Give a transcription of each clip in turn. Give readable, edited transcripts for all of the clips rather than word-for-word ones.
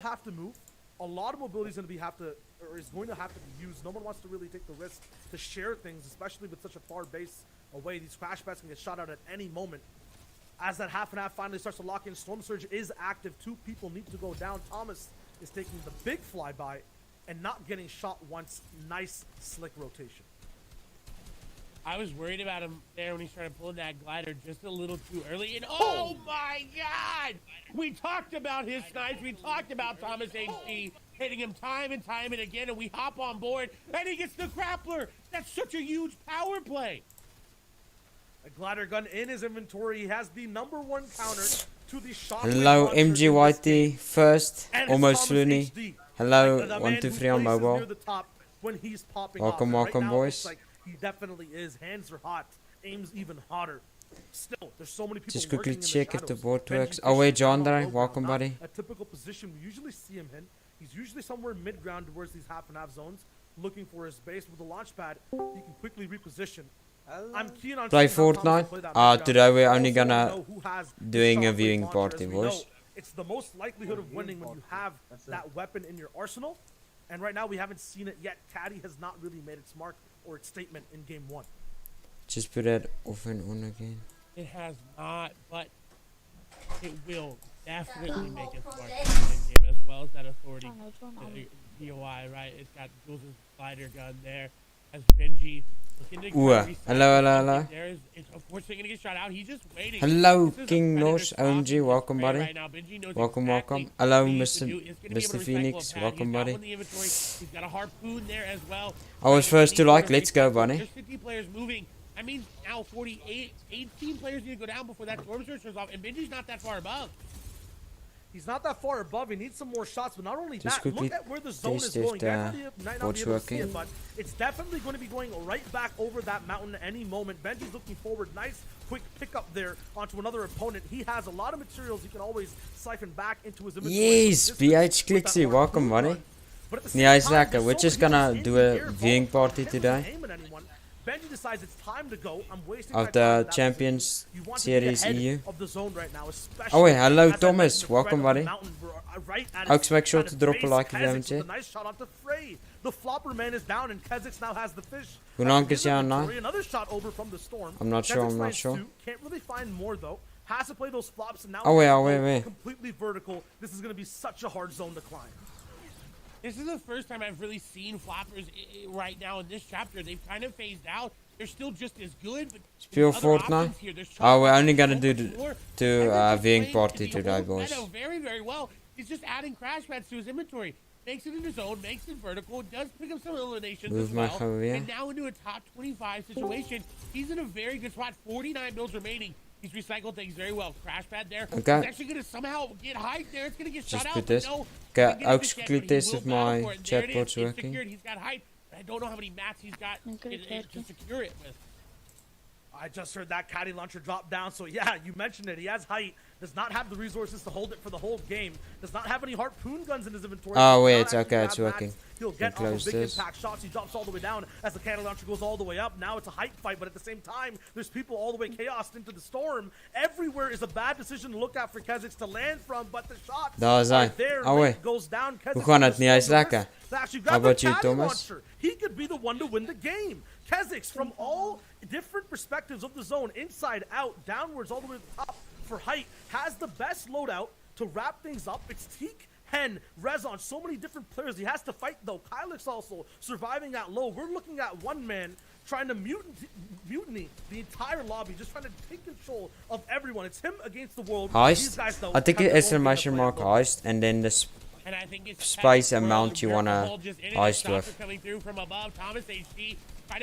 have to move. A lot of mobility is going to be going to have to be used. No one wants to really take the risk to share things, especially with such a far base away. These crash pads can get shot out at any moment. As that half and half finally starts to lock in, Storm Surge is active. 2 people need to go down. Thomas is taking the big flyby and not getting shot once. Nice, slick rotation. I was worried about him there when he started pulling that glider just a little too early. And oh my God! We talked about his snipes. We talked about Thomas HD hitting him time and time and again. And we hop on board and he gets the grappler. That's such a huge power play. A glider gun in his inventory. He has the #1 counter to the shot. Hello, MGYT first. Almost Looney. Hello, 123 on mobile. Welcome, boys. He definitely is. Hands are hot. Aim's even hotter. Still, there's so many people. Just quickly check if the board works. Oh wait, John, welcome, buddy. A typical position we usually see him in. He's usually somewhere mid-ground towards these half and half zones, looking for his base. With the launch pad, he can quickly reposition. I'm keen on play Fortnite. Today we're only gonna doing a viewing party, boys. It's the most likelihood of winning when you have that weapon in your arsenal. And right now we haven't seen it yet. Caddy has not really made its mark or its statement in game 1. Just put that off and on again. It has not, but it will definitely make its mark in the game, as well as that authority DOI, right? It's got Jules' glider gun there. As Benji looking to hello. It's unfortunately gonna get shot out. He's just waiting. Hello, King Nose OMG, welcome, buddy. Right now, welcome. Hello, Mr. Phoenix, welcome, buddy. He's got a harpoon there as well. I was first to like. Let's go, buddy. There's 50 players moving. I mean, now 18 players need to go down before that Storm Surge turns off, and Benji's not that far above. He's not that far above. He needs some more shots, but not only that, look at where the zone is going. You might not be able to see it, but it's definitely going to be going right back over that mountain at any moment. Benji's looking forward. Nice, quick pickup there onto another opponent. He has a lot of materials he can always siphon back into his inventory. Yes, BH Clixy, welcome, buddy. Yeah, it's like we're just gonna do a viewing party today. Benji decides it's time to go. I'm wasting of the Champions Series EU. Of the zone right now, oh wait, hello Thomas, welcome, buddy. Oaks, make sure to drop a like if you haven't yet. Nice shot onto Frey. The flopper man is down and Kezix now has the fish. Hoe lang is jou now? Another shot over from the storm. I'm not sure. Can't really find more though. Has to play those flops and now wait. Completely vertical. This is going to be such a hard zone to climb. This is the first time I've really seen floppers right now in this chapter. They've kind of phased out. They're still just as good, but still Fortnite. Oh, we're only gonna do the viewing party today, boys. Very, very well. He's just adding crash pads to his inventory. Makes it in his zone, makes it vertical, does pick up some eliminations as well. And now into a top 25 situation. He's in a very good spot. 49 builds remaining. He's recycled things very well. Crash pad there. Okay. He's actually going to somehow get height there. It's going to get shot out. Put this. Okay, I'll quickly test if my chatbot's working. He's got height. I don't know how many mats he's got to secure it with. I just heard that caddy launcher drop down, so yeah, you mentioned it. He has height, does not have the resources to hold it for the whole game, does not have any harpoon guns in his inventory. Oh wait, it's okay, it's working. He'll get all the big impact shots. He drops all the way down as the caddy launcher goes all the way up. Now it's a height fight, but at the same time, there's people all the way chaosed into the storm. Everywhere is a bad decision to look at for Kezix to land from, but the shots right there goes down. Hoe gaan het niet? Hij is lekker. How about you, Thomas? He could be the one to win the game. Kezix, from all different perspectives of the zone, inside, out, downwards, all the way to the top for height, has the best loadout to wrap things up. It's Teak, Hen, Rezon, so many different players. He has to fight, though. Kylix also surviving that low. We're looking at one man trying to mutiny the entire lobby, just trying to take control of everyone. It's him against the world. Heist? Guys, though, I think it is exclamation mark heist, and then the space amount you wanna heist with.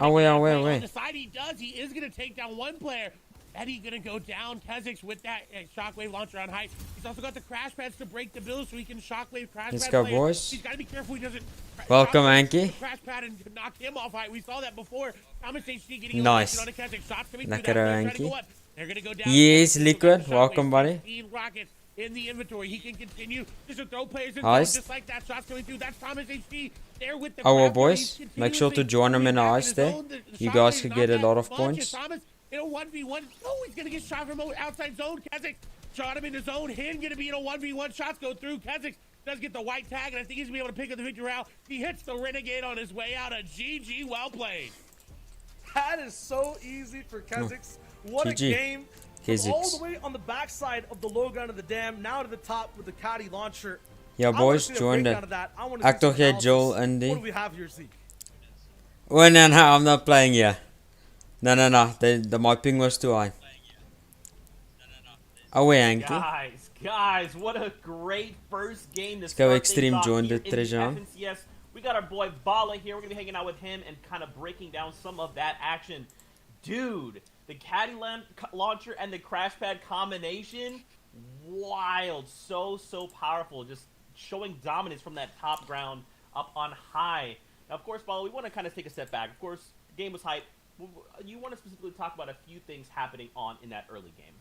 Oh wait. Decide he does. He is gonna take down one player. Eddie gonna go down. Kezix with that shockwave launcher on height. He's also got the crash pads to break the build, so he can shockwave crash. Let's go, boys. He's gotta be careful he doesn't. Welcome, Anki. Crash pad and knock him off height. We saw that before. Thomas HD getting nice. On a Kezix. Shots coming through that. Anki. They're gonna go down. Yes, Liquid. Welcome, buddy. Rockets in the inventory. He can continue just to throw players in just like that. Shots coming through. That's Thomas HD there with the well, boys, make sure to join him in the ice there. You guys could get a lot of points. Thomas in a 1v1. Oh, he's gonna get shot from outside zone. Kezix shot him in the zone. Hin gonna be in a 1v1. Shots go through. Kezix does get the white tag, and I think he's gonna be able to pick up the victory route. He hits the Renegade on his way out. A GG, well played. That is so easy for Kha'Zix. What a GG. game. From all the way on the backside of the low ground of the dam, now to the top with the Caddy launcher. Ja boys, join the ek tog jy Joel in die. What do we have here, Zeke? Oh no, I'm not playing here. No, my ping was too high. Away ankle. Guys, what a great first game to Let's go start extreme things off join the here in treasure. FNCS. We got our boy Bala here. We're gonna be hanging out with him and kind of breaking down some of that action. Dude, the Caddy launcher and the crash pad combination, wild, so powerful, just showing dominance from that top ground up on high. Now, of course, Bala, we want to kind of take a step back. Of course, the game was hype. You want to specifically talk about a few things happening in that early game.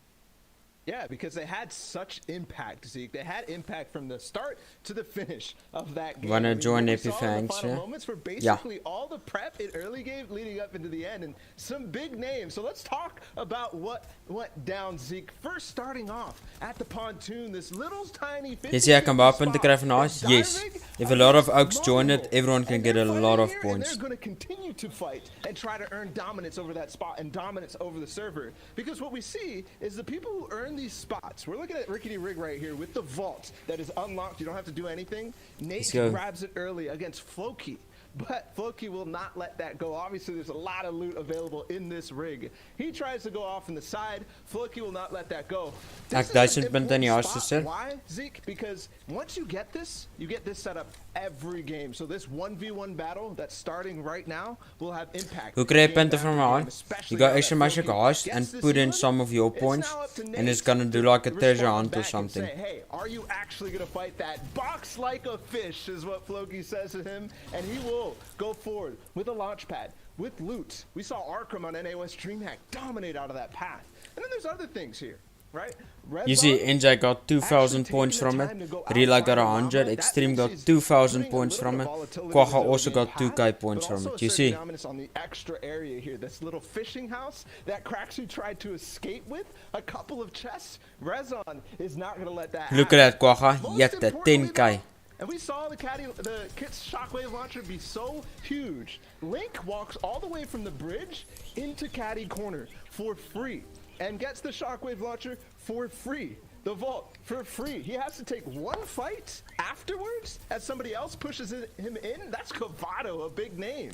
Yeah, because they had such impact, Zeke. They had impact from the start to the finish of that game. Wanna join Epi Epifangs, yeah? Moments were basically all the prep in early game leading up into the end, and some big names. So let's talk about what went down, Zeke. First, starting off at the pontoon, this little tiny. Yes, yeah, come up and grab nice. Yes, if a lot of oaks join it, everyone can get a lot of points. They're going to continue to fight and try to earn dominance over that spot and dominance over the server, because what we see is the people who earn these spots. We're looking at Rickety Rig right here with the vault that is unlocked. You don't have to do anything. Nate grabs it early against Floki, but Floki will not let that go. Obviously, there's a lot of loot available in this rig. He tries to go off on the side. Floki will not let that go. Why, Zeke? Because once you get this set up every game. So this 1v1 battle that's starting right now will have impact. Who create punten from on? You got extra magic cost and put in some of your points, and it's gonna do like a treasure hunt or something. Say, hey, are you actually gonna fight that box like a fish? Is what Floki says to him, and he will go forward with a launch pad, with loot. We saw Arkham on NAE DreamHack dominate out of that path, and then there's other things here. Right? You see, NJ got 2,000 points from it, Rela got 100, Extreme got 2,000 points from it, Quagga also got 2k points from it, you see. On the extra area here, this little fishing house that Craxu tried to escape with, a couple of chests, Rezon is not going to let that Look at that, Quagga, yet the 10k. And we saw the kit's shockwave launcher be so huge. Link walks all the way from the bridge into Caddy corner for free and gets the shockwave launcher for free. The vault for free. He has to take one fight afterwards as somebody else pushes him in. That's Cavato, a big name.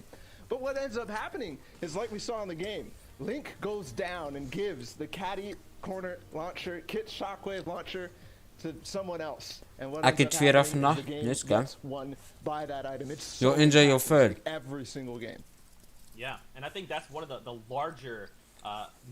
But what ends up happening is, like we saw in the game, Link goes down and gives the Caddy corner launcher, Kit's shockwave launcher, to someone else. And what ends up happening is the game gets won by that item. It's so you'll enjoy your third. Every single game. Yeah, and I think that's one of the larger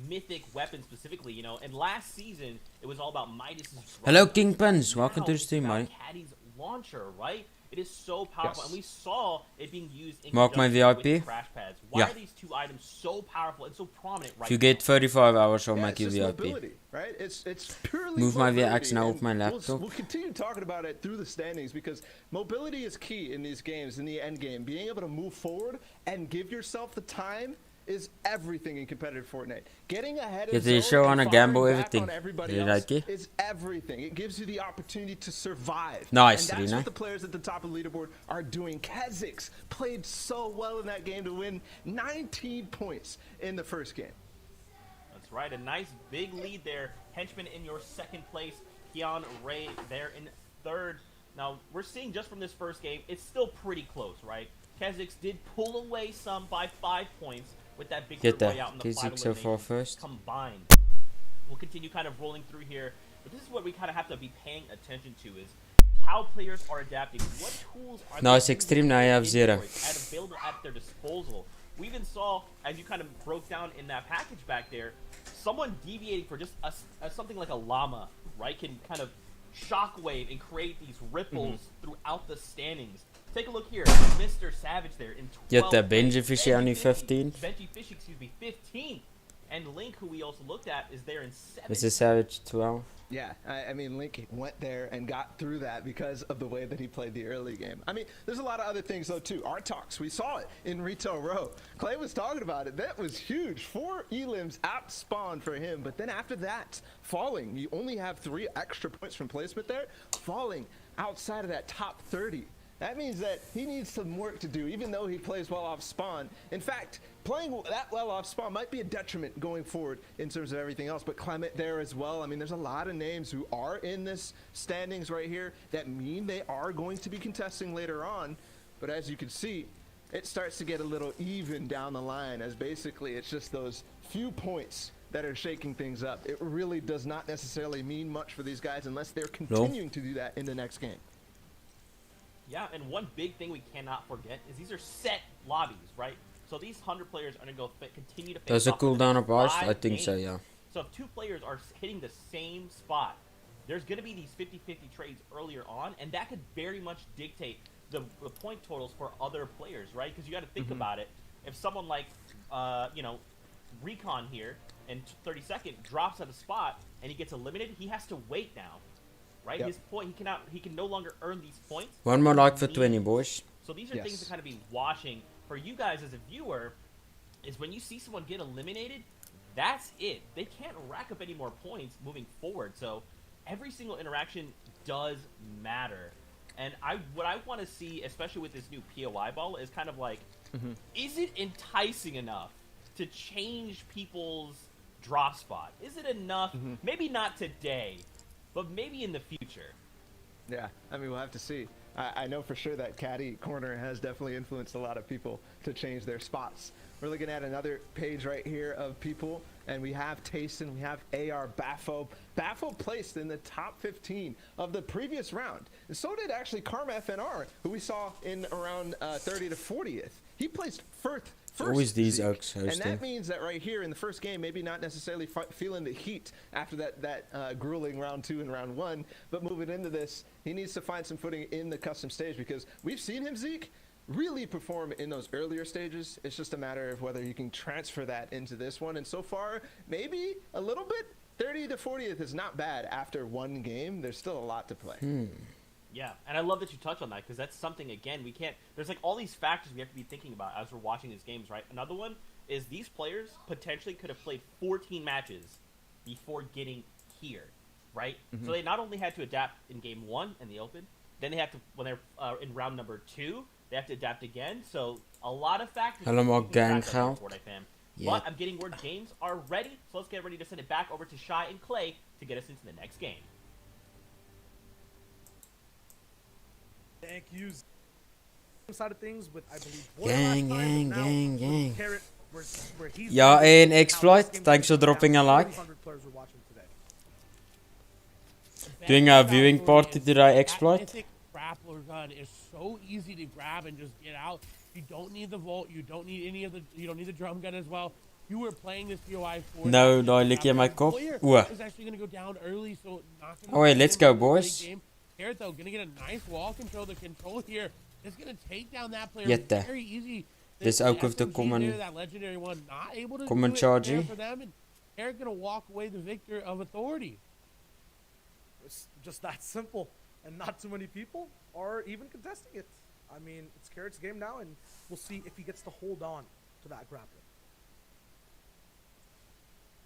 mythic weapons specifically. You know, and last season it was all about Midas's. Hello, Kingpins. Welcome to the stream, mate. Caddy's launcher, right? It is so powerful, and we saw it being used in Mark my VIP. With crash pads. Why are these two items so powerful and so prominent right now? If you get 35 hours, I'll make you VIP. Mobility, right? It's purely move my VX now off my laptop. We'll continue talking about it through the standings, because mobility is key in these games, in the end game. Being able to move forward and give yourself the time is everything in competitive Fortnite. Getting ahead of the show on a gamble everything. Is everything. It gives you the opportunity to survive. Nice, and that's what the players at the top of the leaderboard are doing. Kha'Zix played so well in that game to win 19 points in the first game. That's right, a nice big lead there. Henchman in your second place, Keon Ray there in third. Now, we're seeing just from this first game, it's still pretty close, right? Kha'Zix did pull away some by 5 points with that big way out in the final so far first. Combined. We'll continue kind of rolling through here, but this is what we kind of have to be paying attention to, is how players are adapting. What tools are nice Extreme, now you have 0. Available at their disposal. We even saw, as you kind of broke down in that package back there, someone deviating for just something like a llama, right, can kind of shockwave and create these ripples throughout the standings. Take a look here, Mr. Savage there in 12th. Yet the Benji Fishy only 15. Benji Fishy, excuse me, 15th. And Link, who we also looked at, is there in 7th. Mr. Savage 12. Yeah, I mean, Link went there and got through that because of the way that he played the early game. I mean, there's a lot of other things, though, too. Artox, we saw it in Retail Row. Clay was talking about it. That was huge. 4 elims out spawn for him. But then after that, falling. You only have 3 extra points from placement there. Falling outside of that top 30. That means that he needs some work to do, even though he plays well off spawn. In fact, playing that well off spawn might be a detriment going forward in terms of everything else. But Clement there as well. I mean, there's a lot of names who are in this standings right here that mean they are going to be contesting later on. But as you can see, it starts to get a little even down the line, as basically it's just those few points that are shaking things up. It really does not necessarily mean much for these guys unless they're continuing to do that in the next game. Yeah, and one big thing we cannot forget is these are set lobbies, right? So these 100 players are going to continue to face Does it off cool in down op ours? 5 I think so, games. yeah. So if 2 players are hitting the same spot, there's going to be these 50-50 trades earlier on, and that could very much dictate the point totals for other players, right? Because you got to think about it. If someone like, you know, Recon here in 32nd drops at a spot and he gets eliminated, he has to wait now. Right, his point he can no longer earn these points. One more like for 20, boys. So these are things to kind of be watching for you guys as a viewer. Is when you see someone get eliminated, that's it. They can't rack up any more points moving forward. So every single interaction does matter. And what I want to see, especially with this new POI ball, is kind of like, is it enticing enough to change people's drop spot? Is it enough? Maybe not today, but maybe in the future. Yeah, I mean, we'll have to see. I know for sure that Caddy Corner has definitely influenced a lot of people to change their spots. We're looking at another page right here of people, and we have Tayson, we have AR Baffo. Baffo placed in the top 15 of the previous round. And so did actually Karma FNR, who we saw in around 30 to 40th. He placed first. Always these oaks And hosting. that means that right here in the first game, maybe not necessarily feeling the heat after that grueling round 2 and round 1, but moving into this, he needs to find some footing in the custom stage, because we've seen him, Zeke, really perform in those earlier stages. It's just a matter of whether you can transfer that into this one. And so far, maybe a little bit. 30 to 40th is not bad after one game. There's still a lot to play. Yeah, and I love that you touch on that, because that's something, again, we can't... There's, like, all these factors we have to be thinking about as we're watching these games, right? Another one is these players potentially could have played 14 matches before getting here, right? So they not only had to adapt in Game 1 in the Open, then they have to, when they're in round number 2, they have to adapt again. So a lot of factors... Helemaal to keep track gang of here, geld. Fortnite fam. Yep. But I'm getting word games are ready, so let's get ready to send it back over to Shy and Clay to get us into the next game. Thank you. Side of things with, I believe, Gang. Carrot, where he's Ja, en Exploit, How this game thanks for is dropping a now. like. 300 players are watching today. Doing a viewing party today, Exploit. That mythic grappler gun is so easy to grab and just get out. You don't need the Volt. You don't need any of the. You don't need the drum gun as well. You were playing this POI for. No, daai likkie in my kop. O. Is actually going to go down early, so not gonna Oh, wait, be let's able go, to play boys. the game. Carrot though, going to get a nice wall control. The control here is going to take down that player Jette. very easy. Dis The ook hoef te SMG kom en there, that legendary one, not able to kom do en it charge there ie. for them, and Carrot going to walk away the victor of authority. It's just that simple, and not too many people are even contesting it. I mean, it's Carrot's game now, and we'll see if he gets to hold on to that grappler.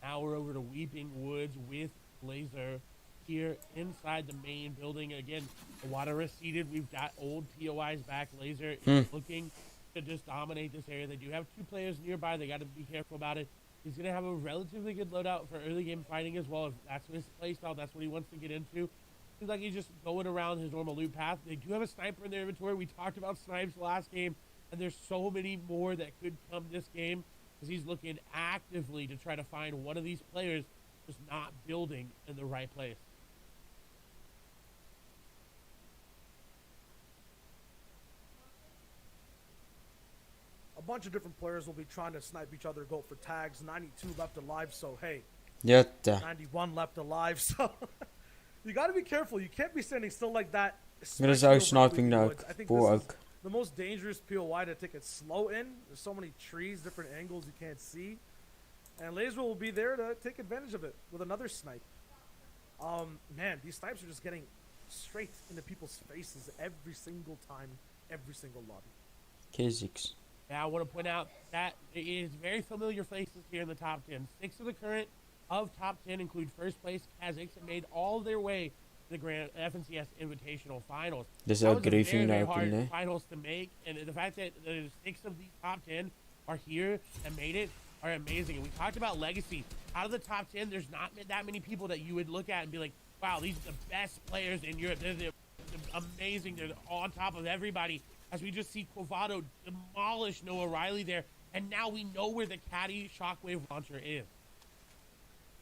Now we're over to Weeping Woods with Laser here inside the main building. Again, the water receded. We've got old POIs back. Laser is looking to just dominate this area. They do have 2 players nearby. They got to be careful about it. He's going to have a relatively good loadout for early game fighting as well. If that's his playstyle, that's what he wants to get into. Seems like he's just going around his normal loot path. They do have a sniper in their inventory. We talked about snipes last game, and there's so many more that could come this game, because he's looking actively to try to find one of these players just not building in the right place. A bunch of different players will be trying to snipe each other, go for tags. 92 left alive, so hey, Jette. 91 left alive, so you got to be careful. You can't be standing still like that. Er is especially ou over sniping Weeping nou Woods. I think Poor this is ook. the most dangerous POI to take it slow in. There's so many trees, different angles you can't see. And Laser will be there to take advantage of it with another snipe. Man, these snipes are just getting straight into people's faces every single time, every single lobby. K6. Now, I want to point out that it is very familiar faces here in the top 10. 6 of the current of top 10 include first place Kazakhs, and made all their way the Grand FNCS Invitational Finals. Dis That ook was a griefing very daar op hard die, né? finals to make, and the fact that the 6 of these top 10 are here and made it are amazing. And we talked about legacy. Out of the top 10, there's not that many people that you would look at and be like, wow, these are the best players in Europe. They're amazing. They're on top of everybody. As we just see Quavado demolish Noah Riley there, and now we know where the Caddy Shockwave launcher is.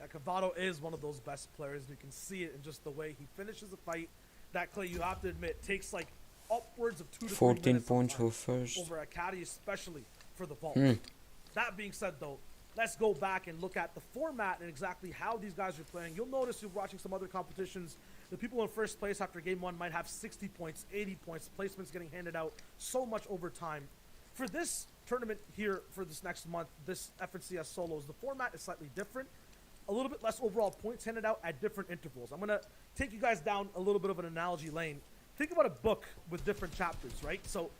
Yeah, Quavado is one of those best players. You can see it in just the way he finishes a fight. That Clay, you have to admit, takes like upwards of 2 to 3 14 minutes points for sometimes first. over a caddy, especially for the vault. Hmm. That being said, though, let's go back and look at the format and exactly how these guys are playing. You'll notice you're watching some other competitions. The people in first place after game 1 might have 60 points, 80 points, placements getting handed out so much over time. For this tournament here, for this next month, this FNCS Solos, the format is slightly different. A little bit less overall points handed out at different intervals. I'm going to take you guys down a little bit of an analogy lane. Think about a book with different chapters, right? So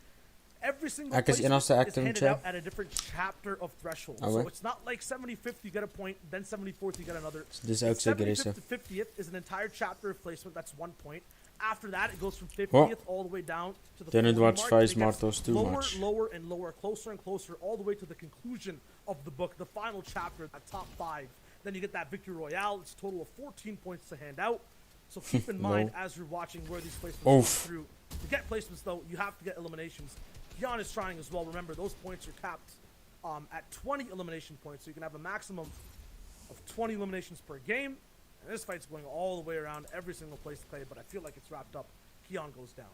every single Ek is placement enigste is active in handed chat. out at a different chapter of threshold. Oh, So wait. it's not like 75th you get a point, then 74th you get another. Dis ook so 75th aggressive. to 50th is an entire chapter of placement. That's 1 point. After that, it goes from 50th Well, all the way down to the then it 40 was mark, face and it gets martels too lower, much. lower, and lower, closer and closer, all the way to the conclusion of the book, the final chapter, that top 5. Then you get that victory royale. It's a total of 14 points to hand out. So keep in mind as you're watching where these placements come through. To get placements, though, you have to get eliminations. Keon is trying as well. Remember, those points are capped at 20 elimination points, so you can have a maximum of 20 eliminations per game. And this fight's going all the way around every single place to play, but I feel like it's wrapped up. Keon goes down.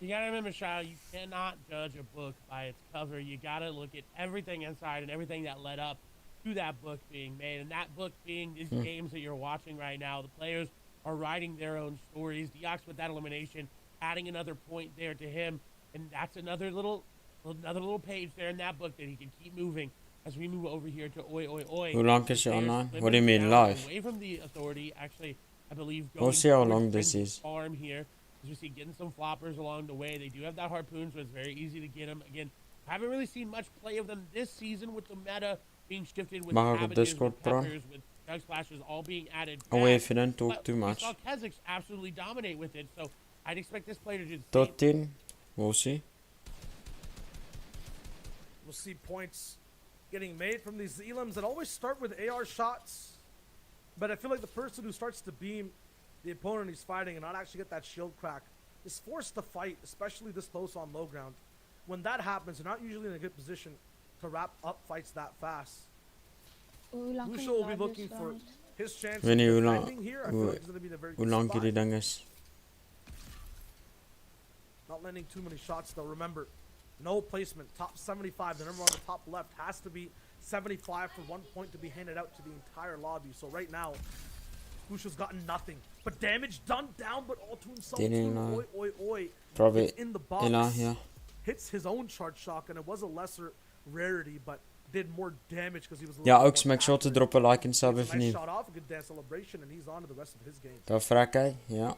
You gotta remember, Shia, you cannot judge a book by its cover. You gotta look at everything inside and everything that led up to that book being made. And that book being these games that you're watching right now. The players are writing their own stories. Deox with that elimination, adding another point there to him. And that's another little page there in that book that he can keep moving as we move over here to Oi Oi Oi. Hoe lang is je Players online? slipping What do you mean, down live? Away from the authority, actually, I believe. We'll see how towards long this Prince's is. Farm here. As we see, getting some floppers along the way. They do have that harpoon, so it's very easy to get them. Again, I haven't really seen much play of them this season with the meta being shifted with Mag ik op cabbages, Discord with praten? peppers, with Chug Splashes all being added Oh, back. even don't talk But too much. We saw Kazakhs absolutely dominate with it, so I'd expect this player to do the Tot same. 10. We'll see. We'll see points getting made from these elims that always start with AR shots. But I feel like the person who starts to beam the opponent he's fighting and not actually get that shield crack is forced to fight, especially this close on low ground. When that happens, they're not usually in a good position to wrap up fights that fast. Lucio will be looking for his chance Weet niet of hoe lang, defending here. I feel like it's going to be in a very hoe good lang spot. die ding is. Not landing too many shots though. Remember, no placement. Top 75. The number on the top left has to be 75 for 1 point to be handed out to the entire lobby. So right now, Lucio's gotten nothing. But damage done down, but all to himself Didn't too. know. Oi, oi, oi. Probably It's in the box. Ella, yeah. Hits his own charge shock, and it was a lesser rarity, but did more damage because he was a Ja, little ook bit smaak more sure te accurate. droppen like en sub Gets if a nice nie. shot off, a good dance celebration, and he's on to the rest of his game. Daar vrek hy, ja.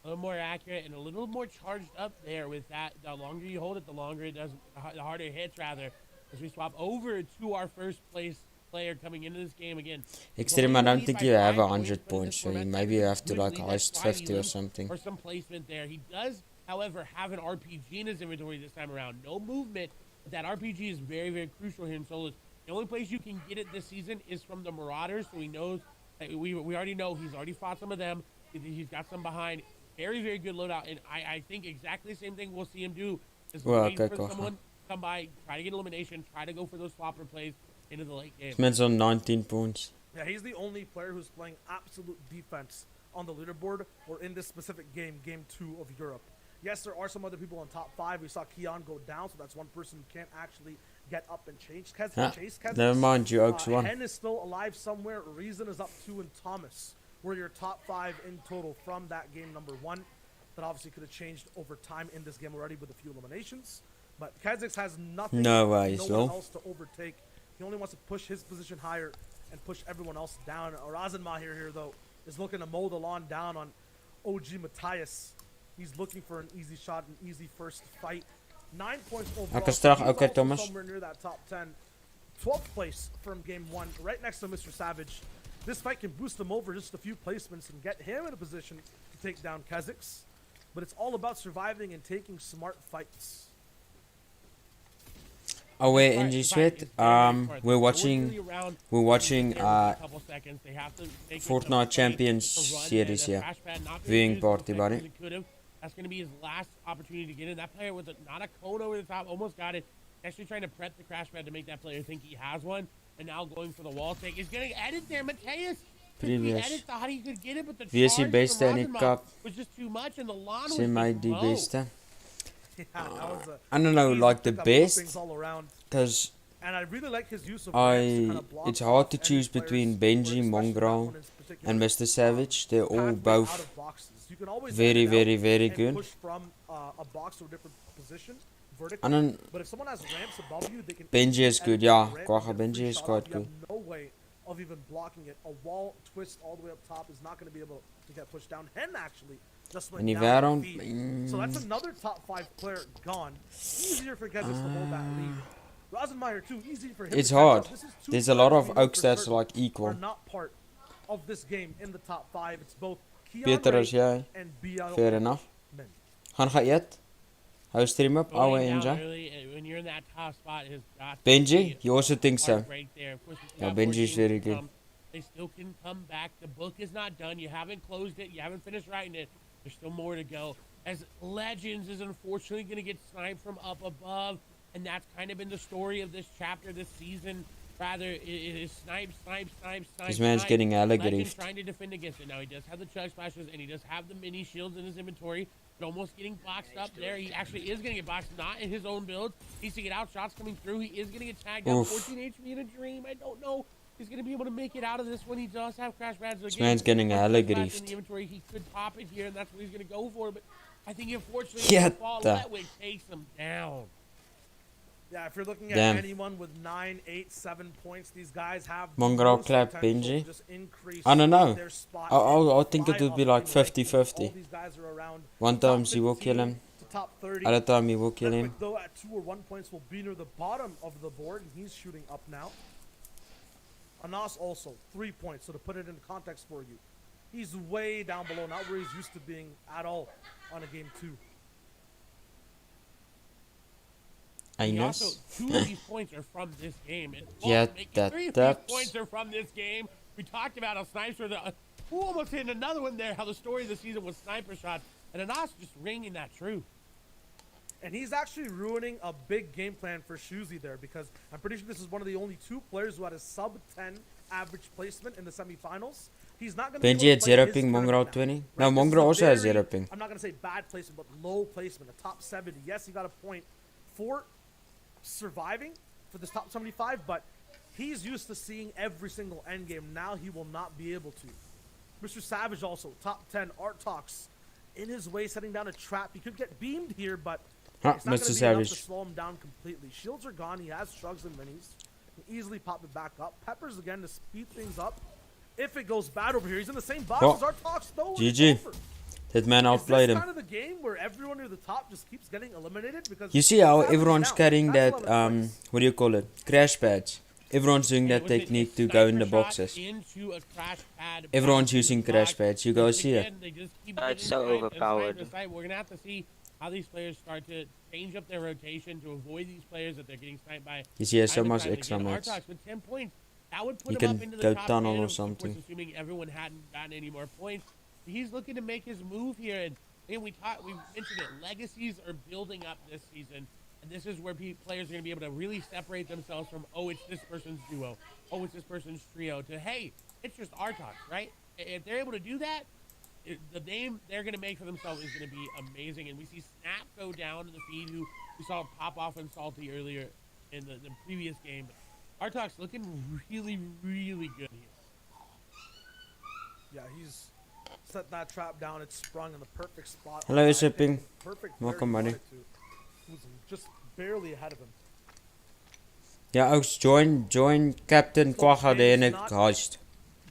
A little more accurate and a little more charged up there with that. The longer you hold it, the longer it does, the harder it hits, rather. As we swap over to our first place player coming into this game again. Extreme, I don't think you have 100 points, so maybe you have to like heist 50 or something. Or some placement there. He does, however, have an RPG in his inventory this time around. No movement, but that RPG is very, very crucial here in solos. The only place you can get it this season is from the Marauders, so he knows that we already know he's already fought some of them. He's got some behind. Very, very good loadout, and I think exactly the same thing we'll see him do is wait for someone to come by, try to get elimination, try to go for those flopper plays into the late game. Men's on 19 points. Yeah, he's the only player who's playing absolute defense on the leaderboard or in this specific game, Game 2 of Europe. Yes, there are some other people on top 5. We saw Keon go down, so that's one person who can't actually get up and chase Kez. Never mind, you Oaks won. Hen is still alive somewhere. Reason is up 2, and Thomas were your top 5 in total from that game number 1. That obviously could have changed over time in this game already with a few eliminations. But Kazakhs has nothing, No way, no so. one else to overtake. He only wants to push his position higher and push everyone else down. Razenma here, though, is looking to mow the lawn down on OG Matthias. He's looking for an easy shot, an easy first fight. 9 points overall. Ek is terug, He's okay, also Thomas. somewhere near that top 10. 12th place from game 1, right next to Mr. Savage. This fight can boost him over just a few placements and get him in a position to take down Kha'Zix. But it's all about surviving and taking smart fights. Away NG Sweat. We're watching Fortnite Champions series here. Viewing party, buddy. That's going to be his last opportunity to get in. That player with not a cone over the top, almost got it. Actually trying to prep the crash pad to make that player think he has one. And now going for the wall take. He's going to edit there, Mateus. Previous. Edit thought he could get it, but the Wie is die charge beste from in die Razenbach kap? was just too much, and the lawn was Sê my just die low. beste. Yeah, that was I don't know, easy like the pickup, best, things all around. because And I really like his use of ramps to kinda block it's hard to off choose any between players, Benji, especially that Mongrel, one in particular, and Mr. Savage. They're all pathway out both of boxes. You can always very, in and out very, very and good. push from a box to a different position I vertically. don't. But if someone has ramps above you, they can Benji is easily good, edit ja. the ramp Quagga and get a Benji free is shot quite off. You good. have no way of even blocking it. A wall twist all the way up top is not going to be able to get pushed down. Hen actually just went En die down wêreld, with feed. So that's another top 5 player gone. Easier for Kha'Zix to hold that lead. Rosenmeyer too, easy for him. It's to catch hard. up. This is two There's a lot players of we know oaks for that's certain like are equal. not part of this game in the top 5. It's both Keon Beter Ray as jy. and BL. Fair enough. Men. Gaan eet. Hou stream up. Ouwe Going down NJ. early, when you're in that top spot, has got to Benji, be you also think so? hard break there. Of course, we Yeah, got Benji's 14 very to good. come. They still can come back. The book is not done. You haven't closed it. You haven't finished writing it. There's still more to go. As Legends is unfortunately going to get sniped from up above, and that's kind of been the story of this chapter this season. Rather, it is snipe. This man's getting hella Legends griefed. trying to defend against it. Now he does have the chug splashes, and he does have the mini shields in his inventory. But almost getting boxed up there. He actually is going to get boxed, not in his own build. Needs to get out. Shots coming through. He is going to get tagged out. Oof. 14 HP in a dream. I don't know. He's going to be able to make it out of this one. He does have crash pads. This man's getting hella In the griefed. inventory, he could pop it here, and that's what he's going to go for. But I think unfortunately, Get Fall the- Letwick takes him down. Yeah, if you're looking at Damn. anyone with 9, 8, 7 points, these guys have Mongrel most clap potential to Benji. just increase I don't know. their spot I and think it fly would be up like in rankings. 50-50. All these guys are around One top time he will 15 kill him. to top 30. Other time he will kill Letwick, him. though, at 2 or 1 points will be near the bottom of the board, and he's shooting up now. Anas also 3 points. So to put it in context for you, he's way down below, not where he's used to being at all on a game 2. And Eines. also, 2 of these points are from this game. And Yeah, making that 3 of taps. these points are from this game. We talked about how snipes were the... who almost hit another one there, how the story of the season was sniper shots. And Anas just ringing that true. And he's actually ruining a big game plan for Shuzi there, because I'm pretty sure this is one of the only 2 players who had a sub 10 average placement in the semifinals. He's not going to Benji had 0 ping, Mongrel 20. No, Mongrel also has 0 ping. I'm not going to say bad placement, but low placement, a top 70. Yes, he got a point for surviving for this top 75, but he's used to seeing every single end game. Now he will not be able to. Mr. Savage also, top 10, Art Talks. In his way, setting down a trap. He could get beamed here, but Ah, it's not going Mr. to be enough to Savage. slow him down completely. Shields are gone. He has shrugs and minis. He can easily pop it back up. Peppers again to speed things up. If it goes bad over here, he's in the same box Well, as Art Talks. though. and it's GG. over. That man Is outplayed this him. kind of the game where everyone near the top just keeps getting eliminated? Because You see how Savage is everyone's down. carrying That's that, 11th place. what do you call it? Crash pads. Everyone's doing that Was it technique a to go in the sniper shot boxes. into a crash pad Everyone's back using into the crash box? pads. You guys Once see it. again, they just keep It's getting so sniped and overpowered. sniped and sniped. We're gonna have to see how these players start to change up their rotation to avoid these players that they're getting sniped by. You see, he has so time and much time extra again. max. Artox with 10 points. That would put He him can up into the go top tunnel 10, or of course, something. assuming everyone hadn't gotten any more points. He's looking to make his move here, and we mentioned it. Legacies are building up this season, and this is where players are going to be able to really separate themselves from, oh, it's this person's duo, oh, it's this person's trio, to, hey, it's just Artox, right? If they're able to do that, the name they're going to make for themselves is going to be amazing. And we see Snap go down in the feed, who we saw pop off on Salty earlier in the previous game. Artox looking really, really good here. Yeah, he's set that trap down. It's sprung in the perfect spot. Hello, I Shipping. think perfect where Welcome, he buddy. wanted to. He was just barely ahead of him. Ja, ouks, join Captain Quagga there in a heist.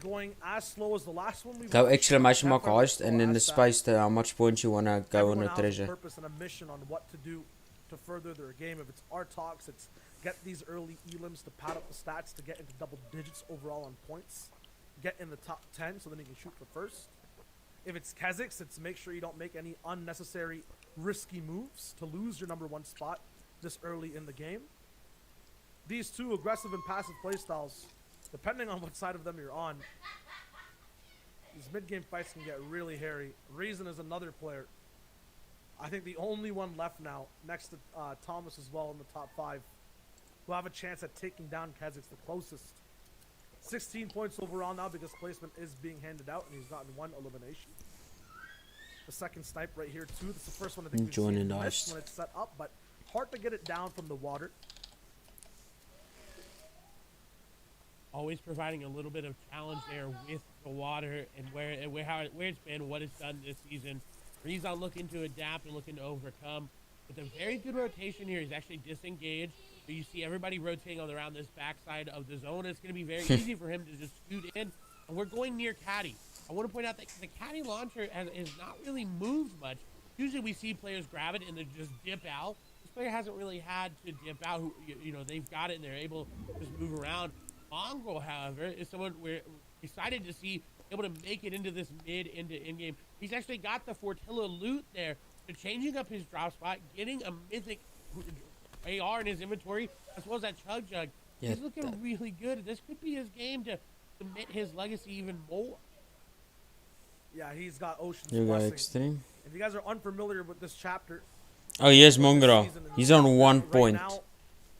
Going as slow as the last one we Go watched, exclamation mark definitely heist slow and then the as that. space to how much points you wanna go on Everyone the has a treasure. purpose and a mission on what to do to further their game. If it's Artox, it's get these early elims to pad up the stats to get into double digits overall on points. get in the top 10 so then he can shoot for first. If it's Kha'Zix, it's make sure you don't make any unnecessary risky moves to lose your number 1 spot this early in the game. These two aggressive and passive playstyles, depending on what side of them you're on, these mid-game fights can get really hairy. Reason is another player. I think the only one left now, next to Thomas as well in the top 5, who have a chance at taking down Kha'Zix the closest. 16 points overall now because placement is being handed out, and he's gotten 1 elimination. The second snipe right here too. That's the first one I think we've seen miss when it's set up, but hard to get it down from the water. Always providing a little bit of challenge there with the water and where it's been, what it's done this season. Rezon looking to adapt and looking to overcome. With a very good rotation here, he's actually disengaged. So you see everybody rotating on around this backside of the zone. It's going to be very easy for him to just shoot in. And we're going near Caddy. I want to point out that the Caddy launcher has not really moved much. Usually we see players grab it and then just dip out. This player hasn't really had to dip out. You know, they've got it and they're able to just move around. Mongrel, however, is someone we're excited to see able to make it into this into in-game. He's actually got the Fortilla loot there. So changing up his drop spot, getting a mythic AR in his inventory, as well as that Chug Jug. Yeah, he's looking really good. This could be his game to cement his legacy even more. Yeah, he's got Ocean's You got Blessing. extreme. If you guys are unfamiliar with this chapter, Oh, yes, Mongrel. He's on 1 point. Right now,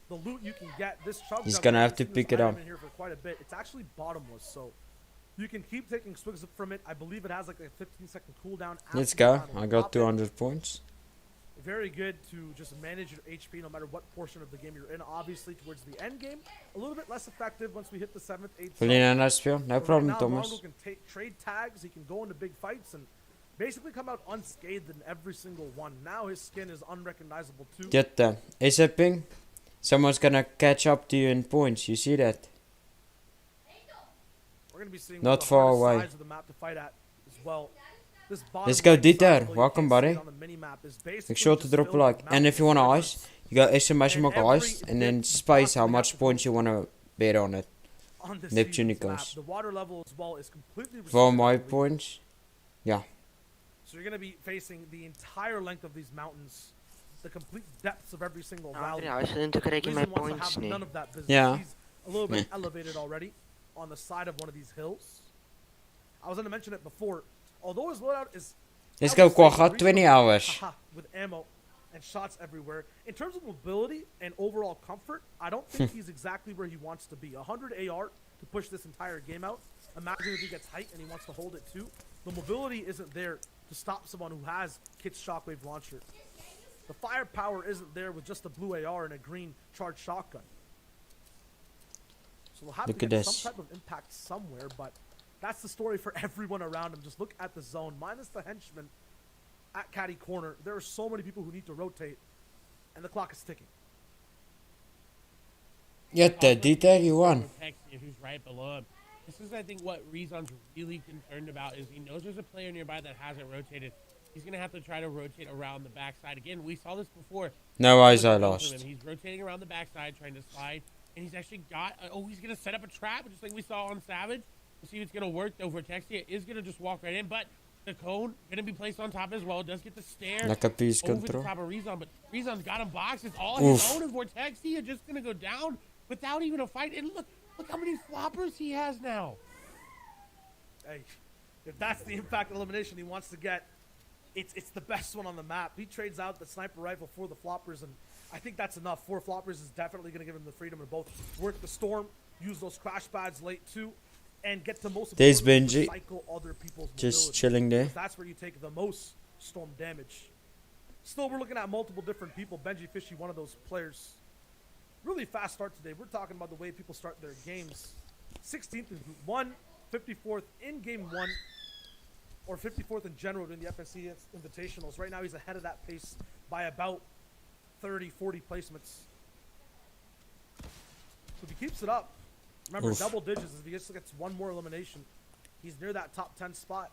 the loot you can get, this Chug He's Jug, gonna have I've to seen pick this it item up. in here for quite a bit. It's actually bottomless, so you can keep taking swigs from it. I believe it has like a 15-second cooldown. Let's after go. you finally I got pop it. 200 points. Very good to just manage your HP no matter what portion of the game you're in. Obviously, towards the end game, a little bit less effective once we hit the 7th, 8th. Wil je naar huis spelen? No But problem, right now, Thomas. Mongrel can trade tags. He can go into big fights and basically come out unscathed in every single one. Now his skin is unrecognizable too. Get that. Is it ping? Someone's gonna catch up to you in points. You see that? We're gonna be seeing Not one of the far hardest away. sides of the map to fight at as well. This Let's go, bottom right Dieter. side, although you Welcome, can't see buddy. it on the minimap, is basically Make sure to just drop a filled with like. And if you want mountains ice, you got SMS and mark every ice and then bit space how you much have to points go you wanna bet on it. on this Neptune season's map. goes. The water level as well is completely For my restricted. points, yeah. So you're gonna be facing the entire length of these mountains, the complete depths of every single valley. Ja, als we natuurlijk rekenen Reason met wants to points have niet. none of that business. Yeah. He's a little bit elevated already on the side of one of these hills. I was gonna mention it before. Although his loadout is Let's I go, would say Quagga. reasonable, 20 hours. haha, with ammo and shots everywhere. In terms of mobility and overall comfort, I don't think he's exactly where he wants to be. 100 AR to push this entire game out. Imagine if he gets height and he wants to hold it too. The mobility isn't there to stop someone who has Kit's Shockwave Launcher. The firepower isn't there with just a blue AR and a green charged shotgun. So we'll have Look to at get this. some type of impact somewhere, but that's the story for everyone around him. Just look at the zone, minus the henchman at Caddy Corner. There are so many people who need to rotate, and the clock is ticking. Get that, Dieter, you won. Texia, who's right below him. This is, I think, what Rezon's really concerned about is he knows there's a player nearby that hasn't rotated. He's going to have to try to rotate around the backside. Again, we saw this before. No eyes I Both of lost. them. He's rotating around the backside, trying to slide, and he's actually got. He's going to set up a trap, just like we saw on Savage. We'll see if it's going to work. Though Texia is going to just walk right in, but the cone going to be placed on top as well. Does get the stare Lekker piece over the control. top of Rezon, but Rezon's got him boxed. It's all Oof. his own, and Vortexia just going to go down without even a fight. And look how many floppers he has now. Hey, if that's the impact elimination he wants to get, it's the best one on the map. He trades out the sniper rifle for the floppers, and I think that's enough. 4 floppers is definitely going to give him the freedom to both work the storm, use those crash pads late too, and get to most There's importantly, Benji. recycle other people's Just mobility, chilling there. because that's where you take the most storm damage. Still, we're looking at multiple different people. Benji Fishy, one of those players. Really fast start today. We're talking about the way people start their games. 16th in Group 1, 54th in Game 1, or 54th in general during the FNC Invitationals. Right now, he's ahead of that pace by about 30, 40 placements. So if he keeps it up, remember, Oof. double digits, if he just gets one more elimination, he's near that top 10 spot.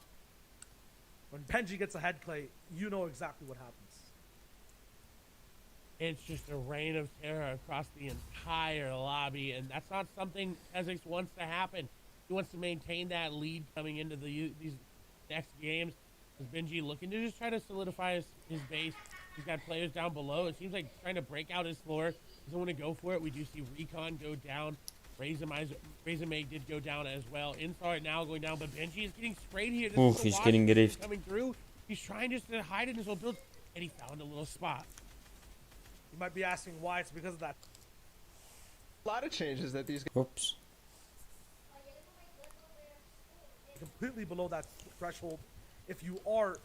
When Benji gets ahead, Clay, you know exactly what happens. It's just a reign of terror across the entire lobby, and that's not something Kha'Zix wants to happen. He wants to maintain that lead coming into these next games. Is Benji looking to just try to solidify his base? He's got players down below. It seems like trying to break out his floor. Doesn't want to go for it. We do see Recon go down. Razormate did go down as well. Inside now going down, but Benji is getting sprayed here. Oof, he's getting griefed. Coming through. He's trying just to hide in his own build, and he found a little spot. You might be asking why. It's because of that. A lot of changes that these guys. Oops. Completely below that threshold. If you are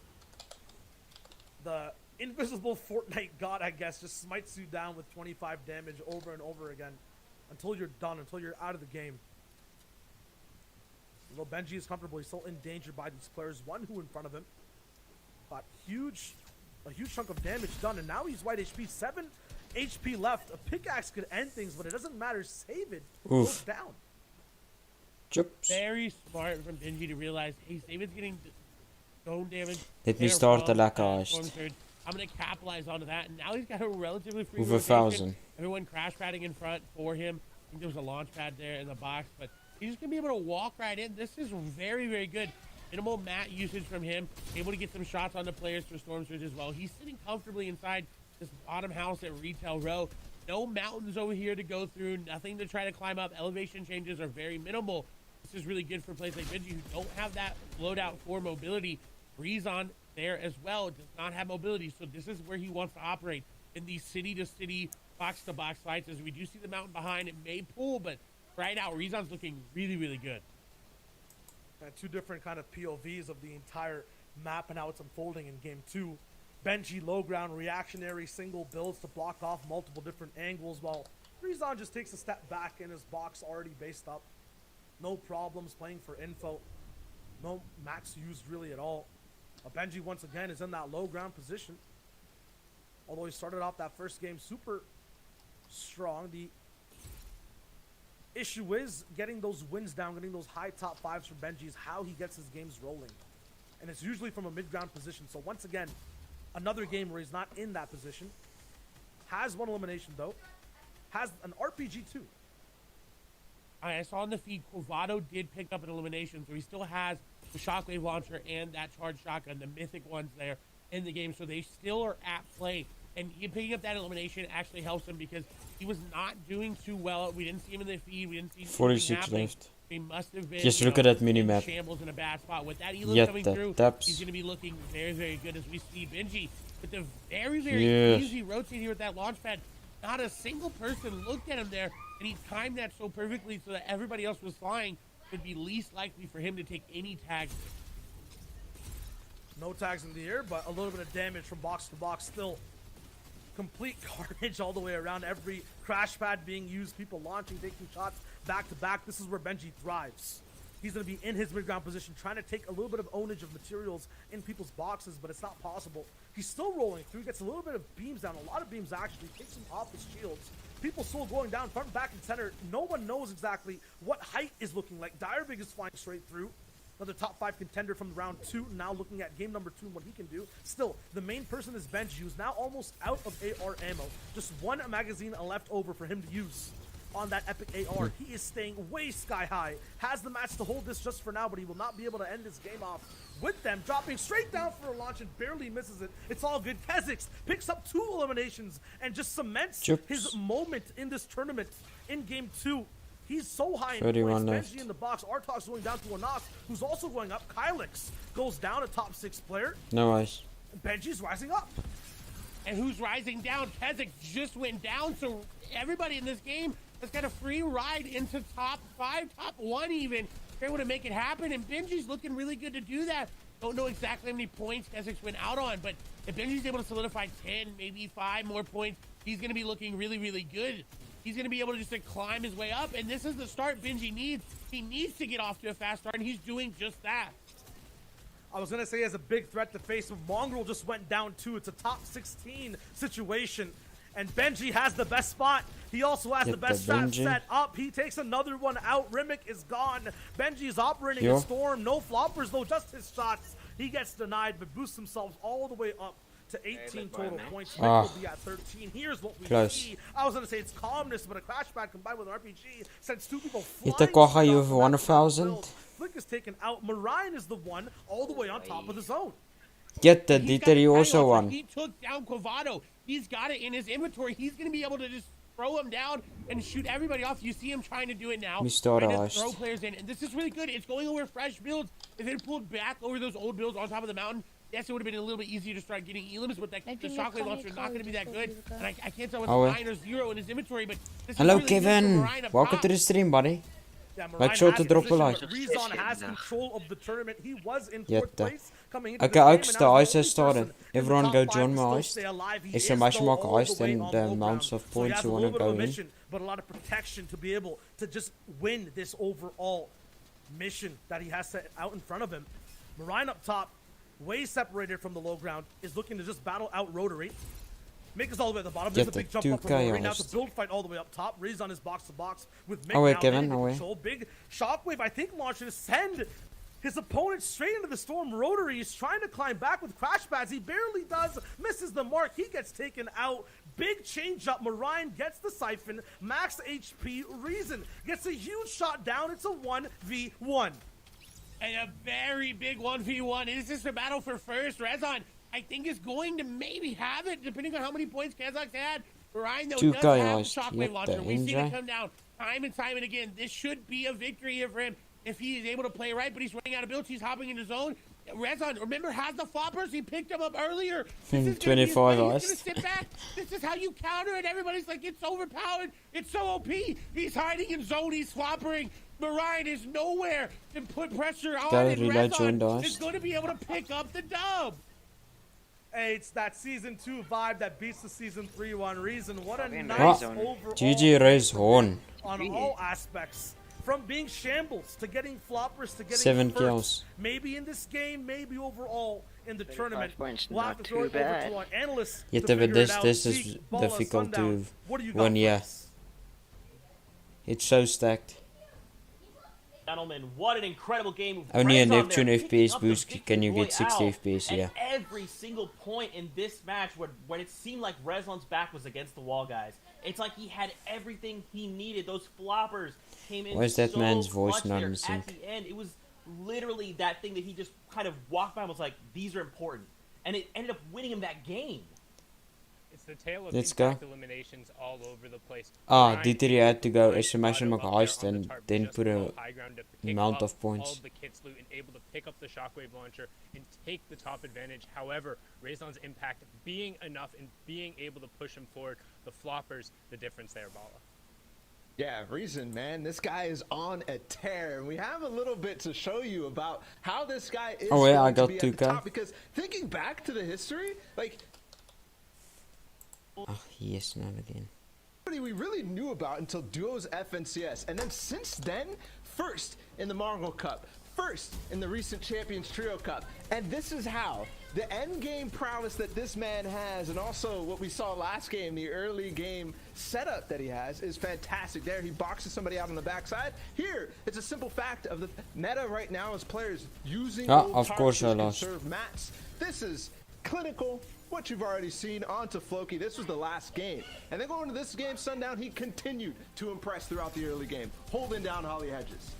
the invisible Fortnite god, I guess, just smites you down with 25 damage over and over again until you're done, until you're out of the game. Although Benji is comfortable, he's still endangered by these players. One who in front of him got a huge chunk of damage done, and now he's white HP. 7 HP left. A pickaxe could end things, but it doesn't matter. Save it goes down. Chips. Very smart from Benji to realize, hey, Saban's getting stone damage. Let me start the lekker heist. I'm going to capitalize onto that, and now he's got a relatively free Hoeveel rotation. thousand? Everyone crash padding in front for him. I think there was a launch pad there in the box, but he's just going to be able to walk right in. This is very, very good. Minimal mat usage from him. Able to get some shots on the players for Storm Surge as well. He's sitting comfortably inside this bottom house at Retail Row. No mountains over here to go through. Nothing to try to climb up. Elevation changes are very minimal. This is really good for players like Benji who don't have that loadout for mobility. Rezon there as well does not have mobility, so this is where he wants to operate in these city-to-city, box-to-box fights. As we do see the mountain behind, it may pull, but right now Rezon's looking really, really good. Two different kind of POVs of the entire map and how it's unfolding in game 2. Benji low ground reactionary single builds to block off multiple different angles, while Rezon just takes a step back in his box already based up. No problems playing for info. No mats used really at all. Benji once again is in that low ground position. Although he started off that first game super strong, the issue is getting those wins down, getting those high top 5s for Benji is how he gets his games rolling. And it's usually from a mid-ground position. So once again, another game where he's not in that position. Has one elimination though. Has an RPG too. I saw in the feed, Quavado did pick up an elimination, so he still has the Shockwave Launcher and that Charged Shotgun, the mythic ones there in the game, so they still are at play. And he picking up that elimination actually helps him because he was not doing too well. We didn't see him in the feed. We didn't see 46 happening. left. He must have been. Just look at that minimap. Shambles in a bad spot. With that elo Yet coming that through, taps. he's going to be looking very, very good as we see Benji with the very, very easy rotate here with that launch pad. Not a single person looked at him there, and he timed that so perfectly so that everybody else was flying. It would be least likely for him to take any tags. No tags in the air, but a little bit of damage from box to box. Still complete carnage all the way around. Every crash pad being used, people launching, taking shots back to back. This is where Benji thrives. He's going to be in his mid-ground position, trying to take a little bit of ownage of materials in people's boxes, but it's not possible. He's still rolling through, gets a little bit of beams down, a lot of beams actually, takes him off his shields. People still going down, front, back, and center. No one knows exactly what height is looking like. Direbig is flying straight through. Another top 5 contender from round 2, now looking at game number 2 and what he can do. Still, the main person is Benji, who's now almost out of AR ammo. Just one magazine left over for him to use on that epic AR. He is staying way sky high. Has the match to hold this just for now, but he will not be able to end this game off with them. Dropping straight down for a launch and barely misses it. It's all good. Kha'Zix picks up 2 eliminations and just cements his moment in this tournament in game 2. He's so high in points. Benji in the box. Artog's going down to Anas, who's also going up. Kylix goes down, a top 6 player. Nice. Benji's rising up. And who's rising down? Kha'Zix just went down, so everybody in this game has got a free ride into top 5, top 1 even. They're able to make it happen, and Benji's looking really good to do that. Don't know exactly how many points Kha'Zix went out on, but if Benji's able to solidify 10, maybe 5 more points, he's going to be looking really, really good. He's going to be able to just climb his way up, and this is the start Benji needs. He needs to get off to a fast start, and he's doing just that. I was going to say he has a big threat to face, but Mongrel just went down too. It's a top 16 situation, and Benji has the best spot. He also has the best strat set up. He takes another one out. Rimic is gone. Benji is operating a storm. No floppers, though, just his shots. He gets denied, but boosts himself all the way up to 18 total points. Nick Ah. will be at 13. Here's what we Close. see. I was going to say it's calmness, but a crash pad combined with an RPG sends two people Hitte flying. kohan straight ju off för the map. 1000. Flick is taken out. Marine is the one all the way on top of the zone. Get the He's dit got er the ju carry också launcher. one. He took down Quavado. He's got it in his inventory. He's going to be able to just throw him down and shoot everybody off. You see him trying to do it now. Mr. Trying to Rust. throw players in. And this is really good. It's going over fresh builds. If they pulled back over those old builds on top of the mountain, yes, it would have been a little bit easier to start getting elims, but the shockwave launcher is not going to be that good. And I can't tell what's Oh, well. 9 or 0 in his inventory, but this Hello, is really good for Kevin. Marine up Welcome top. to the stream, buddy. Yeah, Make Marine sure has to drop a position, like. but Rezon has control of the tournament. He was in Jätte. fourth place coming into Okay, the game, Oaks, and the now ice the has only started. person in the Everyone top go five join to my still ice. stay alive. He It's is, so much though, more all the ice way than on the low amounts ground. of So he points has you a want to little bit of go in. mission, but a lot of protection to be able to just win this overall mission that he has set out in front of him. Marine up top, way separated from the low ground, is looking to just battle out Rotary. Mick is all the way at the bottom. There's a Get big the jump two up from Rotary. Now chaos. it's a build fight all the way up top. Riz on his box to box with Mick Away, now Kevin, in away. control. Big shockwave, I think, launched to send his opponent straight into the storm. Rotary is trying to climb back with crash pads. He barely does, misses the mark. He gets taken out. Big change up. Marine gets the siphon. Max HP. Reason gets a huge shot down. It's a 1v1. And a very big 1v1. Is this a battle for first? Rezon, I think, is going to maybe have it, depending on how many points Kazak's had. Marine, though, Two does have guys, the shockwave yep, launcher. the We've seen it injury. come down time and time and again. This should be a victory here for him if he is able to play right, but he's running out of builds. He's hopping into zone. Rezon, remember, has the floppers. He picked them up earlier. This is gonna be his 25 play. ice. He's going to sit back. This is how you counter it. Everybody's like, it's overpowered. It's so OP. He's hiding in zone. He's floppering. Marine is nowhere to put pressure on, Gotta and reload your Rezon dice. is going to be able to pick up the dub. Hey, it's that season 2 vibe that beats the season 3 one. Reason. What a Fucking nice Rezon. overall GG Race Horn. on all aspects. From being shambles to getting floppers to getting 7 first. kills. Maybe in this game, maybe overall in the 35 tournament. points, We'll have not to throw too it over bad. to our analysts Yeah, to but figure this- it out. this is Zeke, Balla, difficult Sundown, to what do you got win, for yeah. us? It's so stacked. Gentlemen, what an incredible game. Only a Rezon there Neptune picking FPS up the boost victory can you get 60 royale. FPS, And yeah. every single point in this match when it seemed like Rezon's back was against the wall, guys. It's like he had everything he needed. Those floppers came in Why is that so man's voice clutch not there in at sync? the end. It was literally that thing that he just kind of walked by and was like, these are important. And it ended up winning him that game. It's the tale of Let's go. impact eliminations all over the place. Ah, Marine Dieter had to go put SMS Quavado and up there heist on the and tarp then just put below a high ground to pick amount up of points. all of the kit's loot and able to pick up the shockwave launcher and take the top advantage. However, Rezon's impact being enough and being able to push him forward, the floppers, the difference there, Balla. Yeah, Reason, man. This guy is on a tear, and we have a little bit to show you about how this guy is Oh, yeah, going I got to be at the 2K. top. Because thinking back to the history, like, Ah, yes, not again. we really knew about until Duos FNCS, and then since then, first in the Mongol Cup, first in the recent Champions Trio Cup, and this is how the end game prowess that this man has, and also what we saw last game, the early game setup that he has, is fantastic. There, he boxes somebody out on the backside. Here, it's a simple fact of the meta right now is players using old of tarps course to I lost. conserve mats. This is clinical. What you've already seen onto Floki. This was the last game. And then going into this game, Sundown, he continued to impress throughout the early game, holding down Holly Hedges.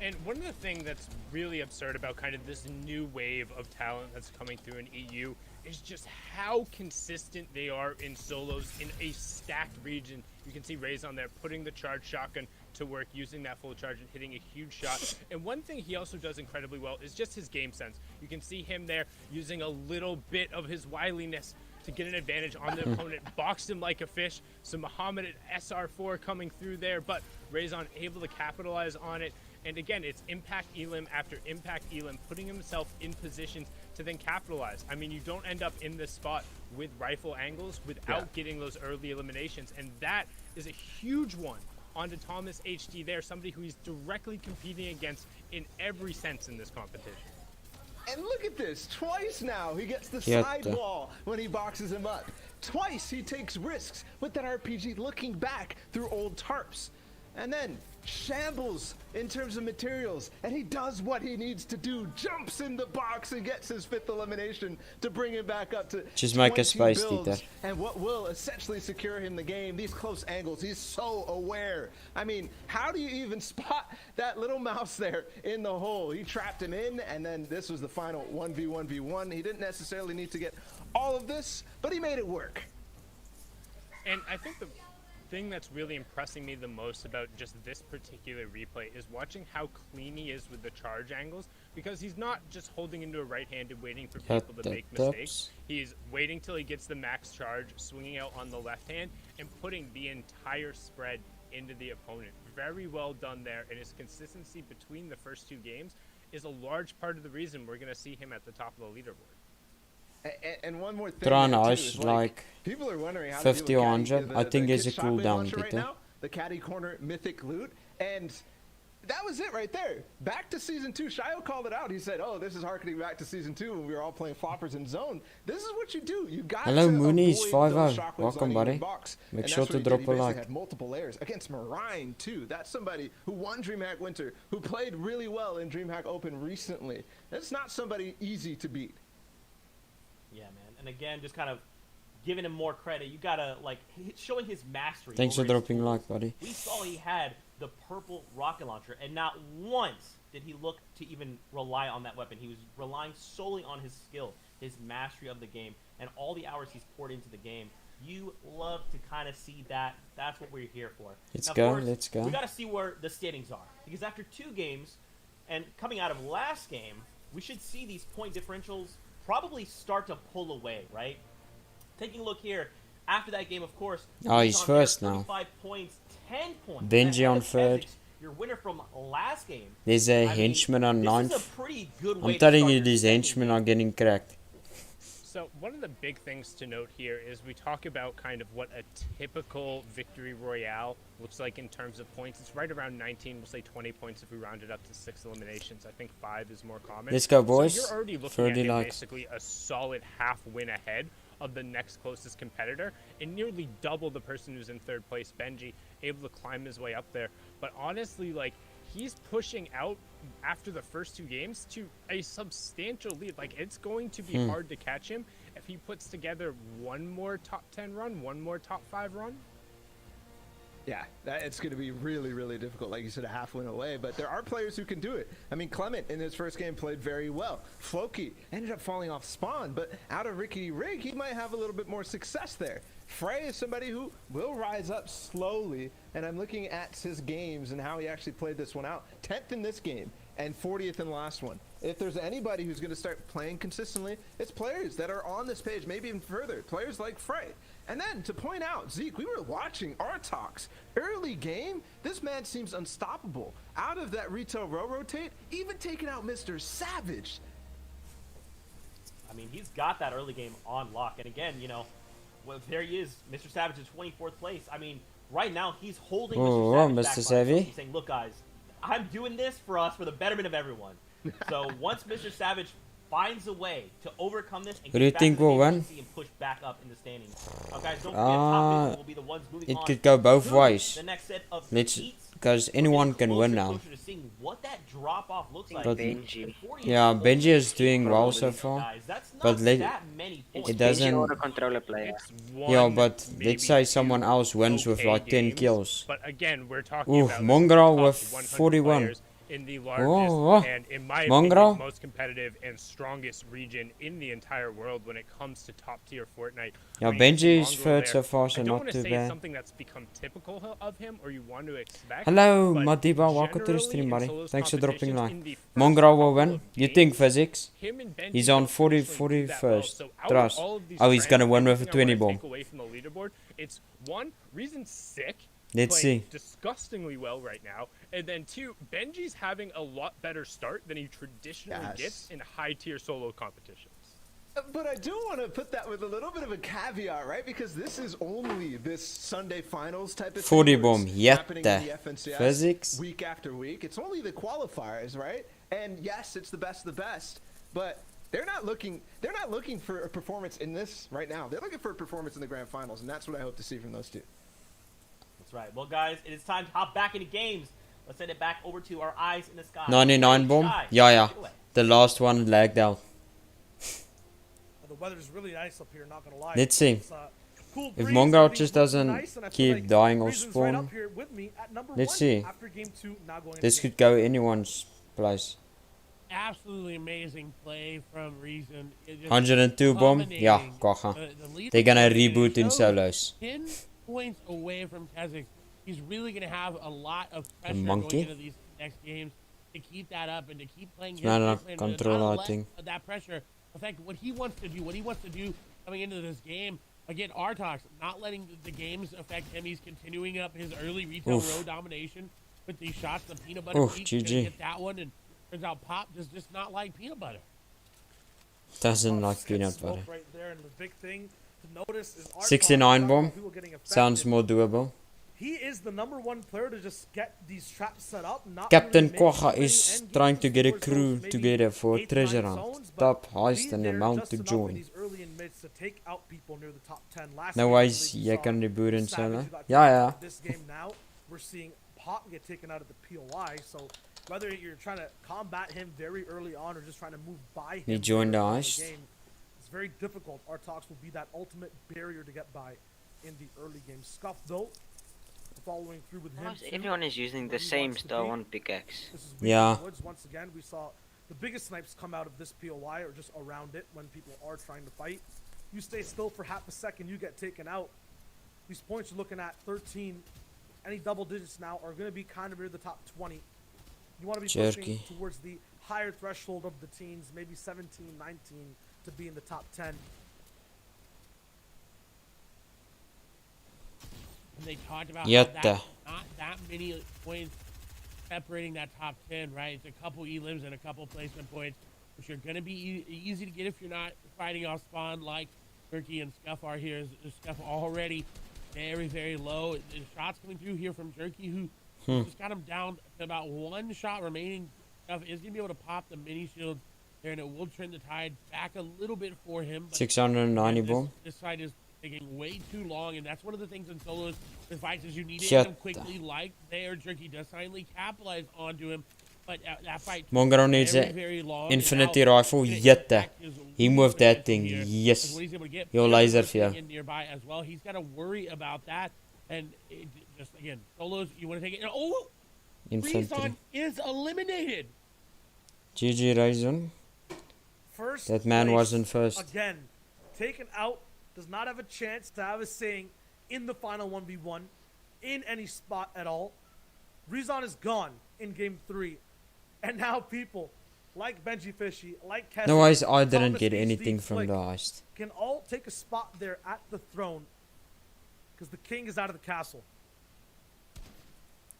And one of the things that's really absurd about kind of this new wave of talent that's coming through in EU is just how consistent they are in solos in a stacked region. You can see Rezon there putting the charge shotgun to work, using that full charge and hitting a huge shot. And one thing he also does incredibly well is just his game sense. You can see him there using a little bit of his wiliness to get an advantage on the opponent, boxed him like a fish. So Muhammad at SR4 coming through there, but Rezon able to capitalize on it. And again, it's impact elim after impact elim, putting himself in positions to then capitalize. I mean, you don't end up in this spot with rifle angles without getting those early eliminations. And that is a huge one onto Thomas HD there, somebody who he's directly competing against in every sense in this competition. And look at this, twice now he gets the Yeah, sidewall when he boxes him up. Twice he takes risks with that RPG looking back through old tarps. and then shambles in terms of materials, and he does what he needs to do, jumps in the box and gets his 5th elimination to bring him back up to Just make a 20 space, builds, Dieter. and what will essentially secure him the game. These close angles, he's so aware. I mean, how do you even spot that little mouse there in the hole? He trapped him in, and then this was the final 1v1v1. He didn't necessarily need to get all of this, but he made it work. And I think the thing that's really impressing me the most about just this particular replay is watching how clean he is with the charge angles, because he's not just holding into a right-handed waiting for people to make mistakes. He's waiting till he gets the max charge, swinging out on the left hand, and putting the entire spread into the opponent. Very well done there, and his consistency between the first 2 games is a large part of the reason we're going to see him at the top of the leaderboard. And one more thing, Try there, too, nice, is, like people are wondering how 50 or 100. I think there's there's a cooldown, right Dieter. now, the caddy corner mythic loot, and that was it right there. Back to season 2. Shio called it out. He said, "Oh, this is harkening back to season 2 when we were all playing floppers in zone. This is what you do. You got Hello, to Moonies, avoid those 5-0. shockwaves Welcome, landing in buddy. the box." Make And sure that's to what he drop did. a He basically like. had multiple layers against Marine too. That's somebody who won DreamHack Winter, who played really well in DreamHack Open recently. That's not somebody easy to beat. Yeah, man. And again, just kind of giving him more credit. You gotta, like, showing his mastery. Thanks for over his dropping tools. like, buddy. We saw he had the purple rocket launcher, and not once did he look to even rely on that weapon. He was relying solely on his skill, his mastery of the game, and all the hours he's poured into the game. You love to kind of see that. That's what we're here for. Let's Now, of go, course, let's go. We got to see where the standings are. Because after 2 games, and coming out of last game, we should see these point differentials probably start to pull away, right? Taking a look here, after that game, of course, Oh, he's on first there, now. 35 points, 10 points. Benji ahead on of third. Kesix, your winner from last game. There's a I mean, henchman on this is 9th. a pretty good way I'm to telling start you, your these second henchmen game. are getting cracked. So one of the big things to note here is we talk about kind of what a typical victory royale looks like in terms of points. It's right around 19, we'll say 20 points if we round it up to 6 eliminations. I think 5 is more common. Let's go, boys. So you're already looking 30 at him likes. basically a solid half win ahead of the next closest competitor, and nearly double the person who's in 3rd place, Benji, able to climb his way up there. But honestly, like, he's pushing out after the first 2 games to a substantial lead. Like, it's going to be hard to catch him if he puts together one more top 10 run, one more top 5 run. Yeah, it's going to be really, really difficult. Like you said, a half win away, but there are players who can do it. I mean, Clement in his first game played very well. Floki ended up falling off spawn, but out of Rickety Rig, he might have a little bit more success there. Frey is somebody who will rise up slowly, and I'm looking at his games and how he actually played this one out. 10th in this game and 40th in the last one. If there's anybody who's going to start playing consistently, it's players that are on this page, maybe even further. Players like Frey. And then to point out, Zeke, we were watching our talks. Early game, this man seems unstoppable. Out of that retail row rotate, even taking out Mr. Savage. I mean, he's got that early game on lock. And again, you know, well, there he is, Mr. Savage in 24th place. I mean, right now he's holding Mr. Savage back by himself. He's saying, look, guys, I'm doing this for us, for the betterment of everyone. So once Mr. Savage finds a way to overcome this and Who do you get back think to the will win? agency and push back up in the standings. Guys, don't forget, top 50 will be the ones moving It on could go both to ways. the next set of Let's, heats. because anyone can win now. Closer to seeing what that drop-off looks like. But Benji. yeah, Benji is doing well so far. Guys, that's not But that many it points. doesn't. Benji or a controller player. It's one, Yeah, but maybe let's say 2 someone else wins with okay like 10 games, kills. But again, we're talking Ooh, about Mongrel top with 100 41. players in the largest Oh, and, in my Mongrel? opinion, most competitive and strongest region in the entire world when it comes to top tier Fortnite. Yeah, When you see Benji is Mongrel third there, so far, so I don't not want to too say bad. it's something that's become typical of him or you want to expect. Hello, but Madiba, welcome to the generally stream, in buddy. solos Thanks for dropping competitions, like. in the first Mongrel will couple win. of You games, think physics? him and Benji He's on don't 40, traditionally do that well. 41st. So out of Trust. all of these Oh, he's gonna trends, win with a everything I 20 wanna bomb. take away from the leaderboard, it's 1, reason sick. Let's playing see. disgustingly well right now, and then 2, Benji's having a lot better start than he traditionally gets in high tier solo competitions. But I do want to put that with a little bit of a caveat, right? Because this is only this Sunday finals type of 40 thing where it's bomb, happening in jätte. the FNCS Physics. week after week. It's only the qualifiers, right? And yes, it's the best of the best, but they're not looking for a performance in this right now. They're looking for a performance in the grand finals, and that's what I hope to see from those two. That's right. Well, guys, it is time to hop back into games. Let's send it back over to our eyes in the sky. 99 bomb? Shy, Yeah. take it away. The last one lagged out. The weather's really nice up here, not gonna lie. Let's see. It's, cool If breeze, Mongo everything's just looking doesn't nice, and I feel keep like dying off Reason's right spawn, up here with me at number let's 1 see. after game 2, now going into This game could go anyone's place. Absolutely amazing play from Reason. 102 bomb? Yeah, kwaga. They're gonna reboot in solos. 10 points away from Keswick. He's really going to have a lot of pressure monkey? going into these next games to keep that up and to keep playing his No, game plan, control, not I let think. that pressure affect what he wants to do coming into this game. Again, Artox, not letting the games affect him. He's continuing up his early retail row domination with these shots. The peanut butter peak, gonna GG. get that one, and turns out Pop does just not like peanut butter. Doesn't Oh, like just get peanut smoke butter. Right there, and the big thing to notice is Artox, 69 bomb? people getting affected. Sounds more doable. He is the #1 player to just get these traps set up. Not Captain really make Quagga many is end trying games to get a towards crew those maybe together for 8, treasure 9 hunt. zones, but Top be heist and there amount just to enough in join. these early and mids to take out people near the top 10. Last No game, I ways, believe we jy saw kan reboot in Savage solo. who got Ja, taken ja. out. This game now, we're seeing Pop get taken out of the POI. So whether you're trying to combat him very early on or just trying to move by him He joined the early in heist. game, it's very difficult. Artox will be that ultimate barrier to get by in the early game. Scuff though, following through with him. Almost too, everyone is using where the he same wants to style be. on pickaxe. This is Yeah. Woods. Once again, we saw the biggest snipes come out of this POI or just around it when people are trying to fight. You stay still for half a second, you get taken out. These points you're looking at 13. Any double digits now are going to be kind of near the top 20. You want to be pushing Jerky. towards the higher threshold of the teens, maybe 17, 19 to be in the top 10. And they talked about Yatta. how that, not that many points separating that top 10, right? It's a couple elims and a couple placement points, which are going to be easy to get if you're not fighting off spawn like Jerky and Scuff are here. Scuff already very, very low. The shots coming through here from Jerky, who just got him down to about one shot remaining. Scuff is going to be able to pop the mini shield there, and it will turn the tide back a little bit for him. But 690 bomb. this side is taking way too long, and that's one of the things in solos with fights is you need to Shut end them quickly, like there. Jerky does finally capitalize onto him, but that fight took Mongo needs very, a very long. infinity and now rifle. gonna Yatta. impact his He weak moved that potential thing. here, Yes. is what he's able to get. Your Peanut laser Butter fear. sitting in nearby as well. He's got to worry about that, and it just again solos. You want to take it? And, oh, Infantry. Rezon is eliminated. GG Ryzen. First That man place, wasn't first. Again, taken out, does not have a chance to have a saying in the final 1v1 in any spot at all. Rezon is gone in game 3. And now people like Benji Fishy, like Keswick, No ways, I didn't Thomas get HD anything from Flick the heist. can all take a spot there at the throne because the king is out of the castle.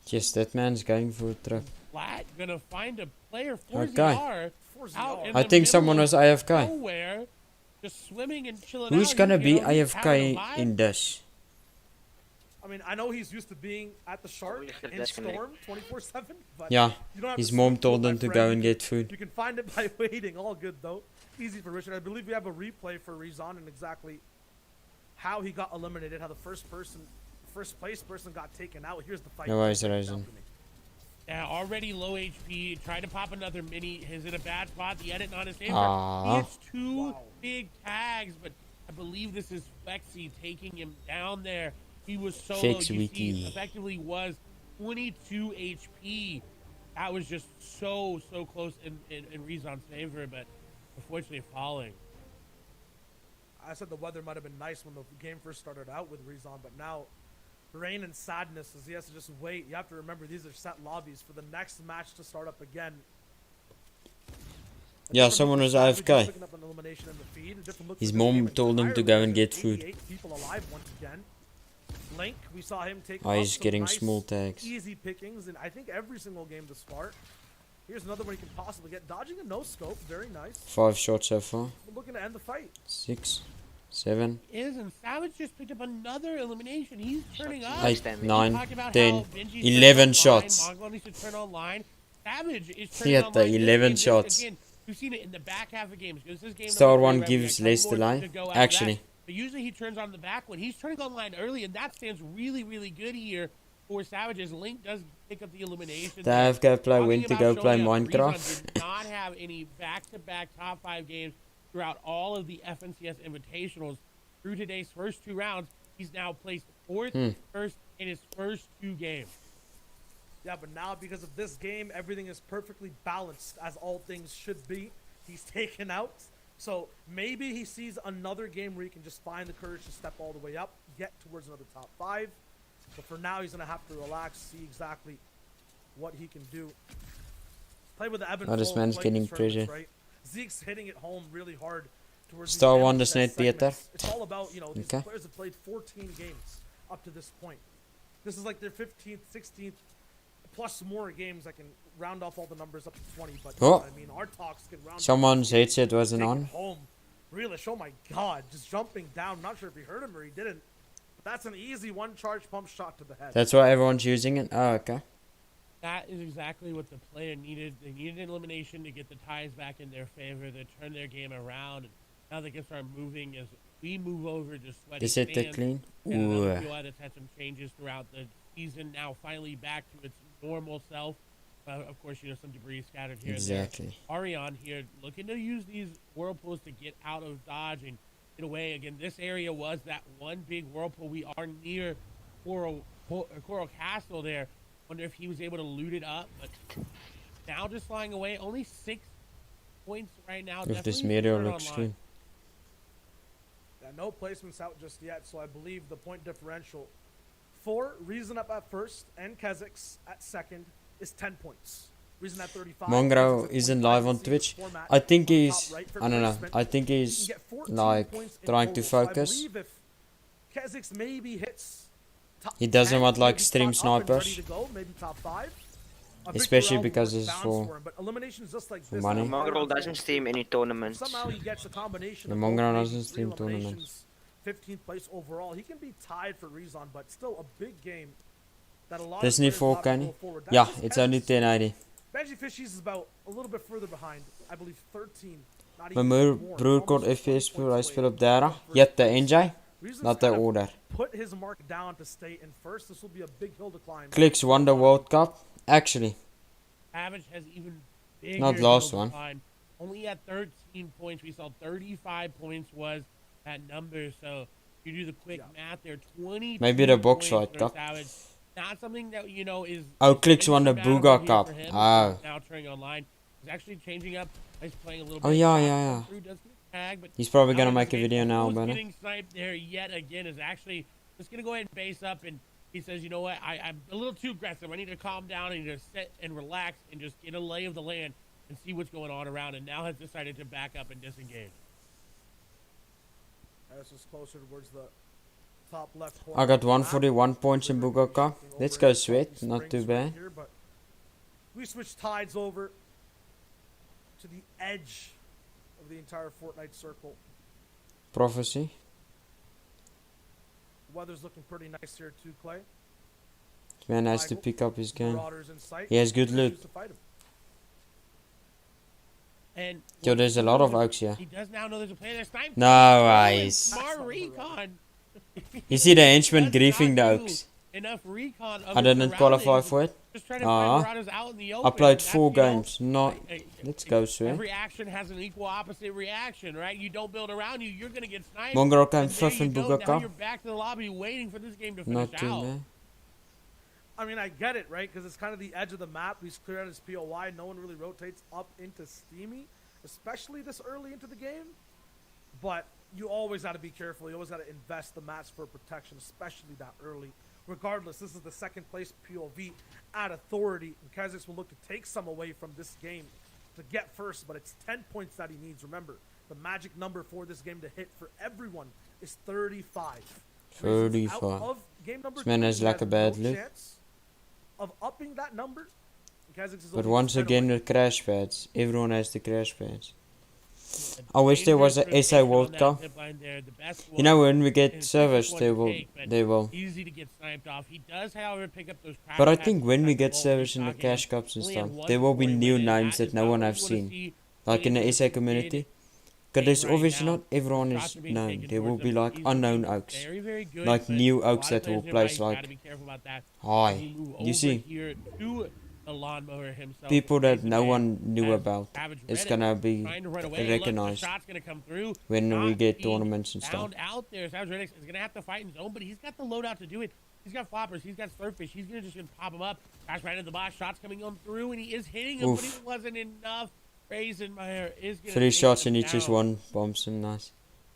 Yes, that man's going for a truck. Flat gonna find a player for Okay. ZR. 4-0. Out in I the think someone middle was of AFK. Nowhere, just swimming and chilling Who's out. gonna You be know, he's having a AFK vibe. in this? I mean, I know he's used to being at the Shark Probably in just gonna- Storm 24/7, but Yeah, you don't have his to mom sleep told through it, him my to friend. go You and can- get food. You can find it by waiting. All good though. Easy for Richard. I believe we have a replay for Rezon and exactly how he got eliminated. How the first place person got taken out. Here's the fight. No worries, Break it Ryzen. down for me. Yeah, already low HP. Tried to pop another mini. He's in a bad spot. The edit not his favor. Aw. He hits two Wow. big tags, but I believe this is Flexi taking him down there. He was solo. Fix You wiki. see, effectively was 22 HP. That was just so close in Rezon's favor, but unfortunately falling. I said the weather might have been nice when the game first started out with Rezon, but now rain and sadness as he has to just wait. You have to remember these are set lobbies for the next match to start up again. Yeah, someone was AFK. Picking up an elimination in the feed, a different look His for this mom game told him to entirely. go and get There's food. 88 people alive once again. Link, we saw him take Oh, off he's some getting nice, small tags. easy pickings, and I think every single game this far. Here's another one he can possibly get. Dodging a no scope, very nice. 5 shots so far. We're looking to end the fight. 6, 7, And Savage just picked up another elimination. He's turning up. 8, damage. 9, Talked about 10, how Benji's 11 turning online, shots. Mongo needs to turn online. Savage is turning Yeah, the online. This 11 game, shots. Again, we've seen it in the back half of games. This is game Star number 1 three, right? We gives got less one more delay. to go after Actually, that. But usually he turns on the back one. He's turning online early, and that stands really, really good here for Savages. Link does pick up the elimination. They have go play when to go play Rezon Minecraft. did not have any back-to-back top 5 games throughout all of the FNCS Invitationals. Through today's first 2 rounds, he's now placed 4th, first in his first 2 games. Yeah, but now because of this game, everything is perfectly balanced, as all things should be. He's taken out. So maybe he sees another game where he can just find the courage to step all the way up, get towards another top 5. But for now, he's going to have to relax, see exactly what he can do. Play with the Evan. Oh, this man's getting pressure. Right? Zeke's hitting it home really hard towards Star these one MSS is net beter. segments. It's all about, you know, these Okay. players have played 14 games up to this point. This is like their 15th, 16th, plus more games that can round off all the numbers up to 20. But you know Oh. what I mean, our talks can round Someone's headset wasn't take it on. home. Realish, oh my god, just jumping down. I'm not sure if he heard him or he didn't. But that's an easy one charge pump shot to the head. That's why everyone's using it. Oh, okay. That is exactly what the player needed. They needed an elimination to get the ties back in their favor, to turn their game around. And now they can start moving as we move over to sweaty They set the fans. clean. And another Ooh. POI that's had some changes throughout the season, now finally back to its normal self. Of course, you know, some debris scattered here Exactly. and there. Arion here looking to use these whirlpools to get out of dodge and get away. Again, this area was that one big whirlpool. We are near Coral Castle there. Wonder if he was able to loot it up. But now just flying away. Only 6 points right now. If this Definitely mirror turn looks online. clean. Yeah, no placements out just yet, so I believe the point differential for Reason up at first and Kha'Zix at second is 10 points. Reason at 35. Mongrel Kha'Zix at isn't 25. live You on see the Twitch. format I think on the he's, top right for I don't know, placement. I think He can he's get 14 like points in trying to total. So I focus. believe if Kha'Zix maybe hits top He doesn't 10, want, like, maybe stream spot up and ready snipers. to go, maybe top 5. A Especially victory because will it's bounce for him, but eliminations just like for this money. are hard Mongrel to doesn't get. stream any tournaments. Somehow he gets a combination The of Mongrel both, doesn't maybe 3 stream tournaments. eliminations, 15th place overall. He can be tied for Rezon, but still a big game that a lot Dis of nie players will have to 4K go nie. forward. Ja, That's it's just only Kha'Zix. 1080. Benji Fishies is about a little bit further behind. I believe 13. Not My even more. broer kort Almost 20 FPS speel, hy points speel away op 30. from Jette, first place. NJ, Rezon's laat hy kind of order. put his mark down to stay in first. This will be a big hill to climb. Clicks won the World Cup. Actually, Savage has even bigger Not last hill one. decline. Only at 13 points. We saw 35 points was that number. So you do the quick Yeah. math there. 20. Maybe the box points fight for cup. Savage. Not something that you know is. Oh, is Clicks won the insurmountable Booga here Cup. for him. Oh. Now turning online. He's actually changing up. He's playing a little Oh, bit. yeah, soft. yeah, yeah. Crew does get tagged, but He's probably gonna Alex make a is video now almost about it. getting sniped there yet again. Is actually just gonna go ahead and base up, and he says, you know what, I'm a little too aggressive. I need to calm down and just sit and relax and just get a lay of the land and see what's going on around. And now has decided to back up and disengage. This is closer towards the top left corner. I got of the 141 map. points in River Booga Creek Cup. shifting Let's over go into Sweat, Salty not Springs too right bad. here, but we switch tides over to the edge of the entire Fortnite circle. Prophecy. The weather's looking pretty nice here too, Clay. This man has to pick up his gun. Marauders in sight. He has good Choose loot. to fight him. And Yo, there's a lot of oaks here. he does now know there's a player there sniping. No, guys. Smart recon. You see the henchman Does griefing the not do oaks. Enough recon of I his didn't qualify surroundings. for it. Just trying to Uh-huh. find Marauders out in the I open. played That's, 4 you know, games. Not. Let's go, Sweat. Every action has an equal opposite reaction, right? You don't build around you, you're gonna get sniped. Mongrel came and there 5th you in go, Booga now Cup. you're back to the lobby waiting for this game to finish Not too out. bad. I mean, I get it, right? Because it's kind of the edge of the map. He's cleared out his POI. No one really rotates up into Steamy, especially this early into the game. But you always got to be careful. You always got to invest the mats for protection, especially that early. Regardless, this is the second place POV at authority. And Kha'Zix will look to take some away from this game to get first, but it's 10 points that he needs. Remember, the magic number for this game to hit for everyone is 35. 35. Out of game number This man 2, has he like a bad no look. chance of upping that number. Kha'Zix is But only once 10 again away. with crash pads. Everyone has the crash pads. I wish there was a SA World Cup. You know, when we get servers, they will. Easy to get sniped off. He does, however, pick up those crash But I pads think when we get well, servers in he's the talking cash cups and only had stuff, one there will be point new win, and names that is no not one what have we wanna seen. see Like in the going SA into the community. Because there's right obviously now. not everyone Shots is are being known. taken There will towards be him. like He's unknown looking oaks. very, very good, Like but new a oaks lot of that will players nearby, place he's gotta like be careful about that. high. He move You over see, here to the lawnmower himself. people and that face the no man one knew as about Savage is read it, gonna be trying to run away. Look, the recognized shot's gonna come through. when we Not get being tournaments and stuff. found out there. Savage Redix is gonna have to fight in zone, but he's got the loadout to do it. He's got floppers. He's got slurpfish. He's gonna pop him up. Crash right into the box. Shots coming on through, and he is hitting him, but Oof. it wasn't enough. Razenmeyer is gonna 3 take shots him and each just down. one bombs and nice.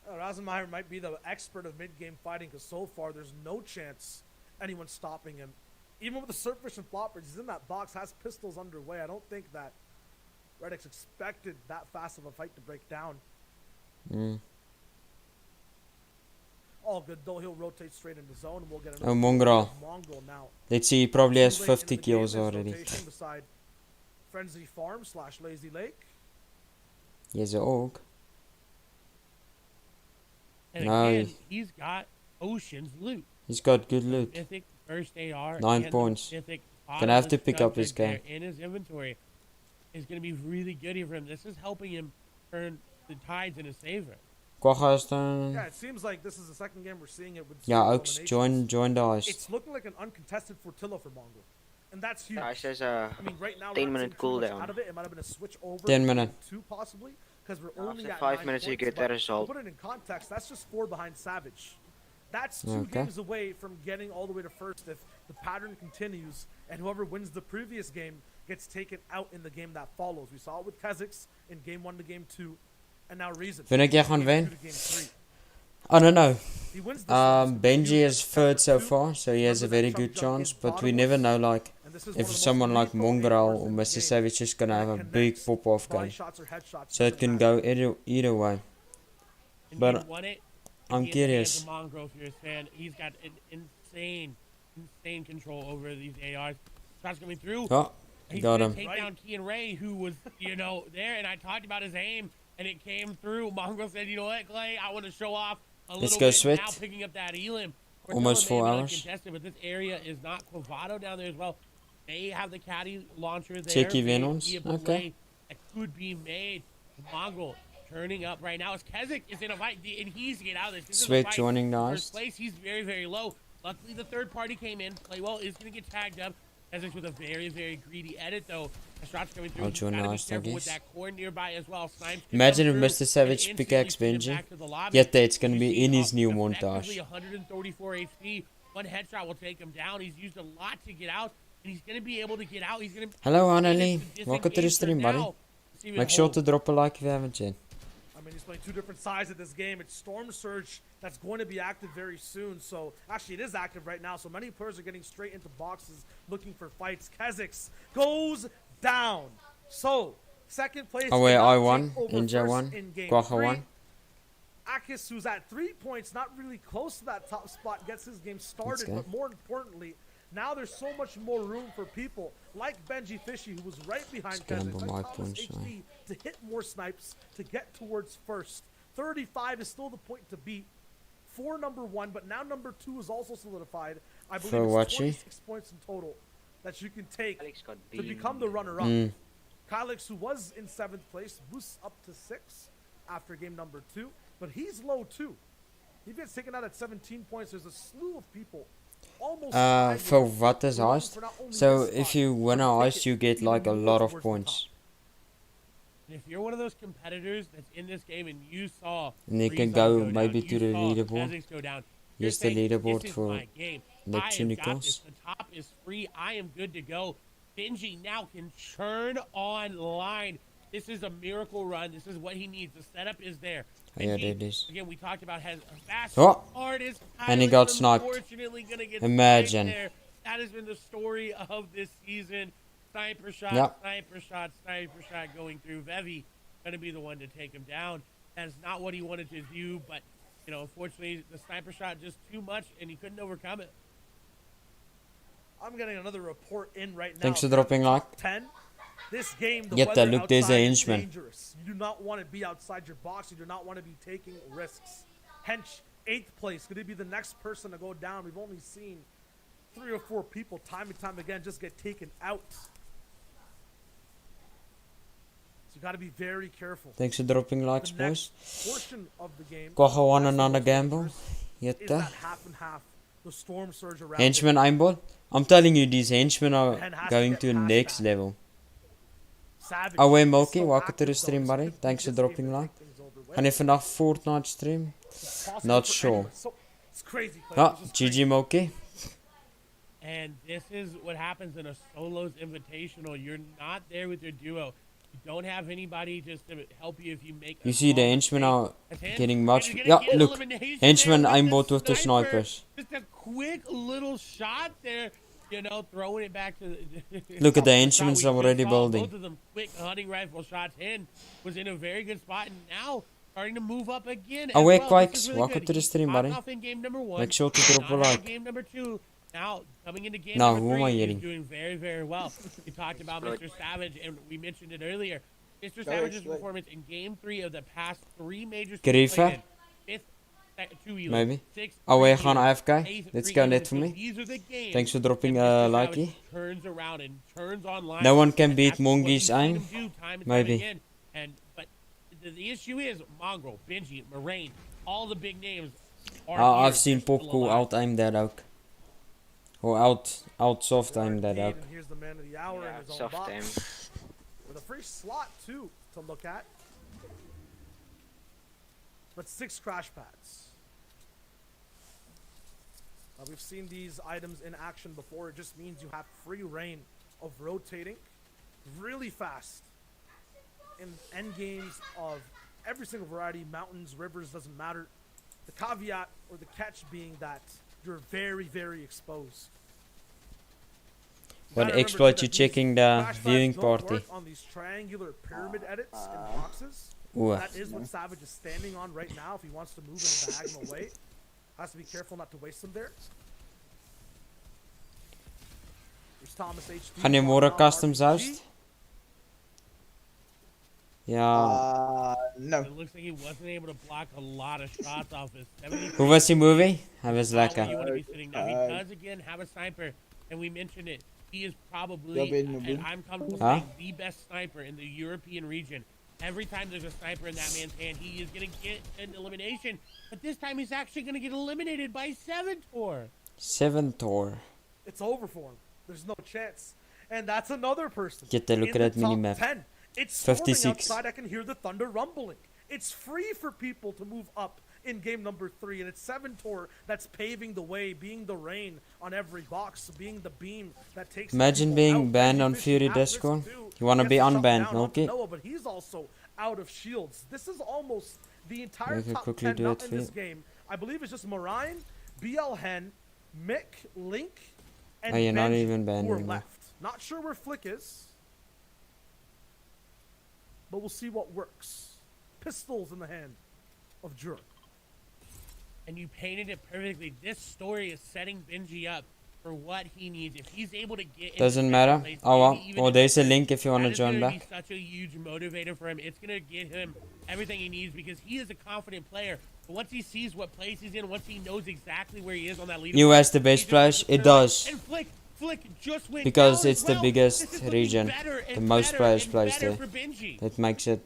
Rasenmeyer might be the expert of mid-game fighting because so far there's no chance anyone's stopping him. Even with the surffish and floppers, he's in that box, has pistols underway. I don't think that Redix expected that fast of a fight to break down. Mm. All good though, he'll rotate straight into zone and we'll get Oh, another Mongrel. Mongrel now. Let's see, he probably has Too late in 50 the game, kills there's already. rotation beside Frenzy Farm / Lazy Lake. He has an orc. And No. again, he's got Ocean's loot. He's got good loot. Mythic first AR. 9 and points. the Mythic Gonna have to bottomless pick up his subject there game. in his inventory is going to be really good here for him. This is helping him turn the tides in his favor. Quagga is dan... Yeah, it seems like this is the second game we're seeing it with Ja, zero Oaks, eliminations. join the heist. It's looking like an uncontested Fortilla for Mongrel. And that's huge. Ja, hij says I mean, right now, 10 we're not minute seeing too much cooldown. out of it. It might have been a switch over 10 minute. to 2 possibly, because we're No, only after at 5 9 minutes you points, get but that to result. put it in context, that's just 4 behind Savage. That's 2 Okay. games away from getting all the way to first if the pattern continues, and whoever wins the previous game gets taken out in the game that follows. We saw it with Kha'Zix in game 1 to game 2, and now Reason. Vind ek jy gaan game wen? 2 to game 3. I don't know. He wins this one, it's gonna be Benji huge. is third so Two, far, so he has a remember that very Chum good Jump chance, is but we never know, like, and this is one if of the most someone like lethal Mongrel ARs or in the Mr. game. Savage is gonna have a Connects, big pop-off body game. shots or headshots, So it doesn't can matter. go either way. And But he won it. I'm He is curious. a Mongrel Fierce fan. He's got an insane control over these ARs. Shots coming through. Oh, He's got gonna him. take down Kean Ray, who was, there, and I talked about his aim, and it came through. Mongrel said, you know what, Clay, I want to show off a Let's little go bit Sweat. now, picking up that Elim. Almost 4 hours. Uncontested, but this area is not Quavado down there as well. They have the caddy launcher there. Cheeky Maybe Venons, a okay. play that could be made. Mongrel turning up right now. As Kha'Zix is in a fight, and he's to get out of this. This is a Sweat fight. joining the First heist. place, he's very, very low. Luckily, the third party came in. Playwell is going to get tagged up. Kha'Zix with a very, very greedy edit, though. The shots coming through. I'll join Gotta the be heist, I careful with guess. that core nearby as well. Snipes can Imagine come if through Mr. Savage and instantly pickaxe send him Benji. back to the lobby. Yet it's gonna You be see in his new effectively montage. 134 HP. One headshot will take him down. He's used a lot to get out, and he's going to be able to get out. He's going to. Hello, Annalie. Welcome to the stream, buddy. Make sure to drop a like if you haven't yet. I mean, he's playing 2 different sides of this game. It's Storm Surge that's going to be active very soon. So, actually, it is active right now. So, many players are getting straight into boxes looking for fights. Kha'Zix goes down. So, second place. Oh, wait, cannot I take won. over Ninja first won. in game Quagga 3. won. Akis, who's at 3 points, not really close to that top spot, gets his game started. go. But more importantly, now there's so much more room for people like Benji Fishy, who was right behind get him Kha'Zix, by like my Thomas points, HD, to hit more snipes, to get towards first. 35 is still the point to beat for number 1, but now number 2 is also solidified. I believe For it's Wachi? 26 points in total that you can take Alex got to beamed. become the runner-up. Mm. Kylix, who was in 7th place, boosts up to 6 after game number 2, but he's low too. He gets taken out at 17 points. There's a slew of people. Almost tied with For him. what is We're looking heist? for not only So this if spot, you win a but heist, ticket you get even like a more lot of towards the points. top. And if you're one of those competitors that's in this game and you saw And you can Rezon go down, maybe you to the saw leaderboard. Kha'Zix go down, you're Here's the saying, leaderboard this is for my game. I have got NeptuneYT. this. The top is free. I am good to go. Benji now can churn online. This is a miracle run. This is what he needs. The setup is there. Oh, yeah, Benji, there it is. Again, we talked about has a fast Oh! artist. And he got sniped. Unfortunately, gonna get Imagine. sniped there. That has been the story of this season. Sniper shot, Yep. sniper shot, sniper shot going through. Vevi gonna be the one to take him down. That's not what he wanted to do, but unfortunately, the sniper shot just too much, and he couldn't overcome it. I'm getting another report in right now. Thanks for dropping Top like. 10. This game, the Get that, weather look, there's outside a is henchman. dangerous. You do not want to be outside your box. You do not want to be taking risks. Hench, 8th place. Could he be the next person to go down? We've only seen 3 or 4 people time and time again just get taken out. you got to be very careful. Thanks for dropping likes, The boys. next portion of the game Qua gewoon as the another most gamble. dangerous is Jette. that half and half. The storm surge around Henchman it. aimbot. I'm telling you, these henchmen are And has going get to past next that. level. Savage Away is Milky, so welcome to the active, though. stream, This buddy. could be Thanks for his game dropping to like. take things over with. Gaan jy vandag Fortnite stream? It's possible Not for sure. anyone. So, it's crazy. Clay. Ah, It's just crazy. GG Milky. And this is what happens in a solos invitational. You're not there with your duo. You don't have anybody just to help you if you make. You a see the small henchmen mistake. are As him, getting much. and you're Yeah, gonna get look. elimination Henchmen there with aimbot the with the sniper. snipers. Just a quick little shot there. You know, throwing it back to the. Look at the shot henchmen we just already saw. building. Both of them quick hunting rifle shots in. Was in a very good spot and now starting to move up again. as Away well. This Quakes, is really welcome good. to the He stream, popped buddy. off in game number 1. Make sure to Did drop a not have like. Game number 2. Now coming into game Nou, number hoe 3, maar he's jullie? doing very, very well. We talked about Mr. Savage, and we mentioned it earlier. Mr. Savage's performance in game 3 of the past 3 major Grieven? 5th, 2 elo, Maybe. 6th, Away 3 gaan elo, AFK. 8th, Let's 3 go elo. net for So me. these are the games Thanks for dropping that a Mr. Savage likey. turns around and turns online. No one can and beat that's what Mongi's you've seen aim. him do time and time Maybe. again. But the issue is Mongrel, Benji, Moraine, all the big names are here. I've seen They're still Popcool alive. out aim that ook. Or out soft aim that ook. And here's the man of the hour in his own soft box. aim. With a free slot, too, to look at. But 6 crash pads. Now, we've seen these items in action before. It just means you have free reign of rotating really fast in end games of every single variety, mountains, rivers, doesn't matter. The caveat or the catch being that you're very, very exposed. What Gotta remember, exploit too, you that these checking the crash pads viewing don't party? work on these triangular pyramid edits in boxes. Oeh. That is what Savage is standing on right now if he wants to move in a diagonal way. Has to be careful not to waste them there. There's Thomas HD. Gaan jy môre customs RPG. host? Ja. No. It looks like he wasn't able to block a lot of shots off his 70. Hoe was die movie? Hy was Not where you lekker. want to be sitting now. He does again have a sniper, and we mentioned it. He is probably, Yeah, Ben, and I'm comfortable Huh? saying, the best sniper in the European region. Every time there's a sniper in that man's hand, he is going to get an elimination. But this time, he's actually going to get eliminated by 7-4. 7 Tor. It's over for him. There's no chance. And that's another person. Get a look in at the that top minimap. 10. It's storming 56. outside. I can hear the thunder rumbling. It's free for people to move up in game number 3, and it's 7-Tor that's paving the way, being the rain on every box, being the beam that takes. Imagine people being out. banned Benji on Fish FuRy at risk Discord. too. You wanna Gets be the shot unbanned, down onto Milky? Noah, but he's also out of shields. This is almost the entire We can top quickly 10 do not it in for this you. game. I believe it's just Marine, BL Hen, Mick, Link, and Oh, you're not Benji even banned who are anymore. left. Not sure where Flick is, but we'll see what works. Pistols in the hand of Jur. And you painted it perfectly. This story is setting Benji up for what he needs. If he's able to get into Doesn't second matter. place, Oh well. maybe even Or in there's a third, link if you want to that is join gonna back. be such a huge motivator for him. It's going to get him everything he needs because he is a confident player. But once he sees what place he's in, once he knows exactly where he is on that leaderboard, You as the he best just players? wants to It throw does. And Flick just went Because down it's as the well. biggest This is looking region. better and The most better players and plays better there. for Benji. That makes it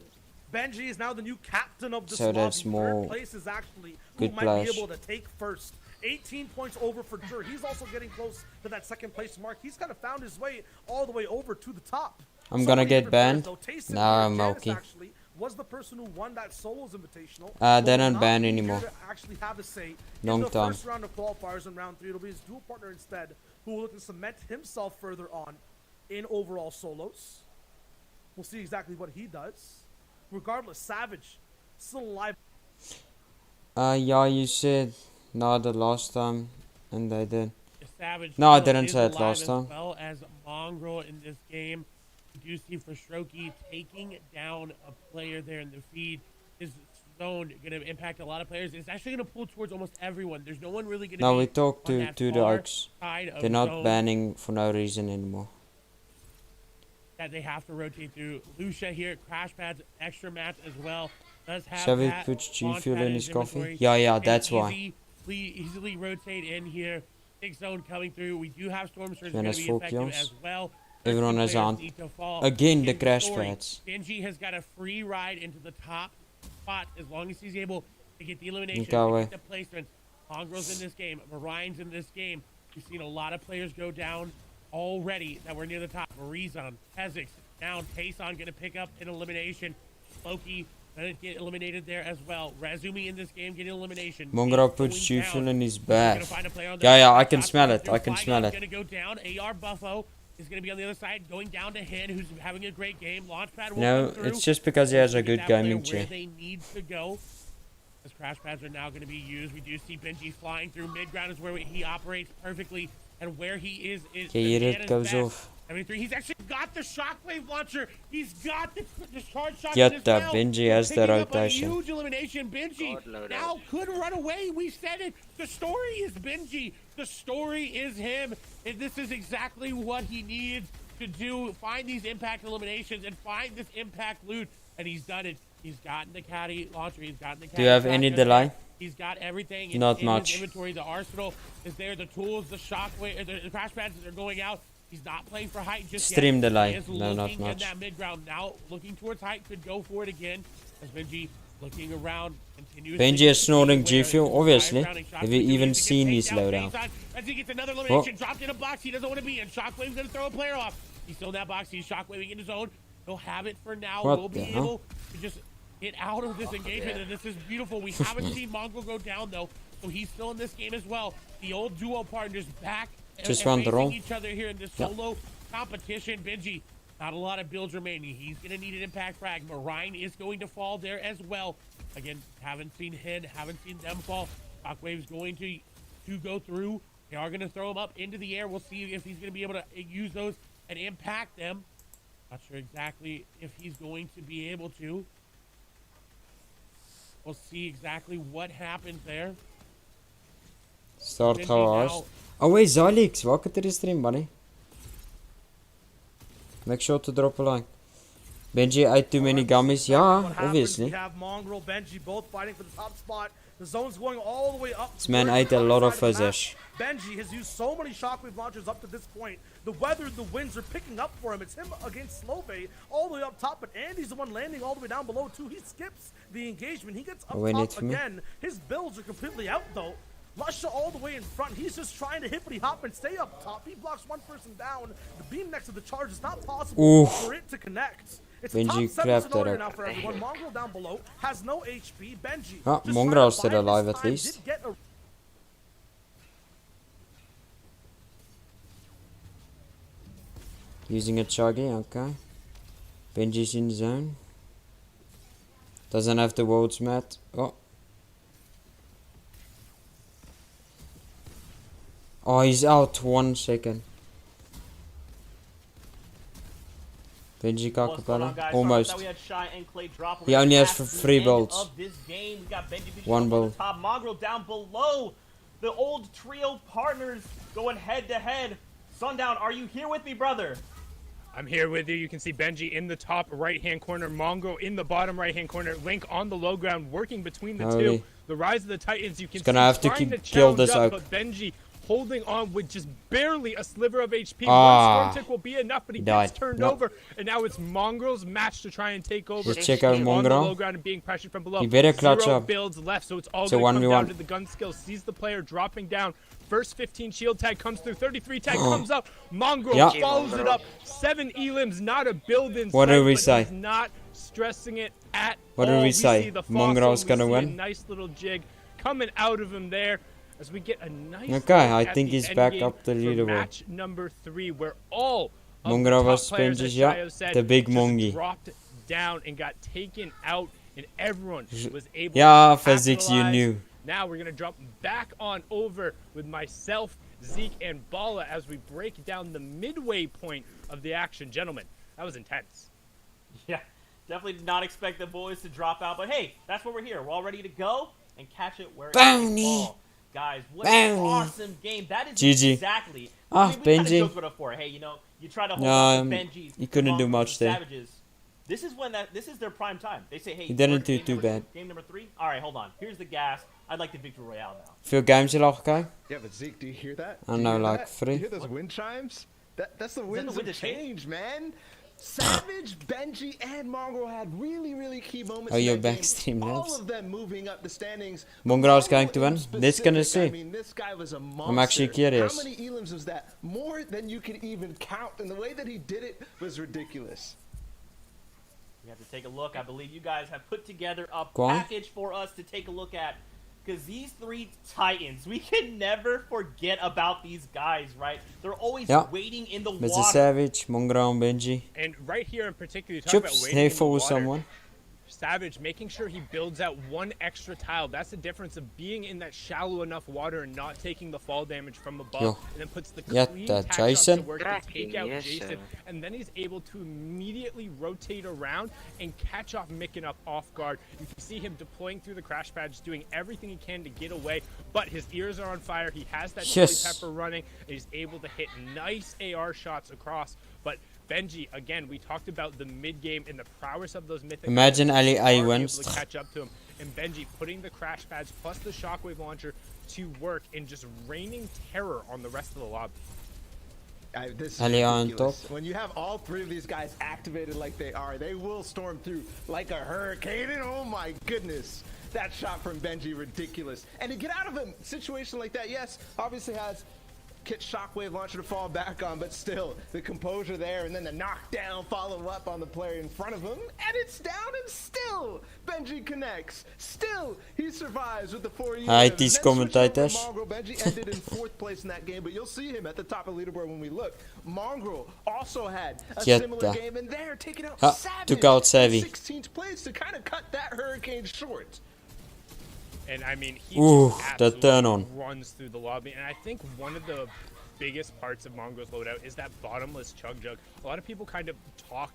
Benji is now the new captain of the So squad. that's The more third place is actually who good might players. be able to take first. 18 points over for Jur. He's also getting close to that second place mark. He's kind of found his way all the way over to the top. I'm So gonna many get different players, banned. though. Tayson Nah, here, Janice Milky. actually was the person who won that solos invitational. They Will don't not ban be here anymore. to actually have a say Long in the time. first round of qualifiers in round 3. It'll be his dual partner instead, who will look to cement himself further on in overall solos. We'll see exactly what he does. Regardless, Savage still alive. yeah, you said no the last time, and they did. Savage No, I still didn't is say it alive last as time. well as Mongrel in this game. You do see Forstroki taking down a player there in the feed. His zone going to impact a lot of players. It's actually going to pull towards almost everyone. There's no one really going to Now be we talk on to that the far Oaks. side of They're not zone banning for no reason anymore. that they have to rotate through. Lucia here at Crash Pads, extra match as well. Does have Shall we that put G launch Fuel pad in his coffee? inventory. Yeah, Can that's why. Easily rotate in here. Big zone coming through. We do have Storm Surge Jonas going to be Volk, effective Jans. as well. Everyone has a players hand. need to fall. Again, the In crash story, pads. Benji has got a free ride into the top spot as long as he's able to get the elimination, Okay, to wait. get the placements. Mongrel's in this game. Marion's in this game. We've seen a lot of players go down already that were near the top. Marizon, Pezix, down. Tayson going to pick up an elimination. Loki going to get eliminated there as well. Razumi in this game getting elimination. Mongrel Going puts down. Juice in his Gonna back. find a player on the Yeah, yeah, I top. can smell it. Through. I can smell Flygon's it. Gonna go down. AR Buffo is going to be on the other side, going down to Hin, who's having a great game. Launchpad will No, come through. it's just because he has a good That player gaming where chair. they need to go. As crash pads are now going to be used, we do see Benji flying through mid ground is where he operates perfectly, and where he is Okay, here the it man is goes best. off. He's actually got the shockwave launcher. He's got the charge shot. Get as that, well. Benji has the Picking up a rotation. huge elimination. Benji now could run away. We said it. The story is Benji. The story is him. And this is exactly what he needs to do. Find these impact eliminations and find this impact loot. And he's done it. He's gotten the caddy launcher. He's gotten the caddy. Do you have any shotgun. delay? He's got everything Not in much. his inventory. The arsenal is there. The tools, the shockwave, the crash pads that are going out. He's not playing for height just Stream yet. delay. He is No, not looking in much. that mid ground now, looking towards height. Could go for it again. As Benji looking around, continuously. Benji is snorting G Fuel, Where obviously. Shockwave Have you even gets seen taken his down. loadout? Tayson, as he gets another elimination, dropped in a box he doesn't want to be in. Shockwave's going to throw a player off. He's still in that box. He's shockwaving in his own. He'll have it for now. What We'll the be hell? able to just get out of this engagement, and this is beautiful. We haven't seen Mongrel go down, though, so he's still in this game as well. The old duo partners back Just and one facing wrong. each other here in this solo competition. Benji, not a lot of builds remaining. He's going to need an impact frag. Marine is going to fall there as well. Again, haven't seen Hen, haven't seen them fall. Shockwave's going to go through. They are going to throw him up into the air. We'll see if he's going to be able to use those and impact them. Not sure exactly if he's going to be able to. We'll see exactly what happens there. Start Benji gauw now- Oh wait, Zalix, welcome to the stream, buddy. Make sure to drop a like. Benji ate too many gummies. Yeah, What happens, obviously. We have Mongrel, Benji both fighting for the top spot. The zone's going all the way up. This man towards ate the a lot other of side the map. fizzers. Benji has used so many shockwave launchers up to this point. The weather, the winds are picking up for him. It's him against Slowbay all the way up top, but Andy's the one landing all the way down below too. He skips the engagement. He gets up Oh, wait, need top for me? again. His builds are completely out though. Lusha all the way in front. He's just trying to hippity hop and stay up top. He blocks one person down. The beam next to the charge is not possible Oof. for it to connect. It's Benji a top 7 clapped scenario that now up. for everyone. Mongrel down below has no HP. Benji. Ah, just Mongrel's trying to still bide alive his at time, least. did get a Using a chuggy, okay. Benji's in zone. Doesn't have the world's mat. Oh. Oh, he's out 1 second. Benji What's going on, Kakapala. guys? Sorry about Almost. that. We had Shy and Clay drop. He only has At the free end builds. Of this game, we got Benji Bishop One up on build. the top, Mongrel down below. The old trio partners going head to head. Sundown, are you here with me, brother? I'm here with you. You can see Benji in the top right-hand corner, Mongo in the bottom right-hand corner, Link on the low ground, working between the Holy. two. The Rise of the Titans, you can gonna see have to trying kill this challenge Oak. up, but Benji holding on with just barely a sliver of HP. Ah. One storm tick will be enough, but he He gets died. turned No. over, and now it's Mongrel's match to try and take over. Just check out He's on the Mongrel. low ground and being pressured from below. You better clutch Zero up. builds left, so it's all It's a going to come 1v1. down to the gun skill. Sees the player dropping down. First 15 shield tag comes through. 33 tag comes up. Mongrel Yeah. follows it up. 7 elims, not a build in What sight, did we but say? he's not stressing it at What did all. we say? See the Mongrel's fossil, gonna we see win? A nice little jig coming out of him there as we get a nice Okay, I look at think the he's end back game up the for leaderboard. match number 3, where all of Mongrel the top was players, as Benji's, yeah, Shayo said, the big just mongy. dropped down and got taken out, and everyone was able Yeah, to physics, you capitalize. knew. Now we're gonna jump back on over with myself, Zeke, and Bala as we break down the midway point of the action. Gentlemen, that was intense. Yeah, definitely did not expect the boys to drop out, but hey, that's what we're here. We're all ready to go and catch it where it Bounty. falls. Guys, what an Bounty. awesome game. That is GG. exactly. Ah, we kind of Benji. joked about it before. Hey, you know, you try to hold No, on to Benji's. he couldn't do Mongrels, much and there. Savages. This is their prime time. They say, hey, He didn't we're do game too number bad. 2, game number 3. All right, hold on. Here's the gas. I'd like the victory royale now. Veel games al gekeken? Yeah, but Zeke, do you hear that? I Do you know, hear like, that? 3. Do you hear those wind chimes? That's the Is that winds the of wind of change, man. Savage, Benji, and Mongrel had really key moments. Oh, in your that game. backstream All notes. of them moving up the standings. Mongrel's going Mongrel to in win. This gonna specific, see. I mean, this guy was a monster. I'm actually curious. How many elims was that? More than you could even count. And the way that he did it was ridiculous. We have to take a look. I believe you guys have put together a Go on. package for us to take a look at. Because these three Titans, we can never forget about these guys, right? They're always Ja. waiting in the Mr. water. Savage, Mongrel and Benji. And right here in particular, you talk Chips, about they waiting in the follow water. someone. Savage making sure he builds out one extra tile. That's the difference of being in that shallow enough water and not taking the fall damage from above. Yo. And then puts the Yeah, clean that catch up Jason. to work to take out Yes, Jason. sir. And then he's able to immediately rotate around and catch off Micken up off guard. You can see him deploying through the crash pads, doing everything he can to get away. But his ears are on fire. He has that chili Yes. pepper running. And he's able to hit nice AR shots across. But Benji, again, we talked about the mid game and the prowess of those mythic. Imagine items. Ali Are I able wins. to catch up to him, and Benji putting the crash pads plus the shockwave launcher to work and just raining terror on the rest of the lobby. This is Ali on ridiculous. top. When you have all three of these guys activated like they are, they will storm through like a hurricane. And oh my goodness, that shot from Benji, ridiculous. And to get out of a situation like that, yes, obviously has Kit's shockwave launcher to fall back on, but still the composure there, and then the knockdown follow up on the player in front of him, and it's down, and still Benji connects. Still he survives with the 4 units. Hi, And these then switch over to commentators. Mongrel. Benji ended in 4th place in that game, but you'll see him at the top of the leaderboard when we look. Mongrel also had a Get similar that. game, and they're taking out Ha, Savage took out in Savvy. 16th place to kind of cut that hurricane short. And I mean, he Ooh, just that absolutely turn on. runs through the lobby. And I think one of the biggest parts of Mongrel's loadout is that bottomless chug jug. A lot of people kind of talk,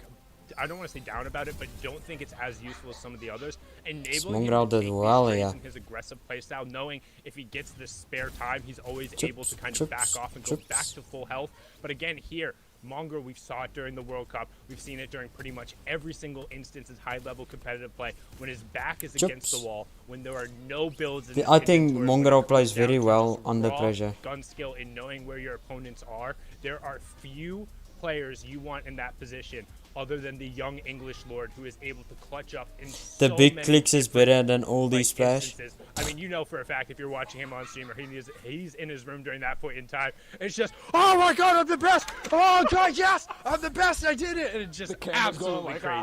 I don't want to say down about it, but don't think it's as useful as some of the others. Enabling him Mongrel to did take these well, trades yeah. in his aggressive playstyle, knowing if he gets the spare time, he's always Chips, able to kind of back chips, off and go chips. back to full health. But again, here, Mongrel, we saw it during the World Cup. We've seen it during pretty much every single instance in high-level competitive play. When his back is against Chips. the wall, when there are no builds in The- his I think inventory, Mongrel when it plays comes down very to well just under raw pressure. gun skill and knowing where your opponents are, there are few players you want in that position other than the young English lord who is able to clutch up in The so big many clicks is different, better than all these like, splash. instances. I mean, you know for a fact if you're watching him on stream or he's in his room during that point in time, it's just, oh my god, I'm the best! Oh god, yes! I'm the best, I did it! And it's just absolutely crazy.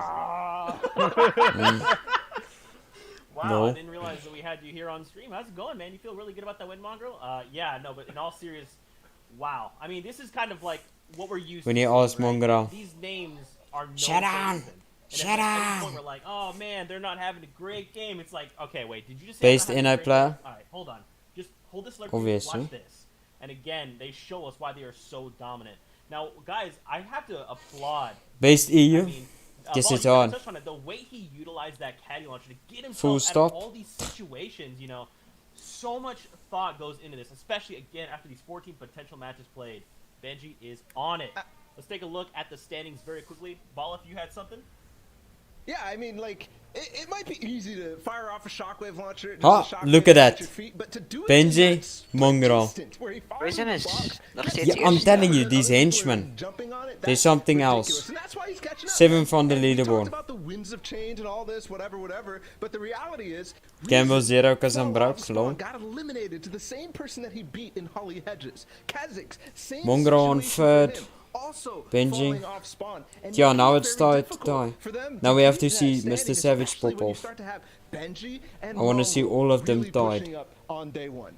Wow, No. I didn't realize that we had you here on stream. How's it going, man? You feel really good about that win, Mongrel? Yeah, no, but in all serious, wow. I mean, this is kind of like what we're used When to. you ask right? Mongrel. These names are known Shut for a on. reason. And Shut at any on. point we're like, oh man, they're not having a great game. It's like, okay, wait, did you just say Based they're not having a NA great player? game? All right, hold on. Just hold this like Obviously. watch this. And again, they show us why they are so dominant. Now, guys, I have to applaud. Based EU? I mean, Guess Ball, it's you kinda on. touched on it. The way he utilized that caddy launcher to get himself Full out stop. of all these situations, you know, so much thought goes into this, especially again after these 14 potential matches played. Benji is on it. Let's take a look at the standings very quickly. Ball, if you had something. Yeah, I mean, like, it might be easy to fire off a shockwave launcher. Ah, look at that. But to do it Benji, in that split Mongrel. distance where he Waar is follows Dennis? the box, Nog gets steeds Ja, the I'm eerst. telling you, other these people are henchmen. jumping on it, There's that's something ridiculous. else. And that's why he's catching up. 7 from the And we talked leaderboard. about the winds of change and all this, whatever. But the reality is, Campbell Reason 0 'cause I'm fell broke, off slow. spawn, got eliminated to the same person that he beat in Holly Hedges. Kazakhs, same Mongrel on situation for third. him. Also Benji. falling off spawn. And Yeah, making now it it's very time to difficult die. for them Now we have beat to that see standing, Mr. Savage especially pop when you off. start to have Benji and I wanna see Mongrel all of them really died. pushing up on day one.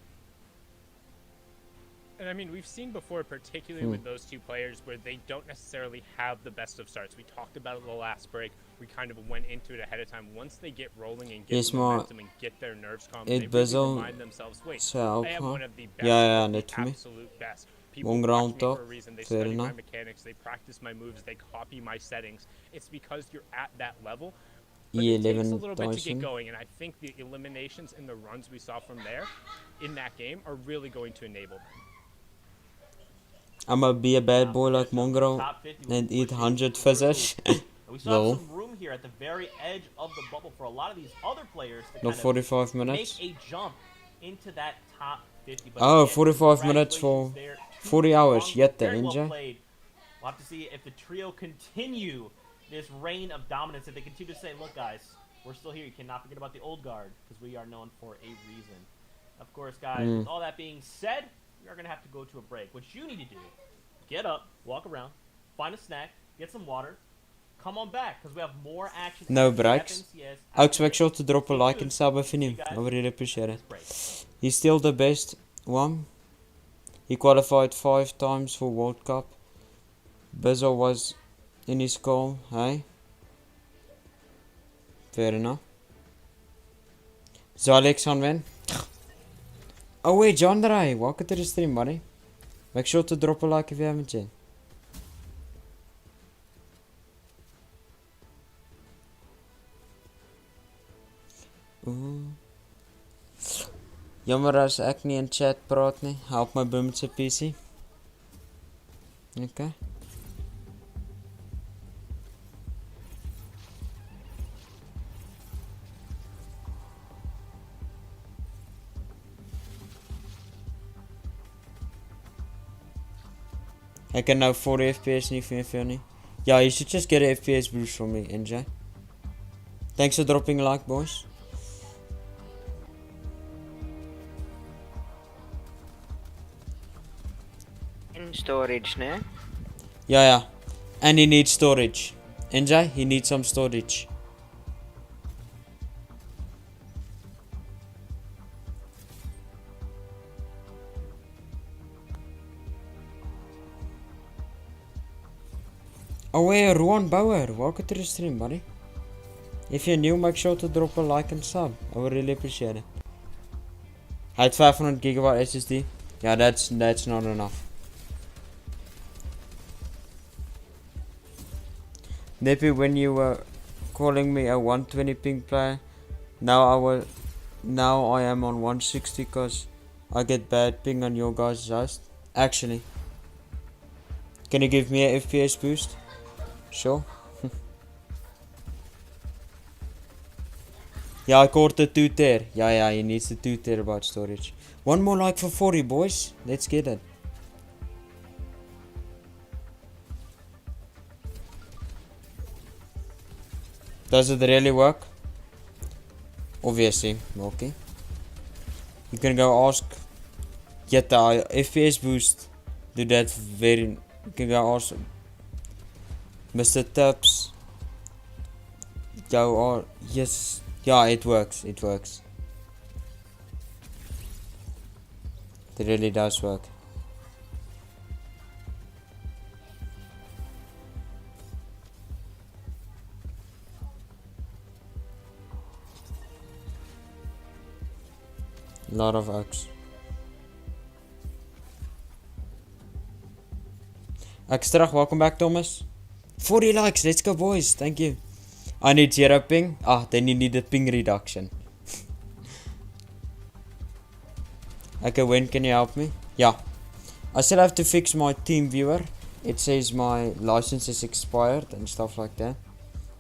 And I mean, we've seen before, particularly with those two players, where they don't necessarily have the best of starts. We talked about it the last break. We kind of went into it ahead of time. Once they get rolling and get Yes, the maar momentum and get their nerves calm, het they best really wel remind themselves, wait, zou I have gaan. one of the best, Ja, of net the voor mij. absolute best. People Mongrel watch on me top. for a reason. They Fair study my enough. mechanics. They practice my moves. They copy my settings. It's because you're at that level. But it takes a little bit to get E11,000. going, and I think the eliminations and the runs we saw from there in that game are really going to enable them. I'ma be a bad boy like Mongrel Top 50 and eat pushing 100 through. fizzes. We still Lol. have some room here at the very edge of the bubble for a lot of these other players to Nog kind 45 of minutes. make a jump into that top 50. But Oh, again, 45 minutes for congratulations there to 40 hours. Mongrel. Yet the Very well ninja. played. We'll have to see if the trio continue this reign of dominance. If they continue to say, look, guys, we're still here. You cannot forget about the old guard, because we are known for a reason. Of course, guys, with all that being said, we are going to have to go to a break. What you need to do, get up, walk around, find a snack, get some water, come on back, because we have more action. No breaks. Oaks, make sure to drop a like and sub if you're new. I would really appreciate it. He's still the best one. He qualified 5 times for World Cup. Bizzo was in his goal, hey? Fair enough. Zalex on win. Oh wait, John Dry, welcome to the stream, buddy. Make sure to drop a like if you haven't yet. Jammer as ek nie in chat praat nie. Help my boom met sy PC. Okay. Ek kan nou 40 FPS nie vir nie. Yeah, you should just get an FPS boost from me, NJ. Thanks for dropping a like, boys. In storage, ne? Yeah. And he needs storage. NJ, he needs some storage. Oh hey, Rowan Bauer, welcome to the stream, buddy. If you're new, make sure to drop a like and sub. I would really appreciate it. I had 500 gigabyte SSD. Yeah, that's not enough. Maybe when you were calling me a 120 ping player, now I am on 160 cause I get bad ping on your guys' host. Actually, can you give me a FPS boost? Sure. Yeah, I caught the 2 tier. Yeah, he needs the 2 terabyte storage. One more like for 40, boys. Let's get it. Does it really work? Obviously, okay. You can go ask. Get the FPS boost. Do that very. You can go ask Mr. Tubbs. Go or yes. Yeah, it works. It works. It really does work. Lot of X. Extra, welcome back, Thomas. 40 likes, let's go, boys. Thank you. I need 0 ping. Then you need the ping reduction. Okay, when can you help me? Yeah. I still have to fix my team viewer. It says my license is expired and stuff like that.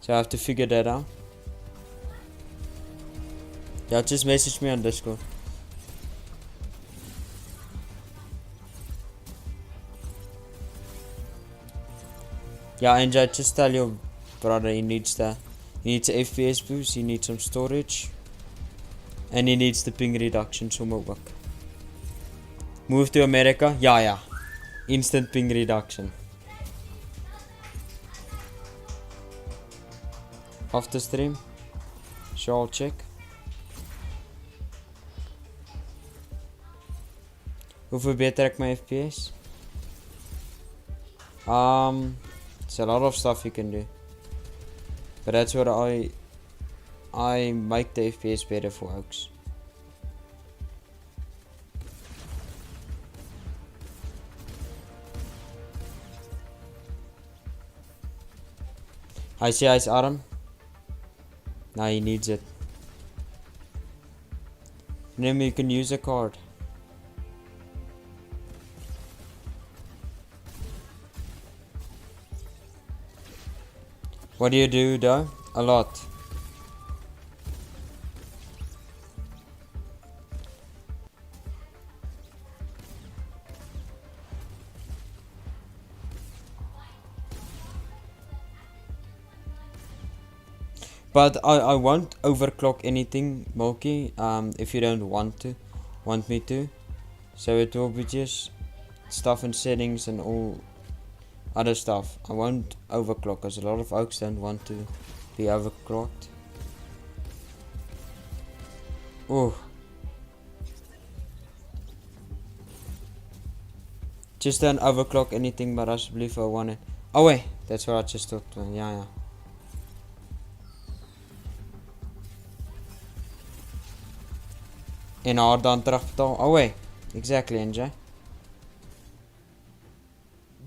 So I have to figure that out. Yeah, just message me on Discord. Yeah, and just tell your brother he needs an FPS boost, he needs some storage, and he needs the ping reduction sommer ook. Move to America? Yeah. Instant ping reduction. After stream? Sure, I'll check. Hoeveel beter ek my FPS? It's a lot of stuff you can do, but that's what I make the FPS better for Oaks. I see Ice Adam. Now he needs it. Remember, you can use a card. What do you do though? A lot. But I won't overclock anything, Milky, if you don't want me to. So it will be just stuff in settings and all other stuff. I won't overclock because a lot of oaks don't want to be overclocked. Oh. Just don't overclock anything but alsjeblieft I want it. Oh wait, that's what I just thought. Yeah. En haar dan terugbetaal. Oh wait, exactly NJ.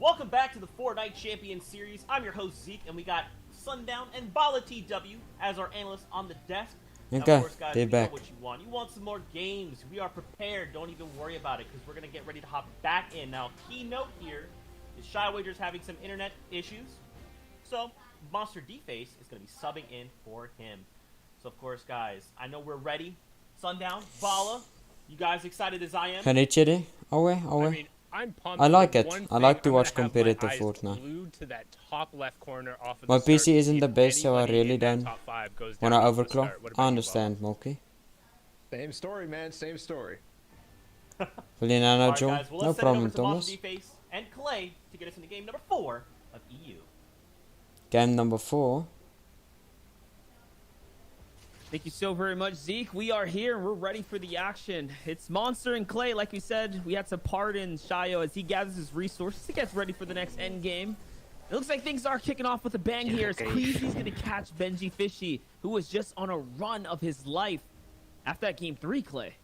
Welcome back to the Fortnite Champion Series. I'm your host Zeke, and we got Sundown and Bala TW as our analysts on the desk. Now, Okay, of course, guys, they're we know back. what you want. You want some more games. We are prepared. Don't even worry about it, because we're going to get ready to hop back in. Now, key note here is Shy Wager's having some internet issues, so Monster D-Face is going to be subbing in for him. So, of course, guys, I know we're ready. Sundown, Bala, you guys excited as I am? Gaan dit jy? Oh wait. I mean, I'm pumped. I like but it. one I thing, like to I'm watch gonna have competitive my eyes Fortnite. glued to that top left corner off of My the start PC to isn't see the if best, so I anybody really in that don't top five goes when down I off the overclock. start. What about I you, understand, Milky. Same story, man. Same story. Will you now know, Alright, John? guys, well, No let's problem, send it over to Thomas. Monster D-Face and Clay to get us into game number 4 of EU. Game number 4. Thank you so very much, Zeke. We are here. We're ready for the action. It's Monster and Clay. Like we said, we had to pardon Shayo as he gathers his resources. He gets ready for the next end game. It looks like things are kicking off with a bang here. As Queasy's going to catch Benji Fishy, who was just on a run of his life after that game 3, Clay.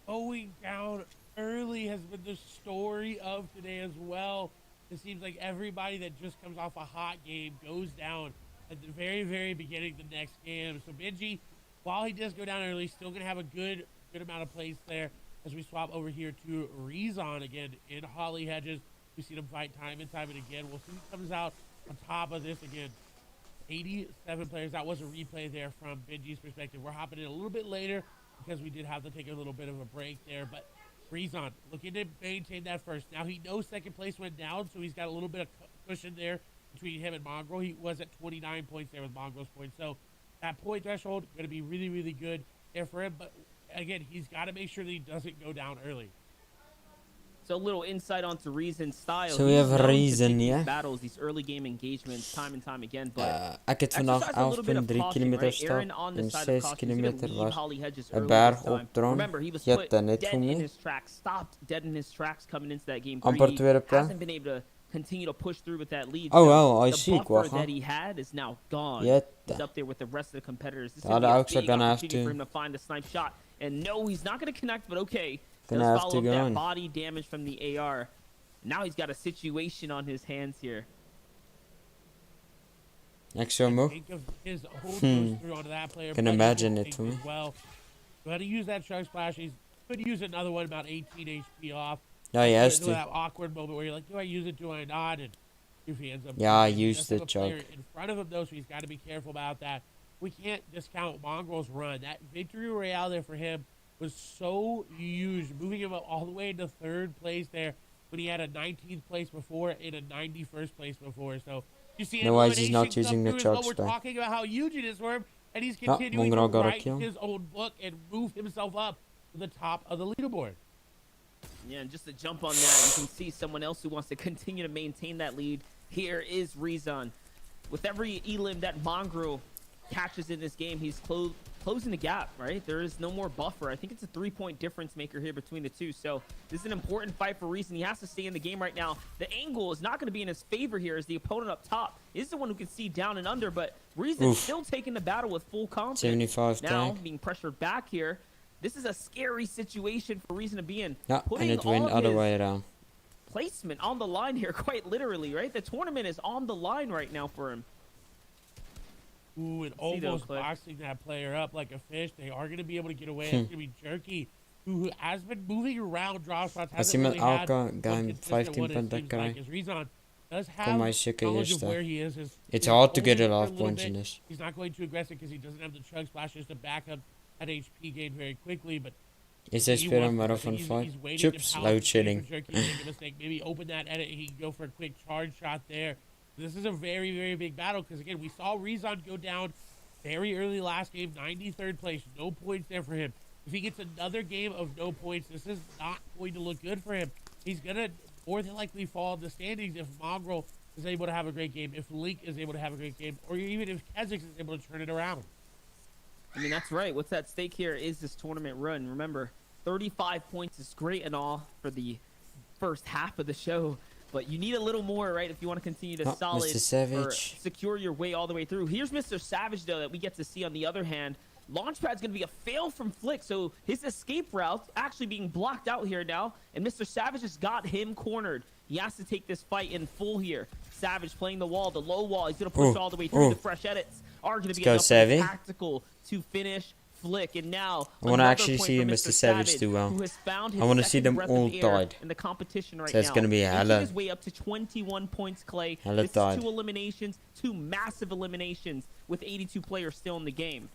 Going down early has been the story of today as well. It seems like everybody that just comes off a hot game goes down at the very, very beginning of the next game. So Benji, while he does go down early, still going to have a good amount of plays there as we swap over here to Rezon again in Holly Hedges. We've seen him fight time and time and again. We'll see who comes out on top of this again. 87 players. That was a replay there from Benji's perspective. We're hopping in a little bit later because we did have to take a little bit of a break there. But Rezon looking to maintain that first. Now he knows second place went down, so he's got a little bit of cushion there between him and Mongrel. He was at 29 points there with Mongrel's points. So that point threshold going to be really, really good there for him. But again, he's got to make sure that he doesn't go down early. So a little insight onto Reason's style. So we He's have known to Reason, take yeah? these battles, these early game engagements, time and time again. But Ek het vandag exercise a little bit of 11.3 caution, km right? Aaron stap on the en side of 6 caution. He's gonna km leave was Holly Hedges 'n early berg this time. opdraand. Remember, he was Jy put het dit net dead vir in my. his tracks, stopped dead in his tracks coming into that game. Amper He tweede plek. hasn't been able to continue to push through with that lead. Oh, So well, I the see, buffer Kwacha. that he had is now gone. Jette. He's up there with the rest of the competitors. This is Ja, gonna be die a Oaks are big gonna have opportunity for to- him to find a snipe shot. And no, he's not going to connect, but okay. Gonna Does have follow to up go that on. body damage from the AR. Now he's got a situation on his hands here. Ek sou moeg. Think of his hold goes through onto that player. Can but imagine he it for thinks me. as well. So how to use that shark splash? He could use another one about 18 HP off. Ja, hy has Into to. that awkward moment where you're like, do I use it? Do I not? And if he ends up, Yeah, I using it, he used does have the a player choke. in front of him though, so he's got to be careful about that. We can't discount Mongrel's run. That victory royale there for him was so huge, moving him up all the way into third place there when he had a 19th place before and a 91st place before. So you see, No, why is he not elimination using the come through as well. choke We're spell? talking about how huge it is for him, and he's Ah, continuing Mongrel to got a write kill. his own book and move himself up to the top of the leaderboard. Yeah, and just to jump on that, you can see someone else who wants to continue to maintain that lead. Here is Rezon. With every elim that Mongrel catches in this game, he's closing the gap, right? There is no more buffer. I think it's a 3-point difference maker here between the two. So this is an important fight for Rezon. He has to stay in the game right now. The angle is not going to be in his favor here as the opponent up top is the one who can see down and under, but Rezon still taking the battle with full confidence. 75 Now tag. being pressured back here. This is a scary situation for Rezon to be in. Ja, and Putting it went all other his way around. placement on the line here, quite literally, right? The tournament is on the line right now for him. Ooh, and See those, almost Clay. boxing that player up like a fish. They are going to be able to get away. It's going to be Jerky, who has been moving around draw spots. As Hasn't iemand really had elke one game consistent 15 one, it punte seems like, kry, as Rezon does kom have hy seker knowledge of eerste. where he is. It's is hard to get holding a lot for of little points in bit. this. He's not going too aggressive because he doesn't have the chug splashes to back up that HP gain very quickly. But Is hy he speel wants- marathon he's fight? waiting to Chips, pounce, load waiting shedding. for Jerky to make a mistake. Maybe open that edit. He can go for a quick charge shot there. This is a very, very big battle because, again, we saw Rezon go down very early last game, 93rd place. No points there for him. If he gets another game of no points, this is not going to look good for him. He's going to more than likely fall in the standings if Mongrel is able to have a great game, if Link is able to have a great game, or even if Kha'Zix is able to turn it around. I mean, that's right. What's at stake here is this tournament run. Remember, 35 points is great and all for the first half of the show, but you need a little more, right, if you want to continue to solid Mr. or Savage. secure your way all the way through. Here's Mr. Savage, though, that we get to see on the other hand. Launchpad's going to be a fail from Flick, so his escape route actually being blocked out here now, and Mr. Savage has got him cornered. He has to take this fight in full here. Savage playing the wall, the low wall. He's going to push all the way through. The fresh edits are going to be enough tactical to finish Flick. And now I want to actually see Mr. Savage do well. Who has found his I want to see them all died. in the competition right So it's going to be Making hella. his way up to 21 points, Clay. Hella This died. is 2 eliminations, 2 massive eliminations with 82 players still in the game.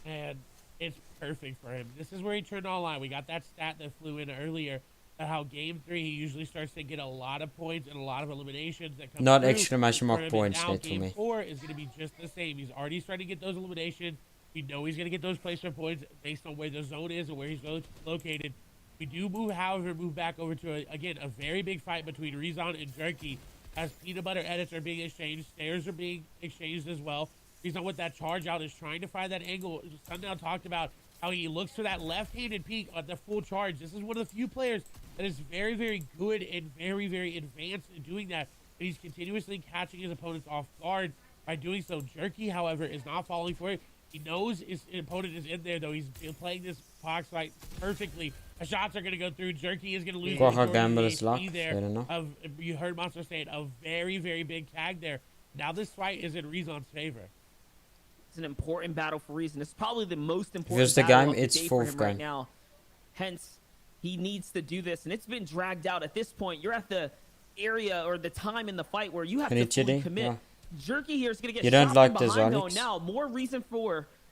And it's perfect for him. This is where he turned online. We got that stat that flew in earlier. How game 3 he usually starts to get a lot of points and a lot of eliminations that come Not through exclamation mark for him. points, And now Nate, for game me. 4 is going to be just the same. He's already starting to get those eliminations. We know he's going to get those placement points based on where the zone is and where he's located. We do move back over to again a very big fight between Rezon and Jerky as peanut butter edits are being exchanged, stairs are being exchanged as well. Rezon with that charge out is trying to find that angle. Sundown talked about how he looks for that left-handed peek on the full charge. This is one of the few players that is very, very good and very, very advanced in doing that. And he's continuously catching his opponents off guard by doing so. Jerky, however, is not falling for it. He knows his opponent is in there, though. He's been playing this box fight perfectly. The shots are going to go through. Jerky is going to lose. Quaha the Gambler's HP luck, there. fair enough. You heard Monster say it, a very, very big tag there. Now this fight is in Rezon's favor. It's an important battle for Reason. It's probably the most important Here's the battle game, of it's the day for fourth him right game. now. Hence, he needs to do this, and it's been dragged out. At this point, you're at the area or the time in the fight where you have to fully commit. Yeah. Jerky here is going to get You shot don't like from the behind, though. Zonix? Now, more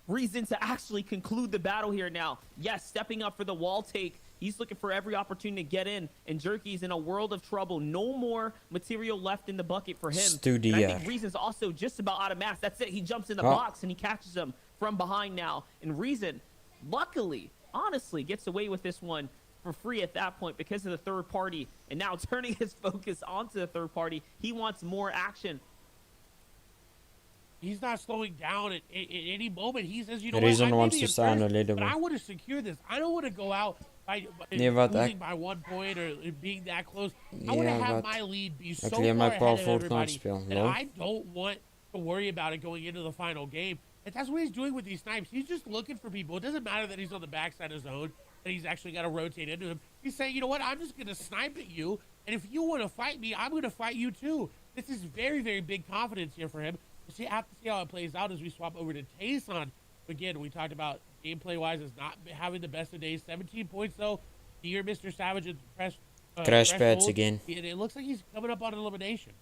reason to actually conclude the battle here now. Yes, stepping up for the wall take. He's looking for every opportunity to get in, and Jerky's in a world of trouble. No more material left in the bucket for him. Studio. And I think Reason's also just about out of mass. That's it. He jumps in the box, and he catches him from behind now. And Reason, luckily, honestly, gets away with this one for free at that point because of the third party. And now turning his focus onto the third party, he wants more action. He's not slowing down at any moment. He says, you know Rezon what, I may wants be to in stay on first, the leaderboard. but I want to secure this. I don't want to go out by losing by 1 point or being that close. I want to Yeah, have but my lead be so ik far leer mij ahead Paul of Fortnite everybody spelen, that lol. I don't want to worry about it going into the final game. And that's what he's doing with these snipes. He's just looking for people. It doesn't matter that he's on the backside of zone, that he's actually got to rotate into him. He's saying, you know what, I'm just going to snipe at you, and if you want to fight me, I'm going to fight you too. This is very, very big confidence here for him. We have to see how it plays out as we swap over to Tayson. Again, we talked about gameplay-wise is not having the best of days. 17 points, though. Here, Mr. Savage is Crash pads again. And it looks like he's coming up on elimination.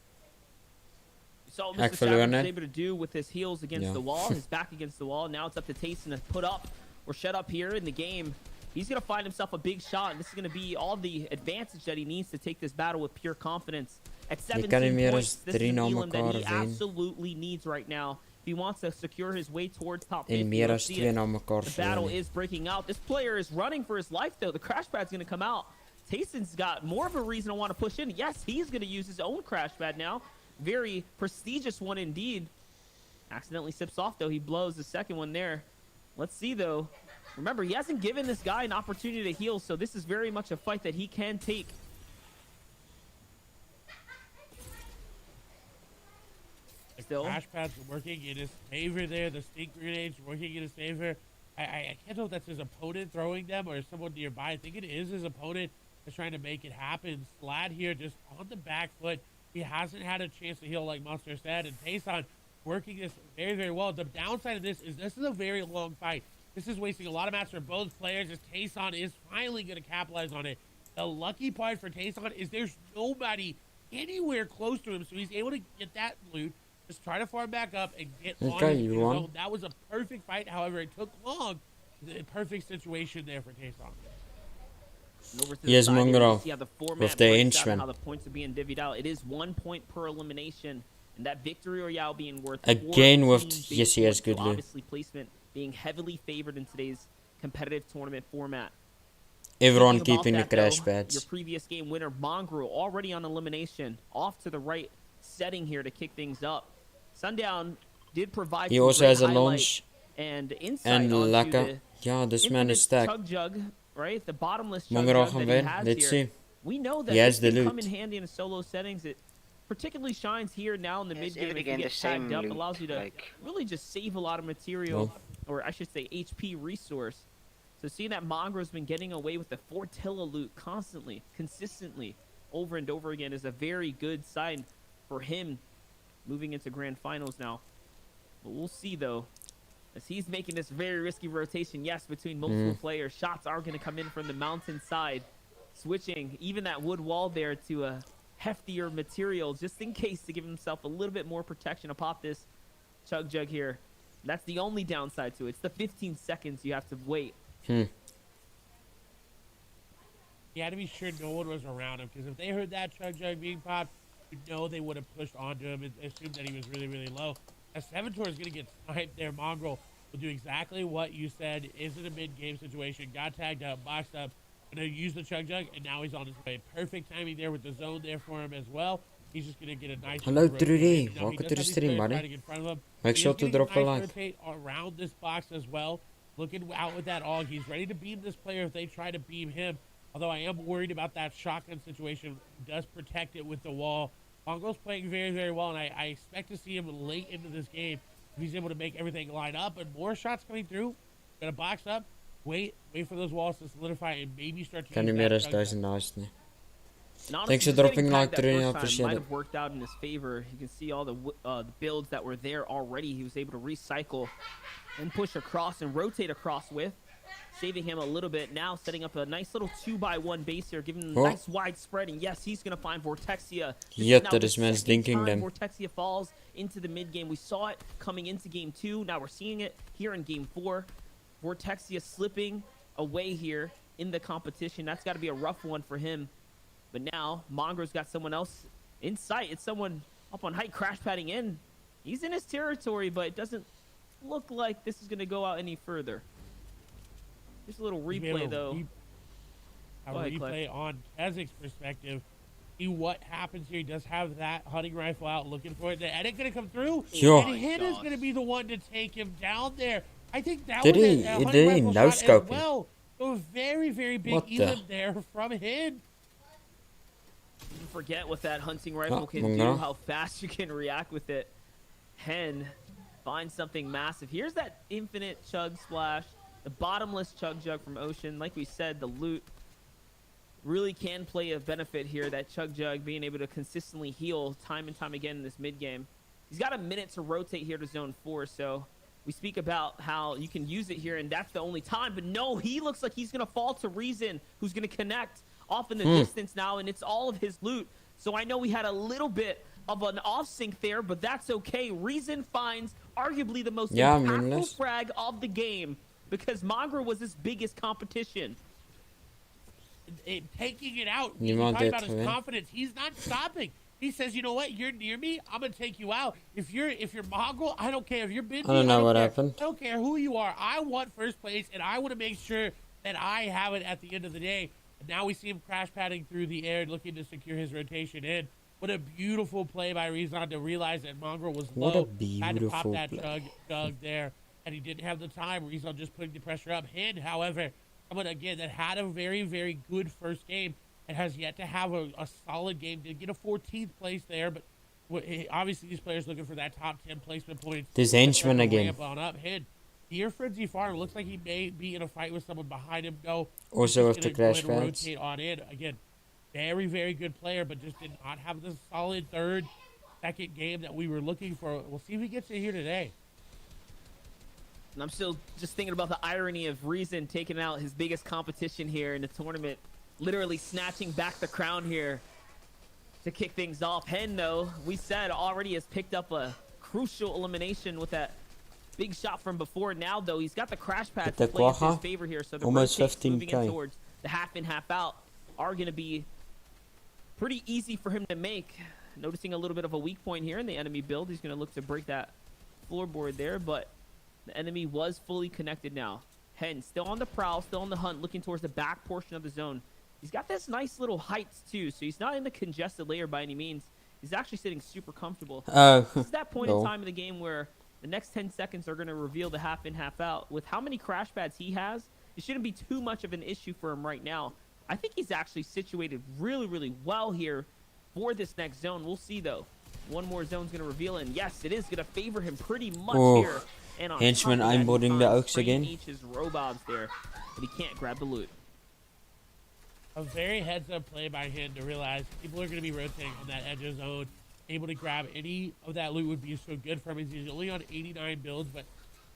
So Mr. Savage Savage is able to do with his heels against the wall, his back against the wall. Now it's up to Tayson to put up or shut up here in the game. He's going to find himself a big shot, and this is going to be all the advantage that he needs to take this battle with pure confidence. At 17 points, this is an elim that he absolutely needs right now. If he wants to secure his way towards top 50, the battle is breaking out. This player is running for his life, though. The crash pad's going to come out. Tayson's got more of a reason to want to push in. Yes, he's going to use his own crash pad now. Very prestigious one indeed. Accidentally sips off, though. He blows the second one there. Let's see, though. Remember, he hasn't given this guy an opportunity to heal, so this is very much a fight that he can take. Still. Crash pads are working in his favor there. The stink grenades working in his favor. I can't know if that's his opponent throwing them or someone nearby. I think it is his opponent that's trying to make it happen. Slad here just on the back foot. He hasn't had a chance to heal like Monster said. And Tayson working this very, very well. The downside of this is a very long fight. This is wasting a lot of mats for both players as Tayson is finally going to capitalize on it. The lucky part for Tayson is there's nobody anywhere close to him, so he's able to get that loot. Just try to farm back up and get on his zone. That was a perfect fight. However, it took long. The perfect situation there for Tayson. And over to Here's side here, you Mongrel see how the format with the breaks out henchman. and how the points are being divvied out. It is 1 point per elimination, and that victory royale being worth Again 14 with base yes, he has points. So good loot. obviously placement being heavily favored in today's competitive tournament format. Everyone Speaking about keeping the that, crash though, pads. Your previous game winner, Mongrel, already on elimination. Off to the right setting here to kick things up. Sundown did provide He some also great has a highlight launch and insight and onto Laka. the Yeah, this man infinite is stacked. chug jug, right? The bottomless chug Mongrel jug gaan that he wen. has Let's here. see. We know that He has this the can come in loot. handy in solo settings. It particularly shines here now in the Yes, mid game. If you again, the get same tagged up, loot, allows you to like- really just save a lot of material, Well. or I should say HP resource. So seeing that Mongrel's been getting away with the Fortilla loot constantly, consistently, over and over again is a very good sign for him moving into grand finals now. But we'll see though, as he's making this very risky rotation, yes, between multiple players. Shots are going to come in from the mountain side, switching even that wood wall there to a heftier material just in case to give himself a little bit more protection to pop this chug jug here. That's the only downside to it. It's the 15 seconds you have to wait. He had to be sure no one was around him, because if they heard that chug jug being popped, you know they would have pushed onto him and assumed that he was really, really low. As Seventor is going to get sniped there, Mongrel will do exactly what you said. Is in a mid-game situation, got tagged up, boxed up, going to use the chug jug, and now he's on his way. Perfect timing there with the zone there for him as well. He's just going to get a nice... Hello, rotation. 3D. Now, he Welcome does to the have these stream, players buddy. trying to get in front of him. Make He sure is to getting drop a nice like. rotate around this box as well. Looking out with that AUG. He's ready to beam this player if they try to beam him. Although I am worried about that shotgun situation. He does protect it with the wall. Mongrel's playing very, very well, and I expect to see him late into this game if he's able to make everything line up. And more shots coming through. Gonna box up. Wait for those walls to solidify and maybe start to Kan use nie that meer as chug jug. 1000 nice nie. And honestly, Thanks for just getting dropping like tagged that 3, I first time appreciate might it. have worked out in his favor. You can see all the builds that were there already. He was able to recycle and push across and rotate across with, saving him a little bit. Now setting up a nice little 2x1 base here, giving him a Oh. nice wide spread. And yes, he's going to find Vortexia. This is Yet now that the is man's second dinking time them. Vortexia falls into the mid game. We saw it coming into game 2. Now we're seeing it here in game 4. Vortexia slipping away here in the competition. That's got to be a rough one for him. But now Mongrel's got someone else in sight. It's someone up on height, crash padding in. He's in his territory, but it doesn't look like this is going to go out any further. Just a little He's been able replay to though. A Go ahead, replay on Kezik's perspective. See what happens here. He does have that hunting rifle out looking for it. The edit going to come through. Yo. And Hit is going to be the one to take him down there. I think that Did was he? a He hunting did rifle no shot scoping. as well. So a very, very big What the- elim there from Hid. You forget what that hunting rifle Oh, can Mongrel. do, how fast you can react with it. Hen finds something massive. Here's that infinite chug splash, the bottomless chug jug from Ocean. Like we said, the loot really can play a benefit here. That chug jug being able to consistently heal time and time again in this mid game. He's got a minute to rotate here to zone 4, so we speak about how you can use it here, and that's the only time. But no, he looks like he's going to fall to Reason, who's going to connect off in the distance now, and it's all of his loot. So I know we had a little bit of an off sync there, but that's okay. Reason finds arguably the most Yeah, impactful meaningless. frag of the game because Mongrel was his biggest competition. Taking it out. You You want talk it, about his man? confidence. He's not stopping. He says, you know what? You're near me. I'm gonna take you out. If you're Mongrel, I don't care. If you're Biddy, I don't know what care. happened. I don't care who you are. I want first place, and I want to make sure that I have it at the end of the day. And now we see him crash padding through the air, looking to secure his rotation in. What a beautiful play by Rezon to realize that Mongrel was What a low. Had to pop beautiful that play. chug there, and he didn't have the time. Rezon just putting the pressure up. Hid, however, someone again that had a very, very good first game and has yet to have a solid game. Did get a 14th place there, but obviously these players looking for that top 10 placement points. This henchman To again. ramp on up. Hid. Near Frenzy Farm, looks like he may be in a fight with someone behind him. No. Also He's with the gonna go ahead crash and pads. rotate on in. Again, very, very good player, but just did not have the solid second game that we were looking for. We'll see if he gets it here today. And I'm still just thinking about the irony of Reason taking out his biggest competition here in the tournament, literally snatching back the crown here to kick things off. Hen, though, we said already has picked up a crucial elimination with that big shot from before. Now, though, he's got the crash pad to the play in his Quagga, favor here, so the almost rotate's moving in 15K. towards the half in, half out are going to be pretty easy for him to make. Noticing a little bit of a weak point here in the enemy build. He's going to look to break that floorboard there, but the enemy was fully connected now. Hen still on the prowl, still on the hunt, looking towards the back portion of the zone. He's got this nice little heights too, so he's not in the congested layer by any means. He's actually sitting super comfortable. This is that point in time in the game where the next 10 seconds are going to reveal the half in, half out. With how many crash pads he has, it shouldn't be too much of an issue for him right now. I think he's actually situated really, really well here for this next zone. We'll see, though. One more zone's going to reveal, and yes, it is going to favor him pretty much here. And on Henchman top of that, aimbotting the Oaks again. His robobs there, but he can't grab the loot. A very heads-up play by him to realize people are going to be rotating on that edge of zone. Able to grab any of that loot would be so good for him. He's only on 89 builds, but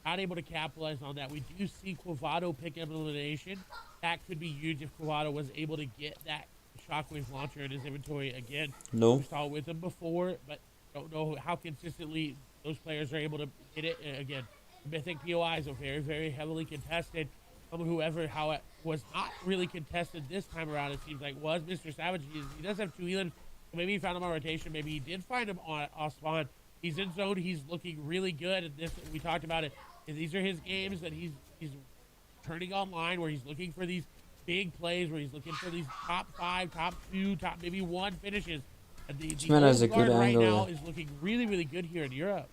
not able to capitalize on that. We do see Quavado pick up an elimination. That could be huge if Quavado was able to get that shockwave launcher in his inventory again. No. We saw it with him before, but don't know how consistently those players are able to hit it. And again, Mythic POIs are very, very heavily contested. Whoever how it was not really contested this time around, it seems like, was Mr. Savage. He does have 2 elims. Maybe he found him on rotation. Maybe he did find him on off spawn. He's in zone. He's looking really good. And this, we talked about it. And these are his games that he's turning online, where he's looking for these big plays, where he's looking for these top 5, top 2, top maybe 1 finishes. And the man has a guard good right angle. now is looking really, really good here in Europe.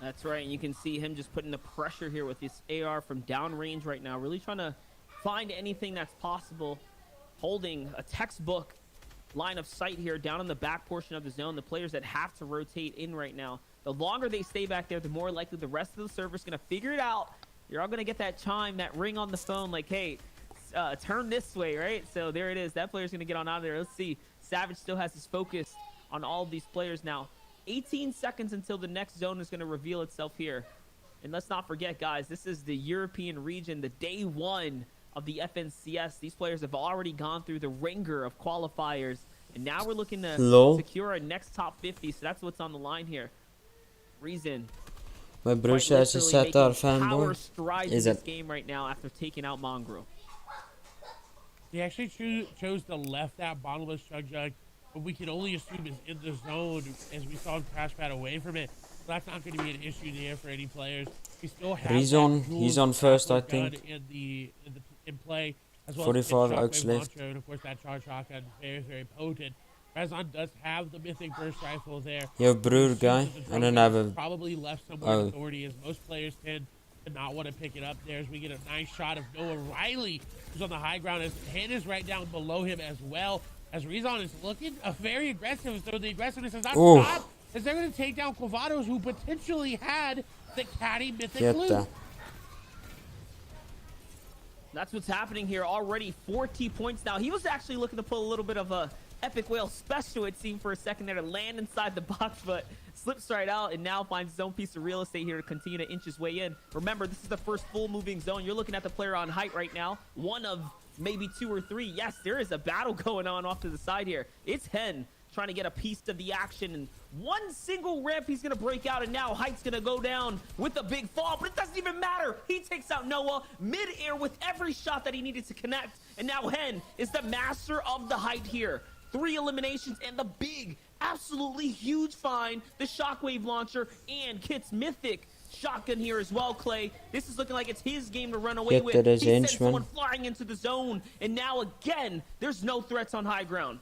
That's right, and you can see him just putting the pressure here with this AR from downrange right now, really trying to find anything that's possible, holding a textbook line of sight here down in the back portion of the zone. The players that have to rotate in right now, the longer they stay back there, the more likely the rest of the server's going to figure it out. You're all going to get that chime, that ring on the phone, like, hey, turn this way, right? So there it is. That player's going to get on out of there. Let's see. Savage still has his focus on all of these players now. 18 seconds until the next zone is going to reveal itself here. And let's not forget, guys, this is the European region, the day 1 of the FNCS. These players have already gone through the ringer of qualifiers. And now we're looking to secure our next top 50. So that's what's on the line here. Reason. My broer is a Satar fanboy. Is this game right now after taking out Mongrel. He actually chose to left that bottomless chug jug, but we can only assume is in the zone as we saw him crash pad away from it. So that's not going to be an issue there for any players. We still have he's on first, I think. In play, as well 45 as Oaks left. launcher, and of course that charge shotgun, very, very potent. Rezon does have the mythic burst rifle there. Yo, brewer guy. I don't have a... Probably left somewhere in authority, as most players tend to not want to pick it up there. As we get a nice shot of Noah Riley, who's on the high ground. His hand is right down below him as well. As Rezon is looking very aggressive, so the aggressiveness has not stopped. As they're going to take down Quavados, who potentially had the caddy mythic loot. That's what's happening here. Already 40 points now. He was actually looking to pull a little bit of a Epic Whale special, it seemed, for a second there, to land inside the box, but slips right out and now finds his own piece of real estate here to continue to inch his way in. Remember, this is the first full moving zone. You're looking at the player on height right now. One of maybe 2 or 3. Yes, there is a battle going on off to the side here. It's Hen trying to get a piece of the action, and one single ramp he's gonna break out, and now Height's gonna go down with a big fall, but it doesn't even matter. He takes out Noah mid-air with every shot that he needed to connect, and now Hen is the master of the Height here. 3 eliminations and the big, absolutely huge find, the shockwave launcher and Kit's mythic shotgun here as well, Clay. This is looking like it's his game to run away with. He sends someone flying into the zone, and now again, there's no threats on high ground.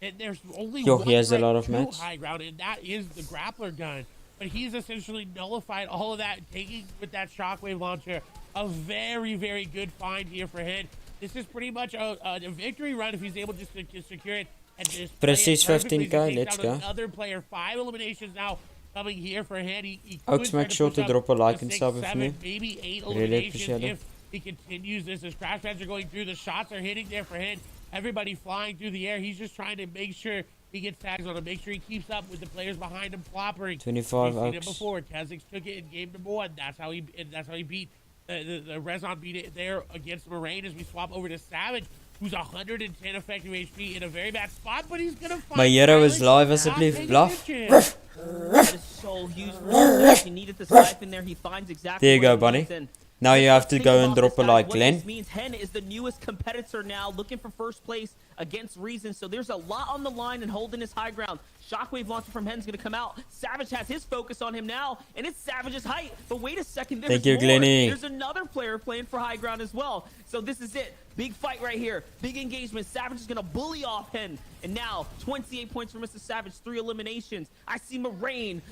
And there's only he has a lot of mats. High ground, and that is the grappler gun. But he's essentially nullified all of that, taking with that shockwave launcher. A very, very good find here for him. This is pretty much a victory run if he's able just to secure it and just Precies 15k, let's go. Another player, 5 eliminations now coming here for him. He Oaks, make sure to drop a like and 6, sub with 7, me. maybe 8 Really eliminations appreciate it. if he continues this. As crash pads are going through, the shots are hitting there for him. Everybody flying through the air. He's just trying to make sure he gets tags on him, make sure he keeps up with the players behind him floppering. 25 We've seen it Oaks. before. Kazix took it in game number 1. That's how he beat the Rezon beat it there against Moraine. As we swap over to Savage, who's 110 effective HP in a very bad spot, but he's gonna find. My hero is live alsjeblieft. Bluff. That is so huge for him. He needed the siphon there. He finds exactly There you what go, he buddy. needs, and Now you have to Think go and about drop this, a guys. like, What Glenn. this means, Hen is the newest competitor now, looking for first place against Reason. So there's a lot on the line and holding his high ground. Shockwave launcher from Hen's gonna come out. Savage has his focus on him now, and it's Savage's height. But wait a second, there's Thank you, more. Glenny. There's another player playing for high ground as well. So this is it. Big fight right here. Big engagement. Savage is gonna bully off Hen. And now 28 points for Mr. Savage, 3 eliminations. I see Marine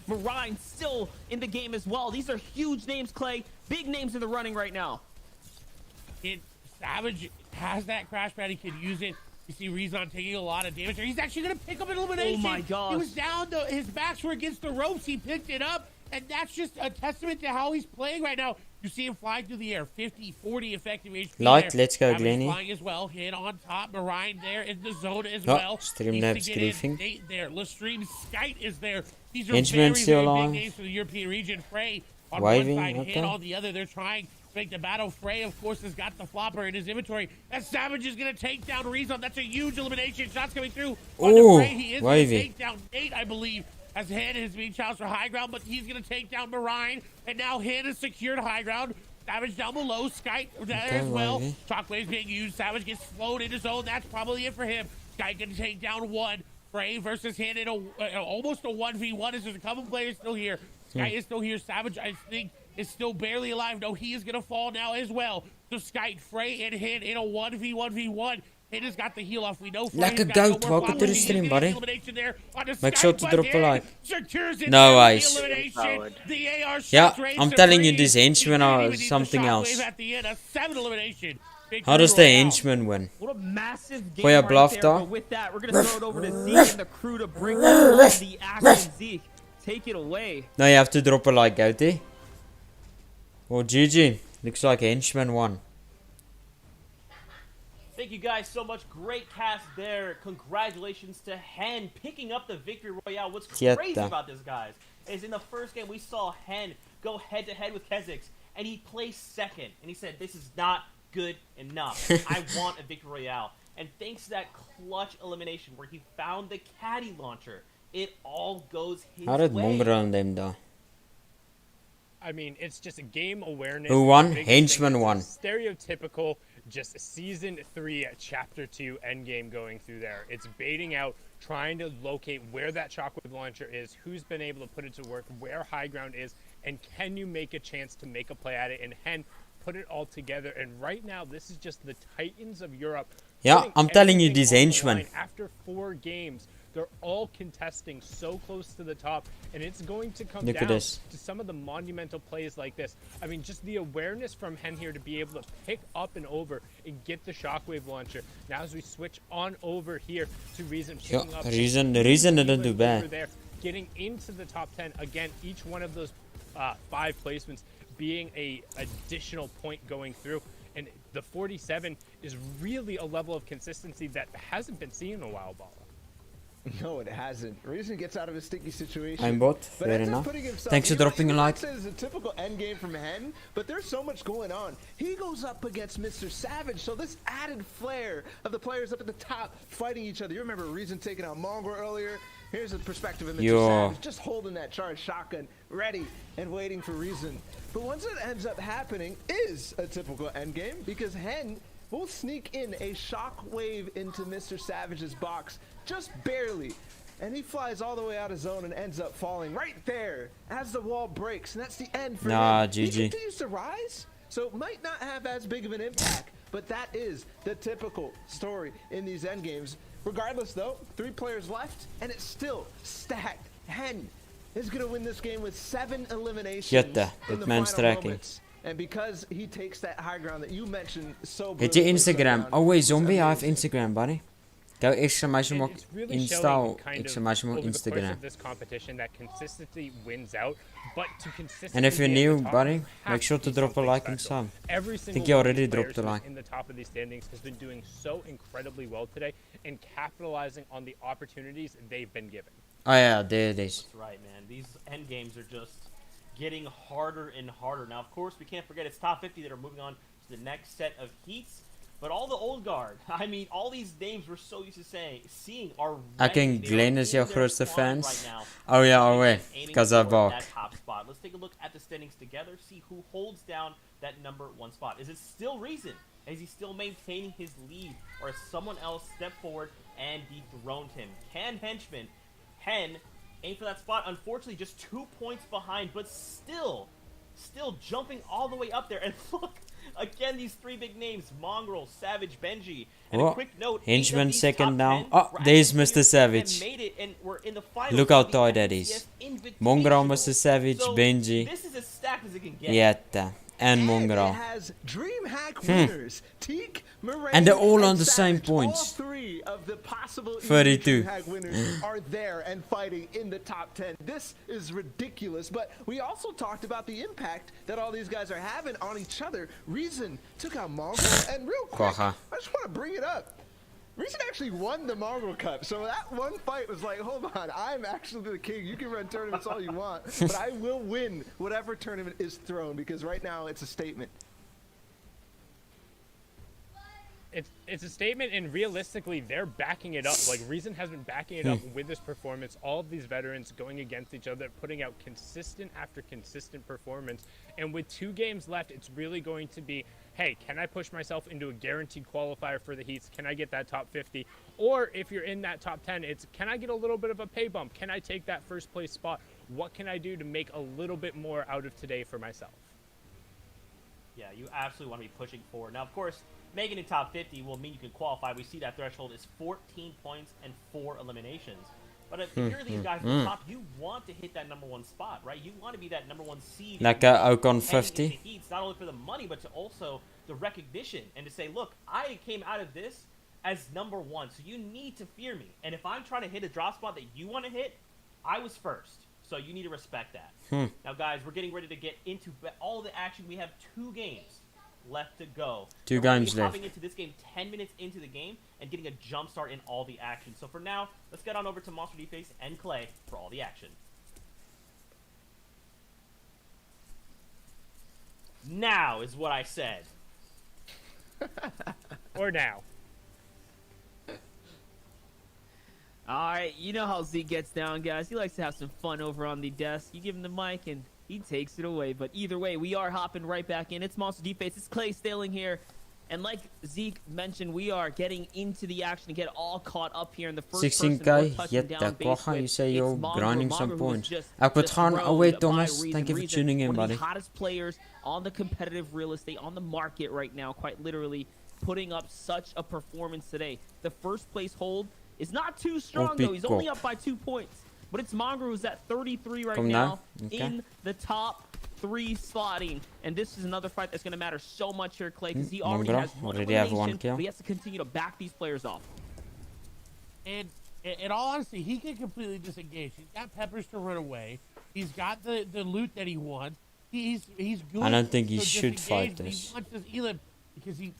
still in the game as well. These are huge names, Clay. Big names in the running right now. Savage has that crash pad. He could use it. You see Rezon taking a lot of damage. He's actually going to pick up an elimination. Oh my gosh. He was down. His backs were against the ropes. He picked it up. And that's just a testament to how he's playing right now. You see him flying through the air. 50, 40 effective HP. Like, there. let's go, Savage Glenny. flying as well. Hit on top. Marine there in the zone as Oh, well. stream Needs nabs to get in. griefing. Nate there. Lestream Skite is there. These are Henchman very, still very on. big names for the European region. Frey on Waving, one side, okay. Hit on the other. They're trying to make the battle. Frey, of course, has got the flopper in his inventory. And Savage is going to take down Rezon. That's a huge elimination. Shots coming through. Ooh, Frey. He is going to wavy. take down Nate, I believe, as Hen is being challenged for high ground, but he's going to take down Marine. And now Hen has secured high ground. Savage down below. Skype there Okay, as well. wavy. Shockwave's being used. Savage gets slowed into zone. That's probably it for him. Skype going to take down one. Frey versus Hen in almost a 1v1 as there's a couple players still here. Sky is still here. Savage, I think, is still barely alive. No, he is going to fall now as well. So Sky, Frey, and Hen in a 1v1v1. Hen has got the heal off. We know Frey's Like a got goat. no more Welcome to flopper. the He's stream, getting buddy. the elimination there on the Make Sky, sure to but drop a Hen like. secures it No there with ways. the elimination. The AR Yeah, shots range I'm to telling you, three. this henchman He didn't are even need the something Shockwave else. At the end, a 7 elimination. How does the Victory royale. henchman win? What a massive game For your right bluff, there. though. But with that, we're going to throw it over to Zeke and the crew to bring on the action. Zeke, take it away. Now you have to drop a like, Goaty. Well, GG. Looks like henchman won. Thank you guys so much. Great cast there. Congratulations to Hen picking up the victory royale. What's Quieta. crazy about this, guys, is in the first game we saw Hen go head-to-head with Kha'Zix, and he placed second. And he said, this is not good enough. I want a victory royale. And thanks to that clutch elimination where he found the caddy launcher, it all goes his How did way. Mongrel and them die? I mean, it's just a game awareness. Who won? The biggest Henchman thing is won. Stereotypical, just season 3, chapter 2 endgame going through there. It's baiting out, trying to locate where that shockwave launcher is, who's been able to put it to work, where high ground is, and can you make a chance to make a play at it? And Hen put it all together. And right now, this is just the Titans of Europe. Yeah, putting I'm telling you, everything this on the henchman. line. After 4 games, they're all contesting so close to the top, and it's going to come Look at down this. to some of the monumental plays like this. I mean, just the awareness from Hen here to be able to pick up and over and get the shockwave launcher. Now as we switch on over here to Reason Yeah, picking up the Reason didn't do over bad. there, getting into the top 10 again. Each one of those 5 placements being a additional point going through, and the 47 is really a level of consistency that hasn't been seen in a while, Bala. No, it hasn't. Reason gets out of a sticky situation. I'm bot. but Fair ends up enough. putting himself- Thanks for you know, dropping a you might like. say It's a typical end game from Hen, but there's so much going on. He goes up against Mr. Savage, so this added flair of the players up at the top fighting each other. You remember Reason taking out Mongrel earlier. Here's the perspective of Mr. Yo. Savage, just holding that charged shotgun, ready and waiting for Reason. But once it ends up happening, is a typical end game because Hen will sneak in a shockwave into Mr. Savage's box, just barely. And he flies all the way out of zone and ends up falling right there as the wall breaks. And that's the end for Nah, him. GG. He continues to rise, so it might not have as big of an impact. But that is the typical story in these end games. Regardless, though, 3 players left, and it's still stacked. Hen is going to win this game with 7 eliminations Jette, in that the man's final tracking. moments. And because he takes that high ground that you mentioned so Heet je brilliantly, Instagram. Sundown, Oh wait, it's zombie, I have amazing. Instagram, buddy. Go exclamation mark And it's really Insta showing or kind of exclamation mark over the course Instagram. of this competition that consistency wins out, but to consistently And if you're be at the new, top, buddy, you have make sure to be drop a something like and special. sub. Every single Think you one of these already dropped players a who's like. in the top of these standings has been doing so incredibly well today and capitalizing on the opportunities they've been given. Oh yeah, there it is. That's right, man. These end games are just getting harder and harder. Now, of course, we can't forget it's top 50 that are moving on to the next set of heats. But all the old guard, I mean, all these names we're so used to seeing are I can ready. They are Glenn is in jouw their grootste prime fans. right now. Oh ja, Again, alweer. aiming Because I for balk. that top spot. Let's take a look at the standings together, see who holds down that #1 spot. Is it still Reason? Is he still maintaining his lead? Or has someone else stepped forward and dethroned him? Can Hen aim for that spot? Unfortunately, just 2 points behind, but still jumping all the way up there. And look, again, these 3 big names, Mongrel, Savage, Benji. And Oh, a quick note, Henchman 8 of these second top down. 10 Oh, were there's actually Mr. here Savage. and made it and were in the finals Look of how the tight that FCS is. Invitational. Mongrel, Mr. Savage, So, Benji. this is as stacked as it can get. Jetta. And And it Mongrel. has DreamHack winners, Teak, Moraine, And they're all on the Savage. same points. All 3 of the possible 32. DreamHack winners are there and fighting in the top 10. This is ridiculous, but we also talked about the impact that all these guys are having on each other. Reason took out Mongrel, and real quick, Kwaha. I just want to bring it up. Reason actually won the Mongrel Cup, so that one fight was like, hold on, I'm actually the king. You can run tournaments all you want, but I will win whatever tournament is thrown, because right now it's a statement. It's a statement, and realistically, they're backing it up. Like, Reason has been backing it up with this performance. All of these veterans going against each other, putting out consistent after consistent performance. And with 2 games left, it's really going to be, hey, can I push myself into a guaranteed qualifier for the heats? Can I get that top 50? Or if you're in that top 10, it's, can I get a little bit of a pay bump? Can I take that first place spot? What can I do to make a little bit more out of today for myself? Yeah, you absolutely want to be pushing forward. Now, of course, making it top 50 will mean you can qualify. We see that threshold is 14 points and 4 eliminations. But if you're these guys at the top, you want to hit that #1 spot, right? You want to be that #1 seed. Lekker ook on heading 50. into heats, not only for the money, but to also the recognition and to say, look, I came out of this as #1, so you need to fear me. And if I'm trying to hit a drop spot that you want to hit, I was first. So you need to respect that. Now, guys, we're getting ready to get into all the action. We have 2 games left to go. 2 We're gonna games be left. hopping into this game 10 minutes into the game and getting a jump start in all the action. So for now, let's get on over to Monster Deface and Clay for all the action. Now is what I said. Or now. Alright, you know how Zeke gets down, guys. He likes to have some fun over on the desk. You give him the mic and he takes it away. But either way, we are hopping right back in. It's Monster Deface. It's Clay Staling here. And like Zeke mentioned, we are getting into the action to get all caught up here in the first 16k, person jetta, kwaha, you say you're Mongrel. grinding Mongrel some who was points. just Ek moet gaan, dethroned oh wait by Thomas, Reason. thank you for Reason, tuning in one of buddy. the hottest players on the competitive real estate, on the market right now, quite literally, putting up such a performance today. The first place hold is not too strong though. He's only up by 2 points. But it's Mongrel who's at 33 right Kom now nou. Okay. in the top 3 slotting. And this is another fight that's going to matter so much here, Clay, because he already Mongrel has one already have elimination, one kill. but he has to continue to back these players off. And in all honesty, he can completely disengage. He's got peppers to run away. He's got the loot that he wants. He's good. I don't think he to should disengage, fight but this. He wants this Elim because he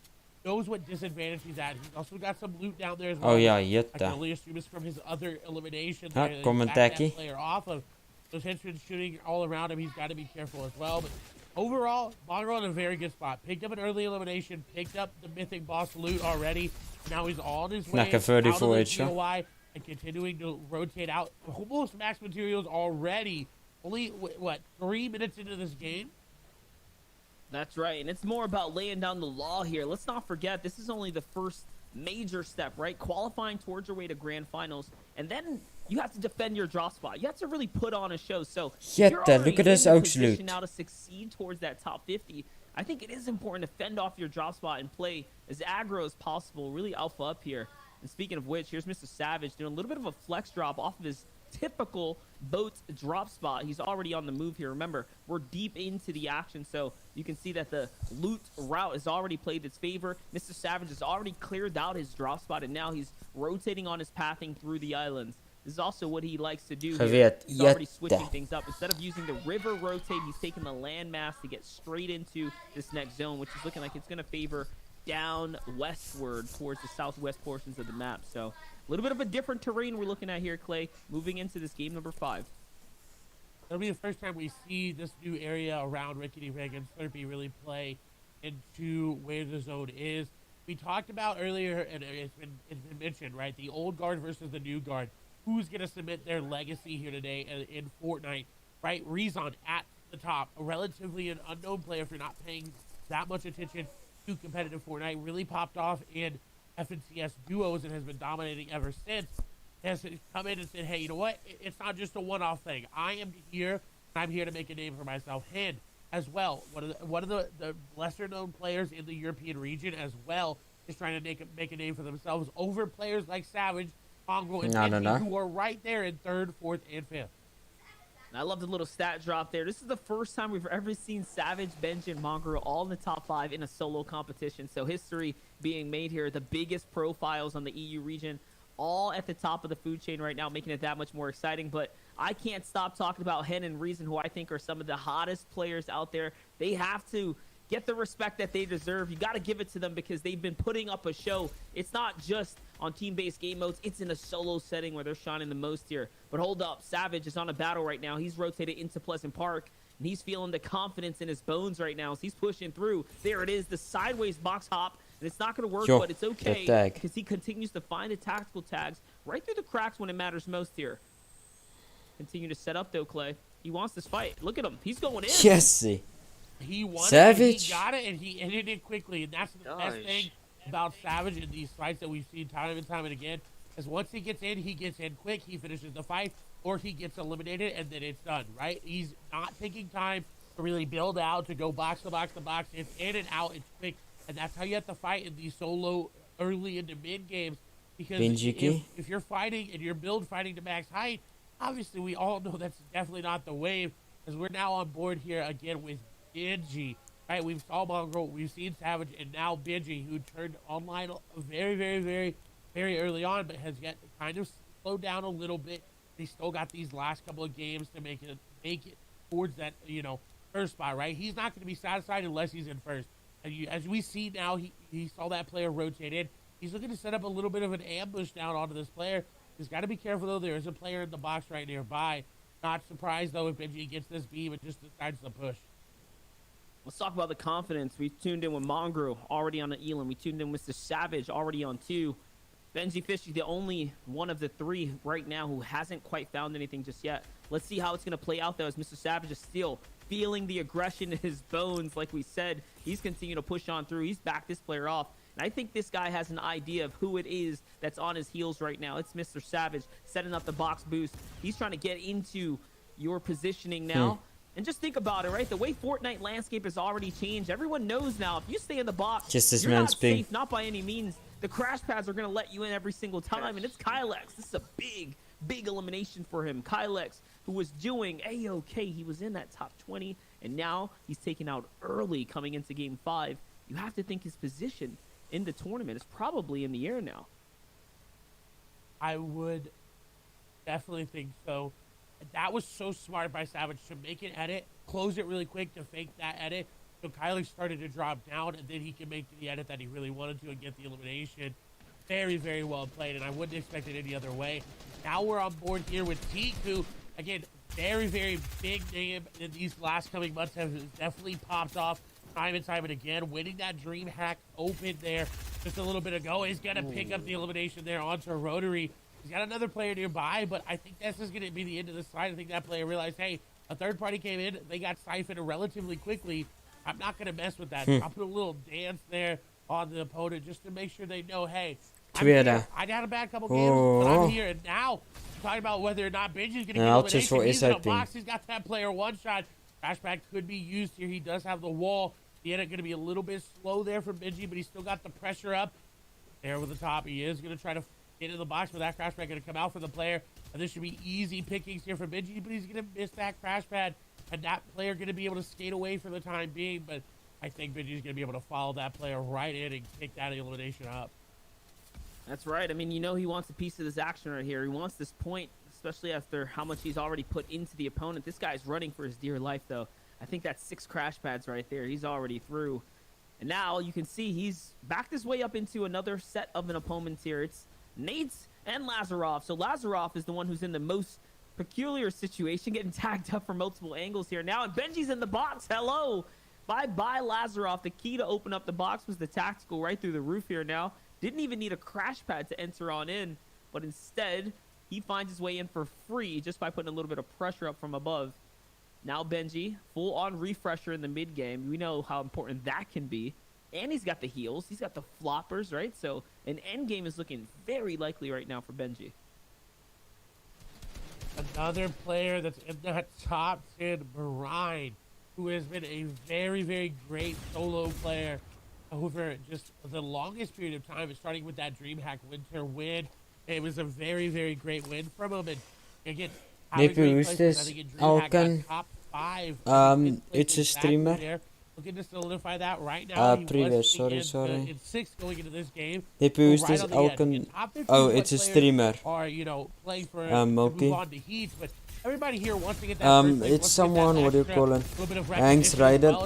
knows what disadvantage he's at. He's also got some loot down there as well. Oh ja, I can jetta. only assume it's from his other elimination. Ah, there that kom he een backed that tekkie. player off of. Those henchmen shooting all around him. He's got to be careful as well. But overall, Mongrel in a very good spot. Picked up an early elimination. Picked up the mythic boss loot already. Now he's on his way Lekker out of 34 the headshot. GOI and continuing to rotate out. Almost max materials already. Only, what, 3 minutes into this game? That's right, and it's more about laying down the law here. Let's not forget, this is only the first major step, right? Qualifying towards your way to grand finals, and then you have to defend your drop spot. You have to really put on a show. So Jetta, you're already look at in this the Oaks position loot. now to succeed towards that top 50. I think it is important to fend off your drop spot and play as aggro as possible, really alpha up here. And speaking of which, here's Mr. Savage doing a little bit of a flex drop off of his typical boat drop spot. He's already on the move here. Remember, we're deep into the action, so you can see that the loot route has already played its favor. Mr. Savage has already cleared out his drop spot, and now he's rotating on his pathing through the islands. This is also what he likes to do here. Geweet, He's already jette. switching things up. Instead of using the river rotate, he's taking the landmass to get straight into this next zone, which is looking like it's going to favor down westward towards the southwest portions of the map. So a little bit of a different terrain we're looking at here, Clay, moving into this game number 5. It'll be the first time we see this new area around Rickety Rig and Slurpee really play into where the zone is. we talked about earlier, and it's been mentioned, right? The old guard versus the new guard. Who's going to submit their legacy here today in Fortnite, right? Rezon at the top, a relatively an unknown player if you're not paying that much attention to competitive Fortnite, really popped off in FNCS duos and has been dominating ever since. Has come in and said, hey, you know what? It's not just a one-off thing. I am here, and I'm here to make a name for myself. Hen, as well, one of the lesser-known players in the European region as well, is trying to make a name for themselves over players like Savage, Mongrel, and Benji, who are right there in 3rd, 4th, and 5th. I love the little stat drop there. This is the first time we've ever seen Savage, Benji, and Mongrel all in the top 5 in a solo competition. So history being made here. The biggest profiles on the EU region, all at the top of the food chain right now, making it that much more exciting. But I can't stop talking about Hen and Reason, who I think are some of the hottest players out there. They have to get the respect that they deserve. You got to give it to them because they've been putting up a show. It's not just on team-based game modes. It's in a solo setting where they're shining the most here. But hold up, Savage is on a battle right now. He's rotated into Pleasant Park, and he's feeling the confidence in his bones right now. So he's pushing through. There it is, the sideways box hop. And it's not going to work, but it's okay because he continues to find the tactical tags right through the cracks when it matters most here. Continue to set up, though, Clay. He wants this fight. Look at him. He's going in. Yes. He won Savage. it, he got it, and he ended it quickly. And that's the best thing about Savage in these fights that we've seen time and time and again. Is once he gets in quick, he finishes the fight, or he gets eliminated, and then it's done, right? He's not taking time to really build out, to go box to box to box. It's in and out, it's quick. And that's how you have to fight in these solo early into mid games. Because if you're fighting and you're build fighting to max height, obviously we all know that's definitely not the wave. Because we're now on board here again with Benji, right? We've saw Mongrel, we've seen Savage, and now Benji, who turned online very, very, very, very early on, but has yet to kind of slowed down a little bit. He's still got these last couple of games to make it towards that, first spot, right? He's not going to be satisfied unless he's in first. And as we see now, he saw that player rotate in. He's looking to set up a little bit of an ambush down onto this player. He's got to be careful, though. There is a player in the box right nearby. Not surprised, though, if Benji gets this beam and just decides to push. Let's talk about the confidence. We tuned in with Mongrel, already on the Elam. We tuned in with Mr. Savage, already on 2. Benji Fishy, the only one of the 3 right now who hasn't quite found anything just yet. Let's see how it's going to play out, though, as Mr. Savage is still feeling the aggression in his bones. Like we said, he's continuing to push on through. He's backed this player off. And I think this guy has an idea of who it is that's on his heels right now. It's Mr. Savage setting up the box boost. He's trying to get into your positioning now. And just think about it, right? The way Fortnite landscape has already changed. Everyone knows now, if you stay in the box, you're not safe, not by any means. The crash pads are going to let you in every single time. And it's Kylex. This is a big, big elimination for him. Kylex, who was doing A-OK. He was in that top 20. And now he's taken out early coming into game 5. You have to think his position in the tournament is probably in the air now. I would definitely think so. That was so smart by Savage to make an edit, close it really quick to fake that edit. So Kylie started to drop down, and then he can make the edit that he really wanted to and get the elimination. Very, very well played, and I wouldn't expect it any other way. Now we're on board here with Teak, who, again, very, very big name in these last coming months, has definitely popped off time and time and again. Winning that dream hack open there just a little bit ago. He's going to pick up the elimination there onto Rotary. He's got another player nearby, but I think this is going to be the end of the slide. I think that player realized, hey, a third party came in. They got siphoned relatively quickly. I'm not going to mess with that. I'll put a little dance there on the opponent just to make sure they know, hey, I'm here. I had a bad couple games, but I'm here. And now, talking about whether or not Benji's going to get elimination, he's in a box. He's got that player one shot. Flashback could be used here. He does have the wall. The edit going to be a little bit slow there from Benji, but he's still got the pressure up. There with the top. He is going to try to get in the box, but that crash pad going to come out for the player. And this should be easy pickings here for Benji, but he's going to miss that crash pad. And that player going to be able to skate away for the time being. But I think Benji's going to be able to follow that player right in and pick that elimination up. That's right. I mean, you know he wants a piece of this action right here. He wants this point, especially after how much he's already put into the opponent. This guy's running for his dear life, though. I think that's 6 crash pads right there. He's already through. And now you can see he's backed his way up into another set of an opponent here. It's Nate's and Lazarov. So Lazarov is the one who's in the most peculiar situation, getting tagged up from multiple angles here now. And Benji's in the box. Hello. Bye-bye, Lazarov. The key to open up the box was the tactical right through the roof here now. Didn't even need a crash pad to enter on in, but instead, he finds his way in for free just by putting a little bit of pressure up from above. Now Benji, full-on refresher in the mid-game. We know how important that can be. And he's got the heals. He's got the floppers, right? So an end game is looking very likely right now for Benji. Another player that's in that top 10, Marine, who has been a very, very great solo player over just the longest period of time, starting with that DreamHack Winter win. It was a very, very great win from him. And again, Neptune, who's this? Alkan. Top 5. It's a streamer. There. Looking to solidify that right now. Previous, sorry. In 6th going into this game. Neptune, who's this? Alkan. Oh, it's a streamer. Are, you know, playing for Milky. move on to Heat, but everybody here wants to get that it's someone, what do you call it? Hangs Rider.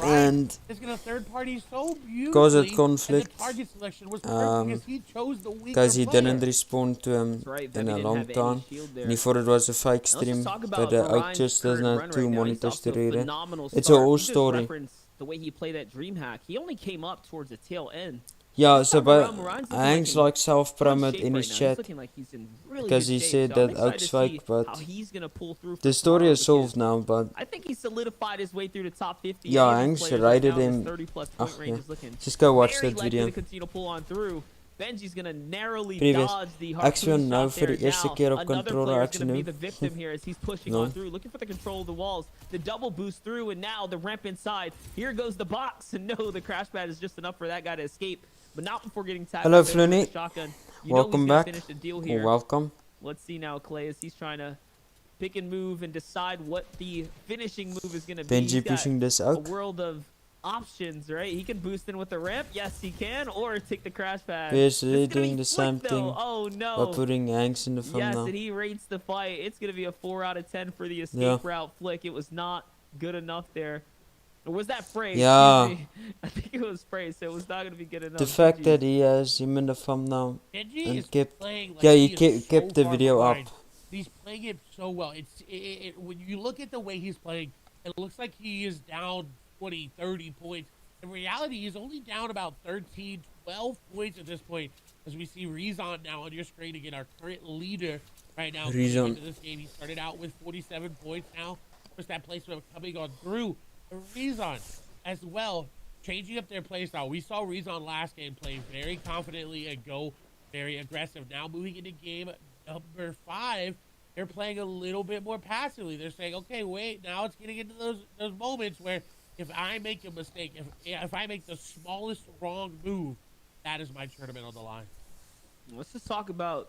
And it's gonna third party so beautifully. caused conflict. And the target selection was perfect because he chose the weaker because he player. didn't respond to him Right, in Vebby a didn't long have any time. shield there. And he thought it was a fake Now let's stream, just talk but about ook Ryan's just current doesn't run have two right now. He's monitors off to to a read it. phenomenal It's a start. whole You just story. referenced the way he played at DreamHack. He only came up towards the tail end. Yeah, so but Moran's looking Hanks like like self-promote shape in right his now. He's chat looking like he's in really because good he shape, said so I'm that excited Oak's to fake, see but how he's gonna pull through for the story tomorrow is solved because now, but I think he solidified his way through the top 50. Yeah, Any of Hanks these players rated right now, his him- 30-plus point range yeah. is looking just go watch very that likely video. to continue to pull on through. Benji's gonna narrowly Previous. dodge the Actually, harpoon nou shot vir there. die eerste Now, keer op another controller player's action gonna be doen. the victim here as he's pushing No. on through, looking for the control of the walls. The double boost through, and now the ramp inside. Here goes the box, and no, the crash pad is just enough for that guy to escape, but not before getting tagged. Hello, out there with Flooney. the shotgun. You Welcome know he's back. gonna finish the deal Oh, here. welcome. Let's see now, Clay, as he's trying to pick and move and decide what the finishing move is going to be. Benji He's got pushing this a out. world of options, right? He can boost in with the ramp. Yes, he can. Or take the crash pad. Basically It's gonna doing be the flick, same though. thing Oh, by no. putting Hanks in the Yes, thumbnail. and he rates the fight. It's going to be a 4 out of 10 for the escape Yeah. route flick. It was not good enough there. Or was that Frey? Yeah. Excuse me. I think it was Frey, so it was not going to be good enough. The fact GG. that he has him in the thumbnail Benji and is kept playing like yeah, he he is kept so the far video up. behind. He's playing it so well. When you look at the way he's playing, it looks like he is down 20, 30 points. In reality, he's only down about 13, 12 points at this point. As we see Rezon now on your screen again, our current leader right now. Rezon. Into this game, he started out with 47 points now. First that placement coming on through. Rezon as well, changing up their play style. We saw Rezon last game play very confidently and go very aggressive. Now moving into game number 5, they're playing a little bit more passively. They're saying, okay, wait, now it's getting into those moments where if I make a mistake, if I make the smallest wrong move, that is my tournament on the line. Let's just talk about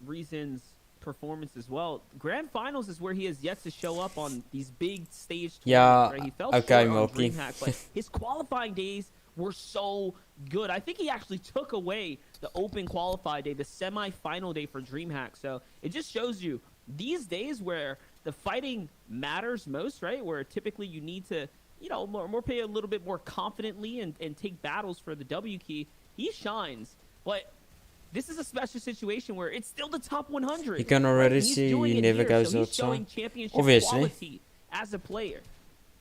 Reason's performance as well. Grand Finals is where he has yet to show up on these big stage tournaments, Yeah, right? He fell okay, short on Milky. DreamHack, but his qualifying days were so good. I think he actually took away the open qualify day, the semi-final day for DreamHack. So it just shows you these days where the fighting matters most, right? Where typically you need to, you know, more play a little bit more confidently and take battles for the W key. He shines, but this is a special situation where it's still the top 100. You can already right? He's see doing he it never here, goes so he's outside. showing championship Obviously. quality as a player.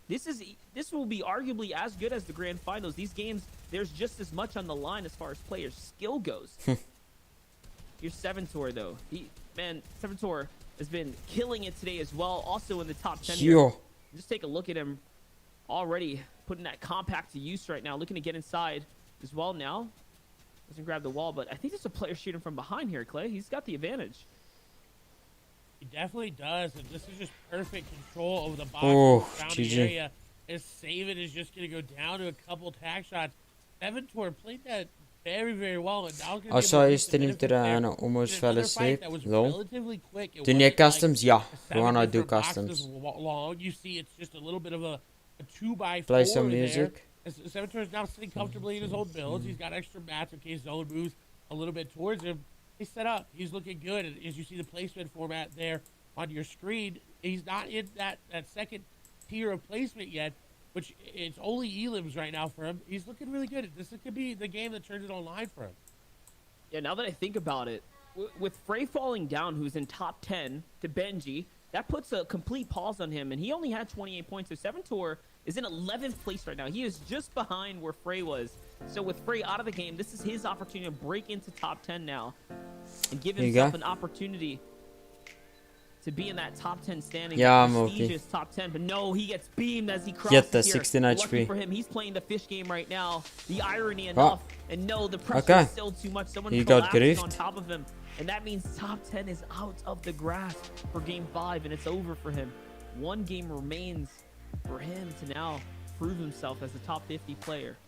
This will be arguably as good as the Grand Finals. These games, there's just as much on the line as far as players' skill goes. Here's Seventor though. Seventor has been killing it today as well. Also in the top 10 here. Yo. Just take a look at him already putting that compact to use right now. Looking to get inside as well now. Doesn't grab the wall, but I think there's a player shooting from behind here, Clay. He's got the advantage. He definitely does, and this is just perfect control over the box Oh, surrounding GG. area. As Saban is just going to go down to a couple tag shots. Seventor played that very, very well. And now I saw his stream today and I almost fell asleep. Lol. Doen jy customs? Ja, Rowan, I do customs. Long. You see, it's just a little bit of a 2x4 Play some there. music. Seventor is now sitting comfortably in his own builds. He's got extra mats in case zone moves a little bit towards him. He's set up. He's looking good. And as you see the placement format there on your screen, he's not in that second tier of placement yet, which it's only elims right now for him. He's looking really good. This could be the game that turns it online for him. Yeah, now that I think about it, with Frey falling down, who's in top 10, to Benji, that puts a complete pause on him, and he only had 28 points. So Seventor is in 11th place right now. He is just behind where Frey was. So with Frey out of the game, this is his opportunity to break into top 10 now and give himself an opportunity to be in that top 10 standing. Yeah, I'm okay. Prestigious top 10, but no, he gets beamed as he crosses the here. 16 Lucky HP. for him, he's playing the fish game right now. The irony enough, and no, the pressure Okay. is still too much. Someone He got collapsed on griefed. top of him, and that means top 10 is out of the grasp for game 5, and it's over for him. One game remains for him to now prove himself as a top 50 player.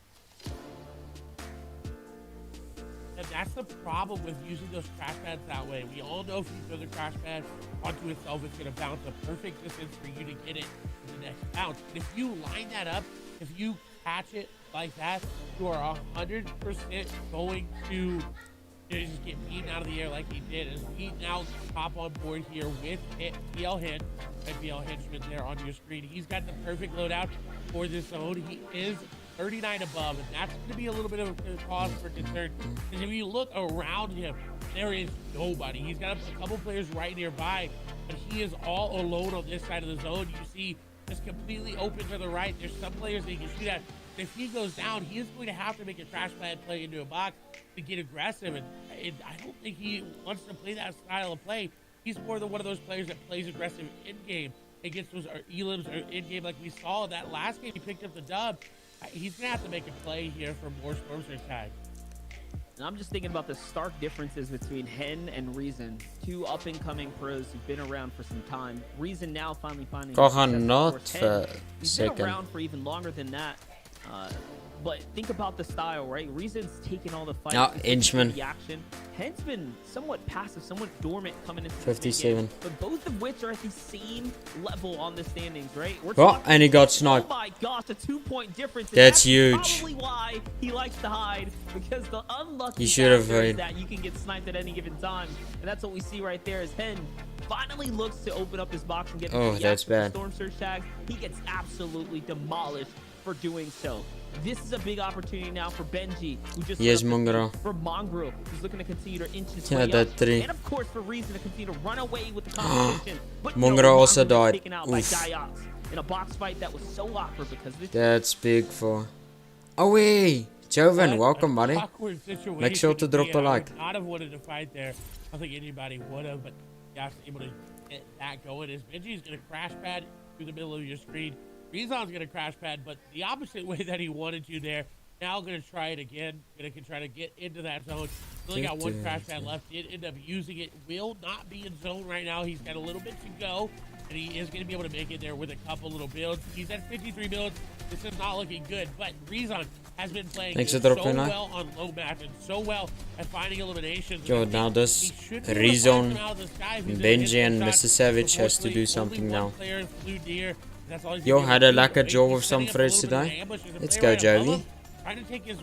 And that's the problem with using those crash pads that way. We all know if you throw the crash pad onto itself, it's going to bounce a perfect distance for you to get it in the next bounce. And if you line that up, if you catch it like that, you are 100% going to just get beaten out of the air like he did. As we now hop on board here with PL Hinch, and PL Henchman there on your screen. He's got the perfect loadout for this zone. He is 39 above, and that's going to be a little bit of a cause for concern. Because if you look around him, there is nobody. He's got a couple players right nearby, but he is all alone on this side of the zone. You see, just completely open to the right. There's some players that he can shoot at. If he goes down, he is going to have to make a crash pad play into a box to get aggressive, and I don't think he wants to play that style of play. He's more than one of those players that plays aggressive in-game and gets those elims in-game like we saw in that last game. He picked up the dub. He's going to have to make a play here for more Storm Surge tag. And I'm just thinking about the stark differences between Hen and Reason, two up-and-coming pros who've been around for some time. Reason now finally finding not he's been around for even longer than that. But think about the style, right? Reason's taking all the fights. Inchman. The action. Hen's been somewhat passive, somewhat dormant coming into 57. Game, but both of which are at the same level on the standings, right? And he got sniped. Oh my gosh, a 2-point difference. That's huge. Probably why he likes to hide, because the unlucky He should have factor is hid. that you can get sniped at any given time, and that's what we see right there. As Hen finally looks to open up his box and get that's bad. Storm Surge tags. He gets absolutely demolished for doing so. This is a big opportunity now for Benji, who just Mongrel. for Mongrel, who's looking to continue to inch his Yeah, way that up. 3. And of course for Reason to continue to run away with the competition. But Mongrel also was died. taken out by Oof. Diox in a box fight that was so awkward because of That's big for... Oh, wait. Joven, welcome, buddy. Awkward situation. Make sure to drop a like. I would not have wanted to fight there. I don't think anybody would have, but yeah, able to get that going. As Benji's going to crash pad through the middle of your screen. Rezon's going to crash pad, but the opposite way that he wanted to there. Now going to try it again. Going to try to get into that zone. Only got one crash pad left. Did end up using it. Will not be in zone right now. He's got a little bit to go, and he is going to be able to make it there with a couple little builds. He's at 53 builds. This is not looking good, but Rezon has been playing so well on low match and so well at finding eliminations. Yo, now this Rezon, Benji and Mr. Savage has to do something now. Yo, had a lekker job of some friends today. Let's go, Joey. Trying to take his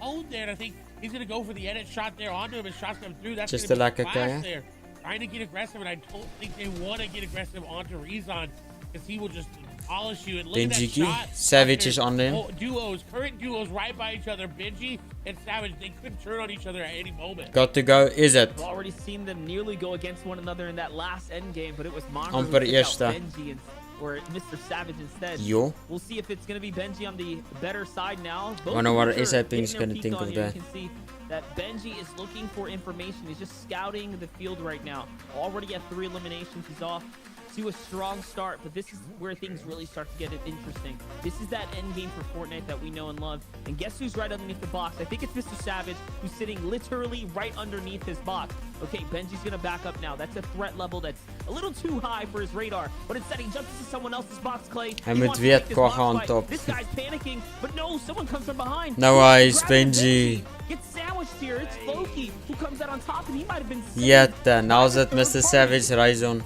own there, and I think he's going to go for the edit shot there onto him. His shots come through. That's just a lekker guy there. Trying to get aggressive, and I don't think they want to get aggressive onto Rezon because he will just demolish you. And look at that shot. Savage is on them. Current duos right by each other. Benji and Savage, they could turn on each other at any moment. Got to go, is it? We've already seen them nearly go against one another in that last end game, but it was Mongrel Amper who took out eerste. Benji or Mr. Savage instead. Yo. We'll see if it's going to be Benji on the better side now. Wonder what is gonna think of that. You can see that Benji is looking for information. He's just scouting the field right now. Already at 3 eliminations. He's off to a strong start, but this is where things really start to get interesting. This is that end game for Fortnite that we know and love. And guess who's right underneath the box? I think it's Mr. Savage, who's sitting literally right underneath his box. Okay, Benji's gonna back up now. That's a threat level that's a little too high for his radar. But instead, he jumps into someone else's box, Clay. Hij moet weer gaan top. This guy's panicking, but no, someone comes from behind. No eyes, Benji. Gets sandwiched here. It's Loki who comes out on top, and he might have been. Yeah, now is it Mr. Savage Rezon.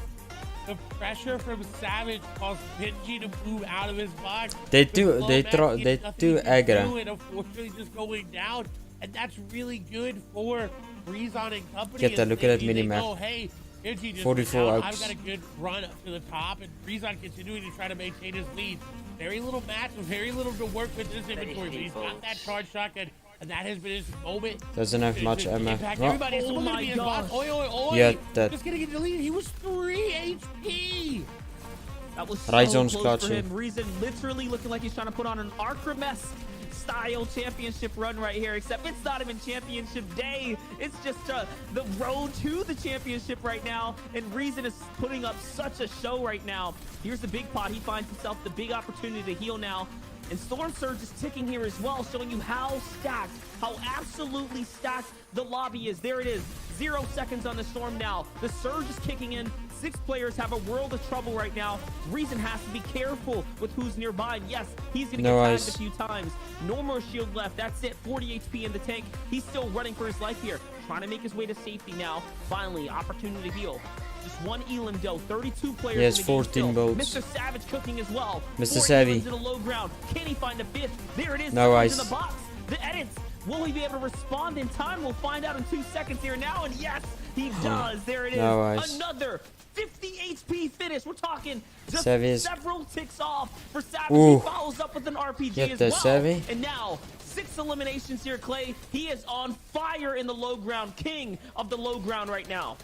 The pressure from Savage caused Benji to move out of his box. They too aggro. And unfortunately just going down, and that's really good for Rezon and company. Get that, look at that minimap. Oh, hey, Benji just 44 I've ups. got a good run up to the top, and Rezon continuing to try to maintain his lead. Very little match, very little to work with this inventory, but he's got that charge shotgun. And that has been his moment. Doesn't have much ammo. Oh my god. Yeah, that. Just gonna get deleted. He was 3 HP. That was so Ryzen's close for clutching. him. Reason literally looking like he's trying to put on an Archremes style championship run right here, except it's not even championship day. It's just the road to the championship right now, and Reason is putting up such a show right now. Here's the big pot. He finds himself the big opportunity to heal now, and Storm Surge is ticking here as well, showing you how stacked, how absolutely stacked the lobby is. There it is. 0 seconds on the Storm now. The Surge is kicking in. 6 players have a world of trouble right now. Reason has to be careful with who's nearby. And yes, he's going to get tagged a few times. No more shield left. That's it. 40 HP in the tank. He's still running for his life here. Trying to make his way to safety now. Finally, opportunity to heal. Just one Elam though. 32 players Yes, in the game 14 still. builds. Mr. Savage cooking as well. Mr. 4 Savvy. Elams in the low ground. Can he find a 5th? There it is. No Someone's ice. in the box. The edits. Will he be able to respond in time? We'll find out in 2 seconds here now. And yes, he does. There it is. No ice. Another 50 HP finish. We're talking just Savvy. several ticks off for Savage. Ooh. He follows up with an RPG Get as the well. Savvy. And now 6 eliminations here, Clay. He is on fire in the low ground. King of the low ground right now.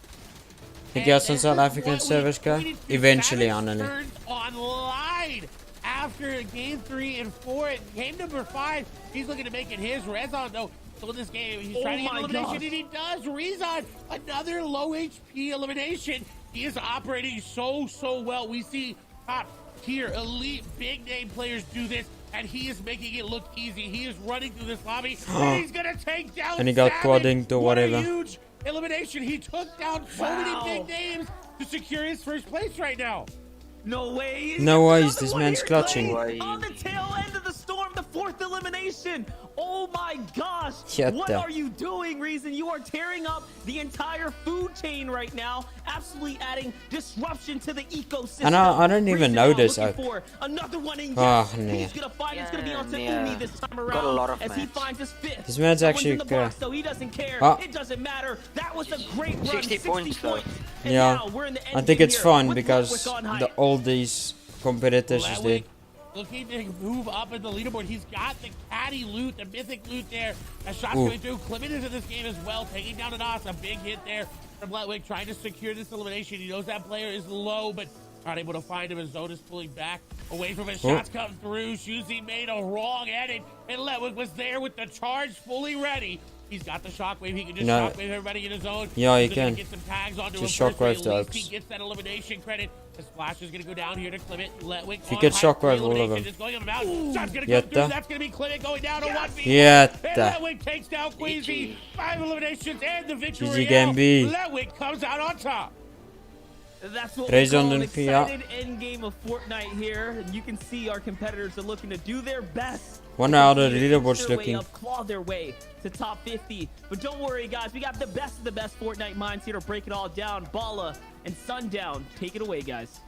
Ik ga zo'n South African service guy. Eventually, Anneli. Turned online after game 3 and 4. At game number 5, he's looking to make it his. Rezon, though, still in this game. He's trying to get elimination, and he does. Rezon, another low HP elimination. He is operating so well. We see top tier, elite, big name players do this, and he is making it look easy. He is running through this lobby, and he's gonna take down And he got Savage. quadding to What a whatever. huge elimination. He took down so many big names to secure his first place right now. No way. No ways, Another this one man's here, clutching. Clay. On the tail end of the Storm, the 4th elimination. Oh my gosh. Get What the- are you doing, Reason? You are tearing up the entire food chain right now. Absolutely adding disruption to the ecosystem. And I don't even Reason know now this, looking for another one in. Ah, Yes, nah. he's gonna find. It's gonna be on Yeah, Umi this time around. got a lot of as he match. finds his 5th. This man's Someone's actually in the box, so he doesn't care. Ah. It doesn't matter. That was a great run. 60 points, though. And Yeah, now we're in the I end think game it's here fun with because Ludwig on high. all these competitors is Ledwick dead. looking to move up in the leaderboard. He's got the caddy loot, the mythic loot there. A shot's Ooh. coming through. Clement is in this game as well, taking down an Os. A big hit there from Ledwick, trying to secure this elimination. He knows that player is low, but not able to find him. His zone is pulling back away from his shots come through. Shuzi made a wrong edit, and Ledwick was there with the charge fully ready. He's got the shockwave. He can just No. shockwave everybody in his zone. Yeah, he He's gonna can. Get some tags onto Just him first, but shockwave at least dogs. he gets that elimination credit. The splash is going to go down here to Clement. Ledwick If he on gets high, shockwave, all of elimination them. is going up and out. Shot's going to go Get through. the- That's going to be Clement going down to 1v1. Get And the- Ledwick takes down Queasy. 5 eliminations and the victory. GG game B. Ledwick comes out on top. That's what Raise we on call an the excited end game of Fortnite here. You can see our competitors are looking to do their best. Wonder how the Continue to inch leaderboard's their way looking. up, claw their way to top 50. But don't worry, guys. We got the best of the best Fortnite minds here to break it all down. Bala and Sundown, take it away, guys.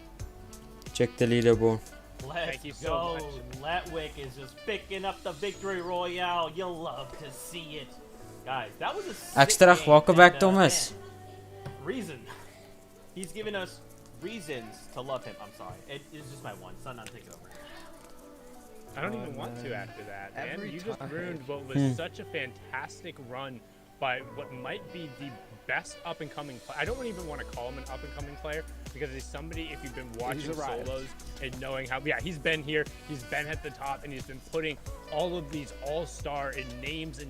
Check the leaderboard. Let's Thank you so go. much. Ledwick is just picking up the victory royale. You'll love to see it. Guys, that was a sick Extra, game, welcome and, back, Thomas. man, Reason. He's giving us reasons to love him. I'm sorry. It is just my one. Sundown, take it over. I don't even want to after that, man. Every You just time. ruined what was such a fantastic run by what might be the best up-and-coming player. I don't even want to call him an up-and-coming player because he's somebody, if you've been watching arrived. solos and knowing how, yeah, he's been here, he's been at the top, and he's been putting all of these all-star and names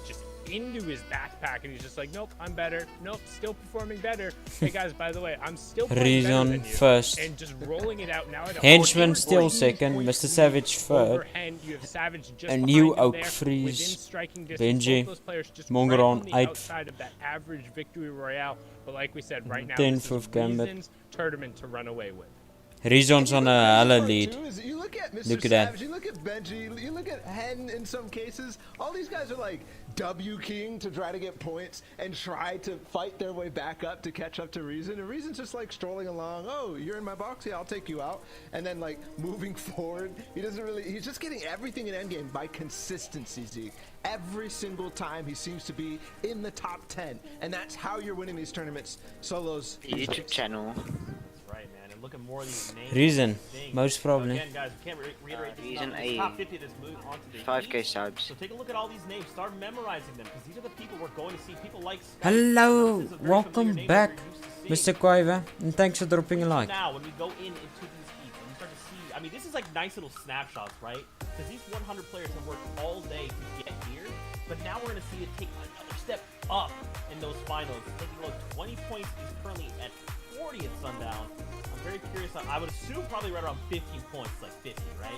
just into his backpack, and he's just like, nope, I'm better. Nope, still performing better. Hey guys, by the way, I'm still playing better Reason than you. first. And just rolling it out now at a Henchman 14 still point second, lead Mr. Savage third. overhand. You have Savage just And behind you, him Oak there, Freeze, within striking distance. Benji, Both those players just Mongeron, right on the 8th. outside of that average victory royale. But like we said, right now, 10th this is of Gambit. Reason's tournament to run away with. Reason's on a hella lead. You look at Mr. Look at that. Savage, you look at Benji, you look at Hen in some cases. All these guys are like W King to try to get points and try to fight their way back up to catch up to Reason. And Reason's just like strolling along. Oh, you're in my box? Yeah, I'll take you out. And then like moving forward. He's just getting everything in endgame by consistency, Zeke. Every single time he seems to be in the top 10. And that's how you're winning these tournaments. Solos. YouTube channel. That's right, man. And look at more of these names. Reason, Things. most probably. Again, guys, we can't reiterate this Reason enough. A. Top 50 that's moved on to the 5k East. subs. So take a look at all these names. Start memorizing them because these are the people we're going to see. People like Skype. Hello, This is a very welcome familiar name back, that we're used to seeing. Mr. Quiver, and thanks for dropping a like. Now, when we go into these heats, I mean, this is like nice little snapshots, right? Because these 100 players have worked all day to get here, but now we're going to see it take another step up in those finals. Taking a look, 20 points is currently at 40 at Sundown. I'm very curious. I would assume probably right around 15 points, like 50, right?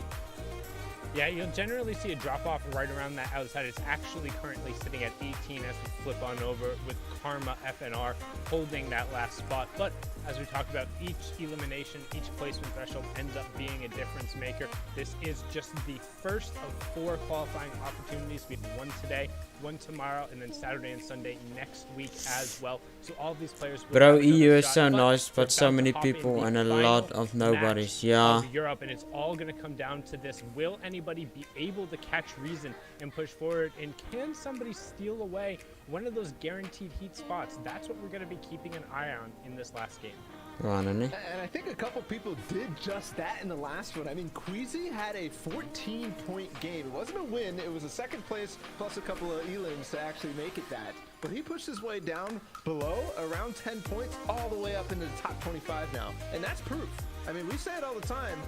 Yeah, you'll generally see a drop-off right around that outside. It's actually currently sitting at 18 as we flip on over with Karma FNR holding that last spot. But as we talked about, each elimination, each placement threshold ends up being a difference maker. This is just the first of 4 qualifying opportunities. We have one today, one tomorrow, and then Saturday and Sunday next week as well. So all of these players will Bro, have another EU is shot, so nice, we're but so about to many hop in people the and a final lot of nobodies. match Yeah. of Europe, and it's all going to come down to this: will anybody be able to catch Reason and push forward, and can somebody steal away one of those guaranteed heat spots? That's what we're going to be keeping an eye on in this last game. Go on, Annie. And I think a couple people did just that in the last one. I mean, Queasy had a 14-point game. It wasn't a win. It was a second place plus a couple of elims to actually make it that. But he pushed his way down below around 10 points all the way up into the top 25 now. And that's proof. I mean, we say it all the time.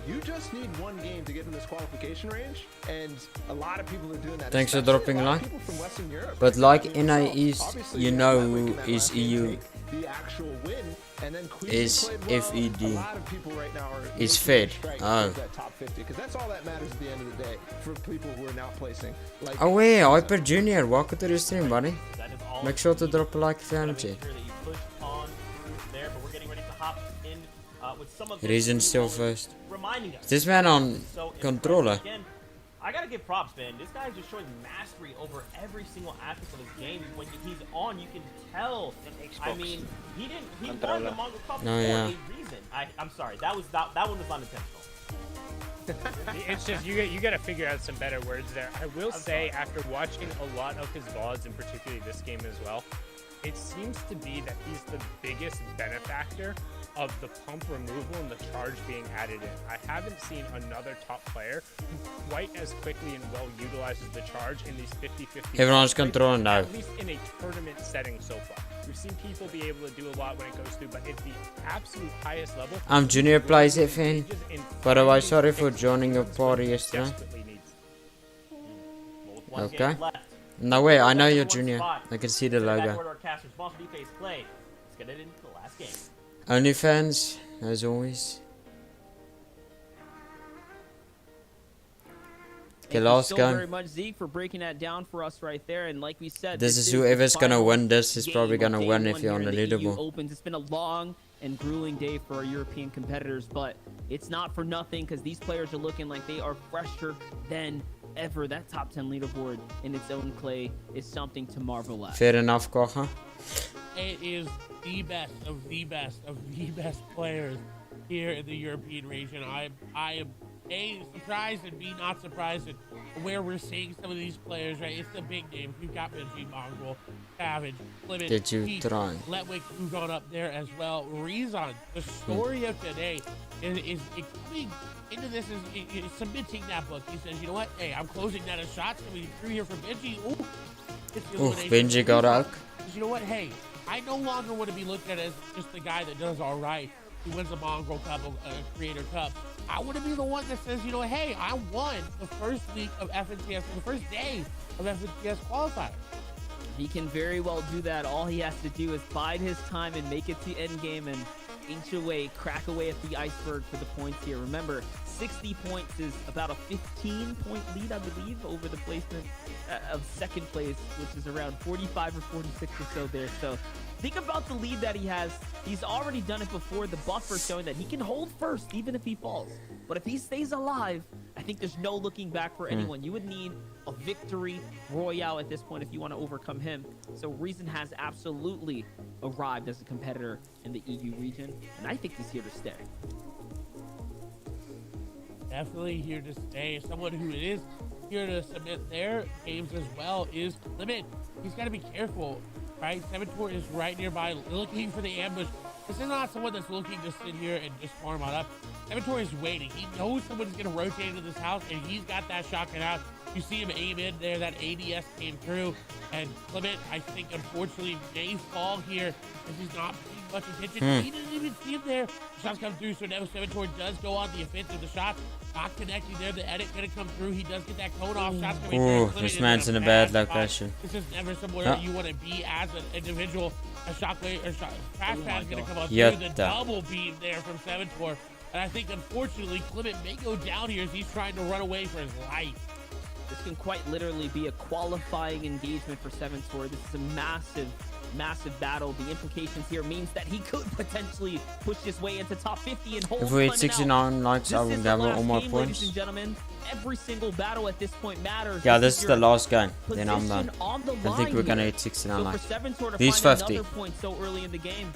You just need one game to get in this qualification range, and a lot of people are doing that. Thanks for especially dropping a lot of like. people from Western Europe. But I like mean, NAEs, obviously, you had know Ledwick in who that is last game EU. take the actual win, and then Queasy Is played well. FED. A lot of people right now are Is making Fed. strike Oh. towards that top 50, because that's all that matters at the end of the day for people who are now placing. Like, Oh wait, Hyper Junior, welcome to the stream, buddy. That is all Make sure to you drop a like if you gotta haven't make yet. sure that you push on through there, but we're getting ready to hop in with some of the Reason still people first. reminding us. Is this man on So controller? again, I gotta give props, man. This guy's just showing mastery over every single aspect of his game. When he's on, you can tell. I mean, he won the Mongol Cup for yeah. a reason. I'm sorry, that one was unintentional. It's just you got to figure out some better words there. I will say, after watching a lot of his VODs, and particularly this game as well, it seems to be that he's the biggest benefactor of the pump removal and the charge being added in. I haven't seen another top player who quite as quickly and well utilizes the charge in these 50-50. Everyone's controlling now. At least in a tournament setting so far. We've seen people be able to do a lot when it goes through, but at the absolute highest level, Junior plays it, fan. By the way, sorry for finding joining your fixes party what he yesterday. desperately needs. Well, with one Okay. game left, No way, I know Number you're one Junior. spot. I can see the Sit back logo. where our cast responsible face play. Let's get it into the last game. OnlyFans, as always. Okay, Thank you last so game. very much, Zeke, for breaking that down for us right there. And like we said, This is the whoever's gonna final win this is probably game of gonna day win one if you're on here the in EU leaderboard. Opens. It's been a long and grueling day for our European competitors, but it's not for nothing because these players are looking like they are fresher than ever. That top 10 leaderboard in its own clay is something to marvel at. Fair enough, Kocha. It is the best of the best of the best players here in the European region. I am A, surprised, and B, not surprised at where we're seeing some of these players, right? It's the big names. We've got Benji, Mongrel, Savage, Limit, Did you Pete, try? Letwick, who's gone up there as well. Rezon, the story of today is coming into this, is submitting that book. He says, you know what? Hey, I'm closing that as shots. Coming through here for Benji. Ooh, it's the Ooh, elimination. Benji got out. You know what? Hey, I no longer want to be looked at as just the guy that does all right, who wins a Mongrel Cup, a Creator Cup. I want to be the one that says, you know, hey, I won the first week of FNCS, the first day of FNCS Qualifier. He can very well do that. All he has to do is bide his time and make it to the end game and inch away, crack away at the iceberg for the points here. Remember, 60 points is about a 15-point lead, I believe, over the placement of second place, which is around 45 or 46 or so there. So think about the lead that he has. He's already done it before. The buffer showing that he can hold first, even if he falls. But if he stays alive, I think there's no looking back for anyone. You would need a victory royale at this point if you want to overcome him. So Reason has absolutely arrived as a competitor in the EU region, and I think he's here to stay. Definitely here to stay. Someone who is here to submit their games as well is Limit. He's got to be careful, right? Seventor is right nearby, looking for the ambush. This is not someone that's looking to sit here and just farm on up. Seventor is waiting. He knows someone's going to rotate into this house, and he's got that shotgun out. You see him aim in there. That ADS came through. And Clement, I think, unfortunately, may fall here as he's not paying much attention. He doesn't even see him there. Shots come through, so now Seventor does go on the offensive. The shot not connecting there. The edit going to come through. He does get that cone off. Shots coming through. Oh, this man's in a bad location. This is never somewhere you want to be as an individual. A shockwave or crash pad is going to come up through. The double beam there from Seventor. And I think, unfortunately, Clement may go down here as he's trying to run away for his life. This can quite literally be a qualifying engagement for Seventor. This is a massive, massive battle. The implications here means that he could potentially push his way into top 50 and hold. If we hit 69 likes, I will gamble all my points. Ladies and gentlemen, every single battle at this point matters. Yeah, this is the last game. Then I'm done. I think we're gonna hit 69 likes. He's 50. Point so early in the game.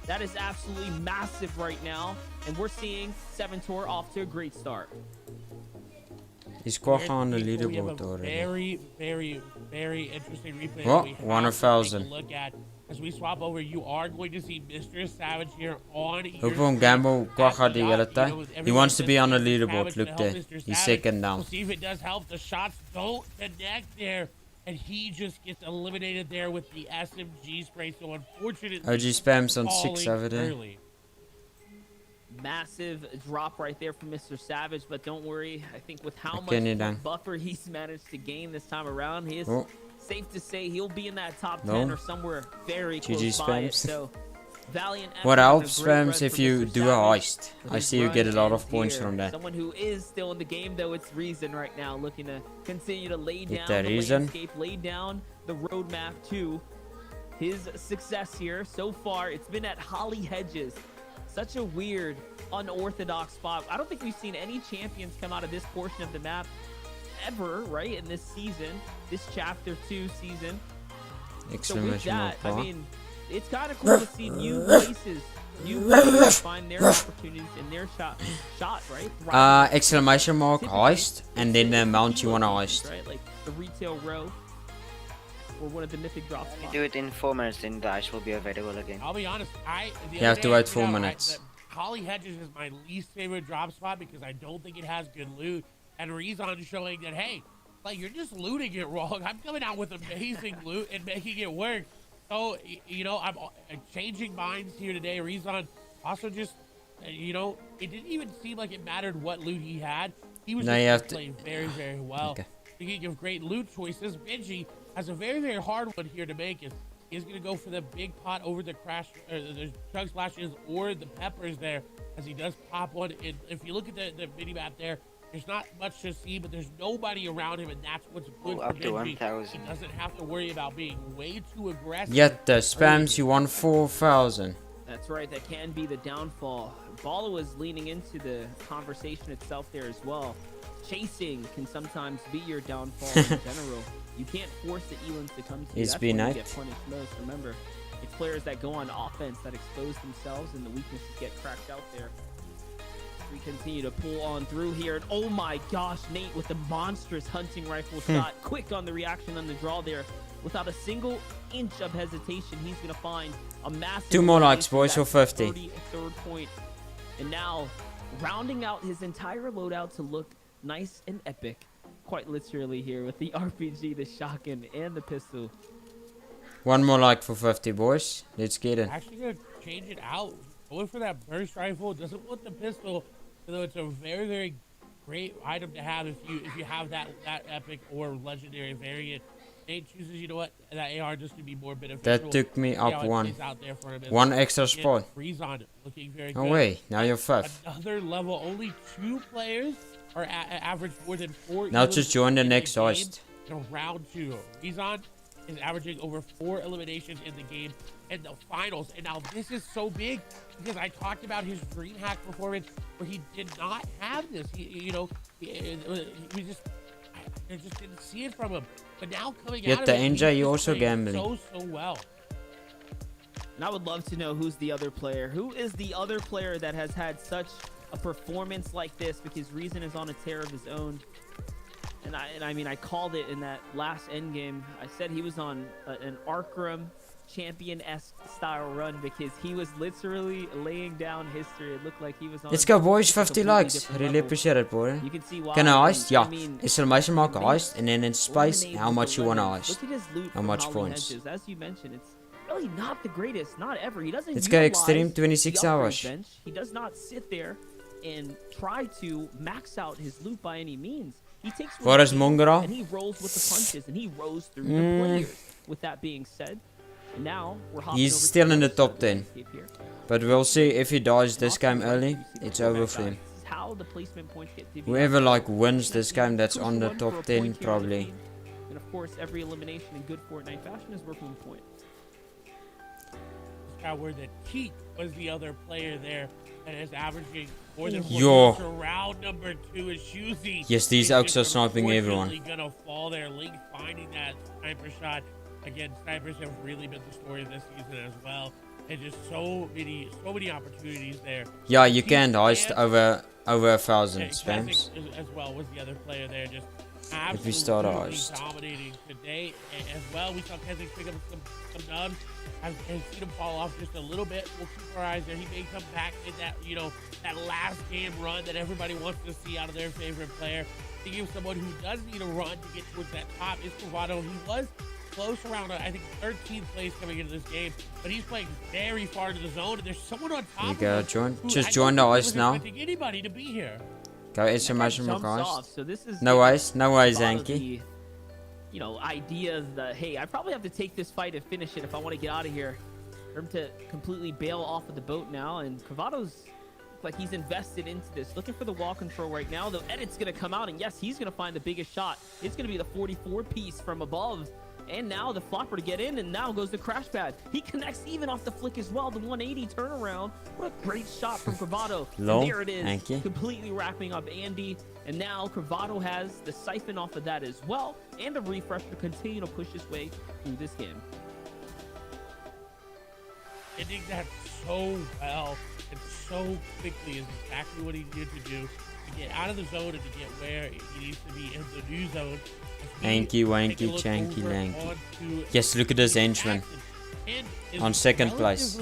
That is absolutely massive right now, and we're seeing Seventor off to a great start. He's quite on the We have leaderboard a already. very, very, very interesting replay. Well, that we have 1,000. to take a look at as we swap over. You are going to see Mr. Savage here on. Hoop hom gamble quite hard die hele tyd. He wants to be on the leaderboard. Look there. He's second down. We'll see if it does help. The shots don't connect there. And he just gets eliminated there with the SMG spray. So unfortunately, OG spams on 6 falling over there. early. Massive drop right there from Mr. Savage, but don't worry. I think with how Okay, much dan. buffer he's managed to gain this time around, he is Oh. safe to say he'll be in that top No. 10 or somewhere very GG close by it. spams. So, valiant What effort and a helps great run spams if from you Mr. do a Savage heist. with I his see you run get a lot of and points here. from that. Someone who is still in the game, though, it's Reason right now, looking to continue to lay Get down that the Reason. landscape, lay down the roadmap to his success here. So far, it's been at Holly Hedges. Such a weird, unorthodox spot. I don't think we've seen any champions come out of this portion of the map ever, right, in this season, this Chapter 2 season. So with Exclamation that, mark. I mean, it's kind of cool to see new places, new players find their opportunities in their shot, right? Exclamation mark heist and then the amount you wanna heist. Right, like the retail row or one of the mythic drops. If you do it in 4 minutes, then the ice will be available again. I'll be honest. You have to wait 4 minutes. Holly Hedges is my least favorite drop spot because I don't think it has good loot. And Rezon showing that, hey, like, you're just looting it wrong. I'm coming out with amazing loot and making it work. So, you know, I'm changing minds here today. Rezon also just, you know, it didn't even seem like it mattered what loot he had. He was just playing very, very well. Okay. Speaking of great loot choices, Benji has a very, very hard one here to make. He's going to go for the big pot over the crash, or the chug splashes or the peppers there as he does pop one. And if you look at the mini map there, there's not much to see, but there's nobody around him, and that's what's good for Up to Benji. 1,000. He doesn't have to worry about being way too aggressive. Yet the spams you won 4,000. That's right, that can be the downfall. Bala was leaning into the conversation itself there as well. Chasing can sometimes be your downfall in general. You can't force the Elans to come to you. It's That's been when you night. get punished most. Remember, it's players that go on offense that expose themselves and the weaknesses get cracked out there. We continue to pull on through here. And oh my gosh, Nate with the monstrous hunting rifle shot. Quick on the reaction on the draw there. Without a single inch of hesitation, he's going to find a massive... 2 more likes, boys, that for 50. 33rd point. And now, rounding out his entire loadout to look nice and epic. Quite literally here with the RPG, the shotgun, and the pistol. 1 more like for 50, boys. Let's get it. Actually going to change it out. Going for that burst rifle. Doesn't want the pistol, although it's a very, very great item to have if you have that epic or legendary variant. Nate chooses, you know what, that AR just to be more beneficial. That took me See how up it 1. plays out there for him. 1 extra spot. Rezon looking very No good. way. Now you're 5. Another level. Only 2 players are average more than 4. Now just join the in next game heist. In round 2. Rezon is averaging over 4 eliminations in the game in the finals. And now this is so big because I talked about his DreamHack performance where he did not have this. He just didn't see it from him. But now coming Yet out of the it, he's NJ, you just also playing gambling. so well. And I would love to know who's the other player. Who is the other player that has had such a performance like this? Because Reason is on a tear of his own. And I mean, I called it in that last end game. I said he was on an Arkham champion-esque style run because he was literally laying down history. It looked like he was on. Let's go, boys. just a 50 completely likes. different Really level. appreciate it, boy. You can see why. Can I heist? I Yeah. mean, Exclamation mark Link heist, and then in space, eliminated how with much the you want to lemons. heist. Look at his loot How from much Holly points? Hedges. As you mentioned, it's really not the greatest. Not ever. He doesn't. Let's go utilize extreme, the 26 upgrade hours. bench. He does not sit there and try to max out his loot by any means. He takes What is what he Mongera? and he rolls with the punches and he rose through the players. With that being said, now we're hopping He's over to still in the other top side 10. of the landscape here. But we'll see if he dies this Awesome game fight. early. You see It's the over format for him. guide. This is how the placement points get divvied Whoever up. like wins this Next game that's crucial on the one for a top point 10 here as a probably. team. And of course, every elimination in good Fortnite fashion is worth 1 point. Where the Teak was the other player there and is averaging more than 4 Yo. points. Round number 2 is Shuzi. Yes, these oaks are sniping everyone. Gonna fall there. Link finding that sniper shot. Again, snipers have really been the story of this season as well. And just so many opportunities there. Yeah, you Teak can heist and- over 1,000 and spams. Keswick as well was the other player there. Just If we start absolutely heist. dominating today as well. We saw Keswick pick up some dubs. I've seen him fall off just a little bit. We'll keep our eyes there. He may come back in that, that last game run that everybody wants to see out of their favorite player. Thinking of someone who does need a run to get towards that top is Qualifier. He was close around, I think, 13th place coming into this game, but he's playing very far to the zone, and there's someone on top You of go, him join. who Just I join don't the think heist was now. expecting anybody to be here. Go exclamation mark Jumps off, heist. so this is No heist, no heist, a lot of Anki. the, idea that, hey, I probably have to take this fight and finish it if I want to get out of here. For him to completely bail off of the boat now, and Cravado's like he's invested into this, looking for the wall control right now. The edit's gonna come out, and yes, he's gonna find the biggest shot. It's gonna be the 44 piece from above, and now the flopper to get in, and now goes the crash pad. He connects even off the flick as well. The 180 turnaround. What a great shot from Cravado. Lol, And there it is, Anki. completely wrapping up Andy, and now Cravado has the siphon off of that as well, and the refresh to continue to push his way through this game. Ending that so well and so quickly is exactly what he needed to do to get out of the zone and to get where he needs to be in the new zone. Anky, wanky, chanky, lanky. Yes, look at this henchman. On second place.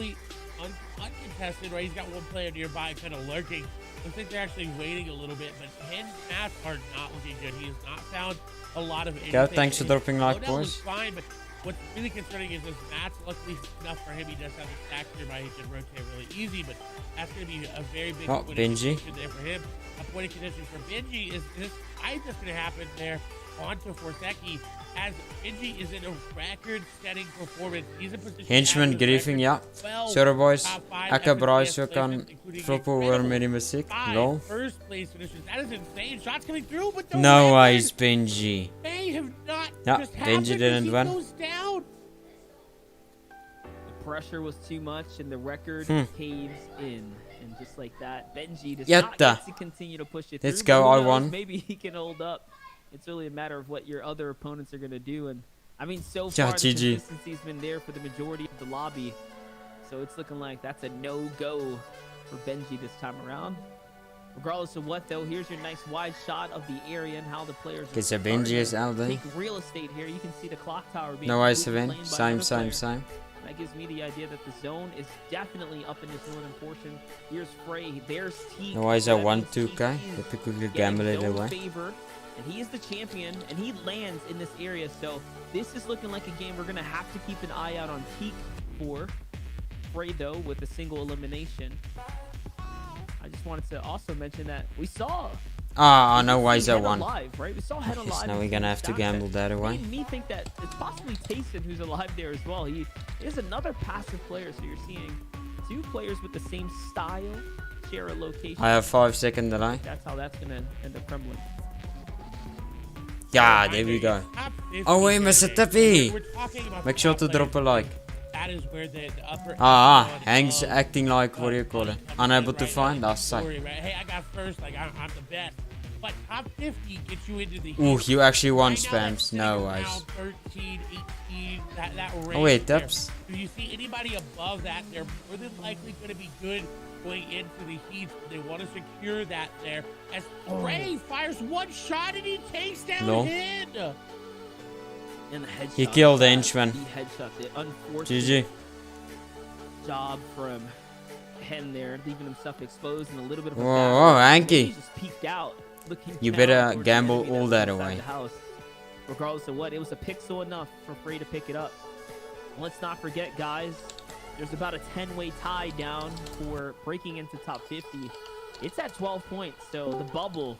Uncontested, right? He's got one player nearby kind of lurking. Looks like they're actually waiting a little bit, but his maps are not looking good. He has not found a lot of anything. Go, thanks for dropping like, Loadout boys. was fine, but what's really concerning is his mats. Luckily enough for him, he does have the stack nearby. He can rotate really easy, but that's going to be a very big Oh, point of Benji. contention there for him. A point of contention for Benji is this fight that's going to happen there onto Forsecki, as Benji is in a record-setting performance. He's in position Henchman to have his griefing, record ja. 12 Sorry boys. top 5 Akka FNCS Bryce kan placements, including floppen incredible over met die musiek. 5 Lol. first place finishes. That is insane. Shots coming through, but don't No land. ways, Benji. May have not Ja, just Benji happened. didn't He win. goes down. The pressure was too much, and the record caves in. And just like that, Benji does Yatta. not get to continue to push it Let's through. go, but who I knows, won. Maybe he can hold up. It's really a matter of what your other opponents are going to do. And I mean, so Ja, far, the GG. consistency's been there for the majority of the lobby. So it's looking like that's a no-go for Benji this time around. Regardless of what, though, here's your nice wide shot of the area and how the players Okay, are so starting Benji to is out there. take real estate here. You can see the clock tower being No ways, completely Seven. claimed by Same, another same, player. same. That gives me the idea that the zone is definitely up in this northern portion. Here's Frey. There's Teak. No ways, I So that won means 2k. Teak is Heb ik ook getting gambled zone away. favor, and he is the champion, and he lands in this area. So this is looking like a game we're going to have to keep an eye out on Teak for. Frey, though, with a single elimination. I just wanted to also mention that we saw Ah, no ways, I Head won. alive, right? We saw Head Yes, alive. now in we're gonna the have to stats gamble that away. made me think that it's possibly Tayson who's alive there as well. He is another passive player, so you're seeing two players with the same style share a location. I have 5-second delay. That's how that's gonna end up crumbling. Yeah, there we go. Oh, wait, Mr. Tippy. Make sure to drop a like. That is where the upper Ah, echelon Hank's of, acting like, what do you call it? Unable to right find, now, that's story, sick. right? Hey, I got first, like I'm the best. But top 50 gets you into the Ooh, heat. you actually won Right now, that's spams. sitting No around ways. 13, 18, that range Oh wait, there. taps. If you see anybody above that, they're more than likely going to be good going into the heat. They want to secure that there. As Ray fires one shot and he takes down No. Hid. And the headshot. He killed the The henchman. headshot. The unfortunate GG. job from Hen there, leaving himself exposed and a little bit of a Whoa, bad whoa, look. Hanky. He just peeked out, looking You down better towards the gamble enemy all was that inside away. the house. Regardless of what, it was a pixel enough for Frey to pick it up. Let's not forget, guys, there's about a 10-way tie down for breaking into top 50. It's at 12 points, so the bubble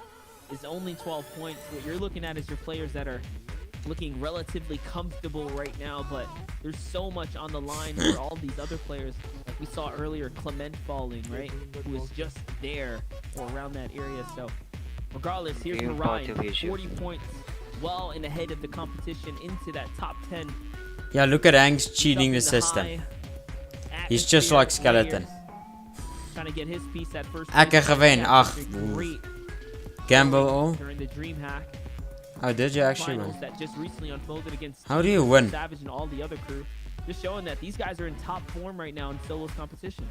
is only 12 points. What you're looking at is your players that are looking relatively comfortable right now, but there's so much on the line for all these other players. Like we saw earlier, Clement falling, right? Who was just there or around that area. So regardless, here's Being Ryan, part of issue. 40 points, well in ahead of the competition into that top 10. Yeah, look at Ang's He's cheating up the in system. high He's just atmosphere like Skeleton. players. Trying to get his piece at first. Ekke place. gewin. Yeah, Ach, it's a great Gamble all. during the dream hack Oh, did you actually finals win? that just recently unfolded against How do you win? Savage and all the other crew. Just showing that these guys are in top form right now in solos competition.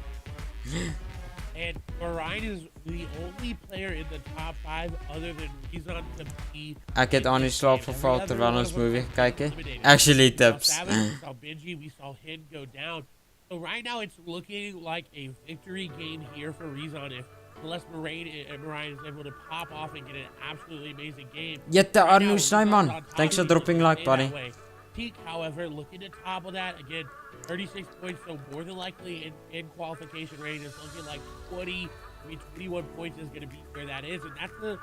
And Orion is the only player in the top 5 other than Rizan to be. Ik heb aan die slaap gevallen terwijl we ons movie kijken. Actually tips. We saw Benji, we saw Hin go down. So right now it's looking like a victory game here for Rizan unless Moraine is able to pop off and get an absolutely amazing game. Jette Right now, Arno Rizan's Snijman. on top Thanks for of it, dropping looking like, to buddy. stay that way. Peak, however, looking to topple that again. 36 points, so more than likely in qualification rating is looking like 20, maybe 21 points is going to be where that is, and that's the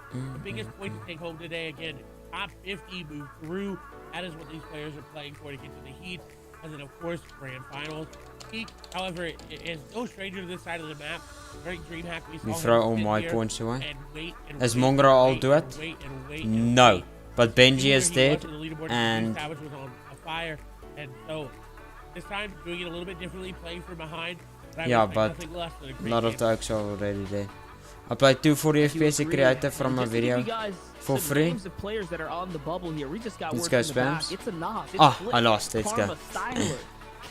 biggest point to take home today. Again, top 50 move through. That is what these players are playing for to get to the heat, and then of course grand finals. Peak, however, is no stranger to this side of the map. During DreamHack, we We saw throw him all sit my here points away. and wait and Is wait Mongra and all wait do and it? wait and wait and No. wait. But Benji Where is he dead. was in the leaderboard, And Savage was on a fire, and so this time doing it a little bit differently, playing from behind. But I Yeah, would but expect nothing less than a a great lot of game. the are already there. I played 240 FPS created from a video for free. Names of players that are on the bubble here. We just got This word guy from the back. spams. It's a knock. It's Ah, Flick, I lost. Let's go. Karma, Styler,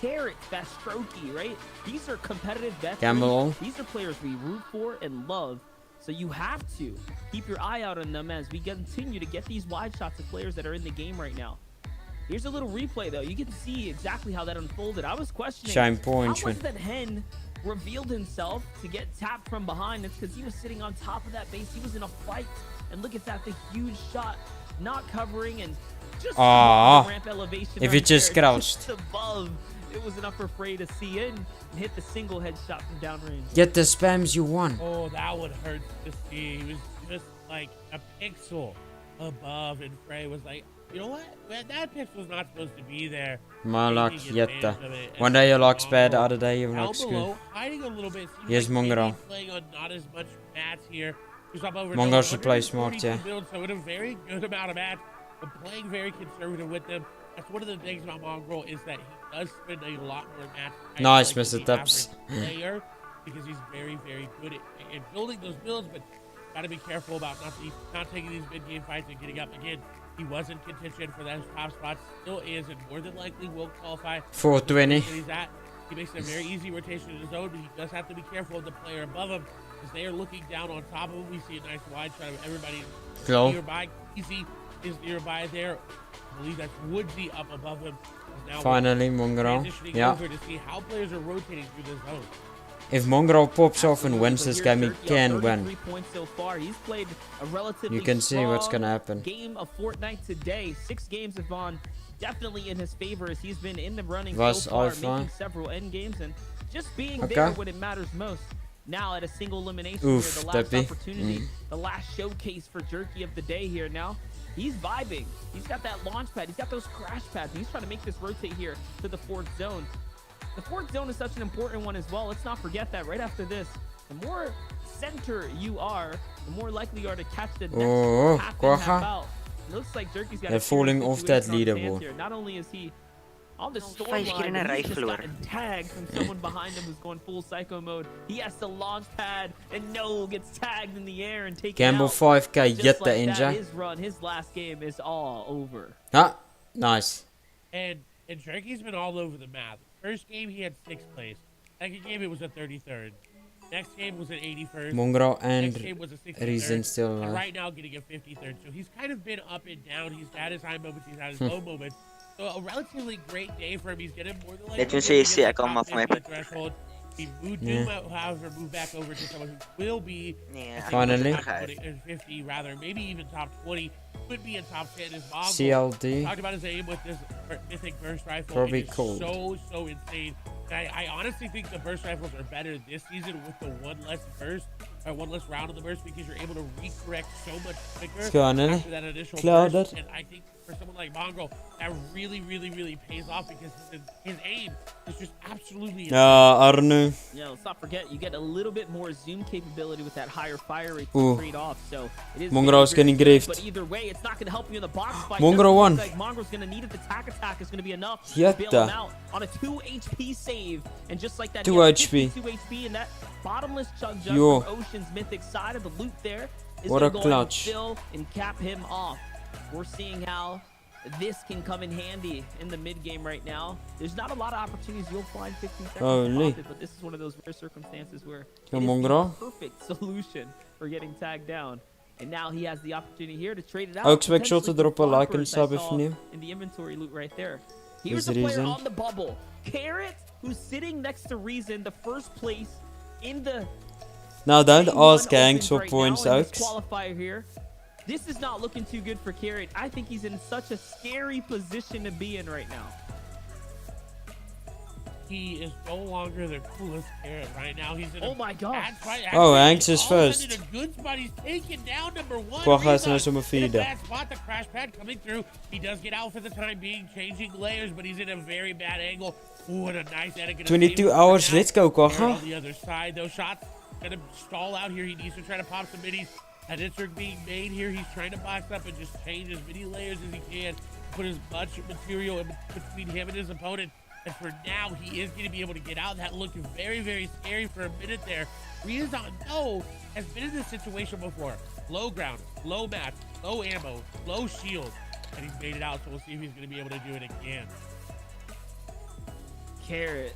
Carrot, Bastrokey, right? These are competitive veterans. Gamble. These are players we root for and love. So you have to keep your eye out on them as we continue to get these wide shots of players that are in the game right now. Here's a little replay though. You can see exactly how that unfolded. I was questioning Shine how points. was that Hen revealed himself to get tapped from behind. It's because he was sitting on top of that base. He was in a fight. And look at that, the huge shot, not covering and just Ah, above the ramp elevation. if right it just there, crouched. just above. It was enough for Frey to see in and hit the single headshot from downrange. Get the spams you won. Oh, that would hurt to see. He was just like a pixel above, and Frey was like, you know what? Man, that pixel's not supposed to be there. Maar like Taking advantage jette. of it, and One day you like Mongrel bad, the other day you down like good. below, hiding a little bit. Seems Here's like maybe Mongrel. playing on not as much mats here. He's up over Mongrel should play smart, 142 yeah. builds, so in a very good amount of mats, but playing very conservative with them. That's one of the things about Mongrel is that he does spend a lot more mats. Nice, than Mr. the Tubbs. average player, because he's very, very good at building those builds, but got to be careful about not taking these mid-game fights and getting up again. He was in contention for those top spots, still is, and more than likely will qualify. 420. He's at. He makes a very easy rotation in his zone, but he does have to be careful of the player above him, because they are looking down on top of him. We see a nice wide shot of everybody Glow. nearby. Easy is nearby there. I believe that's Woodsy up above him. Now Finally, Mongrel. transitioning Yeah. over to see how players are rotating through the zone. If Mongrel pops off and Absolutely, wins but this here's game, he Turkey on can 33 win. points so far. He's played a relatively You can see what's strong gonna happen. game of Fortnite today. 6 games have gone definitely in his favor as he's been in the running Was so far, Alpha. making several end games and just being Okay. there when it matters most. Now at a single elimination Oof, here, the last Deppy. opportunity, the last showcase for Jerky of the day here. Now he's vibing. He's got that launch pad. He's got those crash pads. He's trying to make this rotate here to the 4th zone. The 4th zone is such an important one as well. Let's not forget that right after this, the more center you are, the more likely you are to catch the next Oh, half in, Quagga. half out. Looks like Jerky's got They're a serious falling off that situation on his hands leaderboard. here. Not only is he on the storm 5 keer in line, een but he's just rij gotten tagged from someone behind him who's going full psycho mode. He has to launch pad and no gets tagged in the air and taken Gamble out. 5k, Just jette like that, inja. his run, his last game is all over. Ah, nice. And Jerky's been all over the map. First game, he had 6th place. Second game, it was a 33rd. Next game was an 81st. Mongrel Next and game was a 63rd. Reason still And alive. right now getting a 53rd. So he's kind of been up and down. He's had his high moments, he's had his low moments. So a relatively great day for him. He's getting more than like Let me see, I come off my pick. threshold. He moved, however, move back over to someone who will be Finally. 50 rather, maybe even top 20. Could be a top 10 as Mongo. CLD. Talked about his aim with this mythic burst rifle. Probably It is cold. so insane. And I honestly think the burst rifles are better this season with the one less burst, or one less round of the burst, because you're able to recorrect so much quicker Let's go on, after that initial Cloud burst. it. And I think for someone like Mongo, that really pays off because his aim is just absolutely insane. Arnu. Yeah, let's not forget, you get a little bit more zoom capability with that higher fire rate Ooh. to trade off. So it is Mongro's very getting good, griefed. But either way, it's not going to help you in the box fight. Mongro Doesn't won. look like Mongro's going to need it. The attack is going to be enough to Yatta. bail him out on a 2 HP save. And just like that, 2 he has HP. 52 HP, and that bottomless chug jug Yo. from Ocean's mythic side of the loop there is What going a to go ahead and clutch. fill and cap him off. We're seeing how this can come in handy in the mid game right now. There's not a lot of opportunities you'll find 15 seconds Holy. to pop it, but this is one of those rare circumstances where Yo, it is the Mongro. perfect solution for getting tagged down. And now he has the opportunity here to trade it out. Ook expect shot potentially to drop a for like and Floppers I sub if saw new. in the inventory loot right there. Here's Is a player Reason. on the bubble. Carrot, who's sitting next to Reason, the first place in the Now don't Day1 ask gangs opens for right points, now in this Oaks. qualifier here. This is not looking too good for Carrot. I think he's in such a scary position to be in right now. He is no longer the coolest carrot right now. He's in Oh my gosh. bad fight. Oh, Actually, Hanks is all of a sudden first. in a good spot. He's taken down number 1. Qual gaat Reason naar zo'n in a vierde. bad spot. The crash pad coming through. He does get out for the time being, changing layers, but he's in a very bad angle. Ooh, and a nice edit. 22 hours, let's go, Carrot Quagga. on the other side, those shots gonna stall out here. He needs to try to pop some middies. That insert being made here. He's trying to box up and just change as many layers as he can. Put as much material in between him and his opponent. And for now, he is going to be able to get out. That looked very scary for a minute there. Riazan, though, has been in this situation before. Low ground, low match, low ammo, low shield. And he's made it out, so we'll see if he's going to be able to do it again. Carrot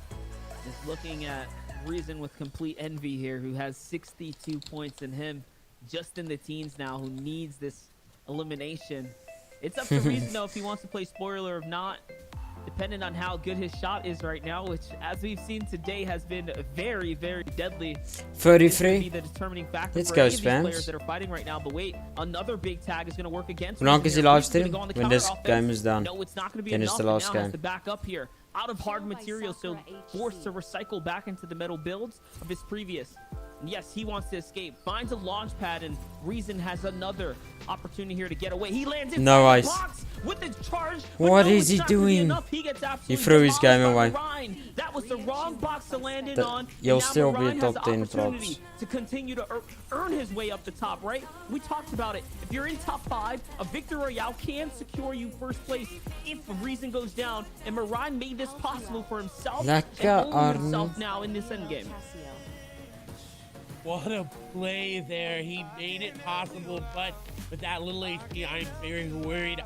is looking at Reason with complete envy here, who has 62 points in him, just in the teens now, who needs this elimination. It's up to Reason, though, if he wants to play spoiler or not, depending on how good his shot is right now, which, as we've seen today, has been very deadly. FuRy This could be free. the determining factor Let's for go, any of these spams. players that are fighting right now. But wait, another big tag is going to work against Hoe lang Reason is die here. livestream? Reason's gonna go on the When this counter game offense. is done. No, it's not going to be Then it's enough. the and last now game. has to back up here. Out of hard material, so forced to recycle back into the metal builds of his previous. And yes, he wants to escape. Finds a launch pad, and Reason has another opportunity here to get away. He lands in No the ice. box with the charge. What no, is it's he not gonna be doing? enough. He gets absolutely threw his demolished game by away. Marine. That was the wrong box to land in That- on. you'll and now still be Marine has top the 10 opportunity props. to continue to earn his way up the top, right? We talked about it. If you're in top 5, a Victor Royale can secure you first place if Reason goes down. And Marine made this possible for himself Lekker, and only Arne. himself now in this endgame. What a play there. He made it possible, but with that little HP, I'm very worried.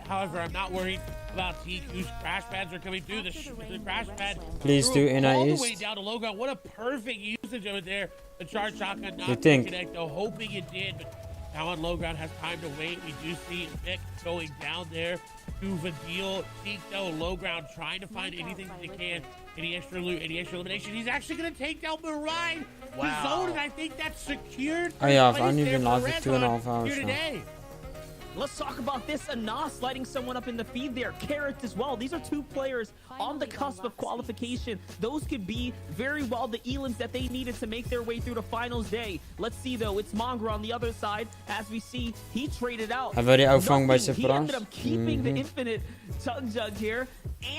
However, I'm not worried about Teak, whose crash pads are coming through. The crash pad Please threw do it NAE all the East. way down to low ground. What a perfect usage of it there. The charge shotgun not You to think? connect, though, hoping it did, but now on low ground has time to wait. We do see Vic going down there to Vadil. Teak, though, low ground, trying to find anything that they can. Any extra loot, any extra elimination. He's actually going to take down Marine. The zone, and I think that's secured. Oh yeah, I've place only there been for live for Red 2.5 Hot hours here now. today. Let's talk about this. Anas lighting someone up in the feed there. Carrot as well. These are two players on the cusp of qualification. Those could be very well the elims that they needed to make their way through the finals day. Let's see, though. It's Mongra on the other side. As we see, he traded out. Hij wil die opvang bij Nothing. zijn He ended Frans. up keeping the infinite chug jug here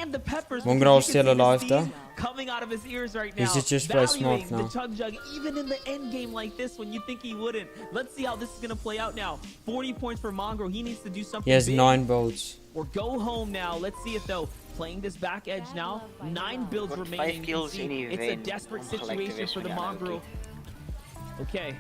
and the peppers. Mongra because you is still can see the alive, steam though. coming out of his ears right now. Is it just by valuing smoke now? the chug jug even in the end game like this when you think he wouldn't. Let's see how this is going to play out now. 40 points for Mongra. He needs to do something He has big 9 builds. or go home now. Let's see it though. Playing this back edge now. 9 builds Got 5 remaining. You can kills see in it's a event desperate on collective situation for the is Mongrel. Okay,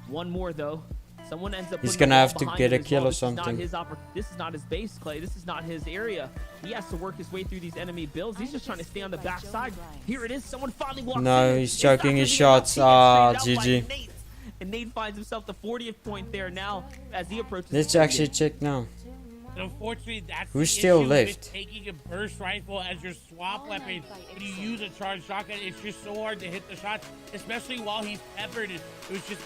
one more though. Someone ends up. He's putting gonna the have ball to behind get him a as kill well. or This is not something. his this is not his base, Clay. This is not his area. He has to work his way through these enemy builds. He's just trying to stay on the backside. Here it is. Someone finally walks No, in. he's It's not choking gonna his be enough. shots. He gets Ah, traded out by GG. Nate. And Nate finds himself the 40th point there now as he approaches. Let's the actually check now. And unfortunately, that's Who's the still issue left? with taking a burst rifle as your swap weapon. When you use a charged shotgun, it's just so hard to hit the shots, especially while he's peppered. It was just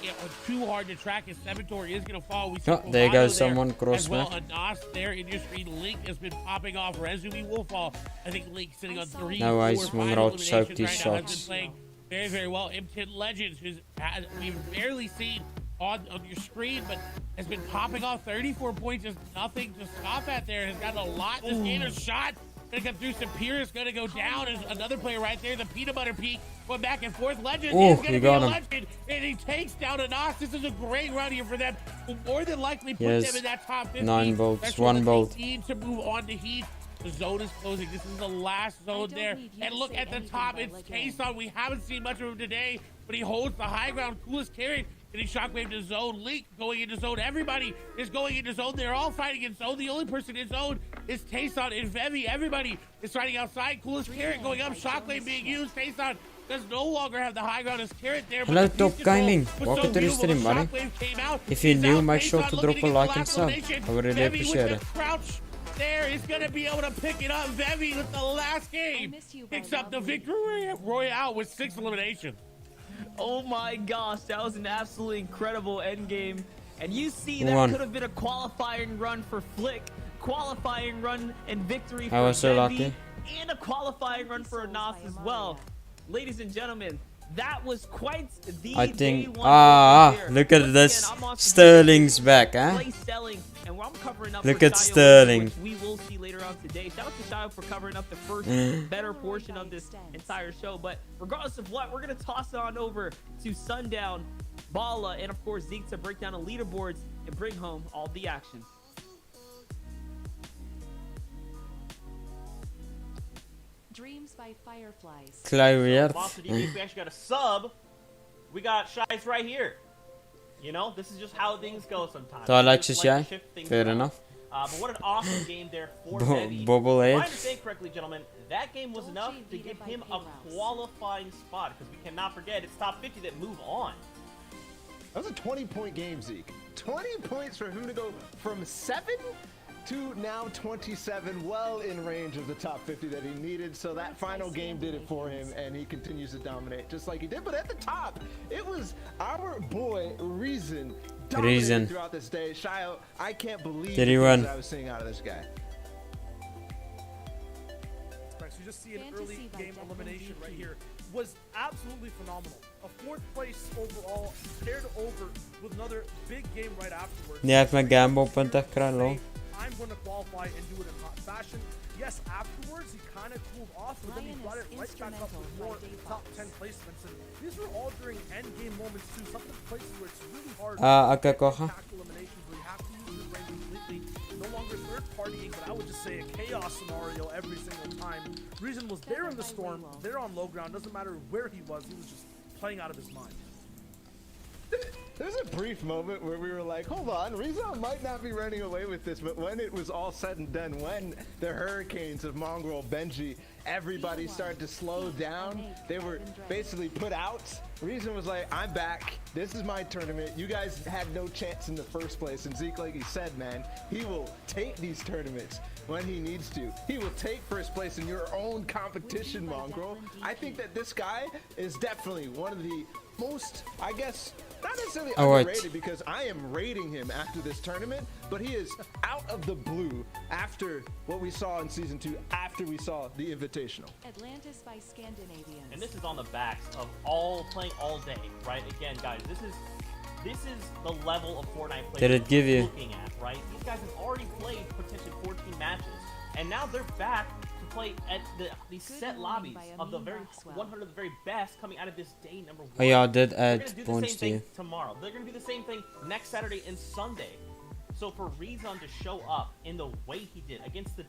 too hard to track. His Saboteur is going to fall. We see Oh, there Bravado goes someone cross as well. smack. Anas there in your screen. Link has been popping off. Rezumi will fall. I think Link sitting on 3, No 4, way, 5 Swing Road eliminations soaked right his now. Has shots. been playing very, very well. M10 Legends, we've barely seen on your screen, but has been popping off 34 points. Is nothing to scoff at there. Has gotten a lot in this game. A shot gonna come through. Superior's gonna go down. There's another player right there. The peanut butter peak going back and forth. Legend Ooh, is gonna he be a got him. legend, and he takes down Anas. This is a great run here for them. Will more than likely put Yes, them in that top 50. 9 bolts, That's 1 what they bolt. need to move on to Heat. The zone is closing. This is the last zone there. And look at the top. It's Kason. We haven't seen much of him today, but he holds the high ground. Coolest carry. Getting shockwave to zone. Link going into zone. Everybody is going into zone. They're all fighting in zone. The only person in zone is Tayson and Vevi. Everybody is fighting outside. Coolest carrot going up. Shockwave being used. Tayson does no longer have the high ground as carrot there. Hello, but the Top piece control Gaming. was Welcome to the beautiful. stream, buddy. Shockwave came out. If you're He's new, out. make sure Tayson to looking drop a get like the and sub. acclamation. I would really Vevi appreciate with it. the crouch there is going to be able to pick it up. Vevi with the last game miss you, picks my up the lovely. victory royale with 6 eliminations. Oh my gosh, that was an absolutely incredible end game. And you see that One. could have been a qualifying run for Flick, qualifying run and victory for I was so Vevi, lucky. and a qualifying run for Anas as well. Ladies and gentlemen, that was quite the I day think. one Ah, here. look at Once this. again, I'm on Sterling's back, huh? play selling, and I'm covering up Look for at Shayo, Sterling. which we will see later on today. Shout out to Shayo for covering up the first better portion of this entire show. But regardless of what, we're gonna toss it on over to Sundown, Bala, and of course Zeke to break down the leaderboards and bring home all the action. Dreams by Fireflies. Klavier. Monster DB, we actually got a sub. We got Shies right here. You know, this is just how things go sometimes. So I like Just to Shy. shift things Fair around. enof. But what an awesome game there for Bo- Vevi. bubble If I edge. understand correctly, gentlemen, that game was enough to give him a qualifying spot because we cannot forget it's top 50 that move on. That was a 20-point game, Zeke. 20 points for him to go from 7 to now 27, well in range of the top 50 that he needed. So that final game did it for him, and he continues to dominate just like he did. But at the top, it was our boy Reason dominating throughout this day. Shayo, I can't believe Did he the run? things I was seeing out of this guy. So you just see an early Fantasy by game Declan elimination DP. right here was absolutely phenomenal. A 4th place overall, paired over with another big game right afterwards. Die heeft mijn gamble.ch gedaan, lol. I'm going to qualify and do it in hot fashion. Yes, afterwards he kind of cooled off, but then he brought it right back up with more top 10 placements. And these were all during end game moments too. Some of the places where it's really hard Oké, to kochen. tackle eliminations where you have to use your brain completely. No longer third partying, but I would just say a chaos scenario every single time. Reason was there in the storm, there on low ground. Doesn't matter where he was just playing out of his mind. There's a brief moment where we were like, hold on, Rizzo might not be running away with this, but when it was all said and done, when the hurricanes of Mongrel, Benji, everybody started to slow down, they were basically put out, Reason was like, I'm back, this is my tournament, you guys had no chance in the first place, and Zeke, like he said, man, he will take these tournaments when he needs to. He will take first place in your own competition, Mongrel. I think that this guy is definitely one of the most, I guess, not necessarily underrated because I am rating him after this tournament, but he is out of the blue after what we saw in Season 2, after we saw the Invitational. Atlantis by Scandinavians. And this is on the backs of all playing all day, right? Again, guys, this is the level of Fortnite play Did it give we're you? looking at, right? These guys have already played potentially 14 matches, and now they're back to play at these set lobbies of the very 100 of the very best coming out of this day number 1. Oh ja, dit They're add gonna do the points same to you. thing tomorrow. They're gonna do the same thing next Saturday and Sunday. So for Rezon to show up in the way he did against the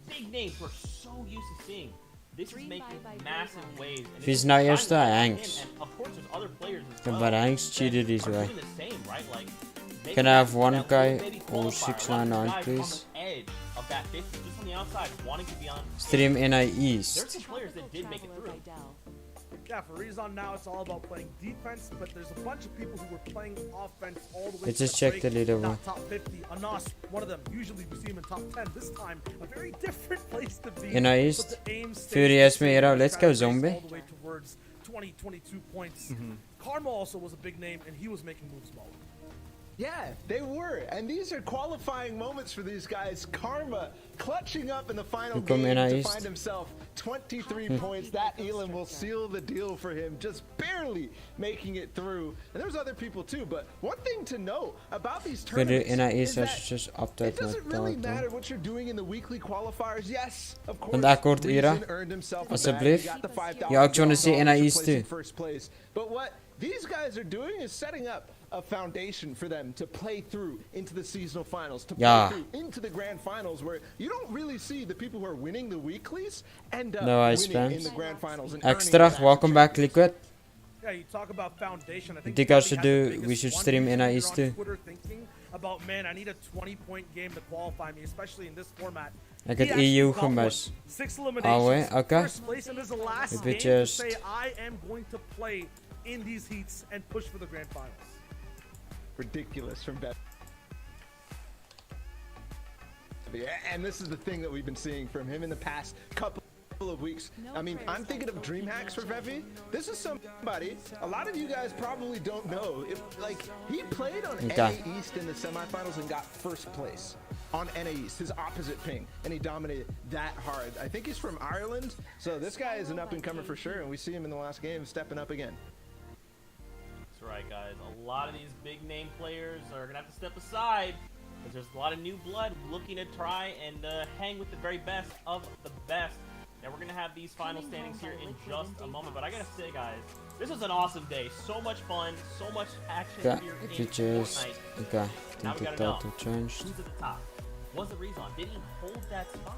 big names we're so used to seeing, this is making massive waves. And Wie is it's nou trying eerste? to lock in, Hanks. and of course, there's other players as Ja, well but Hanks that cheated his are way. doing the same, right? Like, maybe Can I have that 1k little baby or qualifier, 699 guys please? on the edge of that 50, just on the outside, wanting to be on. Stream NAE There's East. some players that did make it through. Yeah, for Rezon now, it's all about playing defense, but there's a bunch of people who were playing offense all the way Let's to just the check break, the leaderboard. not top 50. Anas, one of them. Usually we see him in top 10. This time, a very different place to be. NAE But East. the aim stays FuRy the has me same. here. We're Let's trying go, to race zombie. all the way towards 20, 22 points. Karma also was a big name, and he was making moves well. Yeah, they were. And these are qualifying moments for these guys. Karma clutching up in the final Hoe kom game NAE to East? find himself 23 points. That Elam will seal the deal for him, just barely making it through. And there's other people too, but one thing to know about these Vir die tournaments NAE is sal that just it update doesn't my really data. matter what you're doing in the weekly qualifiers. Yes, of course. Want ek kort ure? Reason earned himself a bag. Asseblief? He got the $5,000 Ja, ek wanna see for NAE placing toe. first place. But what these guys are doing is setting up a foundation for them to play through into the seasonal finals, to Yeah. play through into the grand finals, where you don't really see the people who are winning the weeklies end up No ice winning in fans. the grand finals. And Ek's earning terug. that Welcome back, championship. Liquid. Yeah, you talk about foundation. I think think I Bobby should has the do- biggest we should one. stream Usually NAE you're on too. Twitter thinking about, man, I need a 20-point game to qualify me, especially in this format. Ek He het actually EU got one. gemis. 6 Oh, eliminations. eh? Okay. First place, and this is the last If we game just- to say I am going to play in these heats and push for the grand finals. Ridiculous from Bet. And this is the thing that we've been seeing from him in the past couple of weeks. I mean, I'm thinking of dream hacks for Vevi. This is somebody a lot of you guys probably don't know. Like, he played on Okay. NA East in the semifinals and got first place on NA East, his opposite ping, and he dominated that hard. I think he's from Ireland, so this guy is an up-and-comer for sure, and we see him in the last game stepping up again. That's right, guys. A lot of these big name players are gonna have to step aside because there's a lot of new blood looking to try and hang with the very best of the best. Now we're gonna have these final standings here in just a moment, but I gotta say, guys, this was an awesome day. So much fun, so much action Okay, here if in you just... Fortnite. Okay, Now think we the gotta know title changed. who's at the top. Was it Rezon? Did he hold that spot?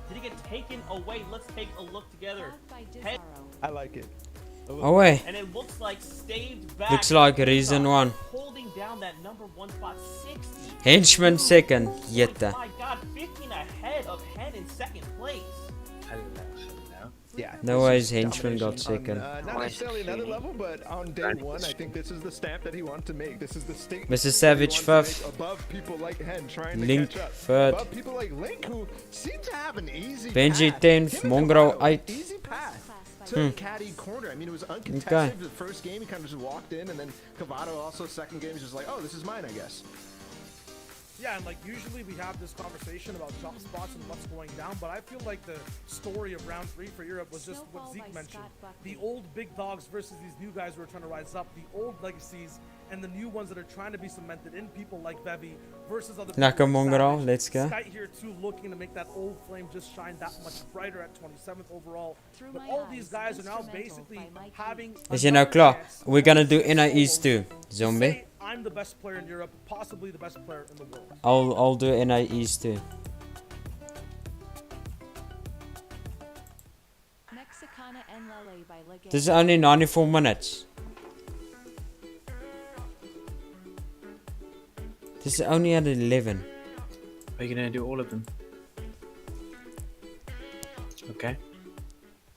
Did he get taken away? Let's take a look together. Head, I like it. Oh, wait. and it looks like staved back. Looks like Rezon Reason 1. holding down that #1 spot, 60. Henchman second. Jette. My God, 15 ahead of Hen in second place. Yeah. No ways Henchman got second. Not necessarily another level, but on day one, I think this is the stamp that he wanted to make. This is the statement Mr. that he Savage wanted to fifth. make above people like Hen trying to Link catch up. third. Above people like Link, who seem to have an easy Benji path. 10th, Him and Mongrel Devano, 8th. Easy path to caddy corner. I mean, it was uncontested. Okay. The first game, he kind of just walked in, and then Cavato also second game, he's just like, oh, this is mine, I guess. Yeah, and like usually we have this conversation about drop spots and what's going down, but I feel like the story of round 3 for Europe was just what Zeke mentioned. The old big dogs versus these new guys who are trying to rise up, the old legacies and the new ones that are trying to be cemented in people like Vevi versus other people Lekker like Mongrel, Savage. let's go. Sky here too, looking to make that old flame just shine that much brighter at 27th overall. Through But My all these Eyes, guys are now instrumental basically by Mike having Is jy nou another klaar? chance We're gonna do to NAEs solos too, to zombie. say, I'm the best player in Europe, possibly the best player in the world. I'll do NAEs too. Mexicana en Lele by Legay. This is only 94 minutes. This is only at 11. Are you gonna do all of them? Okay.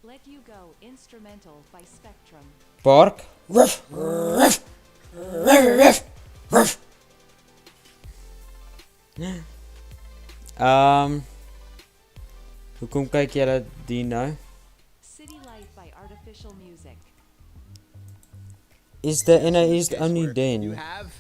Let You Go, instrumental by Spectrum. Park. Ruff, ruff, ruff, ruff, ruff. Hoekom kyk julle die nou? City Life by Artificial Music. Is the NAEs Case only where then? You have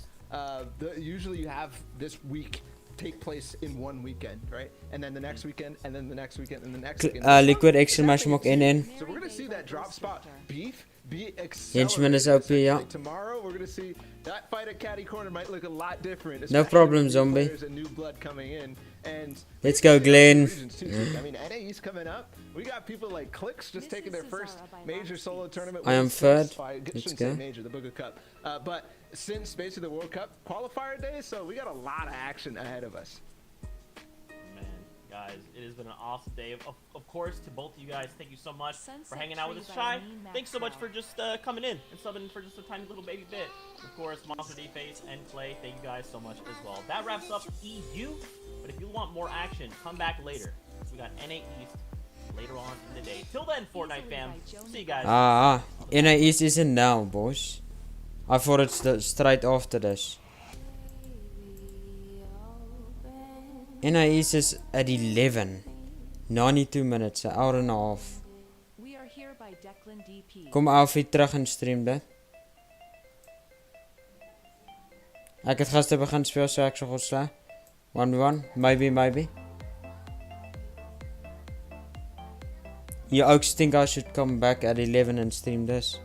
usually you have this week take place in one weekend, right? And then the next weekend, and then the next weekend, and the next weekend. Liquid It's exclamation mark happening NN. too. So we're gonna see that drop spot beef be Henchman is accelerated. OP, yeah. Like tomorrow, we're gonna see that fight at Caddy Corner might look a lot different. No especially problem, with new zombie. players and new blood coming in, and Let's go, Glenn. regions too, Zeke. I mean, NAE's coming up. We got people like Clicks just taking their first major solo tournament. I am win third. since I Let's shouldn't go. say major, the Booger Cup. But since basically the World Cup qualifier day, so we got a lot of action ahead of us. Man, guys, it has been an awesome day. Of course, to both of you guys, thank you so much for Sunset hanging out with us, Tree by Shy. Amin Thanks so much for Maxwell. just coming in and subbing for just a tiny little baby bit. Of course, Monster D-Face and Clay, thank you guys so much as well. That wraps up EU, but if you want more action, come back later. We got NA East later on in the day. Till then, Fortnite fam, see you guys. Ah, NAE isn't now, boys. I thought it's straight after this. NAE is at 11. 92 minutes, an hour and a half. We are here by Declan DP. Kom Alfie terug en stream dit. Ek het gister begin speel, so ek so goed sla. 1v1, maybe. You ook think I should come back at 11 and stream this?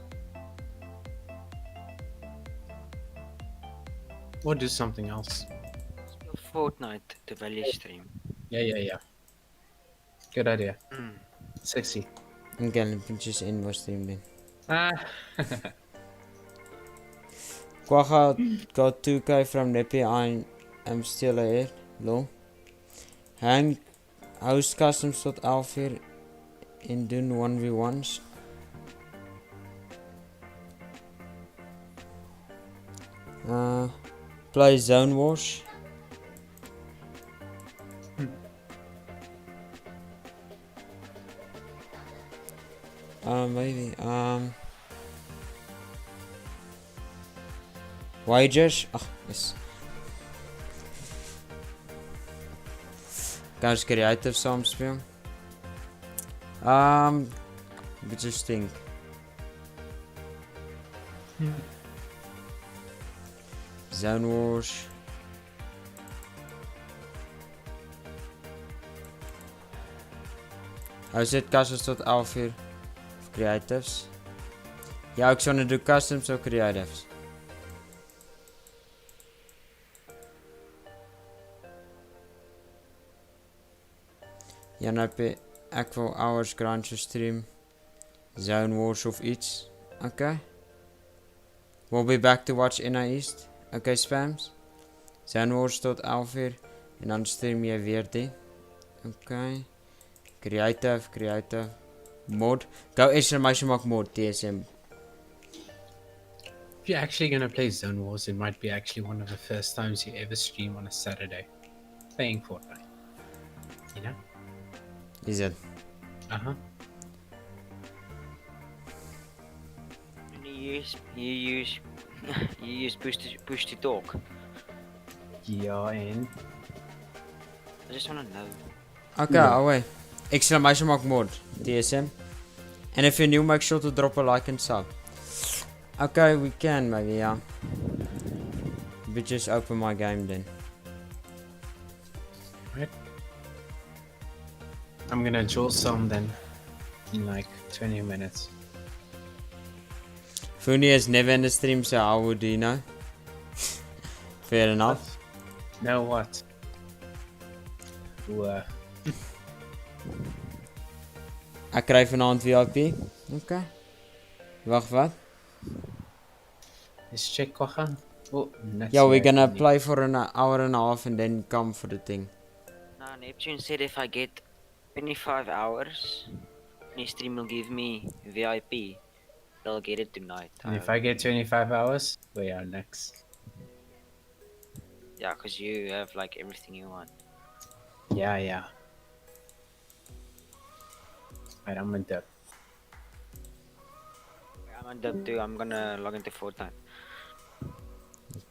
Or do something else. Fortnite, the value stream. Yeah. Good idea. Sexy. Okay, let me just end my stream then. Quagga got 2k from Neptune. I'm still ahead. Lol. Hang host customs tot 11 uur en doen 1v1's. Play Zone Wars. Maybe. Wagers. Ach, yes. Kan ons creative saam speel? But just think. Zone Wars. Hou sit customers tot 11 uur. Creatives. Ja, ek sou net doen customs of creatives. Ja, nou ek wil hours grind stream. Zone Wars of iets. Okay. We'll be back to watch NAE East. Okay, spams. Zone Wars tot 11 uur. En dan stream jy weer die. Okay. Creative. Mod. Go exclamation mark mod TSM. If you're actually gonna play Zone Wars, it might be actually one of the first times you ever stream on a Saturday. Playing Fortnite. You know? Is it? Uh-huh. You use push to talk. Yeah, and I just wanna know. Okay, away. Exclamation mark mod TSM. And if you're new, make sure to drop a like and sub. Okay, we can maybe, yeah. But just open my game then. right. I'm gonna draw some then in like 20 minutes. FuRy is never in the stream, so how would you know? Fair enough. Know what? Ek kry vanaand VIP. Okay. Wag, wat? Let's check Quagga. Oh, Yeah, we're gonna play for an hour and a half and then come for the thing. Nah, Neptune said if I get 25 hours, his stream will give me VIP. They'll get it tonight. And if I get 25 hours, we are next. Yeah, cause you have like everything you want. Yeah. Right, I'm in depth. I'm on dub too. I'm gonna log into Fortnite.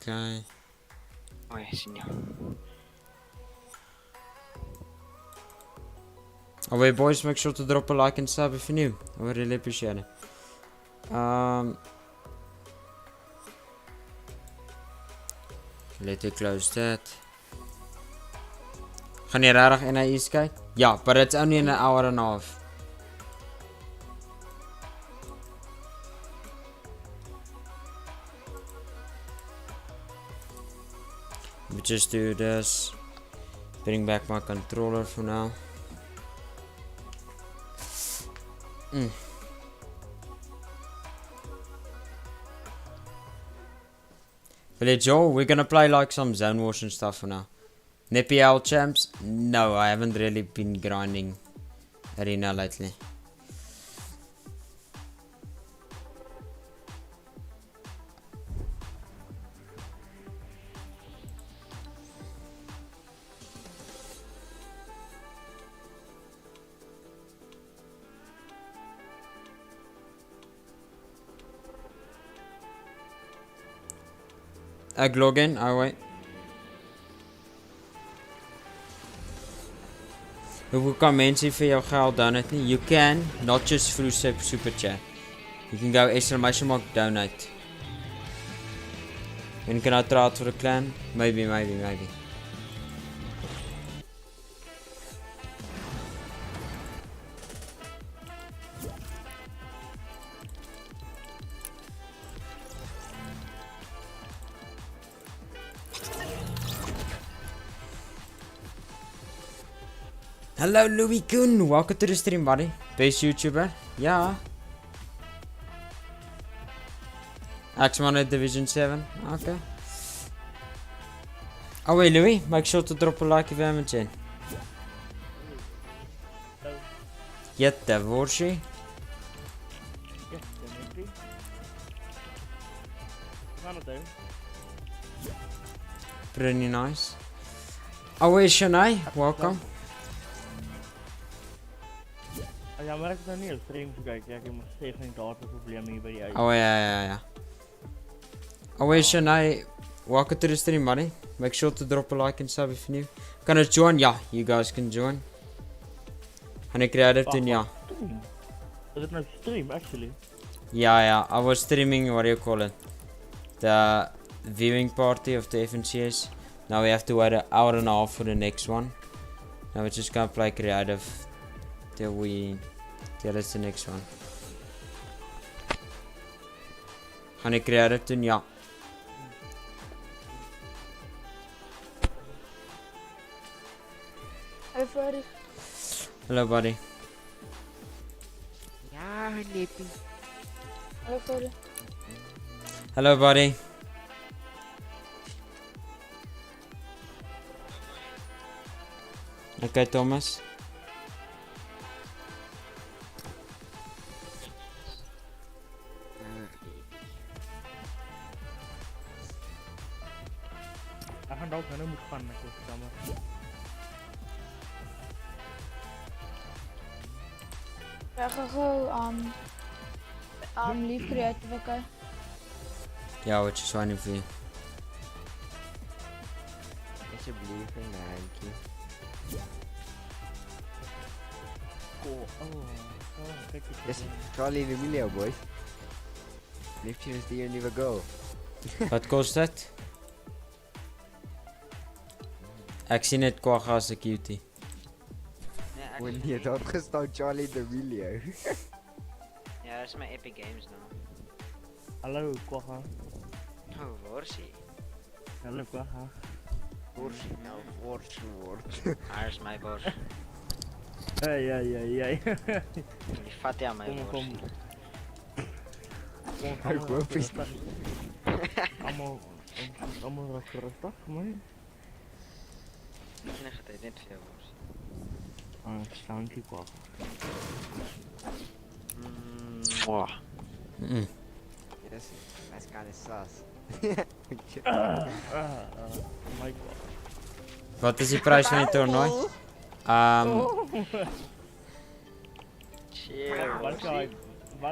Okay. Oh yes, senor. Alright boys, make sure to drop a like and sub if you're new. I would really appreciate it. Let me close that. Gaan jy regtig NAE kyk? Ja, but it's only an hour and a half. We just do this. Bring back my controller for now. Village Joel, we're gonna play like some Zone Wars and stuff for now. NPL champs? No, I haven't really been grinding arena lately. Ek log in, wait. Hoeveel kan mense vir jou geld donate nie? You can, not just through super chat. You can go exclamation mark donate. When can I try out for the clan? Maybe. Hello Louis Koen, welcome to the stream buddy. Best YouTuber? Yeah. X1 at Division 7, okay. Oh wait Louis, make sure to drop a like if you haven't seen. Get the worship. Yes, definitely. None of them. Pretty nice. Oh wait Shanae, welcome. Ja, maar ik ben niet op stream gekeken. Ja, ik heb nog steeds geen dataprobleem hier bij jou. Oh yeah. Oh wait Shanae, welcome to the stream buddy. Make sure to drop a like and sub if you're new. Can I join? Yeah, you guys can join. And I created in yeah. Is it no stream actually? Yeah, I was streaming, what do you call it? The viewing party of the FNCS. Now we have to wait an hour and a half for the next one. Now we're just gonna play creative till it's the next one. Gaan ik creative doen? Ja. Hey Freddy. Hello buddy. Ja, Nippy. Hallo Freddy. Hello buddy. Okay Thomas. Ik ga ook naar moet gaan met je kamer. Ja, ga gewoon leave creative, okay? Ja, wat is waiting for you. Alsjeblieft, een handje. Cool. Kijk Yes, Charlie and Emilio, boys. Neptune is the only go. Wat kost het? Ek sien het Quagga as 'n cutie. Wanneer je dat gestaan Charlie and Emilio. Ja, dat is mijn Epic Games nou. Hallo Quagga. Oh, worsie. Hallo Quagga. Worsie, nou woord. Daar is mijn bos. Hey. Die vat je aan mijn bos. Ik hoop het. Allemaal rustig, man. Ik gaat het niet veel bos. Thank you, Quagga. Yes, that's kind of sus. My God. Wat is die prys van die toernooi? Wat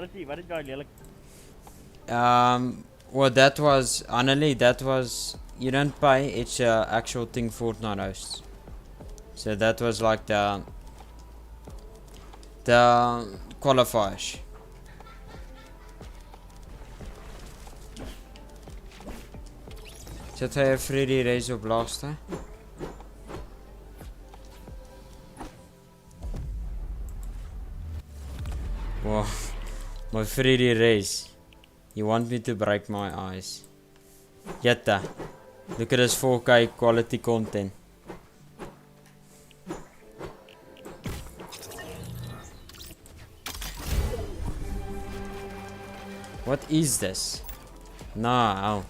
is jou lelijk? Well that was, Annalie, that was, you don't pay, it's actual thing Fortnite hosts. So that was like the qualifiers. Zet hij een Freddy race op laatste? Wow, my Freddy race. You want me to break my eyes? Jetta, look at this 4K quality content. What is this? No.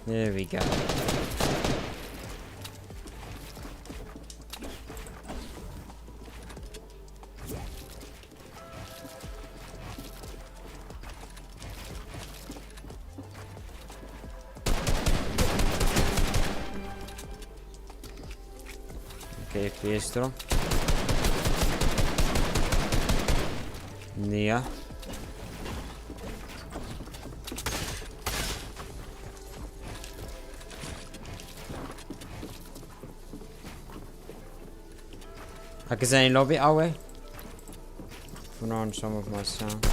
There we go. Okay, PS drop. Nee. Ek is in die lobby, ouwe. Put on some of my sound.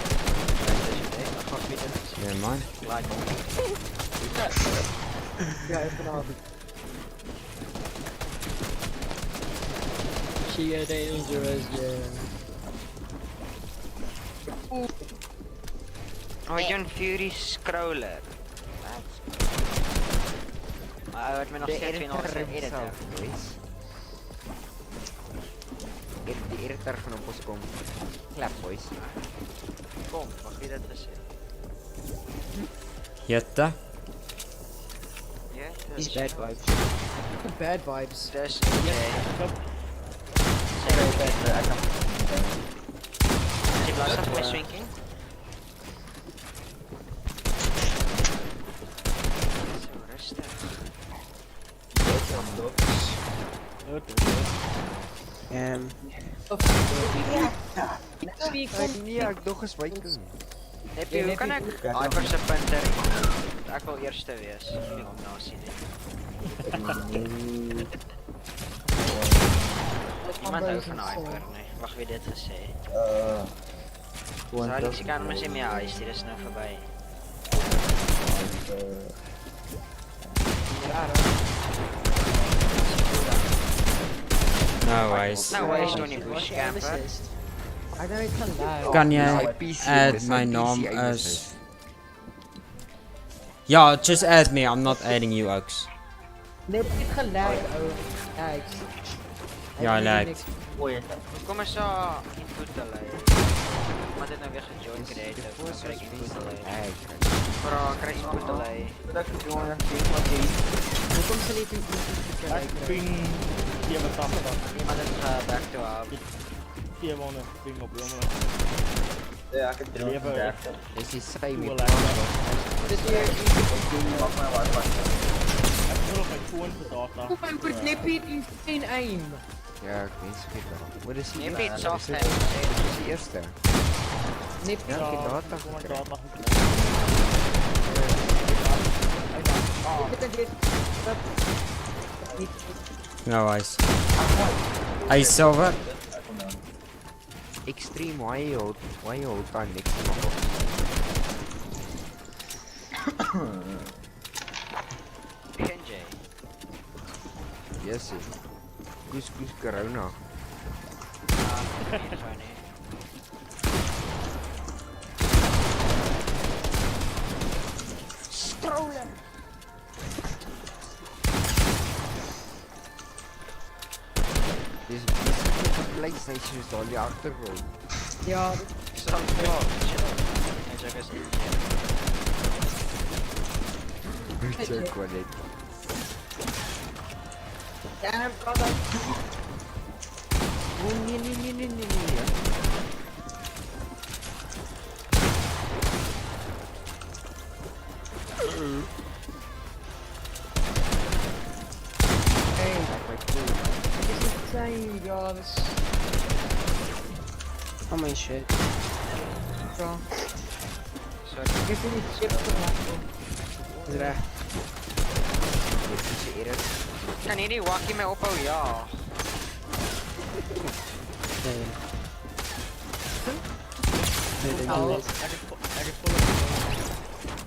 Yeah, man. Ja, vanavond. She got dangerous, yeah. Oh, John Fury scroller. Maar wat me nog steeds weer nog zijn editor. Die editor gaan op ons kom. Klap, boys. Kom, mag je dat gezien? Jette. Ja, These bad vibes. Bad vibes. Dus, je blaast af bij swinking. Zo, rustig. Nee, ek nog eens wyken. Neptune, hoe kan ek hyper se punter? Ek wil eerste wees. Nie om nou sien nie. Iemand hou van hyper, nee. Wag, wie dit gesê? Sorry, ek kan mens in my huis, dit is nou verby. No ways. No ways, Tony Bush camper. Kan jy add my naam as... Ja, just add me, I'm not adding you, Oaks. Net niet gelijk, Ja, hy lijkt. Kom eens zo input te leiden. Maar dit nou weer gejoined creator. Dan krijg ik input te leiden. Bro, krijg ik input te leiden. Hoe komt ze niet in te kijken? Ik ping 87. Iemand heeft back to up. 400 ping op jongen. Ja, ik heb 330. Is die saai met Dit is hier. Pak my wifi. Ek wil op my foon vir data. Hoe kan ek net in aim? Ja, ek weet skielik wel. Wat is die? Nepie soft Dit is die eerste. Nepie data. Kom maar data. No ways. Hey, Silver. Extreme wild on next level. PNJ. Yes. Goose corona. Stroller. Dis PlayStation is al die agtergrond. Ja, Zo, en check eens. Check wat dit. ja, brother. Oh nee. Hey, Dit is insane, guys. oh my shit. Ja. Sorry. Ik heb niet chip gemaakt. Dis reg. Dit is eerder. Kan hierdie wakkie my ophou? Ja. Ek is vol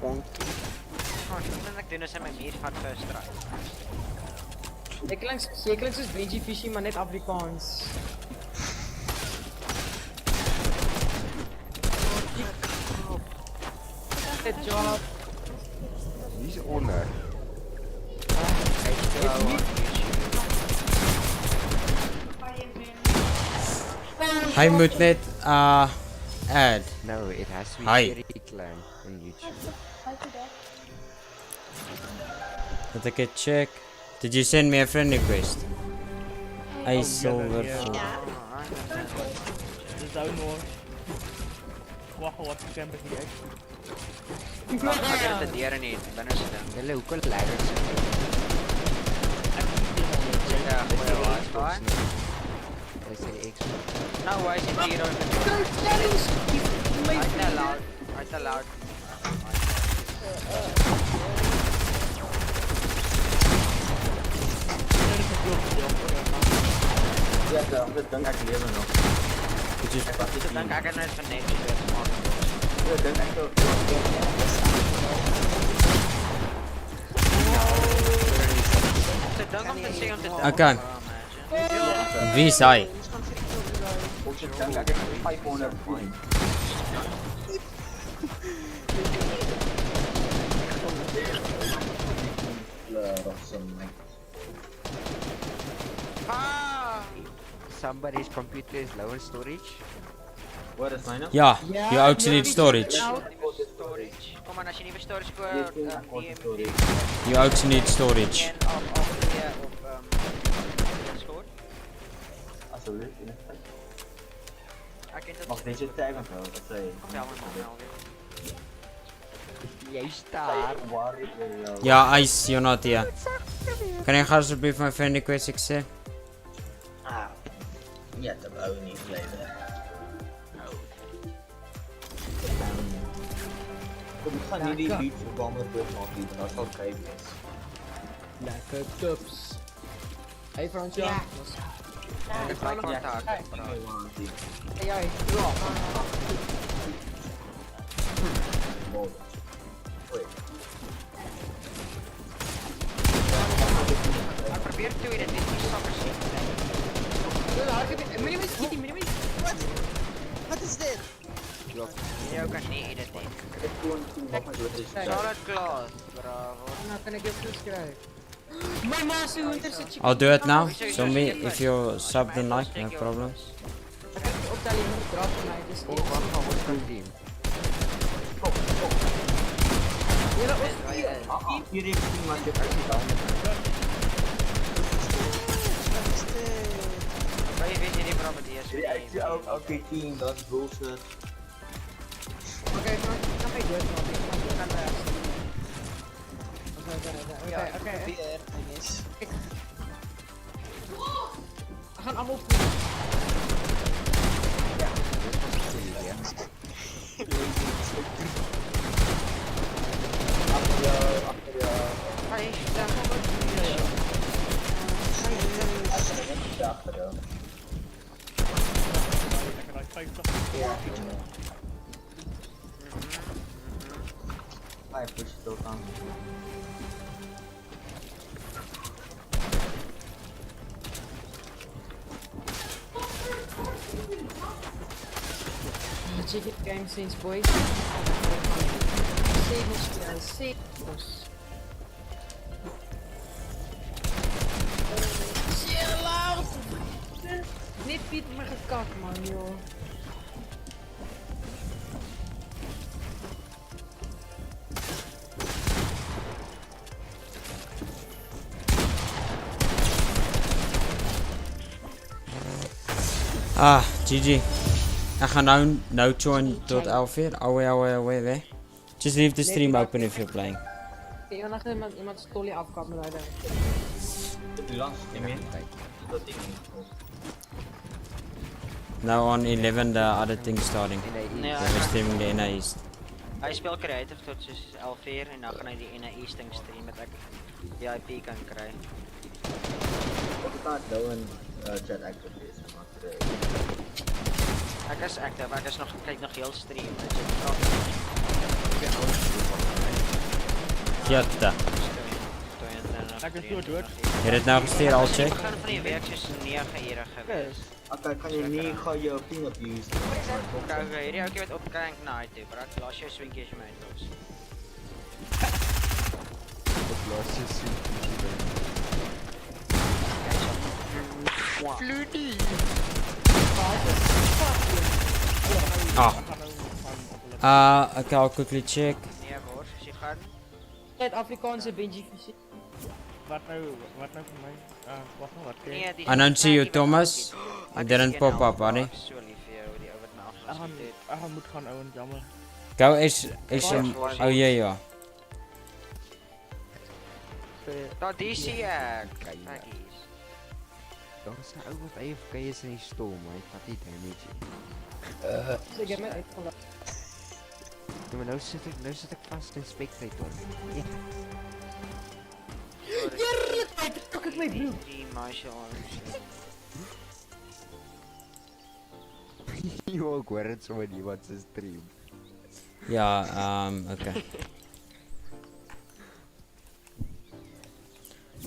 op Oh, wat ek doen is hy my muur vat vir 'n stryd. Jy klink soos Benji Fishy, maar net Afrikaans. Good job. Wie's onder? Hy moet net add. No, it has to be Hi. Cherry Clan on YouTube. Let ek het check. Did you send me a friend request? Hey, Oh, Silver. yeah. Fool. Dis ou nog. Wag, wat ek kan begin ek. Wag, ek het dit deur nie binne sit. Hulle hoekom laggers? Ja, goeie wifi. sê die X. Nou, why is it 0? Right allowed. Ja, dat dink ek lewe nog. Dit is So dink ek het net van Neptune gemaak. Ja, dink ek ook. So dink om te sê om te dink. Okay. Wie is hy? Ons het dink ek het 500 points. Somebody's computer is low in storage. Wat is myne? Ja, jy ook sien net storage. Kom aan, as jy nie vir storage koor Jy ook sien net storage. Asseblief, in Ek het mag deze tag onthou, dat sê. Jy staar. Ja, ice, you're not here. Kan jy gaan asseblief my friend request accept? Ja, dat wou nie blijven. Kom, ik ga niet die beat verbannen terug maken, want dat zal krijgen. Lekker cups. Hey Fransje. Ja. Ek vou nog kontak. Hey jy. Ja. Ek probeer toe dit is nie sakker sien. Wat is dit? Jy kan nie dit nie. Sal dit klaar. Bravo. Nou kan ek jou plus kry. My ma se hoender se chicken. I'll do it now. Show me if you sub the like, no problem. Ek kan nie optel jy moet drop vir my. Dis Wat gaan ons kan doen? Hier is die man dit uitgedaan. Kan jy weet jy die problem die is? Die okay team, dat is bullshit. Okay, man, kan my dood maak. Ek kan reg. Okay. Ek gaan almal Hey, dan kom ek. Hij pusht het ook aan. check it game sense, boys. Save. Net Piet me gekak, man, joh. Ah, GG. Ek gaan nou join tot 11 uur. Away. Just leave the stream open if you're playing. Iemand stol je afkap met rijden. Now on 11 the other thing starting. Nee, We're streaming the NAE's. Hy speel creative tot soos 11 uur en dan gaan hy die NAE ding stream met ek VIP kan kry. Ek kan nou in chat active wees, maar Ek is active, ek is nog kyk nog heel stream. Jatta. Ek is so dood. Jy het dit nou gestuur al check. Ek gaan van die week soos 9 ure gewees. Okay, kan jy nie gaan jou ping abuse nie. Okay, hierdie ouetjie wat opkrank na hy toe, brak. Laat jou swinkie as jy my uitlos. Laat jou swinkie. Flutie. Okay, I'll quickly check. Nee, hoor, as jy gaan. Zuid-Afrikaanse Benji visie. Wat nou vir my? Wat nou wat? I don't see you, Thomas. It didn't pop up, honey. So lief vir jou, die ou wat my Ek afgesluit het. gaan moet gaan ouens, jammer. Go is oh yeah. Daar DC ek. Kykies. Daar's 'n ou wat AFK is in die storm, hy vat nie damage nie. Sy game het uitgelaat. Ja, maar nou sit ek vas in spectator. Ja. Eerlikheid, ek my bloed. Die martial arts. Jo, ek hoor het sommer nie wat se stream. Ja, okay.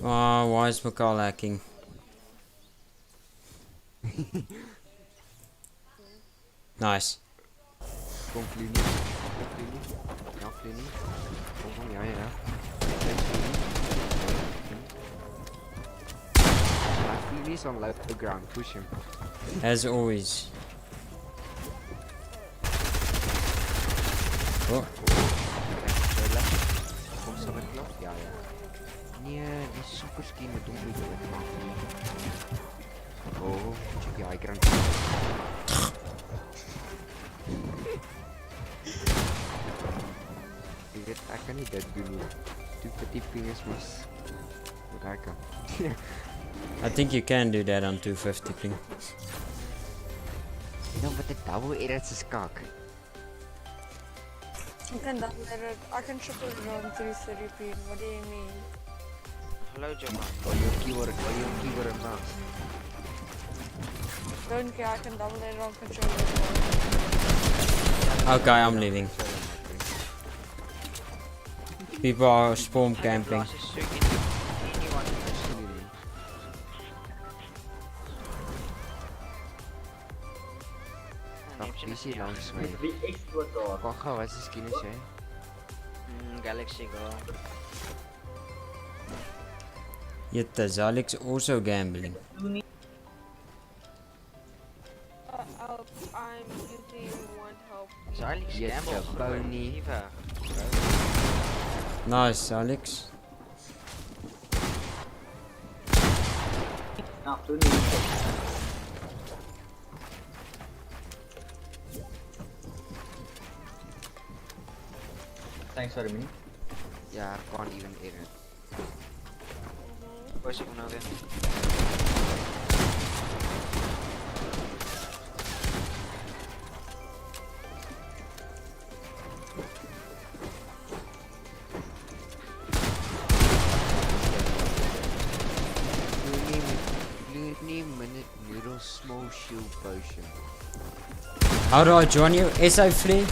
Oh, why is my car lacking? Nice. Kom Flunie. Ja, Flunie. Kom, ja. Flunie's on low ground, push him. As always. Oh. Kom so met klop? Ja. Nee, die super skin met hom moet maak. Oh, check die high ground. Ek kan nie dit doen nie. Toe verdieping is mos wat ek kan. I think you can do that on 250 ping. Dan wat 'n double error se skak. You can double error. I can triple it on 330p. What do you mean? Hello, Joma. Oh, your keyboard and mouse. Don't care. I can double error on controller. Okay, I'm leaving. People are spawn camping. Visie langs my. Wacht, wat is die skin is jy? Galaxy Go. Yet Alex also gambling. I'm using one help. Alex Yet the pony. Nice, Alex. Thanks for the mini. Yeah, I can't even edit. Where's it now then? Minute noodle small shield potion. How do I join you? SA Flea.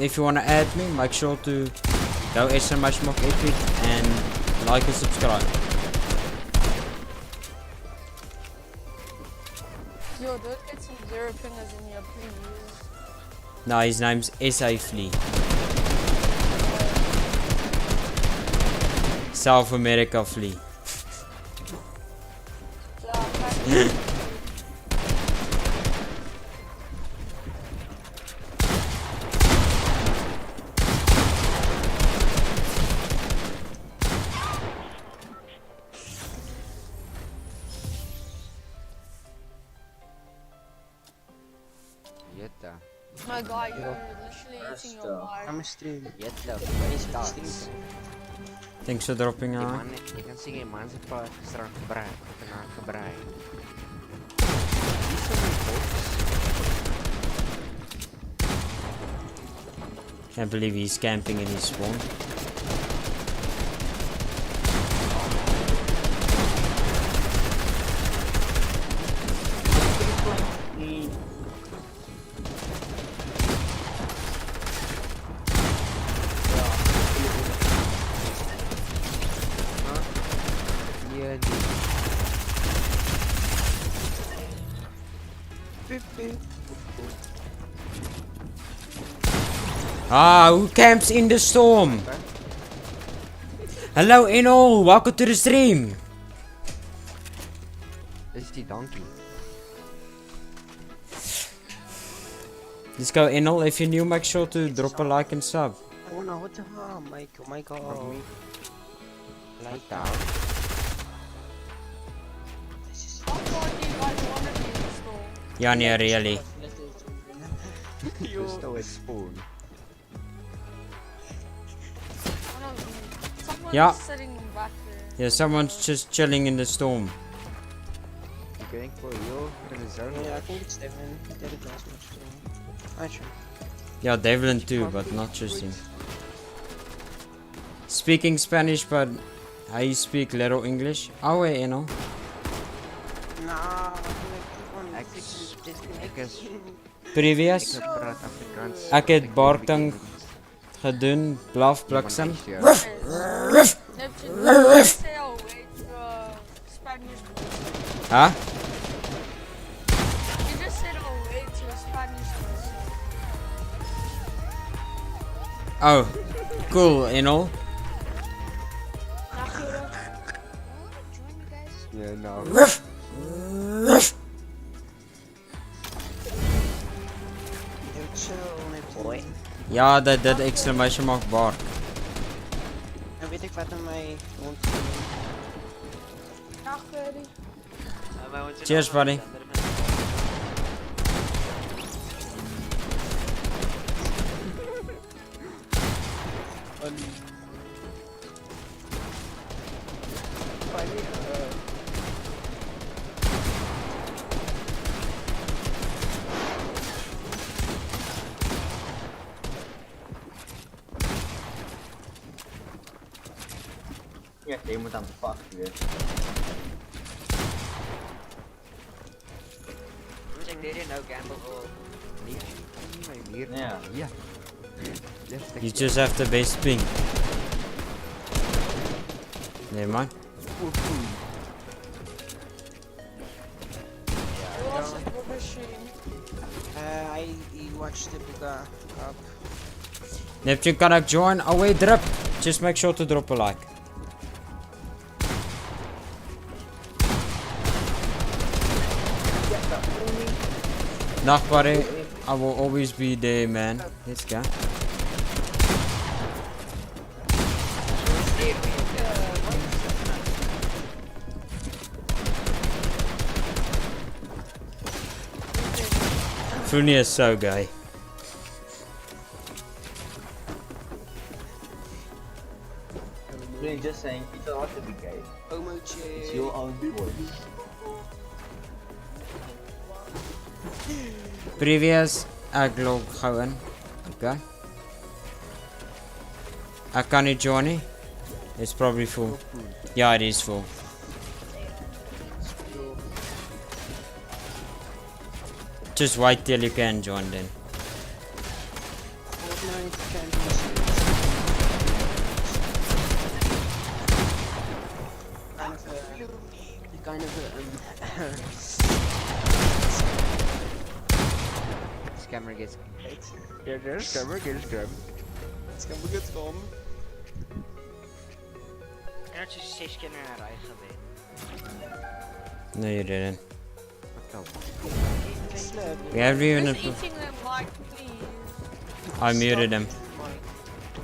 If you want to add me, make sure to go SMHMock Epic and like and subscribe. Yo, don't get some 0 pingers in here, please. No, his name's SA Flea. South America Flea. My god, you're literally eating your life. I'm a stream. Jette, Thanks for dropping Die out. man, jy kan sien die man se pa gisterand gebrei, vanaand gebrei. Can't believe he's camping in his spawn. Ah, who camps in the storm? Hello Enol, welcome to the stream. Dis die donkey. Let's go Enol, if you're new make sure to drop a like and sub. Oh no, what the hell, Mike? Oh my god. Like that. How far do you guys want to be in the store? Yeah, yeah, really. Just still a spawn. Someone's Yeah. sitting back there. Yeah, someone's just chilling in the storm. going for you in the zone. Yeah, I think it's Devlin. He did it last match too. Actually. Yeah, Devlin too, but not Tristan. Speaking Spanish, but I speak little English. Oh wait, you know. Nah, Previous. Ek het barking gedoen, blaf bliksem. Huh? You just said away to a Spanish person. Oh, cool, you know. Yeah, no. Boy. Ja, dat exclamation mark bark. Dan weet ik wat naar mij hond. Dag, Freddy. Cheers, buddy. Ja, je moet aan de vast weer. No gamble or Yeah. Yeah. You just have the base ping. Never mind. Who was it? What was she? I watched the Buga Cup. Neptune, can I join? Oh wait, drop. Just make sure to drop a like. Nacht, buddy. I will always be there, man. Let's go. FuRy is so gay. You're just saying you don't have to be gay. It's your own choice. Previous, ek log gou in. Okay. Ek kan nie join nie. It's probably full. Yeah, it is full. Just wait till you can join then. Kind of Scammer gets yeah, there's scammer gets drum. Scammer gets gone. Ik had je 6 keer naar een rij geweest. No, you didn't. What We haven't even. Who's eating them, Mike, please? I muted him.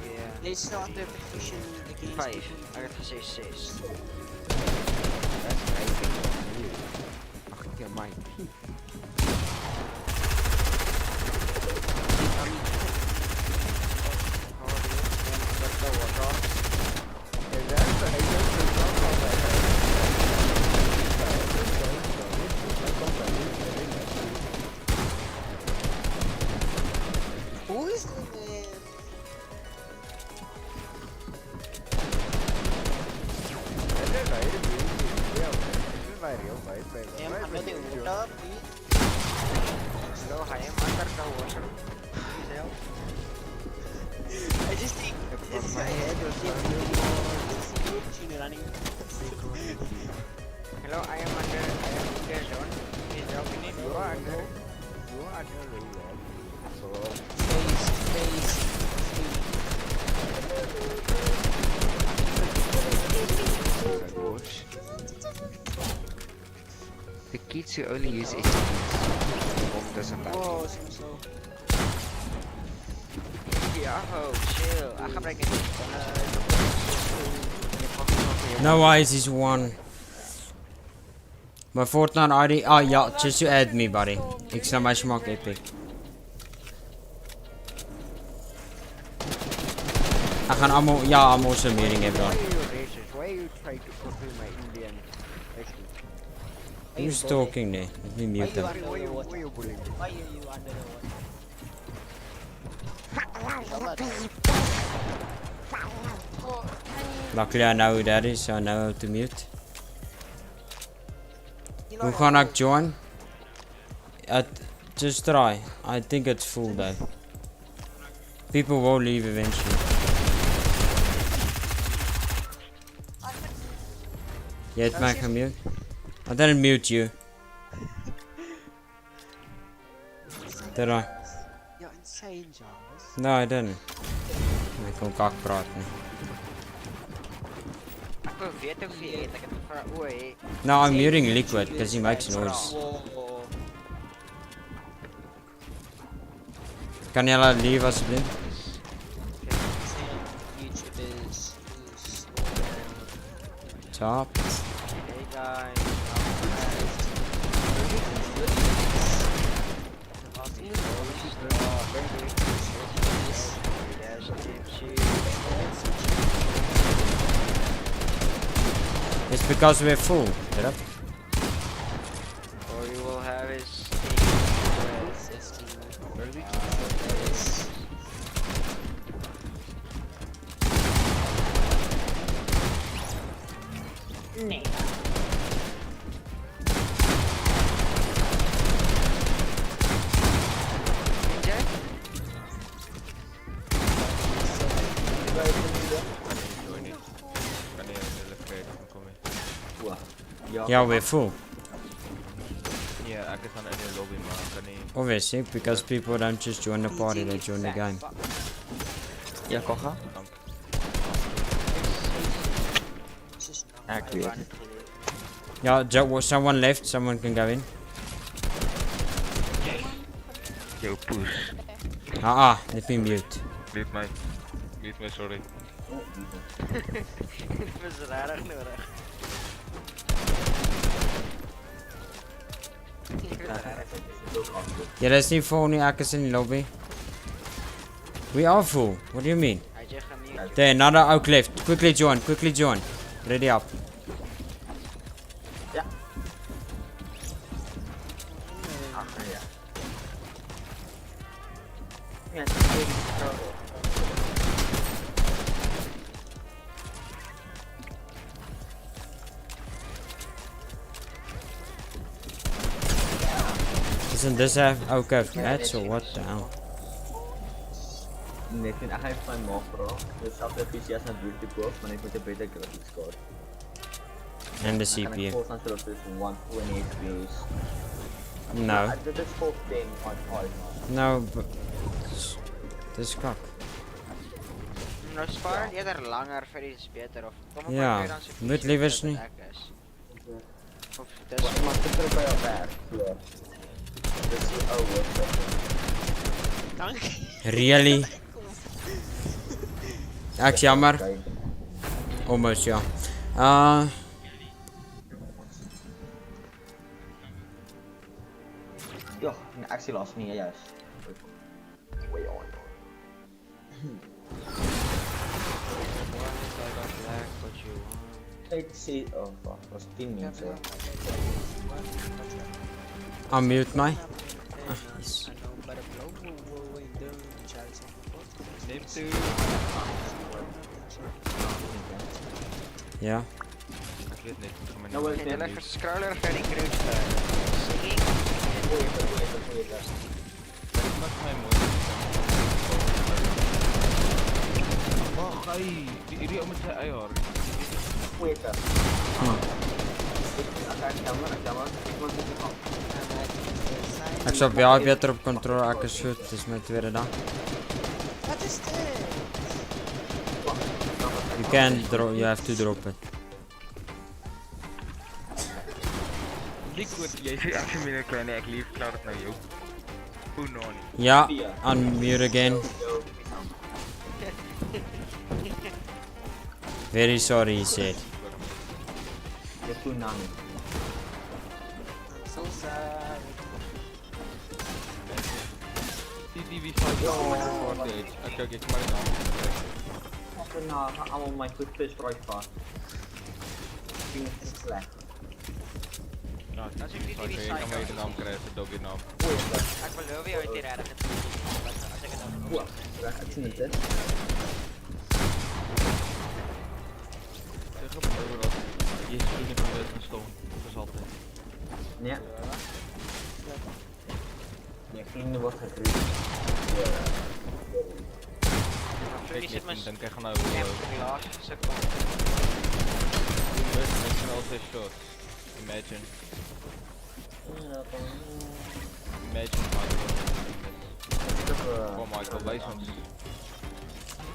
Yeah. They start the petition against 5. Ik had gezegd 6. That's crazy. Ach, ja, mine. Who is the man? I just think in my head was running. Hello, I am under zone. Is dropping it. You are under so the kids who only use it doesn't like it. Yeah, oh, chill. I ga brengen. No worries, he's one. My Fortnite ID. Oh yeah, just to add me, buddy. Exclamation mark epic. I gaan allemaal. Ja, allemaal zo'n meeting everyone. Why you try to fulfill my Indian accent? Who's talking there? Let me mute them. Why you bullying me? Why are you under the Luckily I know who that is, so I know how to mute. Hoe gaan ek join? Just try. I think it's full though. People will leave eventually. Jy het my gemute. I didn't mute you. Did I? You're insane, Jarvis. No, I didn't. Ek kon kak praat nie. Ek weet ook wie het ek het gevra o, hey. No, I'm muting Liquid because he makes noise. Kan jy laat leave asseblief? Top. Hey guys. It's because we're full. Get up. All you will have is Nee. Yeah, we're full. Yeah, ek is aan in die lobby maar ek kan nie. Obviously, because people don't just join the party, they join the game. Ja, Kocha. Accurate. Yeah, someone left, someone can go in. Yo, push. Let me mute. Mute my, sorry. Dit was rarig nodig. Yeah, there's no full nie, ek is in die lobby. We are full. What do you mean? There, another oak left. Quickly join, quickly join. Ready up. Yeah. Doesn't this have oak of mats or what the hell? Neptune, ek gaan vir my maak vra. Dis selfs effisie as 'n duur te koop, maar net met 'n beter graphics card. And the CPU. Kan ek vir 128 views. No. Dit is 14 on 5. No, but this cock. Nou spaar eerder langer vir iets beter of kom op Ja, dan se moet liewers nie. Of dis maar dit is by jou werk. So. Dis die ou work. Dankie. Really? Ek's jammer. Almost, ja. Ja, ek sien laas nie juist. Way on. Ek sê was 10 minute. Unmute my. Yes. Ja. Ek weet net vir my nou wil jy net scroller vir die groups daar. Wat my mooi. Wag, hierdie ou met sy eie haar. Wait. Ek sal baie beter op control, ek is goed, dis my tweede dag. Wat is dit? You can drop, you have to drop it. Liquid, jy sê ek sien my klein, ek lief klaar dit nou jou. Hoe nou nie? Ja, unmute again. Very sorry, he said. So sad. TV5 Fortnite. Ek maar nou. Ek gaan almal my goed fish right fast. Ding is sleg. As ek die Jy TV kan my naam kry as 'n doggy naam. Ek beloof jou dit regtig het. As ek dit nou. Ek sien dit. Dit gaan oor dat jy skoene van dit gestoon. Dis altyd. Nee. Je vrienden wordt gekruist. Jullie zit met dan krijg je nou glaas sit kom. Mensen al 6 shots. Imagine oh Michael, wees ons.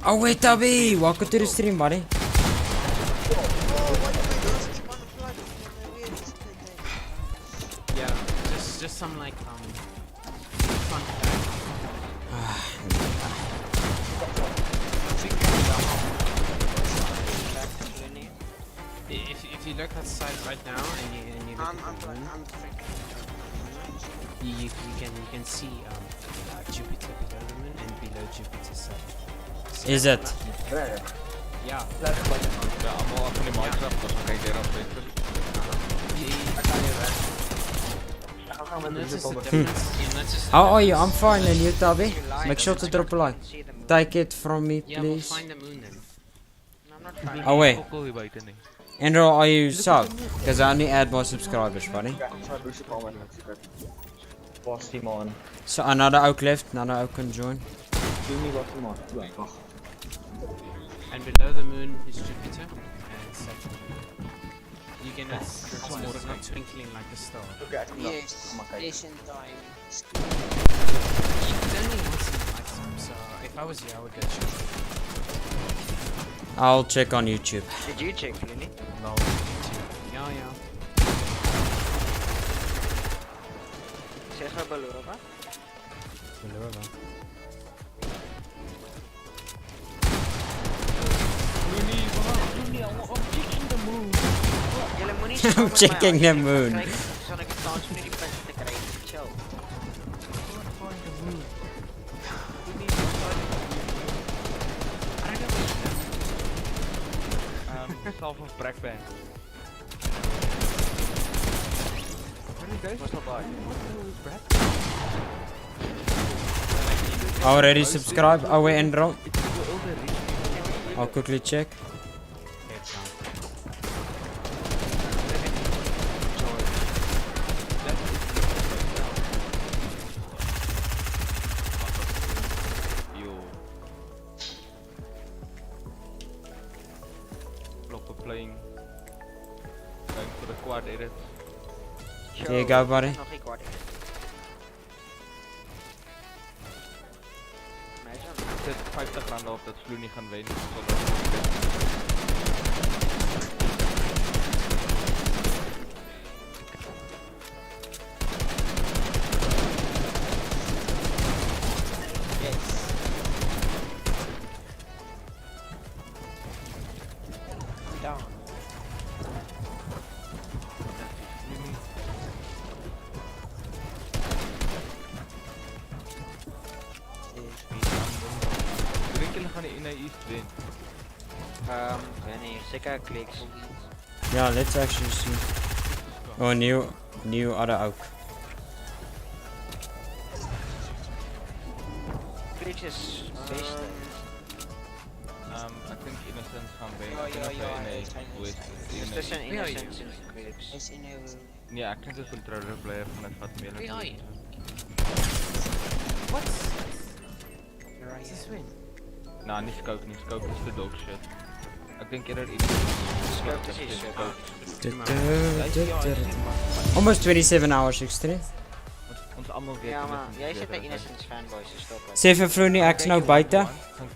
Oh wait, Tabby! Welcome to the stream, buddy. Yeah, just some like fun if you look outside right now and you look at the moon, you can see Jupiter below the moon and below Jupiter sun. Is it? Yeah. Ja, allemaal van die Minecraft, dus dan kijk je erop beter. How are you? I'm fine, and you, Tabby? Make sure to drop a like. Take it from me, Yeah, we'll please. find the moon then. Oh wait. Andrew, are you sub? Because I only add more subscribers, buddy. So another oak left, another oak can join. And below the moon is Jupiter and Saturn. You can it's not twinkling like a star. Yes, station time. It's only once in a lifetime, so if I was you, I would go check. I'll check on YouTube. Did you check, Lily? No, YouTube. Yeah. Zeg maar Belova. I'm checking the moon. Self of Brackband. Already subscribed? Oh wait, Andrew. I'll quickly check. Playing for the quad edit. There you go, buddy. Zet 50 rand op dat Vloe niet gaan winnen. Gaan die NAE win? Zeker clicks. Yeah, let's actually see. Oh, new other oak. Clicks is best. I think Innocence gaan winnen. Is tussen Innocence en Clicks. Ja, ik denk dat het een trouwere player van het wat meer. What? Is this win? Nah, niet Scout is de dog shit. Ik denk eerder Scout is Almost 27 hours extra. Ons allemaal weten. Ja, maar jij zit een Innocence fanboy, so stop. Sê vir Fronie ek's nou buite.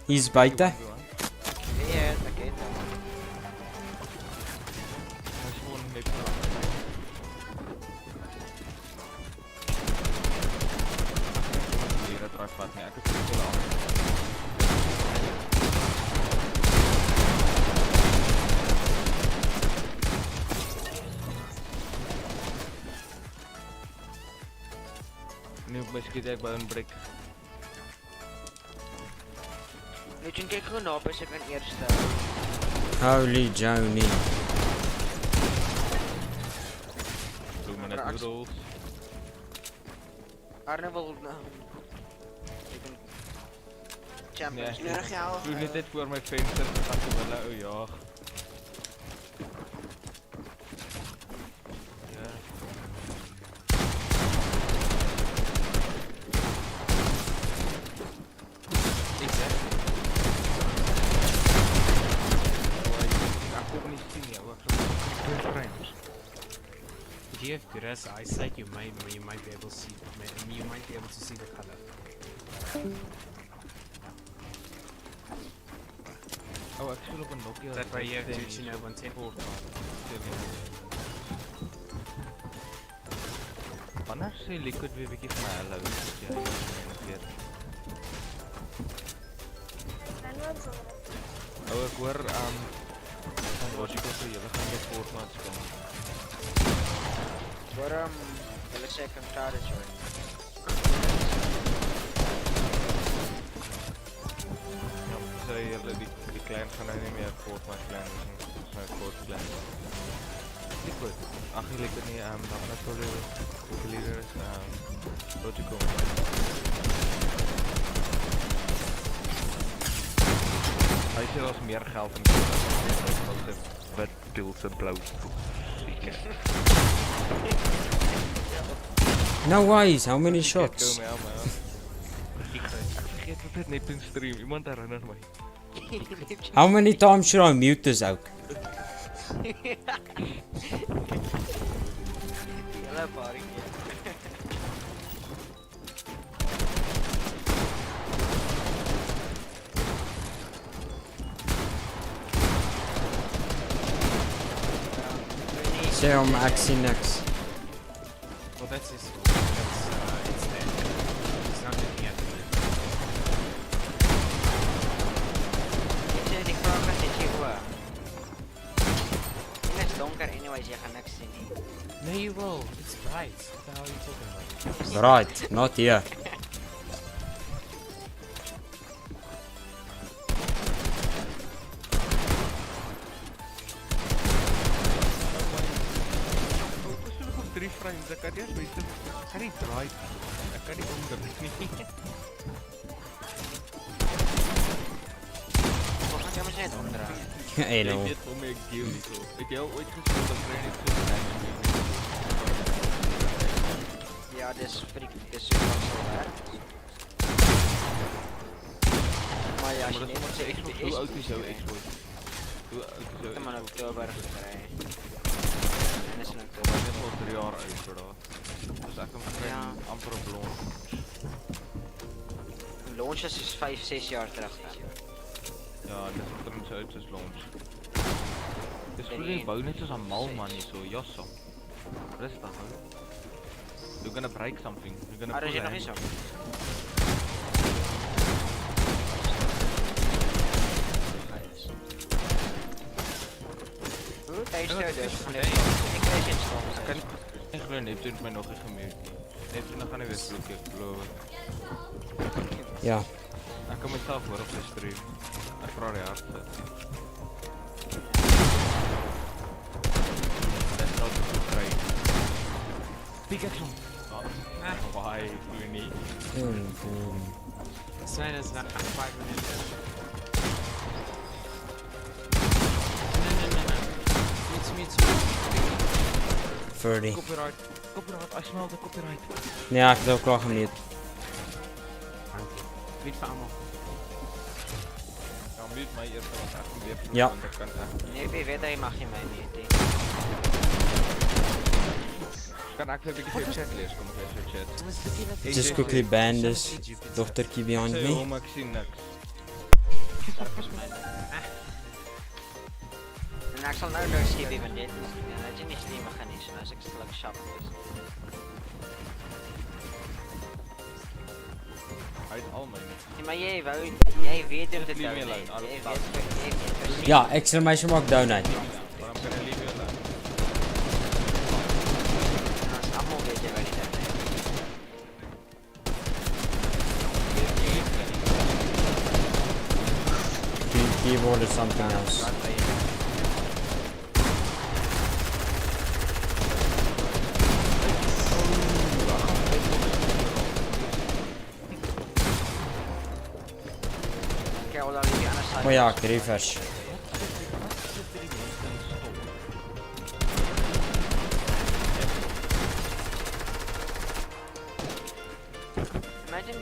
He's buite. Ja, dat geht dan. Hij is gewoon niks hier, dat raakt wat niet. Ik heb het wel aan. Nu beschiet ik bij een brick. Neptune, kijk gewoon op als ik een eerste. Holy Johnny. Doe me noodles. Arne wil Champions Nee, League jou. doe net dit voor my venster gegaan toe hulle ou jaag. Ja. Exactly. Ek kom nie sien nie, ook so frames. If you have good as eyesight, you might be able to see. You might be able to see the color. Oh, ek speel op 'n Nokia. That way you have to, you know, 110. Wanneer sê Liquid weer bietjie vir my hallo? Ja, weet. Oh, ek hoor van Logical so julle gaan met Fortnite speel. Waarom wil ek sê ek kan klaar is hoor. Ja, sê julle die klein gaan nou nie meer Fortnite klein is nie. Dis nou kort klein. Liquid. Ag, Liquid nie, dan natuurlik die leader is Logical. Hy sê daar's meer geld in die wit pilse blou. No ways, how many shots? Vergeet dat dit Neptune stream, iemand herinner my. How many times should I mute this out? Julle baie keer. Say I'm axing next. Well, that's his fault. It's there. He's not looking at me. Jy sê die progress het jy hoor. Dit is donker anyways, jy gaan niks sien nie. No, you will. It's bright. What the hell are you talking about? Right, not here. Frames, ek kan eers weet, ek kan nie draai, ek kan nie omdraai nie. Wat gaan jy maar net omdraai? Hey no. Ek weet hoe my game nie so. Ek jou ooit gespeel dat kry net so Ja, dis so wat so werk. Maar ja, as jy net moet sê hoe oud is jou Xbox? Hoe oud is jou? Ek het maar Oktober gekry. En is in Dit Oktober. is al 3 jaar oud vir daar. Dus ek kan kry amper op launch. Launch is 5-6 jaar terug dan. Ja, dit is omtrent so oud soos launch. Dis voel jy bou net soos 'n mal man hier so, jassa. Rustig hou. You're gonna break something. You're gonna pull nog nie so. Ek glo Neptune my nog nie gemute nie. Neptune gaan nie weer vloek ek glo. Ja. Ek kan myself hoor op die stream. Ek vra die hardste. That's not too great. Pikachu. Why do you need? This man is not 5 minutes. Mute. 30. Copyright, I smell the copyright. Ja, ek het ook klaar gemute. Mute vir almal. Ja, mute my eers want ek kom weer vloek, Ja. want ek kan ek. Nee, wie weet hy mag jy my mute. Kan ek 'n bietjie vir jou chat lees? Kom ek lees jou chat. Just quickly ban this dogtertjie behind Sê me. hom ek sien niks. En ek sal nou skip even dit. En as jy nie stream gaan nie, so as ek sal shop is. Hy het al my. Maar jy weet hoe dit Ja, exclamation mark down uit. Waarom kan hy leave you alone? Almal weet jy wat dit is. Keyboard is something else. Oh ja, ik refresh. Imagine.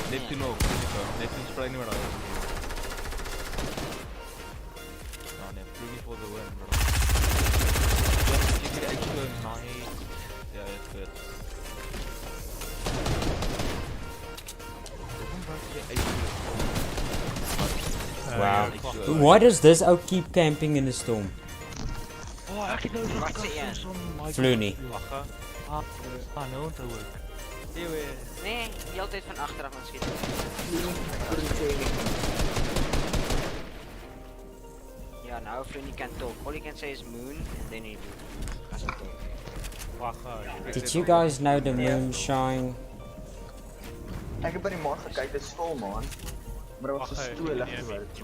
Neptune ook. Neptune is probably niet meer uit. Nou, Neptune niet voor de win, bro. Je echt gewoon nice. Ja, het is good. Wow. Why does this out keep camping in the storm? Oh, ek het nou FuRy. Nou onthou ek. Nee, die altijd van achteraf aan schieten. Ja, nou FuRy can talk. All you can say is moon and then he does talk. Did you guys know the moon shine? Ek het by die maan gekyk, dit is vol man. Maar dat was so stoelig geweest.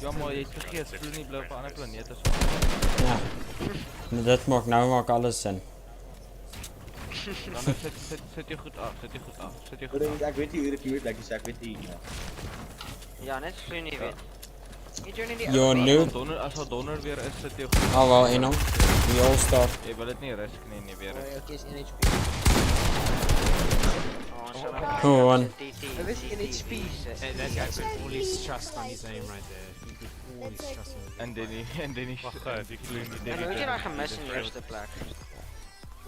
Ja, maar jy het vergeet, FuRy bly op 'n ander planeet as Ja. Dat maak alles sin. Dan zet je goed af, zet je goed af. Ek weet nie hoe dit moet lyk, dus ek weet nie. Ja, net FuRy nie weet. You're noob. As er donder weer is, zet je goed. Oh wel, Enom. Die all-star. Jy wil dit nie risk nie weer. Okay, is NHP. Go on. Dit is NHP. That guy put all his trust on his aim right there. He put all his trust on En Denny En hoe het jy daar gemis in die eerste plek?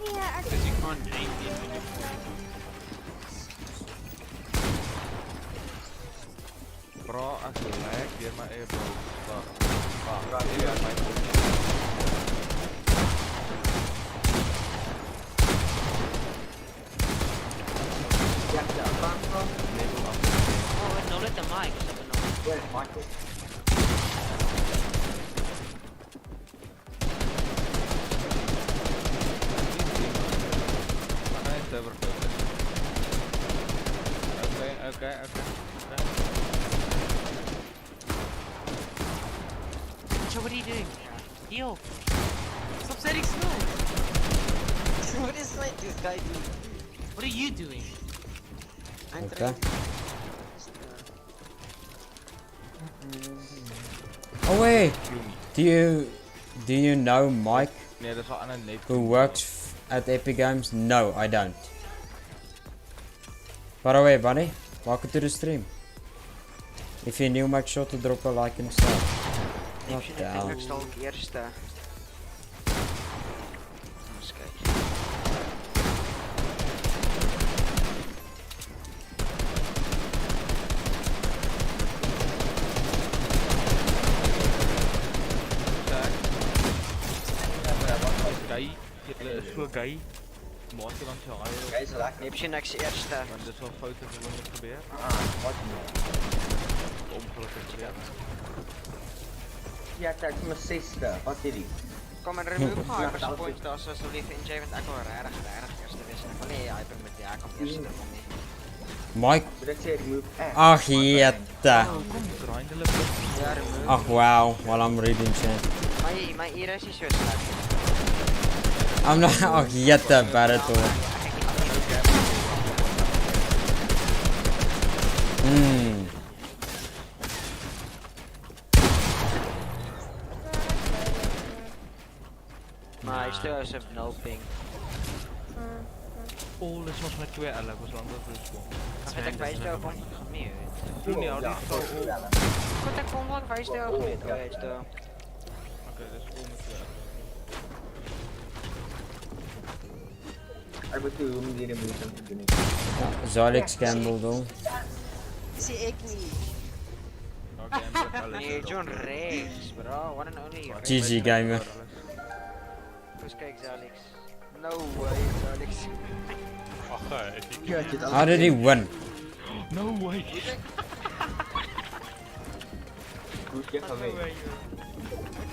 Ja, because you can't aim in when you're Bro, ek lag weer my eie bro. Wag, hier is my bro. Oh, no, let the mic. Where's Michael? Okay. So what are you doing? Heal. Stop setting snow. What is this guy doing? What are you doing? I'm Okay. trying. Oh wait. Do you know Mike? Nee, dat is wel aan een net. Who works at Epic Games? No, I don't. By the way, buddy, welcome to the stream. If you're new, make sure to drop a like and sub. Not down. Ik stal ook eerste. Eens kijken. Gay, jy is so gay. Maak jy dan so haai. Gay is lekker. Neptune niks eerste. Want dit is wel foute gewoonlik gebeur. Wat nou? Ongelukkig gebeur. Ja, ek is my 6ste. Wat hierdie? Kom en remove hyper points daar asseblief en jy want ek wil regtig eerste wees en ek wil nie hyper met die kom eerste kom nie. Mike? Moet ek sê remove F? Ach, jette. Kom, grind hulle bro. Ja, remove. Ach, wow, while I'm reading chat. My ear is nie so sleg. I'm not. Ach, jette, Barator. Maar hy stel as 'n null ping. Oh, dit was met 2 L, ek was langer voor Gaan ek wys jou van nee. Nee, al die sou Goed, ek kom ook wys jou net. Okay, dit. Okay, dis vol met 2 L. Ek weet nie hoe om die remove te doen nie. Ja, Zalix Campbell doen. Zie ik niet. Nee, John Rex, bro. One and only. GG gamer. Eens kijken, Alex. No way, Alex. How did he win? No way. Goed, jy gaan weg.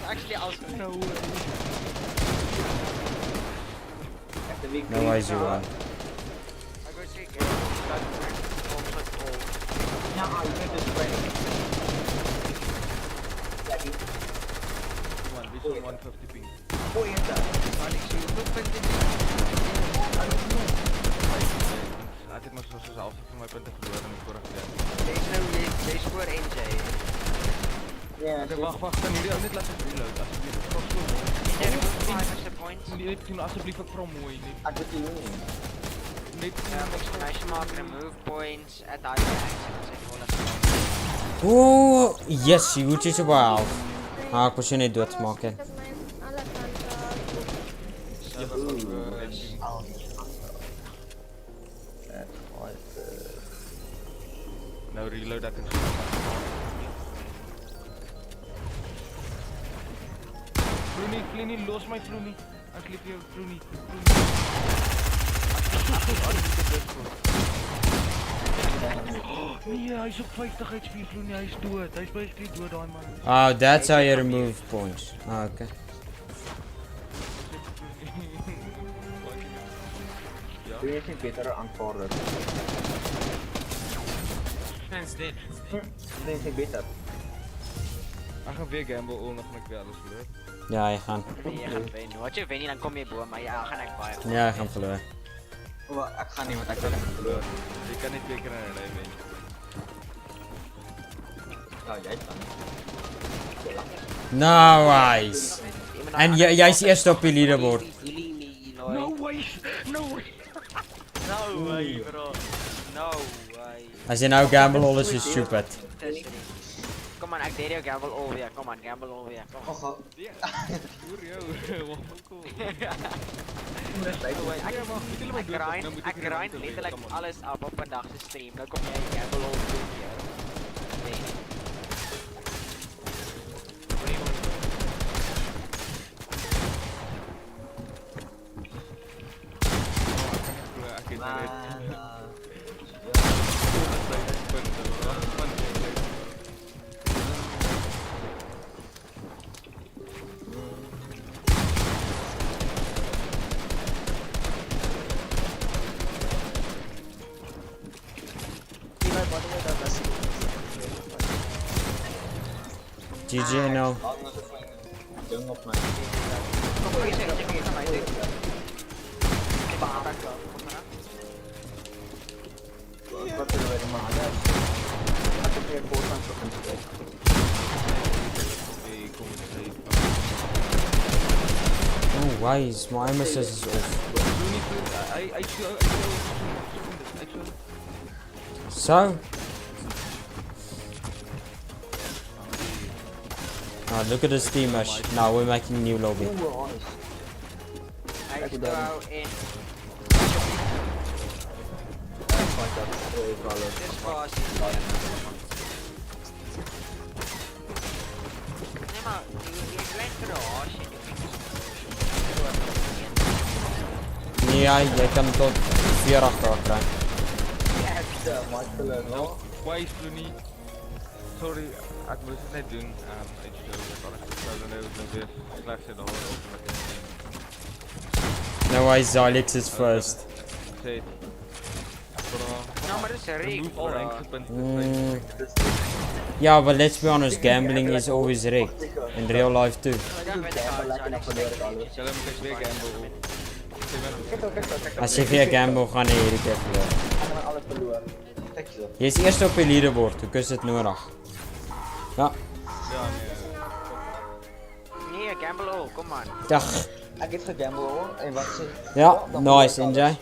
Actually, als no way. No ways you won. I go check it. Ja, jy weet dit is ready. Come on, this is 150 ping. Gooi het daar. Laat ik maar zoals zelf van mijn punten verloren in de vorige keer. Deze voor NJ. Ja, wacht, kan jullie ook net laten reload, alsjeblieft. Stop zo mooi. Jullie doen alsjeblieft ook pro mooi. Ik weet het niet. Maken remove points at high Oeh, yes, huge is wow. Ah, ik was je niet doodmaken. Nou reload dat kan. Floenie, los my Floenie. Ek lief jou Floenie. Nee, hy is op 50 HP Floenie, hy is dood. Hy is basically dood daai man. Oh, that's how you remove points. Ah, okay. Doe je geen betere aanvaarder? Man's dead. Nee, geen beter. Ek gaan weer gamble nog met weer alles verloor. Ja, je gaat. Nee, je gaat winnen. Wat je wint, dan kom je boven, maar ja, gaan ik bij. Ja, je gaat verloren. Ik ga niet, want ik wil echt verloren. Je kan niet twee keer in een rij winnen. Nou, jij kan. Nice. En jij is eerst op je leaderboard. No way, no way. No way, bro. No way. Als je nou gamble alles is stupid. Kom aan, ik deed jou gamble alweer. Kom aan, gamble alweer. Kom aan. Ik grind letterlijk alles op een dag te stream. Dan kom jij gamble alweer. Nee. GG nou. Jung op mij. Wat willen wij maken? Ik heb weer voortaan voor een stuk. Oh, why is my MSS is off? So? Oh, look at this team mesh. Now we're making a new lobby. Ja, jij kan tot 4 achter krijgen. Why is Floenie? Sorry, ik moest het net doen. Ik weer slecht in de horen. No way, Alex is first. Nou, maar dat is rigged. Yeah, but let's be honest, gambling is always rigged. In real life too. Als je via gamble gaan je hierdie keer verloor. Je is eerst op je leaderboard, hoe kun je het nodig? Ja. Nee, gamble al, kom aan. Dag. Ik heb gegamble hoor, en wat ze... Ja, nice, NJ.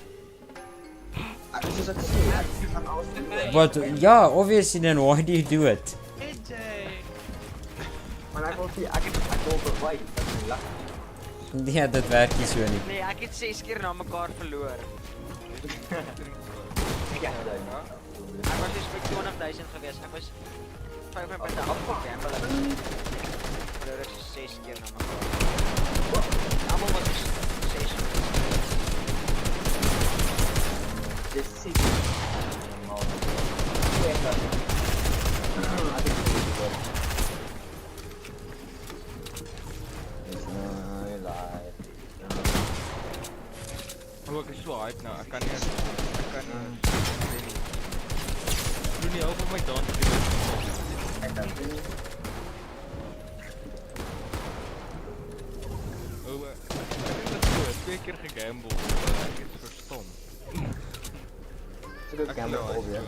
But, yeah, obviously then why do you do it? Maar ik wil bewijs, dat is lachen. Ja, dat werkt niet zo niet. Nee, ik heb 6 keer na elkaar verloren. Ja, ik was dus bij 20.000 geweest. Ik was 55 afgegambeld. Dat is 6 keer na elkaar. Allemaal was dus 6 Dit is ziek. Ik is zo hype nou, ik kan niet. Doe niet over mijn dan. keer gegamble, ek is verstom. Ek het gamble alweer.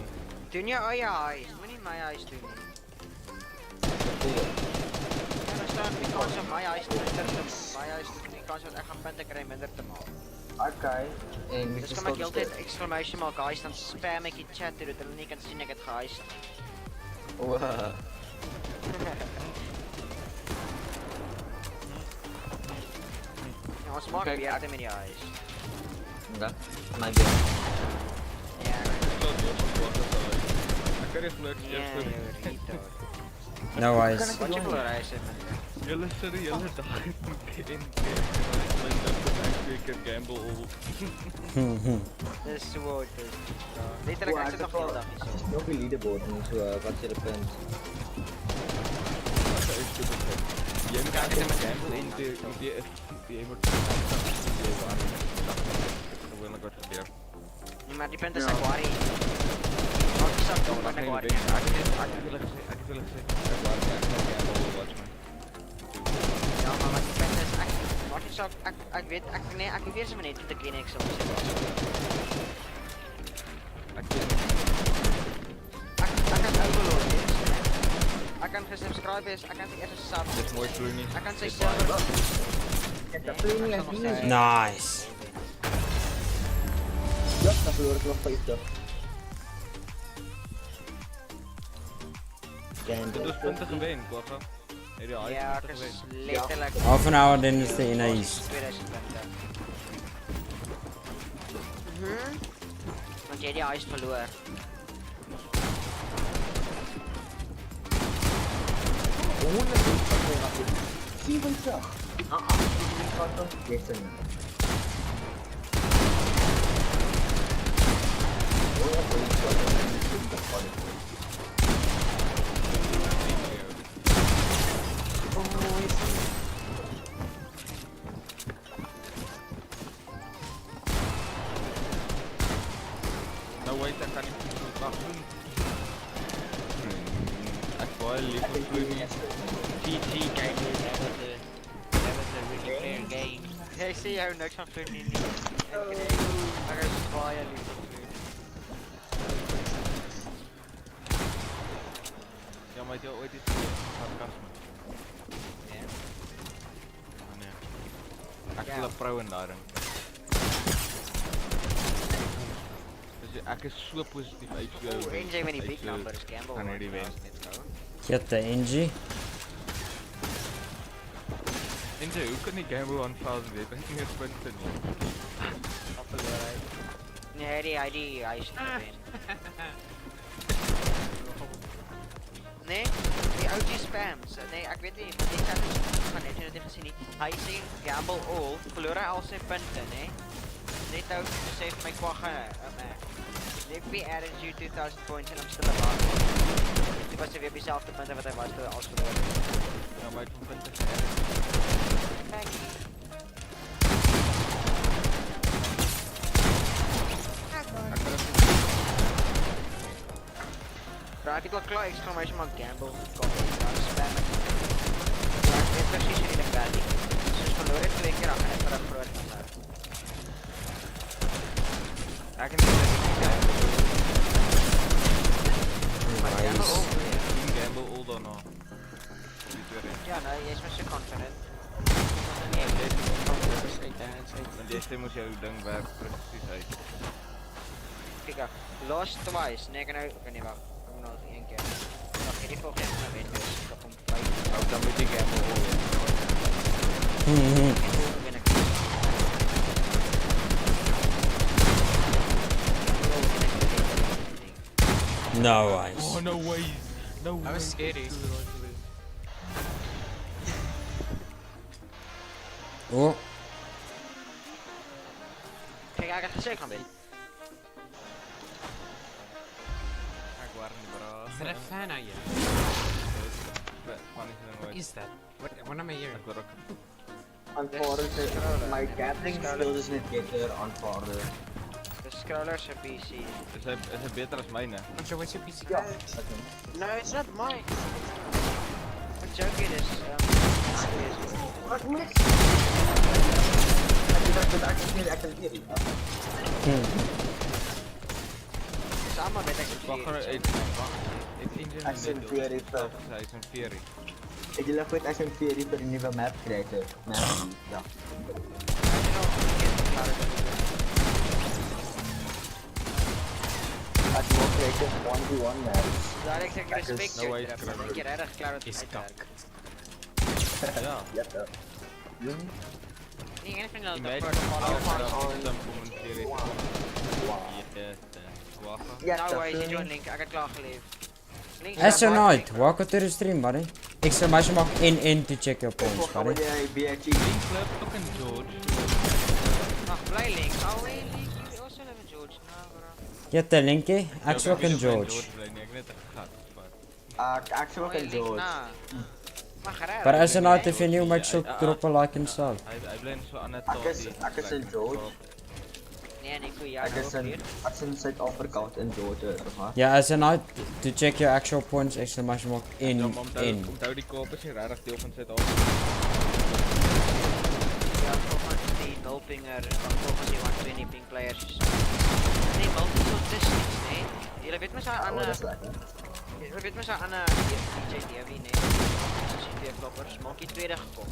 Doen jou eie huis, moenie my huis doen nie. Ja, dan staan die kans op my huis minder te my huis die kans dat ek gaan punte kry minder te maak. Okay, en Dus kan ek heeltyd exclamation maak huis, dan spam ek die chat toe, dat hulle nie kan sien ek het gehuis. Wow. Ja, ons maak weer uit met die huis. Ja, my game. Ja, Ek kan nie glo ek No eyes. wat jy wil reis het met Julle sit die hele dag en ek keer gamble al. Dis so wat dit. Letterlik ek sit nog heel dag hier. Nog die leaderboard en so, wat is julle punt? Jy moet eigenlijk met gamble en die moet gewoonlik wat gebeur. Nee, maar die punt is ek worry. Wat is dat dan met ek worry? Ek wil gesê, ek worry ek gaan gamble watch man. Ja, maar wat die punt is, wat is ek weet, ek weet se net te ken ek sal sê. Ek kan overload wees. Ek kan gesubscribe wees, ek kan sy eerste sub. Dit is mooi vloei. Ek kan sy server. Nice. Ja, dan verloor ek nog 50. Dit is punte gewen, Kwagga. Ja, ek is letterlijk... Half an hour, then it's the NAEs. 2000 punte. Want jy die huis verloor. Nou wait, ek kan nie so dag doen. Ek baie lief vir vloei nie. GG game, that was a really fair game. Ek sê jou niks van vloei nie. Ek is baie lief vir vloei. Ja, maar het jy ooit iets sarkasme? Nee. Nee. Ek voel 'n vrou in daai ding. Ek is so positief uit vir jou. NJ met die big numbers, gamble. Gaan hierdie wen. Get the NG. NJ, hoe kan die gamble aanval weet? Ek het nie eens punte nie. Nee, hy is gewen. Nee, die OG spams. Nee, ek weet nie, die chat van Neptune het gesien nie. Hy sê gamble all, verloor hy al sy punte, nee. Net ou sê vir my Kwagga, if we added you 2000 points and I'm still alive. Dit was weer dieselfde punte wat hy was toe als verloor. Ja, maar ek het punte geëdit. Thank you. Raak ek al klaar exclamation mark gamble. Kom, dan spam ek. Ja, ek weet precies hoe die ding werk. Soos verloor het 2 keer af en ek vir 'n groot nummer. Ek en die gamble all daarna. Ja, nou, jy is my so confident. Want jy sê moes jou ding werk presies uit. Kijk, lost twice. Nee, ek kan nou... Oké, nee, wacht. Ek moet nog 1 keer. Wacht, hierdie volgende gaan wen, dus ek op om 5. Nou, dan moet die gamble all wen. Wen ek. No eyes. Oh, no way. No way. That was scary. Oh. Kijk, ek het gesê ek gaan wen. Ek warm nie, bro. Is that a fan out here? What is that? What am I hearing? Aanvaarde my gathering skills is net beter aanvaarde. The scrollers are PC. Is hy beter as myne? So what's your PC Ja, called? No, it's not mine. What joke it is? Wat moet ek? Sama met Wacht, Action Fury vir. Action Fury. Het julle goed Action Fury vir die nuwe map creator? Ja. Ek wil creator 1v1 maps. Daar ek respect jou. Ek jy regtig klaar het uitwerk. Ja. Ja. Nee, ek vind dat nou hy is join link. Ek het klaar geleef. Astronaut, welcome to the stream, buddy. Exclamation mark in to check your points, buddy. Ag, bly link. Oh, link. You also live in George. No, bro. Get the linkie. Ek swak in George. Ek swak in George. But Astronaut, if you're new, make sure to drop a like and sub. Hy bly so aan 'n Ek is in George. Nee, Nico, ja. Ek is in Suid-Afrika in George, maar. Yeah, Astronaut, to check your actual points, exclamation mark in. Onthou die Kaap is nie regtig deel van Suid-Afrika. Ja, volgens die no-pinger, volgens die 120 ping players. Nee, multiple distance, nee. Julle weet mens aan 'n Jy weet mens aan 'n DJ DV, nee. Die floppers, Milky tweede gekom.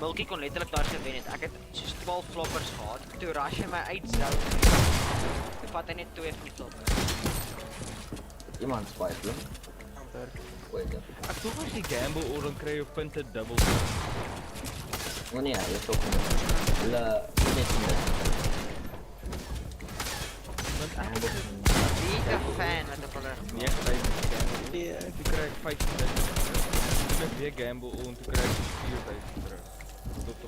Milky kon letterlik daar gewen het. Ek het soos 12 floppers gehad. Toe rush hy my uit zone. Toe vat hy net 2 van die floppers. Iemand spike hom. Ek dink as jy gamble oor dan kry jy punte dubbel. Maar nee, jy is ook nie. Hulle net nie. Want ek is 'n fan wat op hulle nee, jy kry 5 ek weer gamble om te kry 4000 terug.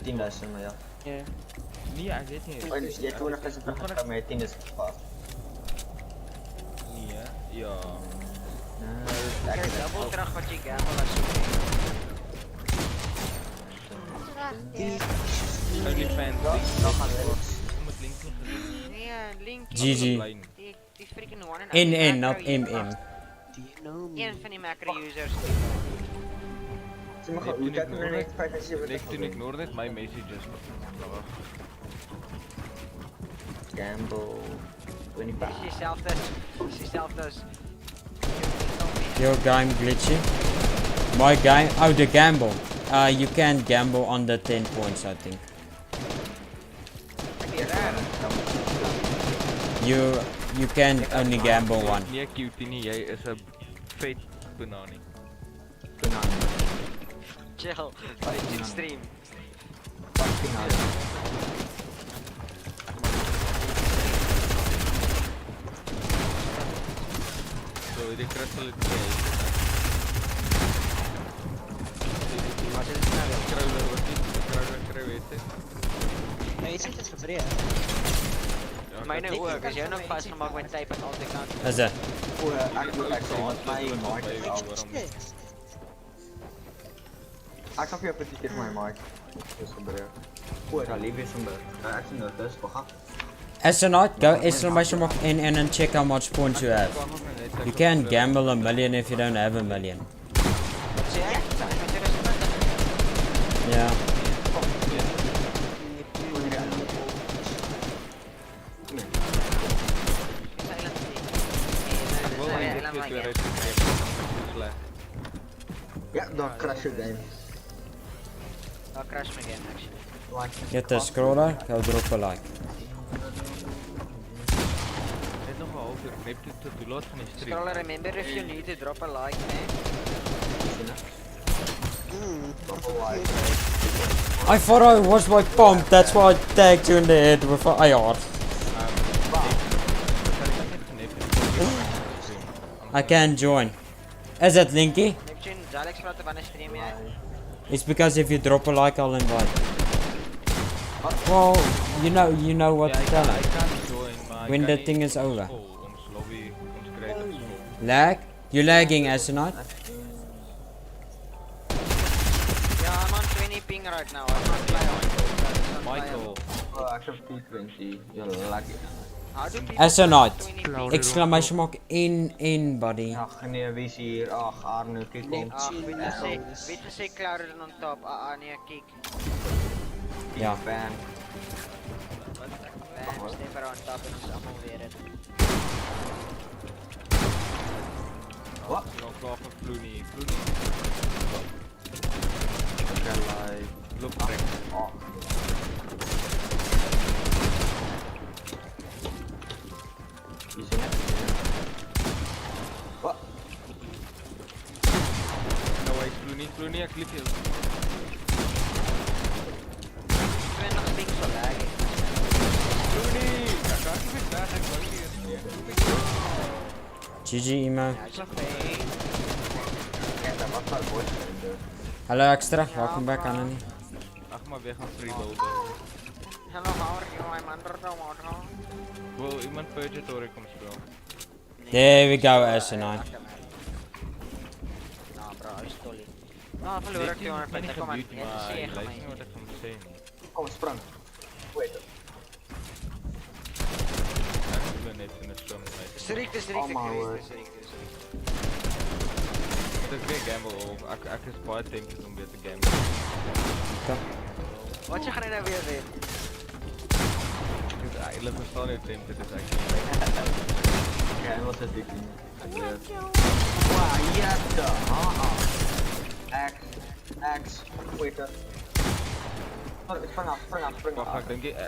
10.000 maar ja. Ja. Nee, ek weet nie. Jy 20.000 terug met 10 is gepas. Nee, ja. Ek het dubbel terug wat jy gamble as jy. Only fans. Nog gaan we. Met link nog. Nee, link. GG. Die freaking one and In, not MM. Een van die macro users. Neptune ignore net my messages. Gamble. She self-does. Your game glitchy. My game, oh the gamble. You can't gamble under 10 points, I think. You can only gamble one. Nee, cutie nie, jy is 'n vet bananie. Chill, it's extreme. So, die crystal het Wat is dit nou? Crowler wat nie, Crowler weet dit. Nee, jy sê dit is gebreek. Myne ook, as jy nou vasgemaak met tape aan al die kante. Is dit? Ek kan vir jou verseker my mic is gebreek. Daar lief is hom. Ek sien dit is gehad. Astronaut, go exclamation mark in and check how much points you have. You can't gamble a million if you don't have a million. Yeah. Ja, dan crash your game. I'll crash my game actually. Get the scroller, go drop a like. Net nog 'n halfuur Neptune te download van die stream. Scroller, remember if you need to drop a like, man. I thought I was my pump, that's why I tagged you in the head with an AR. I can't join. Is that Linky? Neptune, Alex praat van 'n stream jy. It's because if you drop a like, I'll invite. Well, you know what to tell him. When the thing is over. Lag? You lagging, Astronaut? Yeah, I'm on 20 ping right now. I'm not playing on Michael. Oh, ek het 20. You're lucky. Astronaut. Exclamation mark in, buddy. Ag nee, wie is hier? Ag, Arno, kyk kom. Weet jy sê clouder on top. Nee, kyk. Ja. Bam, stay maar on top en ons allemaal weer het. Wat? Nog klaar voor Flooney. Okay, like, loop trek. Die zijn net. Wat? No way, Flooney, ik klik je. Ik ben nog niks zo laag. Flooney! Ik kan niet weg, ik wou hier. GG Imo. Ja, is oké. Ja, dat was wel mooi. Hallo extra, welkom back Anani. Ach, maar weer gaan freeloaden. Hello, how are you? I'm under the water. Wil iemand Purgatory komen spelen? There we go, S9. Nah bro, hij is tolly. Nou, verloor ik 250, kom maar. Maar ik lijkt niet wat ik van moet zeggen. Kom, sprang. Hoe heet het? Ik ben net in de storm. Strik. Het is weer gamble of ik is baie tempted om weer te gamble. Wat je gaan nou weer doen? Ik verstaan niet tempted is eigenlijk. Ja, en wat is dit nu? Wow, yes, X, hoe heet het? Sprang af.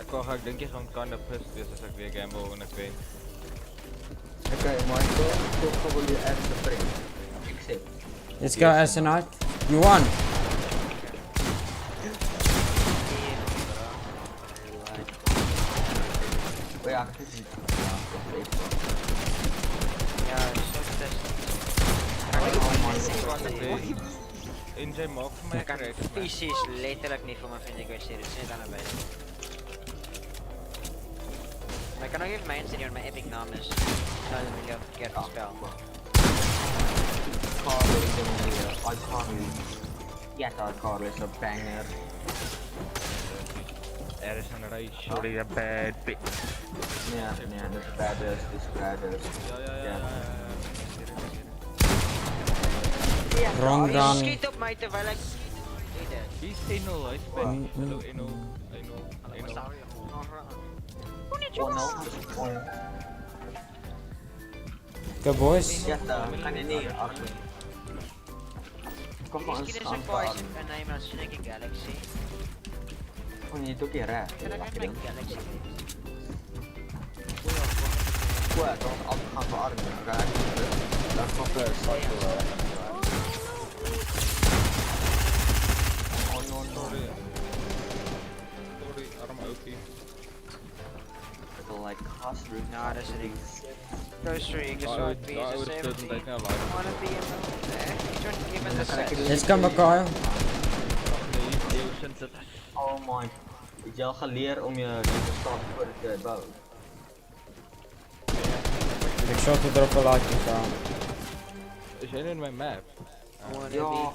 Koch, ik denk je gewoon kan de pust wees als ik weer gamble en ik weet. Oké, maar ik wil gewoon je X springen. Ik zit. Let's go S9. You won. Oh ja, het is niet. Ja, zo test. NJ maak vir my kry. Fisies letterlijk niet voor mijn vind ik weer serieus. Zit aan erbij. Maar ik kan ook even mijn insturen, mijn epic naam is. Nou, dan wil je ook verkeerd spel. Carly is een iconic. Ja, Carly is een banger. Er is een race, sorry, a bad bitch. Ja, dat is badass, dit is badass. Ja. Wrong Je gun. schiet op mij terwijl ik... Wie is 1-0, hij is bij. Hallo 1-0. Go boys. Ja, kan je niet achter. Kom maar Misschien is een poison en neem als Snake Galaxy. Kon je het ook hier red? En dan heb ik Galaxy. Goed, dan altijd gaan verarmen. Dan komt de cycle. Oh no, sorry, arme oupie. Like cost root. Nou, dat is het niet. Ghost Streak is zo pieces 17. Wanna be even the Let's come Kyle. Oh my. Heb je al geleerd om je te starten voor het bouwen? Ik shot het erop wel uit te gaan. Is jij nu in mijn map? Ja, man.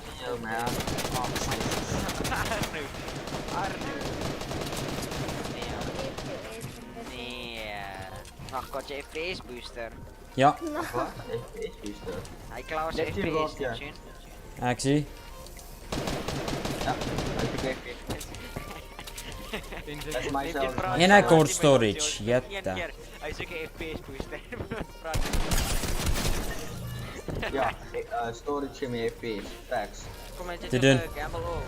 Arnu. Nee. Wacht, got je FPS booster? Ja. Wat? FPS booster? Hij klauwt zijn FPS, Neptune. Actie. Ja, ik En hij cold storage. Jetta. Hij zoekt een FPS booster. Ja, storage met FPS. Facts. Kom maar, Te dit doen. gamble op.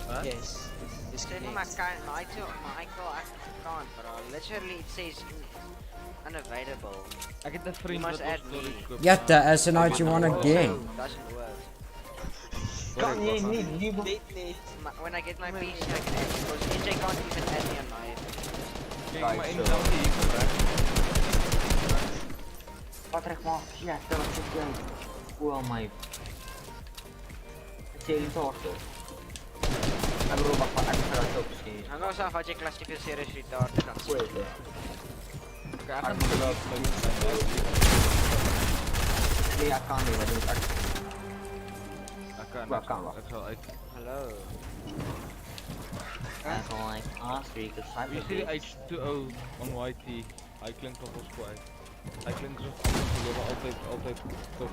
What? Yes. Say my account, my Michael account, bro. Literally it says unavailable. Ik heb een vriend You must wat add ons me. storage Jetta, as a night you wanna game. Doesn't work. Kan je niet, lieve. When I get my PC, I can add you. Because NJ can't even add me on my. Kijk, maar in dan die gebruik. Patrick, man. Ja, dat is het game. Well, my. Het is heel En bro, wacht, ik ga het ook zien. Hang ons af wat je klassificeert als retarded dan. Hoe heet het? Ik moet wel Nee, ik kan niet, wat doe ik? Ik kan wel. Ik zal uit. Hallo. En gewoon like, aanspreken, Wie is die H2O on YT? Hij klinkt toch wel kwijt. Hij klinkt zo van altijd top.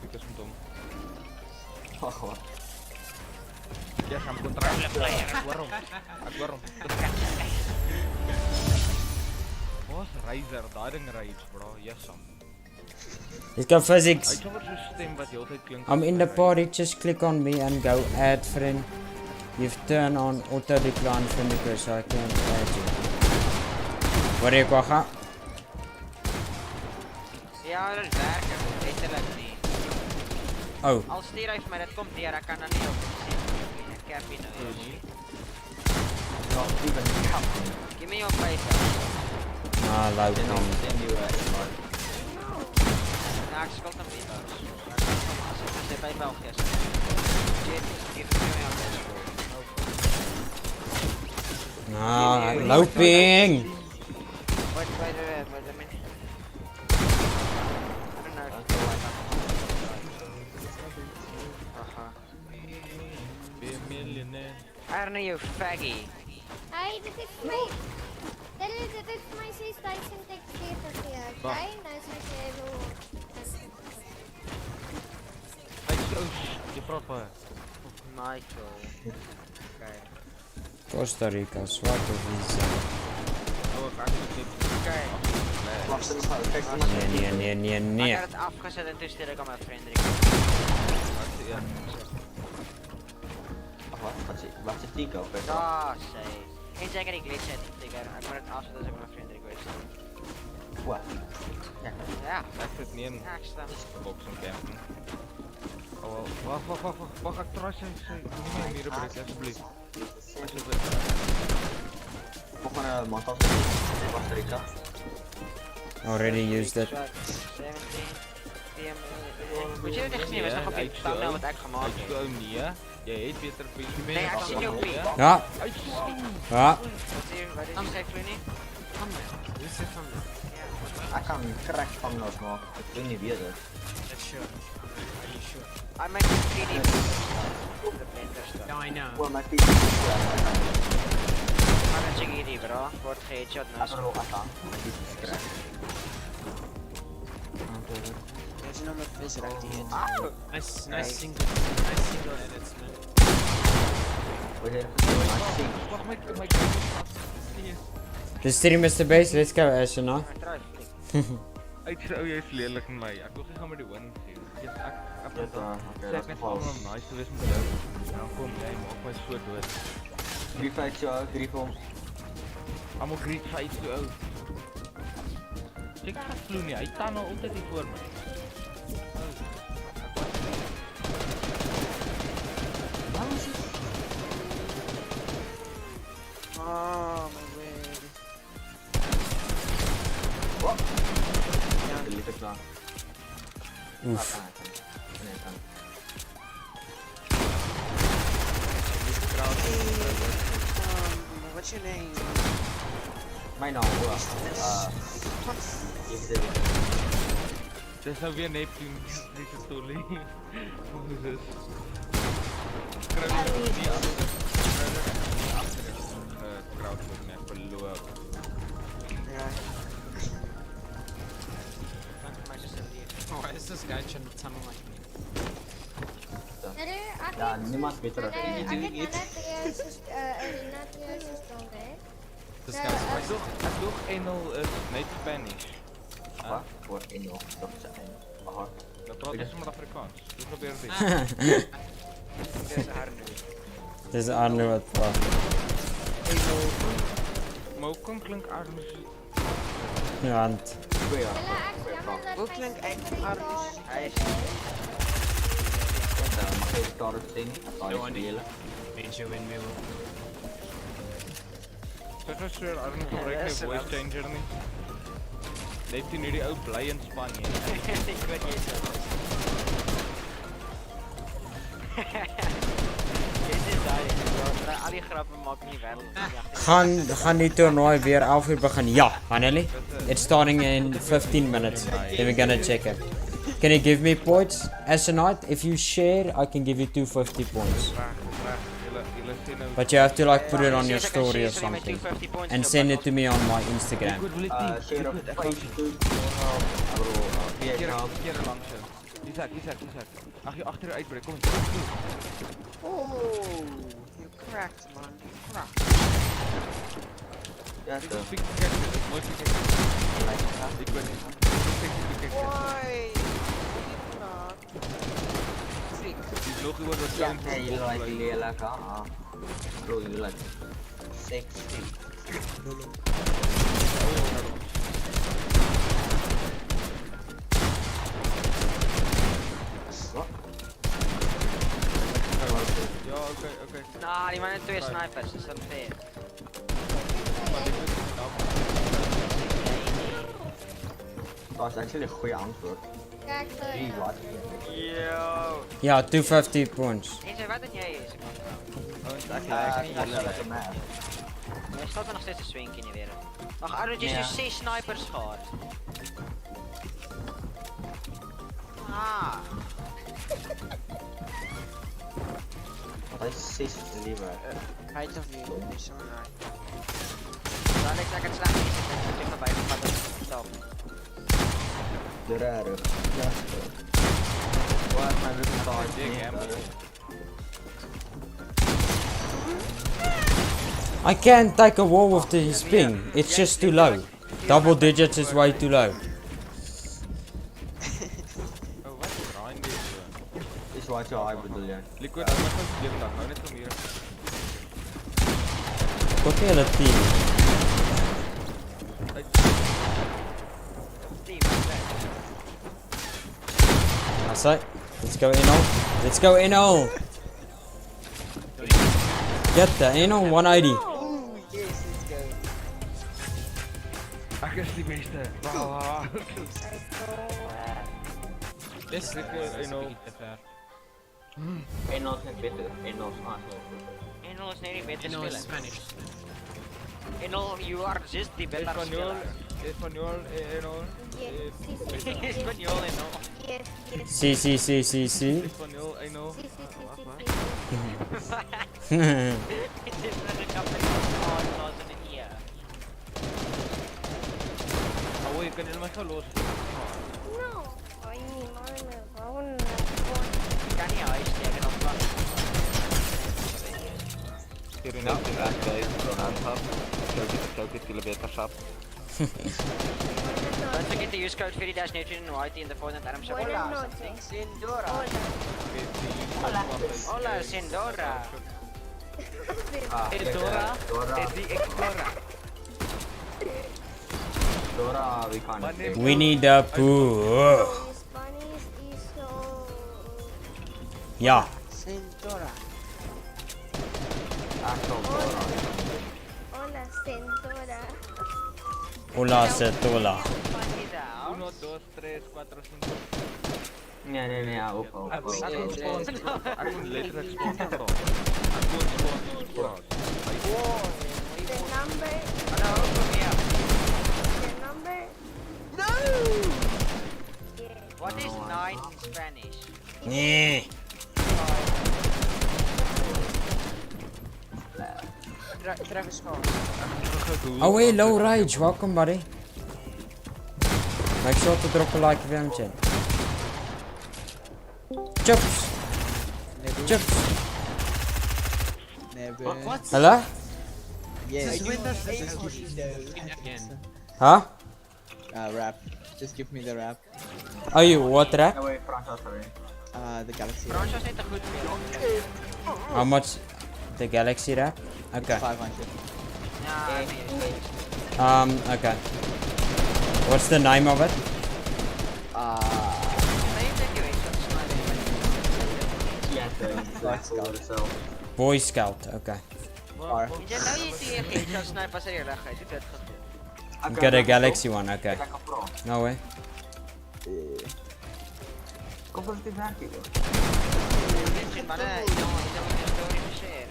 Ik is hem dom. Wacht, wat? Yes, I'm contract. Ek hoor hom. Wat Razer, daai ding rage, bro. Yes, Sam. It's got physics. Hy het sommer so 'n stem wat heeltyd klink. I'm in the party, just click on me and go add friend. You've turned on auto decline friend request so I can't add you. Waar jy kwa gaan? Ja, dat werk, letterlijk nie. Oh. Al stuur hy vir my, dit kom deur, ek kan dan nie op sien. Ek kerp hier nou eers nie. Give me your face. Ah, loud Nou, thing. ek skuld hem nie, as ek gesê by België is. Give me your face. Ah, looping! Wait a minute. Be a millionaire. Arne, you faggy. Hey, dit is my... Dit is my 6000 XP gegee, okay? Nou is my 7. Jy praat baie. Michael. Okay. Costa Rica, zwarte visa. Nee. Ik had het afgezet en toen stuurde ik aan mijn vriend. Wat is Tico? Ja, zei. En zeker die glitch het, Tico. Ik moet het afzetten als ik aan mijn vriend request. Wat? Ja. Ek sit nie in Ja, ek staan. box en campen. Oh, wag, ek try sy nie meer breek asseblief. Costa Rica. Already used it. 17 PM. Moet je dit echt zien? We zijn nog op die thumbnail wat ik gemaakt heb. Oh nee, jy het beter PC Nee, ek sien jou pie. Ja. Ja. Wat is die Clooney? Hoe is dit van? Ek kan crack thumbnails maak. Ek weet nie wie dit. I make 3D. The blender stuff. Yeah, I know. Well, my PC is I'm gonna check it, bro. Wordt geheadshot naast me. There's no more physics active. Nice single edits, man. The stream is the base, let's go Astronaut. Ek sê jy is lelik in my. Ek wil gaan met die win gee. Ek net om nice te wees met jou. Dan kom jy maak my so dood. 3-5 jou, 3 vir hom. Almal greet 5 jou. Ek gaan vloei nie. Hy staan al altyd hier voor my. Oh, my word. Wat? Ja, die ligt klaar. Oef. What's your name? My naam is Dis nou weer Neptune, dis het stolie. Hoe is dit? Kry jy nie aan die crowd met my verloor. Ja. Why is this guy trying to tunnel like me? Ja, niemand beter as Ek jy. het arena 3 system, hè? This guy's Ek dog Engel is net Spanish. Wat? Voor Engel, dat is Engel. Aha. Dat praat jy sommer Afrikaans. Hoe gebeur dit? Dis Arno. Dis Arno wat praat. Maar hoe kan klink Arno so? Ja, hand. Hoe klink Arno? Hy is... Mag jy start sing? No, I need major windmill. Zeg eens sir, Arno gebruik my voice changer nie. Net in hierdie ou bly in Spanje. Ek weet jy is dat. Dit is daai, al die grappe maak nie wel. Gaan die toernooi weer 11 uur begin? Ja, Anneli. It's starting in 15 minutes. Then we're gonna check it. Can you give me points? Astronaut, if you share, I can give you 250 points. But you have to like put it on your story or something. And send it to me on my Instagram. Share op Facebook. Keer langs jou. Dis ek. Ag jy agter uitbreek, kom. Oh. cracked, man. Cracked. Ja, toch. Why? Ja, nee, jullie lijken lelijk, ah. Bro, jullie lijken sexy. Wat? Ja, oké. Nah, die man heeft 2 snipers, dat is unfair. Dat is actually een goede antwoord. Kijk, 3 wat? Yo. Ja, 250 points. Hey, zeg wat dat jij is? Er staat er nog steeds een swink in de wereld. Wacht, Arnold is nu 6 snipers gehad. Ah. Hij is 6 liever. Hij toch niet, niet zo nice. Dan lijkt ik het slecht niet, ik ben erbij, ik ga dat stop. De rare. Ja. Waar is mijn website? I can't take a wall with his ping. It's just too low. Double digits is way too low. Is wat jou bedoel jij? Liquid, maar gewoon glimlach, hou net van hier. Wat hele team. That's it. Let's go in all. Let's go in all. Get the in on 180. Ooh, yes, let's go. Ach, is die meeste. Wauw. This is Eno is net beter. Eno is Enol is niet beter Enol is spelen. Spanish. Enol, you are just the better Espanol, speler. Espanol, Enol. Espanol, Enol. Yes, yes. Si, si, si, si, si. Espanol, Enol. Si, si, Het is net een kapel van alles in het ear. Oh, je kan helemaal gaan los. No. Ay, mi madre me va una Ik kan niet huis tegen op van. Hier in de laatste kilometer sap. Don't forget to use code FuRy-NeptuneYT in the Fortnite item shop. Hola, Sindora. Hola, Sindora. Dora. The Explorer. Dora, we can't. Winnie the Pooh. Spanish is so... Ja. Sindora. Actual Dora. Hola, Sentora. Hola, Setola. 1, 2, 3, 4, 5. Nee, ook. Aku letterlijk sponsor bro. The number... Hello, The number... No! What is 9 in Spanish? Nee. Travis Scott. Oh, hey, low rage. Welcome, buddy. Make sure to drop a like if you haven't yet. Chips. Chips. What? Hello? Yes. Just give me again. Huh? Rap. Just give me the rap. Oh, you what rap? The Galaxy. Frans was niet een goed speler. How much? The Galaxy rap? Okay. 500. Ja, Okay. What's the name of it? Boy Scout. Okay. Jy nou jy sê jy gaan snipe as jy reg is. Dit het goed. Got a Galaxy one. Okay. No way. Kom op die werk hier. Dit man, jy moet die storie share.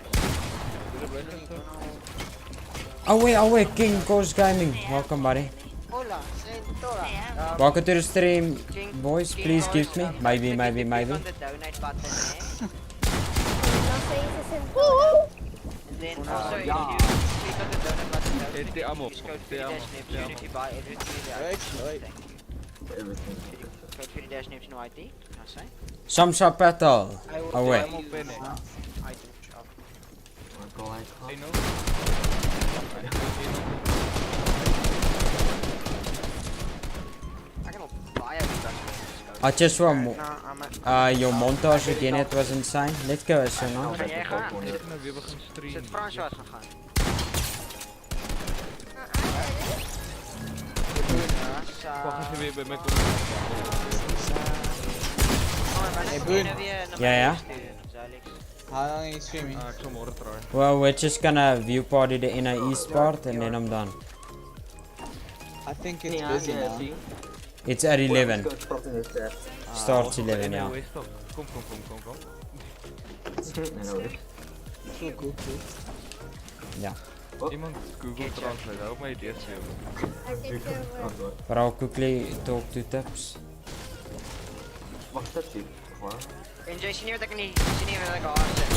Oh wait, King Ghost Gaming. Welcome, buddy. Hola, Sentora. Welcome to the stream, boys. Please give me. Maybe. The donate button, eh? No se dice Sentora. And then also if you click on the donate button, It's the ammo. use code FuRy-NeptuneYT if you buy everything. Code FuRy-NeptuneYT, I say. Samsa Petal. Oh wait. Item shop. Hey, no. Ek het al baie I just want your montage again, it was insane. Let's go, so now. Gaan jy gaan? Ek nou weer begin stream. Sit Frans wat gegaan. Wag as jy weer by my kom. Hey, Boone. Yeah. How long are you streaming? Ek sal môre try. Well, we're just gonna view party the NAE part and then I'm done. I think it's busy now. It's at 11. Starts 11, yeah. Kom. Cool. Yeah. Iemand Google Translate, help my idees weer. But I'll quickly talk to Tips. Wag, sit hier. Enjoy, sien jy wat ek in die sien jy wat ek daar sit?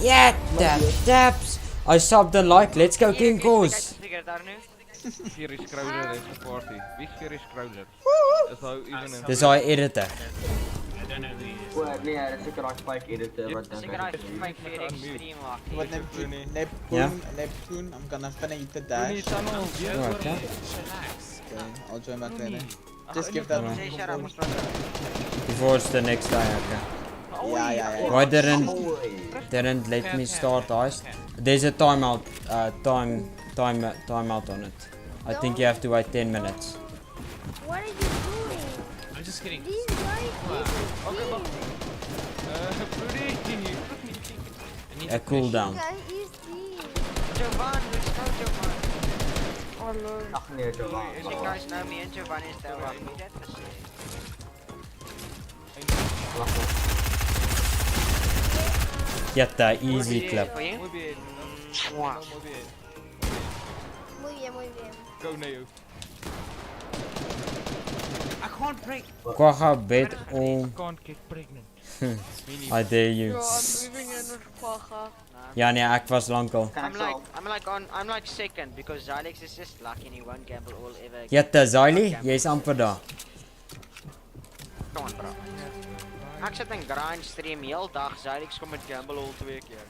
Yeah, Tips! I subbed the like, let's go King Cause! FuRy Scrowler is a party. Wie's FuRy Scrowler? Is hy even in? Dis hy editor. O, nee, dit is seker daai fake editor wat dan. Seker daai fake FuRy stream maak. What Neptune, I'm gonna finish the dash. Okay. I'll join back later. Just give that one. Before it's the next day, okay. Yeah. Why didn't let me start ice? There's a timeout timeout on it. I think you have to wait 10 minutes. What are you doing? I'm just kidding. These guys A cooldown. Jovan, let's go Jovan. Oh lord. Ag nee, Jovan. You guys know me and Jovan is there. Wat moet dit gesê? Get that easy clip. Muy bien. Go Neo. I can't break. Quagga bet all. Can't get pregnant. I dare you. Bro, I'm moving in with Quagga. Ja nee, ek was lankal. I'm like second because Alex is just lucky and he won't gamble all ever. Jette, Zayli, jy's amper daar. Come on bro. Ek sit in grind stream heel dag. Alex kom met gamble al 2 keer.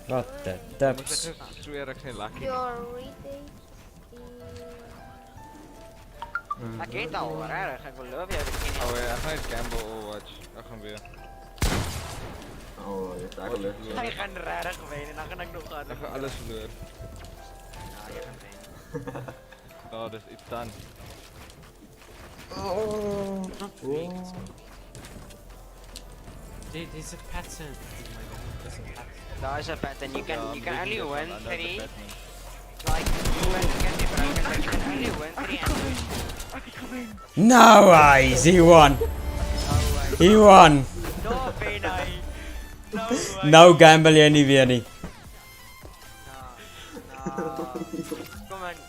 Wat the tips. Ek sweer ek sien lucky. You're reading. Ek het al reg, ek beloof jou dat ek Oh ja, ek gaan gamble all watch. Ek gaan weer. Oh, dit is leuk. Hy gaan regtig wen en dan gaan ek nog gaan. Ek gaan alles verloor. Ja, jy gaan wen. Oh, dis iets dan. There's a pattern. There's a pattern. You can only win 3. Like you can be broken, but you can only win 3 and No ways, he won. He won. no pain I. No gamble jy nie weer nie.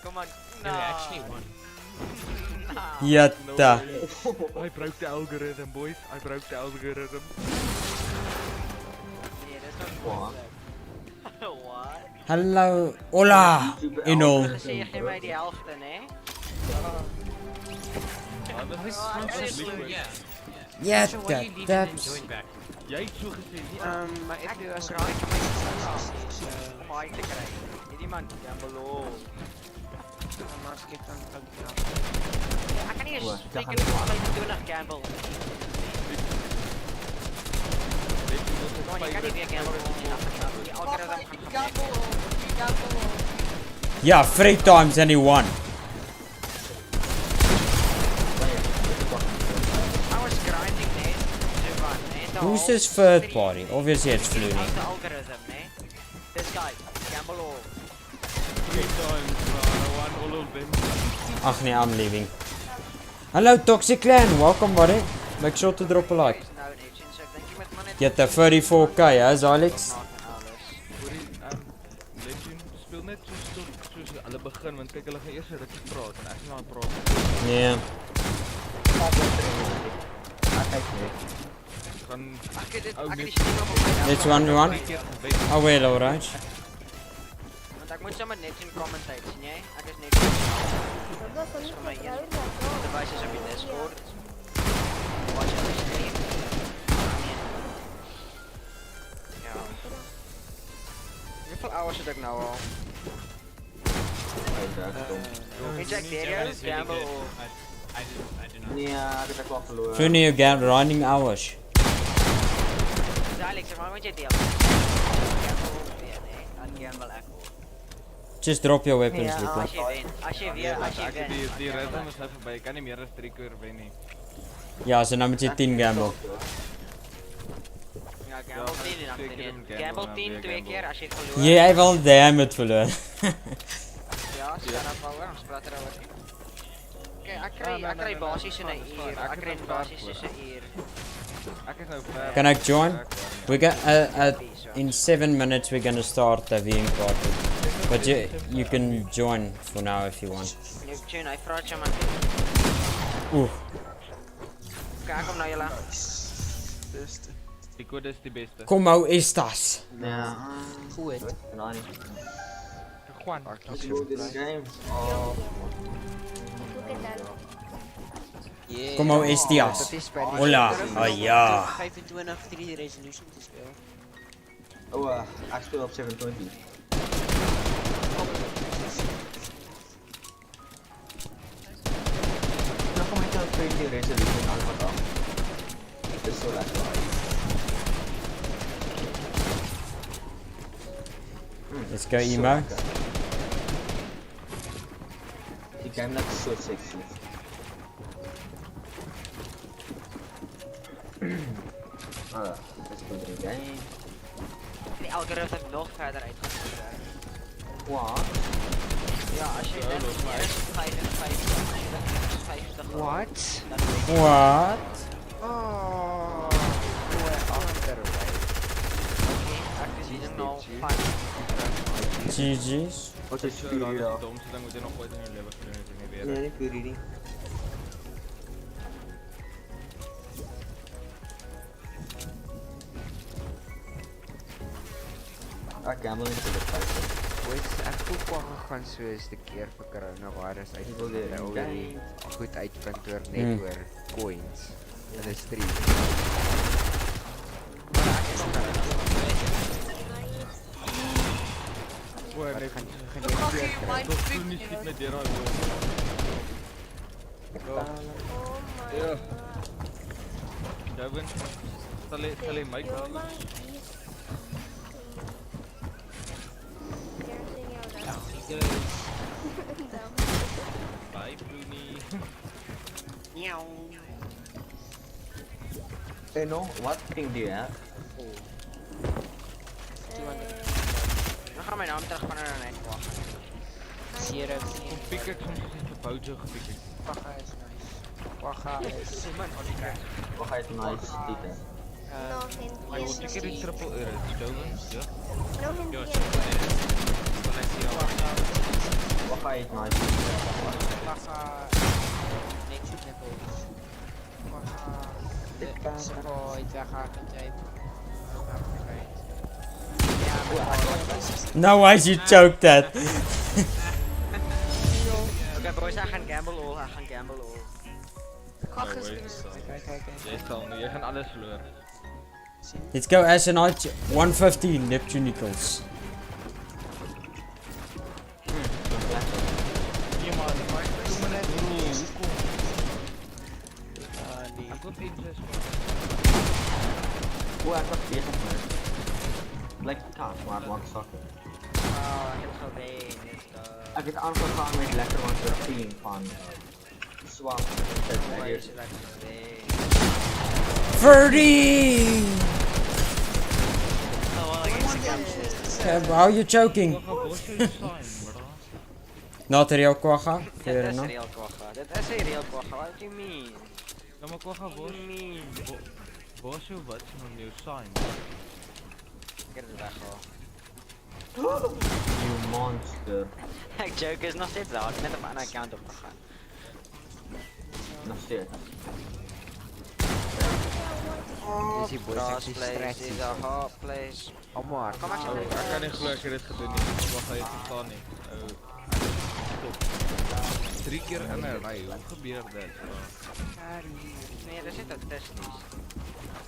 Come on. No, we actually won. Jette. I broke the algorithm, boys. I broke the algorithm. Nee, dis nog What? Hallo. Hola. En al. Sê jy gee my die helfte, né? Jette, tips. Jy het so gesê, maar ek doen as om hy te kry. Hierdie man gamble. Maar skep dan ook. Ek kan nie eens teken vir al die 20 gamble. Jy kan nie weer gamble nie. Die algoritme gaan gamble. Ja, 3 times and he won. Who's this third party? Obviously it's FuRy. The algorithm, né? This guy, gamble all. 3 times, I won all of them. Ach nee, I'm leaving. Hello Toxic Clan, welcome buddy. Make sure to drop a like. Jette, 34k, hè, Alex? Neptune speel net soos hulle begin, want kyk hulle gaan eers 'n rukkie praat en ek gaan maar praat. Nee. It's 1v1. Oh wait, alright. Want ek moet sommer net in commentate, sien jy? Ek is net. Devices op die Discord. moet ek nou al. Can check the area, gamble or... I did not. Nee, ek het wel verloor. FuRy, you got running hours. Alex, maar moet jy deel? Gamble weer, nee. Dan gamble ek. Just drop your weapons, Ja, Luca. as jy wen. As jy wen. Die rhythm is nou verby. Ek kan nie meer as 3 keer wen nie. Ja, so nou moet jy 10 gamble. Ja, gamble 10 en dan wen. Gamble 10 2 keer as jy verloor. Jy wil damn it verloor. Ja, staan op oor, ons praat eroor. Okay, ek kry basies in 'n uur. Ek kry basies in 'n uur. Ek is nou ver. Can I join? We got in 7 minutes we're gonna start the viewing party. But you can join for now if you want. Neptune, hy vra jy man. Oeh. Kyk kom nou julle. Die code is die beste. Como estas? Ja. Goed. Nee. Juan. Como estias? Hola. Oh ja. 25 3 resolution te speel. Oh, ek speel op 720. Nou kom ek nou 20 resolution aan wat af. Dit is so lekker. Let's go emo. Die game looks so sexy. Let's go to the game. Die algoritme nog verder uitgevoer. Wat? Ja, as jy dit is 55. What? What? Oh, underway. Ek is hier nou 5. GG's. Wat is FuRy daar? Die domste ding moet jy nog ooit in jou lewe gedoen het en nie weet. Nee, nie FuRy nie. Ek gamble into the fight. Boys, ek voel kwagga gaan soos die keer vir coronavirus uit. Jy wil die goed uitvind oor net oor coins in 'n stream. Oor net gaan jy weer nie skiet met daai ja. Gavin, sal jy my kan? Bye, Bruni. Meow. Hey, no, what thing do you have? Dan gaan my naam terug van naar net wacht. Zero. Kom piek ek soms in die boutjie gepiek het. Quagga is nice. Quagga is... Quagga is nice, dit hè. Joh, ek het die triple urits, Doven, ja? No, Quagga is nice. Quagga... Netjes nippels. Quagga... Support, weghaken, tape. Now why you choke that? Okay boys, I gaan gamble all, I gaan gamble all. Jy gaan alles verloor. Let's go Ashenite 150 Neptunicals. Hoe ek wat bezig man. Like kaas, maar het maakt zakken. Oh, ek het gewen. Ek het aangegaan met lekker want so 10 van swap. FuRy! How you choking? Not a real quagga? Fair Dit is enough. real quagga. Dit is 'n real quagga. What do you mean? Ja, maar quagga was so wat van jou sign. Ek het dit weggehaal. You monster. Ek joke is nog steeds daar, ek het net op 'n ander account opgegaan. Nog steeds. Dis die boys ek is stress. This is a hot place. Maar Kom ek sal Ek kan nie glo ek het dit gedoen nie. Wat gaan jy verstaan nie? Stop. 3 keer in 'n ry. Hoe gebeur dit? Nee, dis net autistisch.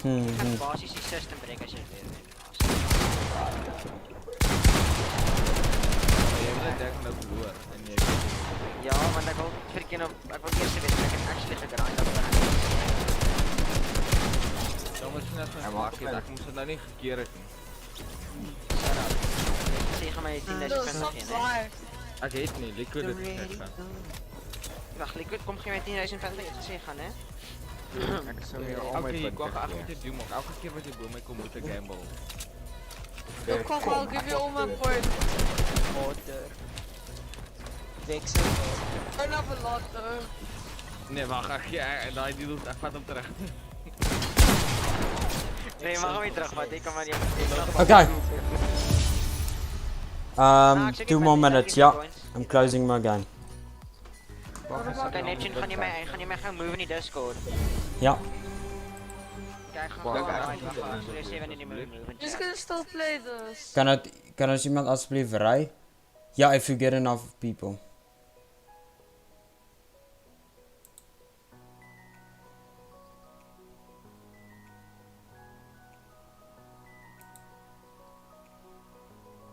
Ek kan basies die system breek as jy dit weet. jy wil dit ek nou verloor en jy Ja, want ek wil freaking ek wil eers weet ek het actually gegrind op dan. Dan moet jy net van maak het, ek moes dit nou nie gekeer het nie. Sê gaan my 10.000 punte gee, nee. Ek het nie, Liquid het gesê van. Wag, Liquid kom gee my 10.000 punte, jy het gesê gaan, hè? Ek sal nie al my Okay, ek punte wag gee. met jy doen maar elke keer wat jy bo my kom moet ek gamble. Look, I'll give you all my points. Water. Vexel. I don't have a lot though. Nee, wag, ek gee daai deal ek vat hom terug. Nee, mag hom nie terug, want ek kan maar nie. Okay. 2 more minutes. Yeah, I'm closing my game. Okay, Neptune, gaan jy my gaan move in die Discord? Ja. Kijk, gaan Just gonna still play this. Kan ons iemand alsjeblieft ry? Ja, if you get enough people.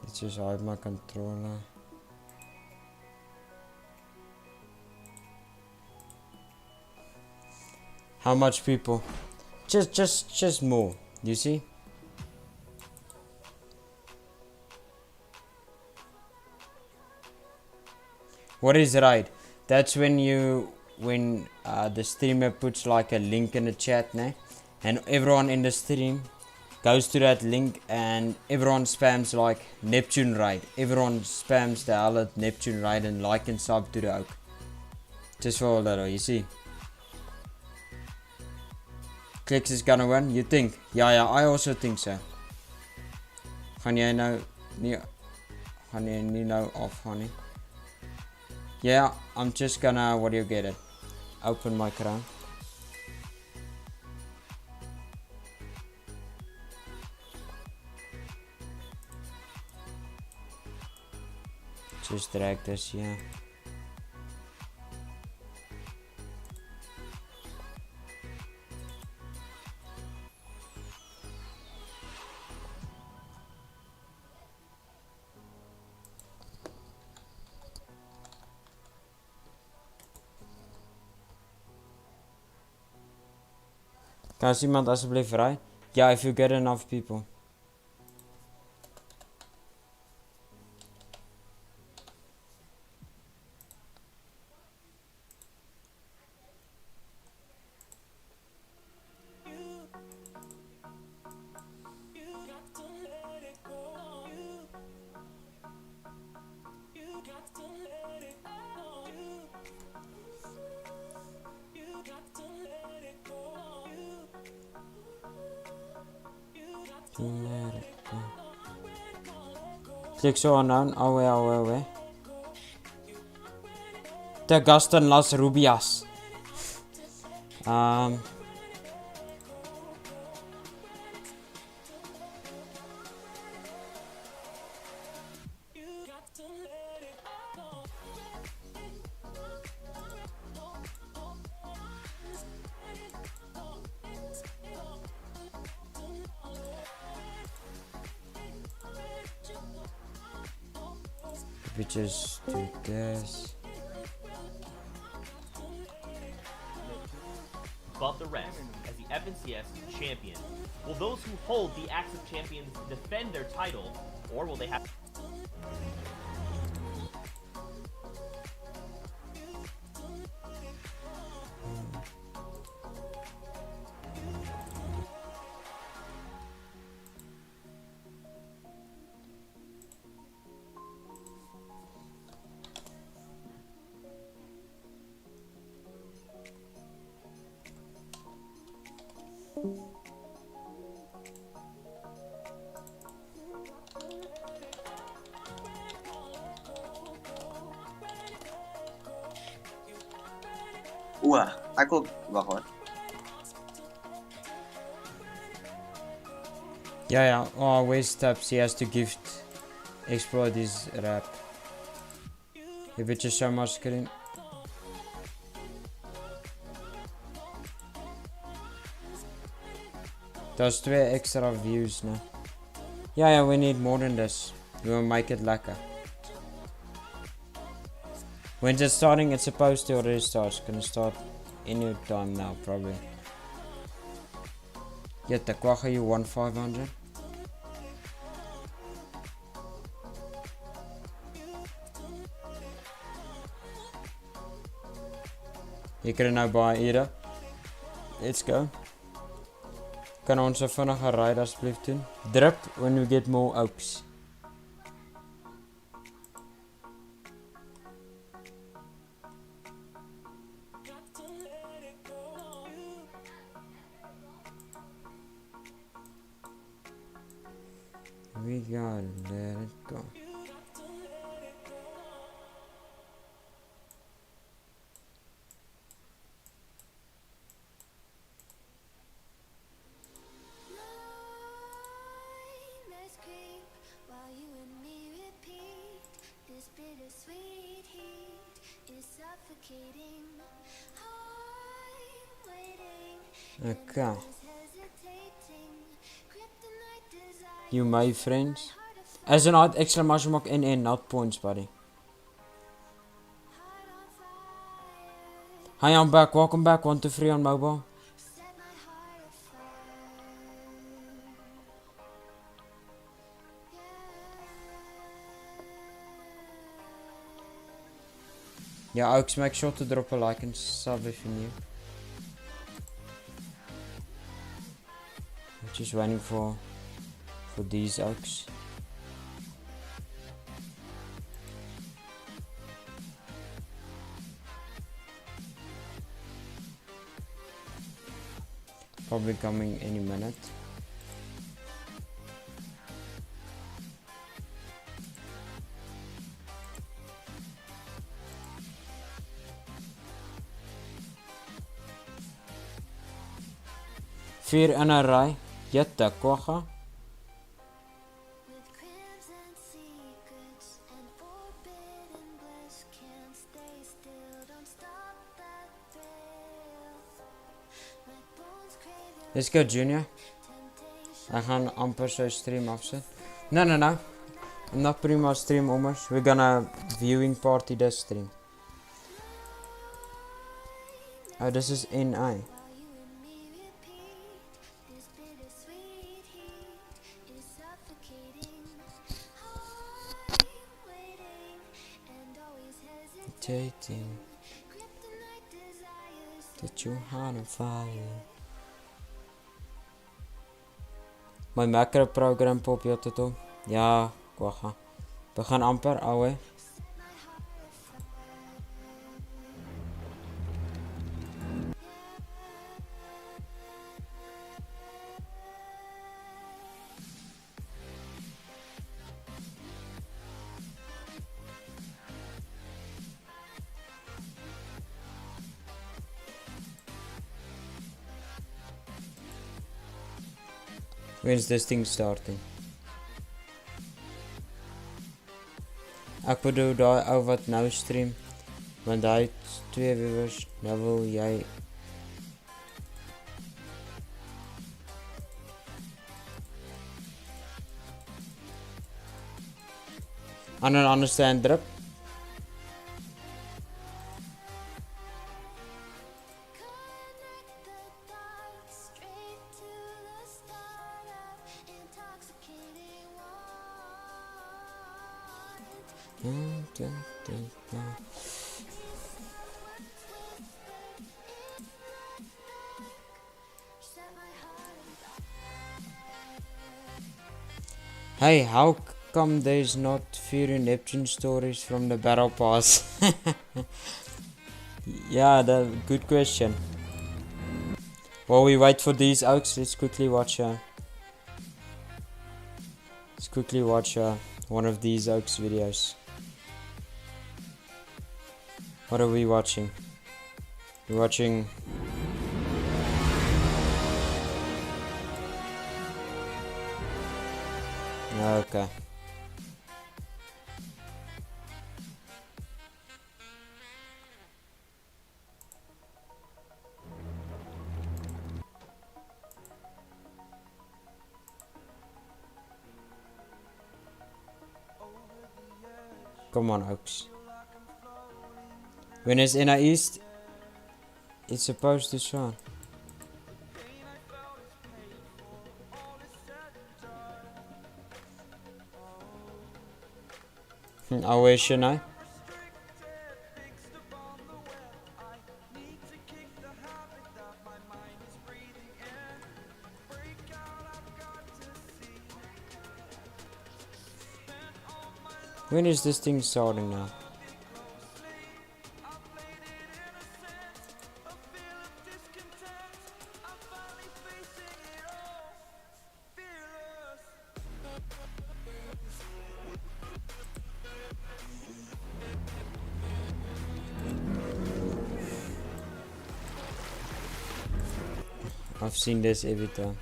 Let's just hide my controller. How much people? Just more. You see? What is raid? That's when the streamer puts like a link in the chat, né? And everyone in the stream goes to that link and everyone spams like Neptune raid. Everyone spams the hell at Neptune raid and like and sub to the oak. Just for all that, you see? Clicks is gonna win, you think? Yeah, I also think so. Gaan jy nie nou af, honey? Yeah, I'm just gonna, what do you get it? Open my crown. Just drag this here. Kan as iemand alsjeblieft ry? Ja, if you get enough people. Click so unknown. Away. The Gaston Las Rubias. We just do this. Above the rest as the FNCS champion. Will those who hold the active champions defend their title, or will they have... Ek wil wag hoor. Yeah. Oh, waste steps. He has to gift exploit his rap. If it's just so much screen. There's 2 extra views now. Yeah, we need more than this. We will make it lekker. When's it starting? It's supposed to already start. It's gonna start any time now, probably. Yeah, Takwaga, you won 500. Je kan nou baie ure. Let's go. Kan ons 'n vinnige ride asseblief doen? Drip when we get more oaks. We gotta let it go. Okay. You my friends. As an odd exclamation mark NN, not points, buddy. Hi, I'm back. Welcome back. 1 to 3 on mobile. Yeah, Oaks, make sure to drop a like and sub if you're new. I'm just waiting for these Oaks. Probably coming any minute. Vier in 'n ry. Jette, Kwagga. Let's go, Junior. Ek gaan amper sy stream afsit. No. I'm not putting my stream almost. We're gonna viewing party this stream. Oh, this is NA. Dating. That you heart on fire. My macro program pop jy tot op. Ja, Kwagga. Begin amper, ouwe. When's this thing starting? Ek bedoel daai ou wat nou stream, want hy het 2 viewers, nou wil jy I don't understand, Drip. Hey, how come there's not FuRy-Neptune stories from the Battle Pass? Yeah, good question. While we wait for these oaks, let's quickly watch one of these oaks videos. What are we watching? We're watching okay. Come on, Oaks. When it's in a east, it's supposed to shine. I wish you know. When is this thing starting now? I've seen this every time.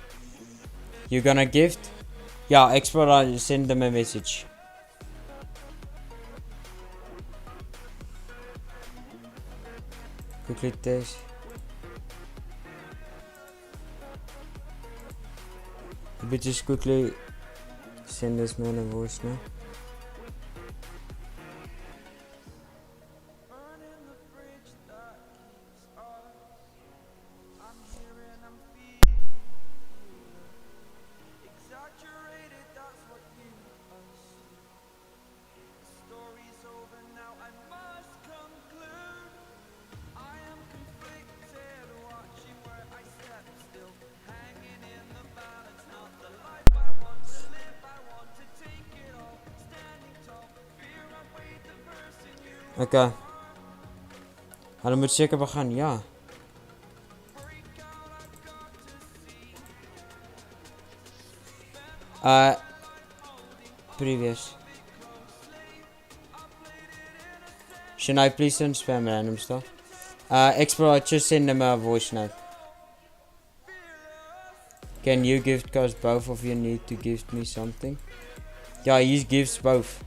You gonna gift? Yeah, Explorer, send them a message. Quickly test. But just quickly send this man a voice now. Okay. Hulle moet seker begin, ja. Previous. Should I please don't spam random stuff? Explorer, just send them a voice note. Can you gift? Cause both of you need to gift me something. Yeah, he gives both.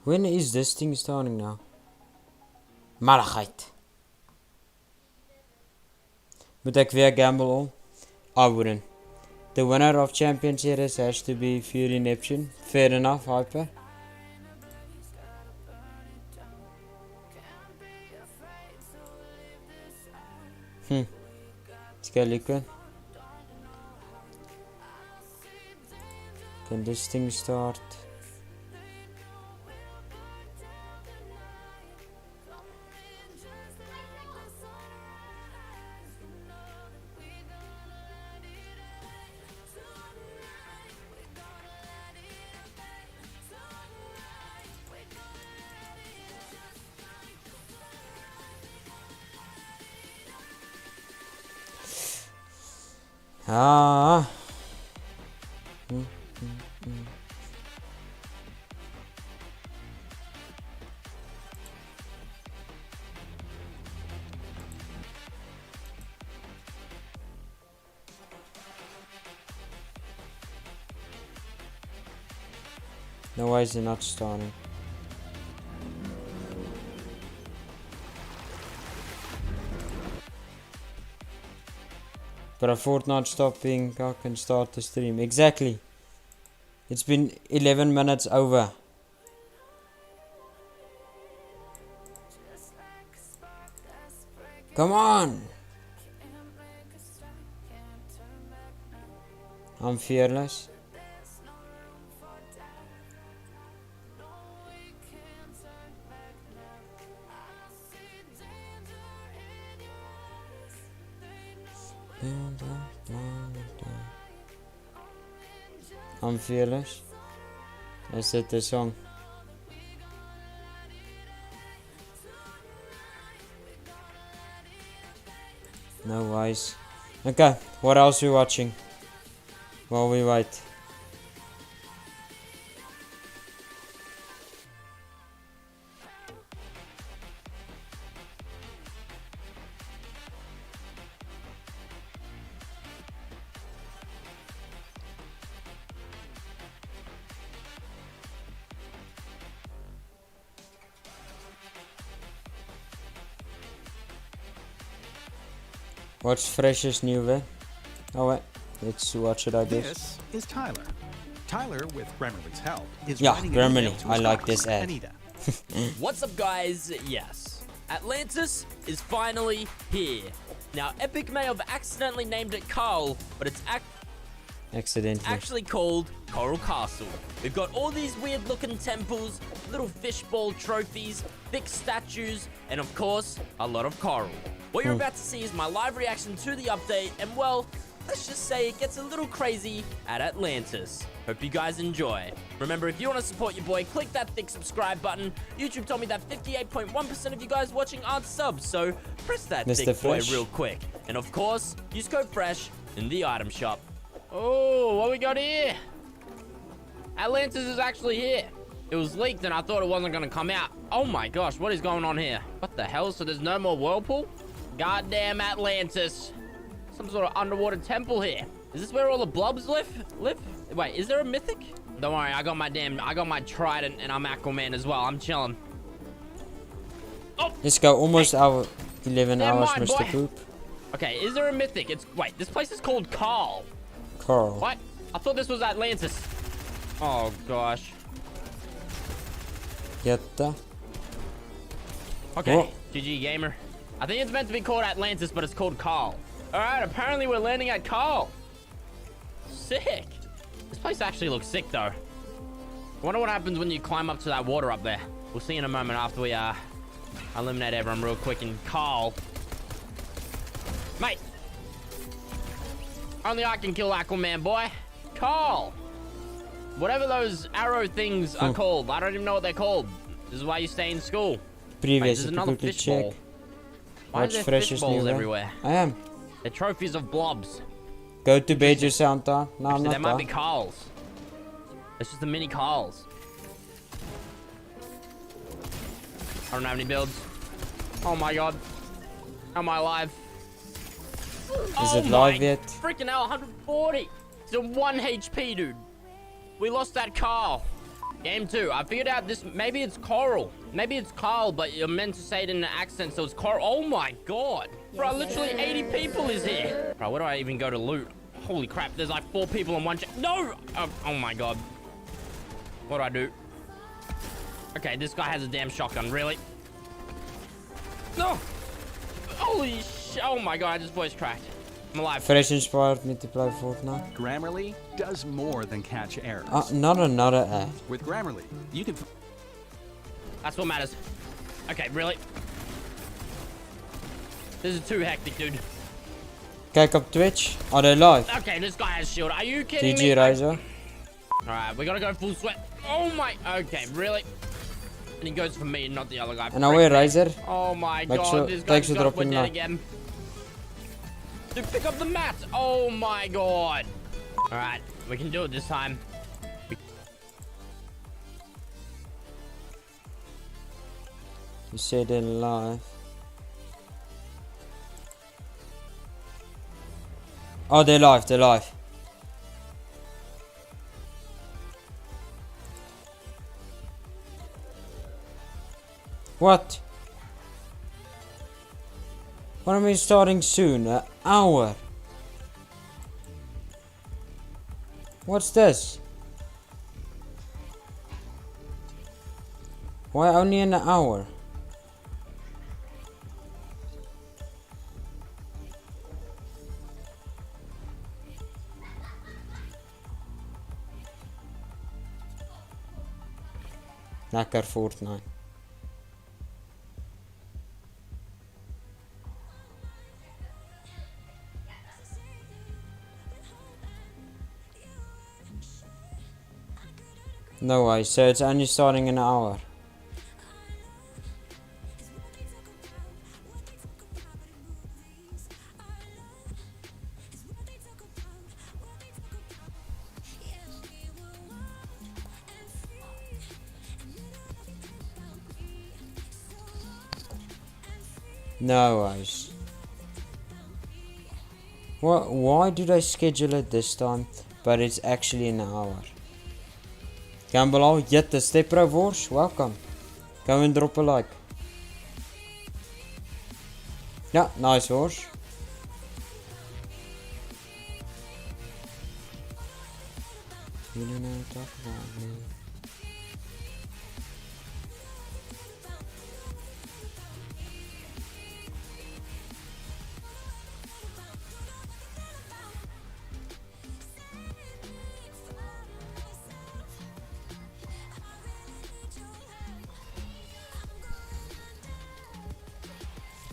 When is this thing starting now? Malachite. Moet ek weer gamble om? I wouldn't. The winner of Champion Series has to be FuRy-Neptune. Fair enough, Hyper. Let's go liquid. Can this thing start? No, why is it not starting? But a Fortnite stopping, I can start the stream. Exactly. It's been 11 minutes over. Come on! I'm fearless. I'm fearless. Is that the song? No worries. Okay, what else we watching? While we wait. What's freshest new way? Oh wait, let's watch it I guess. This is Tyler. Tyler, with Grammarly's help, is Yeah, writing an email Grammarly. to I his like boss, this ad. Anita. What's up, guys? Yes, Atlantis is finally here. Now, Epic may have accidentally named it Carl, but it's Accidentally. actually called Coral Castle. We've got all these weird looking temples, little fishbowl trophies, big statues, and of course, a lot of coral. What you're about to see is my live reaction to the update, and well, let's just say it gets a little crazy at Atlantis. Hope you guys enjoy. Remember, if you want to support your boy, click that thick subscribe button. YouTube told me that 58.1% of you guys watching aren't subs, so press that Mr. thick boy Fresh. real quick. And of course, use code FRESH in the item shop. Oh, what we got here? Atlantis is actually here. It was leaked and I thought it wasn't gonna come out. Oh my gosh, what is going on here? What the hell? So there's no more whirlpool? Goddamn Atlantis. Some sort of underwater temple here. Is this where all the blobs live? Wait, is there a mythic? Don't worry, I got my trident and I'm Aquaman as well. I'm chilling. Let's go almost our 11 Never hours, mind, Mr. boy. Poop. Okay, is there a mythic? Wait, this place is called Carl. Carl. What? I thought this was Atlantis. Oh gosh. Yatta. Okay, Oh. GG gamer. I think it's meant to be called Atlantis, but it's called Carl. Alright, apparently we're landing at Carl. Sick. This place actually looks sick though. I wonder what happens when you climb up to that water up there. We'll see in a moment after we eliminate everyone real quick in Carl. Mate. Only I can kill Aquaman, boy. Carl. Whatever those arrow things are called. I don't even know what they're called. This is why you stay in school. Wait, Previous, there's if you another quickly fishbowl. check. Why What's is there freshest fishbowls new way? everywhere? I am. They're trophies of blobs. Go to bed, you Santa. No, I'm Actually, not there might be there. Carls. It's just the mini Carls. I don't have any builds. Oh my god. Am I alive? Is it live yet? Freaking hell, 140. It's a 1 HP, dude. We lost that Carl. Game 2. I figured out this. Maybe it's Coral. Maybe it's Carl, but you're meant to say it in an accent, so it's Coral. Oh my god. Bro, literally 80 people is here. Bro, where do I even go to loot? Holy crap, there's like 4 people in one chat. No! Oh my god. What do I do? Okay, this guy has a damn shotgun, really? No! Holy sh! Oh my god, I just voice cracked. I'm alive. Fresh inspired me to play Fortnite. Grammarly does more than catch errors. Not another ad. With Grammarly, you can... That's what matters. Okay, really? This is too hectic, dude. Kijk op Twitch. Are they live? Okay, this guy has shield. Are you kidding me? GG Riser. Alright, we gotta go full sweat. Oh my... Okay, really? And he goes for me and not the other guy. En nou weer Riser. Oh my Make god, sure, this take guy's ze got erop we're in dead na. again. Dude, pick up the mat. Oh my god. Alright, we can do it this time. You said they're live. Oh, they're live, they're live. What? What am I starting soon? An hour. What's this? Why only an hour? Lekker Fortnite. No way, so it's only starting in an hour. No worries. Why do they schedule it this time? But it's actually an hour. Gamble, yet the step pro wars. Welcome. Go and drop a like. Yeah, nice horse. You don't know what to talk about me.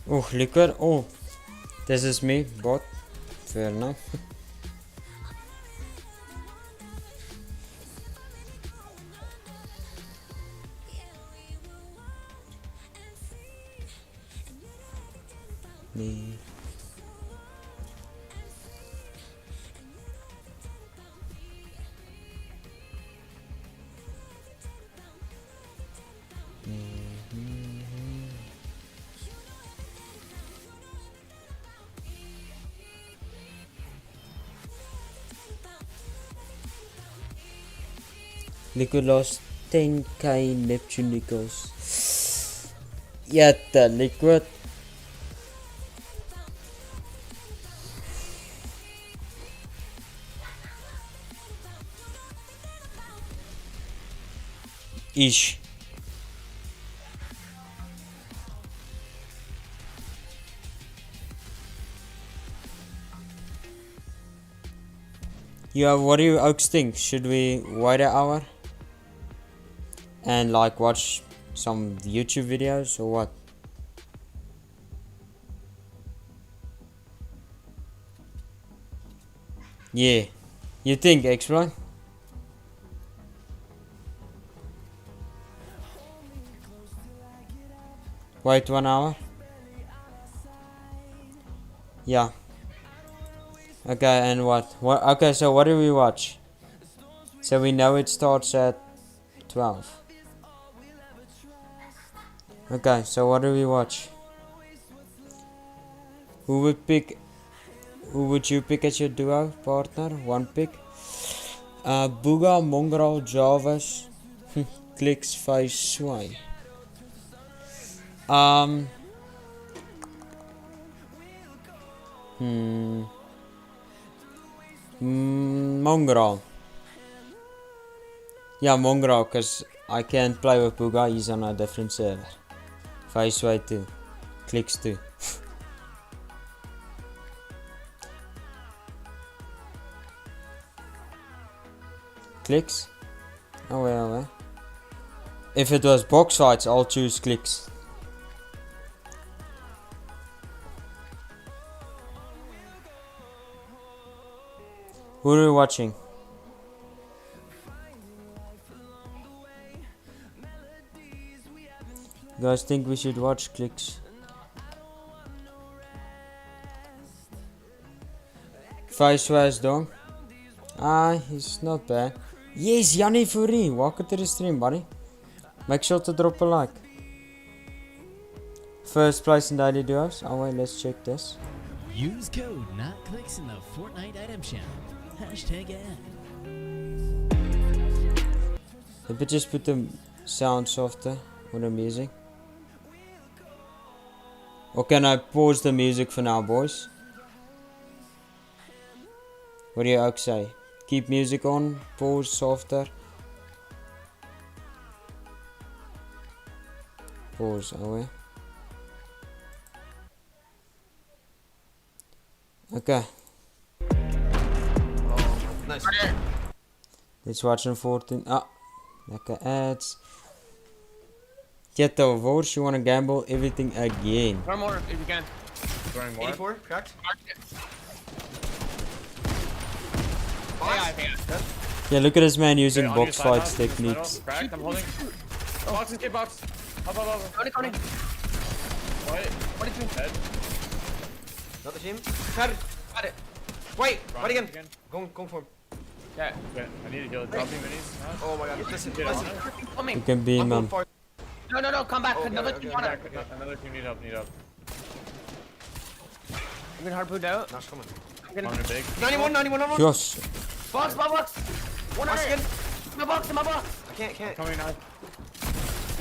Oh, liquor. Oh, this is me, bot. Fair enough. Me. Liquid lost 10k Neptune nickels. Yeah, the liquid. Ish. Yeah, what do you Oaks think? Should we wait an hour? And like watch some YouTube videos or what? Yeah. You think, X-Plane? Wait 1 hour? Yeah. Okay, and what? Okay, so what do we watch? So we know it starts at 12. Okay, so what do we watch? Who would you pick as your duo partner? One pick. Booga, Mongrel, Jarvis, Clicks, Face, Sway. Mongrel. Yeah, Mongrel, cause I can't play with Booga, he's on a different server. Face Sway too. Clicks too. Clicks? Oh well. If it was box fights, I'll choose Clicks. Who are you watching? You guys think we should watch Clicks? Face was dong. He's not bad. Yes, Yanni FuRy, welcome to the stream, buddy. Make sure to drop a like. First place in daily duos. Oh wait, let's check this. Use code NOTCLICKS in the Fortnite item shop. Hashtag ad. Let me just put the sound softer with the music. Or can I pause the music for now, boys? What do you say? Keep music on, pause softer. Pause, away. Okay. Oh, nice. Let's watch in 14. Lekker ads. Get the votes, you wanna gamble everything again. Throw more if you can. Throwing more. 84, cracked. Yeah, look at this man using Okay, box fights techniques. Cracked, I'm holding. Box is box. Up. Coming. What is it? Dead. Not the team. Got it. Wait, what again? Go for him. Yeah. Okay, I need to heal. Dropping minis. Oh my god, listen. You can be him. No, come back. Okay, Another team. Another team need help. I'm getting hard put out. Nash coming. I'm getting On the big. 91, 91, 91. Yes. Box, my box. 100. Again. My box, my box. I can't. Coming now.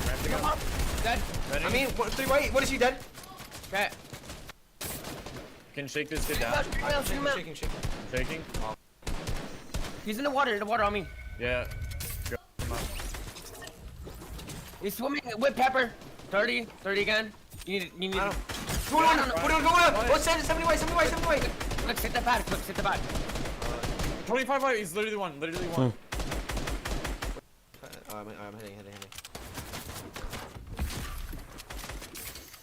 Ramping up. Dead. Ready? I mean, 3 white. What is he dead? Okay. Can shake this kid down. Shaking. Shaking. He's in the water on me. Yeah. Go. Come on. He's swimming with pepper. 30 again. You need. Go on. What's 70 white. Quick, sit the pad. Sit the pad. 25 white. He's literally one. I'm hitting.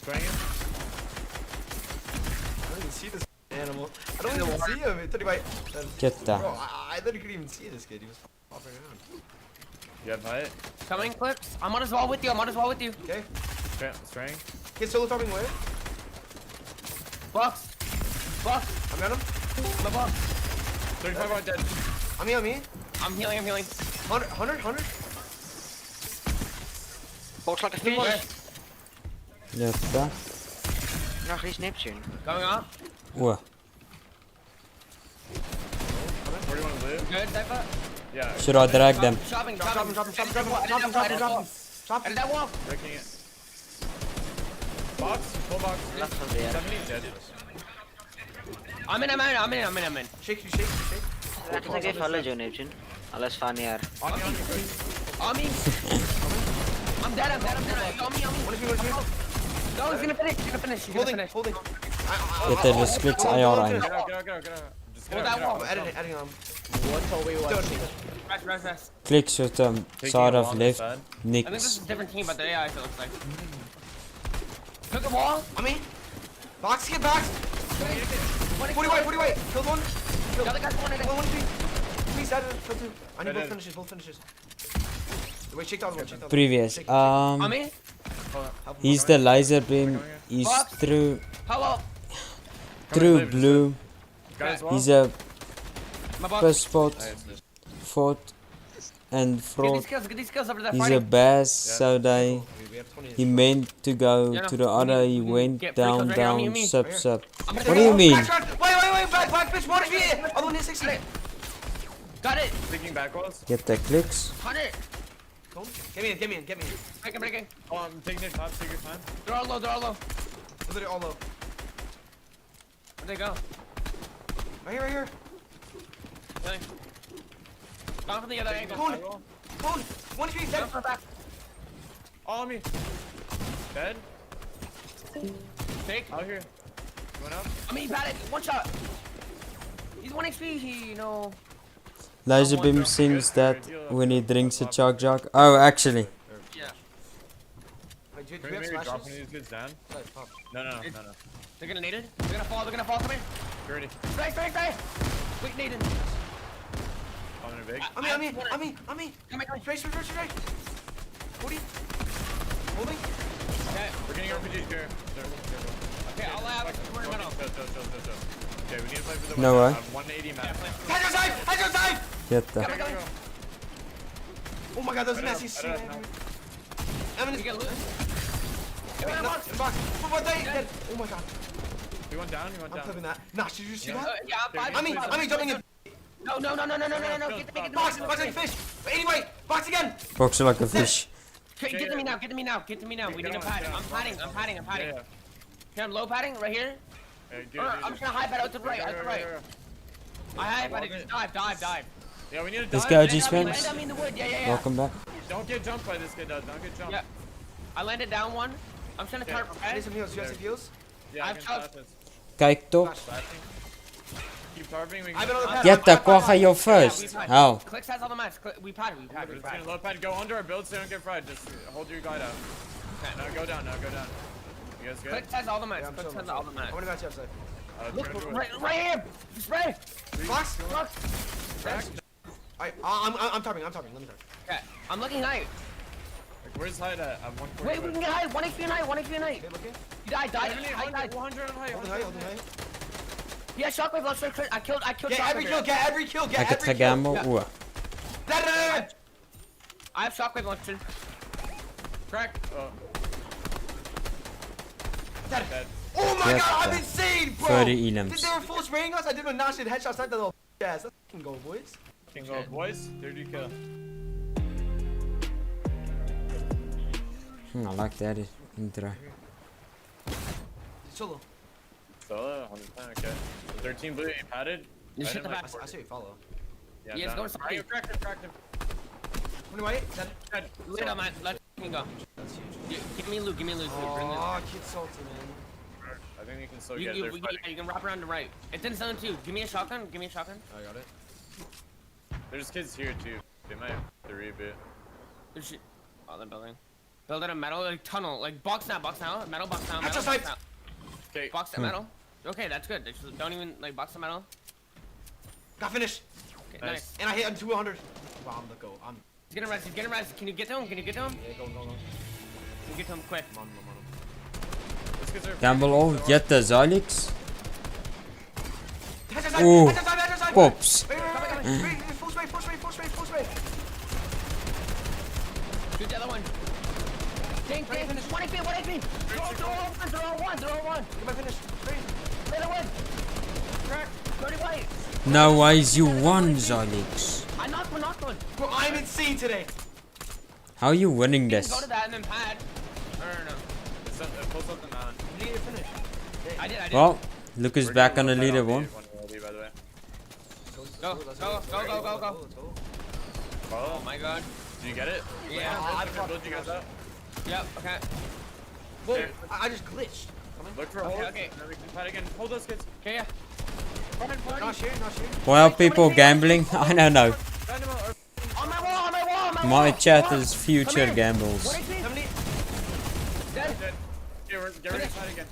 Spraying him. I don't even see this animal. I don't even see him. 30 white. Get that. Bro, I literally couldn't even see this kid. He was popping around. You have height? Coming, Clips. I'm on his wall with you. Okay. Spraying. Kid solo topping away. Box. I'm at him. My box. 35 white dead. On me. I'm healing. 100. Box like a fish. Get that. No, he's Neptune. Going up. Whoa. Where do you want to live? Good, Cypher. Yeah. Should I drag them? Dropping. Drop him. Edit that wall. Breaking it. Box. Full box. Left from there. 70 dead. I'm in. Shake. I think they follow you, Neptune. Alles fun here. On me. I'm dead. On me. No, he's gonna finish. Holding. Get the restricts IR ein. Get out. Just get Hold out. that wall. Editing him. What's all we watching? Rest. Clicks with side of left. I think this is Nix. a different team, but the AI it looks like. Took a wall. On me. Box. 40 white. Killed one. The other guy's one. One, three. Please, kill 2. I need both finishes. Wait, shake down one. Previous. On me. He's the laser beam. He's through Hello. blue. He's a first spot, fourth, and Get fraud. these kills over there. He's a bass, so he meant to go to the other. He went down, sub. What do you mean? Wait, back, bitch, watch me! Other one hit 60. Got it. Thinking backwards. Get the clicks. 100. Get me in. Breaking. Oh, I'm taking it top. Take your time. They're all low. Literally all low. Where'd they go? Right here. Really? Gone from the other angle. Cone. 1 HP, dead. All on me. Dead. Take. Out here. Going up. I mean, he batted. One shot. He's 1 HP. Laser beam sings that when he drinks a jug. Oh, actually. Yeah. Wait, do we Maybe have dropping smashes? these kids down. No. They're gonna need it. They're gonna fall. Come here. You're ready. Spray. Quick, Nathan. On a big. On me. Come here. Straight. 40. Holding. Okay. We're getting RPGs here. Okay, I'll have it. We're in the middle. Chill. Okay, we need to play for the No way. 180 map. Hydro dive! Get the. Go. Oh my god, that was messy. Evan, You get loose. in the box. Dead. Oh my god. He went down. I'm flipping that. Nah, did you see that? Yeah, I'm I mean, jumping in. No. Get the Box like a fish. But anyway, box again. Box like a fish. Get to me now. We need a pad. I'm padding. Yeah. Okay, I'm low padding right here. I'm just gonna high pad out to the right. I high pad. Just dive. Yeah, we need to Let's dive. go, Land G-Spence. on me in the wood. Yeah. Welcome back. Don't get jumped by this kid, Don't get jumped. Yeah. I landed down one. I'm trying to tarp. I need some heals. You have some heals? Yeah, I can I've flash this. Kijk toch. Keep targeting. We I have another pad. Get the quagga your first. How? Clicks has all the mats. We pad. It's gonna low pad. Go under our build so you don't get fried. Just hold your glide out. Okay, now go down. You guys good? Clicks has all the mats. Clicks has all the How mats. many mats you have, side? Look, right here. Spray. Box? I'm topping. Let me talk. Okay, I'm looking high. Like, where's height at? I'm 140. Wait, we can get high. 1 HP and high. Okay, looking. You died. 100 on height. Holding high. Yeah, shockwave left straight. I killed Get every kill. Kijk het gegamble. Oeh. I have shockwave launched. Crack. Oh. Dead. Oh my Get god, I'm that. insane, bro! 30 elims. They were full spraying us. I did a notch and headshot sent that little ass. Let's fucking go, boys. Can go, boys. 30 kill. I like that intro. Solo. Solo, 100%, okay. 13 blue, you padded? You shit the back. I say you follow. Yeah, Yes, go sorry. Cracked him. What do I hit? Dead. Wait a minute, let's fucking go. Give me loot, dude. Bring Oh, this. kid salty, man. I think you can still You, get you, there. you, you can wrap around the right. It's in zone 2. Give me a shotgun. I got it. There's kids here too. They might have to reboot. There's shit. Oh, they're building. Build it a metal, like tunnel, like box now. Metal box now. That's Metal just box now. Okay. Box that metal. Okay, that's good. Just don't even like box the metal. Got finished. Okay, nice. And I hit him 200. Wow, I'm the go. He's getting res. Can you get to him? Yeah, go. Can you get to him quick? I'm on him. Gamble all, get the Xylix. Ooh, pops. Full spray. Shoot the other one. Ding. 20 feet, 1 HP. Throw one. Get my finish. The other one. Crack. 30 white. No ways you won, Xylix. I knocked one. Bro, I'm insane today. How are you winning Go this? to that and then pad. Or no. Pull something on. You need to finish. I did. Well, Lucas back on the leaderboard. Go. Oh my god. Did you get it? Yeah. I Build you guys up. Yep, okay. Whoa, I just glitched. Look for a hole. Okay. Then we can pad again. Hold those kids. Okay, yeah. Not shooting. Well, people gambling, I don't know. On my wall. My chat is future gambles. Dead. Get ready to pad again.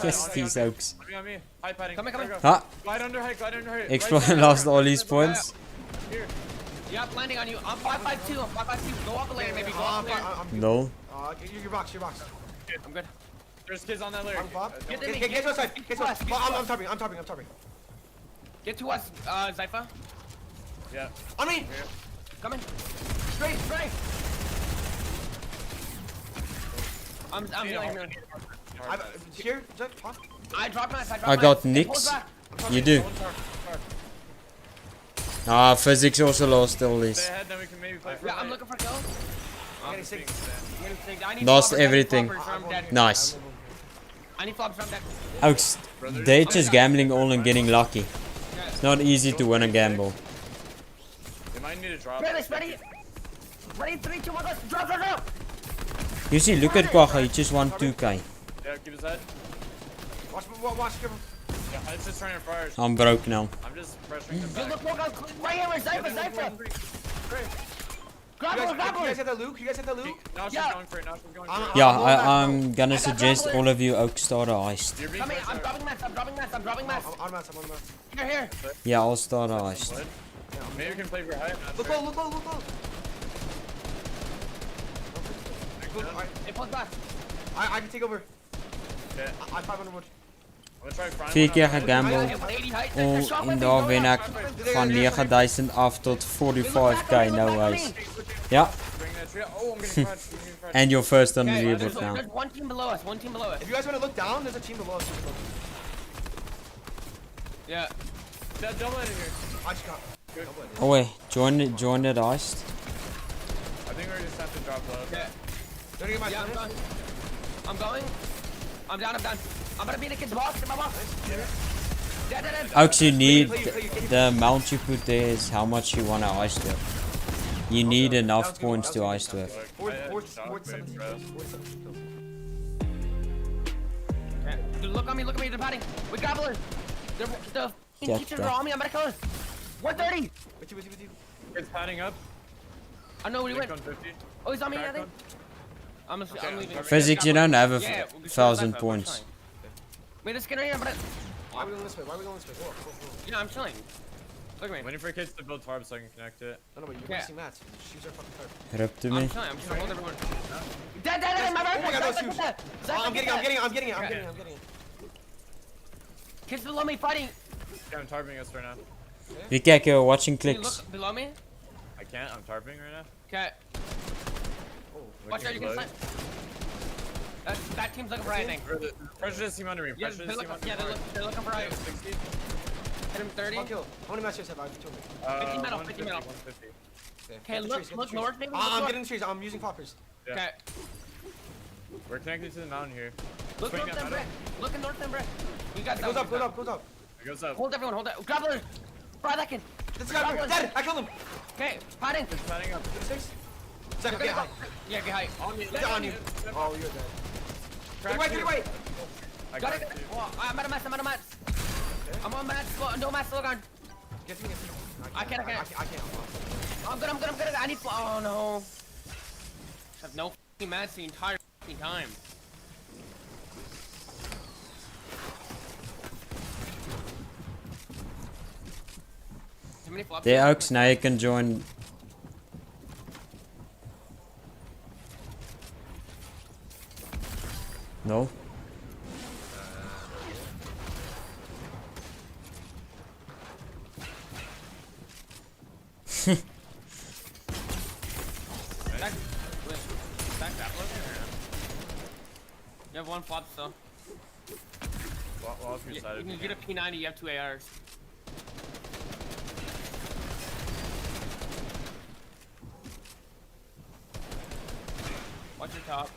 Yes, these oaks. On me. High padding. Come here. Huh? Glide under height. Explorer lost all his points. Here. Yeah, landing on you. I'm 552. Go off the layer, maybe. Go off the layer. No. Your box. I'm good. There's kids on that layer. Get to us side. I'm topping. Get to us, Zypha. Yeah. On me. Coming. Straight. I'm healing. Here, I dropped my. I got Nix. You do. Ah, physics also lost all this. Stay ahead, then we can maybe play for Yeah, I'm looking for kills. I'm getting 6. I need Lost floppers, everything. floppers, I'm dead. Nice. I need flops from dead. Oaks, they're just gambling all and getting lucky. It's not easy to win a gamble. They might need to drop. Ready, 3, 2, 1, go. Drop. You see, look at Quagga, he just won 2k. Yeah, keep his head. Watch, give him. Yeah, it's just trying to fire. I'm broke now. I'm just pressuring them back. Look, right here, Zypha. Grab You him. guys hit the Luke? Now she's going for it. Yeah, I'm gonna suggest all of you Oak start a heist. Come here, I'm dropping mats. I'm dropping mats. I'm on mats. Here. Yeah, I'll start a heist. Maybe we can play for height. Look low. Hey, pulls back. I can take over. Okay. I 500 wood. I'm gonna try front 4 keer one. gegambeld. En daar wen ek van 9000 af tot 45k, no ways. Ja. Bring that tree. Oh, I'm getting crushed. And you're first on the Okay, leaderboard now. there's one team below us. If you guys want to look down, there's a team below us. Yeah. That double in here. I just got. Good. Oh wait, join the heist. I think we just have to drop low. Yeah. Yeah, I'm going. I'm down. I'm gonna be in the kid's box. In my box. Dead. Oaks, you need the amount you put there is how much you want to heist with. You need enough points to heist with. Dude, look on me, they're padding. We gobblers. The Get teachers that. are on me, I'm gonna kill us. 130. With you. It's padding up. I know where he went. 50. Oh, he's on me, I think. I'm leaving. Physics, you don't have a Yeah, 1000 points. Wait, this kid right here, I'm gonna... Why are we going this way? Whoa. You know, I'm chilling. Look at me. Waiting for kids to build tarp so I can connect it. No, but you're wasting mats. Shoes are fucking tarp. Rip to I'm me. chilling, I'm just gonna hold everyone. Dead, my Oh my god, back. those shoes. I'm getting it. Kids below me fighting. Yeah, I'm tarping us right now. Wie kijken, watching Can you clicks. look below me? I can't, I'm tarping right now. Okay. Watch out, you can snipe. That team's looking for right, I think. Pressure this team under me. Pressure this team under me. They're looking for right. 60. Hit him 30. One kill. How many matches have I? 2 50 metal, 50 metal. 150. Okay, look north, maybe. I'm getting trees. I'm using poppers. Yeah. Okay. We're connected to the mountain here. Look north and brick. Look north and brick. We got It goes up, goes up, goes up. It goes up. Hold everyone, hold that. Grappler! Fry that kid! This guy, dead! I killed him! Okay, padding! It's padding up. 6? 7, get high. Yeah, get high. On you. On you. Oh, you're dead. Get away, I got it. Oh, I'm out of mats, I'm out of mats. I'm on mats, no mats, slow gun. Get me. I can't. I can't. I'm good. I need. Oh no. I have no f***ing mats the entire f***ing time. Too many flops. There, Oaks, now you can join. No? Back that look. You have one flop still. Well, You can get a P90, you have 2 ARs. Watch your top.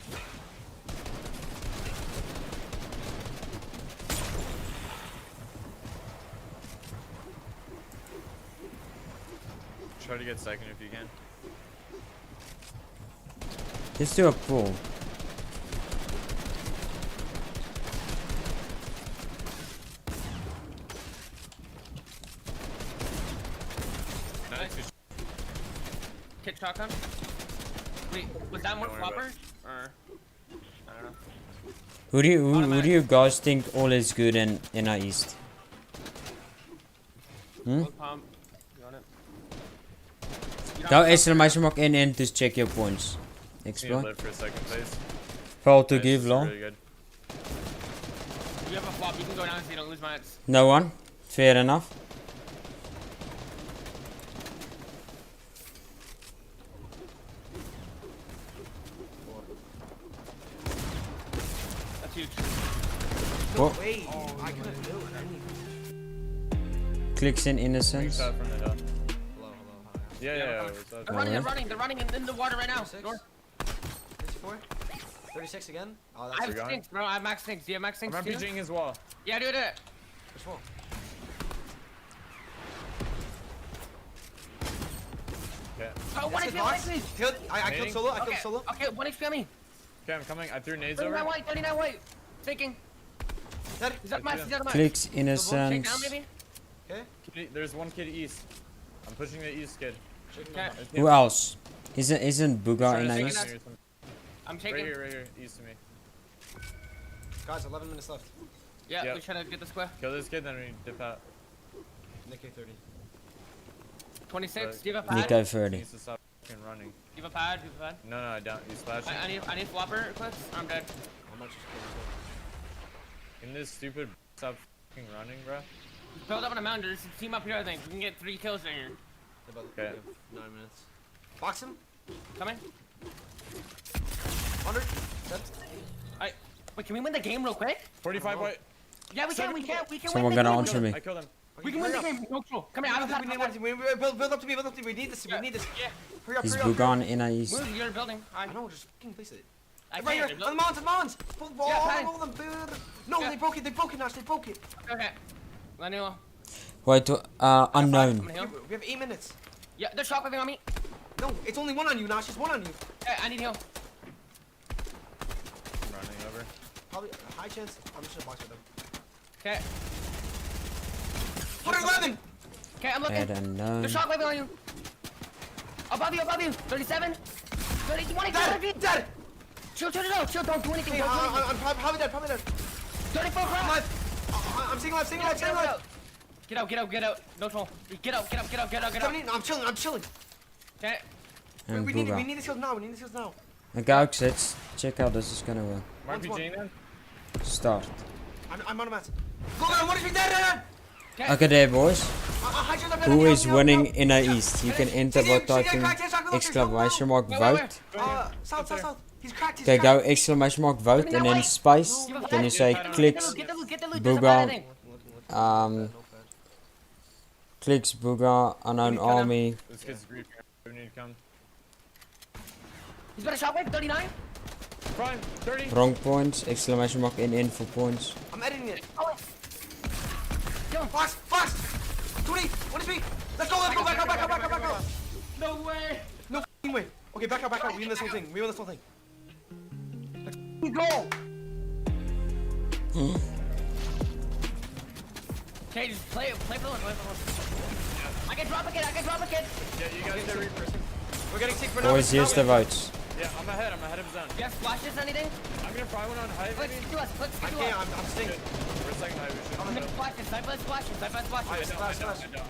Try to get second if you can. Let's do a pool. Nice. Kit shotgun. Wait, was that more Don't worry flopper? about Or I don't know. Who do you guys think all is good in NAE East? Hmm? One pump. You want it? Nou, exclamation mark in to check your points. Need to Explore. live for second place. Foul to Nice, give long. Really good. You have a flop, you can go down so you don't lose mats. No one. Fair enough. That's huge. No What? way. I couldn't do anything. Clicks in Big innocence. shot from the hill. Hello. Yeah. They're running in the water right now. 36. 64. 36 again. Oh, I that's have You're gone? stinks, bro. I have max stinks. Do you have max I'm stinks too? RPGing his wall. Yeah, do it. Which one? Okay. Oh, one Yes, HP, one HP. Killed. I killed Nading? solo. I killed solo. Okay, 1 HP on me. Okay, I'm coming. I threw nades 39 over. white, 39 white. Thinking. Dead. Is that mats? Is that mats? Clicks Shake down, innocence. maybe? Okay. There's one kid east. I'm pushing the east kid. Okay. Who else? Isn't Booga Trying in to NAE second East? here, some- I'm taking. Right here, east of me. Guys, 11 minutes left. Yeah, Yep. we're trying to get the square. Kill this kid, then we dip out. Nick 30. 26. Do you have a pad? Nico He 30. needs to stop fucking running. Do you have a pad? Do you have a pad? No, I don't. He's flashing. I need flopper clips. I'm dead. How much is Can this stupid stop fucking running, bro? Build up on a mountain. There's a team up here, I think. We can get 3 kills in here. Okay. 9 minutes. Box him. Coming. 100. Dead. Wait, can we win the game real quick? 45 white. Yeah, we can. We can Someone win the gonna game. answer me. I killed him. We can win the game. No control. Come here, I have a pad. Build up to me. Build up to me. We need this. We need this. Yeah. Hurry up. Is Hurry up. Booga in NAE East? Move, you're in building. I know. Just fucking place it. I Right here. can't. On the mountains. Yeah, All of them. Dude. No, Yeah. they broke it. They broke it, Nash. They broke it. Okay. Lanilo. Wait, unknown. We have 8 minutes. Yeah, they're shockwaving on me. No, it's only 1 on you, Nash. It's 1 on you. Okay, I need heal. I'm running over. Probably a high chance. I'm just gonna box with them. Okay. 111. Okay, I'm looking. Head unknown. They're shockwaving on you. Above you. 37. 30, 20, Dead. Chill, don't do anything. Okay, Don't do anything. I'm probably dead. 34 I'm left. I'm single left. Get out. No troll. Get out. 17. I'm chilling. Okay. And We Booga. need these kills now. Okay, Oaks, let's check how this is gonna work. RPGing then? Start. I'm on a match. Go on, what is me dead? Okay there, boys. Who is winning NAE East? You can enter by typing exclamation mark vote. South. He's cracked. He's Okay, go cracked. exclamation mark vote and then space. Then you say clicks Booga. Clicks Booga unknown army. This kid's grief. We need to come. He's got a shotgun, 39. Prime, 30. Wrong points. Exclamation mark NN for points. I'm editing it. Oh, Flash! Flash! 20! 1 HP! Let's go! Let's go! Back up! Back up! Back up! Back up! no way. No f***ing way! Okay, back up! Back up! We win this whole thing. We win this whole thing. Let's go. Okay, just play for one. I can drop a kid. Yeah, you guys stay repressing. We're getting sick for now. Boys, here's the votes. Yeah, I'm ahead of zone. You have flashes, anything? I'm gonna fry one on high. Let's Maybe. do us. Let's do I us. can't. I'm stinking. We're second high. We should. I'm gonna flashes. Sniper flashes. I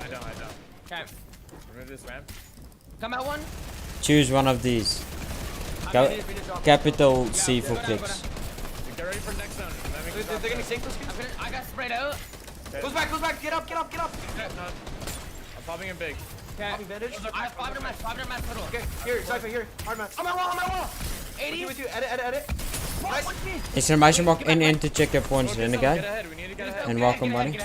don't. Okay. Remove this ramp. Come out one. Choose one of these. Go capital C for clicks. Get ready for next zone. They're getting sick. Those kids. I got sprayed out. Goes back. Get up. Okay, no. I'm popping him big. Okay. Popping bandage. I have 500 match total. Okay, here, Cypher, here. Hard match. I'm at wall. 80. With you. Edit. Nice. Exclamation mark NN to check your points, Get renegade. ahead. We need to get ahead. And welcome, buddy.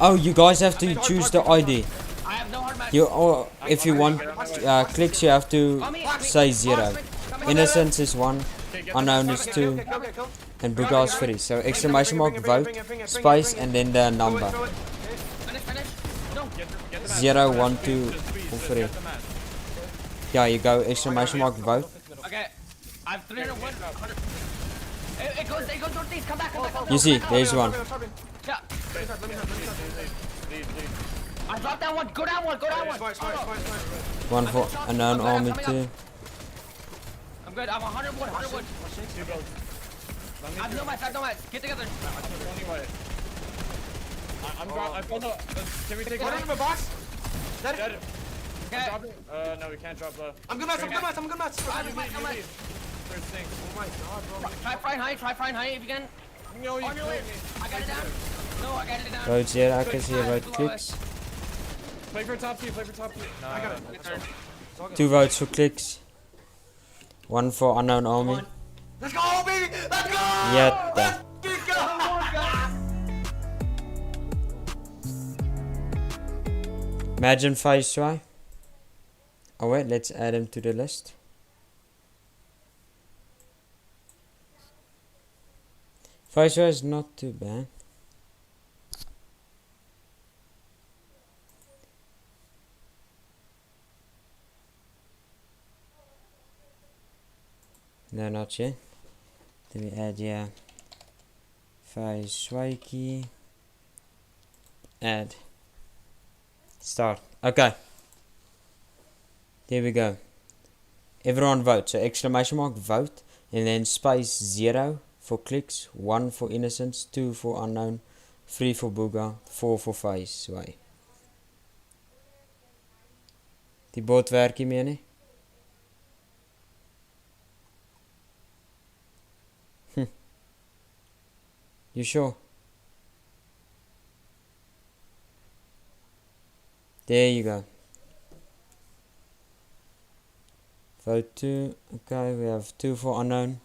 Oh, you guys have to choose the ID. I have no hard match. You, or if you want clicks, you have to say 0. Innocence is 1, unknown is 2, and Booga is 3. So exclamation mark vote, space, and then the number. Finish. No. 0, 1, 2, or 3. Yeah, you go exclamation mark vote. Okay. I have 301. It goes northeast. Come back. You see, there's one. Yeah. I dropped that one. Go down one. Smart. One for unknown army 2. I'm good. I'm 100 wood. I have no match. Get together. I found out. Can we take What one? in the box? That Dead. Okay. No, we can't drop the. I'm good match. I'm good. First thing. Oh my god, bro. Try frying high if you can. No, you On your way. I got it down. No, I got it down. Vote 0, I can see about clicks. Play for top two. No, I got it. 2 votes for clicks. 1 for unknown army. Let's go, baby! Let's go! Yeah. Let's go! Imagine phase try. Oh wait, let's add him to the list. Phase try is not too bad. No, not yet. Then we add, yeah, phase swikey. Add. Start. Okay. There we go. Everyone vote. So exclamation mark vote and then space 0 for clicks, 1 for innocence, 2 for unknown, 3 for Booga, 4 for phase sway. Die bot werk nie meer nie. You sure? There you go. Vote 2. Okay, we have 2 for unknown.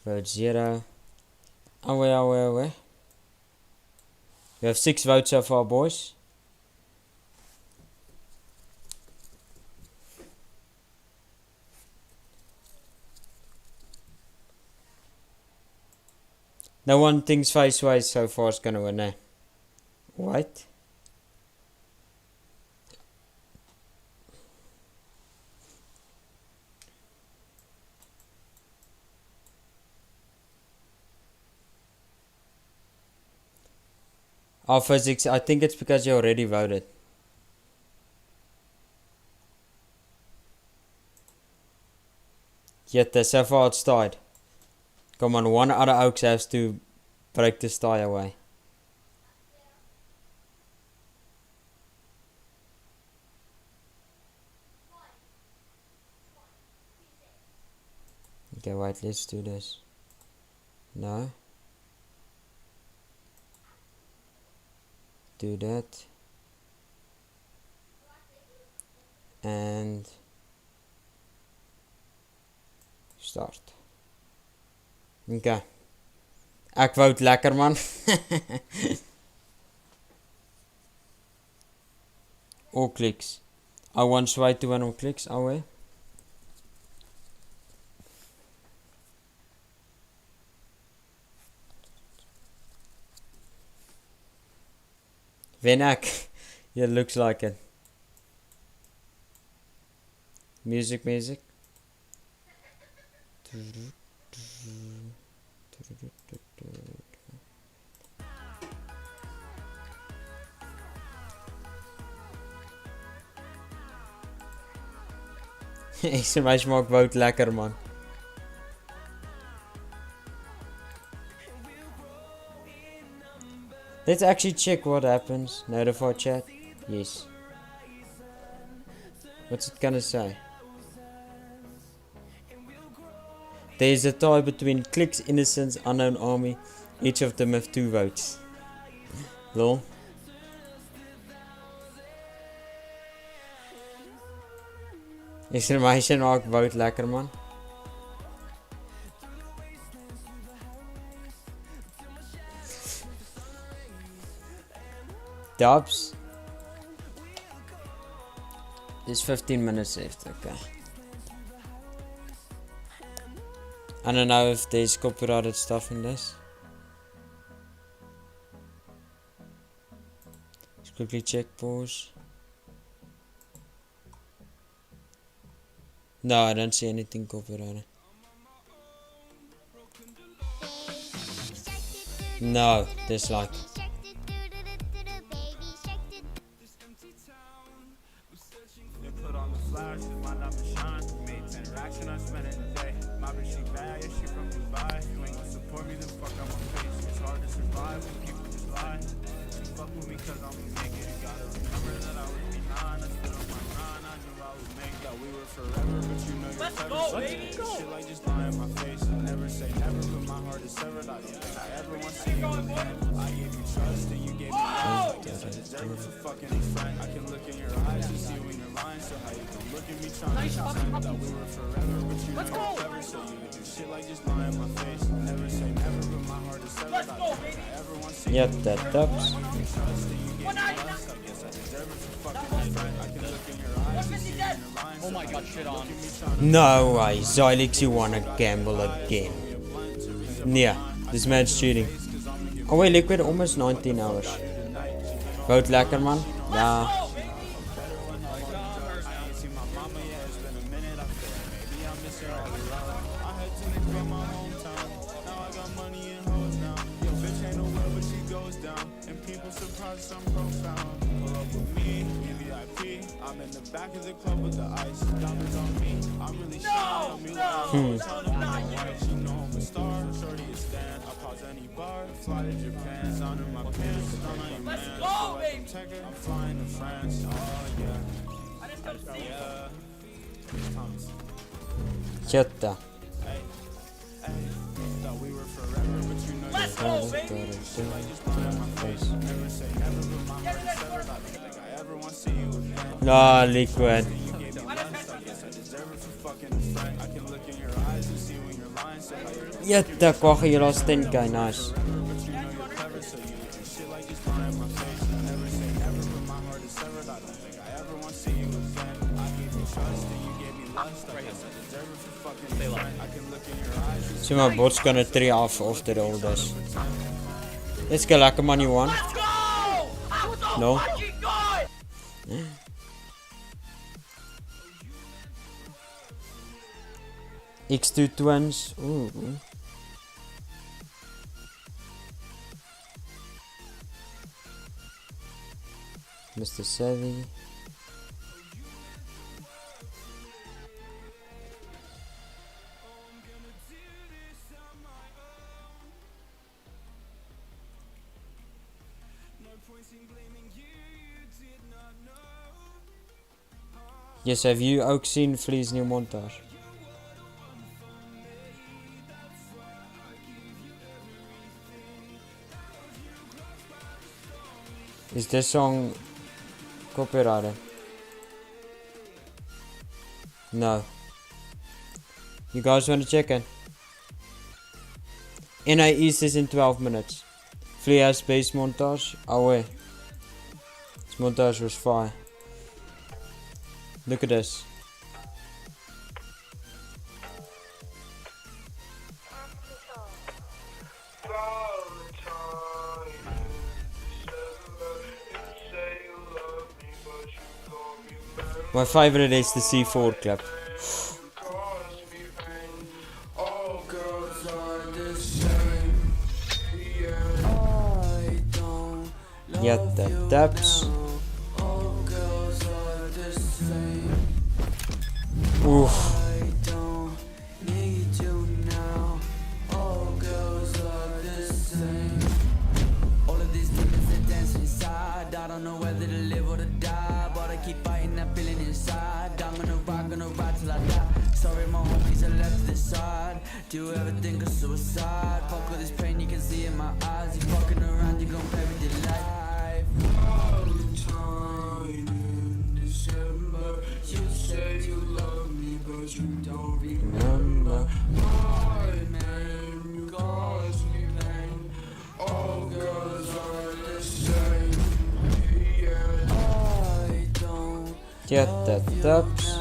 Vote 0. Away. We have 6 votes so far, boys. No one thinks face-wise so far is gonna win, eh? What? Oh, physics, I think it's because you already voted. Yet, so far it's tied. Come on, one other Oaks has to break this tie away. Okay, wait, let's do this. No. Do that. And start. Okay. Ek wou het lekker man. All clicks. I want sway to win all clicks. Away. Wen ek. Yeah, looks like it. Music. SMS maak Wout lekker man. Let's actually check what happens. Notify chat. Yes. What's it gonna say? There is a tie between Clicks, Innocence, Unknown Army. Each of them have 2 votes. Lol. Exclamation mark Wout lekker man. Dubs. There's 15 minutes left, okay. I don't know if there's copyrighted stuff in this. Let's quickly check pause. No, I don't see anything copyrighted. No, there's like. Let's go, baby. Go. Let's go. Let's go, baby. Yep, that dubs. Oh my god, shit on. No way, Xylix, you wanna gamble again. Yeah, this man's cheating. Oh wait, Liquid, almost 19 hours. Vote lekker man. Ja. I'm in the back of the club with the ice. Diamonds on me. I'm really No, shining. no, Not yet. You know I'm a star. Shorty is stand. I pause any bar. Fly to Japan. Sound in my pants. Don't know your man. Let's go, baby. I'm flying to France. Oh yeah. I just gotta see you. Chatta. Thought we were forever, but you know Let's go, baby. No, Liquid. Jette, kwagga je last 10k, nice. So my bot's gonna tree off after all this. Let's go, lekker man, you won. No. X2 twins. Ooh. Mr. Savvy. Yes, have you ook seen Flea's new montage? Is this song copyrighted? No. You guys want to check it? NAE says in 12 minutes. FuRy has base montage. Oh wait. This montage was fire. Look at this. My favorite is the C4 clip. Get the depths. Oof. I don't know whether to live or to die, but I keep fighting that feeling inside. I'm gonna ride till I die. Sorry, my homies are left to the side. Do you ever think of suicide? Fuck with this pain you can see in my eyes. You fucking around, you gon' play with your life. Valentine in December, you say you love me, but you don't remember. My name cause me pain. All girls are the same. Get the depths.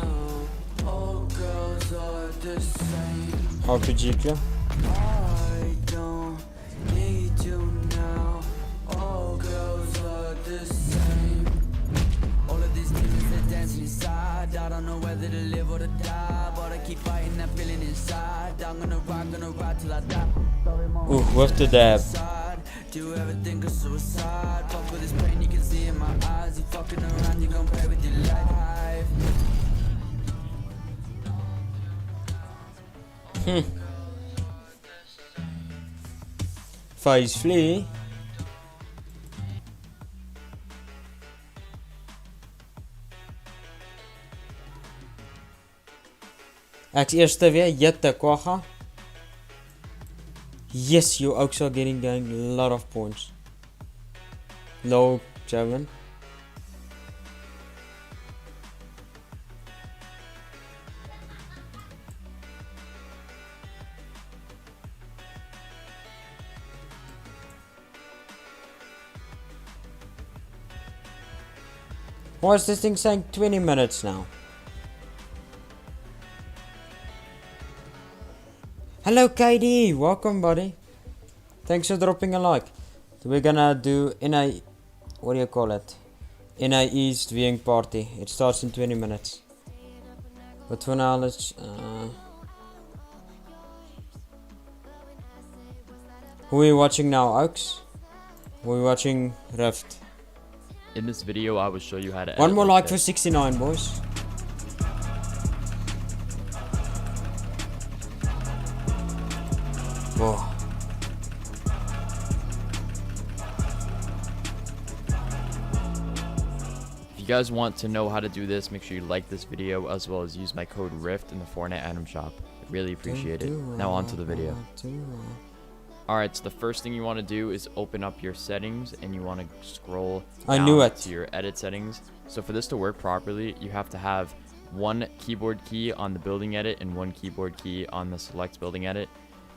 RPG clip. I don't need you now. All girls are the same. All of these demons are dancing inside. I don't know whether to live or to die, but I keep fighting that feeling inside. I'm gonna ride till I die. Ooh, with the dab. Do you ever think of suicide? Fuck with this pain you can see in my eyes. You fucking around, you gon' play with your life. Phase FuRy. Ek's eerste weer, jette kwagga. Yes, you also getting a lot of points. Low 7. Why is this thing saying 20 minutes now? Hello KD, welcome buddy. Thanks for dropping a like. So we're gonna do NAE, what do you call it? NAE's viewing party. It starts in 20 minutes. But for now let's who are you watching now, Oaks? We're watching Rift. In this video I will show you how to One edit more like like for 69 boys. Whoa. If you guys want to know how to do this, make sure you like this video as well as use my code RIFT in the Fortnite item shop. I really appreciate it. Now on to the video. Alright, so the first thing you want to do is open up your settings and you want to scroll down to your edit settings. So for this to work properly, you have to have one keyboard key on the building edit and one keyboard key on the select building edit.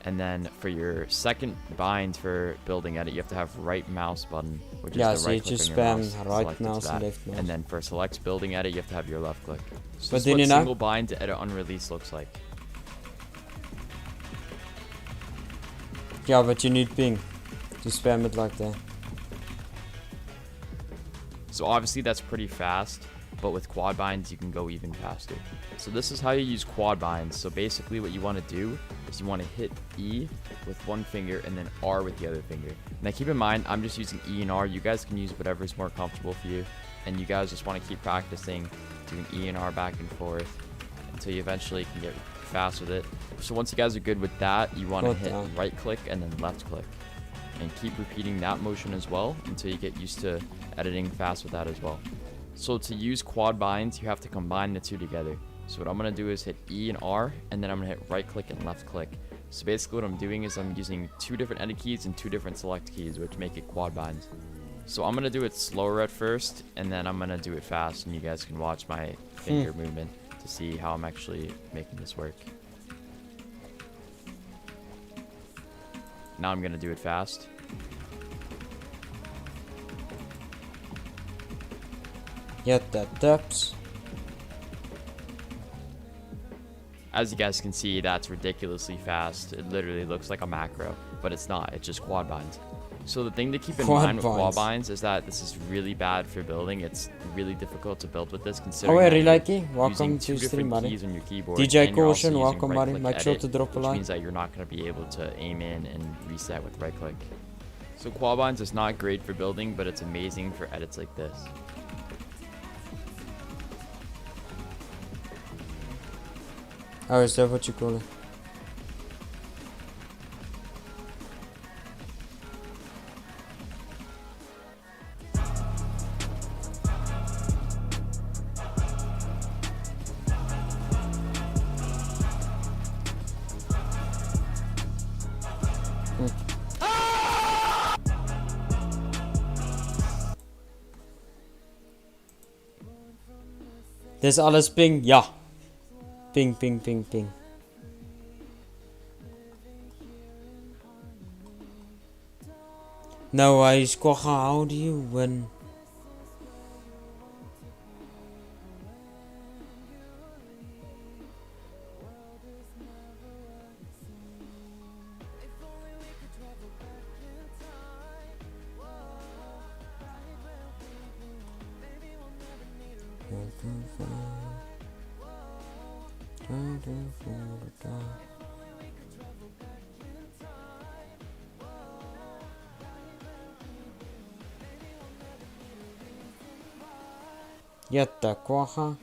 And then for your second bind for building edit, you have to have right mouse button, which is the right click on your mouse, right mouse and left mouse. And then for select building edit, you have to have your left click. So But this then is what you know, single bind to edit unreleased looks like. yeah, but you need ping to spam it like that. So obviously that's pretty fast, but with quad binds you can go even faster. So this is how you use quad binds. So basically what you want to do is you want to hit E with one finger and then R with the other finger. Now keep in mind, I'm just using E and R. You guys can use whatever is more comfortable for you. And you guys just want to keep practicing doing E and R back and forth until you eventually can get fast with it. So once you guys are good with that, you want to hit right click and then left click. And keep repeating that motion as well until you get used to editing fast with that as well. So to use quad binds, you have to combine the two together. So what I'm going to do is hit E and R, and then I'm going to hit right click and left click. So basically what I'm doing is I'm using two different edit keys and two different select keys, which make it quad binds. So I'm gonna do it slower at first, and then I'm gonna do it fast, and you guys can watch my finger movement to see how I'm actually making this work. Now I'm gonna do it fast. Get that taps. As you guys can see, that's ridiculously fast. It literally looks like a macro, but it's not. It's just quad binds. So the thing to keep in mind with quad binds is that this is really bad for building. It's really difficult to build with this, considering Oh, that Rilaki, you're welcome using to two stream, different buddy. keys on your keyboard. DJ and you're also Caution, using welcome, buddy. right-click Make sure to edit, drop a which like. means that you're not going to be able to aim in and reset with right click. So quad binds is not great for building, but it's amazing for edits like this. Oh, is that what you call it? Dis alles ping, ja. Ping, ping, ping, ping. No way, Squacha, how do you win? Yatta Quacha.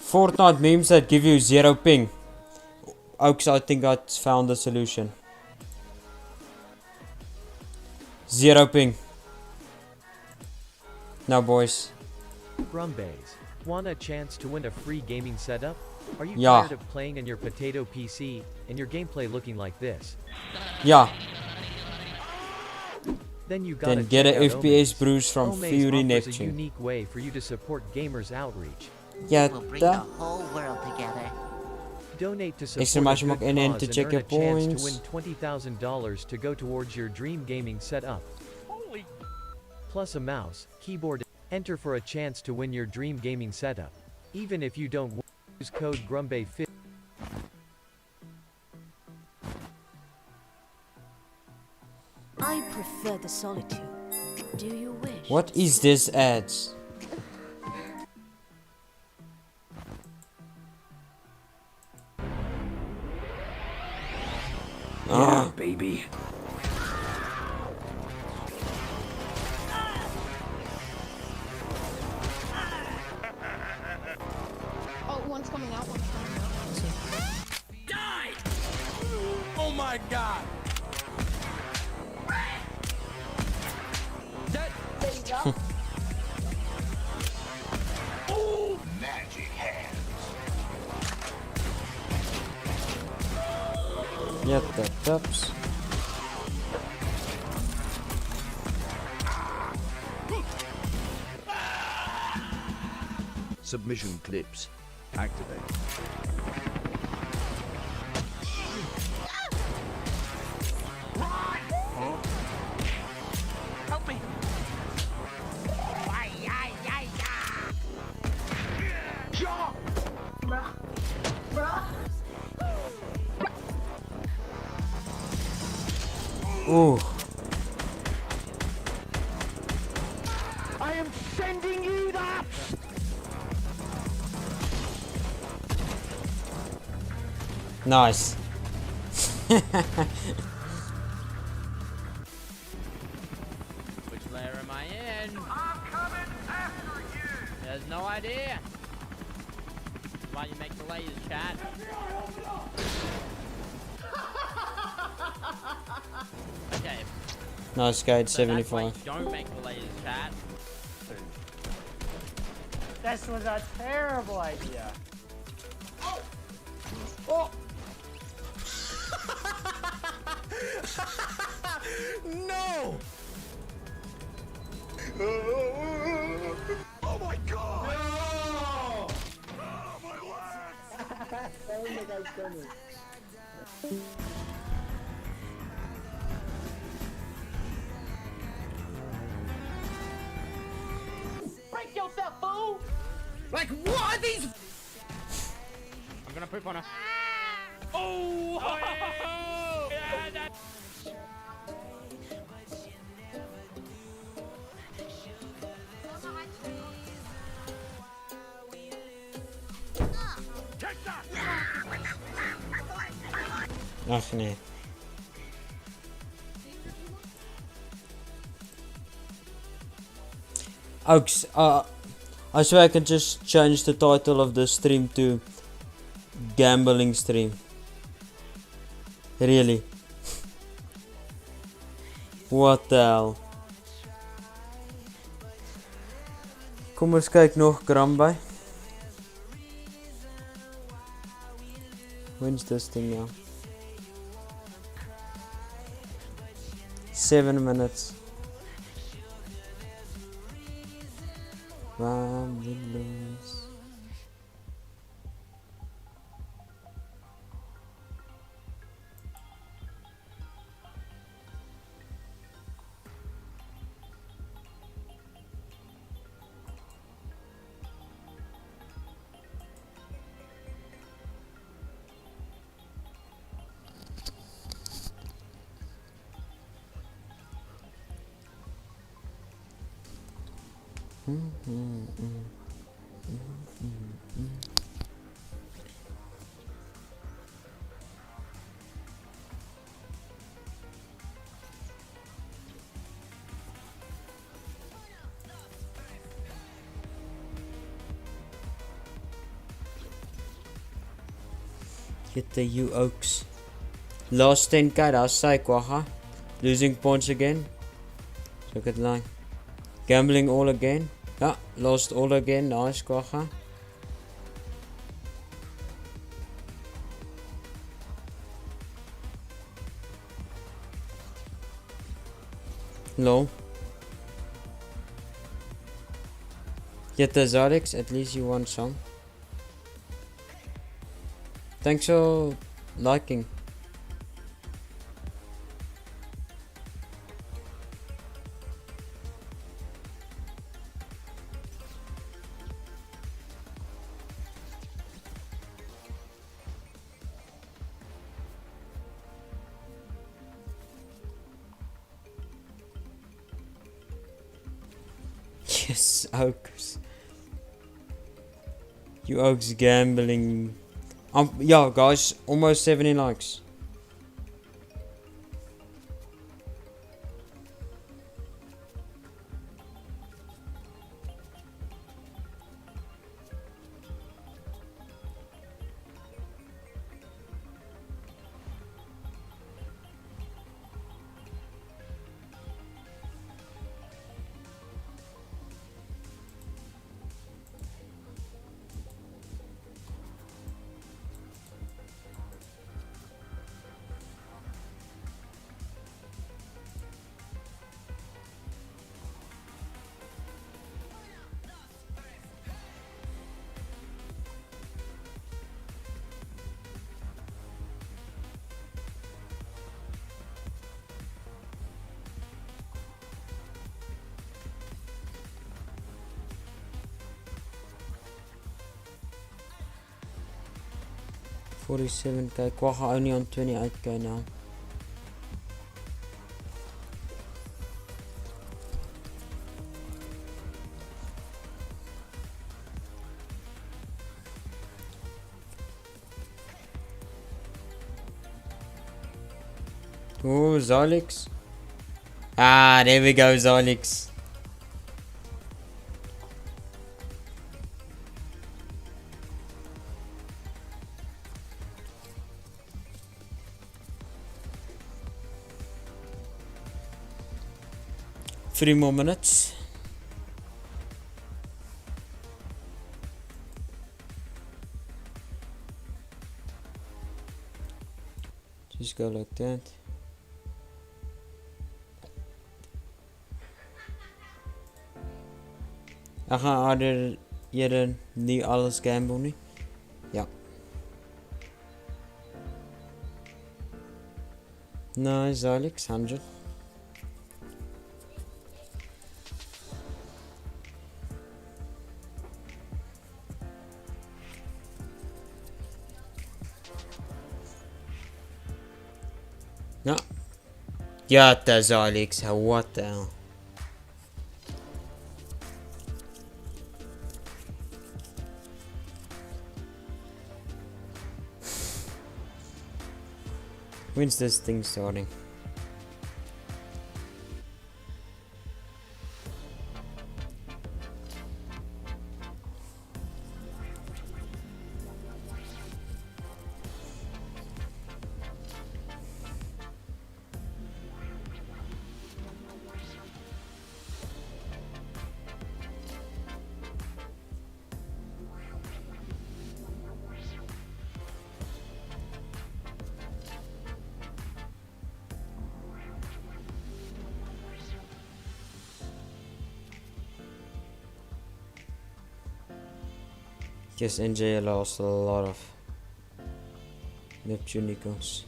Fortnite memes that give you 0 ping. Oaks, I think I found the solution. 0 ping. Now, boys. Grumbays, want a chance to win a free gaming setup? Are you Yeah. tired of playing on your potato PC and your gameplay looking like this? Yeah. Then you gotta Then get check a out FPS Omaze. bruise from Omaze FuRy-NeptuneYT. offers a unique way for you to support gamers' outreach. Yatta. We'll bring the whole world together. Donate to support Exclamation a mark good NN cause to and check earn your a chance points. to win $20,000 to go towards your dream gaming setup. Holy. Plus a mouse, keyboard. Enter for a chance to win your dream gaming setup. Even if you don't win, use code GRUMBAY50. I prefer the solitude. Do you wish? What is this ads? Yeah, baby. Oh, one's coming out, one's coming out. Die! Oh my god! There you go. Oh, magic hands. Yatta taps. Submission clips. Activate. Help me. Ooh. I am sending you that! Nice. Which layer am I in? I'm coming after you. There's no idea. Why you make the layers, chat? Okay. Nice guide, So that's why 75. you don't make the layers, chat. This was a terrible idea. Oh! No! Oh my god! No! Oh my leg! Break yourself, fool! Like, what are these? I'm gonna poop on her. Oh! Yeah, that... Ach nee. Oaks, I swear I can just change the title of the stream to gambling stream. Really? What the hell? Kom ons kyk nog gram by. When's this thing now? 7 minutes. Ramblers. Get the U Oaks. Last 10k, that's psych, waha. Losing points again. Look at line. Gambling all again. Yeah, lost all again. Nice, kwaha. Low. Get the Zarix, at least you want some. Thanks for liking. Yes, Oaks. You Oaks gambling. Yeah, guys, almost 70 likes. $47k. Quagga only on 28k now. Oh, Zolix. Ah, there we go, Zolix. Three more minutes. Just go like that. Ek gaan harder eerder nie alles gamble nie. Ja. Nice Alex, 100. No. Ja, that's Alex. What the hell? When's this thing starting? Guess NJ lost a lot of NeptuneYTs.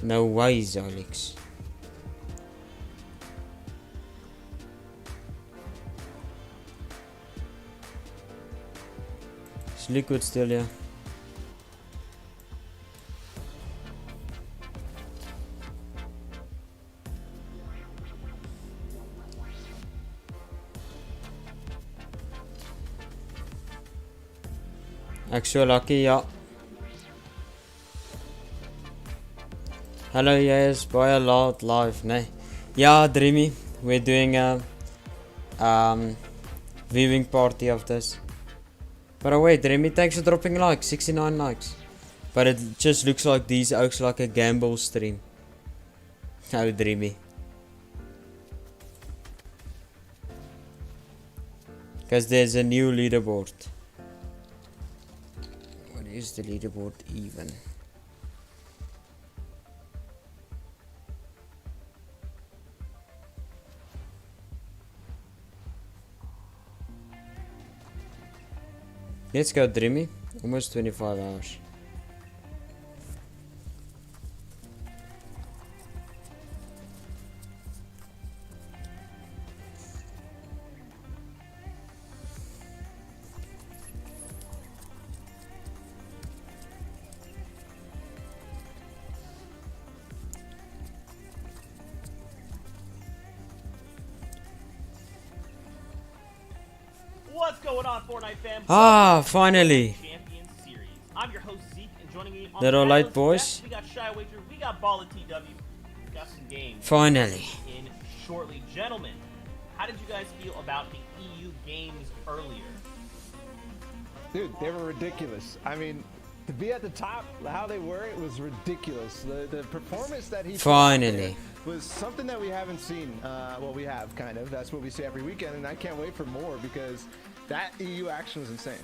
No ways, Alex. It's liquid still, yeah. Actual lucky, yeah. Hello, yes, buy a lot live, ne? Yeah, Dreamy, we're doing a viewing party of this. But wait, Dreamy, thanks for dropping likes, 69 likes. But it just looks like these looks like a gamble stream. Oh, Dreamy. Because there's a new leaderboard. What is the leaderboard even? Let's go, Dreamy. Almost 25 hours. What's going on, Fortnite fam? Ah, finally. Champion Series. I'm your host Zeke, and joining me on They're all the light, panel boys. we got Shy Wager, we got Ball of TW, we got some games. Finally. In shortly, gentlemen. How did you guys feel about the EU games earlier? Dude, they were ridiculous. I mean, to be at the top, how they were, it was ridiculous. The performance that he Finally was something that we haven't seen. Well, we have kind of. That's what we see every weekend, and I can't wait for more because that EU action was insane.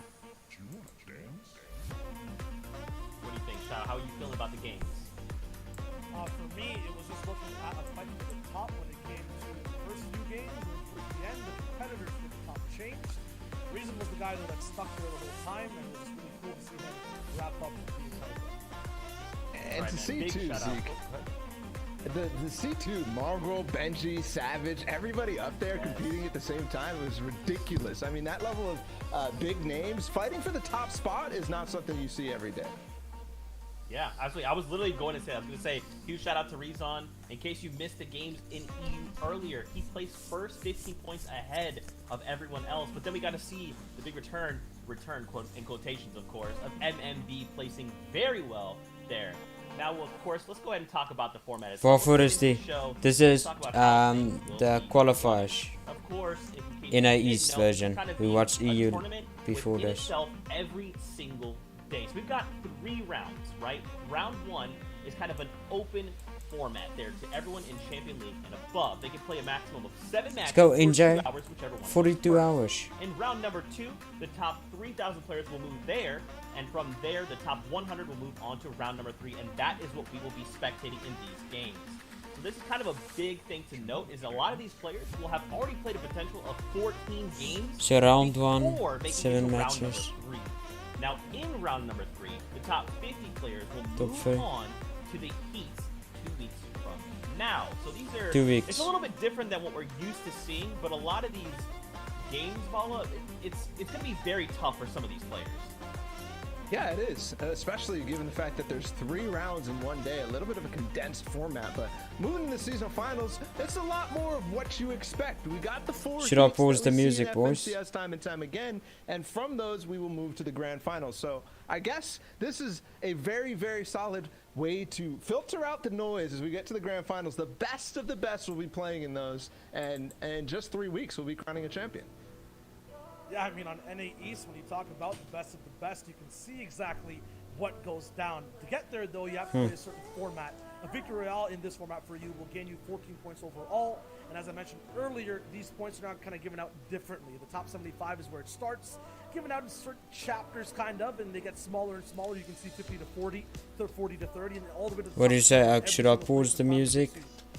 What do you think, Shadow? How are you feeling about the games? For me, it was just looking at a fight to the top when it came to the first few games, and towards the end, the competitors for the top changed. Reason was the guy that like stuck there the whole time, and it was just really cool to see him wrap up the entire game. And to see too, Zeke. The C2, Mongrel, Benji, Savage, everybody up there competing at the same time was ridiculous. I mean, that level of big names fighting for the top spot is not something you see every day. Yeah, absolutely. I was literally going to say, huge shout out to Rezon. In case you missed the games in EU earlier, he placed first 15 points ahead of everyone else. But then we got to see the big return quote in quotations, of course, of MMB placing very well there. Now, of course, let's go ahead and talk about the format. This is the qualifiers. Of course, NAE's version. We watched EU before within this. itself every single day. So we've got 3 rounds, right? Round 1 is kind of an open format there to everyone in Champion League and above. They can play a maximum of 7 matches Let's go, for Injay. 2 hours, whichever one. 42 hours. In round number 2, the top 3,000 players will move there, and from there, the top 100 will move on to round number 3, and that is what we will be spectating in these games. So this is kind of a big thing to note, is a lot of these players will have already played a potential of 14 games So round 1, before making it 7 to round number matches. 3. Now, in round number 3, the top 50 players will Top move 3. on to the heats 2 weeks from now. So these are 2 weeks. It's a little bit different than what we're used to seeing, but a lot of these games, Bala, it's going to be very tough for some of these players. Yeah, it is, especially given the fact that there's 3 rounds in one day, a little bit of a condensed format, but moving to the season finals, it's a lot more of what you expect. We got the 4 Should I heats pause that the we see music, in boys? FNCS time and time again, and from those we will move to the grand finals. So I guess this is a very, very solid way to filter out the noise as we get to the grand finals. The best of the best will be playing in those, and in just 3 weeks we'll be crowning a champion. Yeah, I mean, on NA East, when you talk about the best of the best, you can see exactly what goes down. To get there, though, you have to play a certain format. A victory royale in this format for you will gain you 14 points overall. And as I mentioned earlier, these points are now kind of given out differently. The top 75 is where it starts, given out in certain chapters, kind of, and they get smaller and smaller. You can see 50 to 40, 40 to 30, and all the way to the What do you top. say? Every Should I single pause person the music?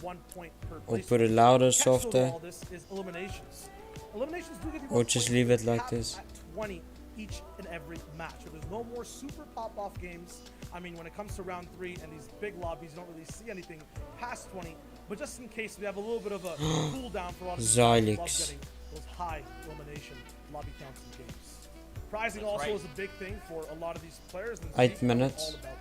1 point per Or place. put it louder, Catch to softer? all this is eliminations. Eliminations do give you Or one just point, leave but it like capped this? at 20 each and every match. So there's no more super pop-off games. I mean, when it comes to round 3 and these big lobbies, you don't really see anything past 20. But just in case, we have a little bit of a cooldown for all the people who love getting those high elimination lobby counts in games. Prizing That's also right. is a big thing for a lot of these players. And 8 Zeke knows minutes. all about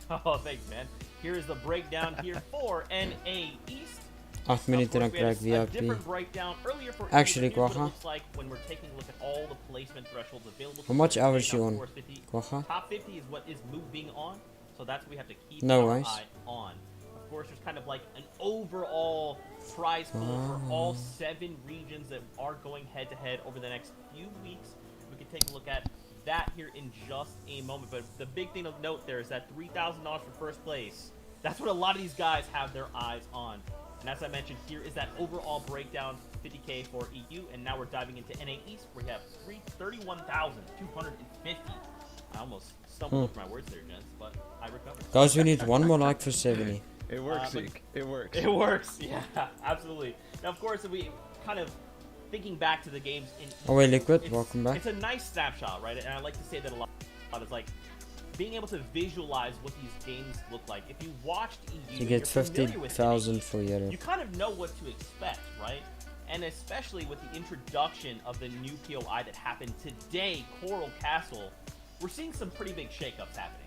that. Oh, thanks, man. Here is the breakdown here for NA East. 8 minuten dan krijg ik A VIP. different breakdown earlier for Actually, here's what it Quagga. looks like when we're taking a look at all the placement thresholds available. How much to hours play you on on, course 50. Quagga? Top 50 is what is moving on, so that's what we have to keep No our worries. eye on. Of course, there's kind of like an overall prize pool for all 7 regions that are going head-to-head over the next few weeks. We can take a look at that here in just a moment, but the big thing to note there is that $3,000 for first place. That's what a lot of these guys have their eyes on. And as I mentioned, here is that overall breakdown, 50K for EU, and now we're diving into NA East, where we have 31,250. I almost stumbled over my words there, gents, but I recovered. Guys, we need 1 more like for 70. It works, Zeke. It works. It works, yeah, absolutely. Now, of course, if we kind of thinking back to the games in Oh wait, Liquid, it's- welcome back. It's a nice snapshot, right? And I like to say that a lot is like being able to visualize what these games look like. If you watched EU, You get you're familiar with 50,000 for your. you kind of know what to expect, right? And especially with the introduction of the new POI that happened today, Coral Castle, we're seeing some pretty big shakeups happening.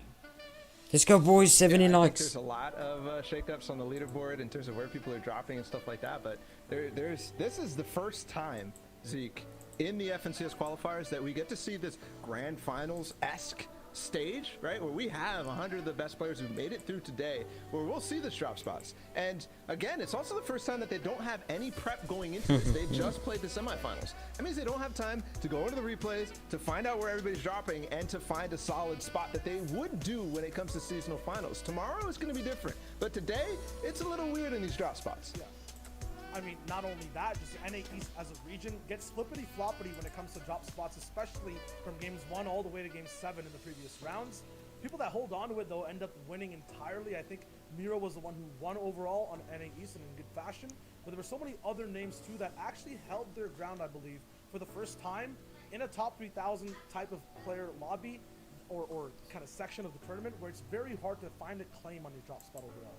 Let's go, boys. 70 I think likes. there's a lot of shakeups on the leaderboard in terms of where people are dropping and stuff like that. But this is the first time, Zeke, in the FNCS qualifiers that we get to see this grand finals-esque stage, right, where we have 100 of the best players who've made it through today, where we'll see the drop spots. And again, it's also the first time that they don't have any prep going into this. They just played the semifinals. That means they don't have time to go into the replays, to find out where everybody's dropping, and to find a solid spot that they would do when it comes to seasonal finals. Tomorrow is going to be different, but today it's a little weird in these drop spots. Yeah. I mean, not only that, just NA East as a region gets flippity-floppity when it comes to drop spots, especially from games 1 all the way to game 7 in the previous rounds. People that hold on to it, though, end up winning entirely. I think Miro was the one who won overall on NA East and in good fashion, but there were so many other names, too, that actually held their ground, I believe, for the first time in a top 3,000 type of player lobby or kind of section of the tournament where it's very hard to find a claim on your drop spot overall.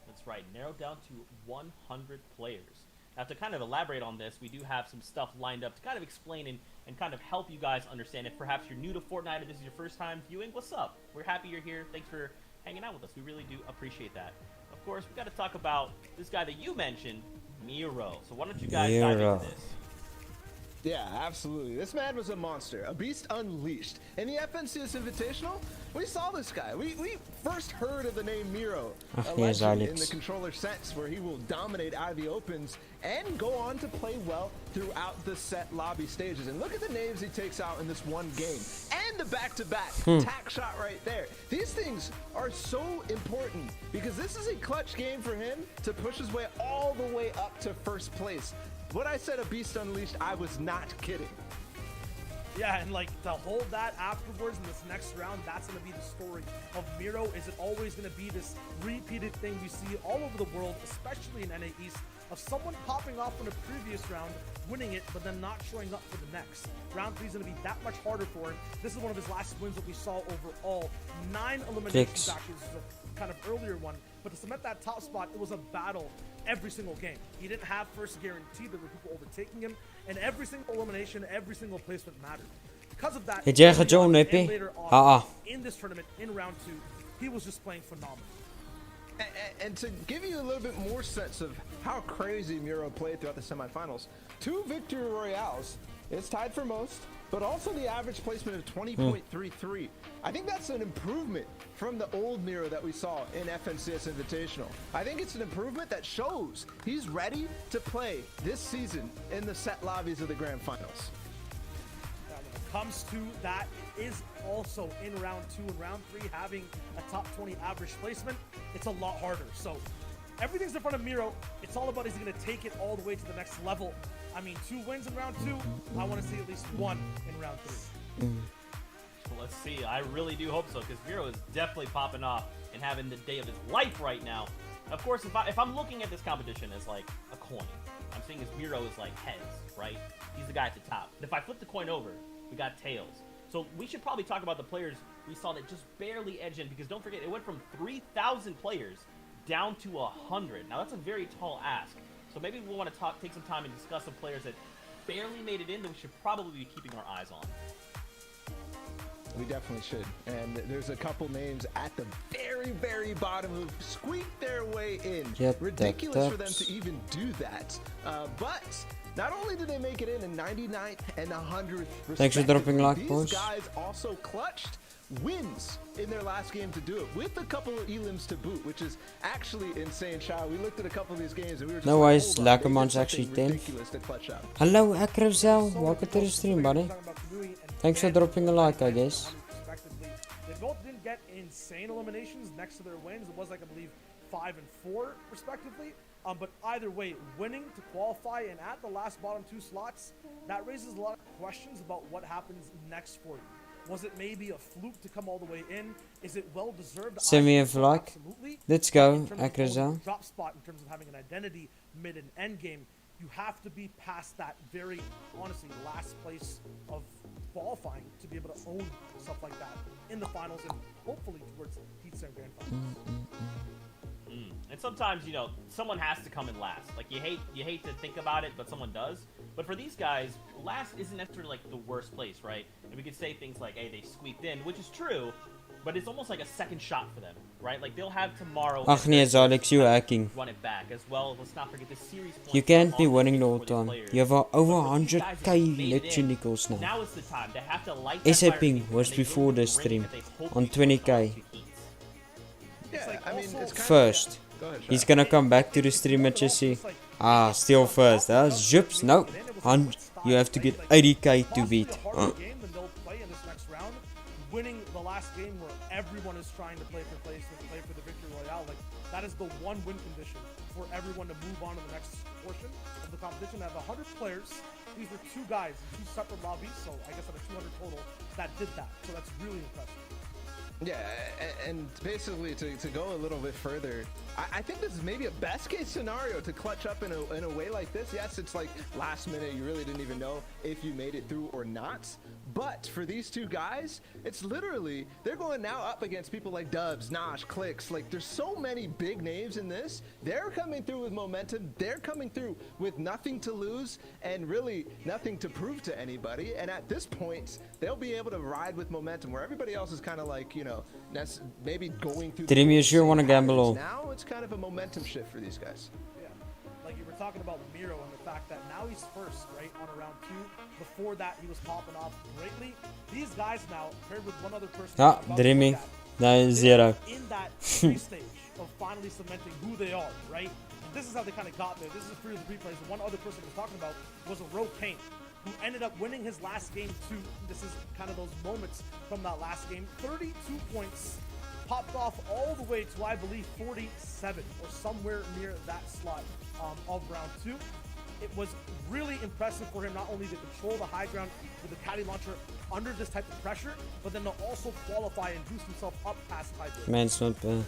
That's right, narrowed down to 100 players. Now, to kind of elaborate on this, we do have some stuff lined up to kind of explain and kind of help you guys understand. If perhaps you're new to Fortnite or this is your first time viewing, what's up? We're happy you're here. Thanks for hanging out with us. We really do appreciate that. Of course, we got to talk about this guy that you mentioned, Miro. So why don't you guys dive into this? Yeah, absolutely. This man was a monster, a beast unleashed. In the FNCS Invitational, we saw this guy. We first heard of the name Miro, a legend in the controller sense, where he will dominate out of the opens and go on to play well throughout the set lobby stages. And look at the names he takes out in this one game. And the back-to-back tack shot right there. These things are so important because this is a clutch game for him to push his way all the way up to first place. When I said a beast unleashed, I was not kidding. Yeah, and like to hold that afterwards in this next round, that's going to be the story of Miro. Is it always going to be this repeated thing we see all over the world, especially in NA East, of someone popping off in a previous round, winning it, but then not showing up for the next? Round 3 is going to be that much harder for him. This is one of his last wins that we saw overall. 9 eliminations, actually. This is a kind of earlier one. But to cement that top spot, it was a battle every single game. He didn't have first guarantee. There were people overtaking him. And every single elimination, every single placement mattered. Because of that, later on, in this tournament, in round 2, he was just playing phenomenal. And to give you a little bit more sense of how crazy Miro played throughout the semifinals, 2 victory royales. It's tied for most, but also the average placement of 20.33. I think that's an improvement from the old Miro that we saw in FNCS Invitational. I think it's an improvement that shows he's ready to play this season in the set lobbies of the grand finals. When it comes to that, it is also in round 2 and round 3 having a top 20 average placement. It's a lot harder. So everything's in front of Miro. It's all about is he going to take it all the way to the next level. I mean, 2 wins in round 2. I want to see at least 1 in round 3. Well, let's see. I really do hope so, because Miro is definitely popping off and having the day of his life right now. Of course, if I'm looking at this competition as like a coin, I'm seeing as Miro is like heads, right? He's the guy at the top. But if I flip the coin over, we got tails. So we should probably talk about the players we saw that just barely edged in, because don't forget, it went from 3,000 players down to 100. Now, that's a very tall ask. So maybe we'll want to take some time and discuss some players that barely made it in that we should probably be keeping our eyes on. We definitely should. And there's a couple names at the very, very bottom who squeaked their way in. Yep, ridiculous for them to even do that. But not only did they make it in 99th and 100th, thanks for dropping like, these boys. guys also clutched wins in their last game to do it, with a couple of elims to boot, which is actually insane. Child, we looked at a couple of these games and we were just no like, ways, Lackerman's actually 10th. Hello, Acrozel, welcome to the stream, buddy. Thanks for dropping a like, I guess. They both didn't get insane eliminations next to their wins. It was like, I believe, 5 and 4 respectively. But either way, winning to qualify and at the last bottom 2 slots, that raises a lot of questions about what happens next for you. Was it maybe a fluke to come all the way in? Is it well deserved? Send me a like. Let's go, Acrozel. Drop spot in terms of having an identity mid and end game, you have to be past that very, honestly, last place of qualifying to be able to own stuff like that in the finals and hopefully towards Heat Center Grand Finals. And sometimes, you know, someone has to come in last. Like, you hate to think about it, but someone does. But for these guys, last isn't necessarily like the worst place, right? And we could say things like, hey, they squeaked in, which is true, but it's almost like a second shot for them, right? Like, they'll have tomorrow. Ach nee, Alex, you hacking. Run it back as well. Let's not forget the series. You can't be winning the whole time. You have over 100k Neptune nickels now. Now is the time. They have to light that SAPing was before the stream on 20k. Yeah, I mean, it's first. He's gonna come back to the stream and just see, still first. Zips, no. You have to get 80k to beat. Game, then they'll play in this next round, winning the last game where everyone is trying to play for placement, play for the victory royale. Like, that is the one win condition for everyone to move on to the next portion of the competition. They have 100 players. These were 2 guys in 2 separate lobbies, so I guess out of 200 total that did that. So that's really impressive. Yeah, and basically to go a little bit further, I think this is maybe a best case scenario to clutch up in a way like this. Yes, it's like last minute, you really didn't even know if you made it through or not. But for these 2 guys, it's literally, they're going now up against people like Dubs, Nosh, Clicks. Like, there's so many big names in this. They're coming through with momentum. They're coming through with nothing to lose and really nothing to prove to anybody. And at this point, they'll be able to ride with momentum where everybody else is kind of like, you know, maybe going through. Dream, you sure want to gamble all? Now it's kind of a momentum shift for these guys. Yeah, like you were we're talking about Miro and the fact that now he's first, right, on a round 2. Before that, he was popping off greatly. These guys now, paired with one other person, Ah, Dreamy. No, 0. in that stage of finally cementing who they are, right? And this is how they kind of got there. This is a few of the replays. The one other person I was talking about was a Roe Kane, who ended up winning his last game too. This is kind of those moments from that last game. 32 points, popped off all the way to, I believe, 47 or somewhere near that slot of round 2. It was really impressive for him not only to control the high ground with the caddy launcher under this type of pressure, but then to also qualify and boost himself up past hybrid. Man, it's not bad.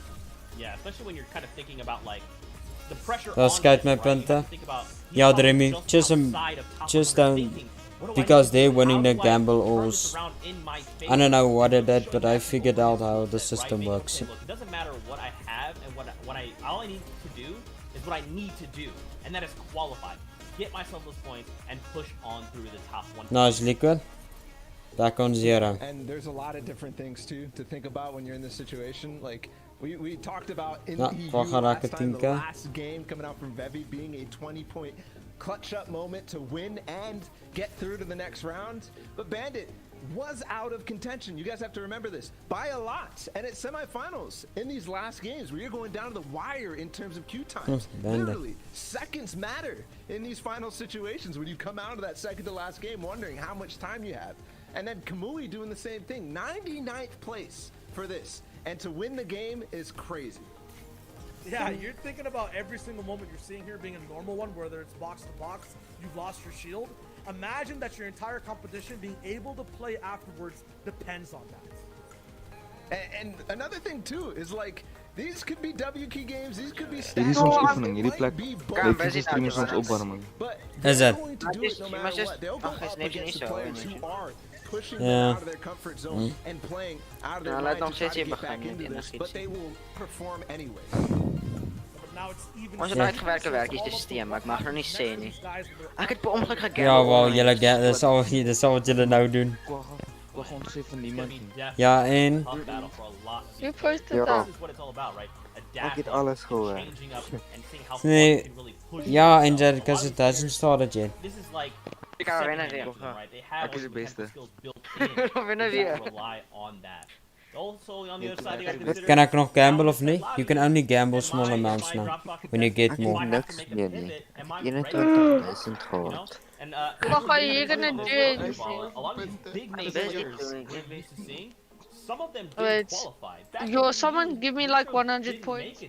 Yeah, especially when you're kind of thinking about like the pressure. That's kijk mijn punten. Ja, Dreamy, just because they're winning the gamble alls. I don't know what it did, but I figured out how the system works. Look, it doesn't matter what I have and what I all I need to do is what I need to do, and that is qualify, get myself those points, and push on through the top 1. Nice, Liquid. Back on 0. And there's a lot of different things too to think about when you're in this situation. Like we talked about in Ja, the EU we gaan last raken time, the 10k. last game coming out from Vevi being a 20-point clutch up moment to win and get through to the next round. But Bandit was out of contention. You guys have to remember this by a lot. And it's semifinals in these last games where you're going down to the wire in terms of queue times. Bandit. Literally, seconds matter in these final situations when you come out of that second to last game wondering how much time you have. And then Kamui doing the same thing. 99th place for this. And to win the game is crazy. Yeah, you're thinking about every single moment you're seeing here being a normal one, whether it's box to box, you've lost your shield. Imagine that your entire competition being able to play afterwards depends on that. And another thing too is like, these could be W key games, these could be Hierdie is ons oefening, hierdie plek. Lyk ons stream is ons opwarming. Is it? Pushing Yeah. them out of their comfort zone and playing out of their Nou, mind laat to hom try to sessie get back begin into en this, dan but skiet they will perform anyway. Ons het uitgewerkte werkies die systeem, maar ek mag nog nie sê nie. Ek het per ongeluk gegamble. Ja, wel, jullie get this al wat jullie nou doen. Wag, ons sê van niemand nie. Ja, en You posted Ja. that. Ek het alles gehoor. nee, ja, en dat because it hasn't started yet. This is like Ek gaan winnen weer. right? They have Ek is die beste. Winnen weer. Rely on that. Also on the other side, you gotta consider. Kan ik nog gamble of niet? You can only gamble small amounts now, when you get Ek more. het niks meer nie. 21.000 gehad. And What are you gonna do? a lot of these big name players we're used to seeing, some of them didn't Wait, qualify. yo, someone give me like 100 points.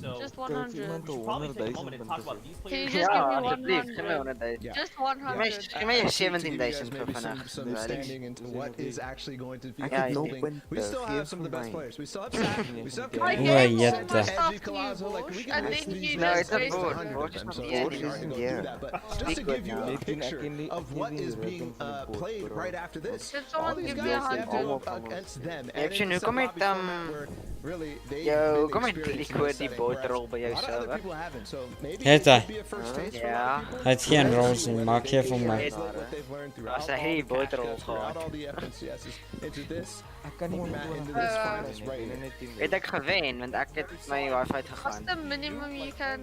So Just Kijk, 100. iemand we should probably take a moment and talk about these Can you players. just give me Ja, alsjeblieft, geef my 100? 100.000. Just Geef 100. my jou To 17.000 give you guys vir maybe vandag. some standing into what is actually going to be Ja, unfolding. We still have some of the best players. We still have Sack, we still have I Kamui, gave Oei, all jette. my stuff Edgy, to you, Colazo, like we Bosch, can and list then these you No, just it's not wasted good. 100 Bosch is of them, not so the it's enemy. hard to go do that. But just to Speak give you good a now. picture of what is being played right after this, Did all someone these give guys me they have to 100? go against them. And Neptune, it's a hoekom het, lobby format where really they've Yo, been kom met experienced in Liquid this die setting, whereas boterrol by a jou lot of other server? people haven't. So maybe Het it hij? could be a first taste for a Ja. lot of people. Hij heeft geen rolls in, maak je van mij. Translate what they've learned throughout Als hy all hierdie the cash boterrol cuts, throughout gehad. all the FNCS's into this Ek kan nie format, meer into doen. this finals right here. Het ek gewen, want ek het my wifi What's uitgegaan. the minimum you can?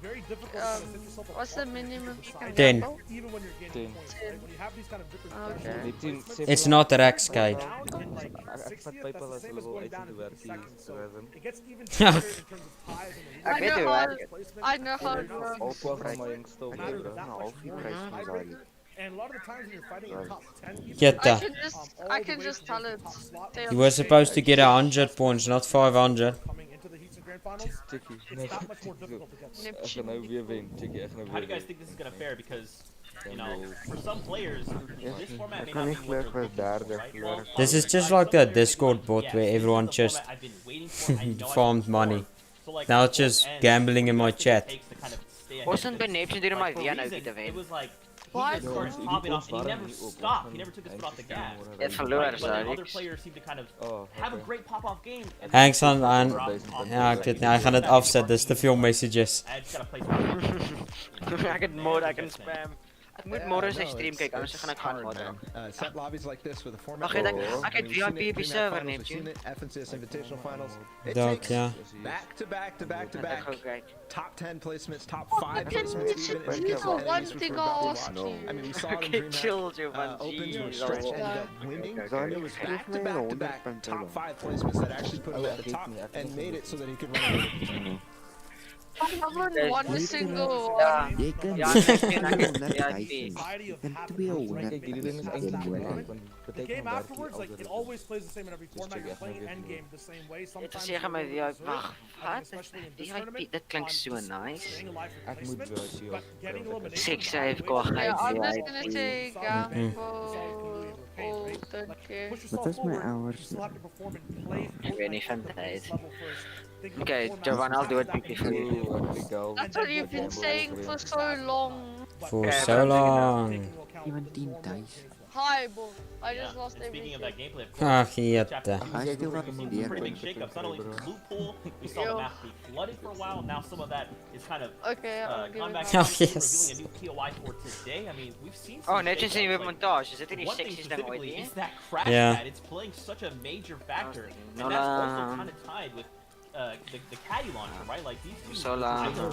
Very difficult to kind of set yourself What's the apart minimum you can 10. gamble? even when you're getting points, right? When you have these kind of different Okay. Neptune sê It's not a rack skate. round in like Ek vat 60th, PayPal that's as the hulle same as wil going uit down in in die 50 werkie seconds. So rhythm. it gets even trickier in terms of ties and the Ek weet hoe werk dit. I know how it works. Al 12 van my youngste matter bro, that na much halfuur more prys van tiebreaker. Zari. And a lot of the times when you're fighting in top 10, even Jette. I can just tell it. Stay You on were the supposed to stage. get 100 points, not 500. coming into the heats and grand finals, Chickie, it's that much more difficult to get. ek gaan nou weer wen. Chickie, ek gaan How do weer you guys wen. think this is gonna fare? Because you know, for some players, this format may Ek kan not nie be glo what ek they're was looking derde for, right? verloor. Well, This is just like a Discord bot where everyone just farmed money. Now it's just gambling in my chat. Wasn't by Neptune deur my weer nou te wen. It was like Why? he just started popping off and he never stopped. He never took his foot off the gas. Het verloor, But then other Zari. players seem to kind of have a great pop-off game. and Hangs then aan, drop off ja, ik weet niet, hij gaat het afzetten, dus te veel messages. I just gotta play some. Ek het mod, ek kan spam. Ek moet môre sy stream kyk, anders gaan ek gaan modder. Set lobbies like this with a format. Ag ek het VIP op die server net. FNCS Invitational Finals. It Dalk, takes ja. back to back to back to back. Okay. Top 10 placements, top 5 placements even. And against One enemies which thing we're about I'll to ask watch. you. I mean, we saw them Okay, dream chill, opens were Giovanni. stretch, ended up winning. It was back to back to back top 5 placements that actually put him at the top and made it so that he could run. I haven't won a single Ja, one. ja, VIP. The game afterwards, like, it always plays the same in every format. You're playing endgame the same way. Dit Sometimes sê gaan my you're VIP. Wag, wat? VIP, dit klink so nice. Six save go Yeah, I'm just VIP. gonna say gamble all the game. Wat is my hours? Ek weet nie van tyd. Okay, Giovanni, I'll do it quickly for you. That's what you've been saying for so long. For so long. 17 days. Hi, boy. I just lost Speaking of that everything. gameplay, of Ah, course, jette. chapter 2, we've seen some pretty big shakeups. Not only the loot pool, we saw the map be flooded for a while. Now some of that is kind of Okay, I'll give gone it back back. to yes. revealing a new POI for today. I mean, we've seen some Oh, net shakeups, sien we like, montage. Is dit nie one thing 60s ding ooit specifically nie? is that crash Yeah. pad. It's playing such a major factor, No, and that's no. also kind of tied with the caddy launcher, right? Like these two So long. items are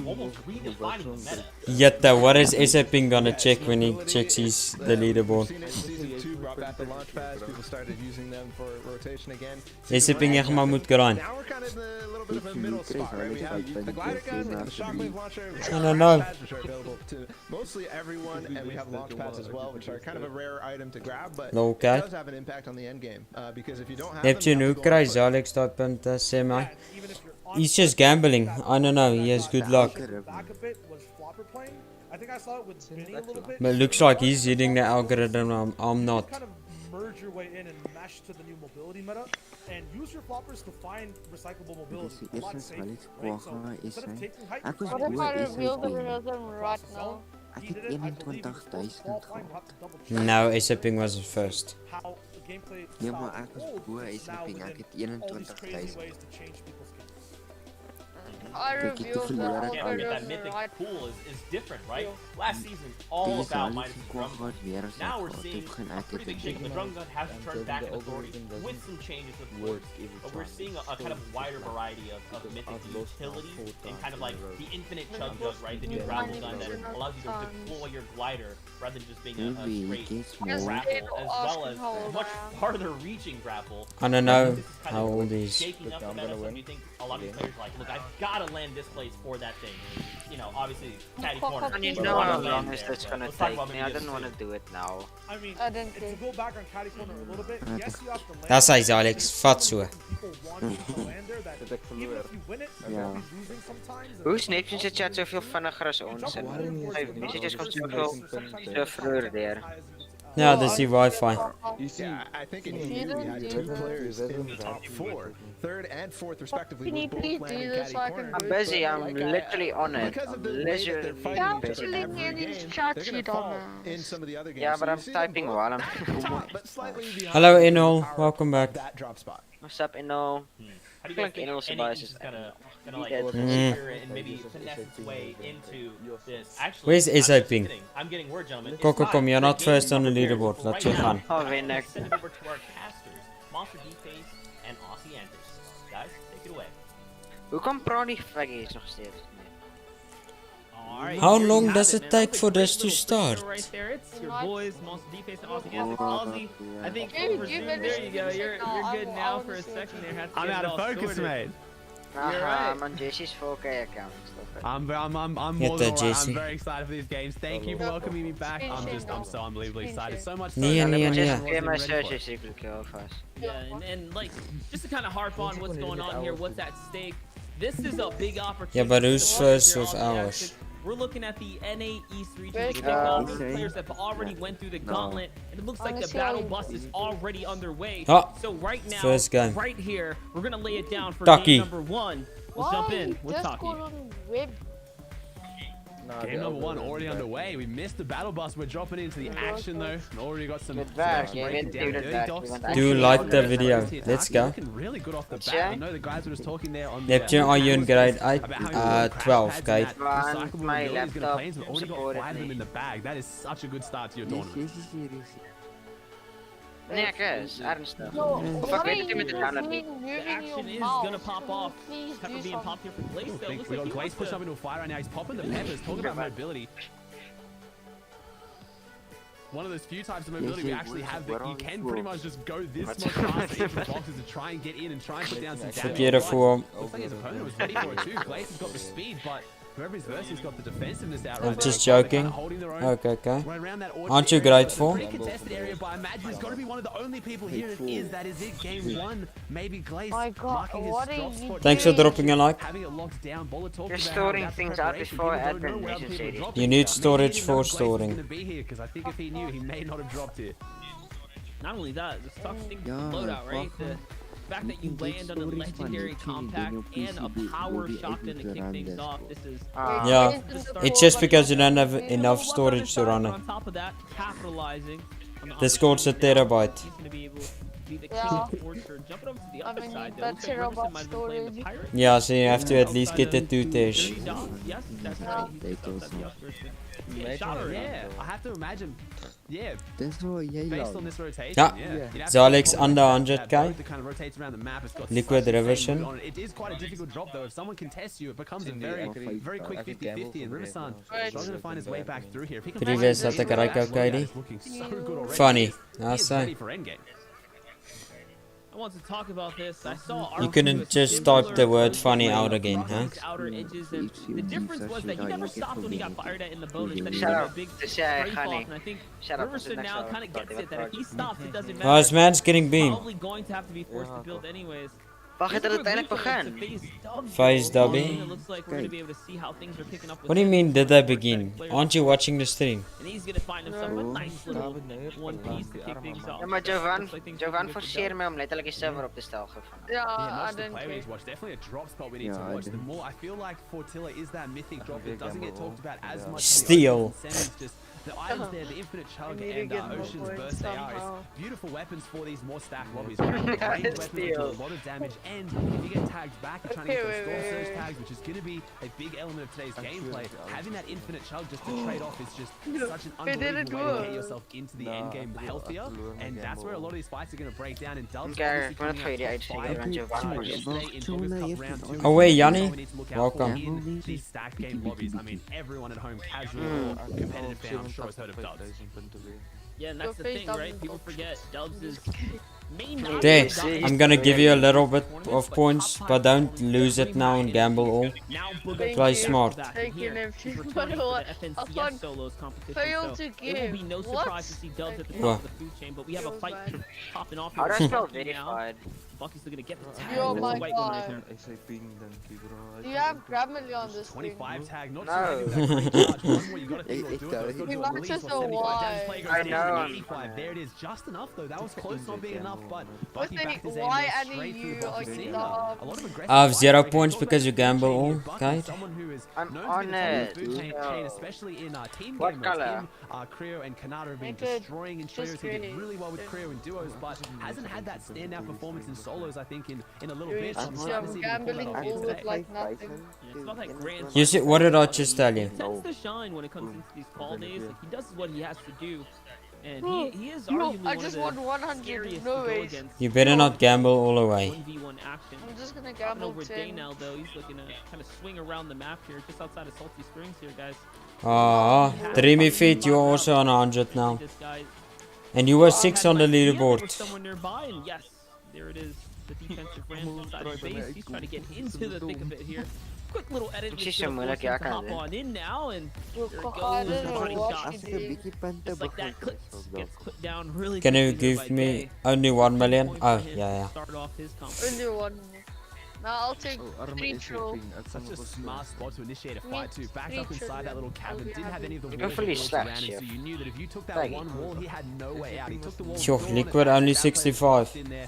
almost redefining the meta. Jette, what is Isaping gonna check when he checks his the leaderboard? Season 2 brought back the launch pads. People started using them for rotation again. Isaping echt maar moet grind. Now we're kind of in a little bit of a middle spot, right? We have the glider gun and the shockwave launcher. I don't know. Pads which are available to mostly everyone, and we have launch pads as well, which are kind of a rare item to grab, but Okay. it does have an impact on the end game. Because if you don't have Neptune, them, hoe kry Alex daai punte, sê my? He's just gambling. I don't know, he has good luck. Back a bit was flopper playing. I think I saw it with Vinny a little bit. But it looks like he's hitting the algorithm, I'm not. Kind of merge your way in and mesh to the new mobility meta, and use your floppers to find recyclable mobility. A lot safer, right? So instead of taking height, What if I reveal the rhythm right now? Ek het 21,000 gehad. No, Isaping was the first. How the gameplay Nee, maar style ek was unfolds bo is now Isaping. Ek within het all these crazy 21,000. ways to change people's games. I Kijk, ik revealed the verloor het Can't forget that algorithm mythic right pool is different, right? Last season, all Die about Alex minus die drum kwam gehad weer as Now we're ek seeing gehad het, a pretty big shake. The drum gun has returned back in authority with some changes, of course. But we're seeing a kind of wider variety of mythic utility and kind of like the infinite chug jug, right? The new grapple gun that allows you to deploy your glider rather than just being a straight grapple, as well as a much farther reaching grapple. I don't know This is kind how of old he is. shaking up the meta. So do you think a lot of these players are like, look, I've got to land this place for that thing? You know, obviously, caddy corner. And you don't know wanna how land long is there, this but gonna let's talk take about me? I maybe didn't want to do it now. I mean, I didn't to go back on caddy corner a little bit, yes, you have to land. That's hy's Alex, vat so. People want you to land there that even if you win it, you'll be losing sometimes. Hoe is Neptune se chat soveel vinniger as ons? En sy messages kom soveel so vroeër deur. Ja, dis die wifi. Yeah, I think in here we had 2 players in the top 4, 3rd and 4th respectively. Can you both please landing do this caddy so I can corner. I'm busy, I'm literally on it. Because of I'm the way that they're literally fighting each other Canceling every any game, chat they're sheet gonna on fall her. in some of the other games. Yeah, So but you I'm see them typing both while I'm at the top, but slightly behind Hello the Enol, power welcome back. that drop spot. What's up, Inno? How do you guys think Enel's NAE bias is is gonna like dead. secure and maybe finesse its way into this? Actually, Where's I'm just Isaping? kidding. I'm getting word, gentlemen. It's Kokko, time kom, you're for the not game first on the prepared leaderboard. for Laat right je now. gaan. Oh, win next. Send it over to our casters, Monster D-Face and Aussie Antics. Guys, take it away. Hoekom praat die faggies nog steeds? Alright, How here you long have does it, it man. take That's a for great this to little start? picture right there. It's your boys, Monster D-Face and Aussie Antics. Oh, Aussie, I think Dude, over you Zoom, better there you go. finish it You're now. good I now wanna for a see it second there. Had to I'm get out it of all focus, sorted. mate. Aha, I'm on Jesse's 4K account. I'm more Get than that, alright. Jesse. I'm very excited for these games. Thank you for welcoming me back. I'm so unbelievably excited. So much. Nee, fun. nee, I nee. wasn't Get my ready for it. search secretly alvast. Yeah, and like, just to kind of harp on what's going on here, what's at stake. This is a big opportunity. Yeah, but who's for us first here with on the ours? action. We're looking at the NAE East region. Very These good. players have already went through the gauntlet, and it looks like the Honestly, battle bus is already underway. Oh, So right now, first game. right here, we're gonna lay it down for Taki. game number 1. We'll jump in with Just Taki. go on web. Game number 1 already underway. We missed the battle bus. We're dropping into the action though. And already got some breaking down dirty dogs. Do like the video. Let's go. Looking really good off the bat. I know the guys were just talking there on Neptune, are you in grade 8? 12, Kate. My laptop already got 5 of them in the bag. That is such a good start to your tournament. Nee, ek is ernstig. Of What ek are weet nie met die download nie. moving The action your is mouse? gonna pop off. Please Pepper do being something. popped here for Glaze though. Looks We like got he Glaze wants pushed to- up into a fire right now. He's popping the peppers. Talking about mobility. One of those few types of mobility we actually have that you can pretty much just go this much faster into the boxes to try and get in and try and put down some damage. Beautiful. Looks like his opponent was ready for it too. Glaze has got the speed, but whoever is versus has got the defensiveness out I'm right just now. joking. Holding their own. Okay, okay. Right around that orchard Aren't you area. grateful? Pretty contested area, but I imagine he's got to be one of the only people here. It is. That is it. Game 1. Maybe Glaze My God, marking his what are drop you spot. Thanks for dropping a like. Having it locked down. Bola talked You're about storing how that's things the out preparation. before People don't admin know where other messages people are it. dropping You need stuff. storage Maybe he for didn't know Glaze was storing. gonna be here, 'cause I think if he knew, he may not have dropped here. Not only that, the stock thing loadout, right? The fact that you land on a legendary compact and a power shotgun to kick things off. This is Yeah, it's just because you don't have enough storage to run it. on top of that, capitalizing. On the Discord's a terabyte. He's gonna be able to be the king Yeah. of Orchard. Jumping over to the other side, though. that Looks like Riverson terabyte might have been playing the storage. pirate. Yeah, so you have to at least get the 2 tish. Yes, that's right. He's just outside the outskirts. Yeah, shot her. Yeah, I have to imagine. Yeah, based on this rotation. Ja, You'd have Zalex to under that 100k. that kind of rotates around the map. It's got Liquid such insane Reversion. movement on it. It is quite a difficult drop though. If someone contests you, it becomes a very quick 50-50. And Riverson struggling to find his way back through here. If he can Previous manage dat ek ryk ook, Katie. it's looking so good already. Funny. He That's is ready it. for endgame. I want to talk about this. I saw You Arthur couldn't do a just similar type the word approach funny to out again, huh? his outer edges, and the difference was that he never stopped when he got fired at in the bonus. That he Shut got a up. big Just say break honey. off, and I think Shut up. Riverson Next now hour. kind of gets it that if he stops, it doesn't Oh, matter. this man's getting beamed. Probably going to have to be forced to build anyways. Wag het uiteindelik begin. Phase Dubby. It looks like we're gonna be able to see how things are picking up. What do you mean, did I begin? Aren't you watching the stream? And he's gonna find himself a nice little one piece to kick things off. Ja, maar Jovan Looks like things are good for forceer my om letterlik die server op te stel gewoon. Yeah, Yeah, I not just the didn't player we need care. to watch, definitely a drop spot we need to watch. The more I feel like Fortilla is that mythic drop that doesn't get talked about as much. Steal. Just the items there, the infinite chug and Ocean's Burst AR is beautiful weapons for these more stacked lobbies. Ranged weapons that do a lot of damage, and if you get tagged back, you're trying to get those storm surge tags, which is going to be a big element of today's gameplay. Having that infinite chug just to trade off is just such an unbelievable way to get yourself into the end game healthier, and that's where a lot of these fights are going to break down. And Dubs Okay, obviously ik wil het coming voor out jullie top uitfigure, five want je yesterday in August Cup round 2. Oh, wait, Yanni. We need to look out for Welcome. in these stacked game lobbies. I mean, everyone at home, casual or competitive fan, I'm sure has heard of Dubs. Yeah, and that's the thing, right? People forget Dubs is main. There, I'm gonna give you a little bit of points, but don't lose it now and gamble all. Play smart. Thank you, Neptune. He's But returning for what? the I FNCS thought solos competition, failed so to it will be give. no What? surprise to see Dubs at the top What? of the food chain. But we have a fight popping off How here. do I spell Bucky now. verified? Bucky's still gonna get the tag. Yo, That's my the white one right God. there. Do you have Grammarly on this thing? 25 tag, not No. sure what you got to do it, though. It's got He to matches release a 75 Y. damage, play goes I down know. to 85. There it is, just enough though. That was close not being enough, but What's Bucky the backed his aim Y there and straight through you the are box. you Seeing dumb? a lot of aggressive I have 0 fighting. points Talk because about you the gamble food chain all, here. Bucky okay? is someone who is I'm known on to be the top of it. the food chain, So- especially in team What game colour? modes. Creo and Kanata have been Make it destroying in just trios. He did green. really well with Creo in duos, but hasn't had that standout performance in solos, I think, in a little You're bit. So I'm just starting to see him pull that gambling off here all today. with like nothing. Yeah, it's not that grand. You see, what did I just tell you? He tends to shine when it comes into these fall days. Like, he does what he has to do, and he is Yo, arguably I one just of won the 100. scariest No to go ways. against. You better not gamble all away. 1v1 action. I'm just gonna Hopping gamble over 10. now, though. He's looking to kind of swing around the map here, just outside of Salty Springs here, guys. Ah, Dreamy Feet, you're also on 100 now. This guy And you were 6 on the had an idea there was leaderboard. someone nearby, and yes, there it is. The defensive Rams inside the base. He's trying to get into the thick of it here. Quick little edit. Precies just gonna zo moeilijk, force him ja, to kan hop het. on in now, and there it I goes. don't The know money what shot. you did. Just like that, gets clipped down really Can you quickly there give by me Day. only 1 million? Point Oh, for him yeah, to yeah. start off his competition. Only one. Now I'll take 3 troll. Such a smart spot to initiate a Me fight too. Backed up three inside that little cabin, children. didn't have any of the You walls go for these built slaps, around him, yeah. so you knew that if you took that Thank one you. wall, he had no way out. He took the wall. Sure, gone, Liquid and only that player 65. in there.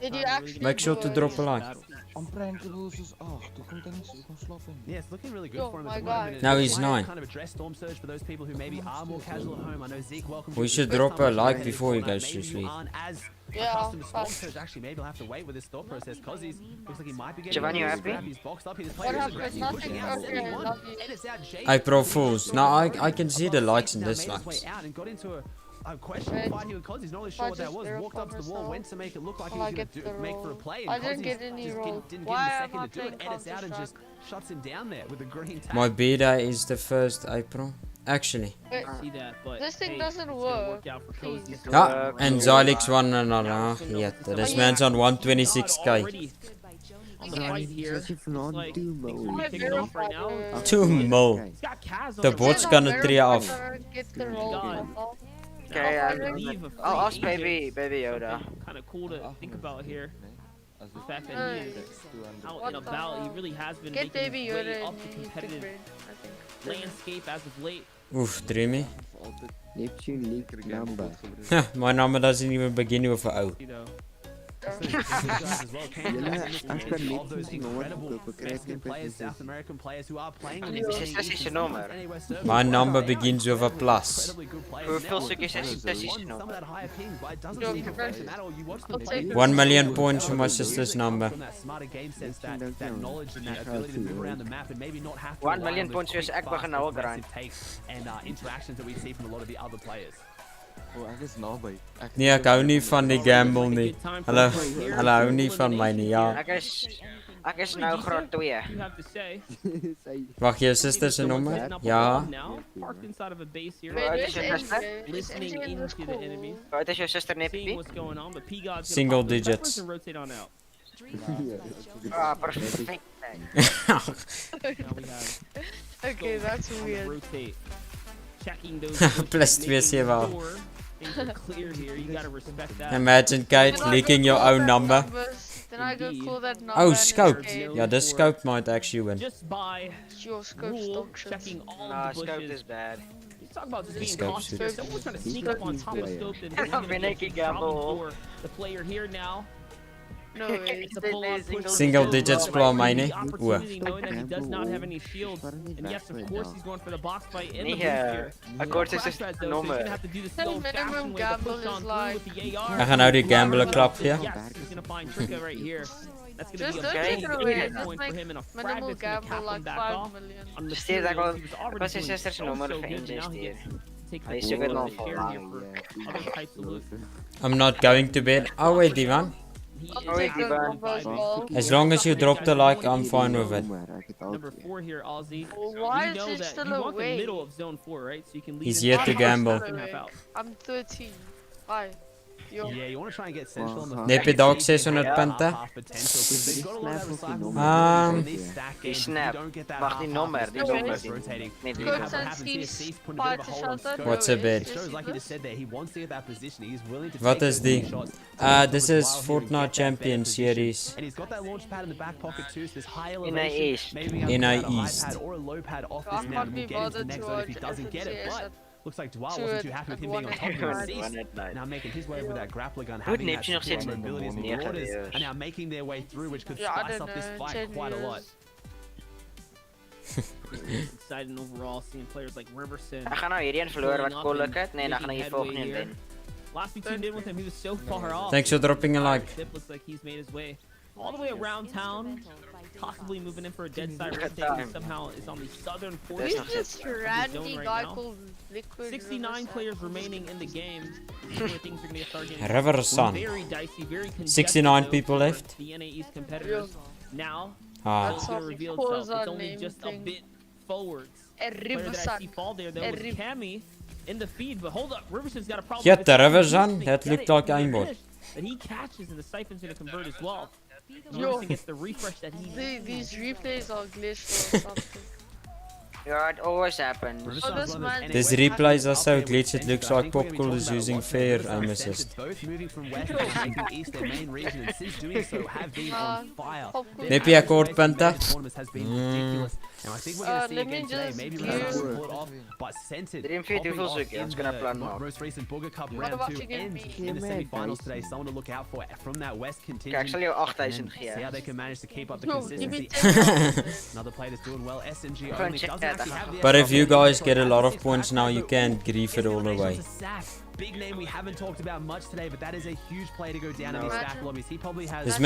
Did you actually Make sure do to it? drop a like. Onprankables 8. Hoe komt hij niet zo sloppen? Yeah, it's looking really good Oh for him my at the God. moment. Now It's he's quite 9. kind of a dress storm surge for those people who maybe are more casual at home. I know Zeke welcomed We you should to the drop first a time like headed before he Fortnite. goes to Maybe you sleep. aren't as Yeah, accustomed to storm fast. surge. Actually, maybe he'll have to wait with his thought process because he's looks like he might be getting Giovanni, you a happy? scrap. He's boxed up. He's What playing happened? aggressive, Nothing. pushing out Okay, I 71. love you. And it's out Jake. Hey, Pro Fools. Now I can see the likes and Now made his way dislikes. out and got into a questionable fight here with Cos. He's not really sure what that was. Walked up to the wall, went to make it look like he was going to make for a play. And I didn't Cos get any just roll. didn't give him Why a am second I to do it. playing Edits out and just shuts him down there with a green tag. My B-Day is the 1st April. Actually. Wait, See that, but this thing hey, doesn't it's gonna work. out for Cozy's. Ja, en Zylix won en dan this man's on 126k. On the fight here, it's like things are kicking off right now. 2 mil. He's got Kaz on The the bots side. gonna 3 off. Get the roll. Okay, I'll ask Baby Yoda. Kind of cool to think about here. The fact that he is out and about, he really has been Get making Baby his way Yoda up the competitive landscape as of late. Oof, dreamy. Neptune leak number. My number doesn't even begin with a O. My number begins with a plus. Hoeveel stukjes is er nog? 1 million points for my sister's number. 1 million points is ek begin nou al grind. Nee, ek hou nie van die gamble nie. Hulle hou nie van my nie, ja. Ek is nou graad 2. Wacht, jou sister se nommer? Ja. Parked inside of a base here. Listening into the enemy. Wat is jou suster Seeing what's going on, but P-God's Single digits. rotate on out. Ah, perfect. Okay, that's weird. Rotate. Checking those Plus 2-7. things are clear here. You gotta respect that. Imagine Kate leaking your own number. Then I go call that number. Oh, scope. Yeah, this scope might actually win. Just by your scope checking all Nah, the bushes. scope is bad. You talk about just being Scope cautious. shit. Someone's trying to sneak up on top of scope and I'm making gamble. for the player here now. No way. It's a full-on push. Single digits blow myne. Opportunity knowing that he does not have any shields. And yes, of course, he's going for the box fight in the boost here. Ek hoor dit is He's gonna have to do this the old-fashioned way to push on through with the AR. Ek gaan nou die gambler klap gee. Yes, he's gonna find Tricka right here. That's gonna Just be a don't big take it away. hit Just point for him and a frag minimal that's gonna cap gamble him like back 5 off. million. On the Steer ek materials, al he was already wat is doing sister se so nommer good, vir but now he injustier. gets take Hy the seker ball nog and share vol here for other types of loot. I'm not going to bed. Oh wait, Divan. As long as you drop the like, I'm fine with it. Number 4 here, Aussie. Why You is know it that still you want away? the middle of zone 4, right? So you can leave He's it yet in to the gamble. second half out. I'm 13. Why? Yeah, you want to try and get central on the Neppy dog 600 punten. Die snap. Mag die nommer, die nommer. Net die What's a bid? Shows like he just said there, he wants to get that position. He's willing to What take is those the? shots. This is Fortnite Champion Series. And he's got that launch pad in the back pocket too, so this high NAE elevation. East. Maybe NAE a high East. pad or a low pad off I this now, can't and be we'll get into the bothered next to zone if he watch doesn't get it. FNCS But looks like Dwal to wasn't it too happy with at him being on top of him. 1 Cease. Now making his way with that grappler gun, Goed, having that Neptune nog support steeds mobility as the 9 orders years. are now making their way through, which could Yeah, I spice don't up this know, fight 10 quite a lot. Exciting overall, seeing players like Riverson. Ek gaan nou hierdie een verloor wat Kollik het. Nee, dan gaan ek die volgende een wen. Last we tuned in with him, he was so far off. Thanks for dropping a like. Tip looks like he's made his way all the way around town, possibly moving in for a dead side rotation. Somehow is on the southern portion Who's this randy guy called Liquid 69 players remaining in the game. Where things are gonna get started getting Riverson. very dicey, very contested 69 though people for left. The NAE's competitors. Now, Ah. it's gonna reveal itself. It's only just a bit forwards. Player that I see fall there though was Cammy in the feed, but hold up, Riverson's got a problem. Get with the his Riverson. teammates. That Get looked it, like he's gonna aimbot. finish. That he catches and the Siphon's gonna convert as well. Yo. Riverson gets the refresh that he needs. These replays are glitched or something. Yeah, it always happens. Oh, this man. These replays are so glitched, it looks like Popcool is using fair aim assist. Both moving from west and making east their main region, and since doing so have been on fire. Neppy akkoord punten. Has been ridiculous. And I think we're going to see let again me today, just maybe give- Riverside will pull it off, but centered. 43 hoeveel zoek je? Ons kan een plan maken. Most recent Booger Cup What round about 2 you give ends me? in the semi-finals today. Someone to look out for from that west Kijk, ik contingent. zal jou 8000 See how geven. they can manage to keep up the Yo, give me consistency. 10,000. Another player that's doing well. SMG Gewoon only check doesn't that But if you guys get a lot of points now, you can grief it all away. Big name we haven't talked about much today, but that is a huge play to go down in these stack lobbies. He probably has This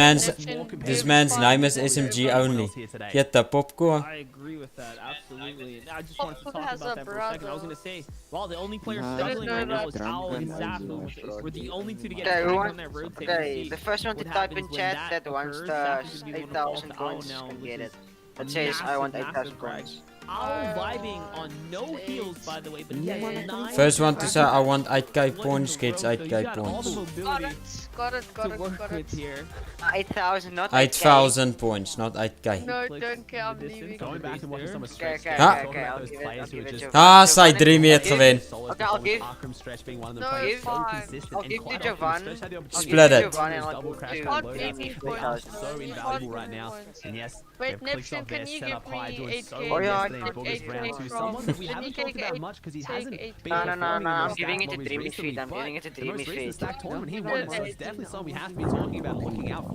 man's name is SMG only. Get the popcorn. I agree with that, absolutely. I just wanted to talk about that for a second. I was going to say, well, the only player struggling right now is Owl and Zappo. We're the only two to get tagged on that rotate. Okay, the first one to type in chat that wants the 8,000 coins can get it. That says I want 8,000 coins. Owl vibing on no heals, by the way, but he has 9. First one to say I want 8k points gets 8k points. Got it. Here. 8,000, not 8,000 points, not 8k. No, don't care, I'm leaving. Going back and watching some of Stretch. Okay, I'll give it. Ah, sy 3 meter gewen. Okay, I'll give. Arkham Stretch being one of the No, players so fine. consistent I'll and give to quite Jovan. often. Split it. Double crash Can't pad give me loadouts. They are points. so invaluable right now. And yes, Wait, they've clicked Neptune, off their can you setup give high, me doing so 8K? well Oh, yeah, yesterday in August round 2. Someone that we haven't talked about much because he hasn't been performing I'm in giving stack it to lobbies Dreamy recently, Feet. I'm but giving it to the Dreamy most recent Feet. stack tournament he won, so it's definitely something we have to be talking about and looking out for.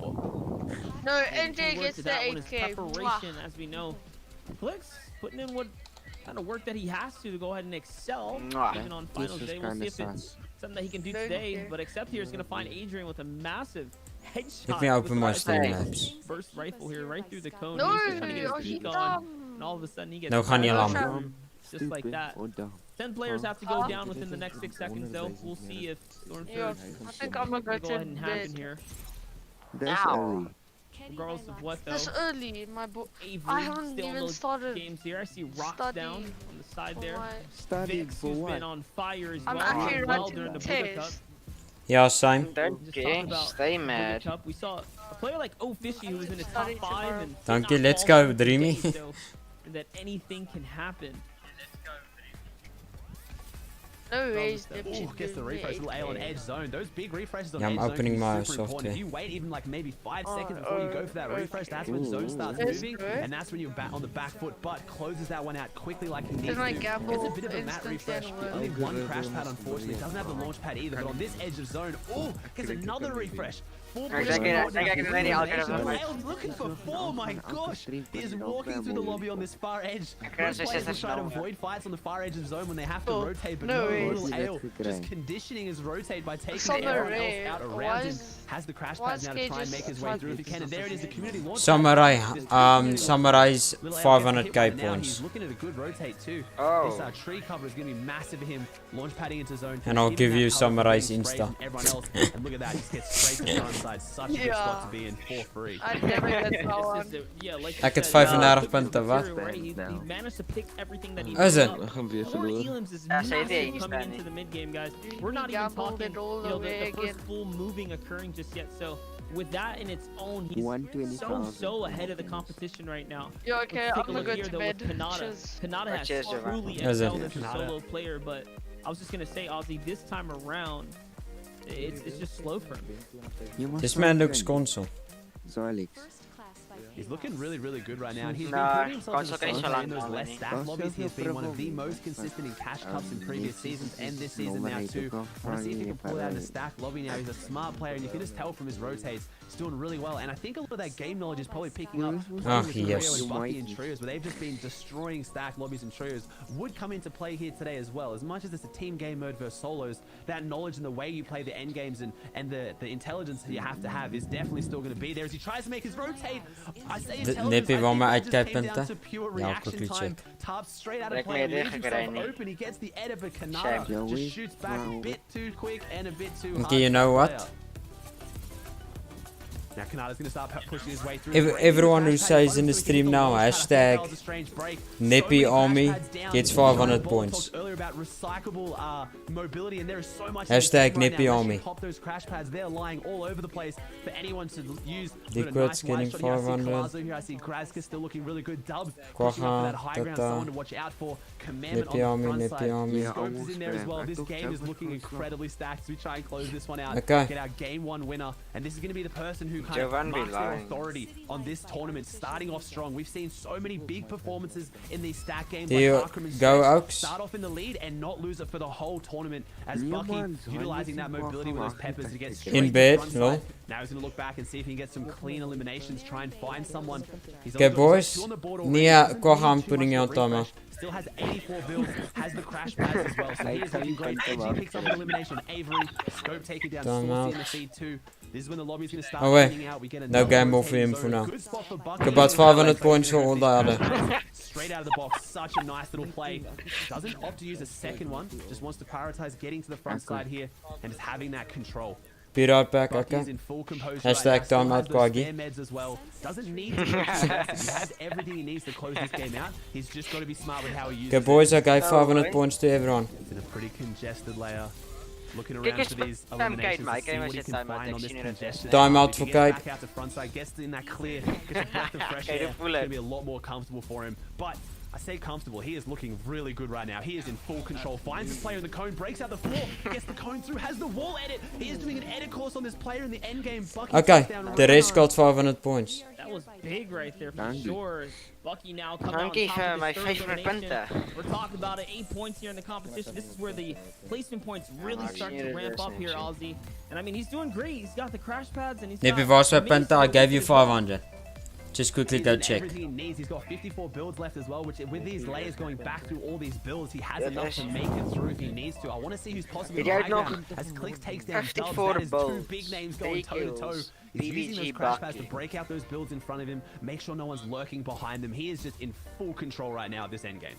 No, NJ gets the That one is 8K. preparation, as we know. Flicks putting in what kind of work that he has to go ahead and excel. Even on finals day, we'll see if it's something that he can do today. But except here is going to find Adrian with a massive headshot. Let me open my with stream maps. First rifle here, right through the cone. No, He's trying to get his peek on, and all of a sudden he gets Nou gaan je fired. lam. Just like that. 10 players have to go down within the next 6 seconds, though. We'll see if Yeah, I think I'm gonna go go ahead and to happen bed. here. That's early. Regardless of what, though. That's early, my boy. Avery I haven't still in even those started games here. I see rocks studying down on the side for there. my- Studying Vix, for who's what? been on fire as I'm well. actually well writing during the the Buddha Cup. test. Yeah, same. Just talking Okay, about stay Buddha mad. Cup, we saw a player like Oh Fishy who was in the top 5 and Dank je, not let's fall go, for Dreamy. days, so that anything can happen. No ways, Oh, Neptune. gets the refresh, little A on edge zone. Those big refreshes on Yeah, I'm edge zone opening can be my super important. software. If you wait even like maybe 5 seconds before you go for that refresh, that's when zone starts That's moving, good. and that's when you're back on the back foot, but closes that one out quickly like he needs my to. gamble Gets a bit of a matte instant refresh. and Only one crash pad, unfortunately. Doesn't have the launch pad either, but on this edge of zone, oh, gets another refresh. I think I get it ready. I'll get it ready. He's looking for 4, my gosh! He is walking through the lobby on this far edge. Okay, Most so players will that's try to no. avoid fights on the far edge of zone when they have to Oh, rotate, but no no, way. little Ale That's just great. conditioning his rotate by taking Summer everyone else Ray, out why around him. is- Has the crash why pads is now to Cage try and just make his way through if he can, and there it is, the community launch. Samurai, Samurai's Little Ale gets 500k hit right now. points. He's looking at a good rotate too. Oh. This tree cover is going to be massive for him. Launch padding into zone. And I'll Even give that you Alex Samurai's getting sprayed Insta. from everyone else. And look at that, he just gets straight to the front side. Such a good spot to be in for free. I never get that one. Yeah, like Ek het you said, 35 punten, wat? He managed to pick everything that he Is it? picked up. gaan weer Poor verloren. Elims is Ja, zei hij, massive die coming staan into niet. the mid game, guys. We're not even Gambled talking, it all you know, the away first again. full moving occurring just yet. So with that in its own, he's 120,000 so ahead of the competition right now. Yeah, okay, Let's take I'm a look gonna here go to though with bed. Kanata. Cheers. Kanata has Cheers, Jovan. truly Is it? excelled as a Kanata. solo player, but I was just gonna say, Ozzy, this time around, it's just slow for him. This man looks console. Zolix. He's looking really, really good right now, and he's been Nah, putting himself in the console kan niet zo front in lang those houden, less nee. stack lobbies. He's been one of the most consistent in cash cups in previous seasons and this season now too. I want to see if he can pull out of the stack lobby now. He's a smart player, and you can just tell from his rotates, he's doing really well. And I think a lot of that game knowledge is probably picking up Ah, with yes. Rio and Bucky and trios, where they've just been destroying stack lobbies and trios. Would come into play here today as well. As much as it's a team game mode versus solos, that knowledge and the way you play the end games and the intelligence that you have to have is definitely still going to be there as he tries to make his rotate. I say intelligence. Neppie wil my I think it just came down uitkijkpunten. to pure Ja, reaction quickly time. check. Taps straight out of Lijkt play, me leaves tegen himself Reini. open. He gets the edit, but Shame. Kanata just shoots back a bit too quick and a bit too hard. Okay, you know for the what? player. Now Kanata's going to start pushing his way through. Everyone who says in the stream now, hashtag Neppie Army gets 500 points. Earlier about recyclable mobility, and there is so much Hashtag right Neppie now. Army. Pop those crash pads, they're lying all over the place for anyone to use. Liquid's getting 500. Here I see Grazka still looking really good. Dubs Quagga, pushing up for that high ground, Tata. someone to watch out for. Commandment Neppie on Army, the front Neppie Army. side. Scopes is in there as well. This game is looking incredibly stacked, so we try and close this one out. Okay. Get our game 1 winner, and this is going to be the person who kind Jovan of be marks their lying. authority on this tournament, starting off strong. We've seen so many big performances in these stack games. Do you like Arkham and go, Stretch Oaks? start off in the lead and not lose it for the whole tournament, as Yeah, Bucky man. utilizing that mobility with those peppers to get straight In to the bed, front no? side. Now he's going to look back and see if he can get some clean eliminations, try and find someone. He's Okay, also got boys. two on the board already. Nia, Doesn't Quagga, need I'm too putting much you of on a timer. refresh. Still has 84 builds, has the crash pads as well. So he is looking great. Edgy picks up an elimination. Avery, Scope taking down Saucy in the feed too. This is when the lobby's going to start cleaning out. We get no gamble for him for now. Good spot for Bucky. About 500 points for all the other. Straight out of the box, such a nice little play. Doesn't opt to use a second one, just wants to prioritize getting to the front side here and just having that control. Be right back, okay? Hashtag timeout Quaggy. Well. Doesn't need to go too fast. He has everything he needs to close this game out. He's just got to be smart with how he uses Okay, boys, I gave 500 points to everyone. It's in a pretty congested layer. Looking around for these eliminations to see what he can find on this congested. Timeout for Kate. Back out to front side, gets in that clear, gets a breath of fresh air. It's going to be a lot more comfortable for him. But I say comfortable, he is looking really good right now. He is in full control. Finds his player in the cone, breaks out the floor, gets the cone through, has the wall edit. He is doing an edit course on this player in the end game. Bucky okay, the rest got 500 points. That was big right there for sure. Bucky now coming out Dankie on vir top my of his third 500 elimination. punten. We're talking about it, 8 points here in the competition. This is where the placement points really start to ramp up here, Ozzy. And I mean, he's doing great. He's got the crash pads and he's got... Nippy was my punten, I gave you 500. Just quickly go check. Everything he needs. He's got 54 builds left as well, which with these layers going back through all these builds, he has enough to make it through if he needs to. I want to see who's possibly high ground as Clicks takes down Dubs. That is two big names going toe to toe. He's using those crash pads to break out those builds in front of him, make sure no one's lurking behind him. He is just in full control right now at this end game.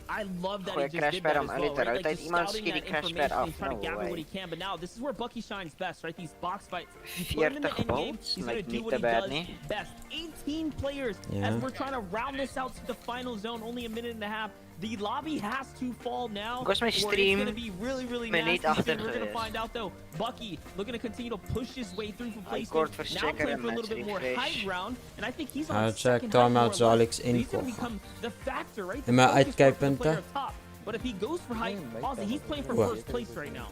I love that he just did that as well, right? Like just scouting that information and trying to gather what he can. But now this is where Bucky shines best, right? These box fights. You put him in the end game, he's gonna do what he does best. 18 players as we're trying to round this out to the final zone. Only a minute and a half. The lobby has to fall now. Because my stream it's gonna be really nasty. We're gonna find out though. Bucky looking to continue to push his way through from placement. Now playing for a little bit more high ground, and I think he's on second timeout zal ik become the factor, right? Maar uitkijkpunten. But if he goes for height, Ozzy, he's playing for first place right now.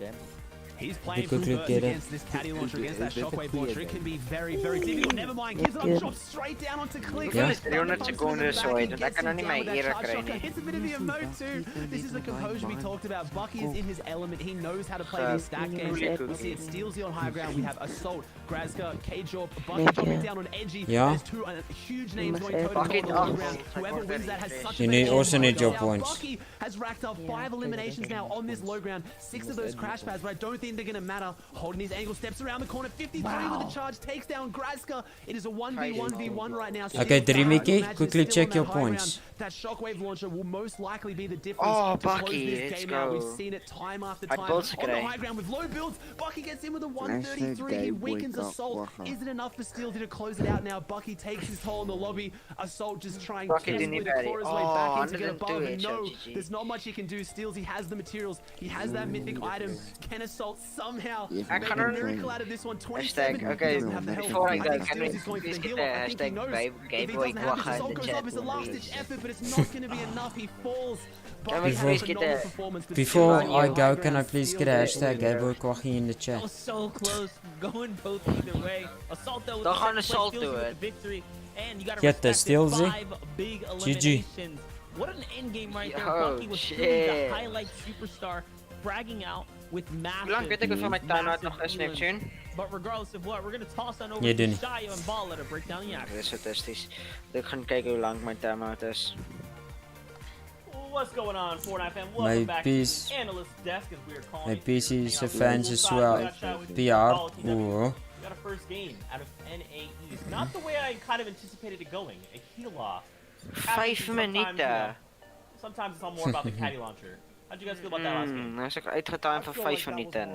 He's playing for first against this caddy launcher, against that shockwave launcher. It can be very difficult. Never mind, gives it up, drops straight down onto Click. Yeah. 300 seconden zo, dat kan nog niet meer hier krijgen. Hits a bit of the emote too. This is the composure we talked about. Bucky is in his element. He knows how to play these stack games. We see it Steelsy on high ground. We have Assault, Grazka, K-Jorp, Bucky dropping down on Edgy. There's two huge names going toe-to-toe on the ground. Whoever wins that has such a also need your points. Bucky has racked up 5 eliminations now on this low ground. 6 of those crash pads, but I don't think they're going to matter. Holding his angle, steps around the corner, 53 with a charge, takes down Grazka. It is a 1v1v1 right now. Okay, Dreamy, quickly check your points. That shockwave launcher will most likely be the difference to close Bucky, this game out. We've seen it time after time. On the high ground with low builds, Bucky gets in with a 133. He weakens Assault. Is it enough for Steelsy to close it out now? Bucky takes his toll in the lobby. Assault just trying to claw his way back in to get above. And no, there's not much he can do. Steelsy has the materials. He has that mythic item. Can Assault somehow make a miracle out of this one? 27. Okay, before I go, can we please get the hashtag Gameboy Guaja in the chat? It's a last-ditch effort, but it's not going to be enough. He falls. Before I go, can I please get a hashtag Gameboy Guaja in the chat? That was so close, going both either way. Assault though, don't want Assault do it. Victory, and you gotta get the Steelsy. 5 big eliminations. What an end game right there. Bucky was really the highlight superstar, bragging out with massive. But regardless of what, we're gonna toss on over to Shayo and Balla to break down the action. Dit is fantastisch. Ik ga kijken hoe lang mijn timeout is. What's going on, Fortnite fan? Welcome back to the analyst desk as we are calling. My PC's fans as well. PR. We got a first game out of NAE. Not the way I kind of anticipated it going. A heal off. 5 minuten. Sometimes it's all more about the caddy launcher. How'd you guys feel about that last game? Is ook uitgetaan voor 5 minuten.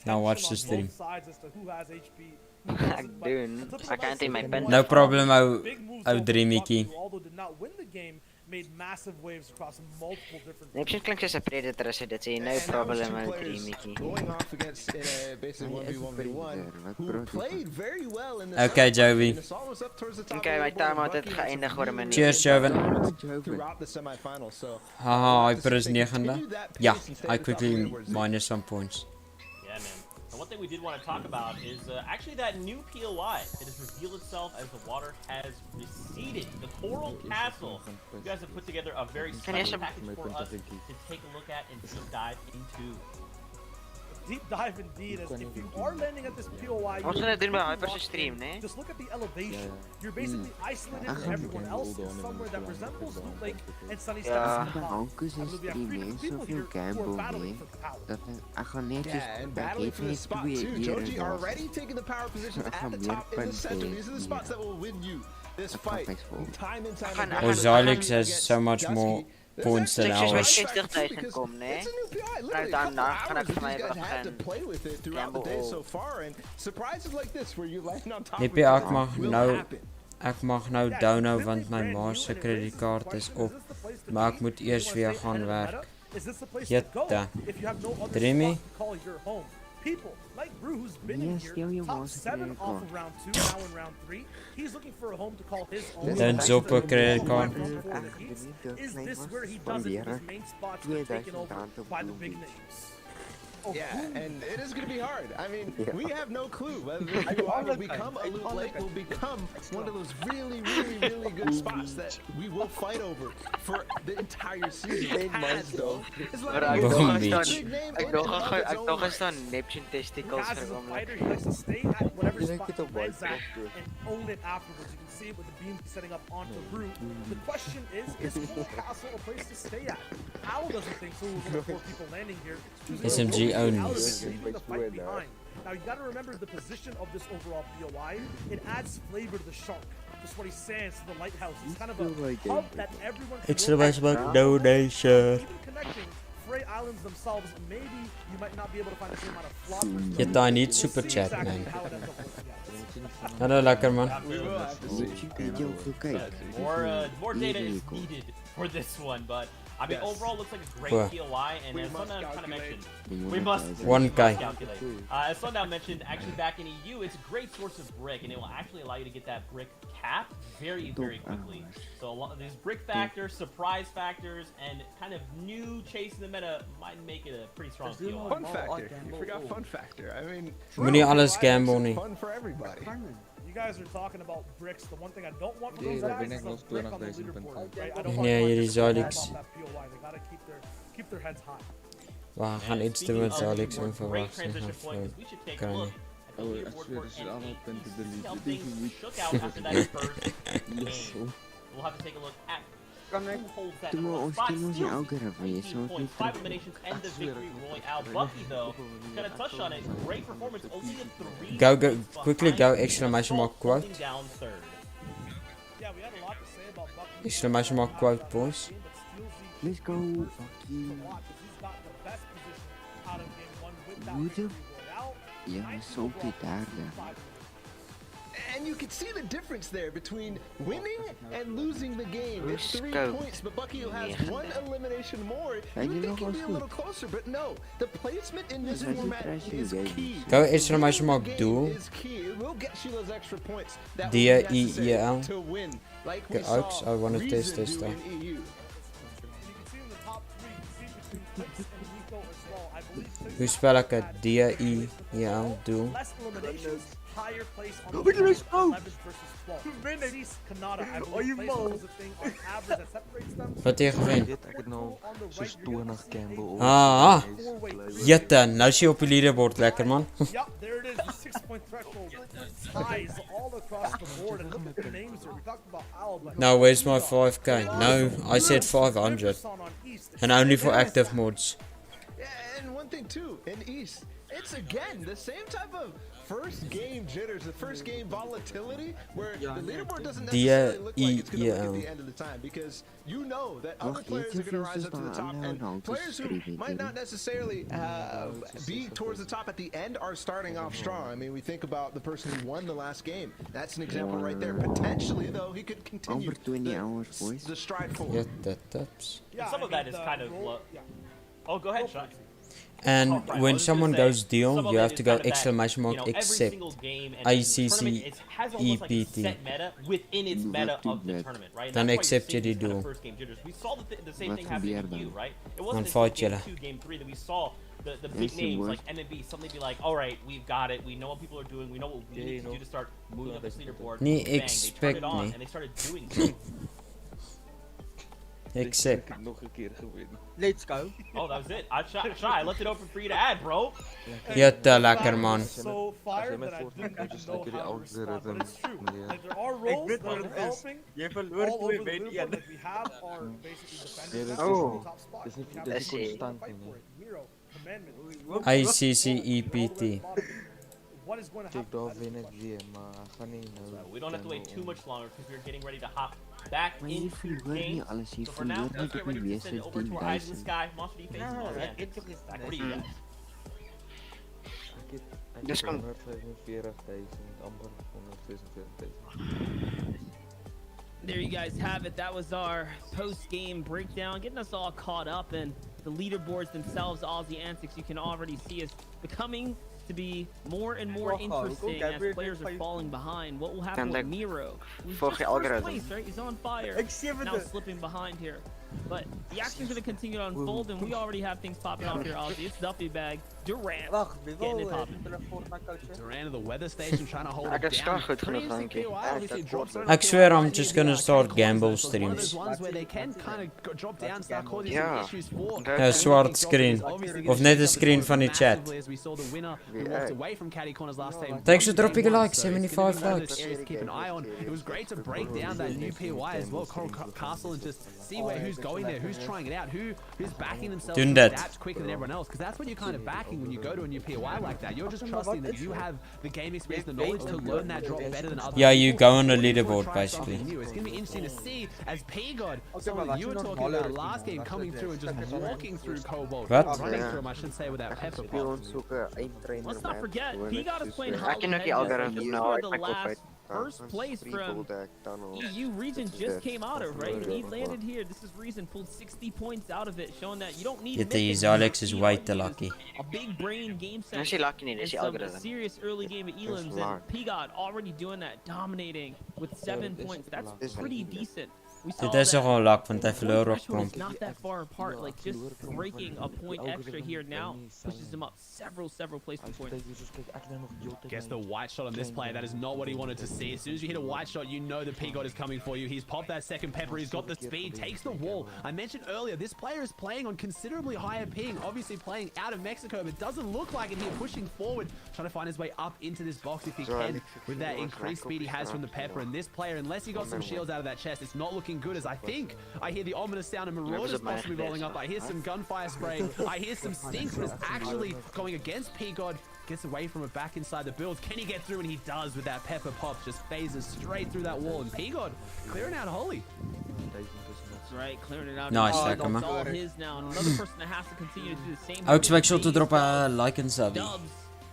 Now watch the stream. Doen. I can't in my pen. No problem, oh Dreamy. Made massive waves across multiple different. Neptune klinkt as a predator, so that's no problem with Dreamy. Going off against basically 1v1v1, who played very well in the okay, Jovi. Okay, my timeout het geëindigd voor een minuut. Cheers, Joven. Throughout the semifinals, so. Haha, Hyper is 9e. Yeah, I quickly minus some points. Yeah, man. And one thing we did want to talk about is actually that new POI. It has revealed itself as the water has receded. The Coral Castle. You guys have put together a very special package for us to take a look at and deep dive into. The deep dive indeed. As if you are landing at this POI, Wat zullen we doen bij Hyper's stream, nee? just look at the elevation. You're basically isolated from everyone else in somewhere that resembles Loot Lake and Sunny Steps. Zoveel gamble mee. Dat hij gewoon netjes battling for the spot too. Joji already taking the power positions at the top in the center. These are the spots that will win you this fight. Time and time again. Ozalix has so much more points than ours. Nee? Nou, daarna ga ik van mij even Hippie, ek mag nou download want my master kredietkaart is op. Maar ek moet eers weer gaan werk. Jette. Dreamy? People like Brew, who's been in here, top 7 off of round 2, now in round 3. He's looking for a home to call his own. Dan op 'n kredietkaart. Is this where he does it? His main spots are taken over by the big names. Yeah, and it is going to be hard. I mean, we have no clue whether will become a Loot Lake, will become one of those really, really, really good spots that we will fight over for the entire season. Has, though. Maar ek nog eens dan Neptune testicles fighter, he likes to stay at whatever spot he lands at and own it afterwards. You can see it with the beam setting up onto Brew. The question is Full Castle a place to stay at? Owl doesn't think so. There's only 4 people landing here. SMG owns. Now you gotta remember the position of this overall POI. It adds flavor to the shark. Just what he's saying to the lighthouse. It's kind of a hub that everyone can donation. Even connecting Frey Islands themselves, maybe you might not be able to find the same amount of floppers. Jette, I need super chat, man. Hallo lekker man. More data is needed for this one, but I mean, overall, looks like a great POI, and as Sundown kind of mentioned, we must 1K. calculate. As Sundown mentioned, actually back in EU, it's a great source of brick, and it will actually allow you to get that brick cap very, very quickly. So a lot of these brick factors, surprise factors, and kind of new chase in the meta might make it a pretty strong POI. Fun factor. You forgot fun factor. I mean, Moenie alles gamble nie. fun for everybody. You guys are talking about bricks. The one thing I don't want from those guys is a brick on the leaderboard, right? I don't want hierdie Zalix. that POI. They gotta keep their heads high. We gaan iets doen met Zalix onverwachts. We should take a look at the leaderboard for NAE. See how things shook out after that first game. We'll have to take a look at who holds that spot. Still 19 points, 5 eliminations, and the victory royale. Bucky, though, kind of touched on it. Great performance, only a 3. Go, quickly go, exclamation mark quote. Yeah, we had a lot to say about Bucky. Exclamation mark quote, boys. Let's go, Bucky. Woede? Ja, zo petarde. And you can see the difference there between winning and losing the game. It's 3 points, but Bucky has 1 elimination more. You think he'd be a little closer, but no. The placement in this format is key. Go, exclamation mark doel. Is key. It will get Sheila's extra points that DEEL. to win. Like we Okay, Oaks, I want to test this stuff. Hoe spel ik het? DEEL, doel. Higher place on the 11 versus 12. Wat jy gewen? Ah, jette, nou is jy op die leaderboard lekker man. Yeah, there it is, the 6-point threshold ties all across the board, and look at the names here. We talked about Owl, but Now where's my 5k? No, I said 500. And only for active mods. Yeah, and one thing too, in East, it's again the same type of first game jitters, the first game volatility, where the leaderboard doesn't necessarily look like it's going to look at the end of the time, because you know that other players are going to rise up to the top, and players who might not necessarily be towards the top at the end are starting off strong. I mean, we think about the person who won the last game. That's an example right there. Potentially, though, he could continue the stride forward. And some of that is kind of... Oh, go ahead, Sean. And when someone goes deal, you have to go exclamation mark accept ACC EPT. Dan accept je die deal. Dan fight je. The big names like NAE suddenly be like, all right, we've got it. We know what people are doing. We know what we need to do to start moving up this leaderboard. Nee, Bang, they turned it on and they started doing it. Except. Let's go. Oh, that was it. I left it open for you to add, bro. Ja, te lekker man. So fired that I didn't even know how to respond, but it's true. Like, there are roles that are developing all over the leaderboard. Like we have our basically defenders in the top spot. We have Let's people see. to fight for it. Miro, Commandment. ICCEPT. What is going to happen? So we don't have to wait too much longer because we're getting ready to hop back into the game. So for now, let's get ready to send it over to our eyes in the sky. Monster defense. Back over to you guys. Dis kan There you guys have it. That was our post-game breakdown, getting us all caught up, and the leaderboards themselves, Aussie Antics, you can already see is becoming to be more and more interesting as players are falling behind. What will happen with Miro? Who's just first place, right? He's on fire. Now slipping behind here. But the action's going to continue to unfold, and we already have things popping off here, Aussie. It's Duffy Bag, Durant, getting it popping. Durant of the weather station trying to hold it down. I swear I'm just gonna start gamble streams. Ja, swart screen. Of net 'n screen van die chat. Thanks for dropping a like, 75 likes. Keep an eye on. It was great to break down that new POI as well, Coral Castle, and just see who's going there, who's trying it out, who's backing themselves to adapt quicker than everyone else, because that's what you're kind of backing when you go to a new POI like that. You're just trusting that you have the game experience, the knowledge to learn that drop better than others. Yeah, you go on the leaderboard basically. It's going to be interesting to see as P-God, someone that you were talking about last game, coming through and just walking through Cobalt. What? Running through him, I should say, with that pepper pot. Let's not forget, P-God is playing I can the algorithm now. the last first place from EU region just came out of, right? And he landed here. This is Reason pulled 60 points out of it, showing that you don't need Alex is way too lucky. a big brain game set. Is he lucky in and some serious early game at Elims, and P-God already doing that, dominating with 7 points. That's pretty decent. Dit is nogal luck, want hij verloor op klomp. It's not that far apart, like just breaking a point extra here now pushes him up several placement points. Gets the white shot on this player. That is not what he wanted to see. As soon as you hit a white shot, you know the P-God is coming for you. He's popped that second pepper. He's got the speed, takes the wall. I mentioned earlier, this player is playing on considerably higher ping, obviously playing out of Mexico, but doesn't look like it here, pushing forward, trying to find his way up into this box if he can with that increased speed he has from the pepper. And this player, unless he got some shields out of that chest, it's not looking good, as I think I hear the ominous sound of Marauders possibly rolling up. I hear some gunfire spray. I hear some stinks, but it's actually going against P-God. Gets away from it back inside the builds. Can he get through? And he does with that pepper pop. Just phases straight through that wall. And P-God clearing out Holy. That's right, clearing it out. Nice, lekker man. It's all his now. And another person that has to continue to do the same. Ook special to drop a like and sub.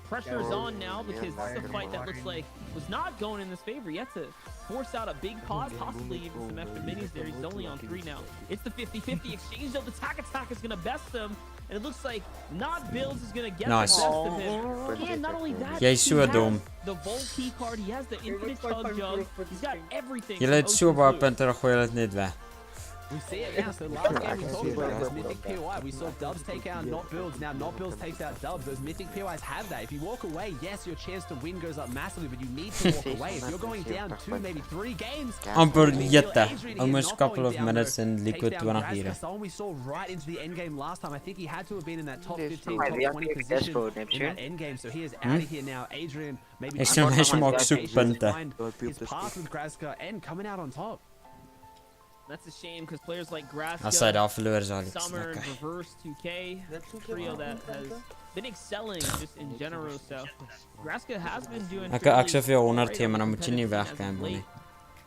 Pressure's on now because this is a fight that looks like was not going in his favor. He had to force out a big pod, possibly even some extra minis there. He's only on 3 now. It's the 50-50 exchange though. The attack is gonna best him, and it looks like not Bills is gonna get the best of him. And not only that, Jy's so dom. The Volt key card, he has the infinite chug jug. He's got everything. Jy het so baie punte gegooi dat net weg. We see it now. So last game we talked about this mythic POI. We saw Dubs take out Not Builds. Now Not Builds takes out Dubs. Those mythic POIs have that. If you walk away, yes, your chance to win goes up massively, but you need to walk away. If you're going down 2, maybe 3 games, amper jette. Almost couple of minutes in liquid 20 here. Someone we saw right into the end game last time. I think he had to have been in that top 15, top 20 position in that end game. So he is out of here now. Adrian, maybe Ek sê mense maak soek punte. his path with Graska and coming out on top. That's a shame because players like Graska, As hy daar verloor is al Summer, and Reverse 2K, trio that has been excelling just in general. So Graska has been doing. Ek sê vir jou 100 gee, maar dan moet jy nie wegkamp nie.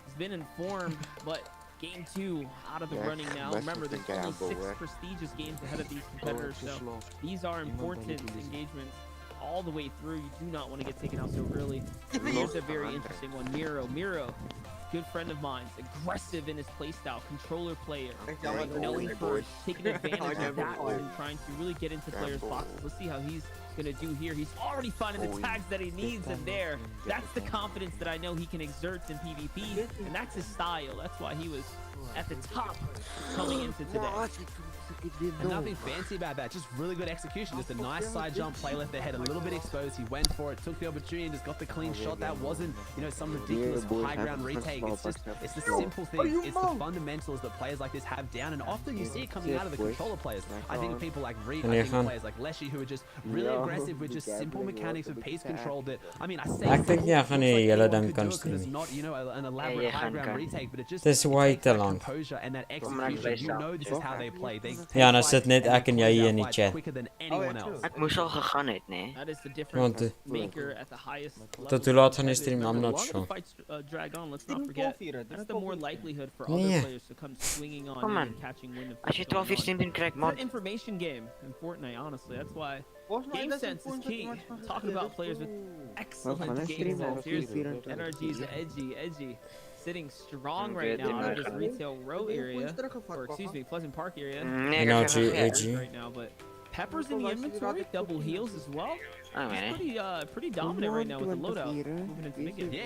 He's been informed, but game 2 out of the running now. Remember, there's only 6 prestigious games ahead of these competitors, so these are important engagements all the way through. You do not want to get taken out so early. Here's a very interesting one. Miro, good friend of mine, aggressive in his playstyle, controller player, known for taking advantage of that and trying to really get into players' boxes. Let's see how he's gonna do here. He's already finding the tags that he needs, and that's the confidence that I know he can exert in PvP, and that's his style. That's why he was at the top coming into today. And nothing fancy about that, just really good execution. Just a nice side jump, play left their head a little bit exposed. He went for it, took the opportunity, and just got the clean shot. That wasn't, you know, some ridiculous high ground retake. It's just, it's the simple thing. It's the fundamentals that players like this have down, and often you see it coming out of the controller players. I think of people like Reed, I think of players like Leshy who are just really aggressive with just simple mechanics of piece control that, I mean, I say Ek dink nie ek gaan die hele ding kan it's stream. not, you know, an elaborate high ground retake, but it just Dis way te lank. composure and that execution. You know this is how they play. They Ja, dan sit net ek en jy hier in die chat. Ek moes al gegaan het, nee. That is the Want difference maker at the highest level. tot hoe laat gaan die stream? I'm not sure. Fights drag on. Let's not forget. That's the more likelihood for other Nee. players to come swinging on Come in on. and catching wind of As jy what's going 12 uur on. stream doen, krijg It's mod. an information game in Fortnite, honestly. That's why game sense is key. Talking about players with excellent game sense. Here's NRG's edgy. Sitting strong right now out of this retail row area, or excuse me, Pleasant Park area. NRG, edgy. Right now, but Pepper's in the inventory, double heals as well. Oh, He's pretty dominant right now with the loadout. Moving into mid game. Yeah,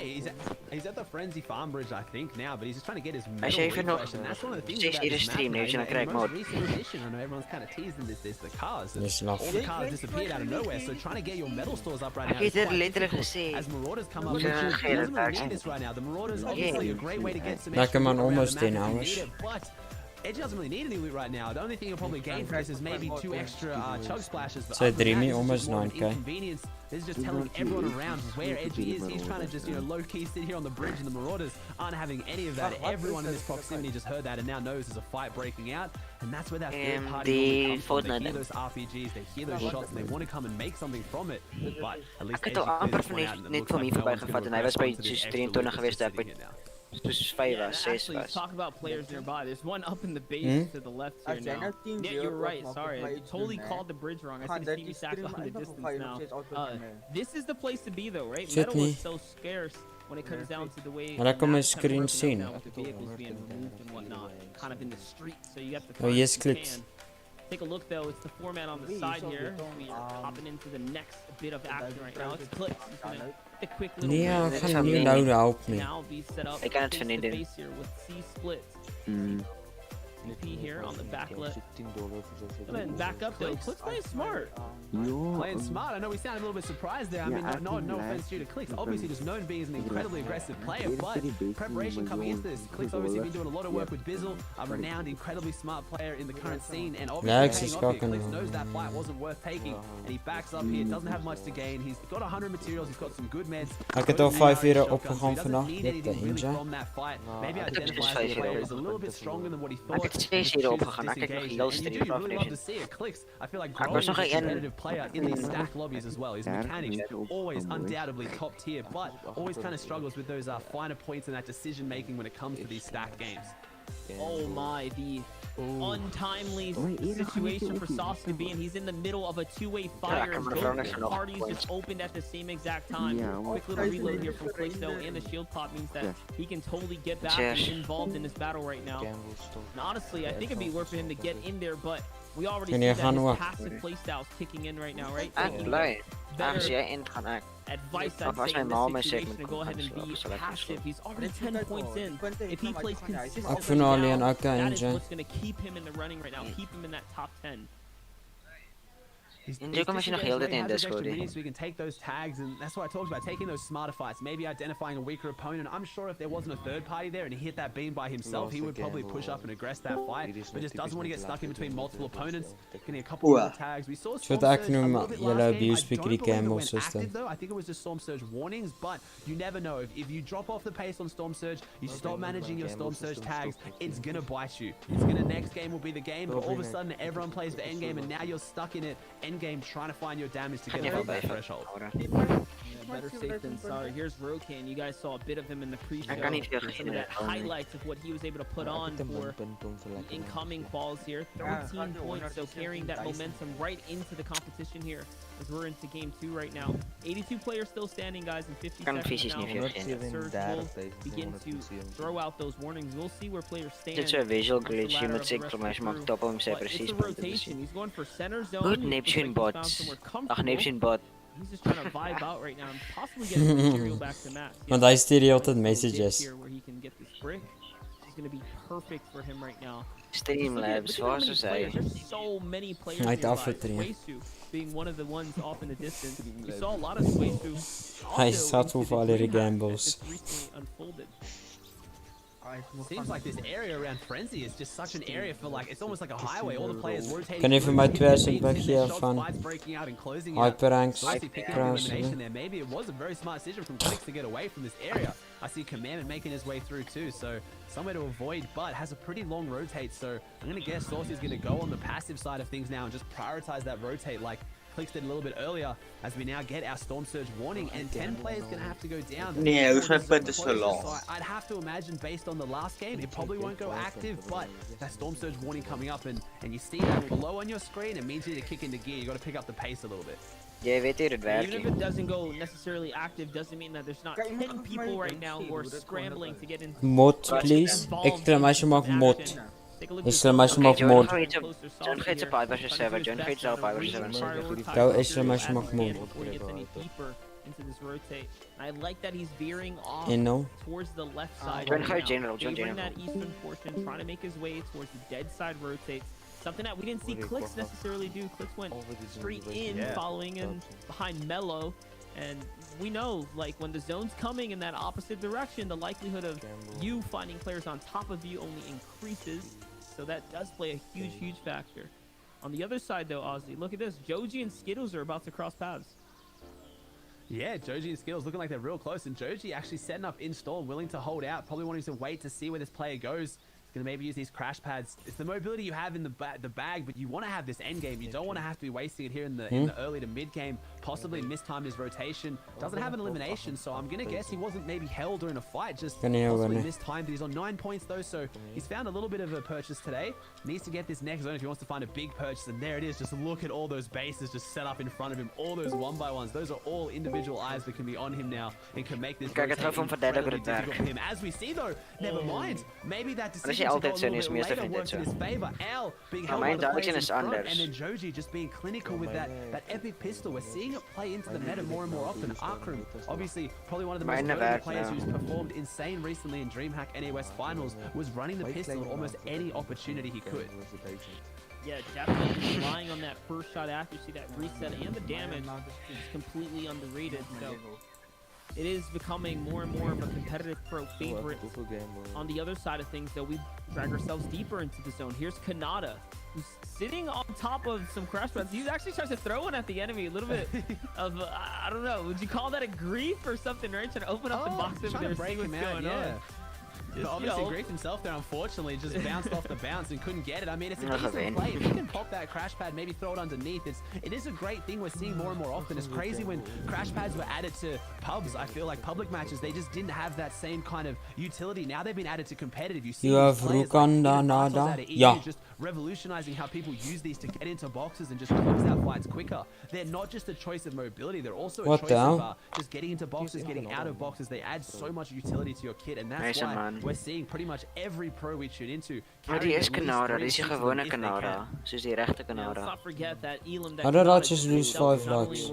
he's at the Frenzy Farm Bridge, I think, now, but he's just trying to get his Als medal je even nog refresh, and that's one of the things 6 about uur this stream map, heeft, dan in krijg the ik most mod. recent edition, I know everyone's kind of teasing this, the cars. and Yes, love. all the cars disappeared out of nowhere, so trying to get your medal stores up right Ik now is heb dit quite letterlijk difficult. gezien. As Marauders come up, Moet which je is geen ultimately tax. need this right now. The Marauders Yeah. obviously a great way to get some That extra come on loot around almost the 10 map if you hours. need it, but Edge doesn't really need any loot right now. The only thing you'll probably gain from this is maybe 2 extra chug splashes. But So other than that, Dreamy this is almost just more of an 9k. inconvenience. This is just telling everyone around where Edge is. He's trying to just, you know, low-key sit here on the bridge, and the Marauders aren't having any of that. Everyone in this proximity just heard that and now knows there's a fight breaking out, and that's where that third party normally comes from. They hear those RPGs, they hear those shots, and they want to come and make something from it. But at least Ek het Edge al amper clears this one out, and it net looks van like hier no voorbij one's gevat gonna en hij was bij regress onto this dus extra 23 loot geweest. they're Heb ik sitting in now. dus 5 was, 6 Actually, was. talk about players nearby. There's one up in the base Hmm? to the left here now. Yeah, you're right. Sorry, I totally called the bridge wrong. I see the TV stacked up in the distance now. This is the place to be, though, right? Zit Metal niet. is so scarce when it comes down to the way. Maar daar kan mijn maps kinda screen work right zien. now with the vehicles being removed and whatnot, kind of in the street. So you have to. Oh, find yes, what you clicked. can. Take a look though. It's the 4-man on the side here. We are hopping into the next bit of action right now. It's Clips. He's gonna the quick little. Nee, break. ek gaan nie nou help nie. Now be set up. Ik kan het face to vernietigen. face here with C splits. Mm. P here on the back left. Go ahead and back up though. Clips playing smart. Playing smart. I know we sound a little bit surprised there. I mean, no offense to Clicks. Obviously, just known being an incredibly aggressive player, but preparation coming into this. Clicks obviously been doing a lot of work with Bizzle, a renowned, incredibly smart player in the current scene, and obviously paying off here. Clicks knows that fight wasn't worth taking, and he backs up here. Doesn't have much to gain. He's got 100 materials. He's got some good meds. Ek het al 5 ure opgegaan vandag. Net te inja. Maybe Ik heb dus identifies 5 the player uur is a little bit stronger than what he thought. Ik heb 6 uur opgegaan. Ik heb nog heel stream You really love to aflevering. see it. Clicks, I feel like Ik Growing was is nog a een competitive player in these stacked lobbies as well. His mechanics always undoubtedly top tier, but always kind of struggles with those finer points and that decision making when it comes to these stacked games. Oh my, the untimely situation for Sauce to be in. He's in the middle of a two-way fire. I'm Both gonna throw parties just opened at the same exact time. Quick little reload here from Clicks though, and the shield pop means that he can totally get back and involved in this battle right now. And honestly, I think it'd be worth for him to get in there, but we already see that his passive playstyle's kicking in right now, right? Ik blij. Als jij in gaat, ik. Advice Of I'd was say mijn in mom this en zeg situation to go ahead and be passive. He's already 10 points in. If he plays consistently Ek vind alleen now, ek that is inja. what's going to keep him in the running right now, keep him in that top 10. En kom als je nog heel dit in Discord. So we can take those tags, and that's what I talked about, taking those smarter fights, maybe identifying a weaker opponent. I'm sure if there wasn't a third party there and he hit that beam by himself, he would probably push up and aggress that fight, but just doesn't want to get stuck in between multiple opponents. Getting a couple more tags. We saw So Storm dat ek Surge a noem little bit julle last game. abuse I bietjie don't die believe it camel went system. active, though. I think it was just Storm Surge warnings, but you never know. If you drop off the pace on Storm Surge, you stop managing your Storm Surge tags, it's gonna bite you. It's gonna, next game will be the game, but all of a sudden everyone plays the end game, and now you're stuck in it, end game, trying to find your damage to get above that threshold. Yeah, better safe than sorry. Here's Rokan. You guys saw a bit of him in the pre-show. Some of the highlights of what he was able to put on for incoming quals here. 13 points, so carrying that momentum right into the competition here as we're into game 2 right now. 82 players still standing, guys, in 50 seconds now. Surge will begin to throw out those warnings. We'll see where players stand. Dit is een visual glitch, je moet zeker maar je mag top om zij precies punten te zien. He's going for center zone. Good Neptune bot. Ach, Neptune bot. He's just trying to vibe out right now and possibly get material back to Matt. Want hy stuur die altyd messages. Here where he can get this brick. He's going to be perfect for him right now. Streamlabs, look zoals at how we many players. zei. There's so many players Hij heeft nearby. afgetraind. Suesu being one of the ones off in the distance. We saw a lot of Suesu Hij also zat into voor the alle DreamHack that gambles. just recently unfolded. Seems like this area around Frenzy is just such an area for like, it's almost like a highway. All the players rotating. Kan even mijn Twitter van Hyperranks elimination there. Maybe it was a very smart decision from Clicks to get away from this area. I see Commandment making his way through too, so somewhere to avoid, but has a pretty long rotate. So I'm gonna guess Saucy is gonna go on the passive side of things now and just prioritize that rotate like Clicks did a little bit earlier, as we now get our Storm Surge warning, and 10 players gonna have to go down. Nee, hoe zijn punten zo long? So I'd have to imagine, based on the last game, it probably won't go active, but that Storm Surge warning coming up, and you see that below on your screen, it means you need to kick into gear. You got to pick up the pace a little bit. Jy weet hoe dit werk. Even if it doesn't go necessarily active, doesn't mean that there's not 10 people right now who are scrambling to get in. Mod, please. Exclamation mark mod. Exclamation mark mod. John gaat op Piper 7. John gaat op Piper 7. Go exclamation mark mod. Before he gets any deeper into this rotate. I like that he's veering off towards the left side. John gaat general. John favoring general. that eastern portion, trying to make his way towards the dead side rotates. Something that we didn't see Clicks necessarily do. Clicks went straight in, following in behind Mello. And we know, like, when the zone's coming in that opposite direction, the likelihood of you finding players on top of you only increases. So that does play a huge, huge factor. On the other side, though, Ozzy, look at this. Joji and Skittles are about to cross paths. Yeah, Joji and Skittles looking like they're real close, and Joji actually setting up in Storm, willing to hold out, probably wanting to wait to see where this player goes. Gonna maybe use these crash pads. It's the mobility you have in the bag, but you want to have this end game. You don't want to have to be wasting it here in the early to mid game. Possibly mistimed his rotation. Doesn't have an elimination, so I'm gonna guess he wasn't maybe held during a fight. Just possibly mistimed. He's on 9 points though, so he's found a little bit of a purchase today. Needs to get this next zone if he wants to find a big purchase, and there it is. Just look at all those bases just set up in front of him. All those 1x1s. Those are all individual eyes that can be on him now and can make this difficult for him. As we see though, never mind. Maybe that decision to go a little bit later works in his favor. L being held by the players in front, and then Joji just being clinical with that epic pistol. We're seeing it play into the meta more and more often. Arkrum, obviously probably one of the most notable players who's performed insane recently in DreamHack NA West Finals, was running the pistol at almost any opportunity he could. Yeah, definitely relying on that first shot accuracy, that reset, and the damage is completely underrated. So it is becoming more and more of a competitive pro favorite. On the other side of things, though, we drag ourselves deeper into the zone. Here's Kanata, who's sitting on top of some crash pads. He actually tries to throw one at the enemy. A little bit of, I don't know, would you call that a grief or something, right? Trying to open up the box over there, see what's going on. Just, obviously, Grief himself there, unfortunately, just bounced off the bounce and couldn't get it. I mean, it's a decent play. If you can pop that crash pad, maybe throw it underneath, it is a great thing we're seeing more and more often. It's crazy when crash pads were added to pubs. I feel like public matches, they just didn't have that same kind of utility. Now they've been added to competitive. You see just revolutionizing how people use these to get into boxes and just close out fights quicker. They're not just a choice of mobility, they're also a choice of just getting into boxes, getting out of boxes. They add so much utility to your kit, and that's why we're seeing pretty much every pro we tune into. Maar die is Kanada, die is die gewone Kanada. Soos die regte Kanada. Let's not forget that Elam, that I'd just lose 5 likes.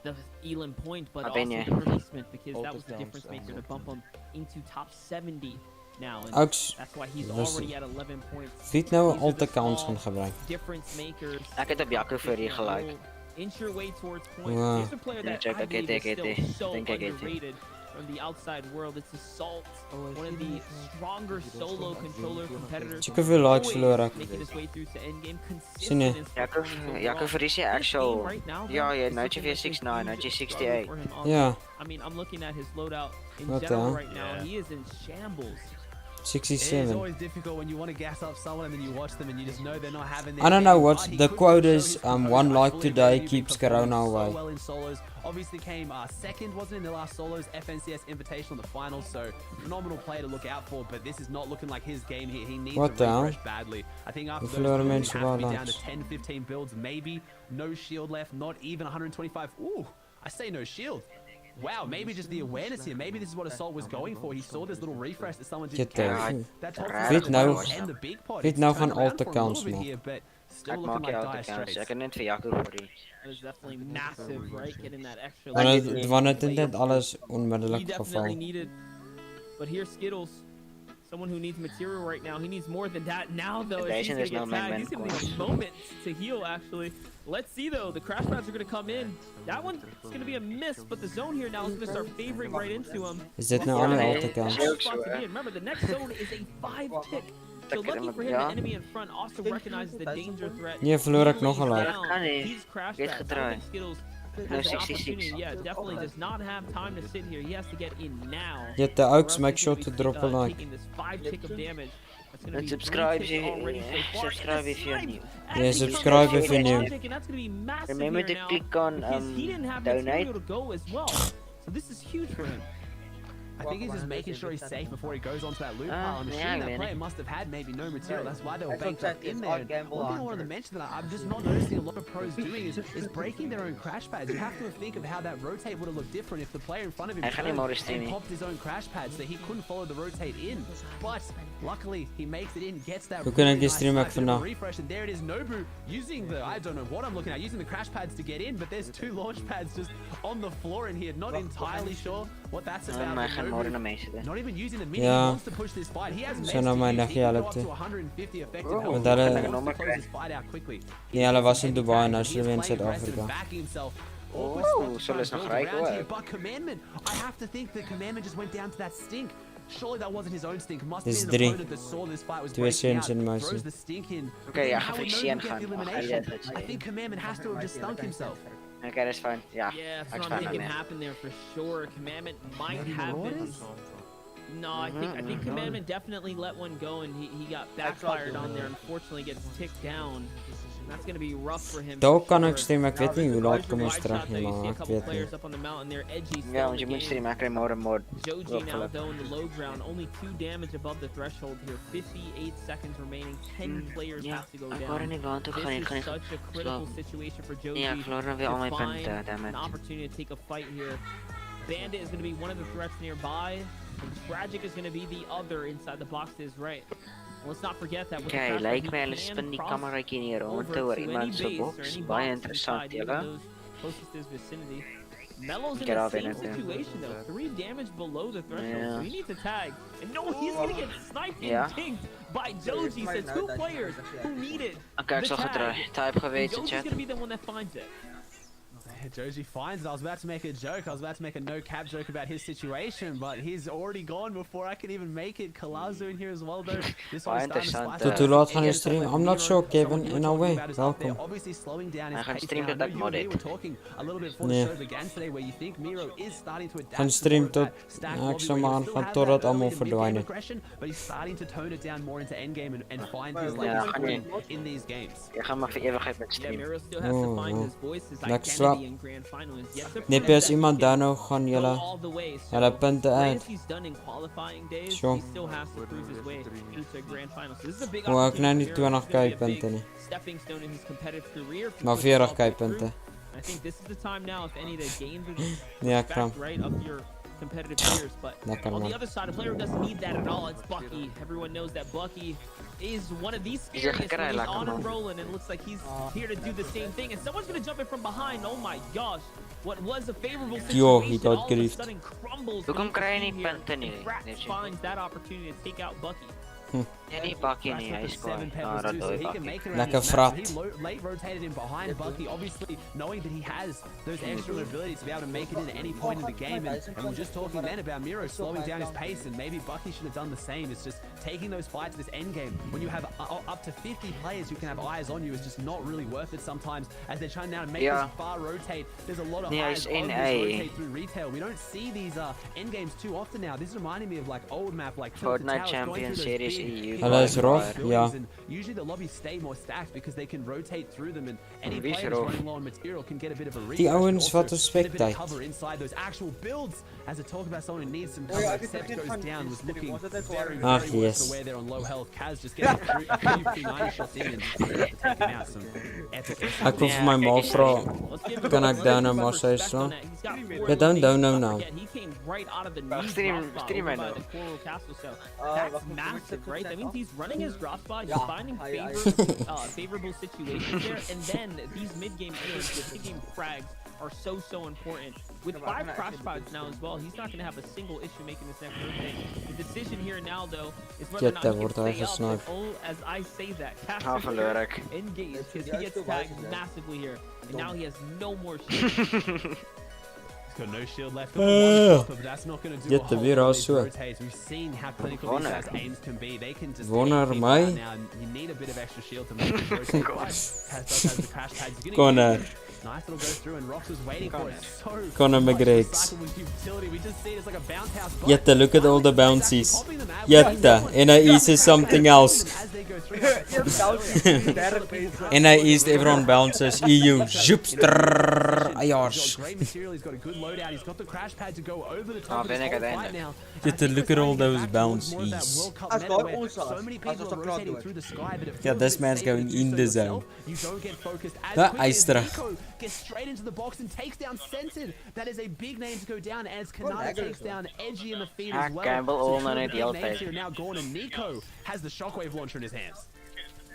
The Elam point, but also the releasement, because that was the difference maker to bump him into top 70 now. And that's why he's already at 11 points. Wie het nou al te kans gaan gebruiken? Difference makers. Ek het op Jaco FuRy gelijk. Inch your way towards points. Here's a player that I believe is still so underrated from the outside world. It's Assault, one of the stronger solo controller competitors. Check hoeveel likes verloor ek. Making his way through to endgame. Sien jy? Jaco FuRy se actual. Ja, nou jy 69, nou jy 68. Ja. I mean, I'm looking at his loadout in general right now. He is in shambles. 67. It's always difficult when you want to gas up someone and then you watch them and you just know they're not having their I don't know what the quote is. 1 like today keeps Corona away. Well in solos, obviously came second, wasn't in the last solos FNCS Invitational in the finals, so phenomenal play to look out for. But this is not looking like his game here. He needs a refresh badly. I think after those builds, he has to be down to 10-15 builds, maybe no shield left, not even 125. Ooh, I say no shield. Wow, maybe just the awareness here. Maybe this is what Assault was going for. He saw this little refresh that someone didn't carry. That Weet nou gaan al te kans maak. Ek maak jy al te kans. Ek het net vir Jaco FuRy. That is definitely massive, right? Getting that extra. Want het net alles onmiddellik geval. But here's Skittles Someone who needs material right now. He needs more than that now, though. If Deze he's is gonna no get tagged, man he's gonna need a moment to heal, actually. Let's see, though. The crash pads are gonna come in. That one's gonna be a miss, but the zone here now is gonna start favoring right into him. Is dit nou alle autocams? Remember, the next zone is a 5-tick. So lucky for him, the enemy in front also recognizes the danger threat. Hier verloor ik nog een lot. He's crash pads. Skittles has an opportunity. Yeah, definitely does not have time to sit here. He has to get in now. You have to ook make sure to drop a like. Taking this 5-tick of damage. And subscribe if you're new. Yeah, subscribe if you're new. Remember to click on donate. So this is huge for him. I think he's just making sure he's safe before he goes onto that loot pile. I'm assuming that player must have had maybe no material. That's why they were banked up in there. One thing I wanted to mention that I'm just not noticing a lot of pros doing is breaking their own crash pads. You have to think of how that rotate would have looked different if the player in front of him and popped his own crash pad so he couldn't follow the rotate in. But luckily he makes it in, gets that refresh, and there it is. Nobu using the, I don't know what I'm looking at, using the crash pads to get in, but there's 2 launch pads just on the floor in here. Not entirely sure what that's about. Not even using the mini, he wants to push this fight. He has So nou my next up to 150 effective Want health. hulle Close this fight out quickly. Ja, hulle was in Dubai nou hulle in Suid-Afrika. Oh, so let's not right away. But Commandment, I have to think that Commandment just went down to that stink. Surely that wasn't his own stink. Must have been an opponent that saw this fight was breaking out. Throws the stink in. Okay, ja, How ga would ik Nobu zien get the elimination? I think Commandment has to have just stunk himself. Okay, that's fine. Yeah, that's what I'm thinking happened there for sure. Commandment might have been. No, I think Commandment definitely let one go, and he got backfired on there. Unfortunately, gets ticked down. That's gonna be rough for him. Daar kan ik streamen, ik weet niet hoe laat kom ons terug, maar ik weet niet. Ja, want je moet streamen, ik krijg more. Joji now though in the low ground, only 2 damage above the threshold here. 58 seconds remaining. 10 players have to go down. This is such a critical situation for Joji. Ja, ik verloor dan weer al mijn An punten. opportunity to take a fight here. Bandit is going to be one of the threats nearby. Tragic is going to be the other inside the box to his right. Let's not forget that with Okay, lijkt mij een spin die camera hier rond te hoor iemand zijn box. Baie interessant, jylle. Closest to his vicinity. Melo's in the same situation though. 3 damage below the threshold, so he needs a tag. And no, he's gonna get sniped and pinged by Joji. So 2 players who need it. Okay, ik zag het type geweten, Joji's chat. gonna be the one that finds it. Joji finds it. I was about to make a joke. I was about to make a no-cap joke about his situation, but he's already gone before I can even make it. Kalazu in here as well, though. This one's starting to splash Tot hoe laat gaan je streamen? I'm not sure, Kevin. In a way, welkom. Obviously slowing down his Hij gaat pace. streamen I tot know dat you and me modded. were talking a little bit before the show began today, where you think Miro is starting to adapt. Gaan stream tot, ek sal maar gaan totdat allemaal verdwijnen. But he's starting to tone it down more into endgame and find his level in these games. Je gaat maar voor eeuwigheid met streamen. Lekker slap. Nepie as iemand daar nou gaan julle punte uit. Sure. Hoe ek nou nie 20k punte nie. Maar 40k punte. I think this is the time now if any to gain the Ja, respect, right, of your competitive peers. But on the other side, a player who doesn't need that at all. It's Bucky. Everyone knows that Bucky is one of these scariest when he's on and rolling, and it looks like he's here to do the same thing. And someone's gonna jump in from behind. Oh my gosh. What was a favorable situation all of a sudden crumbles. Hoekom krijg je niet punten nu? Finds that opportunity to take out Bucky. Ja, die Bucky niet, hij is gewoon. Oh, dat doe ik. Lekker frat. He late rotated in behind Bucky, obviously knowing that he has those extra abilities to be able to make it in at any point in the game. And we're just talking then about Miro slowing down his pace, and maybe Bucky should have done the same. It's just taking those fights this end game. When you have up to 50 players who can have eyes on you, is just not really worth it sometimes. As they're trying now to make this far rotate, there's a lot of eyes on this rotate through retail. We don't see these end games too often now. This is reminding me of like old map, like Fortnite Champion Series EU. Hulle is rough, ja. Usually the lobbies stay more stacked because they can rotate through them, and any player running low on material can get a bit of a refresh. Die ouens wat respect uit. Cover inside those actual builds. As I talk about someone who needs some cover, except goes down, was looking very worse away there on low health. Kaz just getting a few P90 shots in and taking out some epic. Ek wil vir my ma vra, kan ek down nou maar sy slaan? Ja, don't down nou nou. He came right out of the knee Stream right now. That's massive right? That means he's running his drop spot, he's finding favorable situations there, and then these mid-game kills, the mid-game frags are so important. With 5 crash pods now as well, he's not going to have a single issue making this next rotate. The decision here now, though, is whether or not he can stay up. And as I say that, Caster engaged because he gets tagged massively here, and now he has no more shield. Got no shield left. But that's not going to do a whole lot of rotates. We've seen how clinical these guys' aims can be. They can just now. You need a bit of extra shield to make it rotate. Has the crash pads. Nice little go through, and Rox was waiting for it. So Connor McGreg's. We just see it as like a bounce house. Yetta, look at all the bouncies. Yetta, NAE says something else. NAE is everyone bounces. EU, zoops, ayars. Great material. He's got a good loadout. He's got the crash pad to go over the top of this whole fight now. Yetta, look at all those bouncies. So many people are rotating through the sky, but Yeah, this man's going in the zone. You don't get focused as That quickly as Aistra. Nico gets straight into the box and takes down Scented. That is a big name to go down as Kanata takes down Edgy in the feed as well. So two big names here now gone, and Nico has the shockwave launcher in his hands.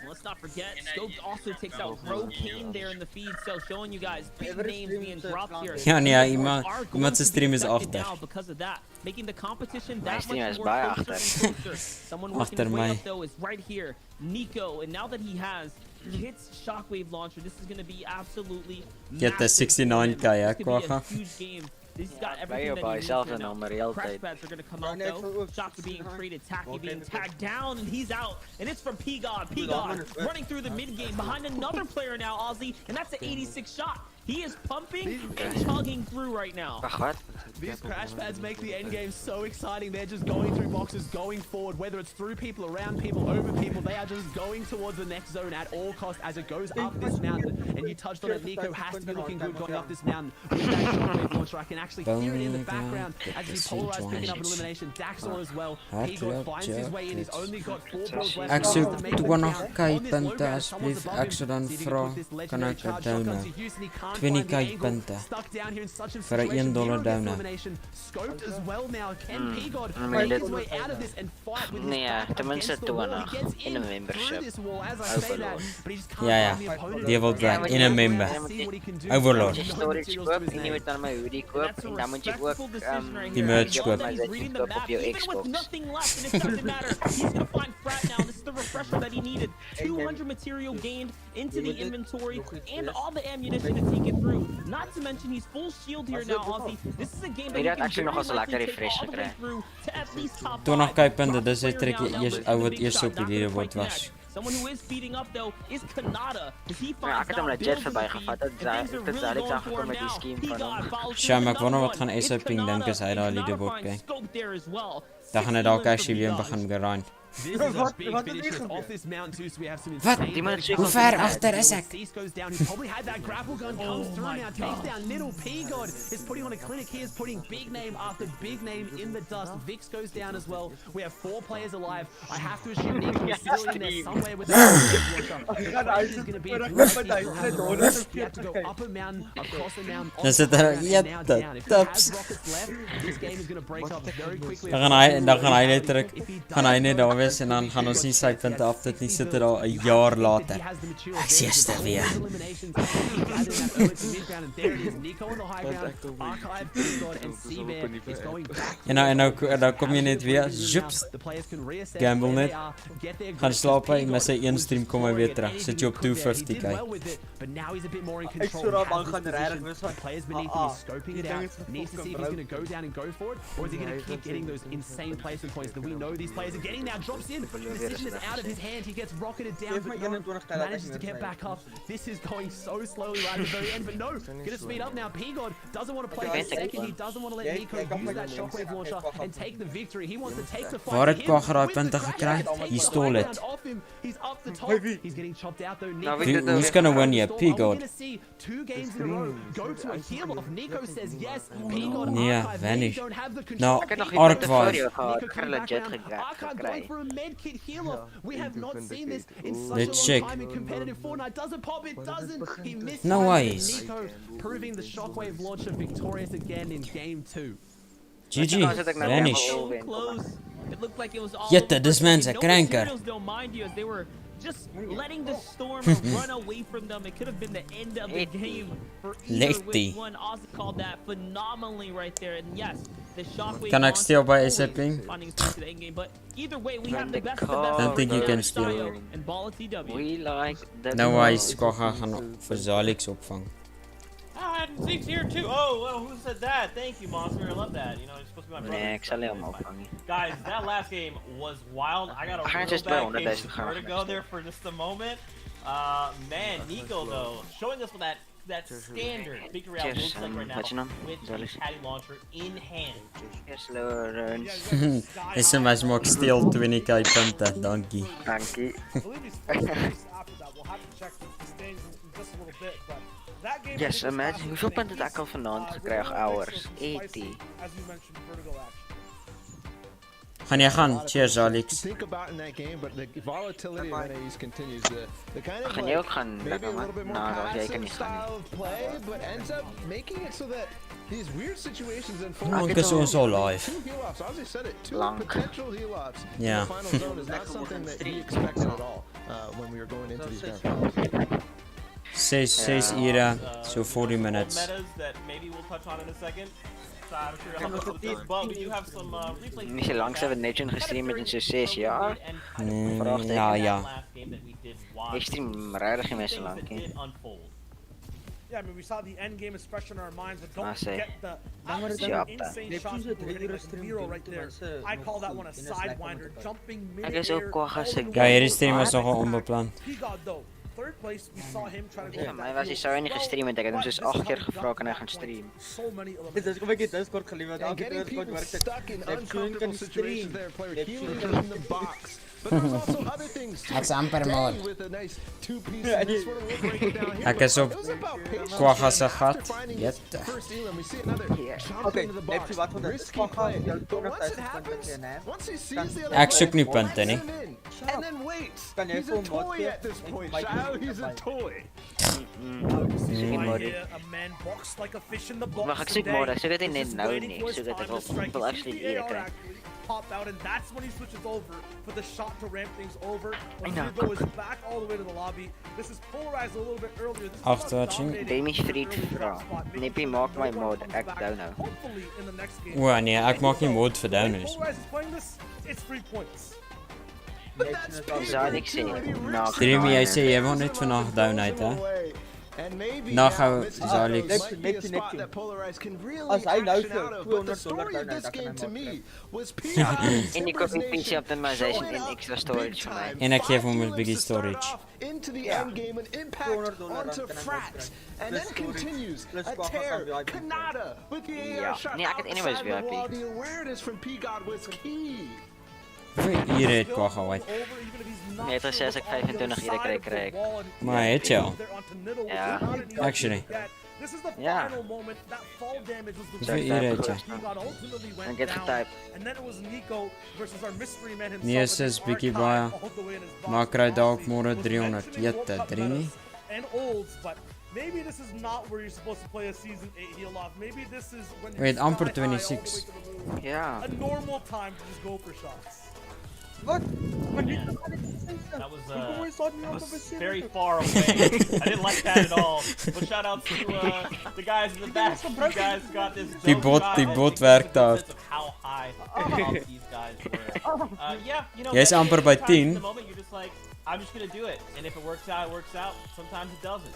Let's not forget, Scoped also takes out Rocaine there in the feed, so showing you guys big names being dropped here. Ja, nee, iemand zijn stream is achter. Because of that, making the competition that stream much is more bij closer achter. and closer. Someone working Achter his way mij. up though is right here, Nico, and now that he has Kit's shockwave launcher, this is going to be absolutely Get the 69k, hè, Quagga. huge game. He's got Ben everything je that bij he needs jezelf here en now. dan maar heel Crash tijd. pads are going to come out though. Shots are being created, Tacky being tagged down, and he's out. And it's from P-God. P-God running through the mid game behind another player now, Ozzy, and that's an 86 shot. He is pumping and chugging through right now. These crash pads make the end game so exciting. They're just going through boxes, going forward, whether it's through people, around people, over people. They are just going towards the next zone at all costs as it goes up this mountain. And you touched on it, Nico has to be looking good going up this mountain with that shockwave launcher. I can actually hear it in the background as he polarized, picking up an elimination. Daxor as well. P-God finds his way in. He's only got 4 balls left. Ek soek 20k punte asseblief. Ek sou dan vra kan ek 'n donor. 20k punte vir 'n $1 donor. Scoped as well now. Can P-God make his way out of this and fight with his back tenminste against the wall? He 20 gets in een through membership. this wall as I say that, but he just can't Ja, find the opponent. die wil werk in 'n member. Overlord. Je storage koop en je moet dan mijn hoodie koop en dan moet je ook Die merch koop. op je Xbox. Nothing left, and it doesn't matter. He's gonna find Frat now. This is the refresher that he needed. 200 material gained into the inventory and all the ammunition to take it through. Not to mention he's full shield here now, Ozzy. This is a game that he can actually nog very eens een lekker likely take refresher all the way krijgen. through to at least top 20k punte, dis hy trekkie eers ou wat eers op die leaderboard was. Someone who is speeding up though is Kanata. As he Ja, finds ik heb hem out naar Jet voorbij gevat. Dat is eigenlijk zag met die scheme van hem. Shame, ek wonder wat gaan SA Ping dink as hy daai leaderboard kyk. Dan gaan hy dalk actually weer begin grind. This is a big finish off this mount too, so we have some Wat? insane Hoe ver agter is ek? Cease goes down. He probably had that grapple gun, comes through now, takes down little P-God, is putting on a clinic. He is putting big name after big name in the dust. Vix goes down as well. We have 4 players alive. I have to assume Nico is still in there somewhere with that launcher. The question is going to be if you have to go up a mountain, across a mountain, Dan sit hy taps. this game is going to break up very quickly. Dan gaan hy letterlik net daar wees en dan gaan ons nie sy punte af dit nie sit dit daar 'n jaar later. Ek sê gister weer. En nou kom jy net weer, zoeps, gamble net, gaan slaap hy, mis hy 1 stream kom hy weer terug, sit jy op 250k. Ek sou daar bang gaan regtig wees van players beneath him is scoping it out, needs to see if he's going to go down and go for it, or is he going to keep getting those insane placement points that we know these players are getting now, drops in, the decision is out of his hand, he gets rocketed down, but no, manages to get back up. This is going so slowly right at the very end, but no, gonna speed up now. P-God doesn't want to play the second, he doesn't want to let Nico use that shockwave launcher and take the victory. He wants to take the fight. Waar het Quagga daai punte gekry? He stole it. He's up the top. He's getting chopped out though. Who's gonna win here? P-God. We're gonna see 2 games in a row go to a heal off. Nico says yes. P-God Nee, Archive, they vanish. don't have the Nou, control. Archive. Nico coming back around. Archive going for a med kit heal off. We have not seen this in such Let's a long check. time in competitive Fortnite. Does it pop? It doesn't. He missed. No ways. Nico proving the shockwave launcher victorious again in game 2. GG, vanish. So close. It looked like it was all Jette, over dis first mense, game. No krenker. materials though, mind you, as they were just letting the storm run away from them. It could have been the end of the game for either which one. Ozzy called that phenomenally right there. And yes, the shockwave Kan ek steal by always SApping? finding its way to the end game. But either way, we have the best of the I best. don't think you right can now. steal. Sayo and Ball at TW. We like the Nou hy Skogga gaan vir Zalix opvang. Ah, and Zeke's here too. Oh, well, who said that? Thank you, Monster. I love that. You know, it's supposed to be my brother. Nee, ik zal hem opvangen. Guys, that last game was wild. I got a Gaan real just bad bij case 100.000 of gaan. vertigo there for just a moment. Man, Nico though, showing us what that standard victory round looks like right now with the caddy launcher in hand. Yes, Lawrence. SMS maak steel 20k punte, dankie. Dankie. Yes, imagine hoeveel punten dat ik al vanavond gekregen, hours. 80. Gaan jy gaan? Cheers Alex. Think about in that game, but the volatility of NAEs continues. The kind of Gaan jij ook gaan? maybe a little bit more Nou, jij kan niet passive gaan. style of play, but ends up making it so that these weird situations unfold. Monk is ons al live. Two heal-offs, Ozzy said it. Two Lang. potential heal-offs Yeah. in the final zone is not something that he expected at all when we were going into these games. 6 ure, so 40 minutes. Metas that maybe we'll touch on in a second. So I'm sure you'll have to these, but we do have some replays. Niet zo langs hebben we Neptune gestreamd met een succes, ja? Ja, ja. Ik stream raar geen mensen lang. Yeah, I mean, we saw the end game is fresh in our minds, but don't Ah, say. forget the insane shots that were hitting like Nero right there. I call that one a sidewinder, jumping Hij is ook qua gasten. Ja, hierdie stream was nogal onbepland. P-God though, third place, we saw him try to go Ja, maar was hij zo niet gestreamd. Ik heb hem dus 8 keer gevraagd en hij gaan streamen. so many Dit is kom ek het Discord geliefd. And getting people stuck in uncomfortable situations there, player healing in the box. But there's also other things too. Ek's amper mod. With a nice two-piece and this sort of we'll break it down here. Ek is op Quagga se gat. Jette. First Elam, we see another jump Okay, into the box. Neptune, wat Risky play. But once it happens, once he sees the other Ek soek nie player, punte nie. lets him in, and then waits. Kan jy He's vir a hom mod toy gee? at this point, Ek Shao. He's a toy. a man boxed like a fish in the box. Wacht, ik zoek today. mod. Ik zoek dat hij This net is nou waiting niet. for Ik his zoek dat time ik to strike. wil He sees actually the eerder AR krijgen. actually pop out, and that's when he switches over for the shot to ramp things over. When I know. Hugo is back all the way to the lobby. This is polarized a little bit earlier. This is Afterwatching. Demi Fried vrouw. Nippie maak my mod. Ek down nou. hopefully in the next game. O nee, ek maak nie mod vir downers. Polarized is playing this, it's 3 points. Zou ik zeggen. Nou, Dreamy, jy sê jy wil net vandag down uit, hè? And maybe Nou gou this Zalix. might be a spot that Polarized can really As hy nou action out of. But the story of this game to me was En ik heb een PC optimization en extra storage voor mij. En ek gee hom 'n bietjie storage. into the end game and impact onto Frax, and then continues a tear. Kanata with the AR shot Nee, ek het anyways outside the wall. VIP. The awareness from P-God was key. Hoeveel ure het Quagga uit? Nee, het was 6 ik 25 uur krijg. Maar hy het jou. Ja. Actually. Ja. Hoeveel ure het jy? Ik heb getypt. Nee, sis bietjie baie. Maar kry dalk môre 300. Jette, 3 nie. And olds, but maybe this is not where you're supposed to play a season 8 heal off. Maybe this is when Wait, you're amper sky high all the way 26. to the moon. Yeah. A normal time to just go for shots. Wat? That was very far away. I didn't like that at all. But shout out to the guys in the back. You guys got this. Die bot werk daar. How high these guys were. Yeah, you know. Jy's amper by 10. The moment you're just like, I'm just gonna do it, and if it works out, it works out. Sometimes it doesn't.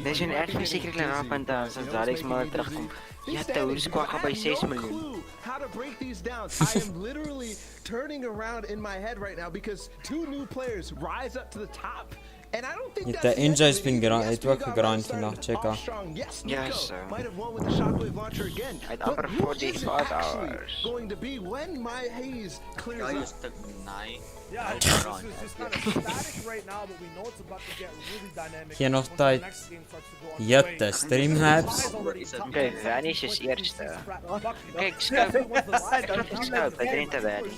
Deze is echt verschrikkelijk raar punt als Zalix maar terugkomt. Ja, hoe is Quagga bij 6 miljoen? How to break these down. I am literally turning around in my head right now because 2 new players rise up to the top. And I don't think Net that's die NJ's been grind, het ook gegrind vandag, check out. Yes, Ja, Nico so. might have won with the shockwave launcher again. Uit But amper who 45 is actually hours. going to be when my haze clears up? Yeah, this is just kind of static right now, but we know it's about to get really dynamic. Geen nog once the tyd. next game starts to go on the way. Jette, Streamlabs. Oké, Vanish is eerste. Kijk, Scope. Scope, bij Drenthe Vanish.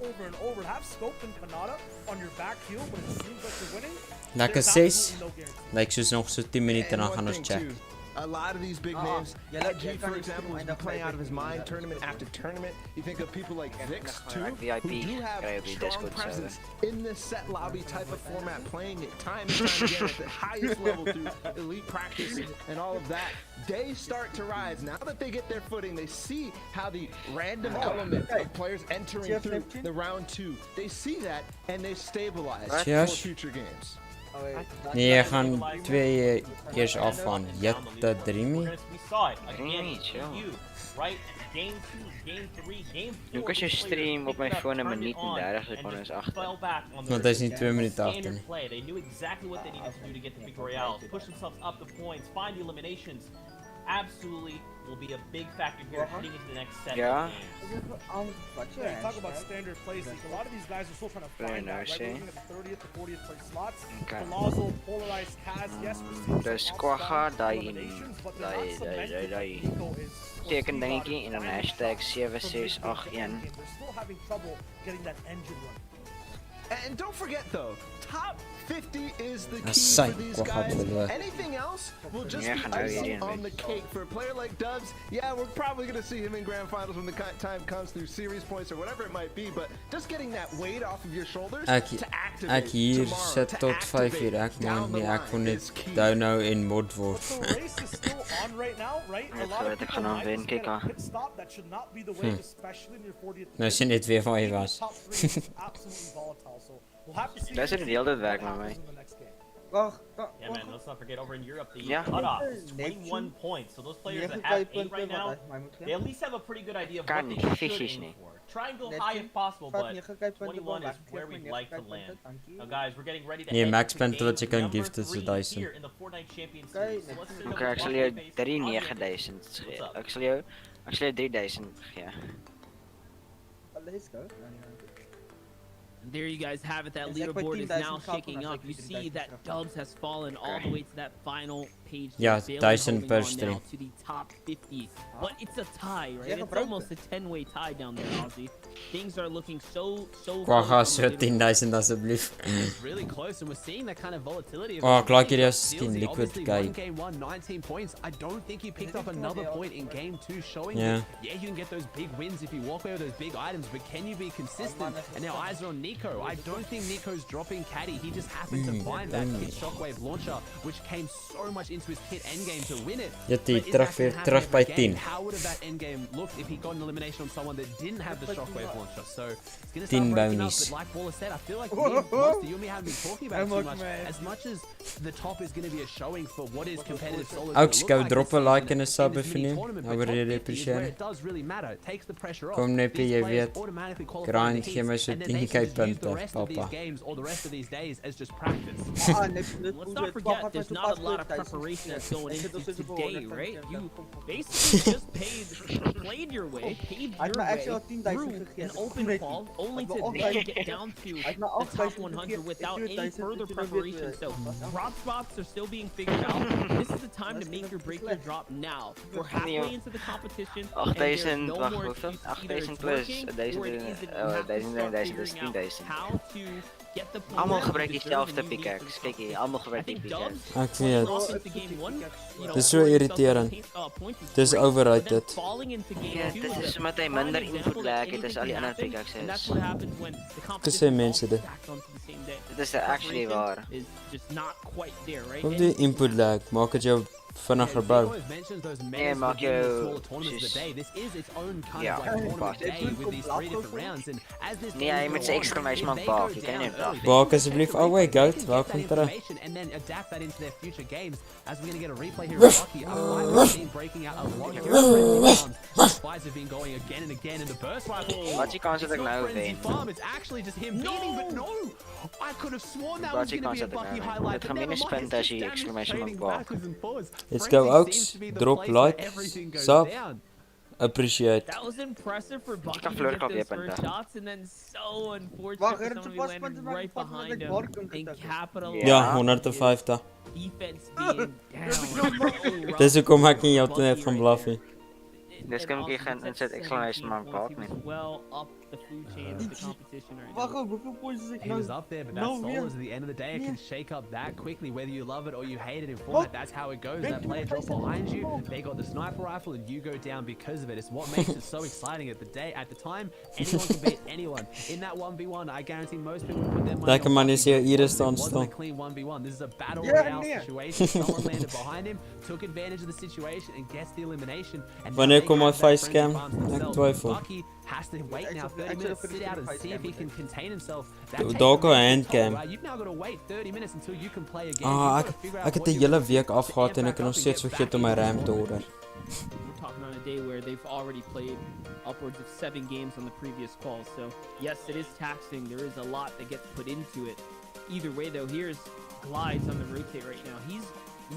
Over and over. Have Scope and Kanata on your back heel, but it seems like you're winning. Lekker There's 6. absolutely no guarantee. Lyk soos nog so 10 minute dan gaan ons check. a lot of these big names. Edgy, for example, has been playing out of his mind tournament after tournament. You think of people like Vix, too, who do have strong presence in this set lobby type of format, playing it time and time again at the highest level through elite practice and all of that. They start to rise. Now that they get their footing, they see how the random element of players entering through the round 2, they see that and they stabilize for future games. Nee, je gaan 2 eerst af van Jette Dreamy. We saw it again. You, right? Game 2, game 3, game 4. Nu kan je stream op mijn phone 1 minuut en 30 seconden achter. Want hij is niet 2 minuten achter. They knew exactly what they needed to do to get the big royales, push themselves up the points, find the eliminations. Absolutely will be a big factor here heading into the next set. Yeah. Yeah, talk about standard plays. A lot of these guys are still trying to find that, right? We're looking at the 30th to 40th place slots. Palazzo, polarized Kaz, yes, we're seeing Dus Quagga, die teken dingetjie en dan hashtag 7681. They're still having trouble getting that engine running. And don't forget though, top 50 is the key for these guys. Anything else will just be icing on the cake. For a player like Dubs, yeah, we're probably going to see him in grand finals when the time comes through series points or whatever it might be, but just getting that weight off of your shoulders to activate hier zet tot 5 uur, ek man, nee, ek wil net dono en mod word. The race is still on right now, right? A lot of people might just get a pit stop. That should not be the way, especially in your 40th. Nou, as jy net weer van jy was. Absolutely volatile, so we'll have to see. Daar zit het de hele tijd weg met mij. Yeah, man, let's not forget over in Europe, the cutoff is 21 points. So those players that have 8 right now, they at least have a pretty good idea of what they should aim for. Try and go high if possible, but 21 is where we'd like to land. Now, guys, we're getting ready to head max punten wat je kan giften is 1000. here in the Fortnite Champions Series. So let's see Okay, ek sal jou 39000 gee. Ek sal jou 3000 gee. Let's go. And there you guys have it. That leaderboard is now shaking up. You see that Dubs has fallen all the way to that final page. Yeah, Dyson per stream. To the top 50. But it's a tie, right? It's almost a 10-way tie down there, Ozzy. Things are looking so Quagga 17.000 alsjeblieft. Really close, and we're seeing that kind of volatility. Oh, Clark hier is skin liquid guy. Game 1, 19 points. I don't think he picked up another point in game 2, showing that yeah, you can get those big wins if you walk away with those big items, but can you be consistent? And now eyes are on Nico. I don't think Nico's dropping Caddy. He just happened to find that kit shockwave launcher, which came so much into his kit endgame to win it. Terug by 10. How would have that endgame looked if he got an elimination on someone that didn't have the shockwave launcher? So it's gonna start breaking up, but like Waller said, I feel like you and me haven't been talking about it too much. As much as the top is gonna be a showing for what is competitive solo. Ook go drop a like and a sub if you need. I would really appreciate it. It does really matter. It takes the pressure off. Kom Neppie, jy weet. Grind, gee my so 10k punte, papa. Games or the rest of these days as just practice. Let's not forget, there's not a lot of preparation that's going into today, right? You basically just played your way, paved your way through an open qual, only to then get down to the top 100 without any further preparation. So drop spots are still being figured out. This is the time to make your break your drop now. We're halfway into the competition, and there's no more excuse. Either it's working or it isn't. How to get the point. Allemaal gebruik diezelfde pickaxe. Kijk hier, allemaal gebruik die pickaxe. Ek weet. Dit is so irriterend. Dit is overrated. Ja, dit is omdat hy minder input lag het as al die ander pickaxes. Gesê mense dit. Dit is actually waar. Op die input lag, maak het jou vinniger bou. Nee, maak jou ja, nee, hy moet sy exclamation mark baak, jy kan nie op baak asseblief, oh wait, goat, welkom terug. Wat jy kans dat ek nou wen? Wat jy kans dat ek nou wen? Dit gaan minus punt as jy exclamation mark baak. Let's go, Oaks. Drop like, sub, appreciate. That was impressive for Bucky to get those first shots, and then so unfortunate for somebody landing right behind him and capitalize. Ja, 150. Defense being down. Dis hoekom ek nie jou net gaan bluffie. Dis kom ek gaan insit exclamation mark baak nie. Well up the food chain of the competition right Wacht now. op, hoeveel points is ik He nou? was up there, but that Nou soul weer. is at the end of the day. It Weer. can shake up that quickly, whether you love it or you hate it in Wat? Fortnite. That's how it goes. Denk That je player dat hij drop behind zegt, you, oh. they got the sniper rifle, and you go down because of it. It's what makes it so exciting at the day. At the time, anyone can beat anyone. In that 1v1, I guarantee most people would put their money Lekker on man, Bucky, is hier but hier it staan wasn't staan. a clean 1v1. This is a battle Yeah, royale yeah. situation. Someone landed behind him, took advantage of the situation, and gets the elimination. And now Wanneer they komt mijn have that facecam? friendly farms Ik themselves. twijfel. Bucky has to wait now 30 minutes, sit out and see if he can contain himself. That Doe- takes doe ook a een mental handcam. toll, right? You've now got to wait 30 minutes until you can play again. Ah, You've got to figure out ek het what die you're hele gonna week do afgehad to en amp ek het back nog up steeds and get vergeet om back my into RAM te the order. We're talking on a day where they've already played upwards of 7 games on the previous calls. So yes, it is taxing. There is a lot that gets put into it. Either way though, here's Glides on the rotate right now. He's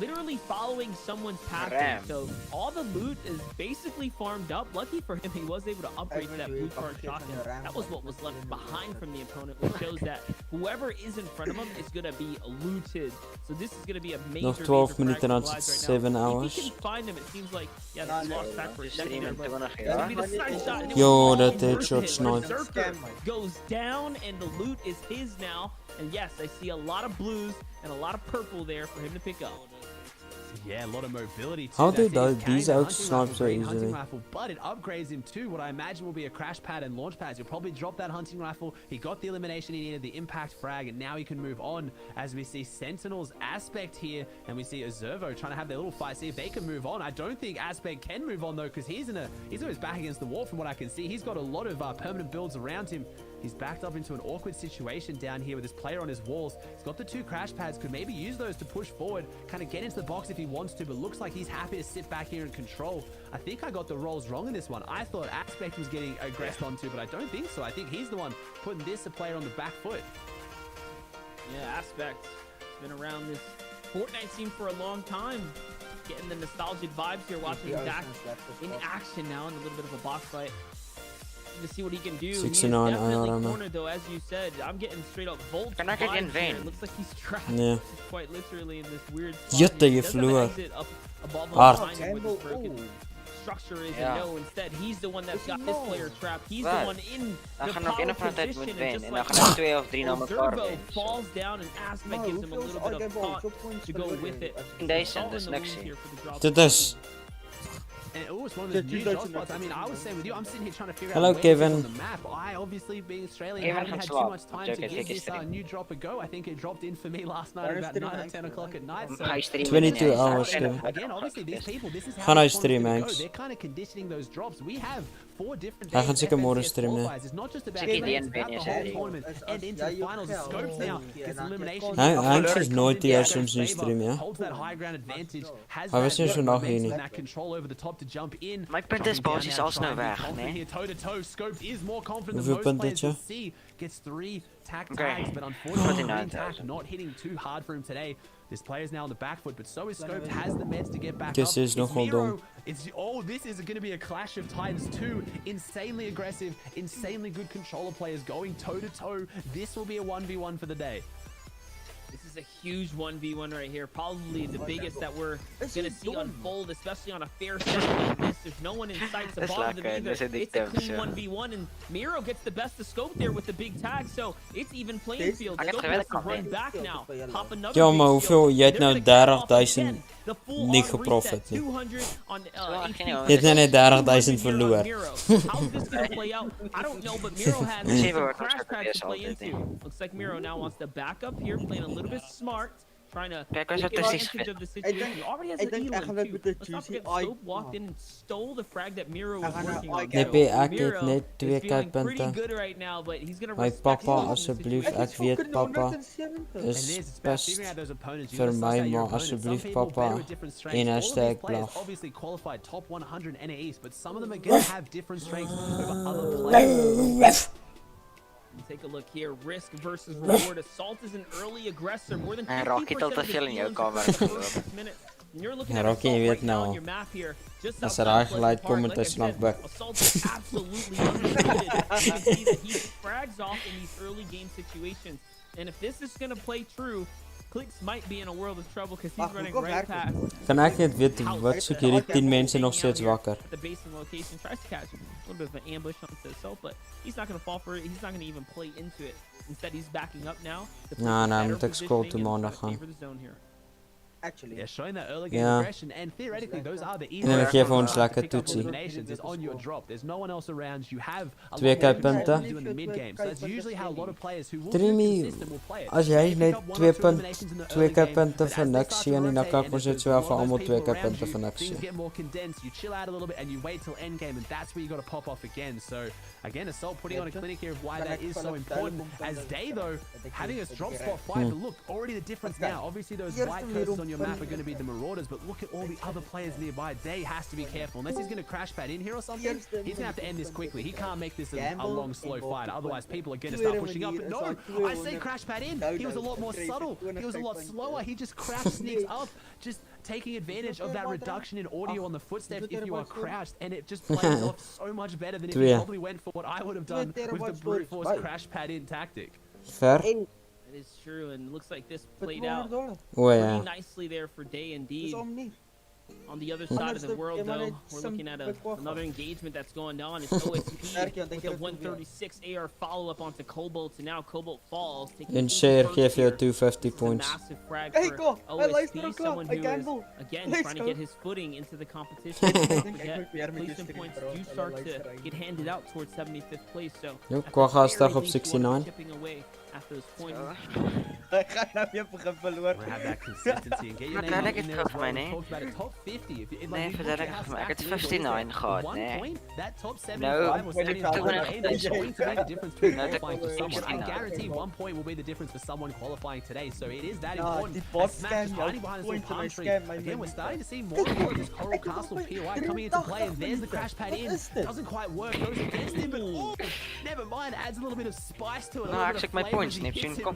literally following someone's pathway. So all the loot is basically farmed up. Lucky for him, he was able to upgrade to that blue card shotgun. That was what was left behind from the opponent, which shows that whoever is in front of him is going to be looted. So this is going to be a major, Nog 12 major minuten frag en for dan Glides 7 right now. If hours. he can find him, it seems like, yeah, that's lost back for a second there, but Streamen it's going to be the side shot. and it Yo, was all that worth headshot it. snipe. Berserker goes down and the loot is his now. And yes, I see a lot of blues and a lot of purple there for him to pick up. Yeah, a lot of mobility too. How do That's it. He's these carrying that out hunting snipe rifle, so green hunting easily? rifle, but it upgrades him to what I imagine will be a crash pad and launch pads. He'll probably drop that hunting rifle. He got the elimination he needed, the impact frag, and now he can move on as we see Sentinel's Aspect here, and we see Azervo trying to have their little fight, see if they can move on. I don't think Aspect can move on though, because he's always back against the wall from what I can see. He's got a lot of permanent builds around him. He's backed up into an awkward situation down here with this player on his walls. He's got the 2 crash pads, could maybe use those to push forward, kind of get into the box if he wants to, but looks like he's happy to sit back here and control. I think I got the roles wrong in this one. I thought Aspect was getting aggressed onto, but I don't think so. I think he's the one putting this player on the back foot. Yeah, Aspect. He's been around this Fortnite scene for a long time. Getting the nostalgic vibes here, watching him back in action now in a little bit of a box fight. To see what he can do. He's 69 definitely IRM. cornered though, as you said. I'm getting straight up volt Kan ik het in vibes here. vain? It looks like he's trapped. Yeah. Quite literally in this weird spot. Jutte, He je doesn't have vloer. an exit up above him, Hard. behind him with this broken structure is. Ja. And no, instead he's the one that's got this player trapped. He's the Waar? one in Dan the gaan ook in power een tijd position, moet and winnen. just En dan like gaan er 2 of 3 naar elkaar Zerbo winnen. falls down and Aspect gives him a little bit of thought to go with it. Deze, Solving dat is the niks. wound here for the drop. Dit is. And it's one of those new drop spots. I mean, I was saying with you, I'm sitting here trying to figure Hello, out where this is Kevin. on the map. I obviously, being Australian, Kevin haven't gaat had too slapen. much time Joke, to ik give kijk this stream. new drop a go. I think it dropped in for me last night at about 9 or 10 o'clock at night. So Hij streamt 22 en hij hours, staat Kevin. again, obviously, these people, this is Ga how naar this je tournament's stream, gonna go. Max. They're kind of conditioning those drops. We have 4 different Hij days gaat of zeker morgen FNCS streamen. qualifiers. It's not just about Check games, die it's about the NBN whole is tournament and into the finals. The Scopes now gets elimination. Hij is nooit die soms niet streamen, ja. Holds that high ground advantage. Has Hij was that sinds vandaag hier momentum niet. and that control over the top to jump in. Maar ik ben dit boss is al snel weg, Confident nee? here, toe to toe. Scopes is more confident Hoeveel than most punten players had je? will see. Gets 3 tack Okay. tags, but unfortunately, 49,000. tack not hitting too hard for him today. This player's now on the back foot, but so is Scopes. Has the meds to get back This up. is nog wel Miro. dom. This is going to be a clash of titans. 2 insanely aggressive, insanely good controller players going toe to toe. This will be a 1v1 for the day. This is a huge 1v1 right here. Probably the biggest that we're going to see unfold, especially on a fair set like this. There's no one in sight to Dat is bother them lekker, either. dat is It's a addictief, clean zo. 1v1, and Miro gets the best of scope there with the big tag, so it's even playing field. Hij gaat Scope has geweldig to komen. run back now. Pop another Ja, big maar shield. hoeveel? Je hebt They're nou gonna cap off 30.000 again. The full niet on geprofit. reset, 200 on geen HP. jongen. Je hebt net 30.000 Miro. verloren. How's this gonna play out? I don't know, but Miro has Zeven some wordt crash ons pads to play altijd, into. Looks like Miro now wants to back up here, playing a little bit smart. Trying to Kijk, hij is take wat precies advantage of the geweest. situation. He already has ik an denk Elam eigenlijk too. met de Let's not juicy forget Scope walked in and stole the frag that Miro was working on. Nee, So, ik heb Miro net is 2 feeling pretty punten. good right now, but he's gonna My respect papa, himself in this alsjeblieft, situation. ik weet papa And it is is, it's about best figuring out those opponents. You voor gotta suss mij, out your maar opponents. Some alsjeblieft people better papa with different strengths. in All of these hashtag players blaf. obviously qualified top 100 NAEs, but some of them are going to have different strengths over other players. Take a look here. Risk versus reward. Assault is an early aggressor. More than 50% En Rocky tot te of his veel in jouw healings kamer. in the first 6 minutes. And you're looking Ja, at Rocky, Assault je right weet now nou on al. your map here. Just Als er outside haar Pleasant gelijk Park. komt, Like I dan snap said, ik. Assault is absolutely underrated. You can see that he frags off in these early game situations. And if this is going to play true, Clicks might be in a world of trouble because he's running right past. Kan ek net weet wat soek hierdie 10 mense nog steeds wakker? At the basing location, tries to catch a little bit of an ambush onto himself, but he's not going to fall for it. He's not going to even play into it. Instead, he's backing up now. Nee, moet ek scroll toe maandag gaan. Actually, yeah, showing that early game aggression, and theoretically, those are the easy. En dan gee vir ons lekker toetsie. Is on your drop. There's no one else around. You have a Twee punte. in the mid game. So that's usually how a lot of players who will Dreamy, as jy net 2 punte vir niks sien en dan kan ons dit so vir almal 2 punte vir niks things sien. get more condensed. You chill out a little bit and you wait till end game, and that's where you got to pop off again. So again, Assault putting on a clinic here of why that is so important. As Day though, having us drop spot 5, but look, already the difference now. Obviously those white curses on your map are going to be the Marauders, but look at all the other players nearby. Day has to be careful. Unless he's going to crash pad in here or something, he's going to have to end this quickly. He can't make this a long, slow fight. Otherwise, people are going to start pushing up. But no, I say crash pad in. He was a lot more subtle. He was a lot slower. He just crash sneaks up, just taking advantage of that reduction in audio on the footsteps if you are crouched, and it just plays off so much better than if you probably went for what I would have done with the brute force crash pad in tactic. Fair. That is true, and it looks like this played out yeah. pretty nicely there for Day indeed. On the other side of the world, though, we're looking at another engagement that's going on. It's OSP with a 136 AR follow-up onto Cobalt, and now Cobalt falls. En share geef jou 250 points. Massive frag for OSP, someone who is, again, trying to get his footing into the competition. Completion points do start to get handed out towards 75th place, so Jo, Kwaggastig op 69. chipping away at those points. Ek gaan nou weer begin verloor. Have that consistency and get your name up in there as well. We talked about it, top 50. Nee, verder ek het 59 gehad, nee. That top 75 was standing on the game. That's going to be the difference between qualifying for someone. I guarantee 1 point will be the difference for someone qualifying today. So it is that important. As Smash is hiding behind this little palm tree. Again, we're starting to see more and more of this Coral Castle POI coming into play, and there's the crash pad in. Doesn't quite work, goes against him, but oh, never mind, adds a little bit of spice to it. No, ek check my points, Neptune. Kom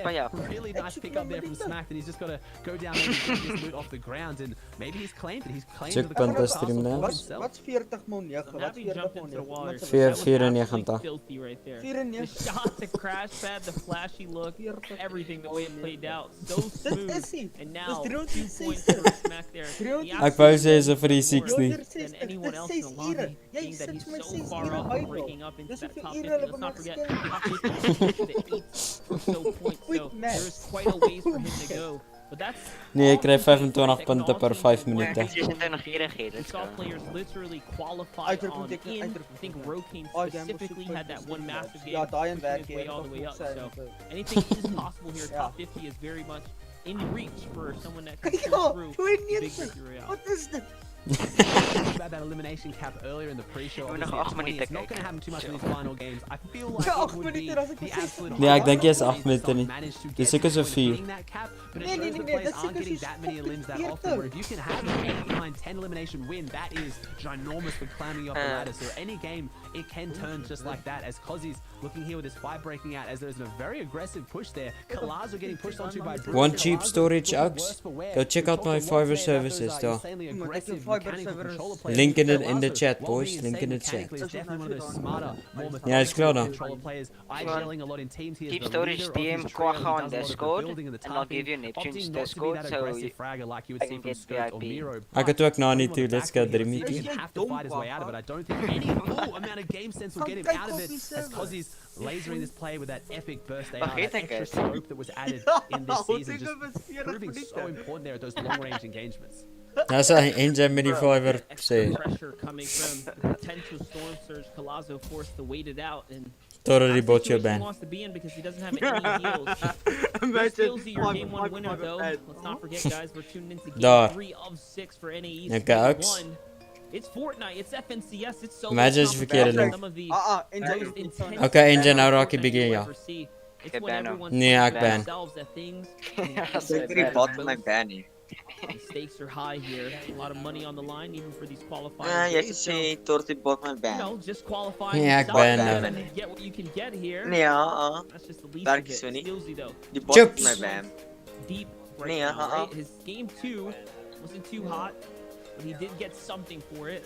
by jou. Really nice pick up there from Smack, and he's just got to go down there and get this loot off the ground, and maybe he's claimed it. He's claimed Check the punte castle stream for names. himself. Wat's 40 mon 9? Wat's 40 mon 9? 94. Filthy right there. The shot, the crash pad, the flashy look, everything the way it played out. So smooth. And now 2 points for Smack there. Ek wou sê is 'n free 60. Than anyone else in the lobby, being that he's so far off from breaking up into that top 50. Let's not forget, top 50 the 8 or so points, so there is quite a ways for him to go. But that's Nee, ek kry 25 punte per 5 minute. we saw players literally qualify on in. I think Rokane specifically had that one massive game pushing his way all the way up. So anything is possible here. Top 50 is very much in reach for someone that can pull through the big victory royale. What is this? About that elimination cap earlier in the pre-show. Obviously at 20, it's not going to happen too much in these final games. I feel like it would be the absolute Nee, ek dink jy is 8 minute nie. Dis seker so 4. But it shows the players aren't getting that many elims that often. Where if you can have an 8, 9, 10 elimination win, that is ginormous for climbing up the ladder. So any game, it can turn just like that. As Kozzy's looking here with his fight breaking out, as there's a very aggressive push there. Kalazo getting pushed onto by Bruce. Want cheap storage, Ux? Go check out my Fiverr services there. Link in the chat, boys. Link in the chat. Ja, is klaar dan. Keep storage team, Quagga on Discord, and I'll give you Neptune's Discord, so you can get VIP. Ek het ook Nani toe, let's go Dreamy. He can have to fight his way out of it. I don't think any amount of game sense will get him out of it, as Kozzy's lasering this play with that epic burst AR, that extra scope that was added in this season, just proving so important there at those long-range engagements. That's a engine mini Fiverr say. Pressure coming from the potential storm surge. Kalazo forced to wait it out, and Totally bought your ban. he wants to be in because he doesn't have any heals. Skillsy, your game 1 winner though. Let's not forget, guys, we're tuned into game 3 of 6 for NAE. Okay, Ux. It's Fortnite, it's FNCS, it's so Imagine as verkeerde link. Okay, engine, nou raak jy begin, ja. It's when everyone's Nee, ek ban. themselves at things. my banny. The stakes are high here. A lot of money on the line, even for these qualifiers. Jy kan sê Torty bot my ban. No, just qualifying. Nee, ek ban and get what you can get here. Nee, That's just the least Werk of is so it. nie. Skillsy though. Die bot my ban. Deep right Nee, now, right? His game 2 wasn't too hot, but he did get something for it.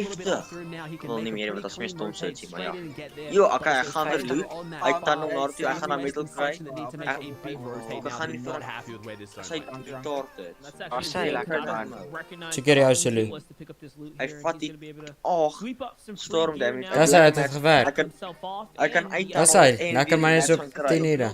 50. Ik wil niet meer, want dat is meer stom zit, maar ja. Yo, oké, hij gaat weer doen. Hij kan nog naar toe, hij gaat naar middel krijgen. We gaan niet van. Zij retarded. Waar zij lekker daar nou? Serieus jullie. Hij vat die. Och, storm damage. Dat is uit het gevaar. Hij kan Dat is hij. Lekker maar eens op 10 hier.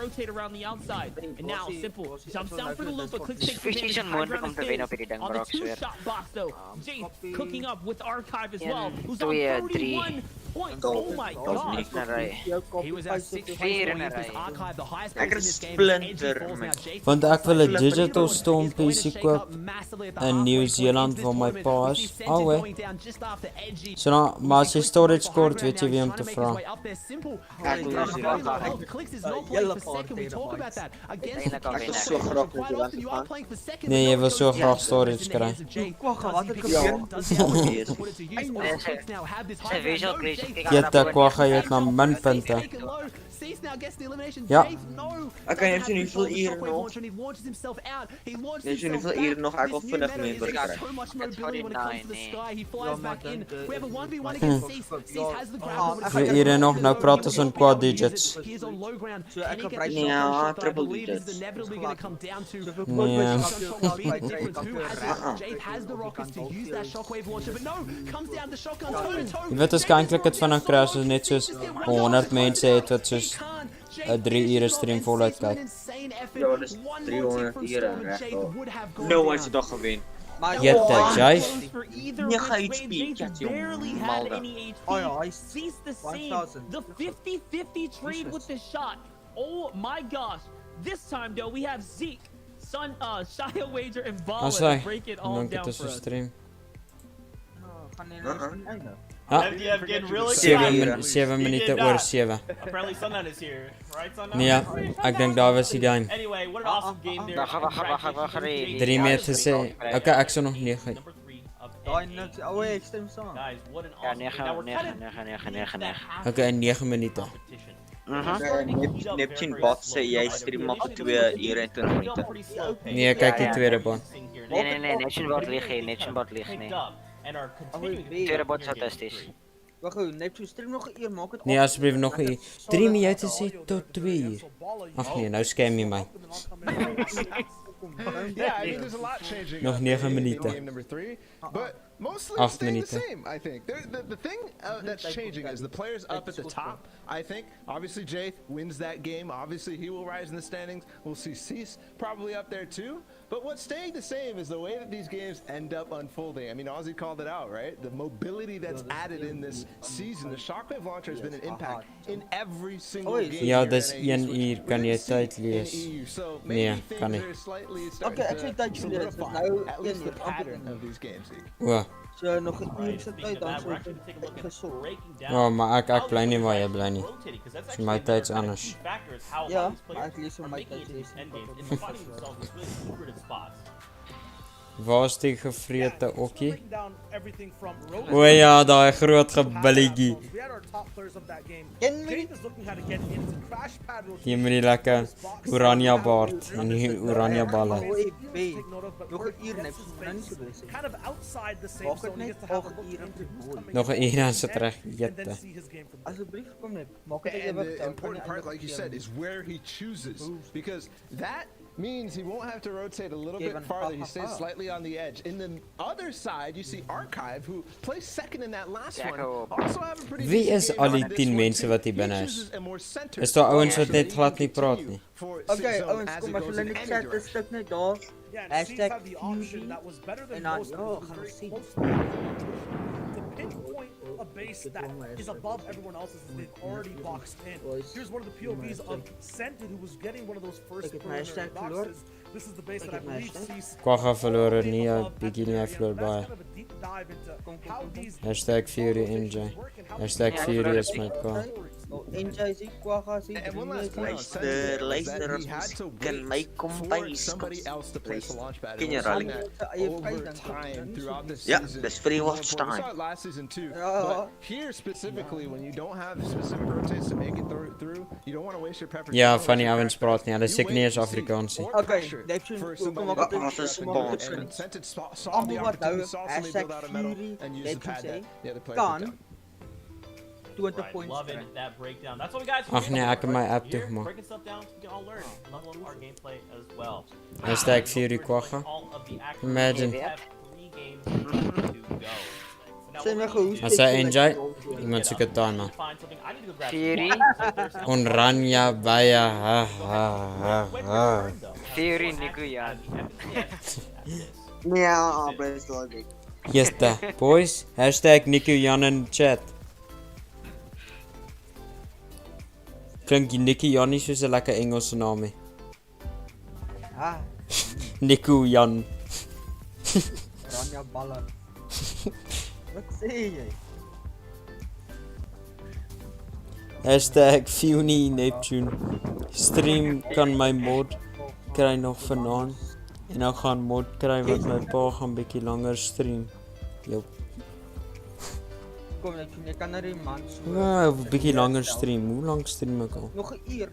rotate around the outside. And now, Simple jumps down for the loop, but clicks takes Vision advantage. mo High ground kung is tawin his. na pinidang On the Brock, swear. two-shot box, though, Jace cooking up with Archive as well, who's 2 on and 3. 31 points. Oh my god. He was our 6th place scorer. He has archived the highest Ek points in is this game. Edgy splinter, falls man. now. Jake Want ek wil 'n digital storm is going to PC shake koop up massively at the in halfway New point Zealand into waar this my tournament. pa We is. see Senten Alwe. going down just after Edgy. So nou, maar as jy storage kort, weet jy wie om te vra. Nee, jy wil so graag storage kry. Jette, Kwagga, jy het na min punte. Ja. Ek kan net sien hoeveel ure nog. Net sien hoeveel ure nog ek wil vinnig member kry. Hoeveel ure nog, nou praat ons in quad digits. Ja, triple digits. Nee. Jy weet waarskynlik het vinnig crash is net soos 100 mense het wat soos 'n 3 ure stream voluit kyk. Ja, dis 300 ure reg. No one se dag gewen. Jette, jy? 9 HP, chat jong. Malde. Oh ja, hy sees the same. The 50-50 trade with the shot. Oh my gosh. This time though we have Zeke, Shia Wager and Bala to break it all down for us. Stream. Yeah, getting really excited. 7 minute oor 7. Apparently Sundown is here, right Sundown? Nee, ek dink daar was die game. Anyway, what an awesome game there. 3 meer gesê. Okay, ek sou nog 9. Daai niks. O, ek stem saam. Guys, what an awesome game. Okay, 9 minute. Neptune bot sê jy stream maar vir 2 ure en 20 minute. Nee, kyk die tweede bot. Nee, Neptune bot lieg hier, Neptune bot lieg nie. Tweede bot statisties. Wag gou, Neptune stream nog 'n uur, maak dit. Nee, asseblief nog 'n uur. 3 minute sê tot 2 uur. Ag nee, nou scam jy my. Yeah, I mean, there's a lot changing. Nog 9 minute. Game number 3, but mostly Acht staying the minuten. same. I think the thing that's changing is the players up at the top. I think obviously Jay wins that game. Obviously he will rise in the standings. We'll see Cease probably up there too. But what's staying the same is the way that these games end up unfolding. I mean, Ozzy called it out, right? The mobility that's added in this season. The Shockwave launcher has been an impact in every single game. Ja, dis 1 uur kan jy tyd lees. Nee, kan nie. Okay, ek sê tyd lees. Dis nou at least the pattern of these games. O. So nog 'n uur se tyd dan sou ek gesol. Ja, maar ek bly nie waar jy bly nie. So my tyd's anders. Ja, ek lees om my tyd lees. Waar is die gevrete okkie? O ja, daai groot gebilletjie. Jy moet die lekker oranje baard en die oranje balle. Nog 'n uur net, nou nie so besig. Nog 'n uur dan sit reg jette. Asseblief kom net. Maak dit And the important part, like you said, is where he chooses, because that means he won't have to rotate a little bit farther. He stays slightly on the edge. In the other side, you see Archive, who placed second in that last one, also have a pretty Wie is al die 10 mense wat hier binne is? Is daar ouens wat net glad nie praat nie? Okay, ouens, kom as hulle net chat 'n stuk net daar. Hashtag FuRy en dan ja, gaan ons sien. Pinpoint a base that is above everyone else's as they've already boxed in. Here's one of the POVs of Scented, who was getting one of those first preliminary boxes. This is the base that I believe sees Kwagga verloor nie, bietjie nie, hy verloor baie. Hashtag FuRy-NJ. Hashtag FuRy is my pa. NJ sê Kwagga sê. Luister, ons kan my kom by somebody else to place the launch pad. Ken jy rally? Over time throughout the Ja, season. dis free watch We saw time. it last season too. But here specifically, when you don't have specific rotates to make it through, you don't want to waste your pepper. Ja, van die ouens praat nie, hulle sê ek nie eens Afrikaans nie. Okay, Neptune, kom op dit. Scented saw the Almal wat nou opportunity, saw somebody build out a medal and use the pad that the other player picked up. 20 points. Loving that breakdown. That's what we got. Ag nee, ek het my app toe gemaak. Breaking stuff down so we can all learn, level up our gameplay as well. Hashtag FuRy Kwagga. Imagine. As I enjoy, iemand soek 'n timer. FuRy. Onranja baie ha ha ha. FuRy-NeptuneYT. Ja, best logic. Jeste, boys. Hashtag Nico Jan in chat. Klink Nicky Jan nie soos 'n lekker Engelse naam nie. Ah, Nico Jan. Ranja Baller. Wat sê jy? Hashtag FuRy-NeptuneYT. Stream kan my mod kry nog vanaand. En ek gaan mod kry wat my pa gaan bietjie langer stream. Jop. Kom net, jy kan na die man so. Ja, bietjie langer stream. Hoe lank stream ek al? Nog 'n uur,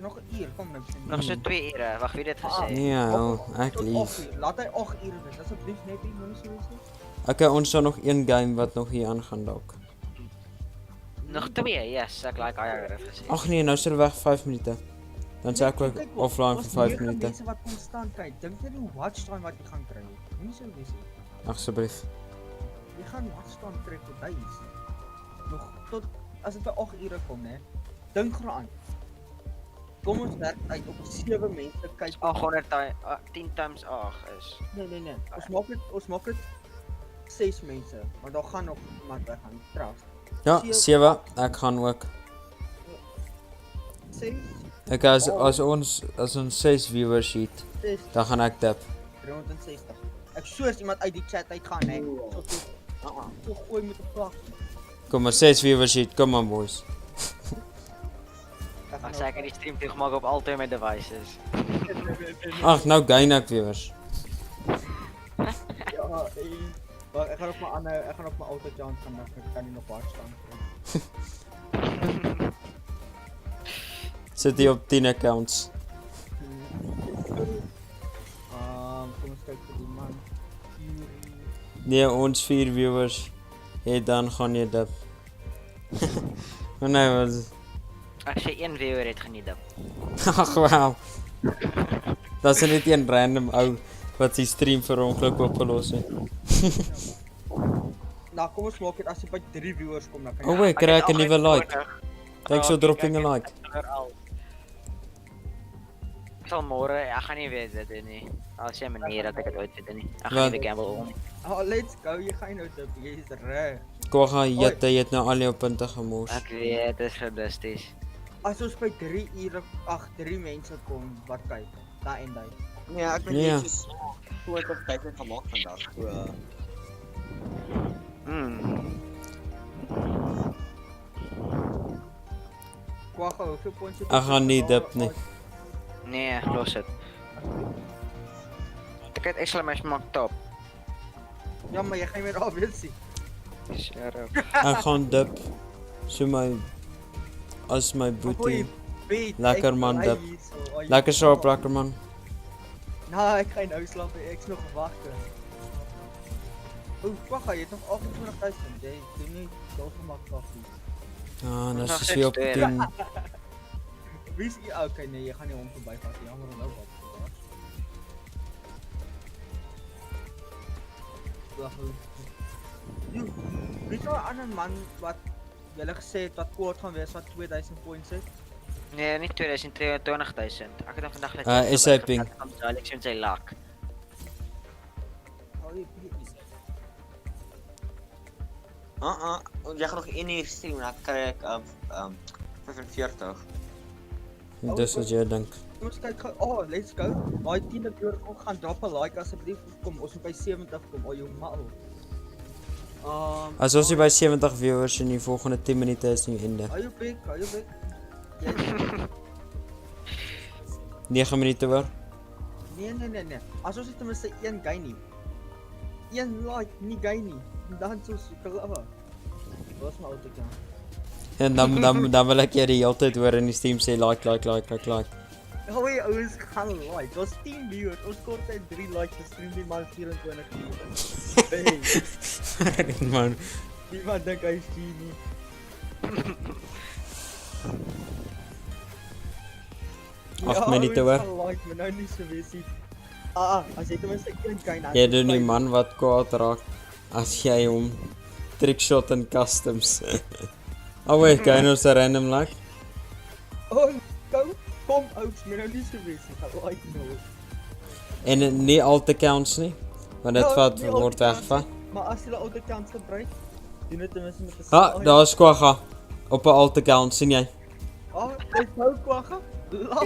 kom net. Nog so 2 ure. Wag, wie het dit gesê? Ja, ek lief. Laat hy 8 ure wees. Asseblief net nie, moenie so wees nie. Okay, ons het nog een game wat nog hier aangaan dalk. Nog 2, yes, ek like hy het gesê. Ag nee, nou is er weg 5 minute. Dan sê ek ook offline vir 5 minute. Mense wat konstant kyk, dink jy die watch time wat jy gaan kry? Moenie so wees nie. Asseblief. Jy gaan watch time kry tot duis. Nog tot as dit by 8 ure kom, né? Dink gou aan. Kom ons werk uit op 7 mense kyk. 10 times 8 is. Nee. Ons maak dit 6 mense, maar daar gaan nog iemand weg gaan trust. Ja, 7, ek gaan ook. 6. Ek as ons 6 viewers het, dan gaan ek tap. 360. Ek soos iemand uit die chat uitgaan, hè. So gooi met 'n vlag. Kom maar 6 viewers het, kom aan boys. Ek sê ek die stream toegemaak op al 2 my devices. Ag, nou gain ek viewers. Ja, maar ek gaan op my ander, ek gaan op my auto chance gaan, ek kan nie nog watch staan. Sit jy op 10 accounts? Kom ons kyk vir die man. Nee, ons 4 viewers het dan gaan jy dip. Maar nee, wat... As jy 1 viewer het geniet dip. Ag, wow. Dat is net een random ou wat die stream vir ongeluk opgelos het. Nou, kom ons maak dit as jy by 3 viewers kom, dan kan jy... Oh wait, kry ek 'n nuwe like. Thanks for dropping a like. Ek sal môre, ek gaan nie weet dit nie. As jy manier dat ek dit ooit weet nie. Ek gaan nie gamble om. Oh, let's go, jy gaan nou dip, jy is reg. Kom gaan jy het nou al jou punte gemors. Ek weet, dit is realisties. As ons by 3 ure, 3 mense kom, wat kyk, daai en daai. Nee, ek weet nie so ek op tyd het gemaak vandag. So Kwagga, hoeveel points het ek gaan nie dip nie. Nee, los dit. Ek het exclamation mark top. Ja, maar jy gaan weer daar wees sien. Shut up. Ek gaan dip. So my as my boetie. Lekker man dip. Lekker slaap, lekker man. Nou, ek gaan nou slaap, ek's nog gewagte. O, Kwagga, jy het nog 28.000. Jy doen nie so gemaak af nie. Ah, nou is jy op 10. Wie is jy? Okay, nee, jy gaan nie hom verbygaan nie. Jammer om nou wat. Wie is nou 'n ander man wat julle gesê het wat kort gaan wees wat 2000 points het? Nee, nie 2000, 20.000. Ek het dan vandag net is hy ping? Ek sien sy luck. Jy gaan nog 1 uur stream, dan kry ek 45. Dis wat jy dink. Ons kyk gou, let's go. Daai 10 uur gaan drop 'n like asseblief. Kom, ons moet by 70 kom. O, jou mal. As ons by 70 viewers in die volgende 10 minute is nie einde. Hou jou bek. 9 minute hoor. Nee. As ons ten minste 1 gain nie. 1 like, nie gain nie. Dan so klaar. Wat my auto kan. En dan wil ek jy die hele tyd hoor in die stream sê like. Hoi, ouens gaan like. Ons 10 viewers, ons kort net 3 likes vir stream die man 24 uur. Hey. Man. Niemand dink hy is genie. Ag minute hoor. Like, maar nou nie so wees nie. As jy ten minste 1 gain dan. Jy doen die man wat kwaad raak as jy hom trickshot in customs. Oh wait, kan ons 'n random like? Oh, kom ouds, maar nou nie so wees nie. Like nou. En nie al te counts nie, want dit word wegvat. Maar as jy die auto counts gebruik, doen dit ten minste met 'n daar is Kwagga op 'n alt account, sien jy? Oh, ek nou kwagga.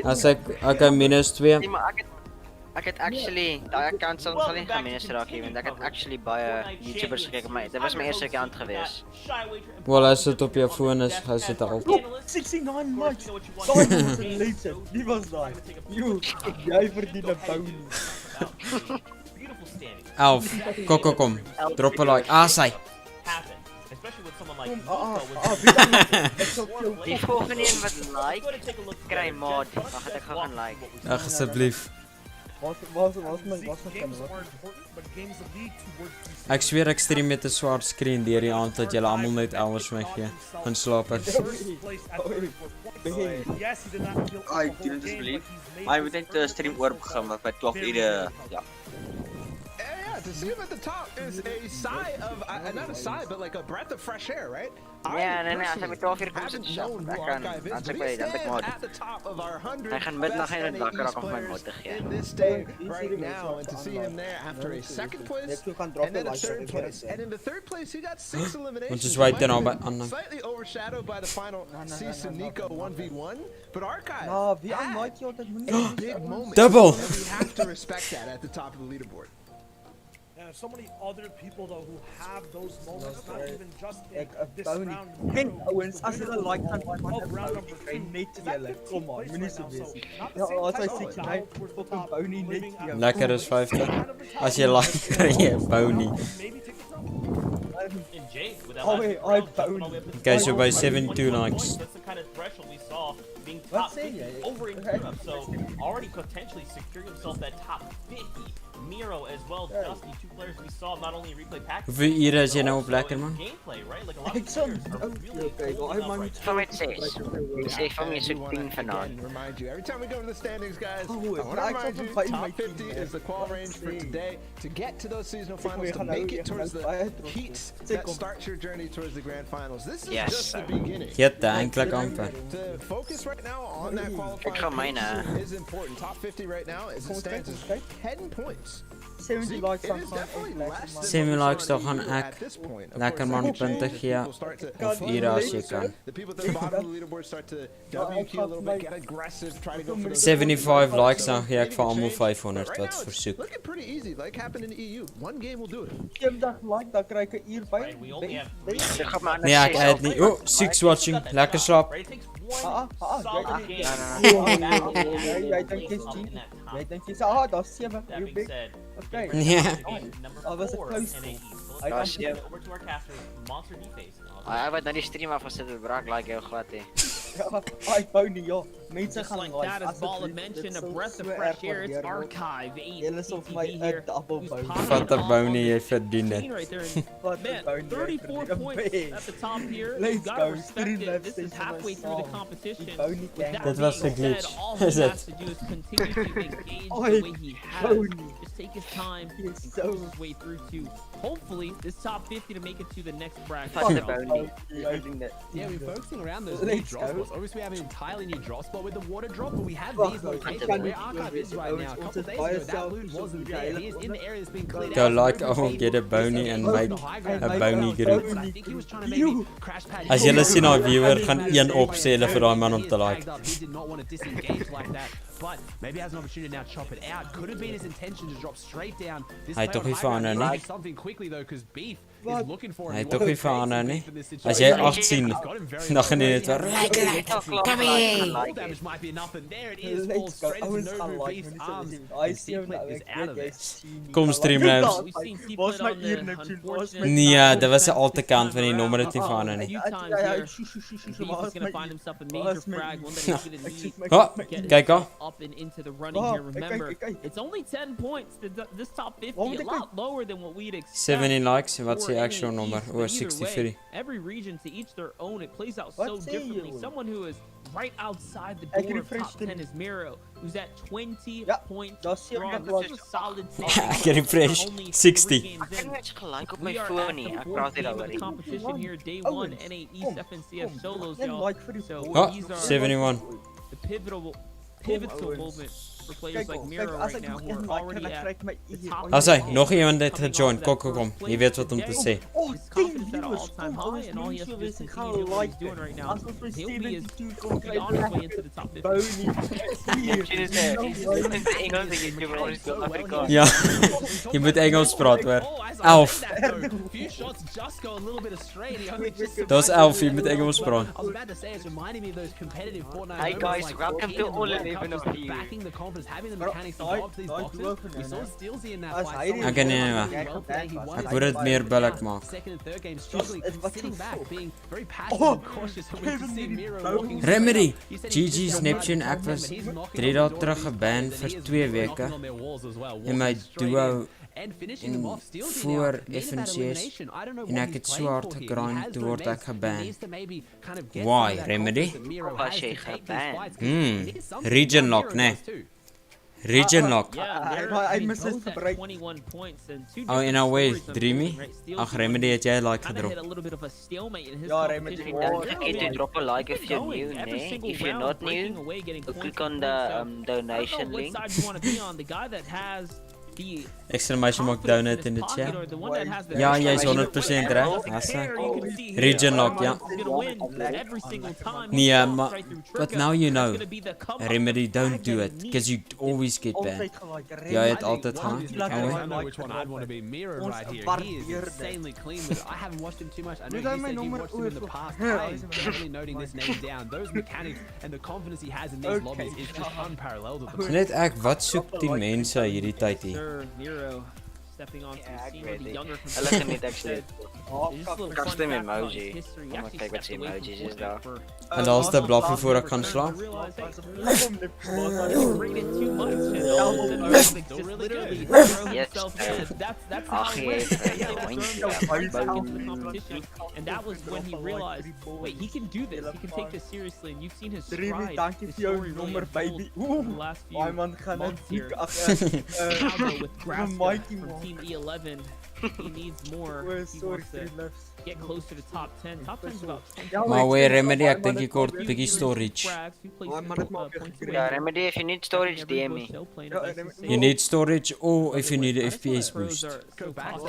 As ek okay -2. Nee, maar ek het actually daai account sal nie gaan minus raak nie, want ek het actually baie YouTubers gekyk op my. Dit was my eerste account gewees. Wel as dit op jou foon is, hy sit al. 69 likes. Daai later. Die was daai. Jy verdien 'n bounty. 11. Kom. Drop 'n like. Sy. Especially with someone like Die volgende een wat like, kry mod. Wag, ek gaan like. Ag asseblief. Was my Ek zweer ek stream met 'n swart skerm deur die aand dat julle almal net ouers my gee. Gaan slaap ek. Ai, dit is belief. Maar moet net stream oor begin wat by 12 ure, ja. To see him at the top is a sigh of, not a sigh, but like a breath of fresh air, right? Ja, nee, as hy met 12 uur kom sit, ek kan, as ek by, dan ek mod. Hy gaan middag in wakker raak om my mod te gee. In this day, right now, and to see him there after a second place, and then a third place, and in the third place, he got 6 eliminations. Ons is right there nou by Anna. Slightly overshadowed by the final season Nico 1v1, but Archive. Nou, wie aanmaak jy altyd a big moment. Double. And we have to respect that at the top of the leaderboard. There's so many other people though who have those moments, not even just in this bounty. round. Hey, Owens, as hulle like gaan round number 2, net julle. Kom aan, moenie so wees nie. Ja, as hy 69 fucking bounty net vir jou. Lekker is 50. As jy like kry jy 'n bounty. in Jake without Oh, wait, I bounty. Okay, so by 72 likes. That's the kind of threshold we saw being top 50 over in Europe. So already potentially securing himself that top 50. Miro as well, Dusty, 2 players we saw not only in replay package. Hoeveel ure is jy nou op lekker man? Gameplay, right? Like a lot of players are really Van met 6. Ek sê van my so 10 vanaand. Remind you, every time we go to the standings, guys, I Oh, want to remind you, fight top my 50 is the qual range for today. To get to those seasonal finals, to make it towards the heats that starts your journey towards the grand finals. This is just the beginning. Get the eintlik amper. To focus right now on that qualifying is important. Top 50 right now as it stands is 10 points. 70 likes aan gaan. 7 likes dan gaan ek lekker man punte gee of ure as jy kan. The people at the bottom of the leaderboard start to WQ a little bit, get aggressive, try to go for those 75 likes dan gee ek vir almal 500 wat versoek. Looking pretty easy, like happened in the EU. One game will do it. 70 like, dan kry ek 'n uur by. Nee, ek het nie. Oh, 6 watching. Lekker slaap. Jy dink jy's cheap. Jy dink jy's daar's 7. You big. Okay. Ja. Oh, was 'n close. Hy was over to our caster, Monster D-Face. Hy wat nou die stream afgesit het, braak like jou glad hè. Ja, I bounty, ja. Mense Just gaan like like. that, as Ball had mentioned, a breath of fresh air. It's Archive 8 Julle is of my here. double bounty. Vat 'n bounty jy verdien dit. Right there. Man, 34 points at the top here. You Let's gotta go. respect it. This is halfway through the competition. Dit was 'n glitch. All he Is has it? to do is continue to engage the way he has. Just take his time and coach his way through to hopefully this top 50 to make it to the next bracket. Yeah, we're focusing around those new drop spots. Obviously, we have an entirely new drop spot with the water drop, but we have these locations where Archive is right now. A couple of days ago, that loot wasn't there. He is in the area that's been cleared Go out. like I will get a bounty and make a bounty group. I think he was trying to maybe crash pad. As julle sien daai viewer gaan een opsê hulle vir daai man om te like. He did not want to disengage like that, but maybe has an opportunity to now chop it out. Could have been his intention to drop straight down. This Hy tog nie verander nie. something quickly though, because Beef is looking for him. Hy tog nie verander nie. As jy 8 sien, dan gaan jy net weer Come here. Damage might be enough, and there it is. Falls straight into Nobu Beef's arms. And Secret is out of it. Kom stream nou. Was my ear Neptune was my. Nee, dit was 'n alte kant van die nommer het nie verander nie. He's gonna find himself a major frag, one that he's gonna need Oh, to get kyk himself al. up and into the running here. Remember, it's only 10 points. This top 50 a lot lower than what we'd expect. 70 likes, wat for se actual NAE, nommer? but O, either 63. way, every region to each their own. It plays out so differently. Someone who is right outside the door of top 10 is Miro, who's at 20 points strong. This is a solid Ek refresh 60. Ek kan net gelyk op my We are foon at nie. the Ek fourth praat hier game of daaroor. the competition here, day 1, NAE FNCF solos, y'all. So Oh, these are 71. the pivotal moment for players like Miro right now who are already at the top of As the hy game, nog iemand het coming off gejoin. of Kom that kom kom. first Jy weet wat om te place sê. His confidence at an all-time high, and all he has to do is continue doing what he's doing right now. He'll be on his way into the top 50. Ja, jy moet Engels praat hoor. 11. Daar's 11, jy moet Engels praat. I was about to say, it's reminding me of those competitive Fortnite Hey moments, guys, like welcome to all World 11 Cup, of just you. backing the confidence, having the mechanics to go up to these boxes. We saw Steelsy in that fight. Okay, nee. Ek moet dit meer billik maak. Second and third game struggling, sitting back, being very passive and cautious. And we just see Miro walking. Remedy. GG's Neptune, ek was 3 dae terug geban vir 2 weke. En my duo And finishing them off, Steelsy now voor needed that FNCS elimination. I don't know en what ek he's het so playing hard for here. He gegrind has toe no word ek legs. He geban. needs to maybe kind of get Why, some of that Remedy? confidence that Miro Why has she to take these fights, 'cause it is something Region that lock, Miro nee. does too. Region lock. Yeah, I missed both at 21 points and two Oh, en nou different wait, stories, Dreamy. unfortunately, right? Ag Steelsy Remedy het jy like kinda hit a gedrop. little bit of a stalemate in his Ja, competition. Remedy, Don't forget to drop a like if you're Going new, every nee. single If you're round, not breaking new, away, getting points click and on points. the So, I don't donation know what link. side you want to be on. The guy that has the Exclamation mark donate in the chat. or the one that has the Ja, jy's 100% reg. Assa. Region lock, ja. every single time. Nee, maar but now you know. Remedy, don't do it because you always get banned. Jy het altyd gaan. I know which one I'd want to be. Miro right here. He is insanely clean with it. I haven't watched him too much. I know he said you watched him in the past. I am definitely noting this name down. Those mechanics and the confidence he has in these lobbies is just unparalleled at the moment. Net ek, wat soek die mense hierdie tyd hier? Sir Miro stepping onto the scene with the younger I like it actually. Custom Custom emoji. Oh my god, wat emojis is daar? En daar's die blaffie voor ek gaan slaap. And that was when he realized, wait, he can do this. He can take this seriously. And you've seen his Dreamy, stride. dankie His vir jou story really nommer, unfold baby. over the last few Daai man gaan months net here. dik Now though, with Graska Mikey from man. Team E11, he needs more. Oh, He sorry, wants to get closer to top 10. Top 10 is about 20. Maar weer Remedy, ek dink jy kort bietjie storage. Yeah, Remedy, if you need storage, DM me. You need storage or if you need an FPS boost.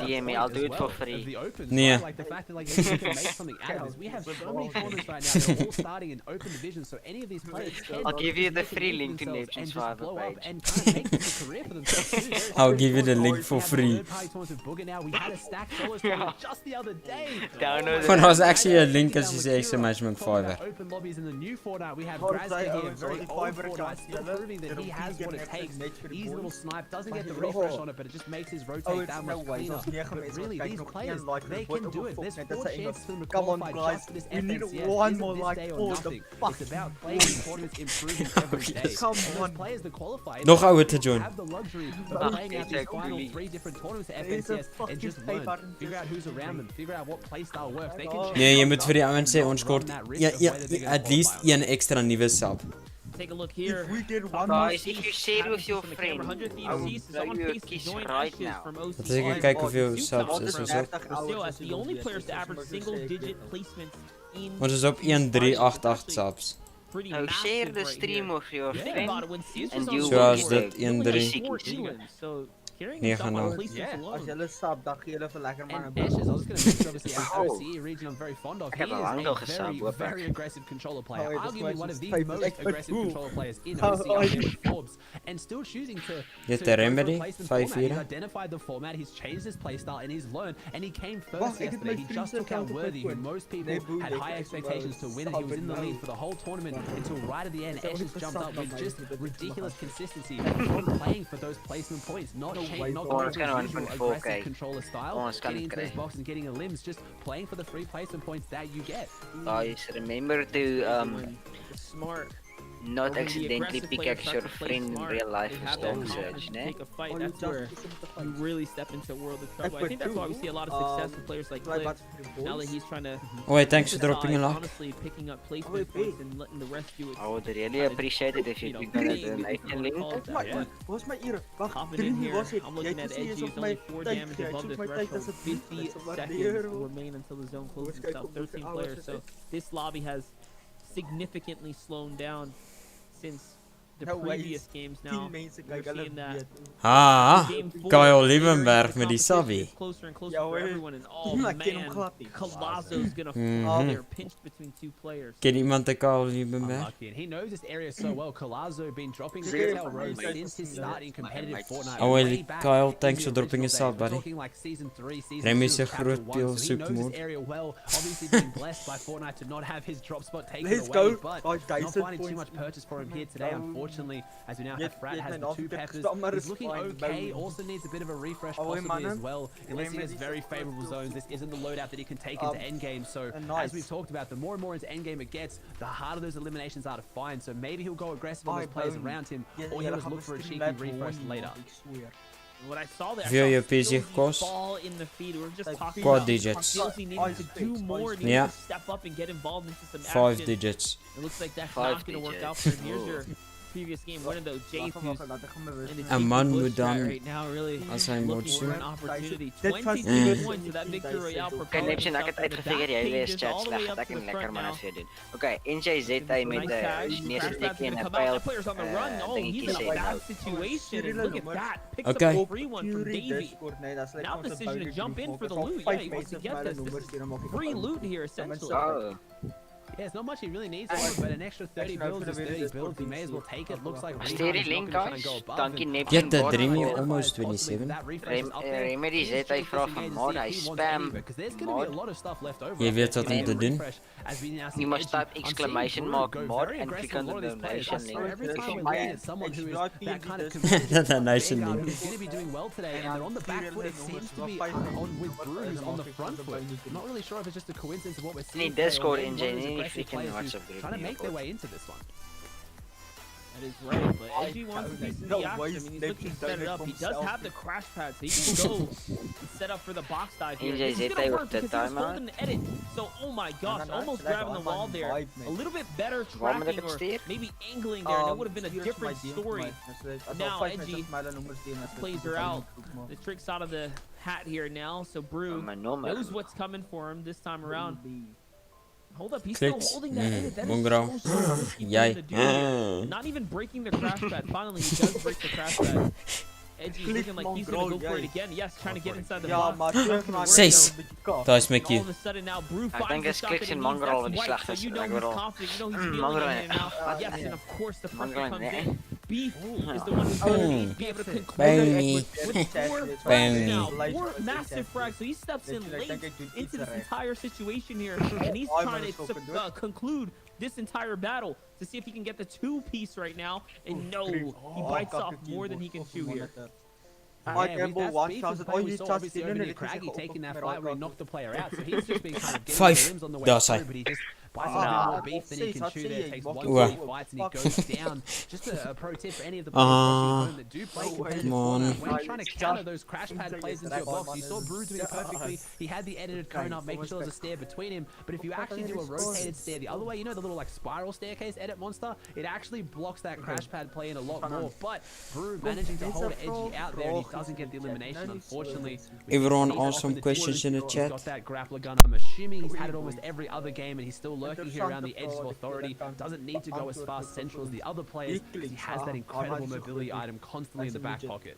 DM me, I'll do it for free. Nee. Like the fact that like you can make something out of this. We have so many tournaments right now that are all starting in open division, so any of these players can I'll give you the just free make link to themselves Neptune's and just Fiverr blow up page. and kind of make this a career for themselves too. Very I'll simple. give you the link for We have free. third-party tournaments with Booger now. We had a stack solos tournament just the other day. Download When I was actually a link as you say exclamation mark Fiverr. Open lobbies in the new Fortnite. We have Graska here, very old Fortnite, still proving that he has what it takes. Easy little snipe, doesn't get the refresh on it, but it just makes his rotate that much cleaner. But really, these players, they can do it. There's 4 chances for them to qualify just for this FNCS. one This more isn't like this day or for nothing. the It's about playing these tournaments, improving every day. Come And those on. players that qualify, Nog ouder te join. have the luxury of playing out these final 3 different tournaments at FNCS and just learn, figure out who's around them, figure out what playstyle works. They can Nee, jy moet vir die ouens sê ons kort at least een ekstra nuwe sub. Take a look here. Guys, if you share with your friend, I will is blow on you a pace to kiss join right Ashes now. from OC. Wat ek kyk hoeveel subs is ons op. Still, as the only players to average single-digit placements in. Ons is op 1388 subs. Oh, share the stream with your friend and you So will as dit 13 So, carrying 9 As julle sub, dan gee julle vir lekker man. And Ashes, I was going to mention obviously an OCE region I'm very fond of. Ik He heb is al lang a nog gesub, very, hoor, very aggressive controller player. Oh, this Arguably one of was the just most like, aggressive ooh. controller players in Oh, OC oh, out there with Forbes. And still choosing to Get go the for a remedy, replacement 5 format. He's here. identified the format, he's changed his playstyle, and he's learned. And he came first Wacht, ik heb yesterday. mijn He just took out vrienden Worthy, who counter most people Nee, boe, had dit high is expectations to win, and he was in the lead for the whole tournament until right at the end. Ashes jumped up with just ridiculous consistency from playing for those placement points, not going for his usual aggressive controller style, getting into those boxes and getting a limbs, just playing for the free placement points that you get. Guys, remember to smart. not accidentally pickaxe your friend in real life for storm search, ne? Take a fight, that's where you really step into a world of trouble. I think that's why we see a lot of success with players like Cliff. Now that he's trying to Wait, thanks for dropping a like. honestly picking up placement points and letting the rest do it. I would really appreciate it if you did that donation link. Wat my ure? Wag, Hopping in here, I'm looking at edge, he's only 4 damage above the threshold. 50 seconds remain until the zone closes itself. 13 players, so this lobby has significantly slowed down since the No way, previous games now. We're seeing that. Ah, Game 4, Kyle later Liebenberg into met die competition, Savvy. it's closer and closer Ja, for hoor. everyone, and oh Ja, ken hem man, glad nie. Colazzo's gonna Mhm. fall there, pinched between two players. Ken iemand de Kyle Liebenberg? Unlucky, and he knows this area so well. Colazzo been dropping Zeker. retail rows since his start in competitive Fortnite. Oh, well, way back Kyle, in thanks the for dropping original us out, days. We're buddy. talking like season 3, season Remy 2 is a of Chapter groot 1, peel so he zoek knows moet. this area well. Obviously being blessed by Fortnite to not have his drop spot taken Let's away, go. but Oh, not 1000 finding too points. much purchase for him here today, unfortunately, as we now Jy have het- Frat jy het has my the naam 2 verkeerd peppers. gestaan, maar He's dis looking fine, okay, bou. also needs a bit of a refresh Oh, possibly mannen. as well. Unless he Neem has die very super favorable veel. zones, this isn't the loadout that he can take into endgame, so nice. as we've talked about, the more and more into endgame it gets, the harder those eliminations are to find, so maybe he'll go aggressive on those players around him, or he'll just look for a cheeky refresh later. What I saw there, I Hoeveel saw je PC Skillsy gekost? fall in the feed. We were just talking Quad about digits. Skillsy needed to do more, needed Yeah. to step up and get involved into some 5 action. digits. It looks like that's 5 not going to work out for him. Here's your previous game winner though, Jace, who's in the Een man Bush moet chat dan, right now, really als hij moet looking for an zoeken. opportunity. Dit was 22 points, so that victory royale Oké, propelled Neptune, ek himself het in the uitgefigure back jy lees pages chat all the way sleg, up dat ek to the hom lekker front maar now. net vir doen. Okay, NJZ hy met Nice tag. neersit Crashpad's en 'n gonna come out. pyl That player's on the run. Oh, he's dingetjie in a sê bad nou. situation. And look at that. Picks Okay. up a free one from Davey. Now decision to jump in for the loot. Yeah, he wants to get this. This is free loot here, essentially. Oh. Yeah, it's not much he really needs, but an extra 30 builds is 30 builds. He may as well take it. Looks like Stuur die link guys. Dankie Neptune. Get the bot dream, voor- almost 27. Remedy Z hy vra van mod, hy spam mod. Jy weet wat om te doen. You must type exclamation mark mod and click on the donation link. Every time we're looking at someone who is that kind of Dat donation who's link. going to be doing well today, and they're on the back foot. It seems to be on with Bruce on the front foot. I'm not really sure if it's just a coincidence of what we're seeing. Nee, Discord today, or NJ, one of those nie aggressive freaking players who's WhatsApp group trying to nie, make their God. way into this one. That is right, but Edgy wants a piece of the action. I mean, he's looking to set it up. He does have the crash pad, so he can go and set up for the box dive here. This is gonna work because he was holding the edit. So, oh my gosh, almost grabbing the wall there. A little bit better tracking or maybe angling there, and that would have been a different story. Now, Edgy plays her out. The trick's out of the hat here now, so Brew knows what's coming for him this time around. Hold up, he's Clicks. still holding that edit. That Mongrel. is so risky for him Jij. to do here. Not even breaking the crash pad. Finally, he does break the crash pad. Edgy's looking like he's gonna go for it again. Yes, trying to get inside the box. 6. Daar is All Mickey. of a sudden now, Brew Ek finds dink the is shot kliks that he en needs. Mongrel That's wat die white, sleg so is. you know Ek he's bedoel, confident. You know he's feeling Mongrel it nie. now. Yes, and of course the pressure Mongrel comes nie. in. Beef is the one who's going to need to be able to conclude Bony. with 4 frags Bony. now. 4 massive frags. So he steps in late into this entire situation here, and he's trying to conclude this entire battle to see if he can get the 2-piece right now. And no, he bites off more than he can chew here. Yeah, with that speed from play, we saw obviously Omni Craggy taking that fight where he knocked the player out, so he's just been kind of getting 5. the limbs on the way Daar is through, hij. but he just bites a bit more beef than he can chew there, takes 1 Oeh. 2 fights and he goes down. Just a pro tip for any of the players watching at home that do play competitive Come on. Fortnite, when you're trying to counter those crash pad plays into your box, you saw Brew doing it perfectly. He had the edited cone up, making sure there's a stair between him, but if you actually do a rotated stair the other way, you know the little like spiral staircase edit monster, it actually blocks that crash pad play in a lot more, but Brew managing to hold Edgy out there and he doesn't get the elimination. Unfortunately, Everyone awesome questions in the he's chat. got that grappler gun. I'm assuming he's had it almost every other game, and he's still lurking here around the edges of authority. Doesn't need to go as fast central as the other players, because he has that incredible mobility item constantly in the back pocket.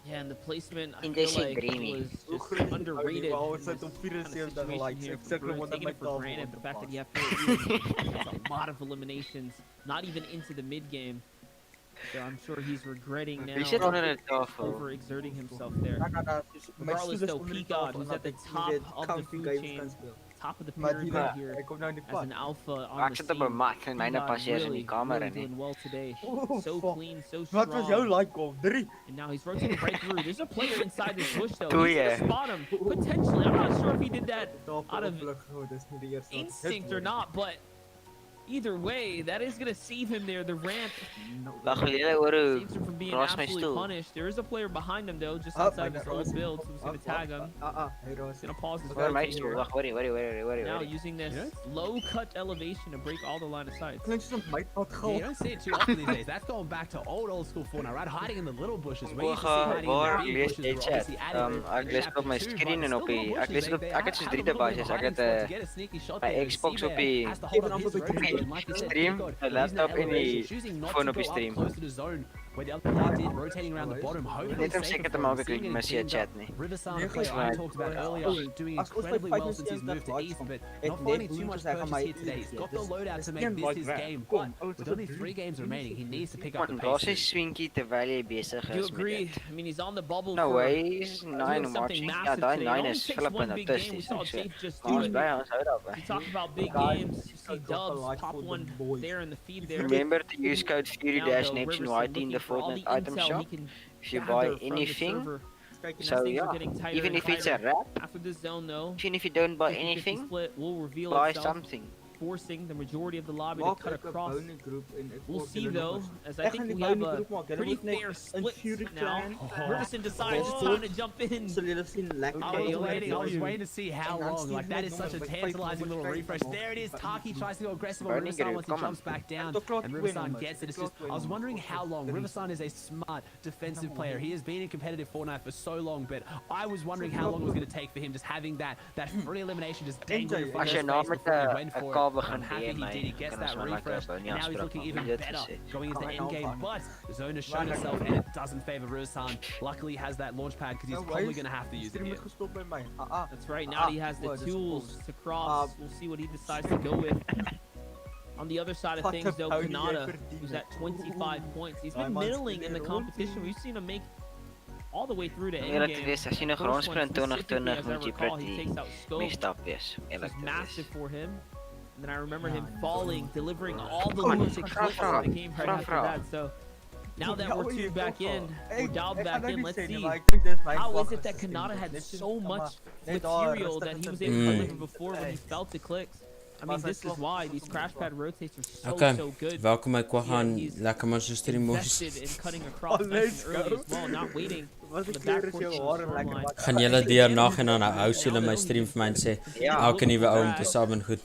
Yeah, and the placement, I In feel this like dreamy. was just underrated. in this kind of situation here. Brew taking it for granted, the fact that you have a lot of eliminations, not even into the mid game. So I'm sure he's regretting now Wie zit onder de tafel? overexerting himself there. Regardless though, Peacock, who's at the top of the food chain, top of the pyramid here, as an alpha on Ek the sit op 'n scene. mat en myne Peacock passeer in die really, kamer really in nie. doing well today. Oeh, So fuck. clean, so Wat was jou strong. like op 3? And now he's rotating right through. There's a player inside this bush though. Doe He's je? gonna spot him. Potentially. I'm not sure if he did that out of instinct or not, but either way, that is gonna save him there. The ramp Wag gelede hoor hoe saves him from being raas my absolutely stoel. punished. There is a player behind him though, just Up, outside his old build, so he's gonna tag him. He's gonna pause his Oor my rotate stoel. here. Wag, worry. Now using this low cut elevation to break all the line of sight. Yeah, you don't see it too often these days. That's going back to old school Fortnite, right? Hiding in the little bushes. We used to see hiding in Waar the big lees bushes jy were chat? obviously added Ek in lees chapter op my 2, but screen en still op die little ek lees bushes. op They ek het have soos a 3 little bit of devices. a Ek hiding het spot to get a sneaky shot by there. Xbox op Seabed die has to hold up his road And like you said, Stream, Good, the using that laptop in elevation, the choosing not phone to op go die up stream. close to the zone, where the other player did, rotating around the bottom, hopefully Net om safer seker te for maak him. ek Seeing my it see in chat game, nie. Riverside, the player I talked about earlier, doing incredibly well since he's moved to East, but not finding too much purchase here today. He's got the loadout to make this his game, but with only 3 games remaining, he needs to pick up the Daar's pace. hy swinkie terwyl hy besig Do you is met agree? dit. I mean, he's on the bubble No for way, he's doing 9 something watching. Ja, massive daai today. It 9 only is takes flippend one big game. We autisties. saw Ek sê. Jake just Maar do ons it. bly ons hou daarby. You talk about big games. You see Dubs pop one there in the feed there. Remember to use code Now, FuRy-NeptuneYT in the for all the Fortnite item intel shop. he can If you gather buy from the anything, server. And as so things are yeah, getting tighter even and if it's a tighter, wrap, after this zone though, even if you don't buy 50-50 anything, split will reveal buy itself, something. forcing the majority of the lobby to cut across. We'll see though, as I Ek think gaan die we have bou in a die groep maak. Julle pretty moet net fair in split Fury now. clan. Riverson decides it's time to jump in. Sal julle sien lekker. I was waiting to see how long. Like, that is such a tantalizing little refresh. There it is. Taki tries to go aggressive on Riverside once he jumps back down, and Riverside gets it. It's just, I was wondering how long. Riverside is a smart defensive player. He has been in competitive Fortnite for so long, but I was wondering how long it was going to take for him just having that free elimination just dangling in front of his face before he went for it. I'm happy he did. He gets that refresh, and now he's looking even better going into the end game. But the zone has shown itself, and it doesn't favor Riverside. Luckily, he has that launch pad because he's probably going to have to use it here. That's right. Now he has the tools to cross. We'll see what he decides to go with. On the other side of things, though, Kanata, who's at 25 points, he's been middling in the competition. We've seen him make all the way through to Eerlik te endgame. wees, as jy 'n grondsprint 2020 As I moet jy recall, he pretty takes out Scope, messed up wees. which Eerlik is te massive wees. for him. And then I remember him falling, delivering all the loot to clicks in the game right after that. So now that we're 2 back in, we're dialed back in, let's see. How is it that Kanata had so much material that he was able to deliver before when he fell to clicks? I mean, this is why these crash pad rotates are so good. Welkom by Kwahan. Lekker man se stream boys. Invested in cutting across nice and early as well, not waiting for the back portion. Gaan julle deur nag en dan hou julle my stream vir my en sê elke nuwe ou om te sub en goed.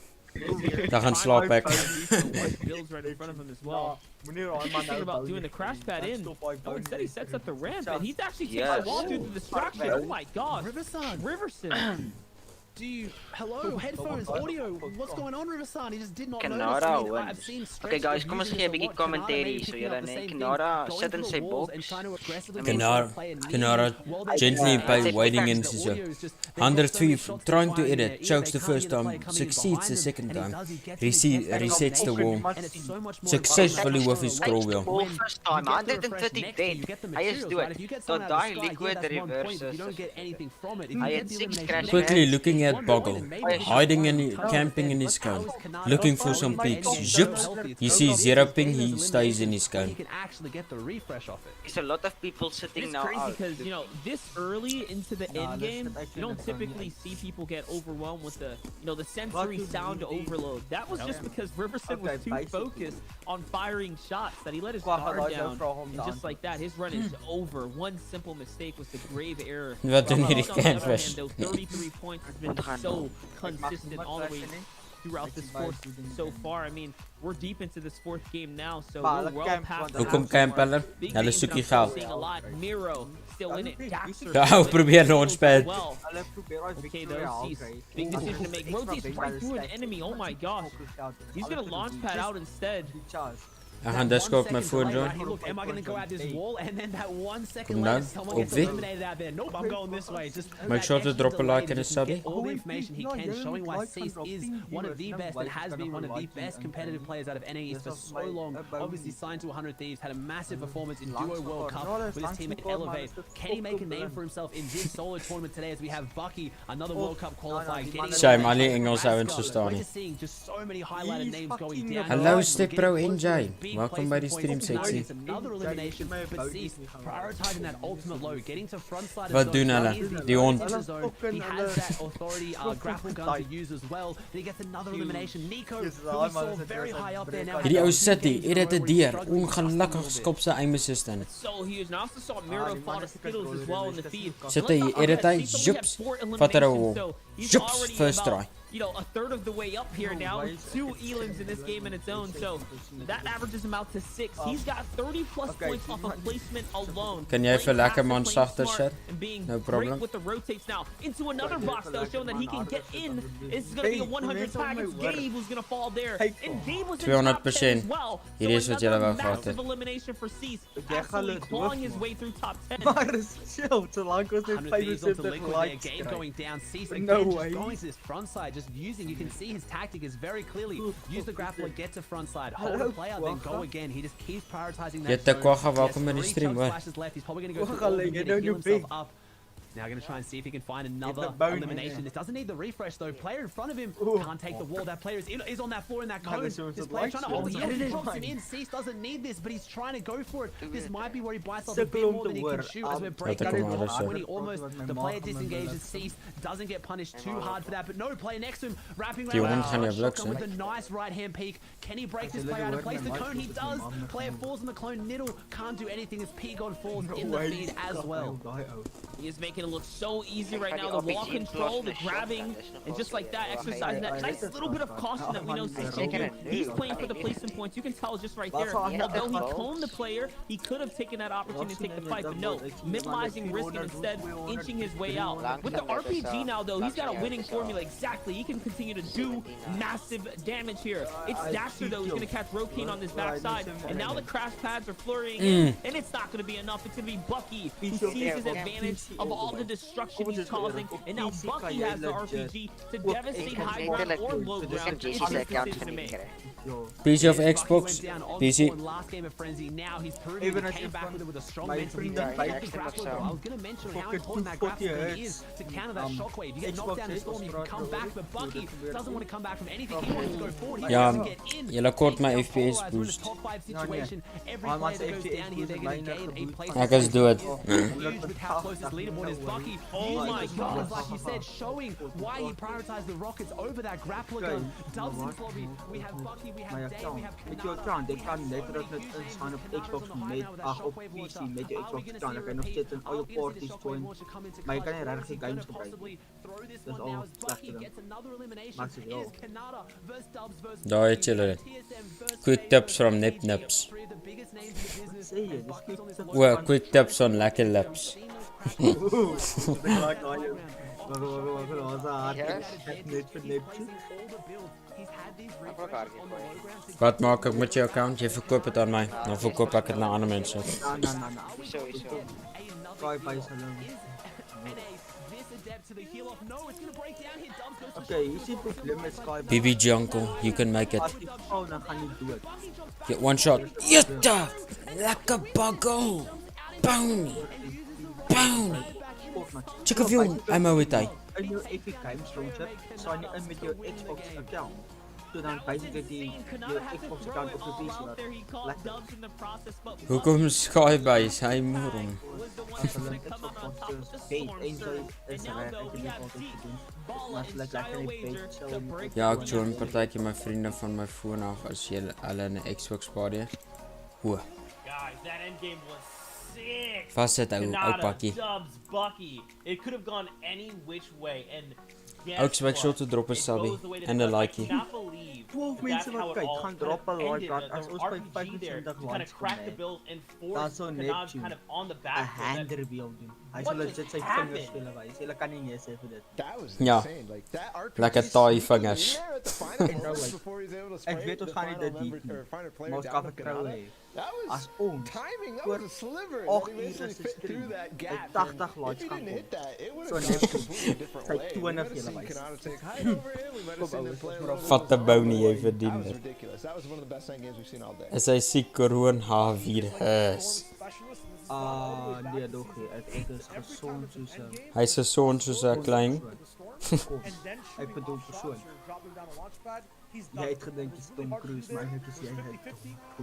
Dan gaan slaap ek. Builds right in front of him as well. Thinking about doing the crash pad in. Oh, instead he sets up the ramp, and he's actually taking my wall through the distraction. Oh my god. Riverson. Do you... Hello, headphones, audio. What's going on, Riverside? He just did not Kanata notice. wins. I've seen Okay guys, kom ons gee 'n bietjie commentary so julle net Kanata sit in sy box. Kanata gently by wading into so. 103 trying to edit, chokes the first time, succeeds the second time, resets the wall, successfully with his scroll wheel. First time, 130 dead. Hy is dood. Tot daai liquid reverse is. Hy het 6 crash. Quickly looking at Boggle, hiding and camping in his cone, looking for some peaks. Zips, he sees 0 ping, he stays in his cone. There's a lot of people sitting It's now crazy out. because, you know, this early into the end game, you don't typically see people get overwhelmed with the, you know, the sensory sound overload. That was just because Riverson was too focused on firing shots that he let his guard down. And just like that, his run is over. One simple mistake was the grave error. Wat doen hierdie On the other hand, canvas? those 33 points has been so consistent all the way throughout this fourth so far. I mean, we're deep into this 4th game now, so we're well past the Hoekom half camp hulle? Big Hulle games soek that die I'm still geld. seeing a lot. Miro still in it. Daxter Ja, ou probeer launchpad. well. Okay, though, sees big decision to make. Rotates right through an enemy. Oh my gosh. He's gonna launch pad out instead. Ek gaan Discord my phone join. Look, am I going to go at this wall? And then that 1 second Kom later, dan, someone op gets wie? eliminated out there. Nope, I'm going this way. Just Make sure to drop a like and a sub. get all the information he can, showing why Cease is one of the best and has been one of the best competitive players out of NAE for so long. Obviously signed to 100 Thieves, had a massive performance in Duo World Cup with his teammate Elevate. Can he make a name for himself in this solo tournament today as we have Bucky, another World Cup qualifier, getting Shame, al die Engels ouens verstaan We're nie. just seeing just so many highlighted names going down. Hallo Step Pro NJ. Welkom by die stream seksie. It's another elimination, but Cease prioritizing that ultimate low, getting to front side. Wat doen hulle? Die hond. He has that authority grapple gun to use as well. Then he gets another elimination. Nico, who we saw very high up there now. Hierdie ou City, edit dit deur. Ongelukkig skop sy aim assistant. So huge. And I also saw Miro fall to Skittles as well in the feed. Sit hy, edit hy, zips, vat hy 'n wall. Zips, first try. a third of the way up here now with 2 elims in this game in its own. So that averages him out to 6. He's got 30 plus points off of placement alone. Kan jy vir lekker man sagter sit? No Great problem. with the rotates now into another box though, showing that he can get in. This is going to be a 100 tag. It's Gabe who's going to fall there. And Gabe was in top 10 as well. So Hierdie is wat julle wou another gehad massive het. elimination for Cease. Absolutely clawing his way through top 10. Maar is chill, solank ons net 75 likes Game kry. going down. Cease No again, way. just going to this front side, just using. You can see his tactic is very clearly use the grappler, get to front side, hold the player, then go again. He just keeps prioritizing that. Jette Kwagga, zone. welkom in die 3 stream, chug hoor. splashes left. He's probably going to go Kwagga, through all of them, jy gonna nou heal jou himself big. up. Now going to try and see if he can find another bone, elimination. This doesn't need the refresh though. Player in front of him can't take the wall. That player is on that floor in that cone. This player trying to hold the edge. Drops him in. Cease doesn't need this, but he's trying to go for it. This might be where he bites off a bit more than he can shoot as we're breaking Laat ek it hom off maar when he almost, the player disengages. Cease doesn't get punished too hard for that, but no player next to him wrapping Die around. hond gaan jou bliks, Shotgun hè? with a nice right hand peek. Can he break this player out of place? The cone he does. Player falls in the clone. Niddle can't do anything as P-God falls in the feed as well. He is making it look so easy right now. The wall control, the grabbing, and just like that, exercising that nice little bit of caution that we know Cease can do. He's playing for the placement points. You can tell just right there. Although he coned the player, he could have taken that opportunity to take the fight, but no, minimizing risk and instead inching his way out. With the RPG now, though, he's got a winning formula exactly. He can continue to do massive damage here. It's Dasher, though, who's going to catch Rokane on this backside, and now the crash pads are flurrying in, and it's not going to be enough. It's going to be Bucky who sees his advantage of all the destruction he's causing, and now Bucky has the RPG to devastate high ground or low ground. It's his decision to make. PC of Xbox, PC. Last game of Frenzy, now he's proving he came back with a strong mental. He doesn't take the grappler, though. I was going to mention how important that grappler is to counter that shockwave. You get knocked down in the storm, you can come back, but Bucky doesn't want to come back from anything. He wants to go forward. He Ja, wants to get in. julle kort my FPS boost. Top 5 situation. Every player that goes down here, they're going to gain a place. Ek is dood. Huge with how close this leaderboard is. Bucky, oh my god, like you said, showing why he prioritized the rockets over that grappler gun. Dubs in lobby. We have Bucky, we have Dave, we have Met jou account, jy kan letterlik net instaan op Xbox met op PC met jou Xbox account. Dan kan jy nog steeds in al jou parties join. Maar jy kan nie regtig die games gebruik. Dis al slegter dan. Maak dit wel. Daar het julle dit. Quick tips from Nips. Sê jy, dis quick tips. O, quick tips on lekker lips. Wat maak ek met jou account? Jy verkoop dit aan my, dan verkoop ek dit na ander mense. Okay, hier is die probleem met Sky. BB Jungle, you can make it. As jy val, dan gaan jy dood. Get one shot. Jette! Lekker buggle! Boom! Boom! Check of you, I'm with I. In jou Epic Games launcher, sign jy in met jou Xbox account. So dan basically die Xbox account op die PC wat lekker. Hoekom Skybase? Hy moer hom. Ja, ek join partykeer my vriende van my foon af as hulle in 'n Xbox party. Ho. Guys, that endgame was sick. Vas sit ou pakkie. Dubs, Bucky. It could have gone any which way and Ook so ek shot te drop 'n subby en 'n likey. 12 mense wat kyk, gaan drop 'n like dat as ons by 25 likes kom. Dan sou Neptune kind of on the 'n back hand reveal doen. Hy sal legit sy vingers speel wys. Hulle kan nie nee sê vir dit. Ja. Lekker taai vingers. Ek weet ons gaan nie dit doen. Maar ons kan vertrou hê. As ons timing, that was a sliver. 8 He ure basically se fit through stream. that By gap. 80 And likes if he kan didn't hit kom. that, it would So have gone a Neptune completely different sy way. We 20 would have julle seen wys. Canonitek high over him. We might have seen them play a little bit Vat 'n bou nie jy That verdien was dit. ridiculous. That was one of the best end games we've seen all day. Is hy siek coronavirus? Nee doggie, ek is gesond soos 'n Hy's gesond soos 'n klein. Ek bedoel persoon. Jy het gedink jy's Tom Cruise, maar eintlik is jy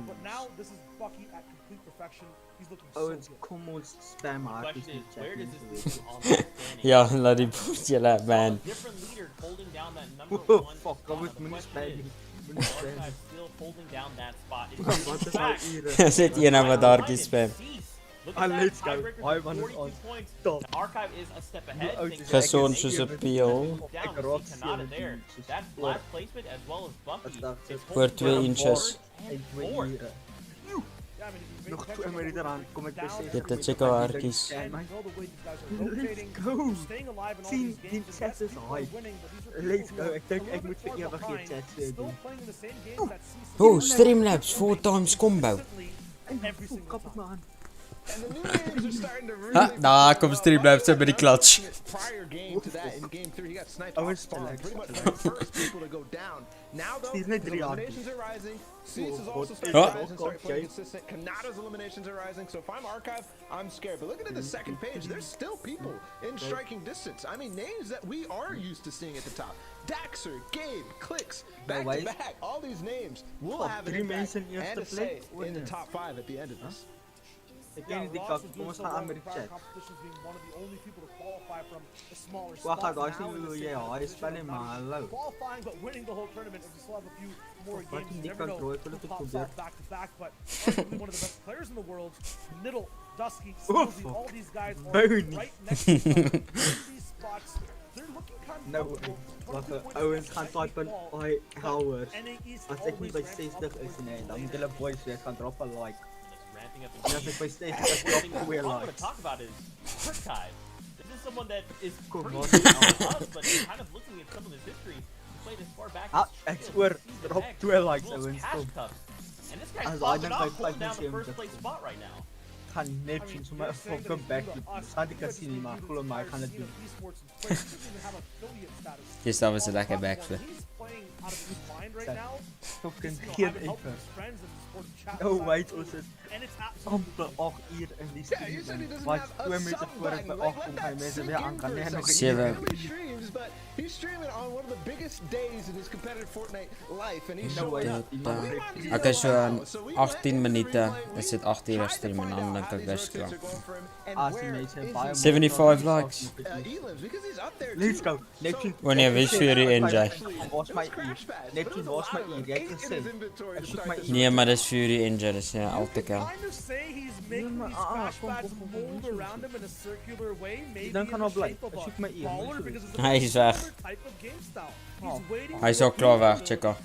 But now this is Bucky at complete perfection. He's looking Oh, so it's kom ons spam hartjies in die chat. where does this go Ja, laat die boot julle man. different leader holding down that number Oh, one fuck, spot. I was The mini question spam. is, Mini spam. Archive still holding down that spot. Wat is nou ure? Is dit een wat daardie spam? Look at that, let's go. tiebreaker I for want 42 it points. Stop. The Archive is a step ahead. Gezond soos 'n peel. Down, we see Kanata there. That last placement as well as Bumpy is Voor 2 inches. and fourth. Nog 2 minuten aan, kom ik bij 60. Je hebt het zeker haartjes. Let's go! Zie, die chat is hype. Let's go, ik denk ik moet voor eeuwig je chat doen. Oh, Streamlabs, 4 times combo. Kap het maar aan. Ha, nou, kom Streamlabs met die clutch. Prior game to that, in game 3, he got sniped off spawn. Pretty much the first people to go down. Now though, the eliminations are rising. Cease is also starting to rise and start playing consistent. Kanata's eliminations are rising. So if I'm Archive, I'm scared. But looking at the second page, there's still people in striking distance. I mean, names that we are used to seeing at the top. Daxer, Gabe, Clicks, back to back. All these names will have an impact and a say in the top 5 at the end of this. Ik ken niet die kak, jongens gaan aan met de chat. Wacht, daar is niet hoe jij al, hij is spelling maar hallo. Wat is die kak bro, ik wil het ook proberen. Nou, wacht, Owens gaan typen, oi, hours. Als ik niet bij 60 is, nee, dan moet jullie boys weer gaan droppen like. And as if I stay, that's what I want to talk about is Archive. This is someone that is pretty us, but kind of looking at some of his history. He played as far back as ik swear, drop 2 likes, Owens. And this guy's popping off, holding down the first place spot right now. Ga Neptune zomaar fucking back doen. Gaat die casino maar, geloof mij, ik ga het doen. Gisteren was het lekker backflip. Fucking geen even. Oh wait, ons is amper 8 uur in die stream. Wat 2 minuten voor ik bij 8 kom, ga je mensen weer aan gaan nemen. 7. He's streaming on one of the biggest days in his competitive Fortnite life, and he's showing Oké, zo 18 minuten. Er zit 8 uur streamen en dan kan ik best klaar. 75 likes. Let's go. Neptune. Wanneer wist FuRy-NJ? Was mijn uur. Neptune was mijn uur. Jij kan zien. Ik zoek mijn uur. Nee, maar dat is FuRy-NJ, dat is al te koud. Dan kan hij blij. Ik zoek mijn uur. Hij is weg. Hij is al klaar weg, check af.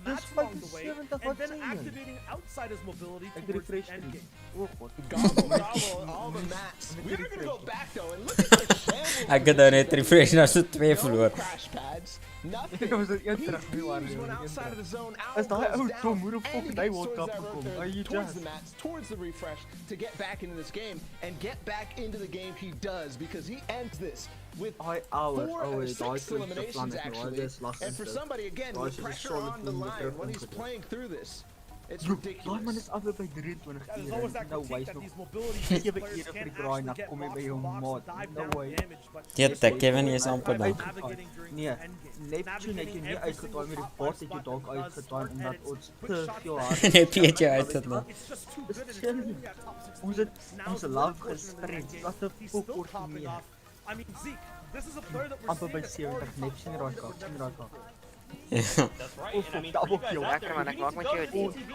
Dus 75, wat zijn jullie? Ik refresh niet. Oh god. Hij kan daar net refreshen als ze 2 verloor. Ik was het eerst terug heel aan is dat hij ook dom, hoe de fuck hij World Cup gekomen? Are you just? Towards the refresh to get back into this game and get back into the game he does because he ends this with 6 eliminations actually, and for somebody again with pressure on the line when he's playing through this. It's ridiculous. Man is altijd bij 23 uur. No way. Ik heb een uur voor die grind, dan kom je bij je mod. No way. Die Kevin is amper dan. Nee, Neptune heeft je niet uitgetoond, maar die bot heeft je ook uitgetoond, omdat ons te veel hard is. Heb je het uitgetoond? Hoe is het onze love gespreid? Wat de fuck wordt er meer? Amper bij 70, Neptune raak af, That's right, and I mean, for you guys out there, we need to go to ATV.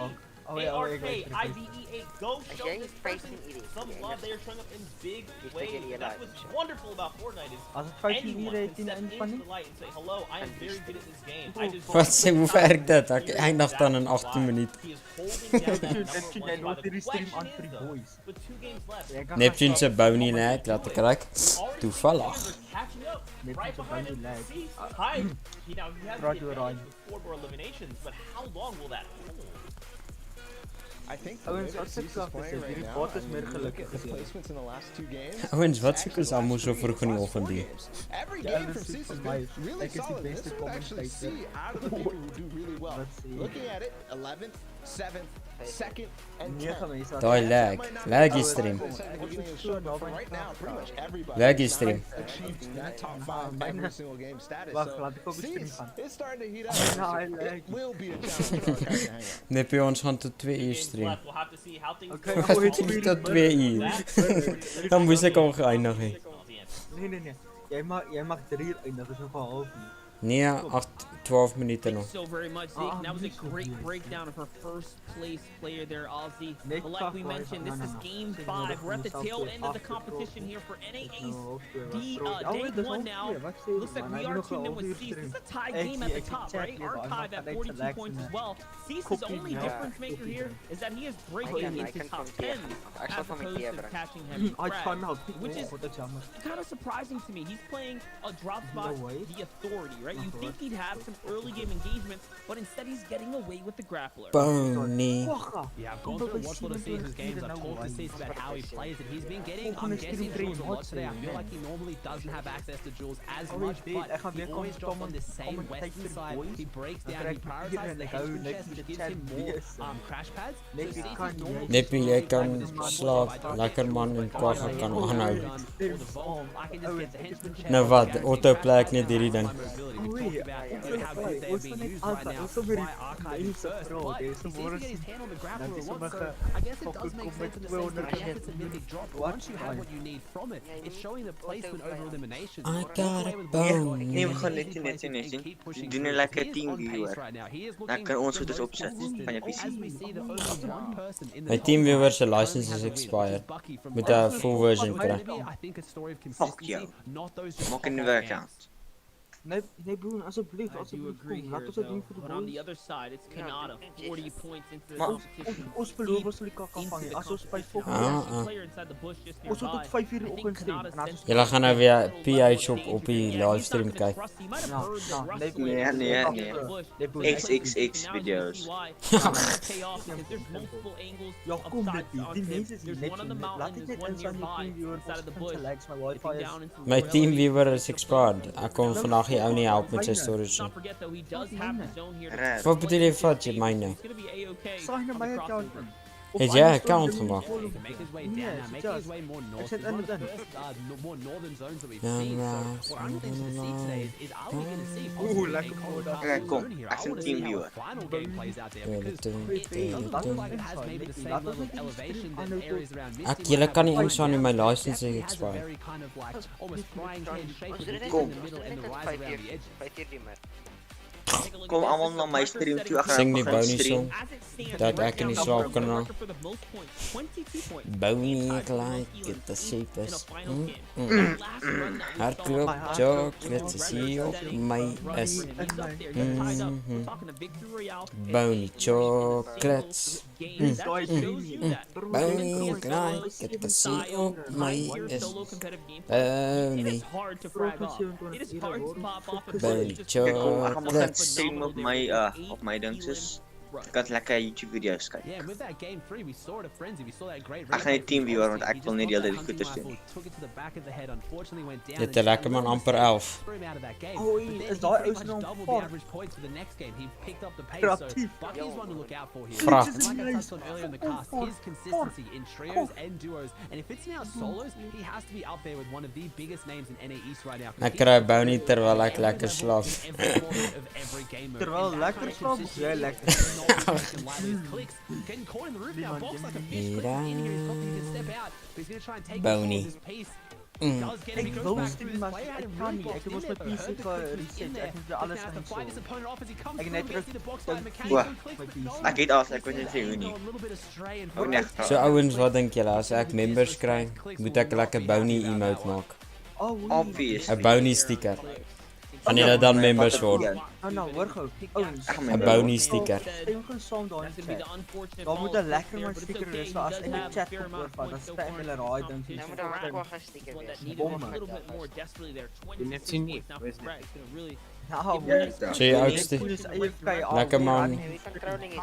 ARK-IDE8, go show this person some love. They are showing up in big ways. That's what's wonderful about Fortnite is anyone can step into the light and say, hello, I am very good at this game. I just Wat, hoe werkt dat? Hij eindigt dan in 18 minuten. Neptune zijn bouw niet lijkt, laat ik rijk. Toevallig. I think Owens, wat is die bot is meer gelukkig the placements in the last 2 games. Owens, wat zoeken ze allemaal zo vroeg in de ochtend die? Every game from Cease has been really solid. This one actually see out of the people who do really well. Looking at it, 11th, 7th, 2nd, and 10th. Die lag. Laggy stream. Laggy stream. That top 5 every single game status. Wacht, laat ik ook een stream gaan. It's starting to heat up. It will be a challenge for Archive to hang out. Nee, bij ons gaan tot 2 uur stream. Wat is tot 2 uur? Dan moest ik al geëindigd. Nee. Jij mag 3 uur eindigen, dat is nog wel half uur. Nee, 12 minuten nog. So very much, Zeke. That was a great breakdown of her first place player there, Aussie. But like we mentioned, this is game 5. We're at the tail end of the competition here for NAE's day 1 now. Looks like we are tuned in with Cease. This is a tie game at the top, right? Archive at 42 points as well. Cease's only difference maker here is that he is breaking into top 10 as opposed to catching heavy crab, which is kind of surprising to me. He's playing a drop spot, the authority, right? You think he'd have some early game engagements, but instead he's getting away with the grappler. Bony. Yeah, I've gone through and watched a lot of Caesar's games. I've talked to Caesar about how he plays it. He's been getting, I'm guessing, jewels a lot today. I feel like he normally doesn't have access to jewels as much, but he always drops on the same western side. He breaks down, he prioritizes the henchman chest, which gives him more crash pads. So Caesar's normal Neppie, jy kan slaap. Lekker man en kaffe kan aanhou. Nou wat, autoplay ek net hierdie ding. I guess it does make sense in the sense that yes, it's a mythic drop, but once you have what you need from it, it's showing the placement over elimination. I got a bone. Nee, we gaan net doen 'n lekker team viewer. Dan kan ons dit opset van jou PC. My TeamViewer se license is expired. Moet 'n full version kry. Fuck jou. Maak 'n nuwe account. Nee broer, alsjeblieft, laat ons dit doen vir die But on the boys. other side, it's Kanata, 40 points into the Maar competition. ons verloor ons die kakka van nie. As ons by Player inside the bush just ons moet nearby. tot 5 uur die oggend stem. En as ons Julle gaan nou weer PH op die livestream kyk. Nee. XXX video's. Ja, kom met die mense is net laat dit net in van die viewer van likes my wifi is. My TeamViewer is expired. Ek kon vandag die ou nie help met sy storage nie. Wat bedoel jy vat jy my nou? Saai na my account in. Het jy 'n account gemaak? Ek sit in dit in. Oeh, lekker mooi. Okay, kom. Ek sien team viewer. Ek julle kan nie instaan nie, my license is expired. Kom. Kom allemaal naar mijn stream toe. Sing die Bonnie song. Dat ek in die slaap kan raak. Bonnie, ek like it, the shape is. Hardloop, chocolate, is hier op my is. Bonnie, chocolates. Bonnie, ek like it, the shape op my is. Bonnie. Bonnie, chocolates. Stream op my dingetjes. Ik kan lekker YouTube video's kijken. Yeah, with that game 3 we saw it a frenzy. We saw that great Ik ga niet teamviewer, want ik wil niet de hele tijd goed doen. Jy het 'n lekker man amper 11. Oei, is daai ou se naam Fort? Frat. Like I touched on earlier in the cast, his consistency in trios and duos, and if it's now solos, he has to be up there with one of the biggest names in NA East right now. Ek kry Bonnie terwyl ek lekker slaap. Terwyl lekker slaap, jy lekker. Getting caught in the roof now, box like a fish, in here, he's not going to step out, but he's going to try and take Bonnie. his piece. Does get him, he goes back through his play, had him really boxed in there, but heard the click in there. Now has to fight his opponent off as he comes through, gets into box by mechanical clicks, but Ik eet af, ik weet niet hoe niet. Ook niet echt. So ouens, wat dink julle as ek members kry, moet ek 'n lekker Bonnie emote maak? Obvious. 'n Bonnie sticker. Gaan julle dan members word? Nou, hoor gou. Ouens, 'n Bonnie sticker. Stem gaan saam daar in die chat. Daar moet 'n lekker man sticker wees, so as in die chat kom oorvat, dan spam hulle raai dink jy. So jy oudste. Lekker man.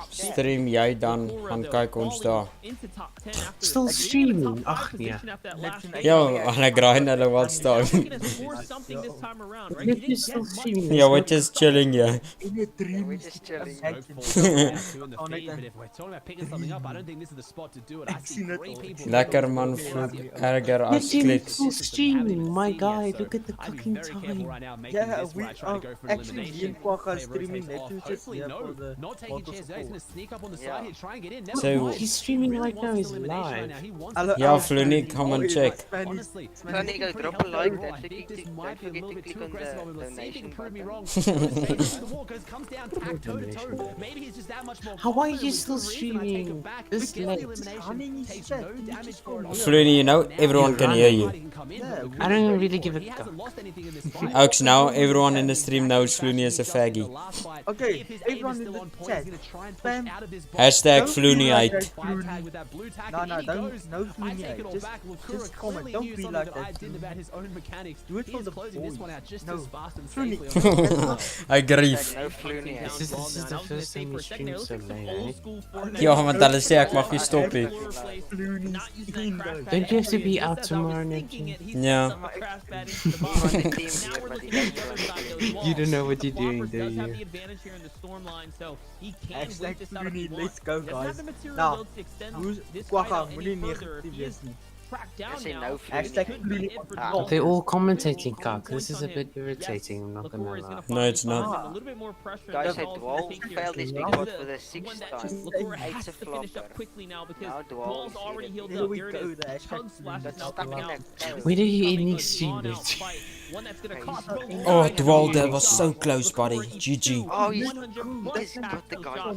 Stream jy dan, gaan kyk ons daar. Still streaming? Ag nee. Yo, en ek grind hulle wat staan. Neptune still streaming. Yeah, we're just chilling, yeah. We're just chilling. We're talking about picking something up. I don't think this is the spot to do it. I see 3 people. Lekker man, vloek erger as Neptune kliks. still streaming. My guy, look at the fucking time. Yeah, we are go for an Actually, elimination. Quaka Play streaming rotates off. Neptune just Hopefully, here no. for the Not taking bottle chances. He's going to sneak up on the side here, try and get in. Never So- mind. He's streaming Really right now, wants he's this elimination right live. now. He wants Hello, this Yeah, elimination. Flooney, come and check. Honestly, Flooney, go drop a like. That's the I think this don't might be a forget little to bit click too on aggressive on him. the Let's see if he can donation prove me button. wrong. Goes the wall, comes down, tagged toe to toe. Maybe he's just that much more. How are you confident still with good reason. I take it streaming back. this Gets the late? elimination, takes no damage for it. Flooney, you know, everyone can hear you. I don't really give a He fuck. hasn't lost anything in this fight. Oaks, now everyone in the stream knows Flooney is a faggy. Okay, everyone in the chat. Spam. Hashtag Don't be like FuRy-NeptuneYT. that, Flooney. No, don't, no Flooney. Just comment. Don't be like that. Do it for the boys. No, Flooney. Agree. This is the first time we stream so late, eh? Ja, want hulle sê ek mag nie stop nie. Don't you have to be out tomorrow, Neptune? Ja. You don't know what you're doing, do you? Hashtag Flooney, let's go guys. Nou, hoe Quaka, moenie negatief wees nie. Hashtag Flooney. They're all commentating, Kak. This is a bit irritating, I'm not gonna lie. No, it's not. Guys, hij Dwal failed his big shot for the 6th time. It's a flop. Now Dwal already healed Here we go, the hashtag That's stuck in that. Where do you ending stream, Neptune? Oh, Dwal, that was so close, buddy. GG. Oh, he's got the guy.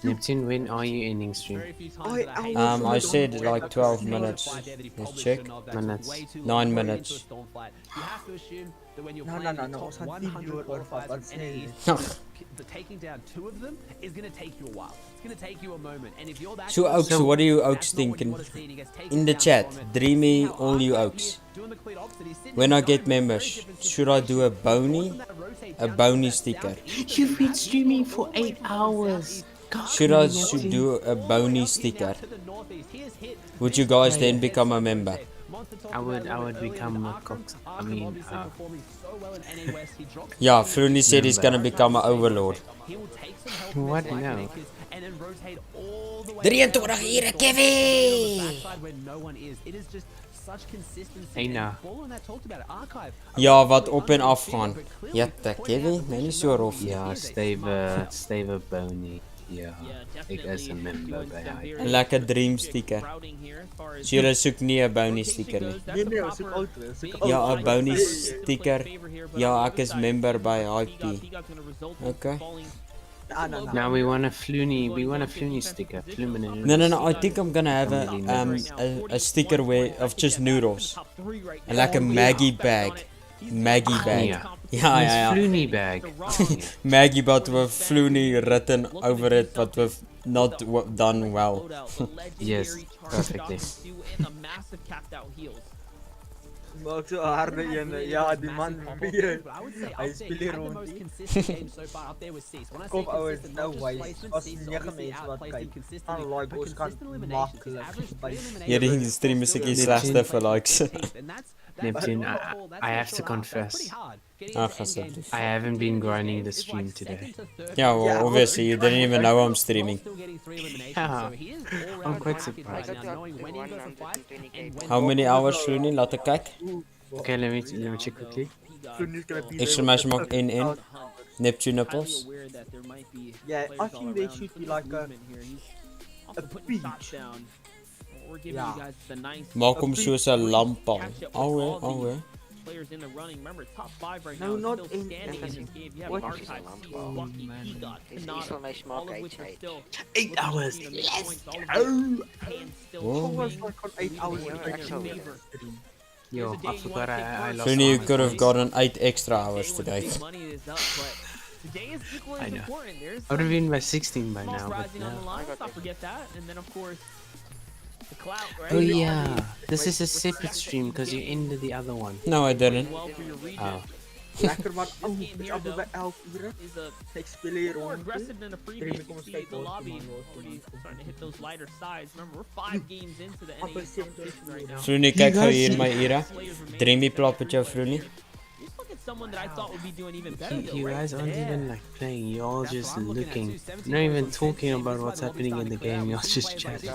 Neptune, when are you ending stream? I said like 12 minutes. Let's check. Minutes. 9 minutes. No, ons gaan 10 uur oorvat, wat sê jy? The taking down 2 of them is going to take you a while. It's going to take you a moment. And if you're that So Oaks, what do you Oaks thinking? In the chat, dream me all you Oaks. When I get members, should I do a bony sticker? You've been streaming for 8 hours. God, Should I Neptune. do a bony sticker? Would you guys then become a member? I would become a cox. I mean, Yeah, Flooney said he's gonna become an overlord. what? No. 23 ure, Kevin! Hey, nou. Ja, wat op en af gaan. Jette, Kevin, nee, nie so rof. Ja, Steve Boney. Ja, ek is 'n member by hy. 'n Lekker dream sticker. So julle soek nie 'n bony sticker nie. Nee, ons soek auto. Ja, 'n bony sticker. Ja, ek is member by IP. Okay. Now we want a Flooney sticker. No, I think I'm gonna have a sticker of just noodles. And like a Maggie bag. Ja. Flooney bag. Maggie but with Flooney written over it, but with not done well. Yes, perfectly. Maak so harde een. Ja, die man weer. Hy speel hier rond. Kom ouens, nou wys. As 9 mense wat kyk. Aan like ons kan maklik. Hierdie stream is ek slegste vir likes. Neptune, I have to confess. I haven't been grinding the stream today. Yeah, well, obviously you didn't even know I'm streaming. Yeah, I'm quite surprised. How many hours Flooney? Laat ek kyk. Okay, let me check quickly. Exclamation mark NN. Neptune nipples. Yeah, I think they should be like a peach. Yeah. Maak hom soos 'n lampal. Alwe. Players in the running. Remember, top 5 right No, now. not Still in standing in this game. You have What? Archive, Lucky, Egot, Kanata, all of which are still 8 hours. Yes. Whoa. 8 hours. Yo, I forgot I lost. Flooney, you could have gotten 8 extra hours today. I know. I would have been by 16 by now, but no. Let's not forget that. And then, of course, the clout, right? Oh yeah, this is a separate stream because you ended the other one. No, I didn't. Oh. Lekker man. Is af by 11 ure. Ek speel hier More rond. aggressive than the previous. See the lobby already starting to hit those lighter sides. Remember, we're 5 games into the NAE competition right now. Flooney, kyk gou hier in my ure. Dreamy plop met jou Flooney. someone that I thought would be doing even better. You guys aren't even like playing, you're all just looking. You're not even talking about what's happening in the game, you're just chatting.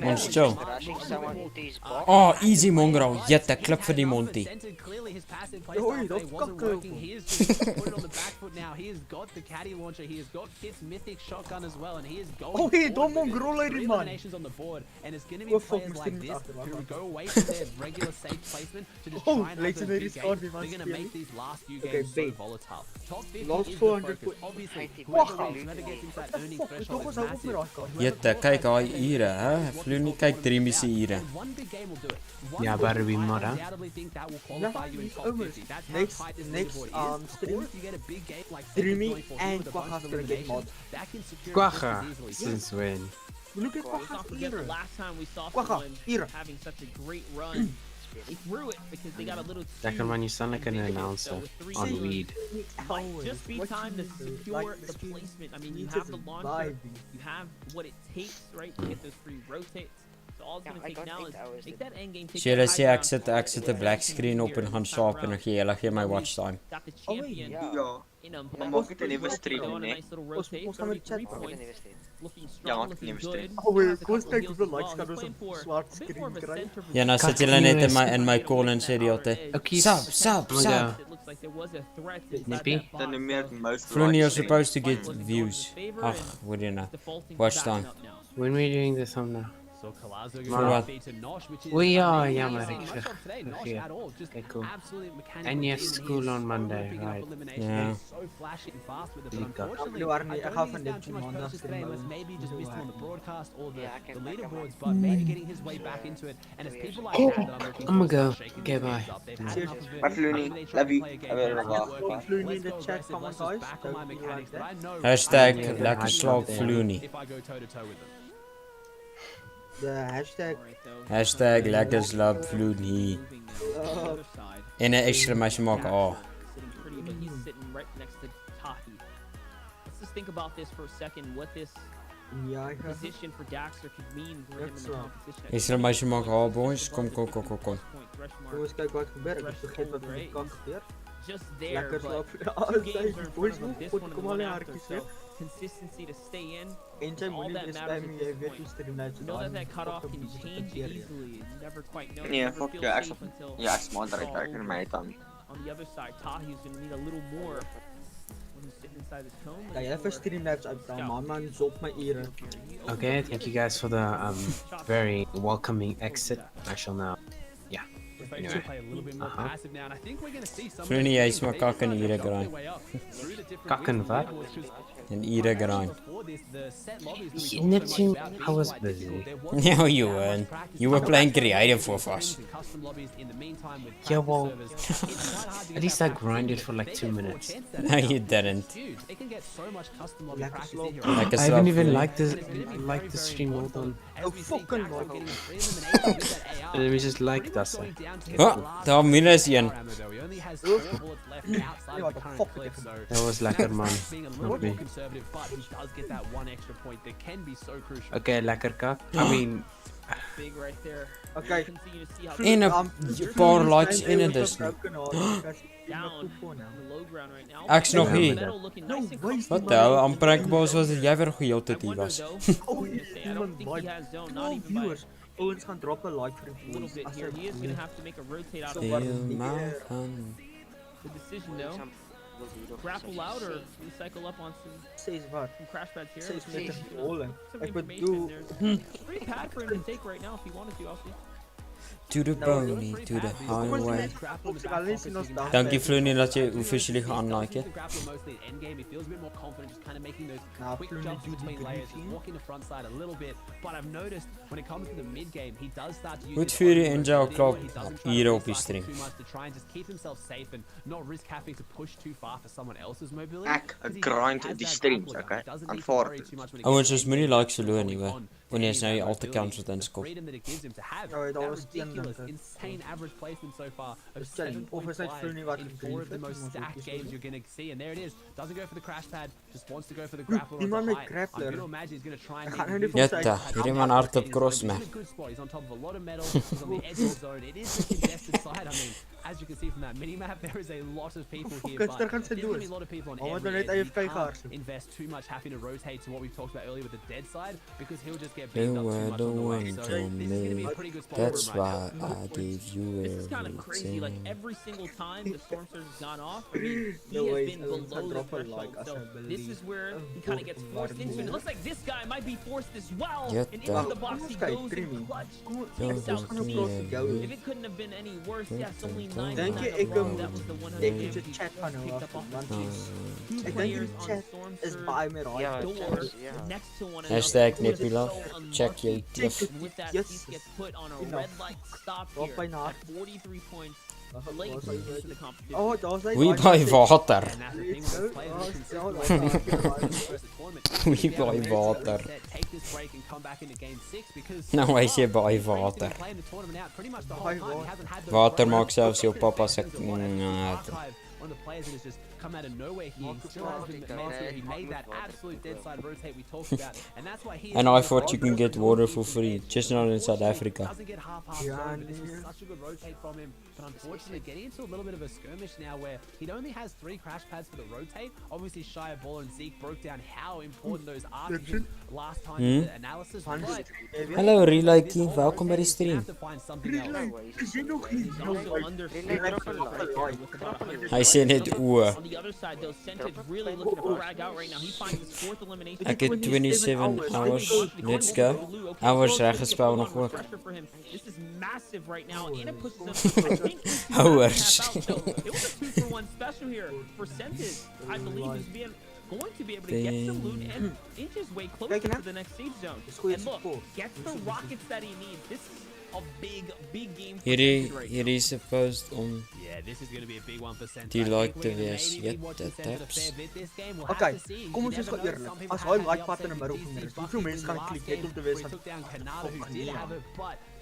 Ons chill. Oh, easy Mongrel. Jette, klip vir die Monty. Clearly his passive playstyle today wasn't working. He is just put it on the back foot now. He has got the caddy launcher. He has got Kit's mythic shotgun as well, and he is going. Oh, hey, don't Mongrel eliminations on the board, and it's going to be players like this who go away from their regular safe placement to just try and have those big games. They're going to make these last few games so volatile. Top 50 Last is the 400 focus. Obviously, whoever gets into that earning threshold is massive. Jette, kyk daai ure, hè? FuRy, kyk Dreamy se ure. One big game will do it. Yeah, better be more, huh? Next stream, Dreamy and Quagga's gonna get mod. Quagga, since when? Look at Let's not forget the last time we saw Quagga, someone having such a great run. They threw it because they got a little Dakar man, you sound like an announcer on weed. Might just be time to secure the placement. I mean, you have the launcher, you have what it takes, right, to get those free rotates. So all it's going to take now is make that end game take Sê hulle sê ek sit 'n black screen op en gaan slaap en dan gee hulle my watch time. Got the champion in a Maak dit 'n nuwe stream, nice little rotate, 33 points. Looking Ja, strong, maak dit 'n looking nuwe stream. good. Oh, kom ons kyk hoeveel likes kan ons op swart screen kry. Ja, nou sit julle net in my call en sê die hele tyd. Sup. Nippy? Dan noem jy most FuRy, you're supposed to get views. Ag, what do you know? Watch time. When we're doing the thumbnail. So Colazo For what? We are, yeah, maar ik zeg. Okay, cool. And you have school on Monday, right? Yeah. Nu waren ik ga van Neptune maandag streamen. Maybe just missed him on the broadcast or the leaderboards, but maybe getting his way back into it. And it's people like that that I'm looking I'm gonna go. shaking Okay, bye. Bye, FuRy. Love you. FuRy in the chat, come on guys. Hashtag lekker slaap FuRy. If I go toe to toe with them. De Hashtag lekker slaap FuRy. En 'n exclamation mark. Oh. But he's sitting right next to Tahi. Let's just think about this for a second. What this position for Daxter could mean for him in the competition. Exclamation mark. Oh boys, kom. Jongens, kijk wat gebeurt. Ik heb vergeten wat er kan gebeuren. Just there, Lekker but slaap. two games are Boys, important. This goed, one and kom the al one in after. haartjes, So consistency to stay in. En jy All moet that nie matters spam at jy this weet die point. stream net Know that that cutoff can change easily. You never quite know. Nee, You never fuck feel jou. Ek safe until ja, ek's moderate, it's all ek kan over. my dan. On the other side, Tahi's gonna need a little more when he's sitting inside his cone. Ja, jy vir stream lives uitbring, man zop my ure. Okay, thank you guys for the very welcoming exit. I shall now. Yeah. Anyway. FuRy, jy is maar kak in ure grind. Kak en wat? In ure grind. Neptune, I was busy. No, you weren't. You were playing creative for us. Yeah, well, at least I grinded for like 2 minutes. No, you didn't. Like I haven't even liked the stream. Hold on. Oh, fucking lord. Let me just like that. Oh, daar minus 1. That was lekker man, not me. Okay, lekker kak. I mean... Big right there. Okay. En 'n paar likes in en dis. Down on the low ground right now. Ek's nog hier. Nice Wat die hou, aan prankbaas was dit jy weer geheeltyd hier was. Oh, viewers. Ouens gaan drop 'n like vir die little bit here. He is going to have to make a rotate out of Feel it. my fun. The decision though. Grapple out or recycle up on some crash pads here. Says met die rolling. Some Ek information. bedoel There's a free pad for him to take right now if he wanted to, I'll see. To the bony, to the highway. Dankie FuRy dat jy officially gaan-like het. Goed FuRy en jy al klaar hier op die stream. Ek grind die streams, okay? Aanvaar dit. Ouens, ons moenie likes verloor nie, hoor. Wanneer is nou je alt accounts wat inskop? freedom that it gives him to have Ja, dat that was die ridiculous, dink ek. insane average placement so far of Is dit- of is hy 7.5 FuRy wat in gegreen 4 of the het, most maar stacked goed, games is you're gonna see, and there it is. Doesn't go for the crash pad, just wants to go for the grappler die on man the met height. I'm grappler. gonna imagine he's gonna try and Ek make gaan nou use nie of van it. Jette, hierdie man hardop cross He's me. in a good spot. He's on top of a lot of metal. He's on the edge of the zone. It is a contested side. I mean, as you can see from that minimap, there is a lot of people here, Fuck, but daar gaan sy there's gonna be dood. a lot of people on Al wat every hy net edge. You AFK can't gehardloop. invest too much having to rotate to what we've talked about earlier with the dead side, because he'll just get beamed You up too were much the on the way. one So to this is gonna be me. a pretty good spot That's for him right why now. I gave you This is kind of crazy. Like everything. every single time the Storm Surge has gone off, I mean, he No has way, been so it's below a the drop a threshold. like, So I this believe. is where he kind of gets forced into it. It looks like this guy might be forced as well. Jette. And into the box he Kijk, goes Creamy. and clutch. Ja, Takes out dat is Sneak. niet If it couldn't have been any worse, yes, only 9 Denk je, ik that was the one ik moet je chat gaan picked houden, up off want the ik denk players die on chat Storm is Surge bij me right. door next to one another. Hashtag Who is Nepilov. so Check your unlucky tiff. with that Yes. piece gets put on a Enough. red light stop Drop here by now. at 43 points late was into hij the competition. Oh, dat was hij. We buy water. And that's the thing with the players who can Oh, consistently oh, play oh, versus the tournament. We They have buy a water. set, take this break and come back into game 6 because Nou, hij zegt buy Frank's been water. playing the tournament out pretty much the whole time. He hasn't had those Water breaks. maakt zelfs jouw papa zegt. Archive, one of the players that has just come out of nowhere here. He still has been made, he made that absolute dead side rotate we talked about, and that's why he. And I thought you can get water for free, just not in South Africa. Doesn't get half zone, but this was such a good rotate from him. But unfortunately, getting into a little bit of a skirmish now where he only has 3 crash pads for the rotate. Obviously, Shia Baller and Zeke broke down how important those are to him last time in the analysis. But Hallo Relikey, welkom bij de stream. Hij zei net oeh. On the other side, though, Sented really looking to frag out right now. He finds his 4th elimination. Ik heb 27 hours, let's go. Hours rechtgespel nog ook. Pressure for him. This is massive right now. And it puts him, I think, Hours. it was a 2-for-1 special here for Sented. I believe he's going to be able to get some loot and inch his way closer to the next safe zone. And look, gets the rockets that he needs. This is a big game for Sented right now. Hier is supposed om Yeah, this is going to be a big one for Sented. die like te wees. Jette taps. Oké, kom ons eens gou eerlijk. As hy like pad in 'n middelvinger is, hoeveel mense gaan klik net om te wees van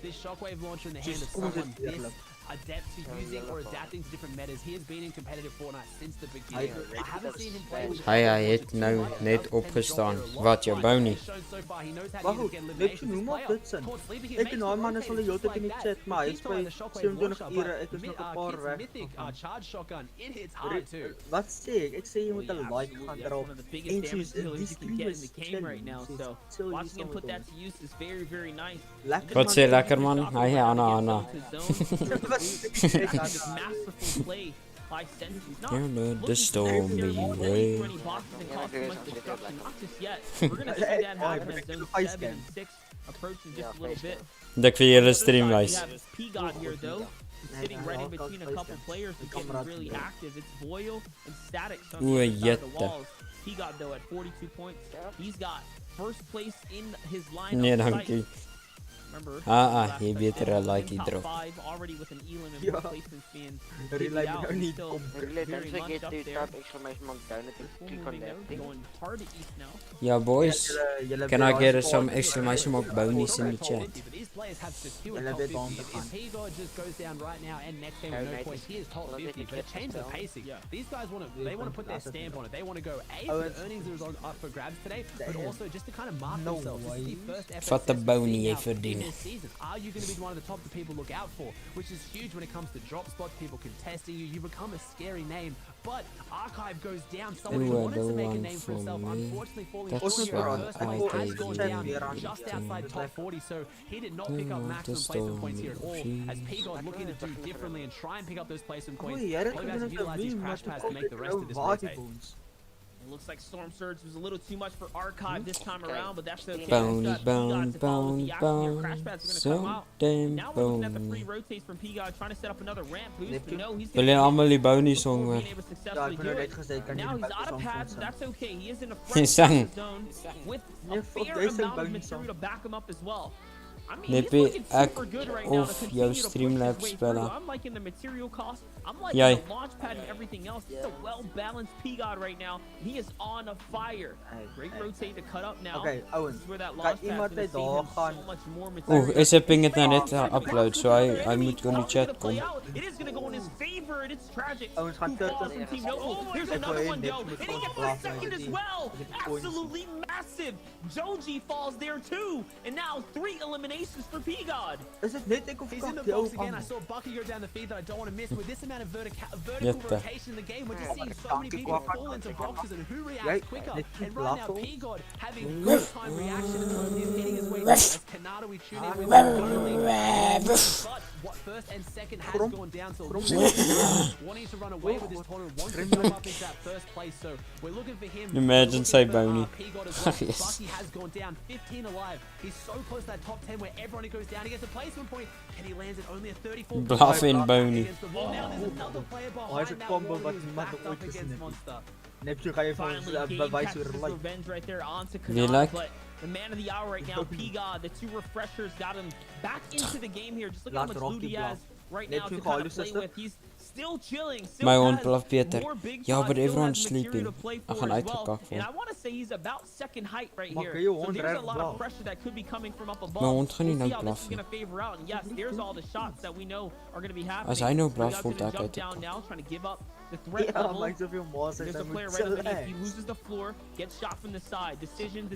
this shockwave launcher in the hand Just of kom ons someone eens this eerlijk. adept to using or adapting to different metas. He has been in competitive Fortnite since the beginning. I haven't seen him play with Hij het nou net opgestaan. Wat jou bou nie. Maar goed, Neptune, hoe maak dit sin? Ek en daai man is al die hele tyd in die chat, maar hy is by 27 ure, ek is nog 'n paar weg. charge shotgun. It hits hard too. Wat sê ek? Ek sê jy moet 'n like gaan drop. One of the biggest damage abilities you can get in the game right now. So watching him put that to use is very nice. Wat sê lekker man? Hy Anna. Masterful play by Sented. Not You're not looking the to stormy necessarily way. through any boxes and cause too much destruction. Not just yet. We're gonna see that happen as zone 7 and 6 approach in just a little bit. Dik vir julle stream We guys. have P-God here though. Sitting right in between a couple players and getting really active. It's Boyle and Static on the Oeh, other side of the jette. walls. P-God though at 42 points. He's got first place in his line. Nee, dankie. Remember, Jy beter 'n like drop. 5 already with an elim and Ja. more placements being Relay out. nou nie Still kom. very much up there. Exclamation mark down at the Full click on moving that though, thing. going hard at East now. Yeah boys, can I get some exclamation mark bonies in the chat? But these players have secured Jelle top bent 50. aan te If gaan. P-God just goes down right now and next game with no points, he is top 50. But it changed the pacing. These guys want to put their stamp on it. They want to go A for the earnings that was up for grabs today, but also just to kind of mark themselves. This is the first FSS Vat 'n bonie jy in verdien. this season. Are you going to be one of the top that people look out for? Which is huge when it comes to drop spots, people contesting you. You become a scary name. But Archive goes down. Someone You who are wanted the to make a one name for for himself, me. unfortunately falling That's short here. why First I one has gave gone you down everything. just outside top 40, so he did not pick up You maximum just placement told points here at me all. to As P-God looking to do differently and try and pick up those placement points. Oei, jy het All he gedoen has to as 'n utilize his meme, crash maar pads to make the rest of this rotate. It looks like Storm Surge was a little too much for Archive this time around, but that's okay. Bony, He's got P-God to follow the action here. bone, Crash pads are so gonna come out. damn Now we're looking at the free bony. rotates from P-God trying to set up another ramp boost, but no, he's Wil gonna jy almal die bony song hoor? being able to successfully do it. Now he's out of pads, but that's okay. He is in a Hy front sang. zone with a Nee, fuck, fair jy sing amount of bony material song. to back him up as well. I mean, Neppie, he's looking ek super good right now to of continue jou to push Streamlabs his way spelle. through. I'm liking the material cost. I'm liking Jy. the launch pad and everything else. He's a well-balanced P-God right now. He is on a fire. Great rotate to cut up now. Okay, Owen. This is where that Kan launch pad's iemand gonna net save daar him gaan? so much more material. Oeh, SAP het nou net upload, so hy moet in die chat kom. It is gonna go in his favor, and it's tragic. Owens gaan Who falls turtles. from Team No. Oh, there's another one, though. And he gets a second as well. Absolutely massive. Joji falls there, too. And now 3 eliminations for P-God. Is it net ek of He's in the box again. I saw Bucky go down the feed that I don't want to miss. With this amount of vertical rotation in the game, we're just seeing so many people fall into boxes, and who reacts quicker? And right now, P-God having real-time reaction in terms of hitting his way through as Canada we tune in with but what first and second has gone down, so wanting to run away with this tournament, wants to jump up into that first place, so we're looking for him. Imagine say Boney. P-God as well. Yes. Bucky has gone down 15 alive. He's so close to that top 10 where everyone goes down. He gets a placement point, and he lands at only a 34. Bluffing Boney. Now there's another player Waar is behind het that combo wall wat who's niemand backed nog up ooit gezien against heeft? Monster. Neptune ga je van ons bewijs hoe het lijkt. Revenge right there onto Wie Kanada, lijkt? but the man of the hour right now, P-God, the 2 refreshers got him back into the game here. Just look how much loot he has right now to kind of play with. He's still chilling, still My hond has blaf beter. more big Ja, shots, but still everyone's has material sleeping. to play Ek for gaan as well. uitgekak And I word. want to say he's about second height right Maar here. kan je So hond there's a reg lot of blaf? pressure that could be coming from up above. My hond gaan nie We'll see nou how this is blaf going to favor out. And yes, there's all the shots that we know are going to be happening. As hy nou blaf, P-God's voelt gonna ek jump uit down het. now, trying to give up the threat Ja, level. maak zoveel maas uit, There's hy a moet player right underneath. He relax. loses the floor, gets shot from the side. Decision.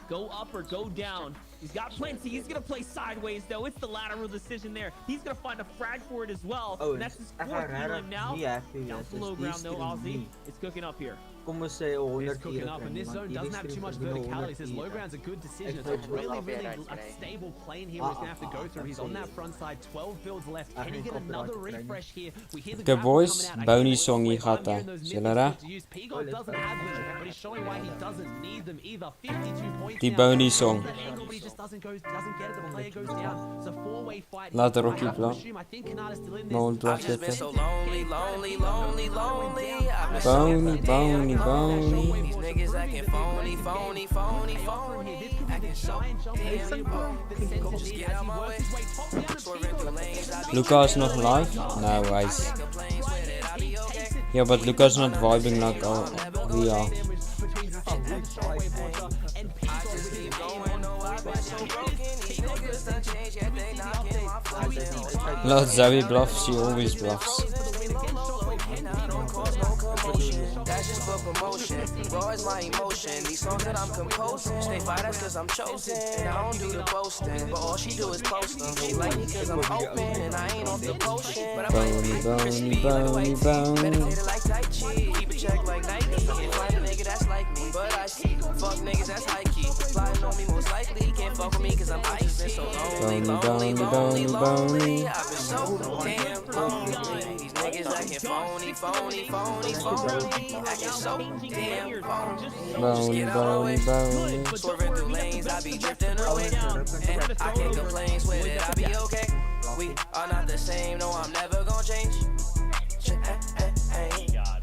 Go up or go down. He's got plenty. He's gonna play sideways though. It's the lateral decision there. He's gonna find a frag for it as well. Oh, And that's his ek 4th gaan healing now. nie happy Down wees. below Dis die ground though, stream Ozzy. nie. It's cooking up here. Kom ons sê 100 It's cooking up, and this zone doesn't have too much verticality. Says low ground's a good decision. It's a really stable plane here. He's gonna have to go through. He's on that front side. 12 builds left. Can he get another refresh here? We hear the Okay grapple boys, coming out. Boney song hier I'm gaat hearing hy. those Is julle nippers reg? to use. P-God doesn't have them, but he's showing why he doesn't need them either. 52 points Die now. Boney song. The angle, but he just doesn't get it. The player goes down. It's a 4-way fight. Laat I Rocky have to blaf. assume, I think Kanada's still in My hond this. blaf I've just been beter. so lonely. I've been so Boney, Boney, Boney. These niggas acting phony. Acting so damn just get out my way. Swerving through lanes, I be Lucas nog live? No, hy's... Yeah, but Lucas not vibing like we are. Laat Zoe bluff, she always bluffs. That's just for promotion. Raw is my emotion. These songs that I'm composing, stay fire, that's cause I'm chosen. And I don't do the boasting, but all she do is posting. She like me cause I'm open, and I ain't off the potion. But I'm like, crispy like a white tee. Better hit it like Tai Chi, keep it check like Nike. Can't find a nigga that's like me, but I see. Fuck niggas that's high key. Flying on me most likely, can't fuck with me cause I'm icy. So lonely. I've been so damn lonely. These niggas acting phony. Acting so damn phony. Just get out of my way. Swerving through lanes, I be drifting away. And I can't complain, swear that I be okay. We are not the same, no, I'm never gonna change.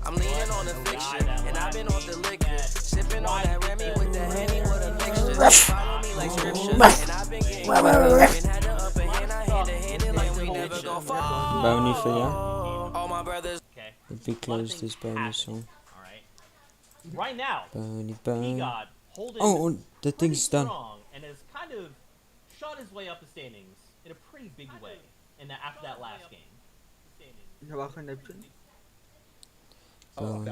I'm leaning on the fiction, and I've been off the liquor. Sipping on that Remy with the Henny with a mixture. Follow me like scripture, and I've been getting had the upper hand, I hand it like we never gon' fall. Boney for you. All my brothers. If we close this Boney song. Right now, Boney. P-God holding Oh, the pretty thing's done. strong and has kind of shot his way up the standings in a pretty big way after that last game. Ja, wacht, Neptune. Boney.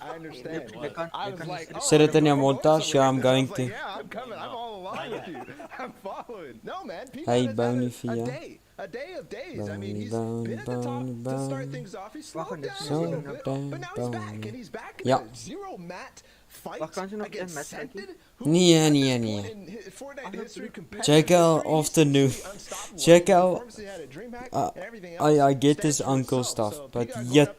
I understand. I was like, Zet het in your montage? Yeah, I'm going to. yeah, I'm coming. I'm all along with you. I'm following. No, man. Hey, Boney for you. A day of days. I mean, he's been at the top to start things off. He's slowed down a So little bit, but now he's back, and he's back in Ja. a zero mat fight Wacht, kan ze nog against een match Scented. Nee. Fortnite history compared Check out afternoon. Check out. I get this uncle stuff, but yet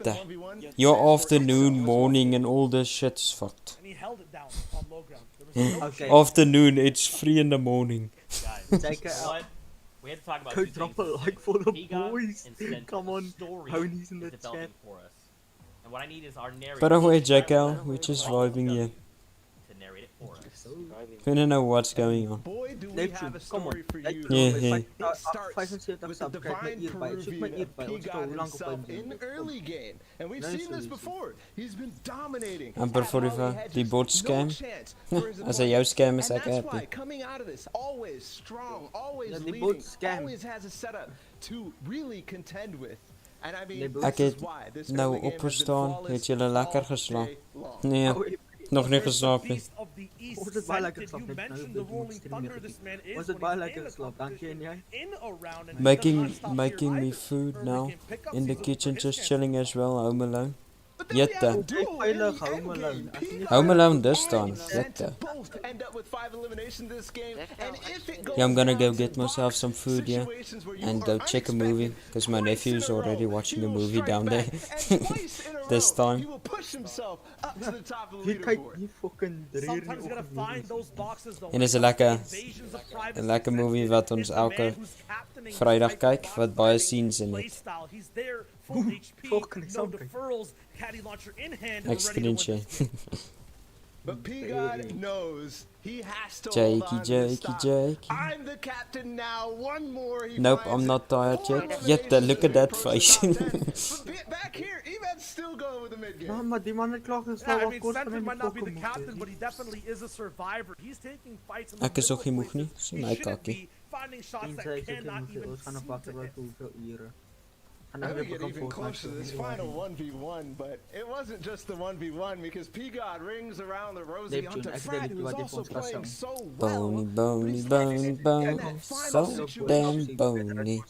your afternoon, morning, and all this shit's fucked. And he held it down on low ground. There was no Okay. Afternoon, it's 3 in the morning. Check it out. We had to talk about Go two drop things. a like for the P-God boys. and Scented. Come on, Story ponies in is the developing chat. for us. And what I need is our narrator By the way, to Jackal, which is vibing here. narrate it for us. We don't know what's going on. Boy, do we Neptune, have a come on. story for you. Yeah. It starts 75 with the divine Peruvian P-God himself in the early game. And we've seen this before. He's been dominating. Amper 45, die bot scam. As hy jou scam is ek That's why happy. coming out of this, always strong, always Ja, die leading, bot scam. always has a setup to really contend with. And I mean, Ek this het is why this nou early game has been opgestaan, flawless het julle lekker all geslaap? day long. Nee, nog nie geslaap nie. Was het baie lekker geslaap? Net nou dat die stream meer was het baie lekker geslaap? Dankie en jy? Making me food now. In the kitchen, just chilling as well, home alone. Jette. Veilig, home alone. Home alone this time, jette. Both end up with 5 eliminations this game, and if it goes Yeah, I'm gonna go get myself some food, yeah, and go check a movie, because my nephew's already watching a movie down there. This time. he will push himself up to the top of the Wie kyk leaderboard. die fucking 3 uur Sometimes you gotta find those boxes though. En is 'n lekker movie wat ons elke Vrydag kyk, wat baie scenes in het. He's there, full HP, fucking no something. deferrals, caddy launcher in hand, Ek and ready to win screen this game. But P-God knows he has to Jakey, hold on to Jakey, this stop. Jakey. I'm the captain now. One more. He Nope, finds I'm not it. tired 4 yet. Jette, look at that face. But back here, Evan's still going with the mid game. Ja, maar die man het klaar Yeah, geslaap. I Of mean, course Sentry van might not be the die captain, but he definitely is a survivor. He's taking fights in the Ek is ook nie middle moeg nie, places. so He my shouldn't kakkie. be finding shots En that sy sê cannot even ons gaan seem op to wakker hit. hoeveel ure. En Now dan we heb get ik even closer to this final 1v1, but it wasn't just the 1v1 because P-God rings around the Rosie Neptune, onto ek Fred, weet nie who's wat jy also vir ons gaan playing sê. so well. Bony, bone, so damn bony.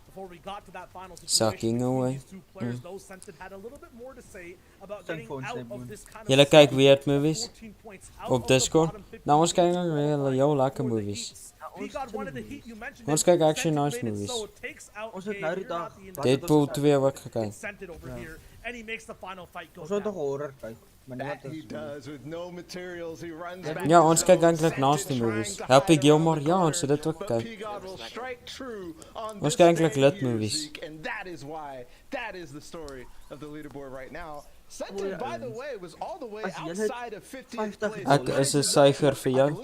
Before we got to that final situation Sucking between away. these two players, though, Sentin had a little bit more to say about getting phones, out Neptune. of this kind of Julle kyk spot. weird movies 14 points out op of the Discord. bottom 15 Nou ons kyk points nou heel lekker for the movies. Heats. P-God wanted the heat, you mentioned Ons it. kyk actually Sentin nice made it movies. so it takes out Ons het a- nou die you're dag not the intent- Deadpool 2 ook gekyk. incented over here, and he makes the final fight go Ons wil down. toch horror kyk. Maar That net he is does with no materials. He runs back Ja, to ons zone, kyk eintlik Sentin naast die trying movies. to Happy hide Gilmore, around the ja, corner, ons het dit ook but gekyk. P-God will strike true on Ons this kyk eintlik day lit here, movies. Zeke, and that is why that is the story of the leaderboard right now. Sentin, by the way, was all the way As jy net outside of 50th place. Ek is 'n syfer vir jou.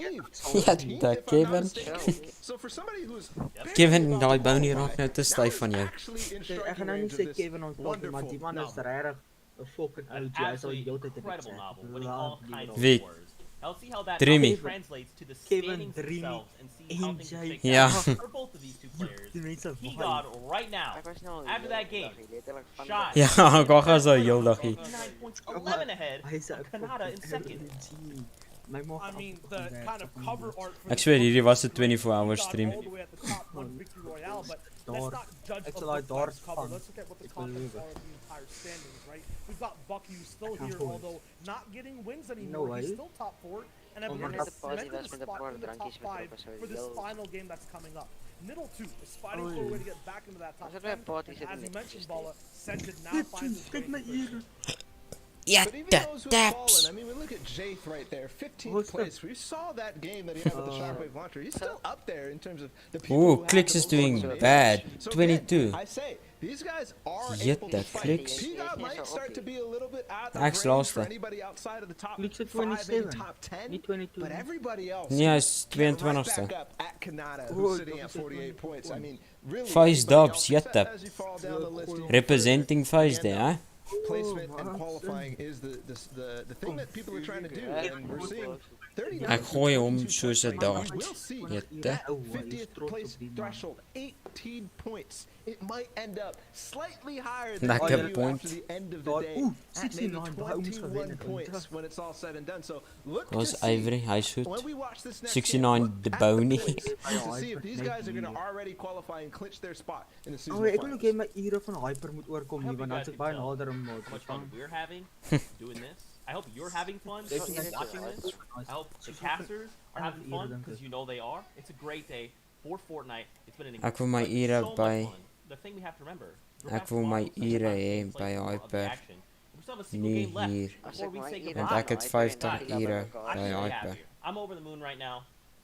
Ja, Kevin. So for somebody who's Kevin, daai bounie raak nou te styf van jou. Ek gaan nou nie sê Kevin ons top, maar die man is regtig 'n fucking OG. Hy sal die hele tyd incredible dit novel, winning all kinds of Wie? awards. Now let's see how that Dreamy. novel translates to the Kevin, standings Dreamy, themselves and see how things NJ. shake Ja. out for both of these two players. P-God right now, after that game, shot Ja, gaga so heel daggie. 9 points, 11 ahead of Kanada in second. My mom. I mean, the kind of cover art for Ek swear hierdie was 'n 24-hour stream. all the way at the top on Victory Royale, but let's Daar. not judge Ek a sal daai book daar by its cover. vang. Let's look at what the Ek contents beloof are of the entire standings, right? We've got Bucky who's still Ek gaan here, gooi. although not getting wins No anymore. He's way. still top 4, and I Oh, believe maar he's dat- cemented a spot in the top 5 for this final game that's coming up. Middle 2 is fighting for a way to get back into that top 10, and as you mentioned, Balla, Sentin now finds his way into the Ja, But even that those who have taps. fallen, I mean, we look at Jaith right there, 15th place. We saw that game that he had with the Shockwave launcher. He's still up there in terms of the people who Ooh, have Clicks the is most doing eliminations. bad. So 22. again, I say, these guys are Yet able to that fight. Clicks. P-God might start to be a little bit out of Ek's range laaste. for anybody outside of the top Clicks at 5 and 27. top 10, Nie 22 but nie. everybody else Nee, hy's get right 22ste. back up at Kanada, Oh, who's sitting dat at is 48 points. I mean, really, Face anybody dubs, else, jette. as you fall down the list even Representing further, face there, hè? placement and qualifying is the thing that people are trying to do, and we're seeing 39. Ek gooi hom soos 'n dart. We'll see Jette. that 50th place threshold, 18 points. It might end up slightly higher than Lekker what you point. after the end of the Daar- day. oeh, At maybe 69 by ons 21 gewen het, points when it's all said and done. So look to Ons see Ivory, hy's when goed. we watch this next 69 game, de look at Bony. the place to see if these guys are going to already qualify and clinch their spot in the season Oh, ek wil finals. ook hê my ure van hyper moet oorkom I nie, hope want you dan guys is ek can baie tell nader aan how mod. much fun we're having doing this. I hope you're having fun Definitely. watching this. I hope the casters are having fun because you know they are. It's a great day for Fortnite. It's been an Ek wil my ure so much by fun. The thing we have to remember. you're Ek wil my basketball, ure sometimes hê it's by like more of the Hyper. action. We still have a single Nie game left hier. before we say Want goodbye. ek het 50 ure I'm by really Hyper. happy. I'm over the moon right now.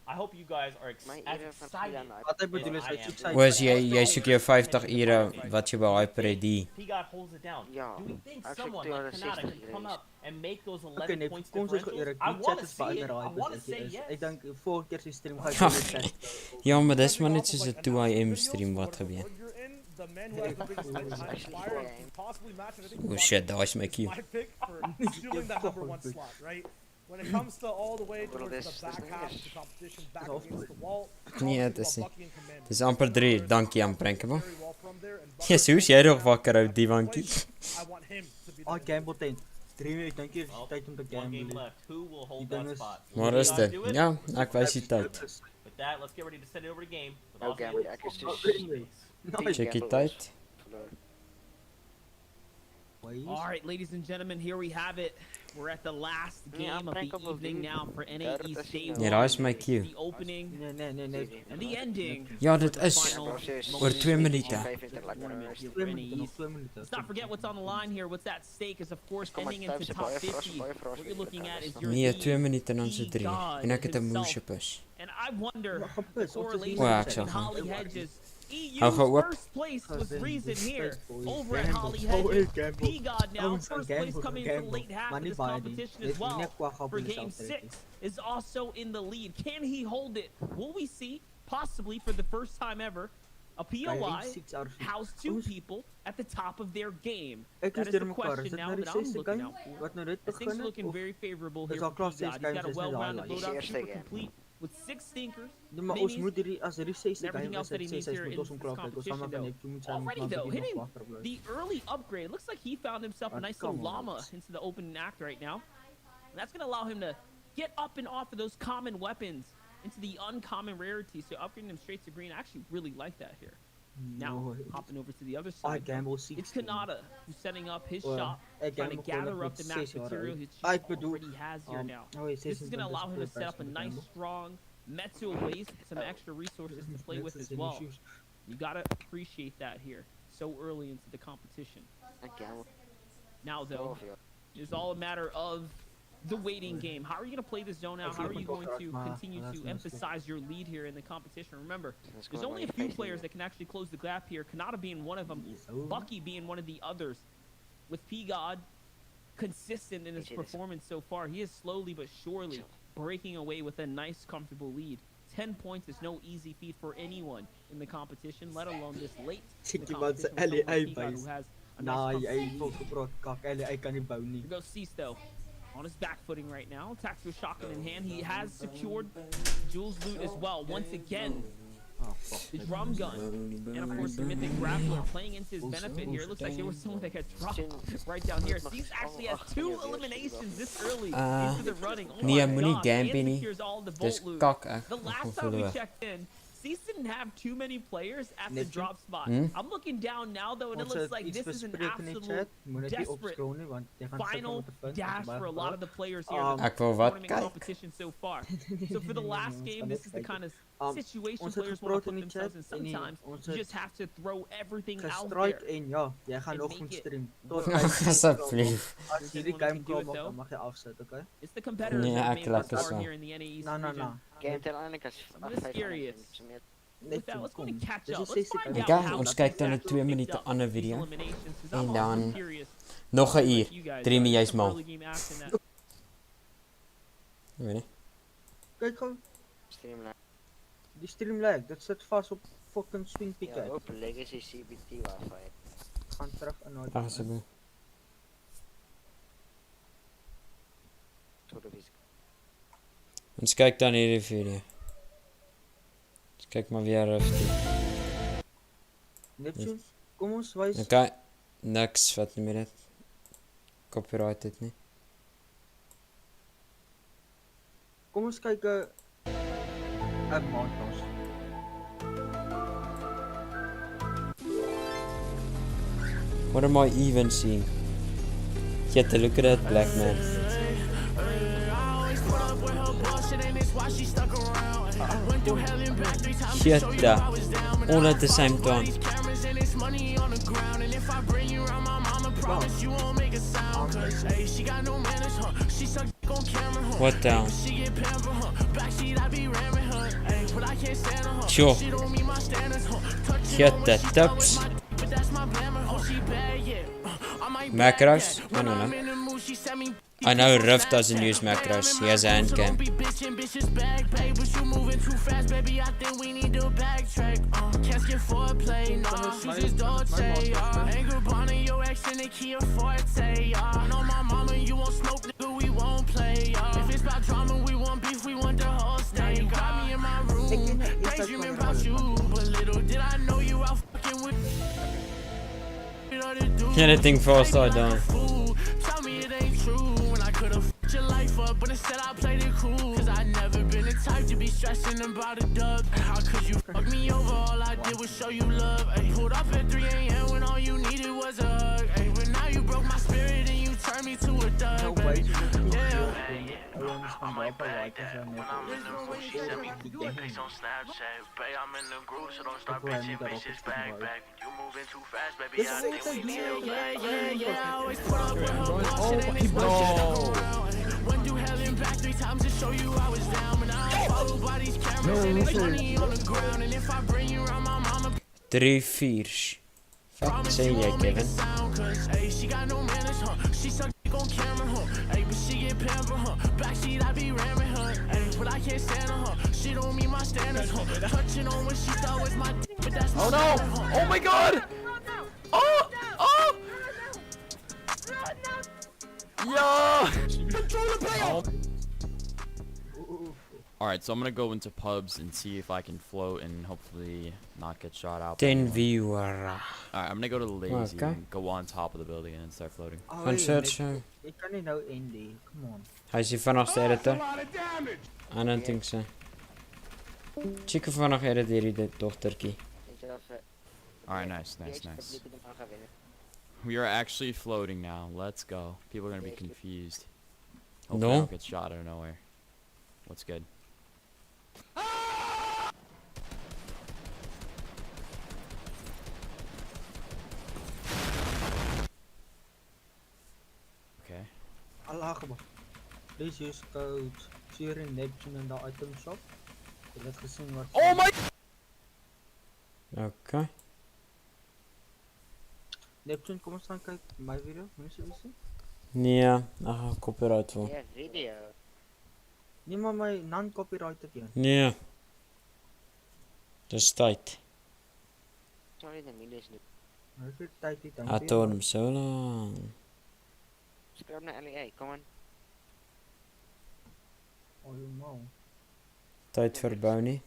I hope you guys are as excited Wat ek as bedoel is I hy am. soek sy Was jy soek jou 50 ure wat jy by HyperAD. P-God holds it down. Do we think someone like Kanata can come up and make those 11 Okay, nee, points kom ons is differentials? Erik, I die want chat to is baie see it. I raai want to as jy say is. yes. Ek dink volgende keer se stream gaan Ag, jy chat. ja, maar dis maar net soos 'n 2 AM stream wat gebeur. The man who has the biggest head behind the fire can possibly match it. I think Oh shit, daai's my cue. my pick for stealing that #1 slot, right? When it comes to all the way towards the back half of the competition, back against the wall, Nee, dis nie. Dis amper 3, dankie aan Prankable. Yes, hoe's jy nog wakker ou diwankie? I want him to be Ah, gamble 10. 3 minute, dink jy is tyd om te gamble. Who will hold Die ding that is- spot? Maar is dit? Ja, ek wys die tyd. With that, let's get ready to send it over to game. With No all gambling, the- I can just Check die tyd. Alright, ladies and gentlemen, here we have it. We're at the last game of the evening now for NAE's day Ja, daar is my cue. The opening Nee. and the ending. Ja, dit is oor 2 minute. Let's not forget what's on the line here. What's at stake is, of course, ending into top 50. What you're looking at is your Nee, lead, 2 minute en dan se 3. P-God En ek het 'n himself. moesje pus. And I wonder the correlation O, ek between sal gaan. Holly Hedges. Hou gou EU's oop. first place with reason here over at Gamble. Holly Oh, Hedges. gamble. P-God now Ouens gaan first place gamble, coming for the gamble. late half Maar of nie this baie nie. competition Net- as well. net qua For gabbel game self 6 is also in the lead. Can he hold it? Will we see, possibly for the first time ever, a POI house two people at the top of their game? Ek That is is deur the mekaar. Is question dit now nou die that I'm 6ste looking game out for. wat nou net As things begin het? looking Of very favorable is here al for klaar 6 P-God. He's got games a is net well-rounded daai loadout, lys? super complete with 6 stinkers, Nee, maar ons minis, moet hierdie as hierdie 6ste and everything game else is that he dit needs 6 here moet in ons this hom klaar kyk. Ons competition, gaan maar though. Neptune moet sy Already, maar though, bietjie nog hitting wagter bly. the early upgrade. It looks like he found himself a But nice little come on. llama into the opening act right now. And that's going to allow him to get up and off of those common weapons into the uncommon rarities. So upgrading him straight to green, I actually really like that here. Now, No. hopping over to the other I side. gamble It's 16. Kanata who's setting up his Well, shop, ek trying to gamble gather gewoon up the met max 6 jaar material oud. his Ek chief bedoel, already has here now. oh, hy sê This is going to allow him to set up a nice, strong Metsu waste, some extra resources to play with as well. You gotta appreciate that here, so early into the competition. Now, though, it's all a matter of the waiting game. How are you going to play this zone out? How are you going to continue to emphasize your lead here in the competition? Remember, there's only a few players that can actually close the gap here. Kanata being one of them, Bucky being one of the others. With P-God consistent in his performance so far, he is slowly but surely breaking away with a nice, comfortable lead. 10 points is no easy feat for anyone in the competition, let alone this late in the Iemand se competition with someone like LA P-God who base. has a Nou, nice hy comfortable wil lead. gepraat kak. LA kan nie bou nie. Here goes Sisto on his back footing right now. Tactical shotgun in hand. He has secured Jules' loot as well. Once again, the drum gun. And of course, the mythic grappler playing into his benefit here. It looks like there was someone that got dropped right down here. Cease actually has 2 eliminations this early into the running. Oh Nee, my moenie God, gamble and nie. secures all the Dis vault loot. kak ek. The last time we checked in, Cease didn't have too many players at the Neptune? drop spot. Hmm? I'm looking down now though, and it Ons looks het like iets this is an bespreek in die absolute chat. Moet net nie desperate opskrol nie want jy gaan sukkel final met 'n punt. dash for a lot of the players here. Ek wil wat tournament kyk. competition so far. So for the last game, this is the kind of situation ons het players want gepraat to in put die chat themselves in. en Sometimes ons you het just have to throw everything out gestrike there. en ja, jy gaan and nog make moet it stream tot work. Asseblief. As hierdie game klaar maak, dan mag jy afsit, okay? It's the competitors Nee, that ek made laat this is far wel. here in the NAE No, no, region. no. I'm just curious. With that, let's go and catch Dis up. die Let's 60 find game. out Okay, how ons these kyk dan 'n actually 2 picked minute up ander these video. eliminations, 'cause En I'm also dan curious nog 'n what uur. you guys 3 are. minute Some mal. early game action that Weet nie. Kyk gou. Die stream lag, dit sit vas op fucking swing peak uit. Op legacy CBT wifi. Gaan terug in na Ag asseblief. Ons kyk dan hierdie video. Ons kyk maar weer rustig. Neptune, kom ons wys. Okay. Niks wat nie meer dit. Copyright dit nie. Kom ons kyk 'n montage. What am I even seeing? Get a look at that black man. Shit, all at the same time. What down? Sure. Get the tips. Macros? I don't know. I know Rift doesn't use macros. He has a hand cam. Anything fast I don't. Your life up, but instead I played it cool. Cause I never been the type to be stressing about a dub. How could you fuck me over? All I did was show you love. Ay, pulled up at 3 a.m. when all you needed was a hug. Ay, but now you broke my spirit and you turned me to a dog. Baby. Yeah. I'm like, babe, when I'm in the mood, she sent me pics on Snapchat. Babe, I'm in the groove, so don't start bitching, bitches back. You moving too fast, baby. I think we need yeah. I always put up with her bullshit. Went through hell and back 3 times to show you I was down. But now I'm followed by these cameras and it's money on the ground. And if I bring you around my mama 3-4. Fuck say jij, Kevin? She got no manners, huh? She suck dick on camera, huh? Hey, but she get pampered, huh? Backseat, I be ramming her. Hey, but I can't stand her, huh? She don't meet my standards, huh? Touching on what she thought was my dick, but that's Oh no! Oh my god! Oh! Oh! Yo! Alright, so I'm gonna go into pubs and see if I can float and hopefully not get shot out. 10 viewer. Alright, I'm gonna go to the lazy Okay. and go on top of the building and then start floating. Gaan searchen. Ik kan niet nou Andy, come on. Hij is hier vanaf de editor. I don't think so. Chicken vanaf edit hier de dochterkie. Alright, nice. We are actually floating now. Let's go. People are gonna be confused. Hopefully I don't get shot out of nowhere. What's good? Okay. Allah Akbar. Please use code FuRy-NeptuneYT in the item shop. Let's see what. Oh my! Okay. Neptune, kom eens gaan kijken my video. Moet je zien? Nee, ik ga copyright voor. Yeah, video. Nee, maar my non-copyrighted een. Nee. Dis tyd. Sorry, the millions nu. Hoe veel tyd het dan? I told him so long. Subscribe naar NAE, come on. Oh, you know. Tyd vir Bounty.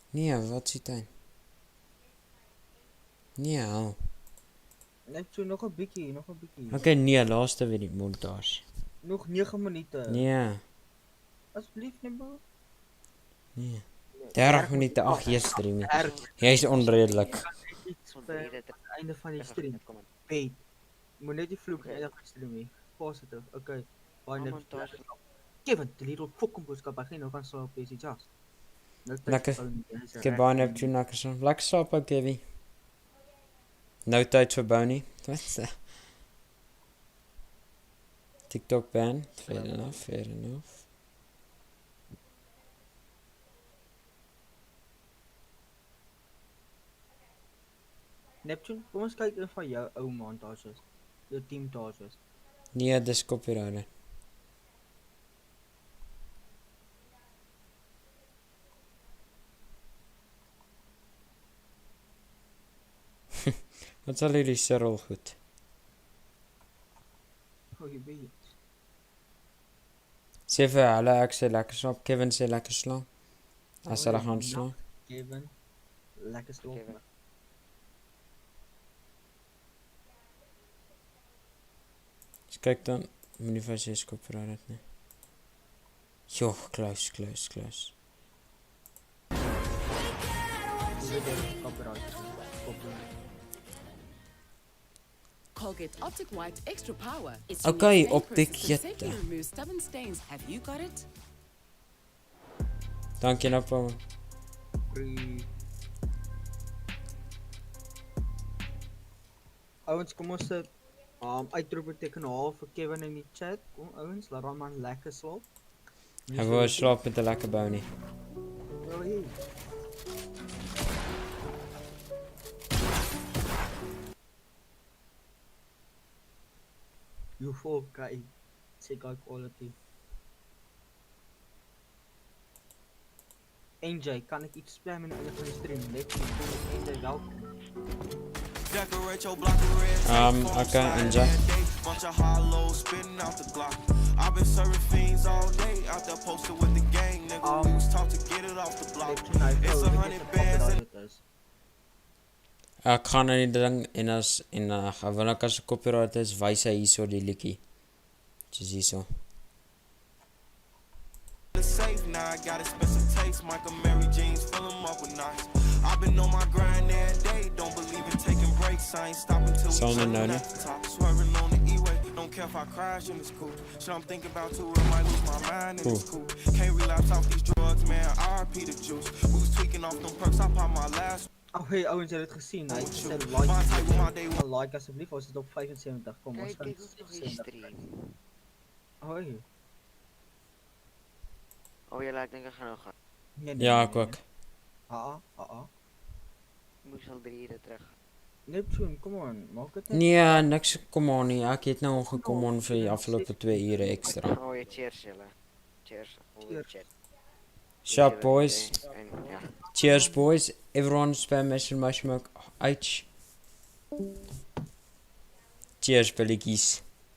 Nee, wat is die tyd? Nee, hou. Neptune, nog een bikkie. Okay, nee, laaste weer die montage. Nog 9 minuten. Nee. Alsjeblieft, Nimbo. Nee. 30 minuten, ach, jy stream. Jy is onredelik. Het einde van die stream. Bait. Moet net die vloek einde van die stream hê. Positive. Okay. Kevin, die little fucking boodskap. Hy gaan nou gaan slaap, is just. Lekker. Ek heb baie Neptune lekker slaap. Lekker slaap ook, Kevin. Nou tyd vir Bounty. Wat is dat? TikTok ban. Fair enough. Neptune, kom ons kyk een van jou ou montages. Jou teamtages. Nee, dis copyrighted. Wat sal jullie Cyril goed? Oh, jy weet. Sê vir hulle ek sê lekker slaap. Kevin sê lekker slaap. As hulle gaan slaap. Kevin, lekker slaap. Dus kyk dan, moenie vir sy skop verraad het nie. Joh, close. Colgate Optic White Extra Power. It's Okay, Optic safely removes stubborn stains. Have you got it? Dankie Nappa. Ouens, kom ons sit uitroepteken haal vir Kevin in die chat. Kom ouens, laat hom man lekker slaap. Hy wou slaap met 'n lekker Bounty. hey. You 4K. Check out quality. NJ, kan ik iets spammen in de stream? Neptune, NJ, welkom. Okay, NJ. Bunch of hollows spitting out the block. I've been serving fiends all day out there posted with the gang, nigga. We was taught to get it off the block. It's 100 bands and Ek gaan in die ding en as gewoonlik as 'n copyright is, wys hy hierso die liedjie. Dis hierso. safe now. I got expensive taste. Michael Mary jeans, fill them up with knots. I've been on my grind every day. Don't believe in taking breaks. I ain't stopping till we at the top. Swerving on the E-way. Don't care if I crash in this coupe. Shit I'm thinking about too. I might lose my mind in this coupe. Can't relapse off these drugs, man. RP the juice. We was tweaking off them perks. I popped my last. Oh hey, ouwens, jy het het gesien, hy het gesê like asseblief, ons het op 75, kom, ons gaan 76. Hoi. Oh ja, ek dink ek gaan nou gaan. Ja, ek ook. Moes al 3 ure terug. Neptune, kom on, maak het Nee, niks kom on nie, ek het nou gekom on vir die afgelope 2 ure ekstra. Oh ja, cheers julle. Cheers. Sharp boys. Ja. Cheers boys. Everyone spam my smoke H. Cheers billies.